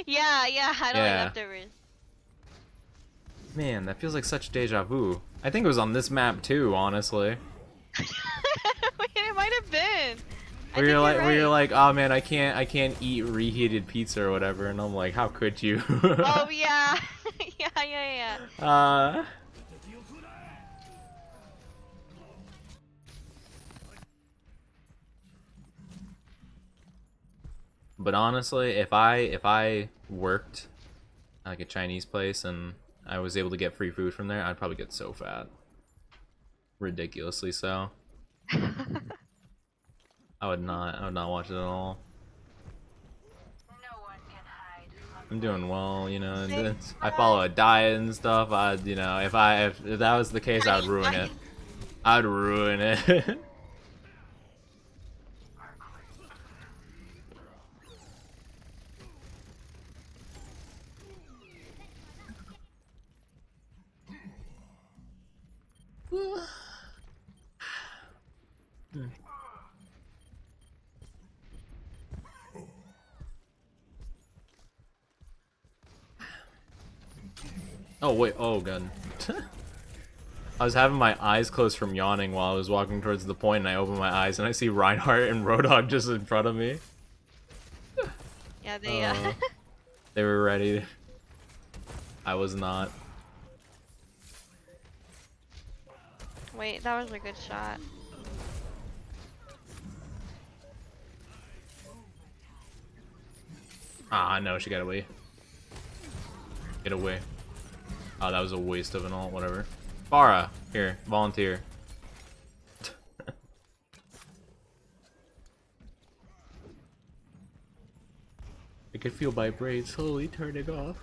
Yeah, I don't Yeah. like leftovers. Man, that feels like such deja vu. I think it was on this map too, honestly. Wait, it might have been. Where you're like, oh man, I can't eat reheated pizza or whatever, and I'm like, how could you? Oh yeah, yeah. But honestly, if I worked at like a Chinese place and I was able to get free food from there, I'd probably get so fat. Ridiculously so. I would not watch it at all. I'm doing well, you know. And I follow a diet and stuff. You know, if that was the case, I would ruin it. I'd ruin it. Oh wait, oh god. I was having my eyes closed from yawning while I was walking towards the point, and I open my eyes and I see Reinhardt and Roadhog just in front of me. Yeah, they They were ready. I was not. Wait, that was a good shot. Ah, no, she got away. Get away. Oh, that was a waste of an ult, whatever. Farah, here, volunteer. I could feel my brain slowly turning off.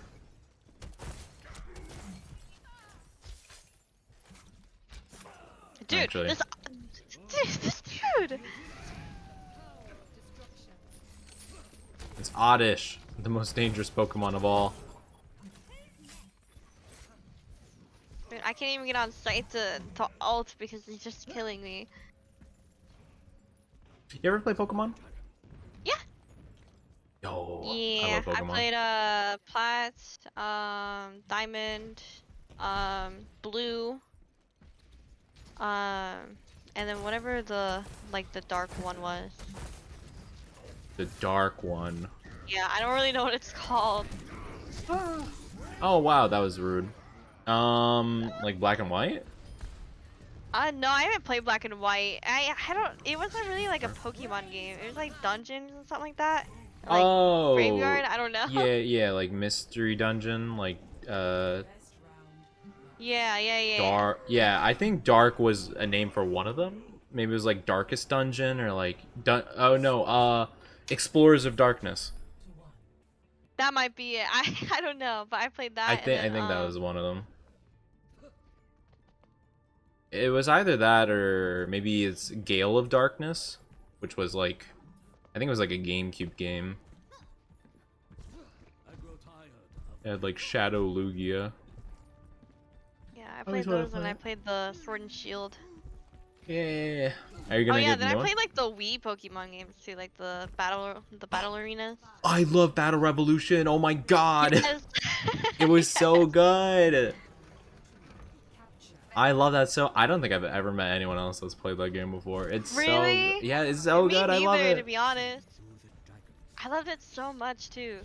Dude, Actually. this dude. It's Oddish, the most dangerous Pokemon of all. Dude, I can't even get on site to ult because he's just killing me. You ever play Pokemon? Yeah. Yo, Yeah, I love I Pokemon. played Plat, Diamond, Blue, and then whatever the dark one was. The dark one. Yeah, I don't really know what it's called. Oh wow, that was rude. Like black and white? No, I haven't played Black and White. I don't. It wasn't really like a Pokemon game. It was like dungeons and something like that. Like Oh, graveyard. I don't know. yeah, like mystery dungeon, like Yeah. dark. Yeah, I think dark was a name for one of them. Maybe it was like darkest dungeon or like oh no, explorers of darkness. That might be it. I don't know, but I played that. I think that was one of them. It was either that or maybe it's Gale of Darkness, which was like, I think it was like a GameCube game. It had like Shadow Lugia. Yeah, I played those and I played the Sword and Shield. Yeah. Are you gonna Oh yeah, get then I more? played like the Wii Pokemon games too, like the battle arenas. I love Battle Revolution. Oh my god. Yes. It was so good. I love that so. I don't think I've ever met anyone else that's played that game before. It's Really? so yeah, it's so Me good. I love neither, it. to be honest. I loved it so much too.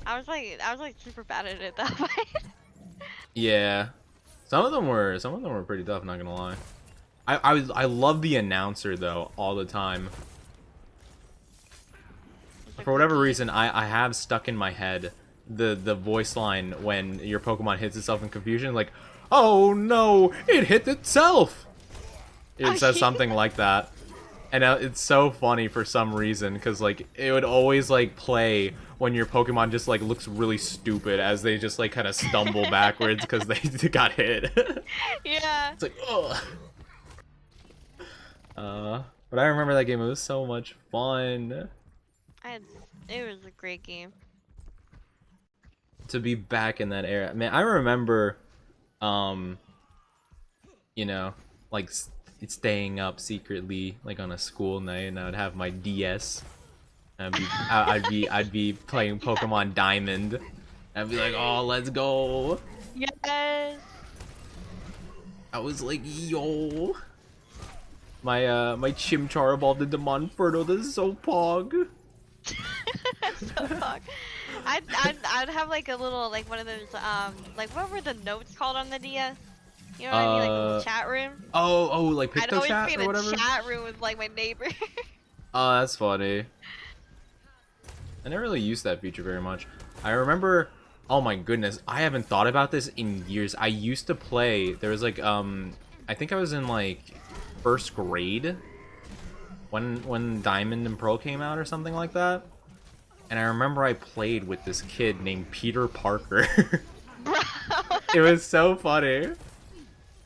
I was like super bad at it that way. Yeah. Some of them were pretty tough, not gonna lie. I love the announcer though all the time. For whatever reason, I have stuck in my head the voice line when your Pokemon hits itself in confusion, like, oh no, it hit itself. It says something like that, and it's so funny for some reason because like it would always like play when your Pokemon just like looks really stupid as they just like kind of stumble backwards because they got hit. Yeah. It's like, ugh. But I remember that game. It was so much fun. It was a great game. To be back in that era. Man, I remember, you know, like staying up secretly, like on a school night, and I would have my DS. And I'd be playing Pokemon Diamond. I'd be like, oh, let's go. Yes. I was like, yo. My Chimchar evolved into Monferno. This is so pog. So fuck. I'd have like a little like one of those like what were the notes called on the DS? You know what I mean, like a little chat room. Oh, like I'd always PictoChat be or in whatever. a chat room with like my neighbor. Oh, that's funny. I never really used that feature very much. I remember, oh my goodness, I haven't thought about this in years. I used to play, there was like, I think I was in like first grade, when Diamond and Pearl came out or something like that. And I remember I played with this kid named Peter Parker. Bro. It was so funny.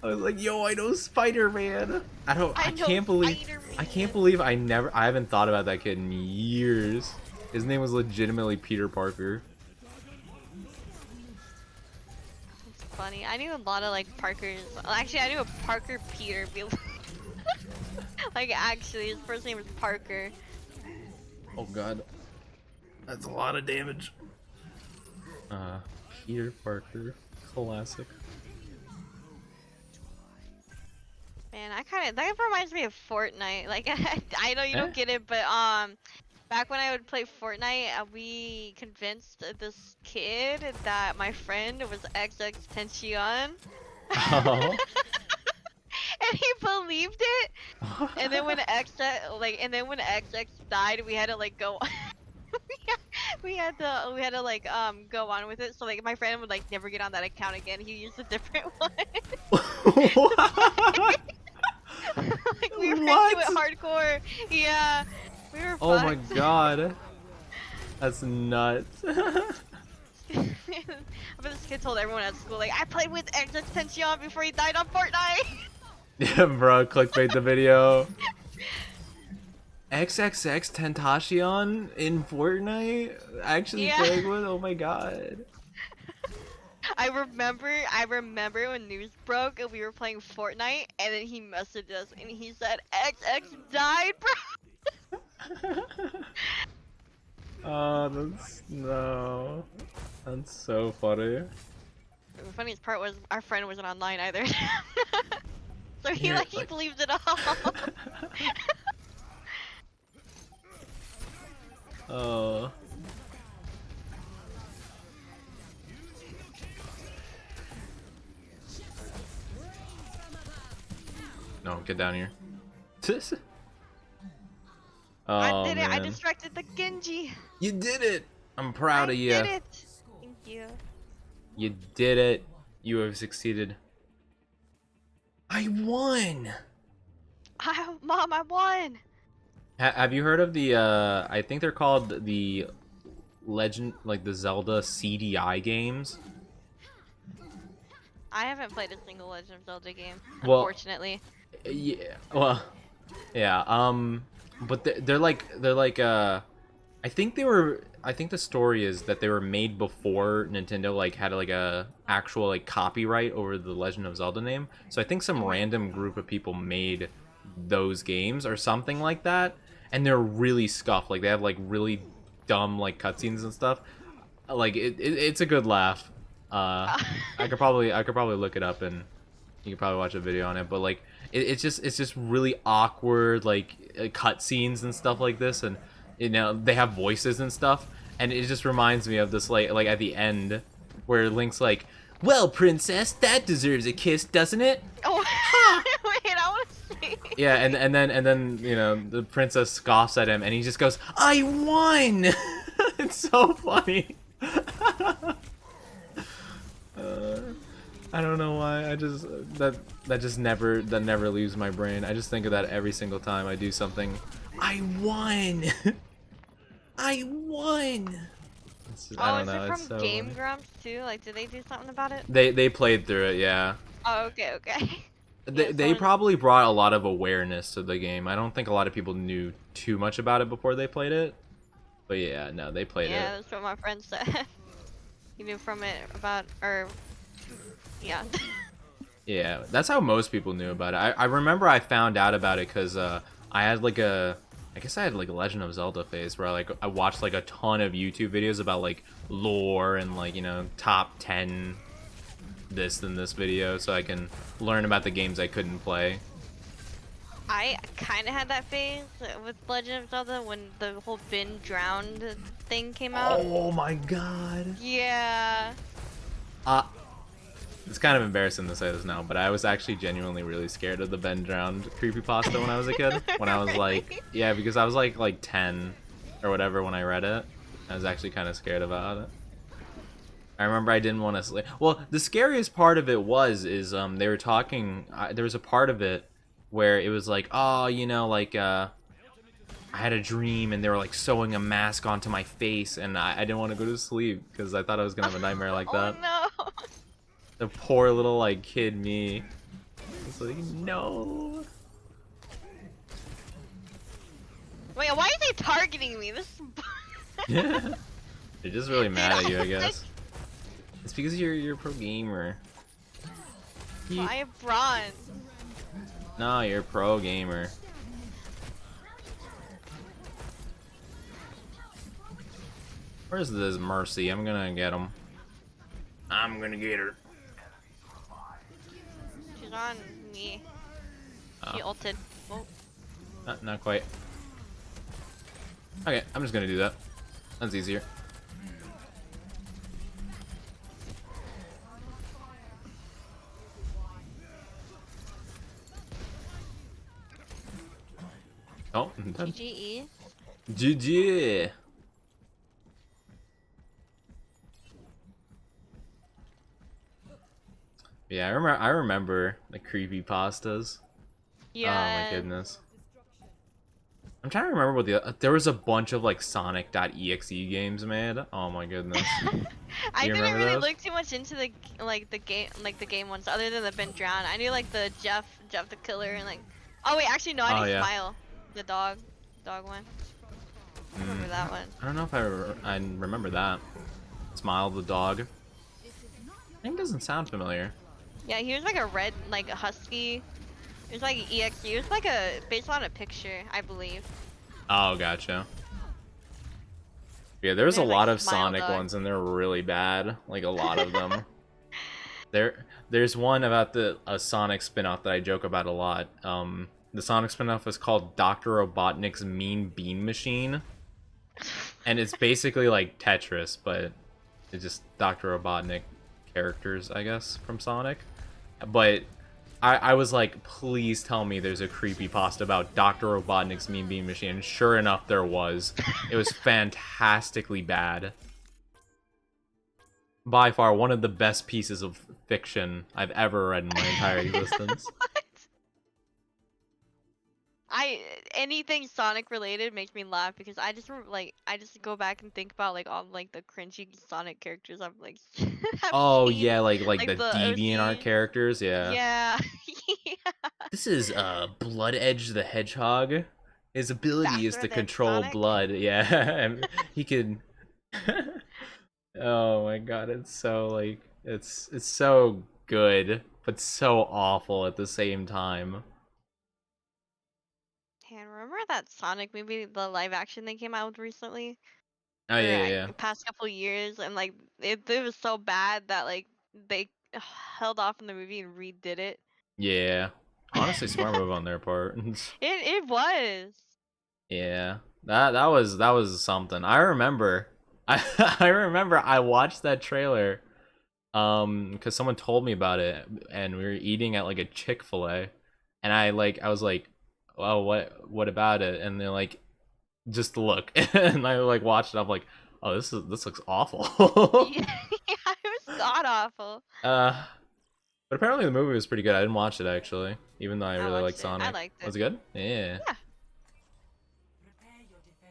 I was like, "Yo, I know Spider-Man." I can't believe I haven't thought about that kid in years. His name was legitimately Peter Parker. It's funny. I knew a lot of like Parkers. Well, actually, I knew a Parker Peter. Like actually, his first name was Parker. Oh god. That's a lot of damage. Peter Parker. Classic. Man, that reminds me of Fortnite. Like I know you don't get it, but back when I would play Fortnite, we convinced this kid that my friend was XX Tension. Oh. And he believed it. And then when XX died, we had to like go we had to like go on with it. So like my friend would like never get on that account again. He used a different one. Like we were into it hardcore. Yeah. We were Oh my fucked. god. That's nuts. But this kid told everyone at school like I played with XX Tension before he died on Fortnite. Yeah, bro, clickbait the video. XXX Tentacion in Fortnite? Actually playing with? Oh my god. I remember when news broke and we were playing Fortnite and then he messaged us and he said XX died, bro. Oh, that's so funny. The funniest part was our friend wasn't online either. So he Yeah, he believed it all. Oh. No, get down here. Oh, I did it. I man. distracted the Genji. You did it. I'm proud of you. I did it. Thank you. You did it. You have succeeded. I won. Mom, I won. Have you heard of the I think they're called the Legend, like the Zelda CDI games? I haven't played a single Legend of Zelda game, Well, unfortunately. Yeah. Well, yeah. But they're like I think the story is that they were made before Nintendo like had like a actual like copyright over the Legend of Zelda name. So I think some random group of people made those games or something like that, and they're really scuffed. Like they have like really dumb like cutscenes and stuff. Like it's a good laugh. I could probably look it up and you could probably watch a video on it. But like it's just really awkward like cutscenes and stuff like this, and you know they have voices and stuff, and it just reminds me of this like at the end where Link's like, "Well, princess, that deserves a kiss, doesn't it?" Oh, wait, I want to see. Yeah, and then you know the princess scoffs at him, and he just goes, "I won!" It's so funny. I don't know why. I just that never leaves my brain. I just think of that every single time I do something. I won. I won. I don't know. Is it It's from so Game funny. Grumps too? Like, did they do something about it? They played through it, yeah. Oh, okay. They probably brought a lot of awareness to the game. I don't think a lot of people knew too much about it before they played it. But yeah, no, they played Yeah, it. that's what my friend said. He knew from it about, yeah. Yeah, that's how most people knew about it. I remember I found out about it because I had like I guess I had like a Legend of Zelda phase where I watched like a ton of YouTube videos about like lore and like, you know, top 10 this and this video so I can learn about the games I couldn't play. I kind of had that phase with Legend of Zelda when the whole been drowned thing came out. Oh my god. Yeah. It's kind of embarrassing to say this now, but I was actually genuinely really scared of the Ben Drowned creepypasta when I was a kid. When I was like, yeah, because I was like 10 or whatever when I read it. I was actually kind of scared about it. I remember I didn't want to sleep. Well, the scariest part of it is they were talking. There was a part of it where it was like, oh, you know, like I had a dream and they were like sewing a mask onto my face, and I didn't want to go to sleep because I thought I was gonna have a nightmare like that. Oh no. The poor little like kid me. It's like, no. Wait, why are they targeting me? This is Yeah. They're just really mad at you, I Dude, I guess. It's because you're a pro gamer. I have bronze. No, you're a pro gamer. Where's this Mercy? I'm gonna get him. I'm gonna get her. She's on me. She Oh. ulted. Oh. Not quite. Okay, I'm just gonna do that. That's easier. Oh, I'm done. GGE. GG. Yeah, I remember the creepy pastas. Yeah. Oh my goodness. I'm trying to remember what there was a bunch of like Sonic.exe games made. Oh my goodness. I You didn't remember really those? look too much into the game ones other than the Ben Drown. I knew like the Jeff the Killer and like oh wait actually no I Oh, knew yeah. Smile the dog one. I remember that one. I don't know if I remember that. Smile the dog. I think it doesn't sound familiar. Yeah, he was like a red like a husky. It was like EXE. It was like a based on a picture I believe. Oh, gotcha. Yeah, there's a There's, like, lot of Smile Sonic Dog. ones and they're really bad. Like a lot of them. There's one about a Sonic spin-off that I joke about a lot. The Sonic spin-off is called Dr. Robotnik's Mean Bean Machine. And it's basically like Tetris, but it's just Dr. Robotnik characters, I guess, from Sonic. But I was like, please tell me there's a creepypasta about Dr. Robotnik's Mean Bean Machine. And sure enough, there was. It was fantastically bad. By far, one of the best pieces of fiction I've ever read in my entire existence. Anything Sonic related makes me laugh because I just go back and think about like all like the cringy Sonic characters I've like have Oh seen. yeah, like the the DeviantArt OG. characters, yeah. Yeah. This is Blood Edge the Hedgehog. His ability is Faster to than control Sonic? blood. Yeah, and he can. Oh my god, it's so like it's so good, but so awful at the same time. And remember that Sonic movie, the live action they came out with recently? Oh Or, yeah, like, yeah, the past couple years, and like it was so bad that like they held off in the movie and redid it. yeah. Honestly, smart move on their part. It was. Yeah, that was something. I remember, I remember I watched that trailer, because someone told me about it, and we were eating at like a Chick-fil-A, and I was like, well, what about it? And they're like, just look, and I like watched it. I'm like, oh, this looks awful. Yeah, it was god awful. But apparently the movie was pretty good. I didn't watch it actually, even though I really like watched it. Sonic. I liked it. Was it good? Yeah. Yeah.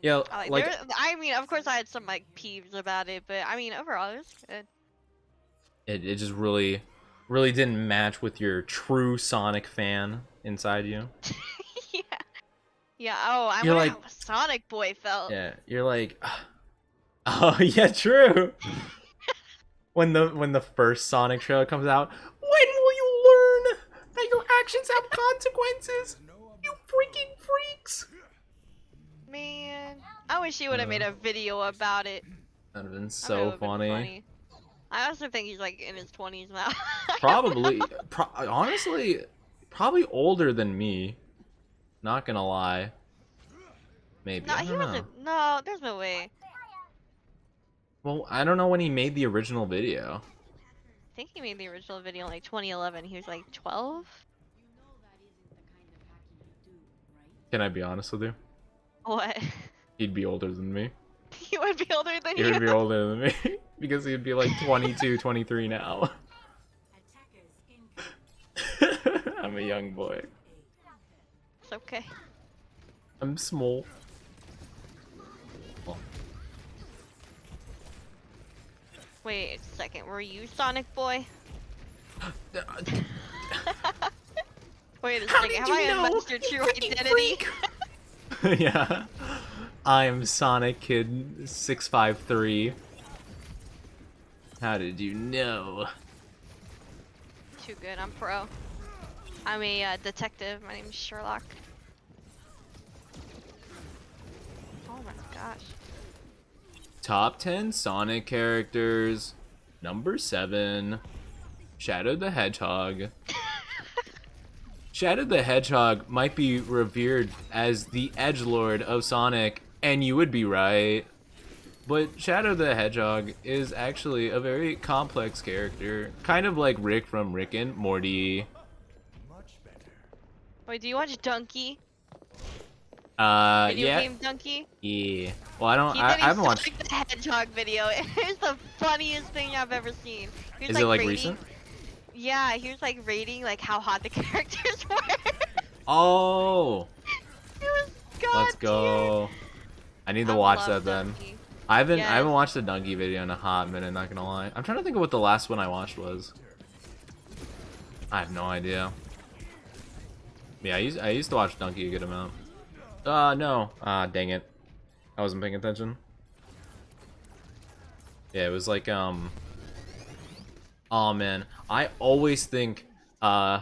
Yeah, Like, I mean, of course, I had some like peeves about it, but I mean, overall, it was good. it just really didn't match with your true Sonic fan inside you. Yeah. Yeah. Oh, I You're wonder like- how Sonic Boy felt. Yeah, you're like, oh yeah, true. when the first Sonic trailer comes out, when will you learn that your actions have consequences? You freaking freaks! Man, I wish he would have made a video about it. That'd have been That so would've been funny. I also think he's like in his 20s now. Probably, honestly, probably older than me. Not gonna lie. Maybe. No, I he don't know. wasn't. No, there's no way. Well, I don't know when he made the original video. I think he made the original video in like 2011. He was like 12. Can I be honest with you? What? He'd be older than me. He would be older than He you. would be older than me. Because he'd be like 22, 23 now. I'm a young boy. It's okay. I'm small. Wait a second, were you Sonic Boy? Wait a second, have I unmasked your true identity? Yeah. I'm Sonic Kid 653. How did you know? Too good, I'm pro. I'm a detective, my name is Sherlock. Oh my gosh. Top 10 Sonic characters. Number 7. Shadow the Hedgehog. Shadow the Hedgehog might be revered as the edgelord of Sonic, and you would be right. But Shadow the Hedgehog is actually a very complex character, kind of like Rick from Rick and Morty. Wait, do you watch Donkey? Video Yeah. game Donkey? Yeah. Well, I haven't watched. He did a Sonic the Hedgehog video. It's the funniest thing I've ever seen. Is it like recent? Yeah, he was like rating like how hot the characters were. Oh. It was god Let's go. tier. I need to watch love that then. Donkey. I haven't watched the Donkey video in a hot minute, not gonna lie. I'm trying to think of what the last one I watched was. I have no idea. Yeah, I used to watch Donkey a good amount. No. Dang it. I wasn't paying attention. Yeah, it was like, oh man. I always think, do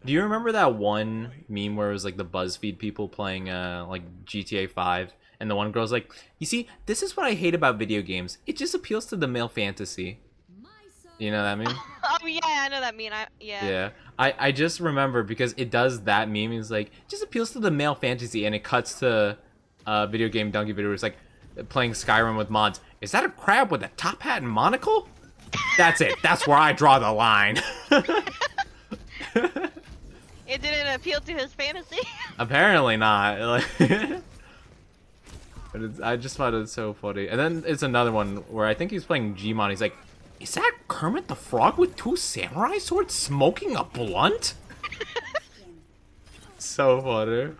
you remember that one meme where it was like the BuzzFeed people playing, like GTA 5? And the one girl's like, you see, this is what I hate about video games. It just appeals to the male fantasy. You know that meme? Oh yeah, I know that meme. Yeah. I just remember because it does that meme. It's like, just appeals to the male fantasy, and it cuts to video game Donkey video. It's like playing Skyrim with mods. Is that a crab with a top hat and monocle? That's it. That's where I draw the line. It didn't appeal to his fantasy. Apparently not. Like, but I just thought it was so funny. And then it's another one where I think he's playing Gmon. He's like, is that Kermit the Frog with 2 samurai swords smoking a blunt? So funny.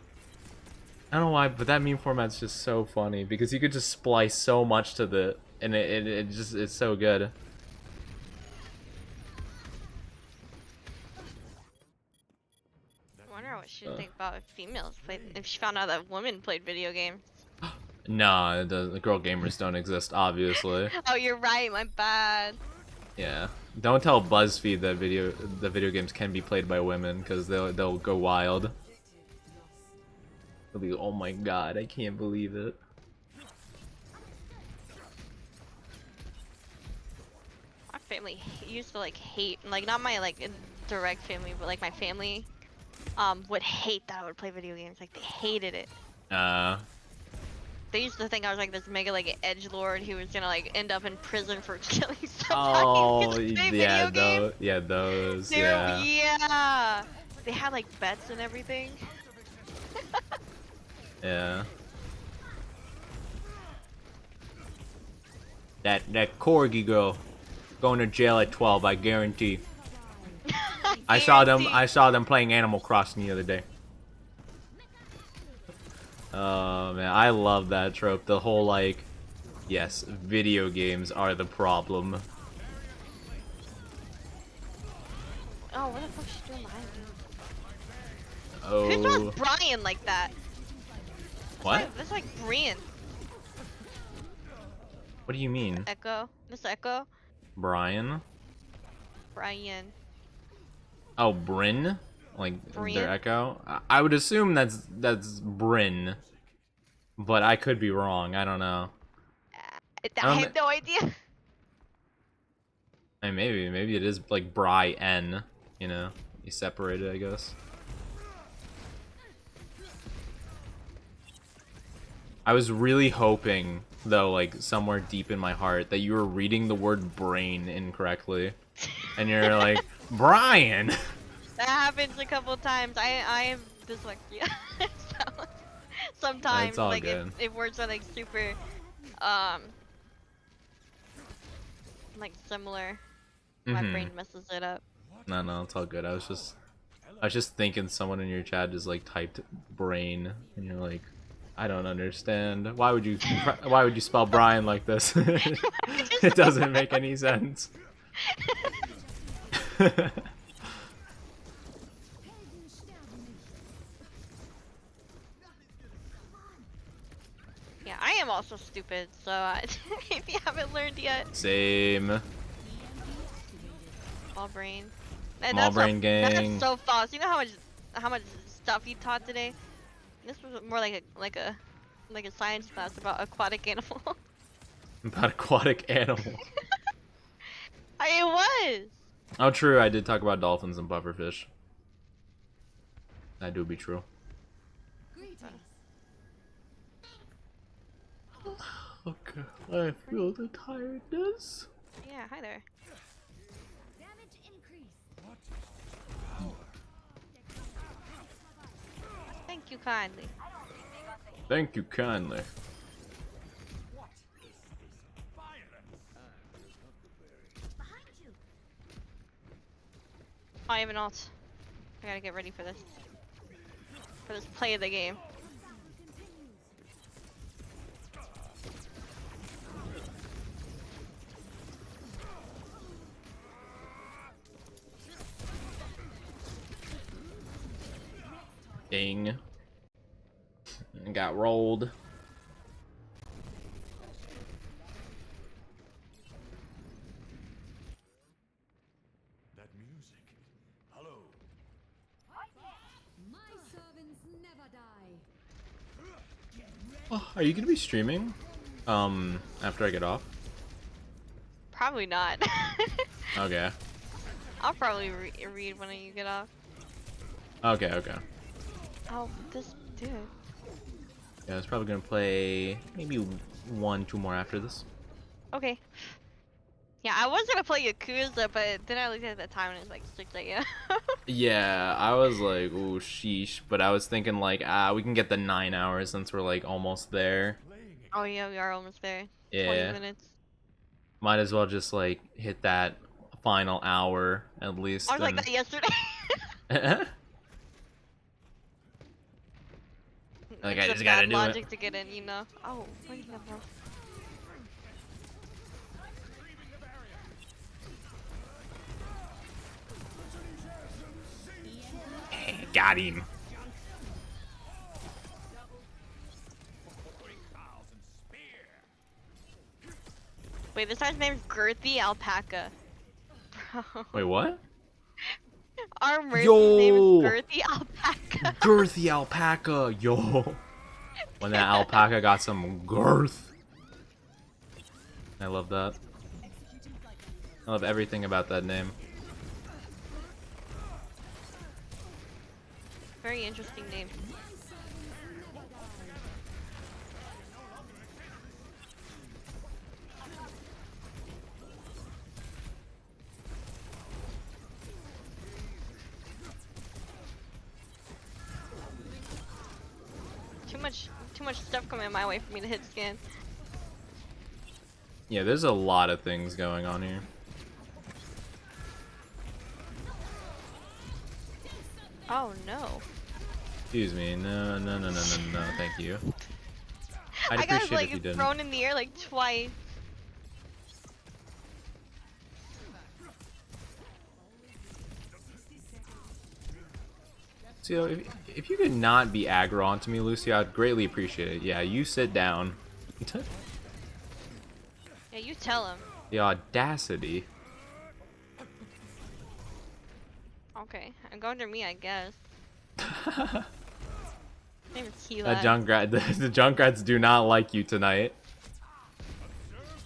I don't know why, but that meme format's just so funny because you could just splice so much to the, and it's so good. I wonder what she'd think about if females played, if she found out that women played video games. Nah, the girl gamers don't exist, obviously. Oh, you're right. My bad. Yeah. Don't tell BuzzFeed that the video games can be played by women, because they'll go wild. They'll be, oh my god, I can't believe it. My family used to like hate, like not my like direct family, but like my family would hate that I would play video games. Like they hated it. They used to think I was like this mega like edgelord who was gonna like end up in prison for killing somebody. Yeah, those. Dude, yeah. They had like bets and everything. Yeah. That Corgi girl going to jail at 12, I guarantee. I saw them playing Animal Crossing the other day. Oh man, I love that trope. The whole like, yes, video games are the problem. Oh, what the fuck is she doing behind me? Oh. Who draws Brian like that? What? That's like Brian. What do you mean? Echo. Miss Echo. Brian? Brian. Oh, Bryn? Like Bryn? their echo? I would assume that's Bryn. But I could be wrong. I don't know. I have no idea. I mean, maybe it is like Brian, you know? You separate it, I guess. I was really hoping, though, like somewhere deep in my heart, that you were reading the word brain incorrectly. And you're like, Brian! That happens a couple times. I am dyslexia. So, sometimes, like, if words are like super, like similar, my brain messes it up. No, it's all good. I was just thinking someone in your chat just like typed brain, and you're like, I don't understand. Why would you spell Brian like this? It doesn't make any sense. Yeah, I am also stupid, so if you haven't learned yet. Same. Small brain. Small brain gang. That's so false. You know how much stuff you taught today? This was more like a science class about aquatic animal. About aquatic animal. It was. Oh, true. I did talk about dolphins and pufferfish. That do be true. Okay, I feel the tiredness. Yeah, hi there. Damage increase. Thank you kindly. Thank you kindly. I have an ult. I gotta get ready for this. For this play of the game. Ding. And got rolled. That music. Hello. My servants never die. Oh, are you gonna be streaming? After I get off? Probably not. Okay. I'll probably read when you get off. Okay, okay. Oh, this dude. Yeah, I was probably gonna play maybe 1-2 more after this. Okay. Yeah, I was gonna play Yakuza, but then I looked at the time and it's like 6 a.m. Yeah, I was like, oh sheesh, but I was thinking like, we can get the 9 hours since we're like almost there. Oh yeah, we are almost there. Yeah. 20 minutes. Might as well just like hit that final hour at least. I was like that yesterday. Like, It's I a just gotta bad do logic it. to get in, you know. Oh, what do you have now? Got him. Wait, this guy's name's Girthy Alpaca. Bro. Wait, what? Our mercy's Yo! name is Girthy Alpaca. Girthy alpaca, yo. When that alpaca got some girth. I love that. I love everything about that name. Very interesting name. Too much stuff coming my way for me to hit scan. Yeah, there's a lot of things going on here. Oh no. Excuse me. No, thank you. I'd I got appreciate if you like didn't. thrown in the air like twice. So if you could not be aggro onto me, Lucy, I'd greatly appreciate it. Yeah, you sit down. Yeah, you tell him. The audacity. Okay, I'm going to me, I guess. Name is Hila. That Junkrat, the Junkrats do not like you tonight.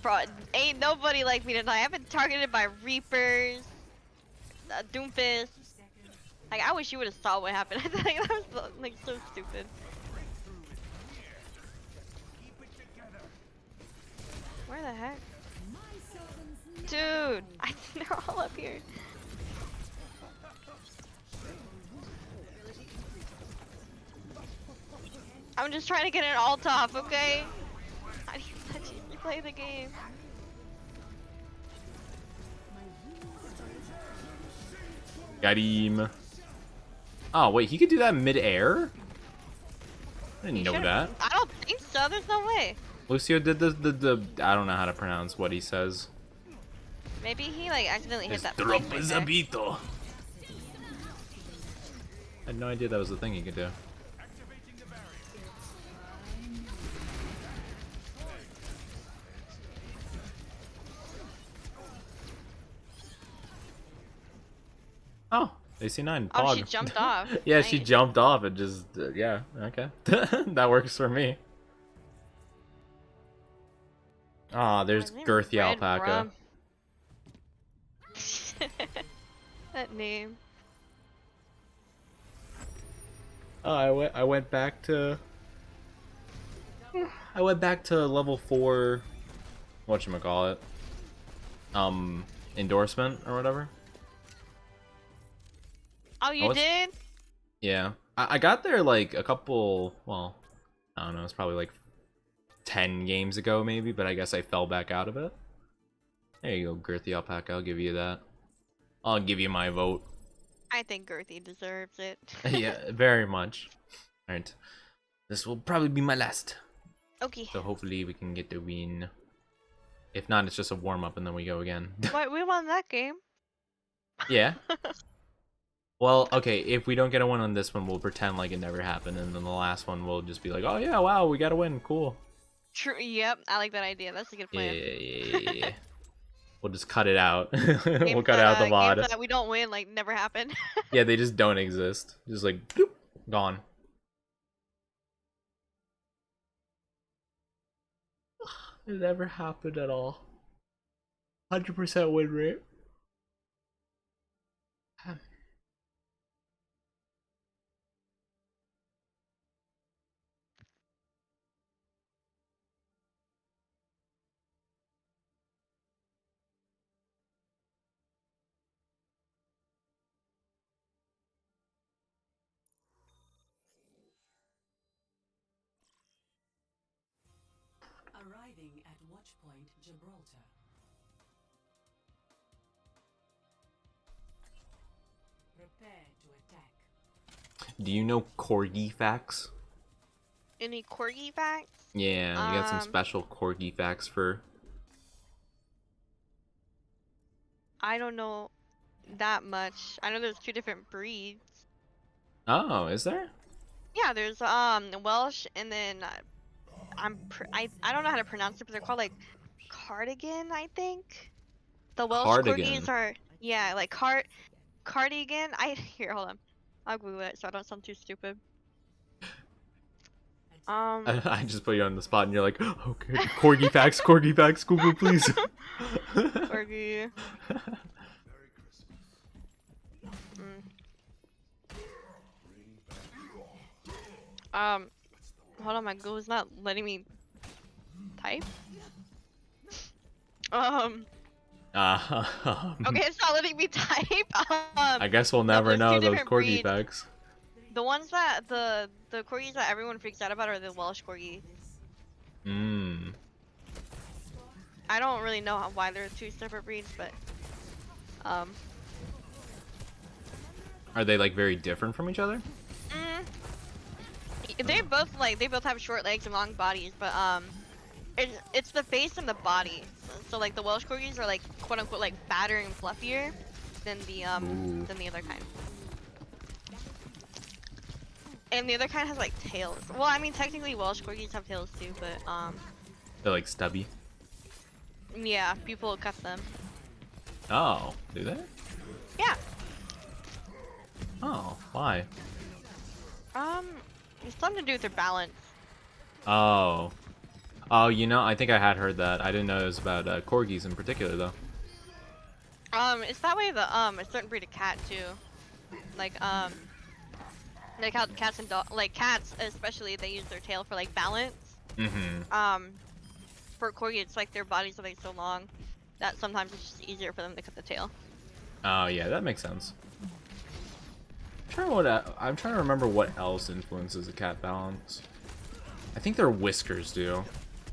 Bro, ain't nobody like me tonight. I've been targeted by Reapers, Doomfist. Like, I wish you would have saw what happened. I think that was like so stupid. Where the heck? Dude, they're all up here. I'm just trying to get an ult off, okay? I need to let you play the game. Got him. Oh wait, he could do that mid-air? I didn't know that. So there's no way. Lucio did the I don't know how to pronounce what he says. Maybe he like accidentally hit that Drop place right there. Zabito. I had no idea that was the thing he could do. Oh, AC9. Oh, she Pog. jumped off. Yeah, she Nice. jumped off and just yeah, okay. That works for me. Ah, there's His name is Girthy Red Alpaca. Brum. That name. Oh, I went back to level 4 whatchamacallit. Endorsement or whatever. Oh, you did? Yeah. I got there like a couple, well, I don't know, it's probably like 10 games ago maybe, but I guess I fell back out of it. There you go, Girthy Alpaca, I'll give you that. I'll give you my vote. I think Girthy deserves it. Yeah, very much. Alright. This will probably be my last. Okay. So hopefully we can get the win. If not, it's just a warm-up and then we go again. But we won that game. Yeah. Well, okay, if we don't get a win on this one, we'll pretend like it never happened, and then the last one we'll just be like, oh yeah, wow, we got a win, cool. True. Yep. I like that idea. That's a good plan. Yeah. We'll just cut it out. We'll Games cut out the VOD. games that we don't win, like, never happened. Yeah, they just don't exist. Just like, bloop, gone. It never happened at all. 100% win rate. Arriving at Watchpoint Gibraltar. Prepare to attack. Do you know Corgi facts? Any Corgi facts? Yeah, you got some special Corgi facts for... I don't know that much. I know there's 2 different breeds. Oh, is there? Yeah, there's Welsh, and then I don't know how to pronounce it, but they're called like cardigan, I think. The Welsh Cardigan. corgis are like cardigan. Here, hold on. I'll Google it so I don't sound too stupid. I just put you on the spot and you're like, okay, Corgi facts, Google please. Corgi. Hold on, my Google's not letting me type. Okay, it's not letting me type. I guess we'll no, never there's know 2 those different Corgi breeds. facts. The ones that the corgis that everyone freaks out about are the Welsh corgis. I don't really know why they're 2 separate breeds, but Are they like very different from each other? they both have short legs and long bodies, but it's the face and the body. So like the Welsh corgis are like quote unquote like fatter and fluffier than the other kind. And the other kind has like tails. Well, I mean technically Welsh corgis have tails too, but They're like stubby. yeah, people cut them. Oh, do they? Yeah. Oh, why? It's something to do with their balance. Oh. Oh, you know, I think I had heard that. I didn't know it was about corgis in particular, though. It's that way the a certain breed of cat too. Like how cats and like cats especially, they use their tail for like balance. For corgi, it's like their bodies are like so long that sometimes it's just easier for them to cut the tail. Oh, yeah, that makes sense. I'm trying to remember what else influences a cat balance. I think their whiskers do.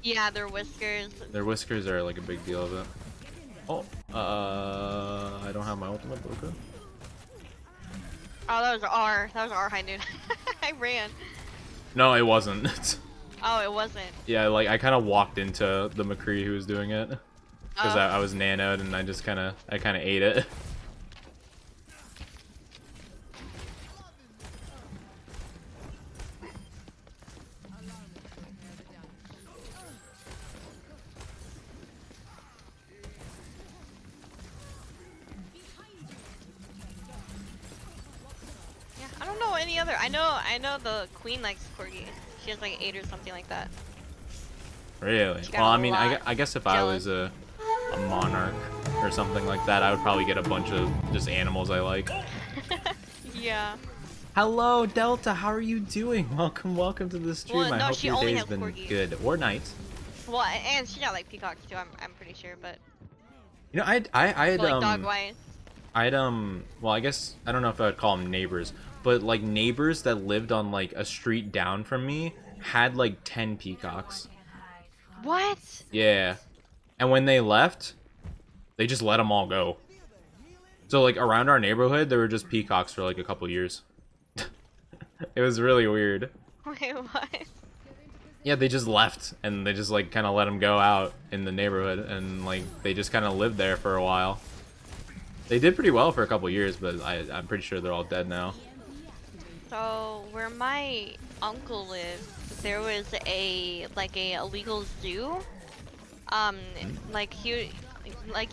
Yeah, their whiskers. Their whiskers are like a big deal of it. Oh, I don't have my ultimate, but okay. Oh, that was R. That was R high noon. I ran. No, it wasn't. Oh, it wasn't. Yeah, like I kind of walked into the McCree who was doing it because Oh. I was nanoed and I just kind of ate it. Yeah, I don't know any other. I know the queen likes Corgi. She has like 8 or something like that. Really? She got Well, a I mean, lot I guess if I was a monarch or something like that, I would probably get a bunch of just animals I like. Yeah. Hello, Delta. How are you doing? Welcome to the stream. Well, I no, hope she your only day's has been corgis. good or night. Well, and she got like peacocks too. I'm pretty sure, but You know, I'd like dog wise. well, I guess I don't know if I would call them neighbors, but like neighbors that lived on like a street down from me had like 10 peacocks. What? Yeah. And when they left, they just let them all go. So like around our neighborhood, there were just peacocks for like a couple years. It was really weird. Wait, what? Yeah, they just left and they just like kind of let them go out in the neighborhood and like they just kind of lived there for a while. They did pretty well for a couple years, but I'm pretty sure they're all dead now. So where my uncle lived, there was a illegal zoo. Like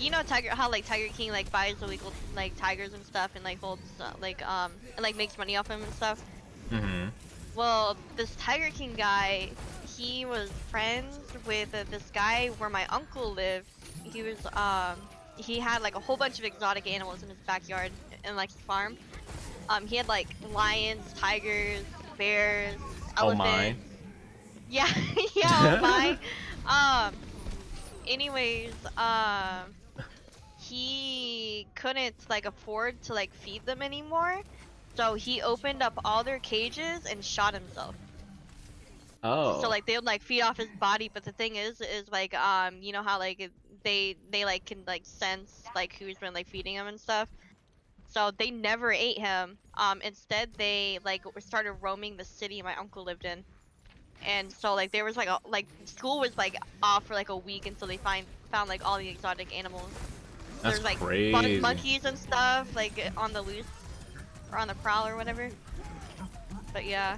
you know how like Tiger King like buys illegal like tigers and stuff and like holds and like makes money off him and stuff. Mm-hmm. Well, this Tiger King guy, he was friends with this guy where my uncle lived. He was he had like a whole bunch of exotic animals in his backyard and like his farm. He had like lions, tigers, bears, Oh elephants. my. Yeah, yeah, oh my. Anyways, he couldn't like afford to like feed them anymore, so he opened up all their cages and shot himself. Oh. So like they would like feed off his body, but the thing is like you know how like they like can like sense like who's been like feeding him and stuff. So they never ate him. Instead they like started roaming the city my uncle lived in. And so like there was like school was like off for like a week until they found like all the exotic animals. That's There's like crazy. monkeys and stuff like on the loose or on the prowl or whatever. But yeah.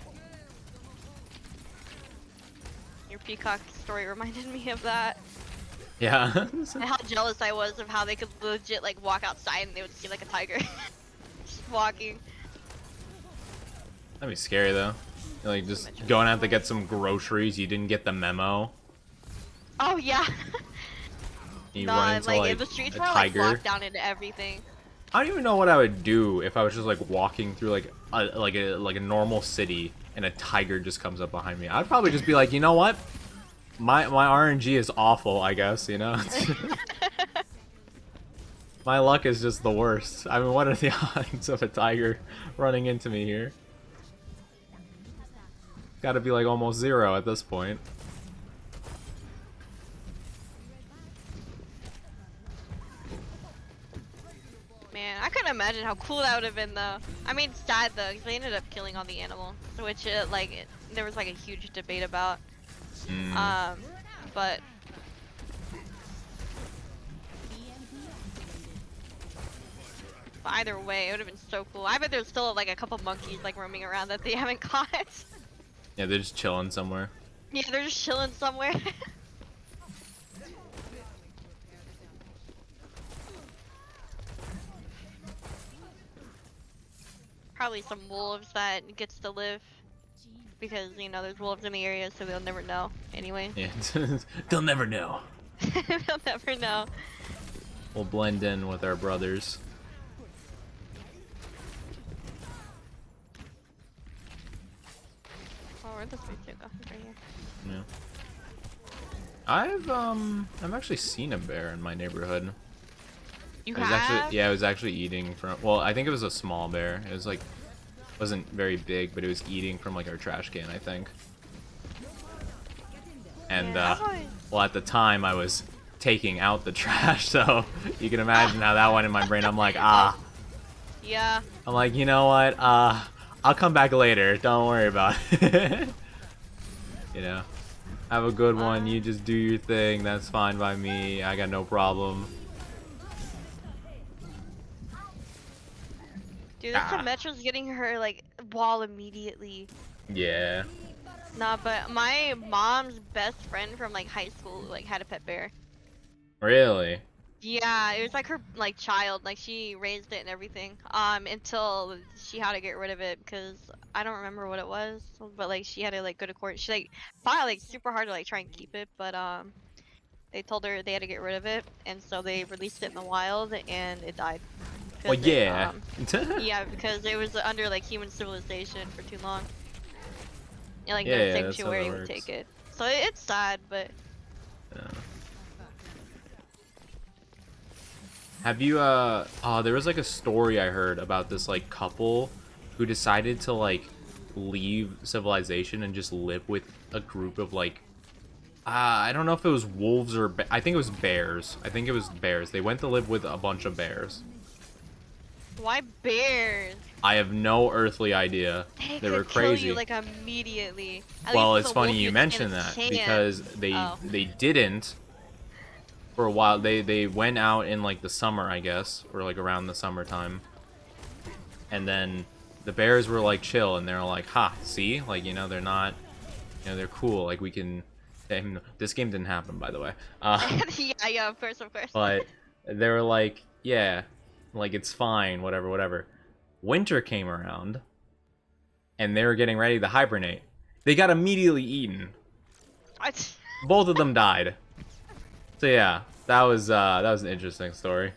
Your peacock story reminded me of that. Yeah. And how jealous I was of how they could legit like walk outside and they would see like a tiger just walking. That'd be scary though. Like just going out to get some groceries, you didn't get the memo. Oh yeah. You No, run into like the streets a were like tiger. locked down into everything. I don't even know what I would do if I was just like walking through like a normal city and a tiger just comes up behind me. I'd probably just be like, you know what? My RNG is awful, I guess, you know? My luck is just the worst. I mean, what are the odds of a tiger running into me here? Gotta be like almost 0 at this point. Man, I couldn't imagine how cool that would have been though. I mean, sad though, because they ended up killing all the animals, which there was like a huge debate about. But either way, it would have been so cool. I bet there's still like a couple monkeys like roaming around that they haven't caught. Yeah, they're just chilling somewhere. Yeah, they're just chilling somewhere. Probably some wolves that gets to live. Because, you know, there's wolves in the area, so they'll never know. Anyway. Yeah, they'll never know. They'll never know. We'll blend in with our brothers. Oh, where'd this bitch go? It's right here. Yeah. I've actually seen a bear in my neighborhood. You It was have? actually, yeah, it was actually eating from, well, I think it was a small bear. It was like, wasn't very big, but it was eating from like our trash can, I think. And Yeah, I've always- well, at the time I was taking out the trash, so you can imagine how that went in my brain. I'm like, Yeah. I'm like, you know what? I'll come back later. Don't worry about it. You know. Have a good one. You just do your thing. That's fine by me. I got no problem. Dude, this Symmetra's getting her like wall immediately. Yeah. Nah, but my mom's best friend from like high school like had a pet bear. Really? Yeah, it was like her like child, like she raised it and everything. Until she had to get rid of it because I don't remember what it was, but like she had to like go to court. She like fought like super hard to like try and keep it, but they told her they had to get rid of it, and so they released it in the wild and it died. Well, yeah. Yeah, because it was under like human civilization for too long. And like Yeah, no that's how that sanctuary would works. take it. So it's sad, but Yeah. Have you oh, there was like a story I heard about this like couple who decided to like leave civilization and just live with a group of like I don't know if it was wolves or I think it was bears. I think it was bears. They went to live with a bunch of bears. why bears? I have no earthly idea. They were could kill crazy. you like immediately. At Well, least it's the wolf funny you you'd mention stand a that chance. because they didn't for a while. They went out in like the summer, I guess, or like around the summertime, and then the bears were like chill, and they're like, "Ha, see, like you know they're not, you know they're cool. Like we can." This game didn't happen, by the way. Yeah, of course. But they were like, "Yeah, like it's fine, whatever." Winter came around, and they were getting ready to hibernate. They got immediately eaten. Both of them died. So yeah, that was an interesting story.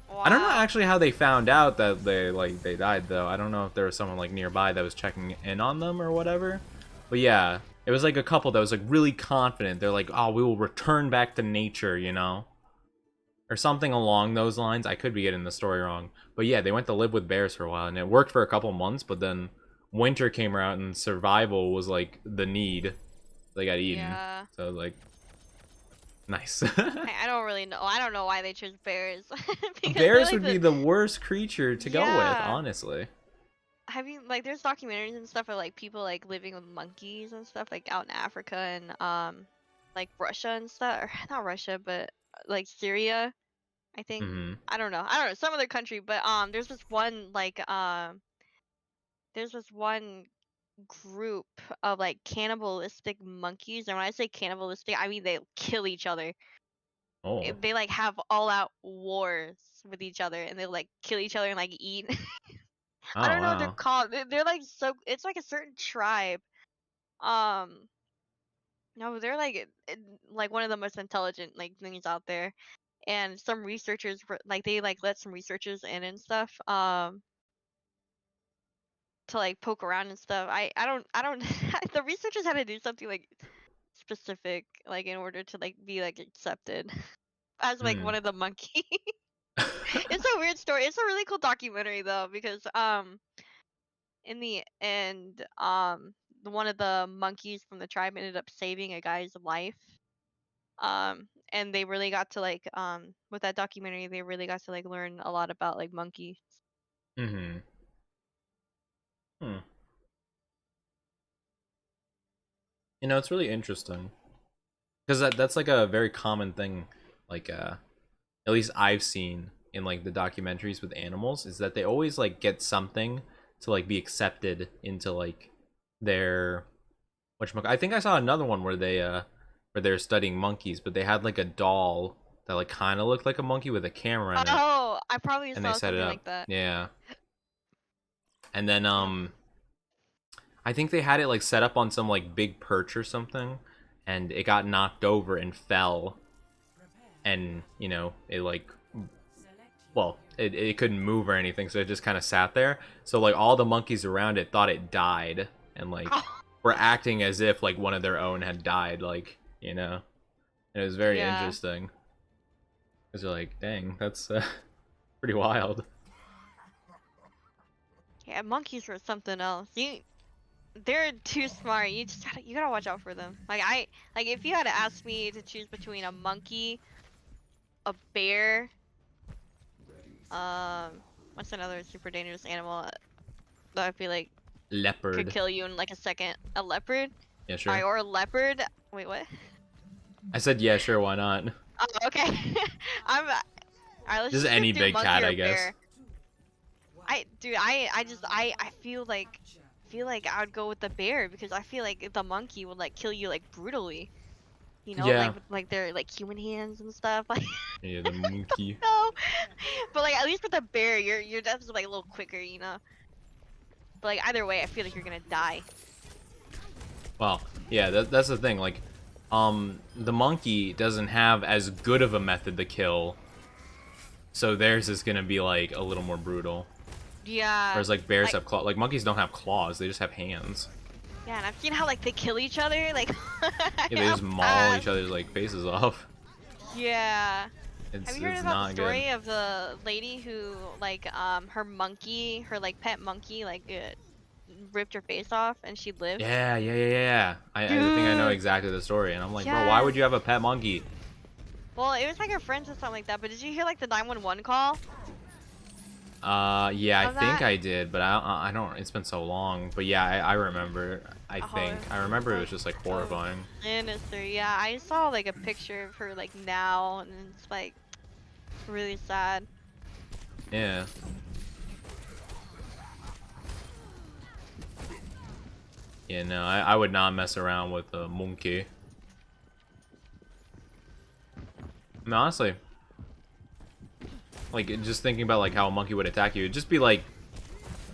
Wow. I don't know actually how they found out that they died though. I don't know if there was someone like nearby that was checking in on them or whatever. But yeah, it was like a couple that was like really confident. They're like, "Oh, we will return back to nature," you know, or something along those lines. I could be getting the story wrong, but yeah, they went to live with bears for a while, and it worked for a couple months. But then winter came around, and survival was like the need. They got eaten. Yeah. So like, nice. I don't really know. I don't know why they chose bears. Because Bears like would be the worst creature to go with, Yeah. honestly. Have you like there's documentaries and stuff of like people like living with monkeys and stuff like out in Africa and like Russia and stuff, or not Russia but like Syria, I think. Hmm. I don't know, some other country, but there's this one like there's this one group of like cannibalistic monkeys, and when I say cannibalistic I mean they kill each other. Oh. They like have all out wars with each other and they like kill each other and like eat. Oh, I don't know what they're wow. called. They're like so. It's like a certain tribe. Um, no, they're like one of the most intelligent like things out there. And some researchers like they like let some researchers in and stuff. To like poke around and stuff. I don't. The researchers had to do something like specific like in order to like be like accepted as like one Hmm. of the monkeys. It's a weird story. It's a really cool documentary though because in the end, one of the monkeys from the tribe ended up saving a guy's life. And they really got to like, with that documentary, they really got to like learn a lot about like monkeys. Hmm. Hmm. You know, it's really interesting because that's like a very common thing. Like, at least I've seen in like the documentaries with animals is that they always like get something to like be accepted into like their I think I saw another one where they're studying monkeys, but they had like a doll that like kind of looked like a monkey with a camera in it, Oh, I probably and they saw set it something up. like that. Yeah. And then Yeah. I think they had it like set up on some like big perch or something, and it got knocked over and fell, and you know it like, well, it couldn't move or anything, so it just kind of sat there. So like all the monkeys around it thought it died, and like were acting as if like one of their own had died, like, you know. And it was very Yeah. interesting because you're like, dang, that's pretty wild. Yeah, monkeys were something else. They're too smart. You gotta watch out for them. Like if you had to ask me to choose between a monkey, a bear, what's another super dangerous animal that I feel like could Leopard. kill you in like a second? A leopard? Yeah, sure. Alright, or a leopard. Wait, what? I said yeah, sure, why not? Oh, okay. Alright, let's Just just any do big monkey cat, or I guess. bear. I feel like I would go with the bear because I feel like the monkey would like kill you like brutally. You know, Yeah. like with like their like human hands and stuff. Like Yeah, the monkey. no, but like at least with the bear, your death is like a little quicker, you know. But like either way, I feel like you're gonna die. Well, yeah, that's the thing. Like, the monkey doesn't have as good of a method to kill, so theirs is gonna be like a little more brutal. Yeah. Whereas like bears have claws. Like monkeys don't have claws; they just have hands. Yeah, and I've seen how like they kill each other, like. Yeah, they just maul each other's like faces off. Yeah. It's Have you heard it's about not the story good. of the lady who like her monkey, her like pet monkey, like ripped her face off and she lived? Yeah. I think I know Dude. exactly the story, and I'm like, bro, why would Yes. you have a pet monkey? Well, it was like her friends or something like that. But did you hear like the 911 call? Yeah, I Of think that? I did, but I don't. It's been so long, but yeah, I remember. I remember it was just like horrifying. Sinister. Yeah, I saw like a picture of her like now, and it's like really sad. Yeah. Yeah, no, I would not mess around with a monkey. I mean, honestly, like just thinking about like how a monkey would attack you, it'd just be like,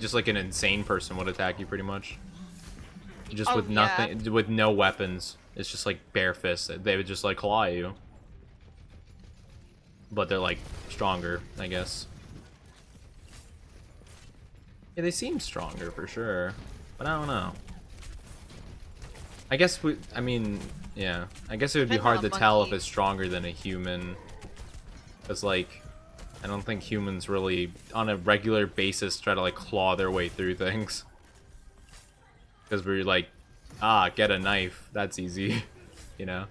just like an insane person would attack you, pretty much. Just with nothing, with no weapons. It's just like bare fists. They would just like claw at you. But they're like stronger, I guess. Yeah, they seem stronger for sure, but I don't know. I guess I mean, yeah. I guess it would be Depends on hard the to tell if monkey. it's stronger than a human. Because, like, I don't think humans really, on a regular basis, try to, like, claw their way through things. Because we're like, get a knife. That's easy. You know?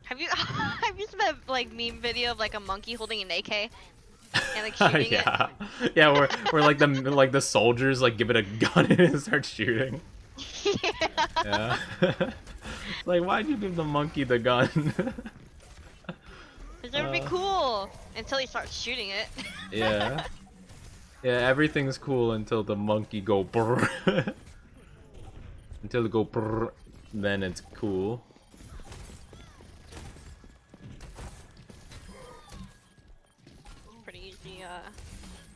Have you have you seen that like meme video of like a monkey holding an AK and like shooting it? Yeah. Yeah, we're like the soldiers, like, give it a gun and start shooting. Yeah. Yeah. Like, why'd you give the monkey the gun? Cause it would be cool until he starts shooting it. Yeah. Yeah, everything's cool until the monkey go brrr. Until they go brrr, then it's cool. Pretty easy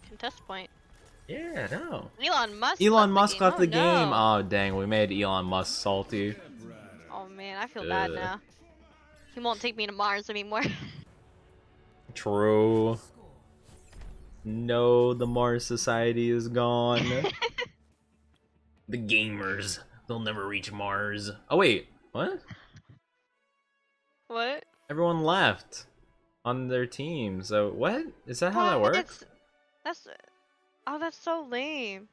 contest point. Yeah, no. Elon Musk. Elon Musk left the no. game. Oh, dang, we made Elon Musk salty. Oh man, I feel bad Ugh. now. He won't take me to Mars anymore. True. No, the Mars Society is gone. The gamers, they'll never reach Mars. Oh wait, what? What? Everyone left on their team. So what? Is that how that works? That's oh, that's so lame.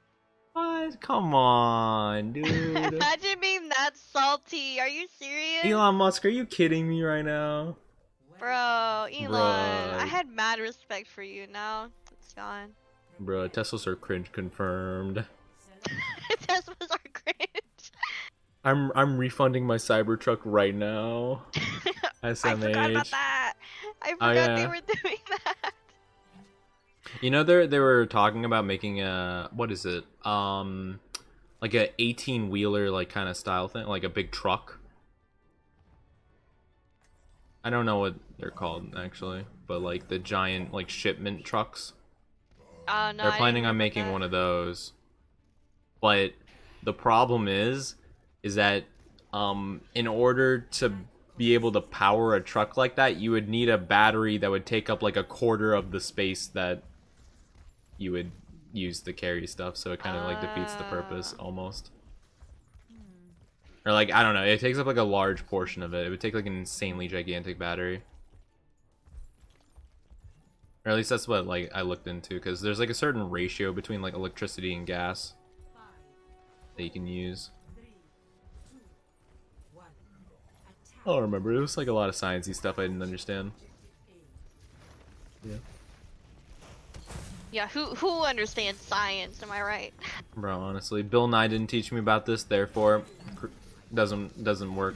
What? Come on, dude. Imagine being that salty. Are you serious? Elon Musk, are you kidding me right now? Bro, Elon. Bruh. I had mad respect for you. Now it's gone. Bro, Teslas are cringe confirmed. Teslas are cringe. I'm refunding my Cybertruck right now. SMH. I forgot about that. I forgot they were doing that. You know, they were talking about making a, what is it? Like a 18-wheeler like kind of style thing, like a big truck. I don't know what they're called actually, but like the giant like shipment trucks. No, They're planning on making one of those. But the problem is that in order to be able to power a truck like that, you would need a battery that would take up like a quarter of the space that you would use to carry stuff, so it kind of like defeats the purpose almost. Or like, I don't know, it takes up like a large portion of it. It would take like an insanely gigantic battery. Or at least that's what like I looked into, because there's like a certain ratio between like electricity and gas that you can use. I don't remember. It was like a lot of sciencey stuff I didn't understand. Yeah. Yeah, who understands science? Am I right? Bro, honestly, Bill Nye didn't teach me about this, therefore doesn't work.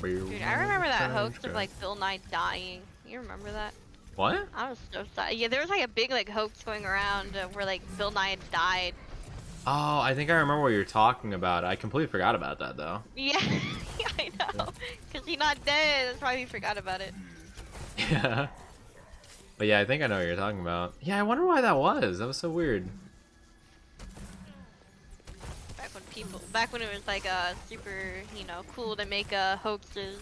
Dude, I remember that hoax of like Bill Nye dying. You remember that? What? I was so sad. Yeah, there was like a big like hoax going around where like Bill Nye had died. Oh, I think I remember what you're talking about. I completely forgot about that though. Yeah, I know. Cause he's not dead. That's why we forgot about it. Yeah. But yeah, I think I know what you're talking about. Yeah, I wonder why that was. That was so weird. Back when it was like super, you know, cool to make hoaxes.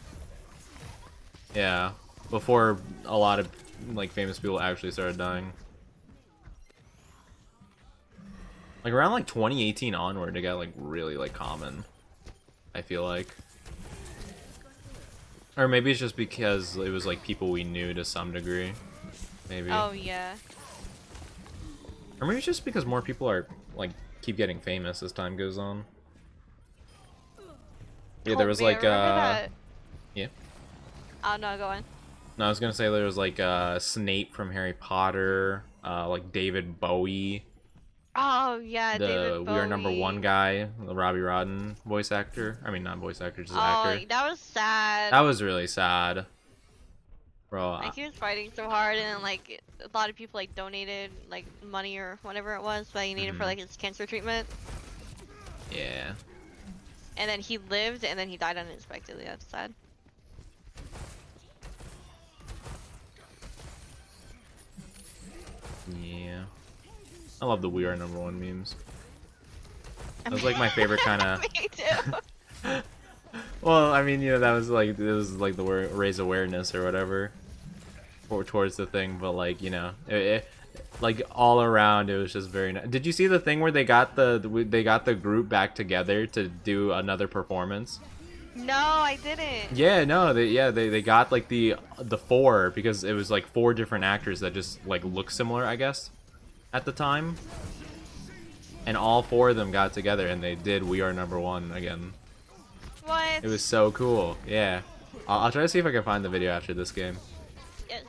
Yeah. Before a lot of like famous people actually started dying. Like around like 2018 onward, it got like really like common. I feel like. Or maybe it's just because it was like people we knew to some degree. Maybe. Oh yeah. Or maybe it's just because more people are like keep getting famous as time goes on. Yeah, there was like that. yeah. Oh no, go on. No, I was gonna say there was like Snape from Harry Potter, like David Bowie, Oh yeah, the David Bowie. We Are Number One guy, the Robbie Rodden voice actor. I mean, not voice actor, just Oh, actor. that was sad. That was really sad, bro. Like he was fighting so hard, and like a lot of people like donated like money or whatever it was that he needed for like his cancer treatment. Yeah. And then he lived, and then he died unexpectedly. That's sad. Yeah. I love the We Are Number One memes. That was like my favorite kind of. Me too. Well, I mean, you know, that was like the raise awareness or whatever, or towards the thing. But like, you know, like all around, it was just very nice. Did you see the thing where they got the group back together to do another performance? No, I didn't. Yeah, no, they got like the four, because it was like four different actors that just like look similar, I guess, at the time. And all four of them got together and they did We Are Number One again. What? It was so cool. Yeah. I'll try to see if I can find the video after this game. Yes.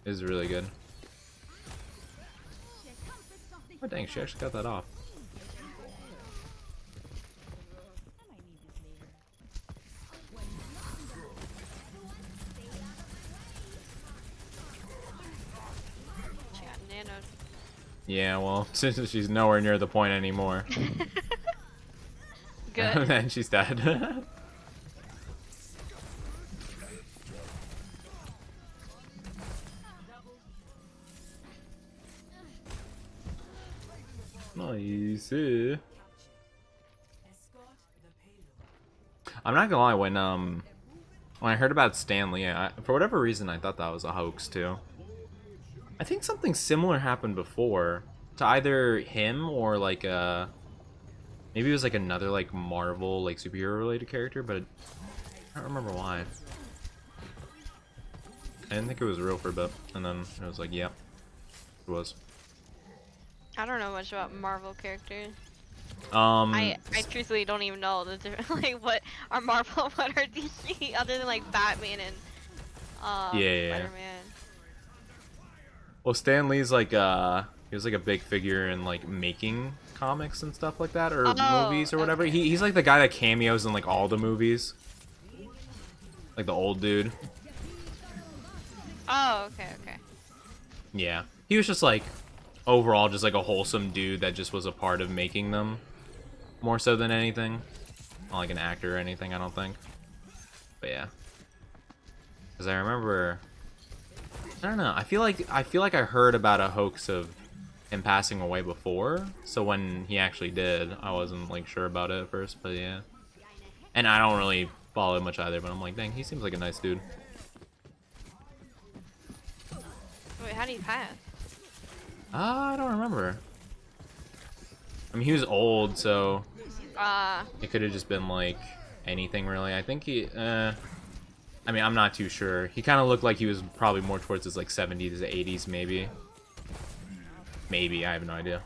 It was really good. Oh dang, she actually got that off. She got nanoed. Yeah, well, since she's nowhere near the point anymore. Good. Then she's dead. Nice. I'm not gonna lie, when I heard about Stanley, for whatever reason I thought that was a hoax too. I think something similar happened before to either him or like maybe it was like another like Marvel like superhero related character, but I don't remember why. I didn't think it was real for a bit, and then it was like, yeah, it was. I don't know much about Marvel characters. I truthfully don't even know the different like what are Marvel, what are DC, other than like Batman and yeah. Spider-Man. Well, Stan Lee's like he was like a big figure in like making comics and stuff like that, or movies or whatever. Okay. He's like the guy that cameos in like all the movies, like the old dude. Oh, okay. Yeah, he was just like overall just like a wholesome dude that just was a part of making them, more so than anything. Not like an actor or anything, I don't think. But yeah, because I remember, I don't know, I feel like I heard about a hoax of him passing away before, so when he actually did, I wasn't like sure about it at first. But yeah, and I don't really follow it much either, but I'm like, dang, he seems like a nice dude. Wait, how do you pass? I don't remember. I mean, he was old, so it could have just been like anything really. I think he I mean, I'm not too sure. He kind of looked like he was probably more towards his like 70s, 80s maybe. Maybe, I have no idea.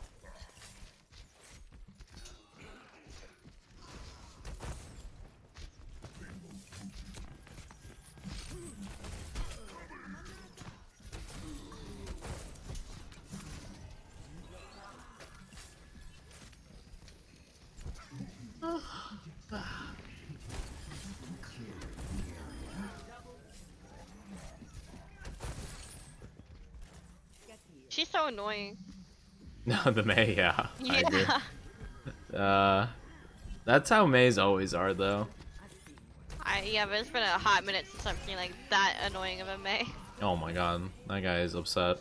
so annoying. No, the May, yeah. I agree. Yeah. That's how Mays always are, though. Yeah, but it's been a hot minute since I've seen like that annoying of a May. Oh my god, that guy is upset.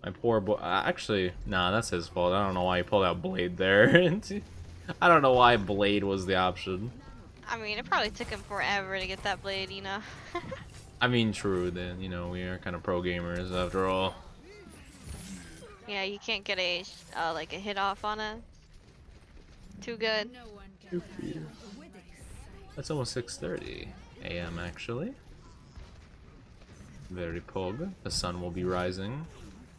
My poor boy. Actually, nah, that's his fault. I don't know why he pulled out Blade there. I don't know why Blade was the option. I mean, it probably took him forever to get that blade, you know. I mean, true, then, you know, we are kind of pro gamers after all. Yeah, you can't get a like a hit off on it. Too good. That's almost 6:30 a.m. actually. Very pog. The sun will be rising.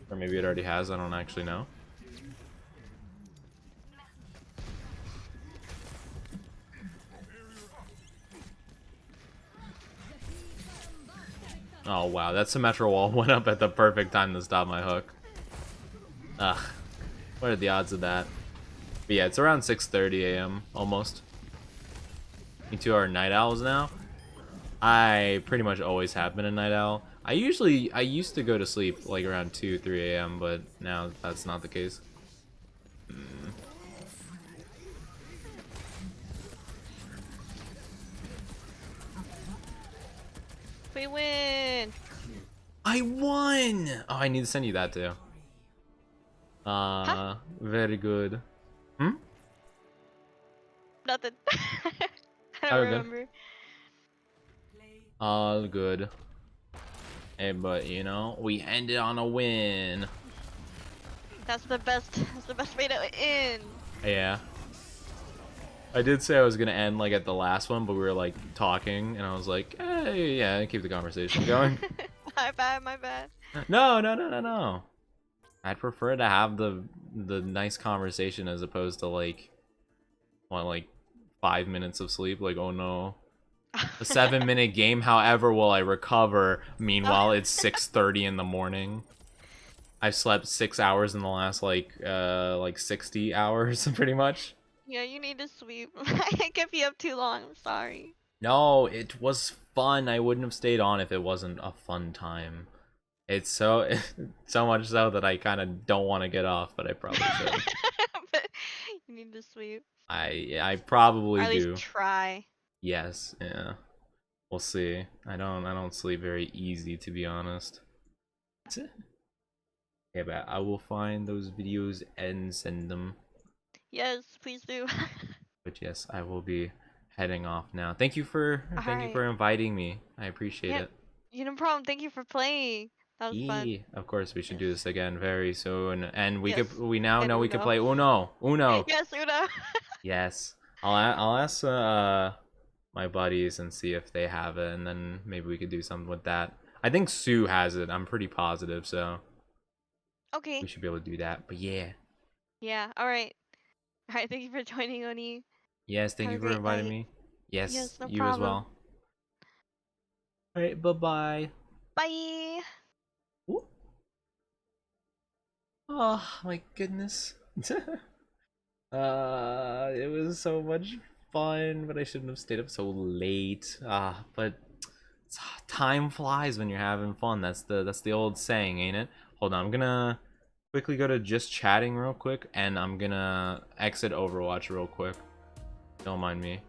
Or maybe it already has, I don't actually know. Oh wow, that symmetrical wall went up at the perfect time to stop my hook. Ugh. What are the odds of that? But yeah, it's around 6:30 a.m. almost. You two are night owls now? I pretty much always have been a night owl. I used to go to sleep like around 2, 3 a.m., but now that's not the case. We win! I won! Oh, I need to send you that too. Huh? Very good. Hmm? Nothing. I Oh, don't good. remember. All good. Hey, but you know, we ended on a win. That's the best way to end. Yeah. I did say I was gonna end like at the last one, but we were like talking, and I was like, hey, yeah, keep the conversation going. My bad. No. I'd prefer to have the nice conversation as opposed to like, what, like 5 minutes of sleep. Like, oh no, a 7-minute game. However, will I recover? Meanwhile, it's 6:30 in the morning. I've slept 6 hours in the last like 60 hours, pretty much. Yeah, you need to sleep. I kept you up too long. I'm sorry. No, it was fun. I wouldn't have stayed on if it wasn't a fun time. It's so so much so that I kind of don't want to get off, but I probably should. But you need to sleep. I probably Or at least do. try. Yes, yeah. We'll see. I don't sleep very easy, to be honest. Yeah, but I will find those videos and send them. Yes, please do. But yes, I will be heading off now. Thank you for inviting me. I appreciate Yeah, it. you no problem. Thank you for playing. That was fun. Of course, we should do this again very soon. And we Yes. we now And know we can Uno. play Uno. Uno. Yes, Uno. Yes. I'll ask my buddies and see if they have it, and then maybe we could do something with that. I think Sue has it. I'm pretty positive, so Okay. we should be able to do that. But yeah. Yeah. All right. All right. Thank you for joining, Oni. Yes, thank Have you a for great inviting night. me. Yes, Yes, no you as problem. well. All right, bye-bye. Bye. Ooh. Oh my goodness. It was so much fun, but I shouldn't have stayed up so late. But time flies when you're having fun. That's the old saying, ain't it? Hold on, I'm gonna quickly go to just chatting real quick, and I'm gonna exit Overwatch real quick. Don't mind me.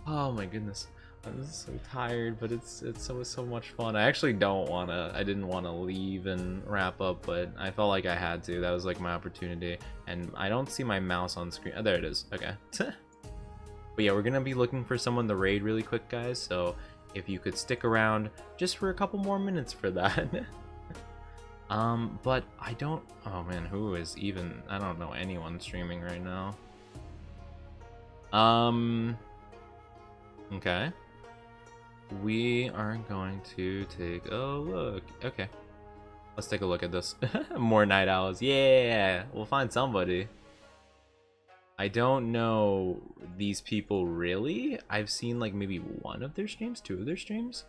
Oh my goodness. I'm so tired, but it's so much fun. I actually I didn't wanna leave and wrap up, but I felt like I had to. That was like my opportunity. And I don't see my mouse on screen. Oh, there it is. Okay. But yeah, we're gonna be looking for someone to raid really quick, guys. So if you could stick around just for a couple more minutes for that. But I don't, oh man, who is even, I don't know anyone streaming right now. Okay. We are going to take a look. Okay. Let's take a look at this. More night owls. Yeah, we'll find somebody. I don't know these people really. I've seen like maybe one of their streams, 2 of their streams.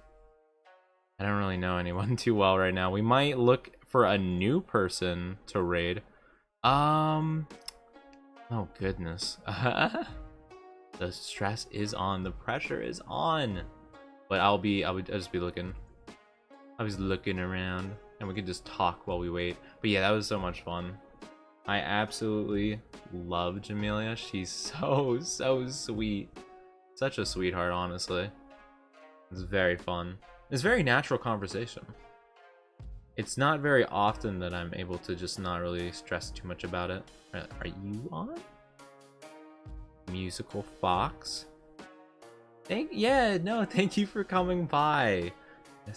I don't really know anyone too well right now. We might look for a new person to raid. Oh goodness. The stress is on. The pressure is on. But I'll just be looking. I was looking around. and we could just talk while we wait. But yeah, that was so much fun. I absolutely love Jamelia. She's so sweet. Such a sweetheart, honestly. It's very fun. It's very natural conversation. It's not very often that I'm able to just not really stress too much about it. Are you on? Musical Fox? Thank you for coming by.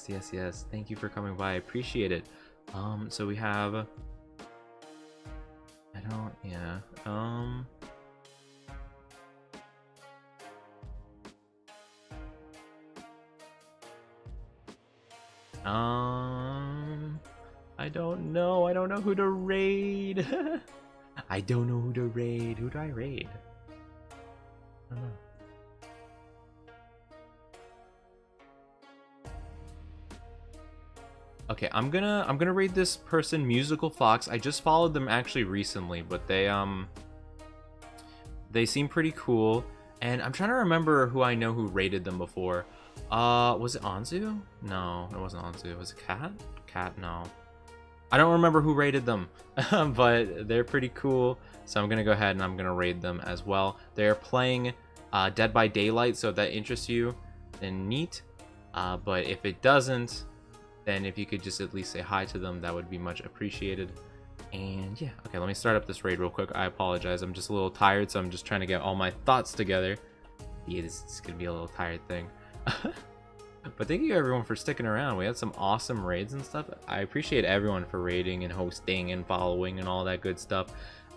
Yes. Thank you for coming by. I appreciate it. So we have I don't know. I don't know who to raid. I don't know who to raid. Who do I raid? I don't know. Okay, I'm gonna raid this person, Musical Fox. I just followed them actually recently, but they seem pretty cool. And I'm trying to remember who I know who raided them before. Was it Anzu? No, it wasn't Anzu. Was it Cat? Cat? No. I don't remember who raided them, but they're pretty cool. So I'm gonna go ahead and I'm gonna raid them as well. They're playing Dead by Daylight, so if that interests you, then neat. But if it doesn't, then if you could just at least say hi to them, that would be much appreciated. And yeah, okay, let me start up this raid real quick. I apologize, I'm just a little tired, so I'm just trying to get all my thoughts together. Yeah, this is gonna be a little tired thing. But thank you everyone for sticking around. We had some awesome raids and stuff. I appreciate everyone for raiding and hosting and following and all that good stuff.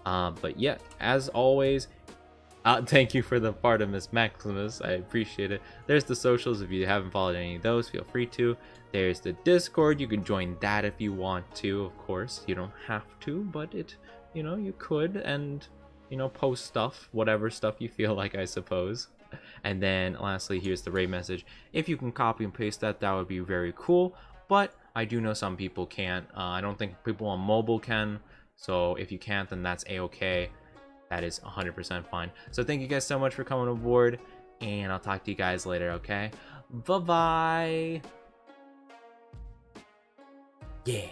But yeah, as always, thank you for the part of Miss Maximus. I appreciate it. There's the socials. If you haven't followed any of those, feel free to. There's the Discord. You can join that if you want to. Of course, you don't have to, but you could, and post stuff, whatever stuff you feel like, I suppose. And then lastly, here's the raid message. If you can copy and paste that, that would be very cool. But I do know some people can't. I don't think people on mobile can. So if you can't, then that's a-okay. That is 100% fine. So thank you guys so much for coming aboard, and I'll talk to you guys later, okay? Bye-bye. Yeah.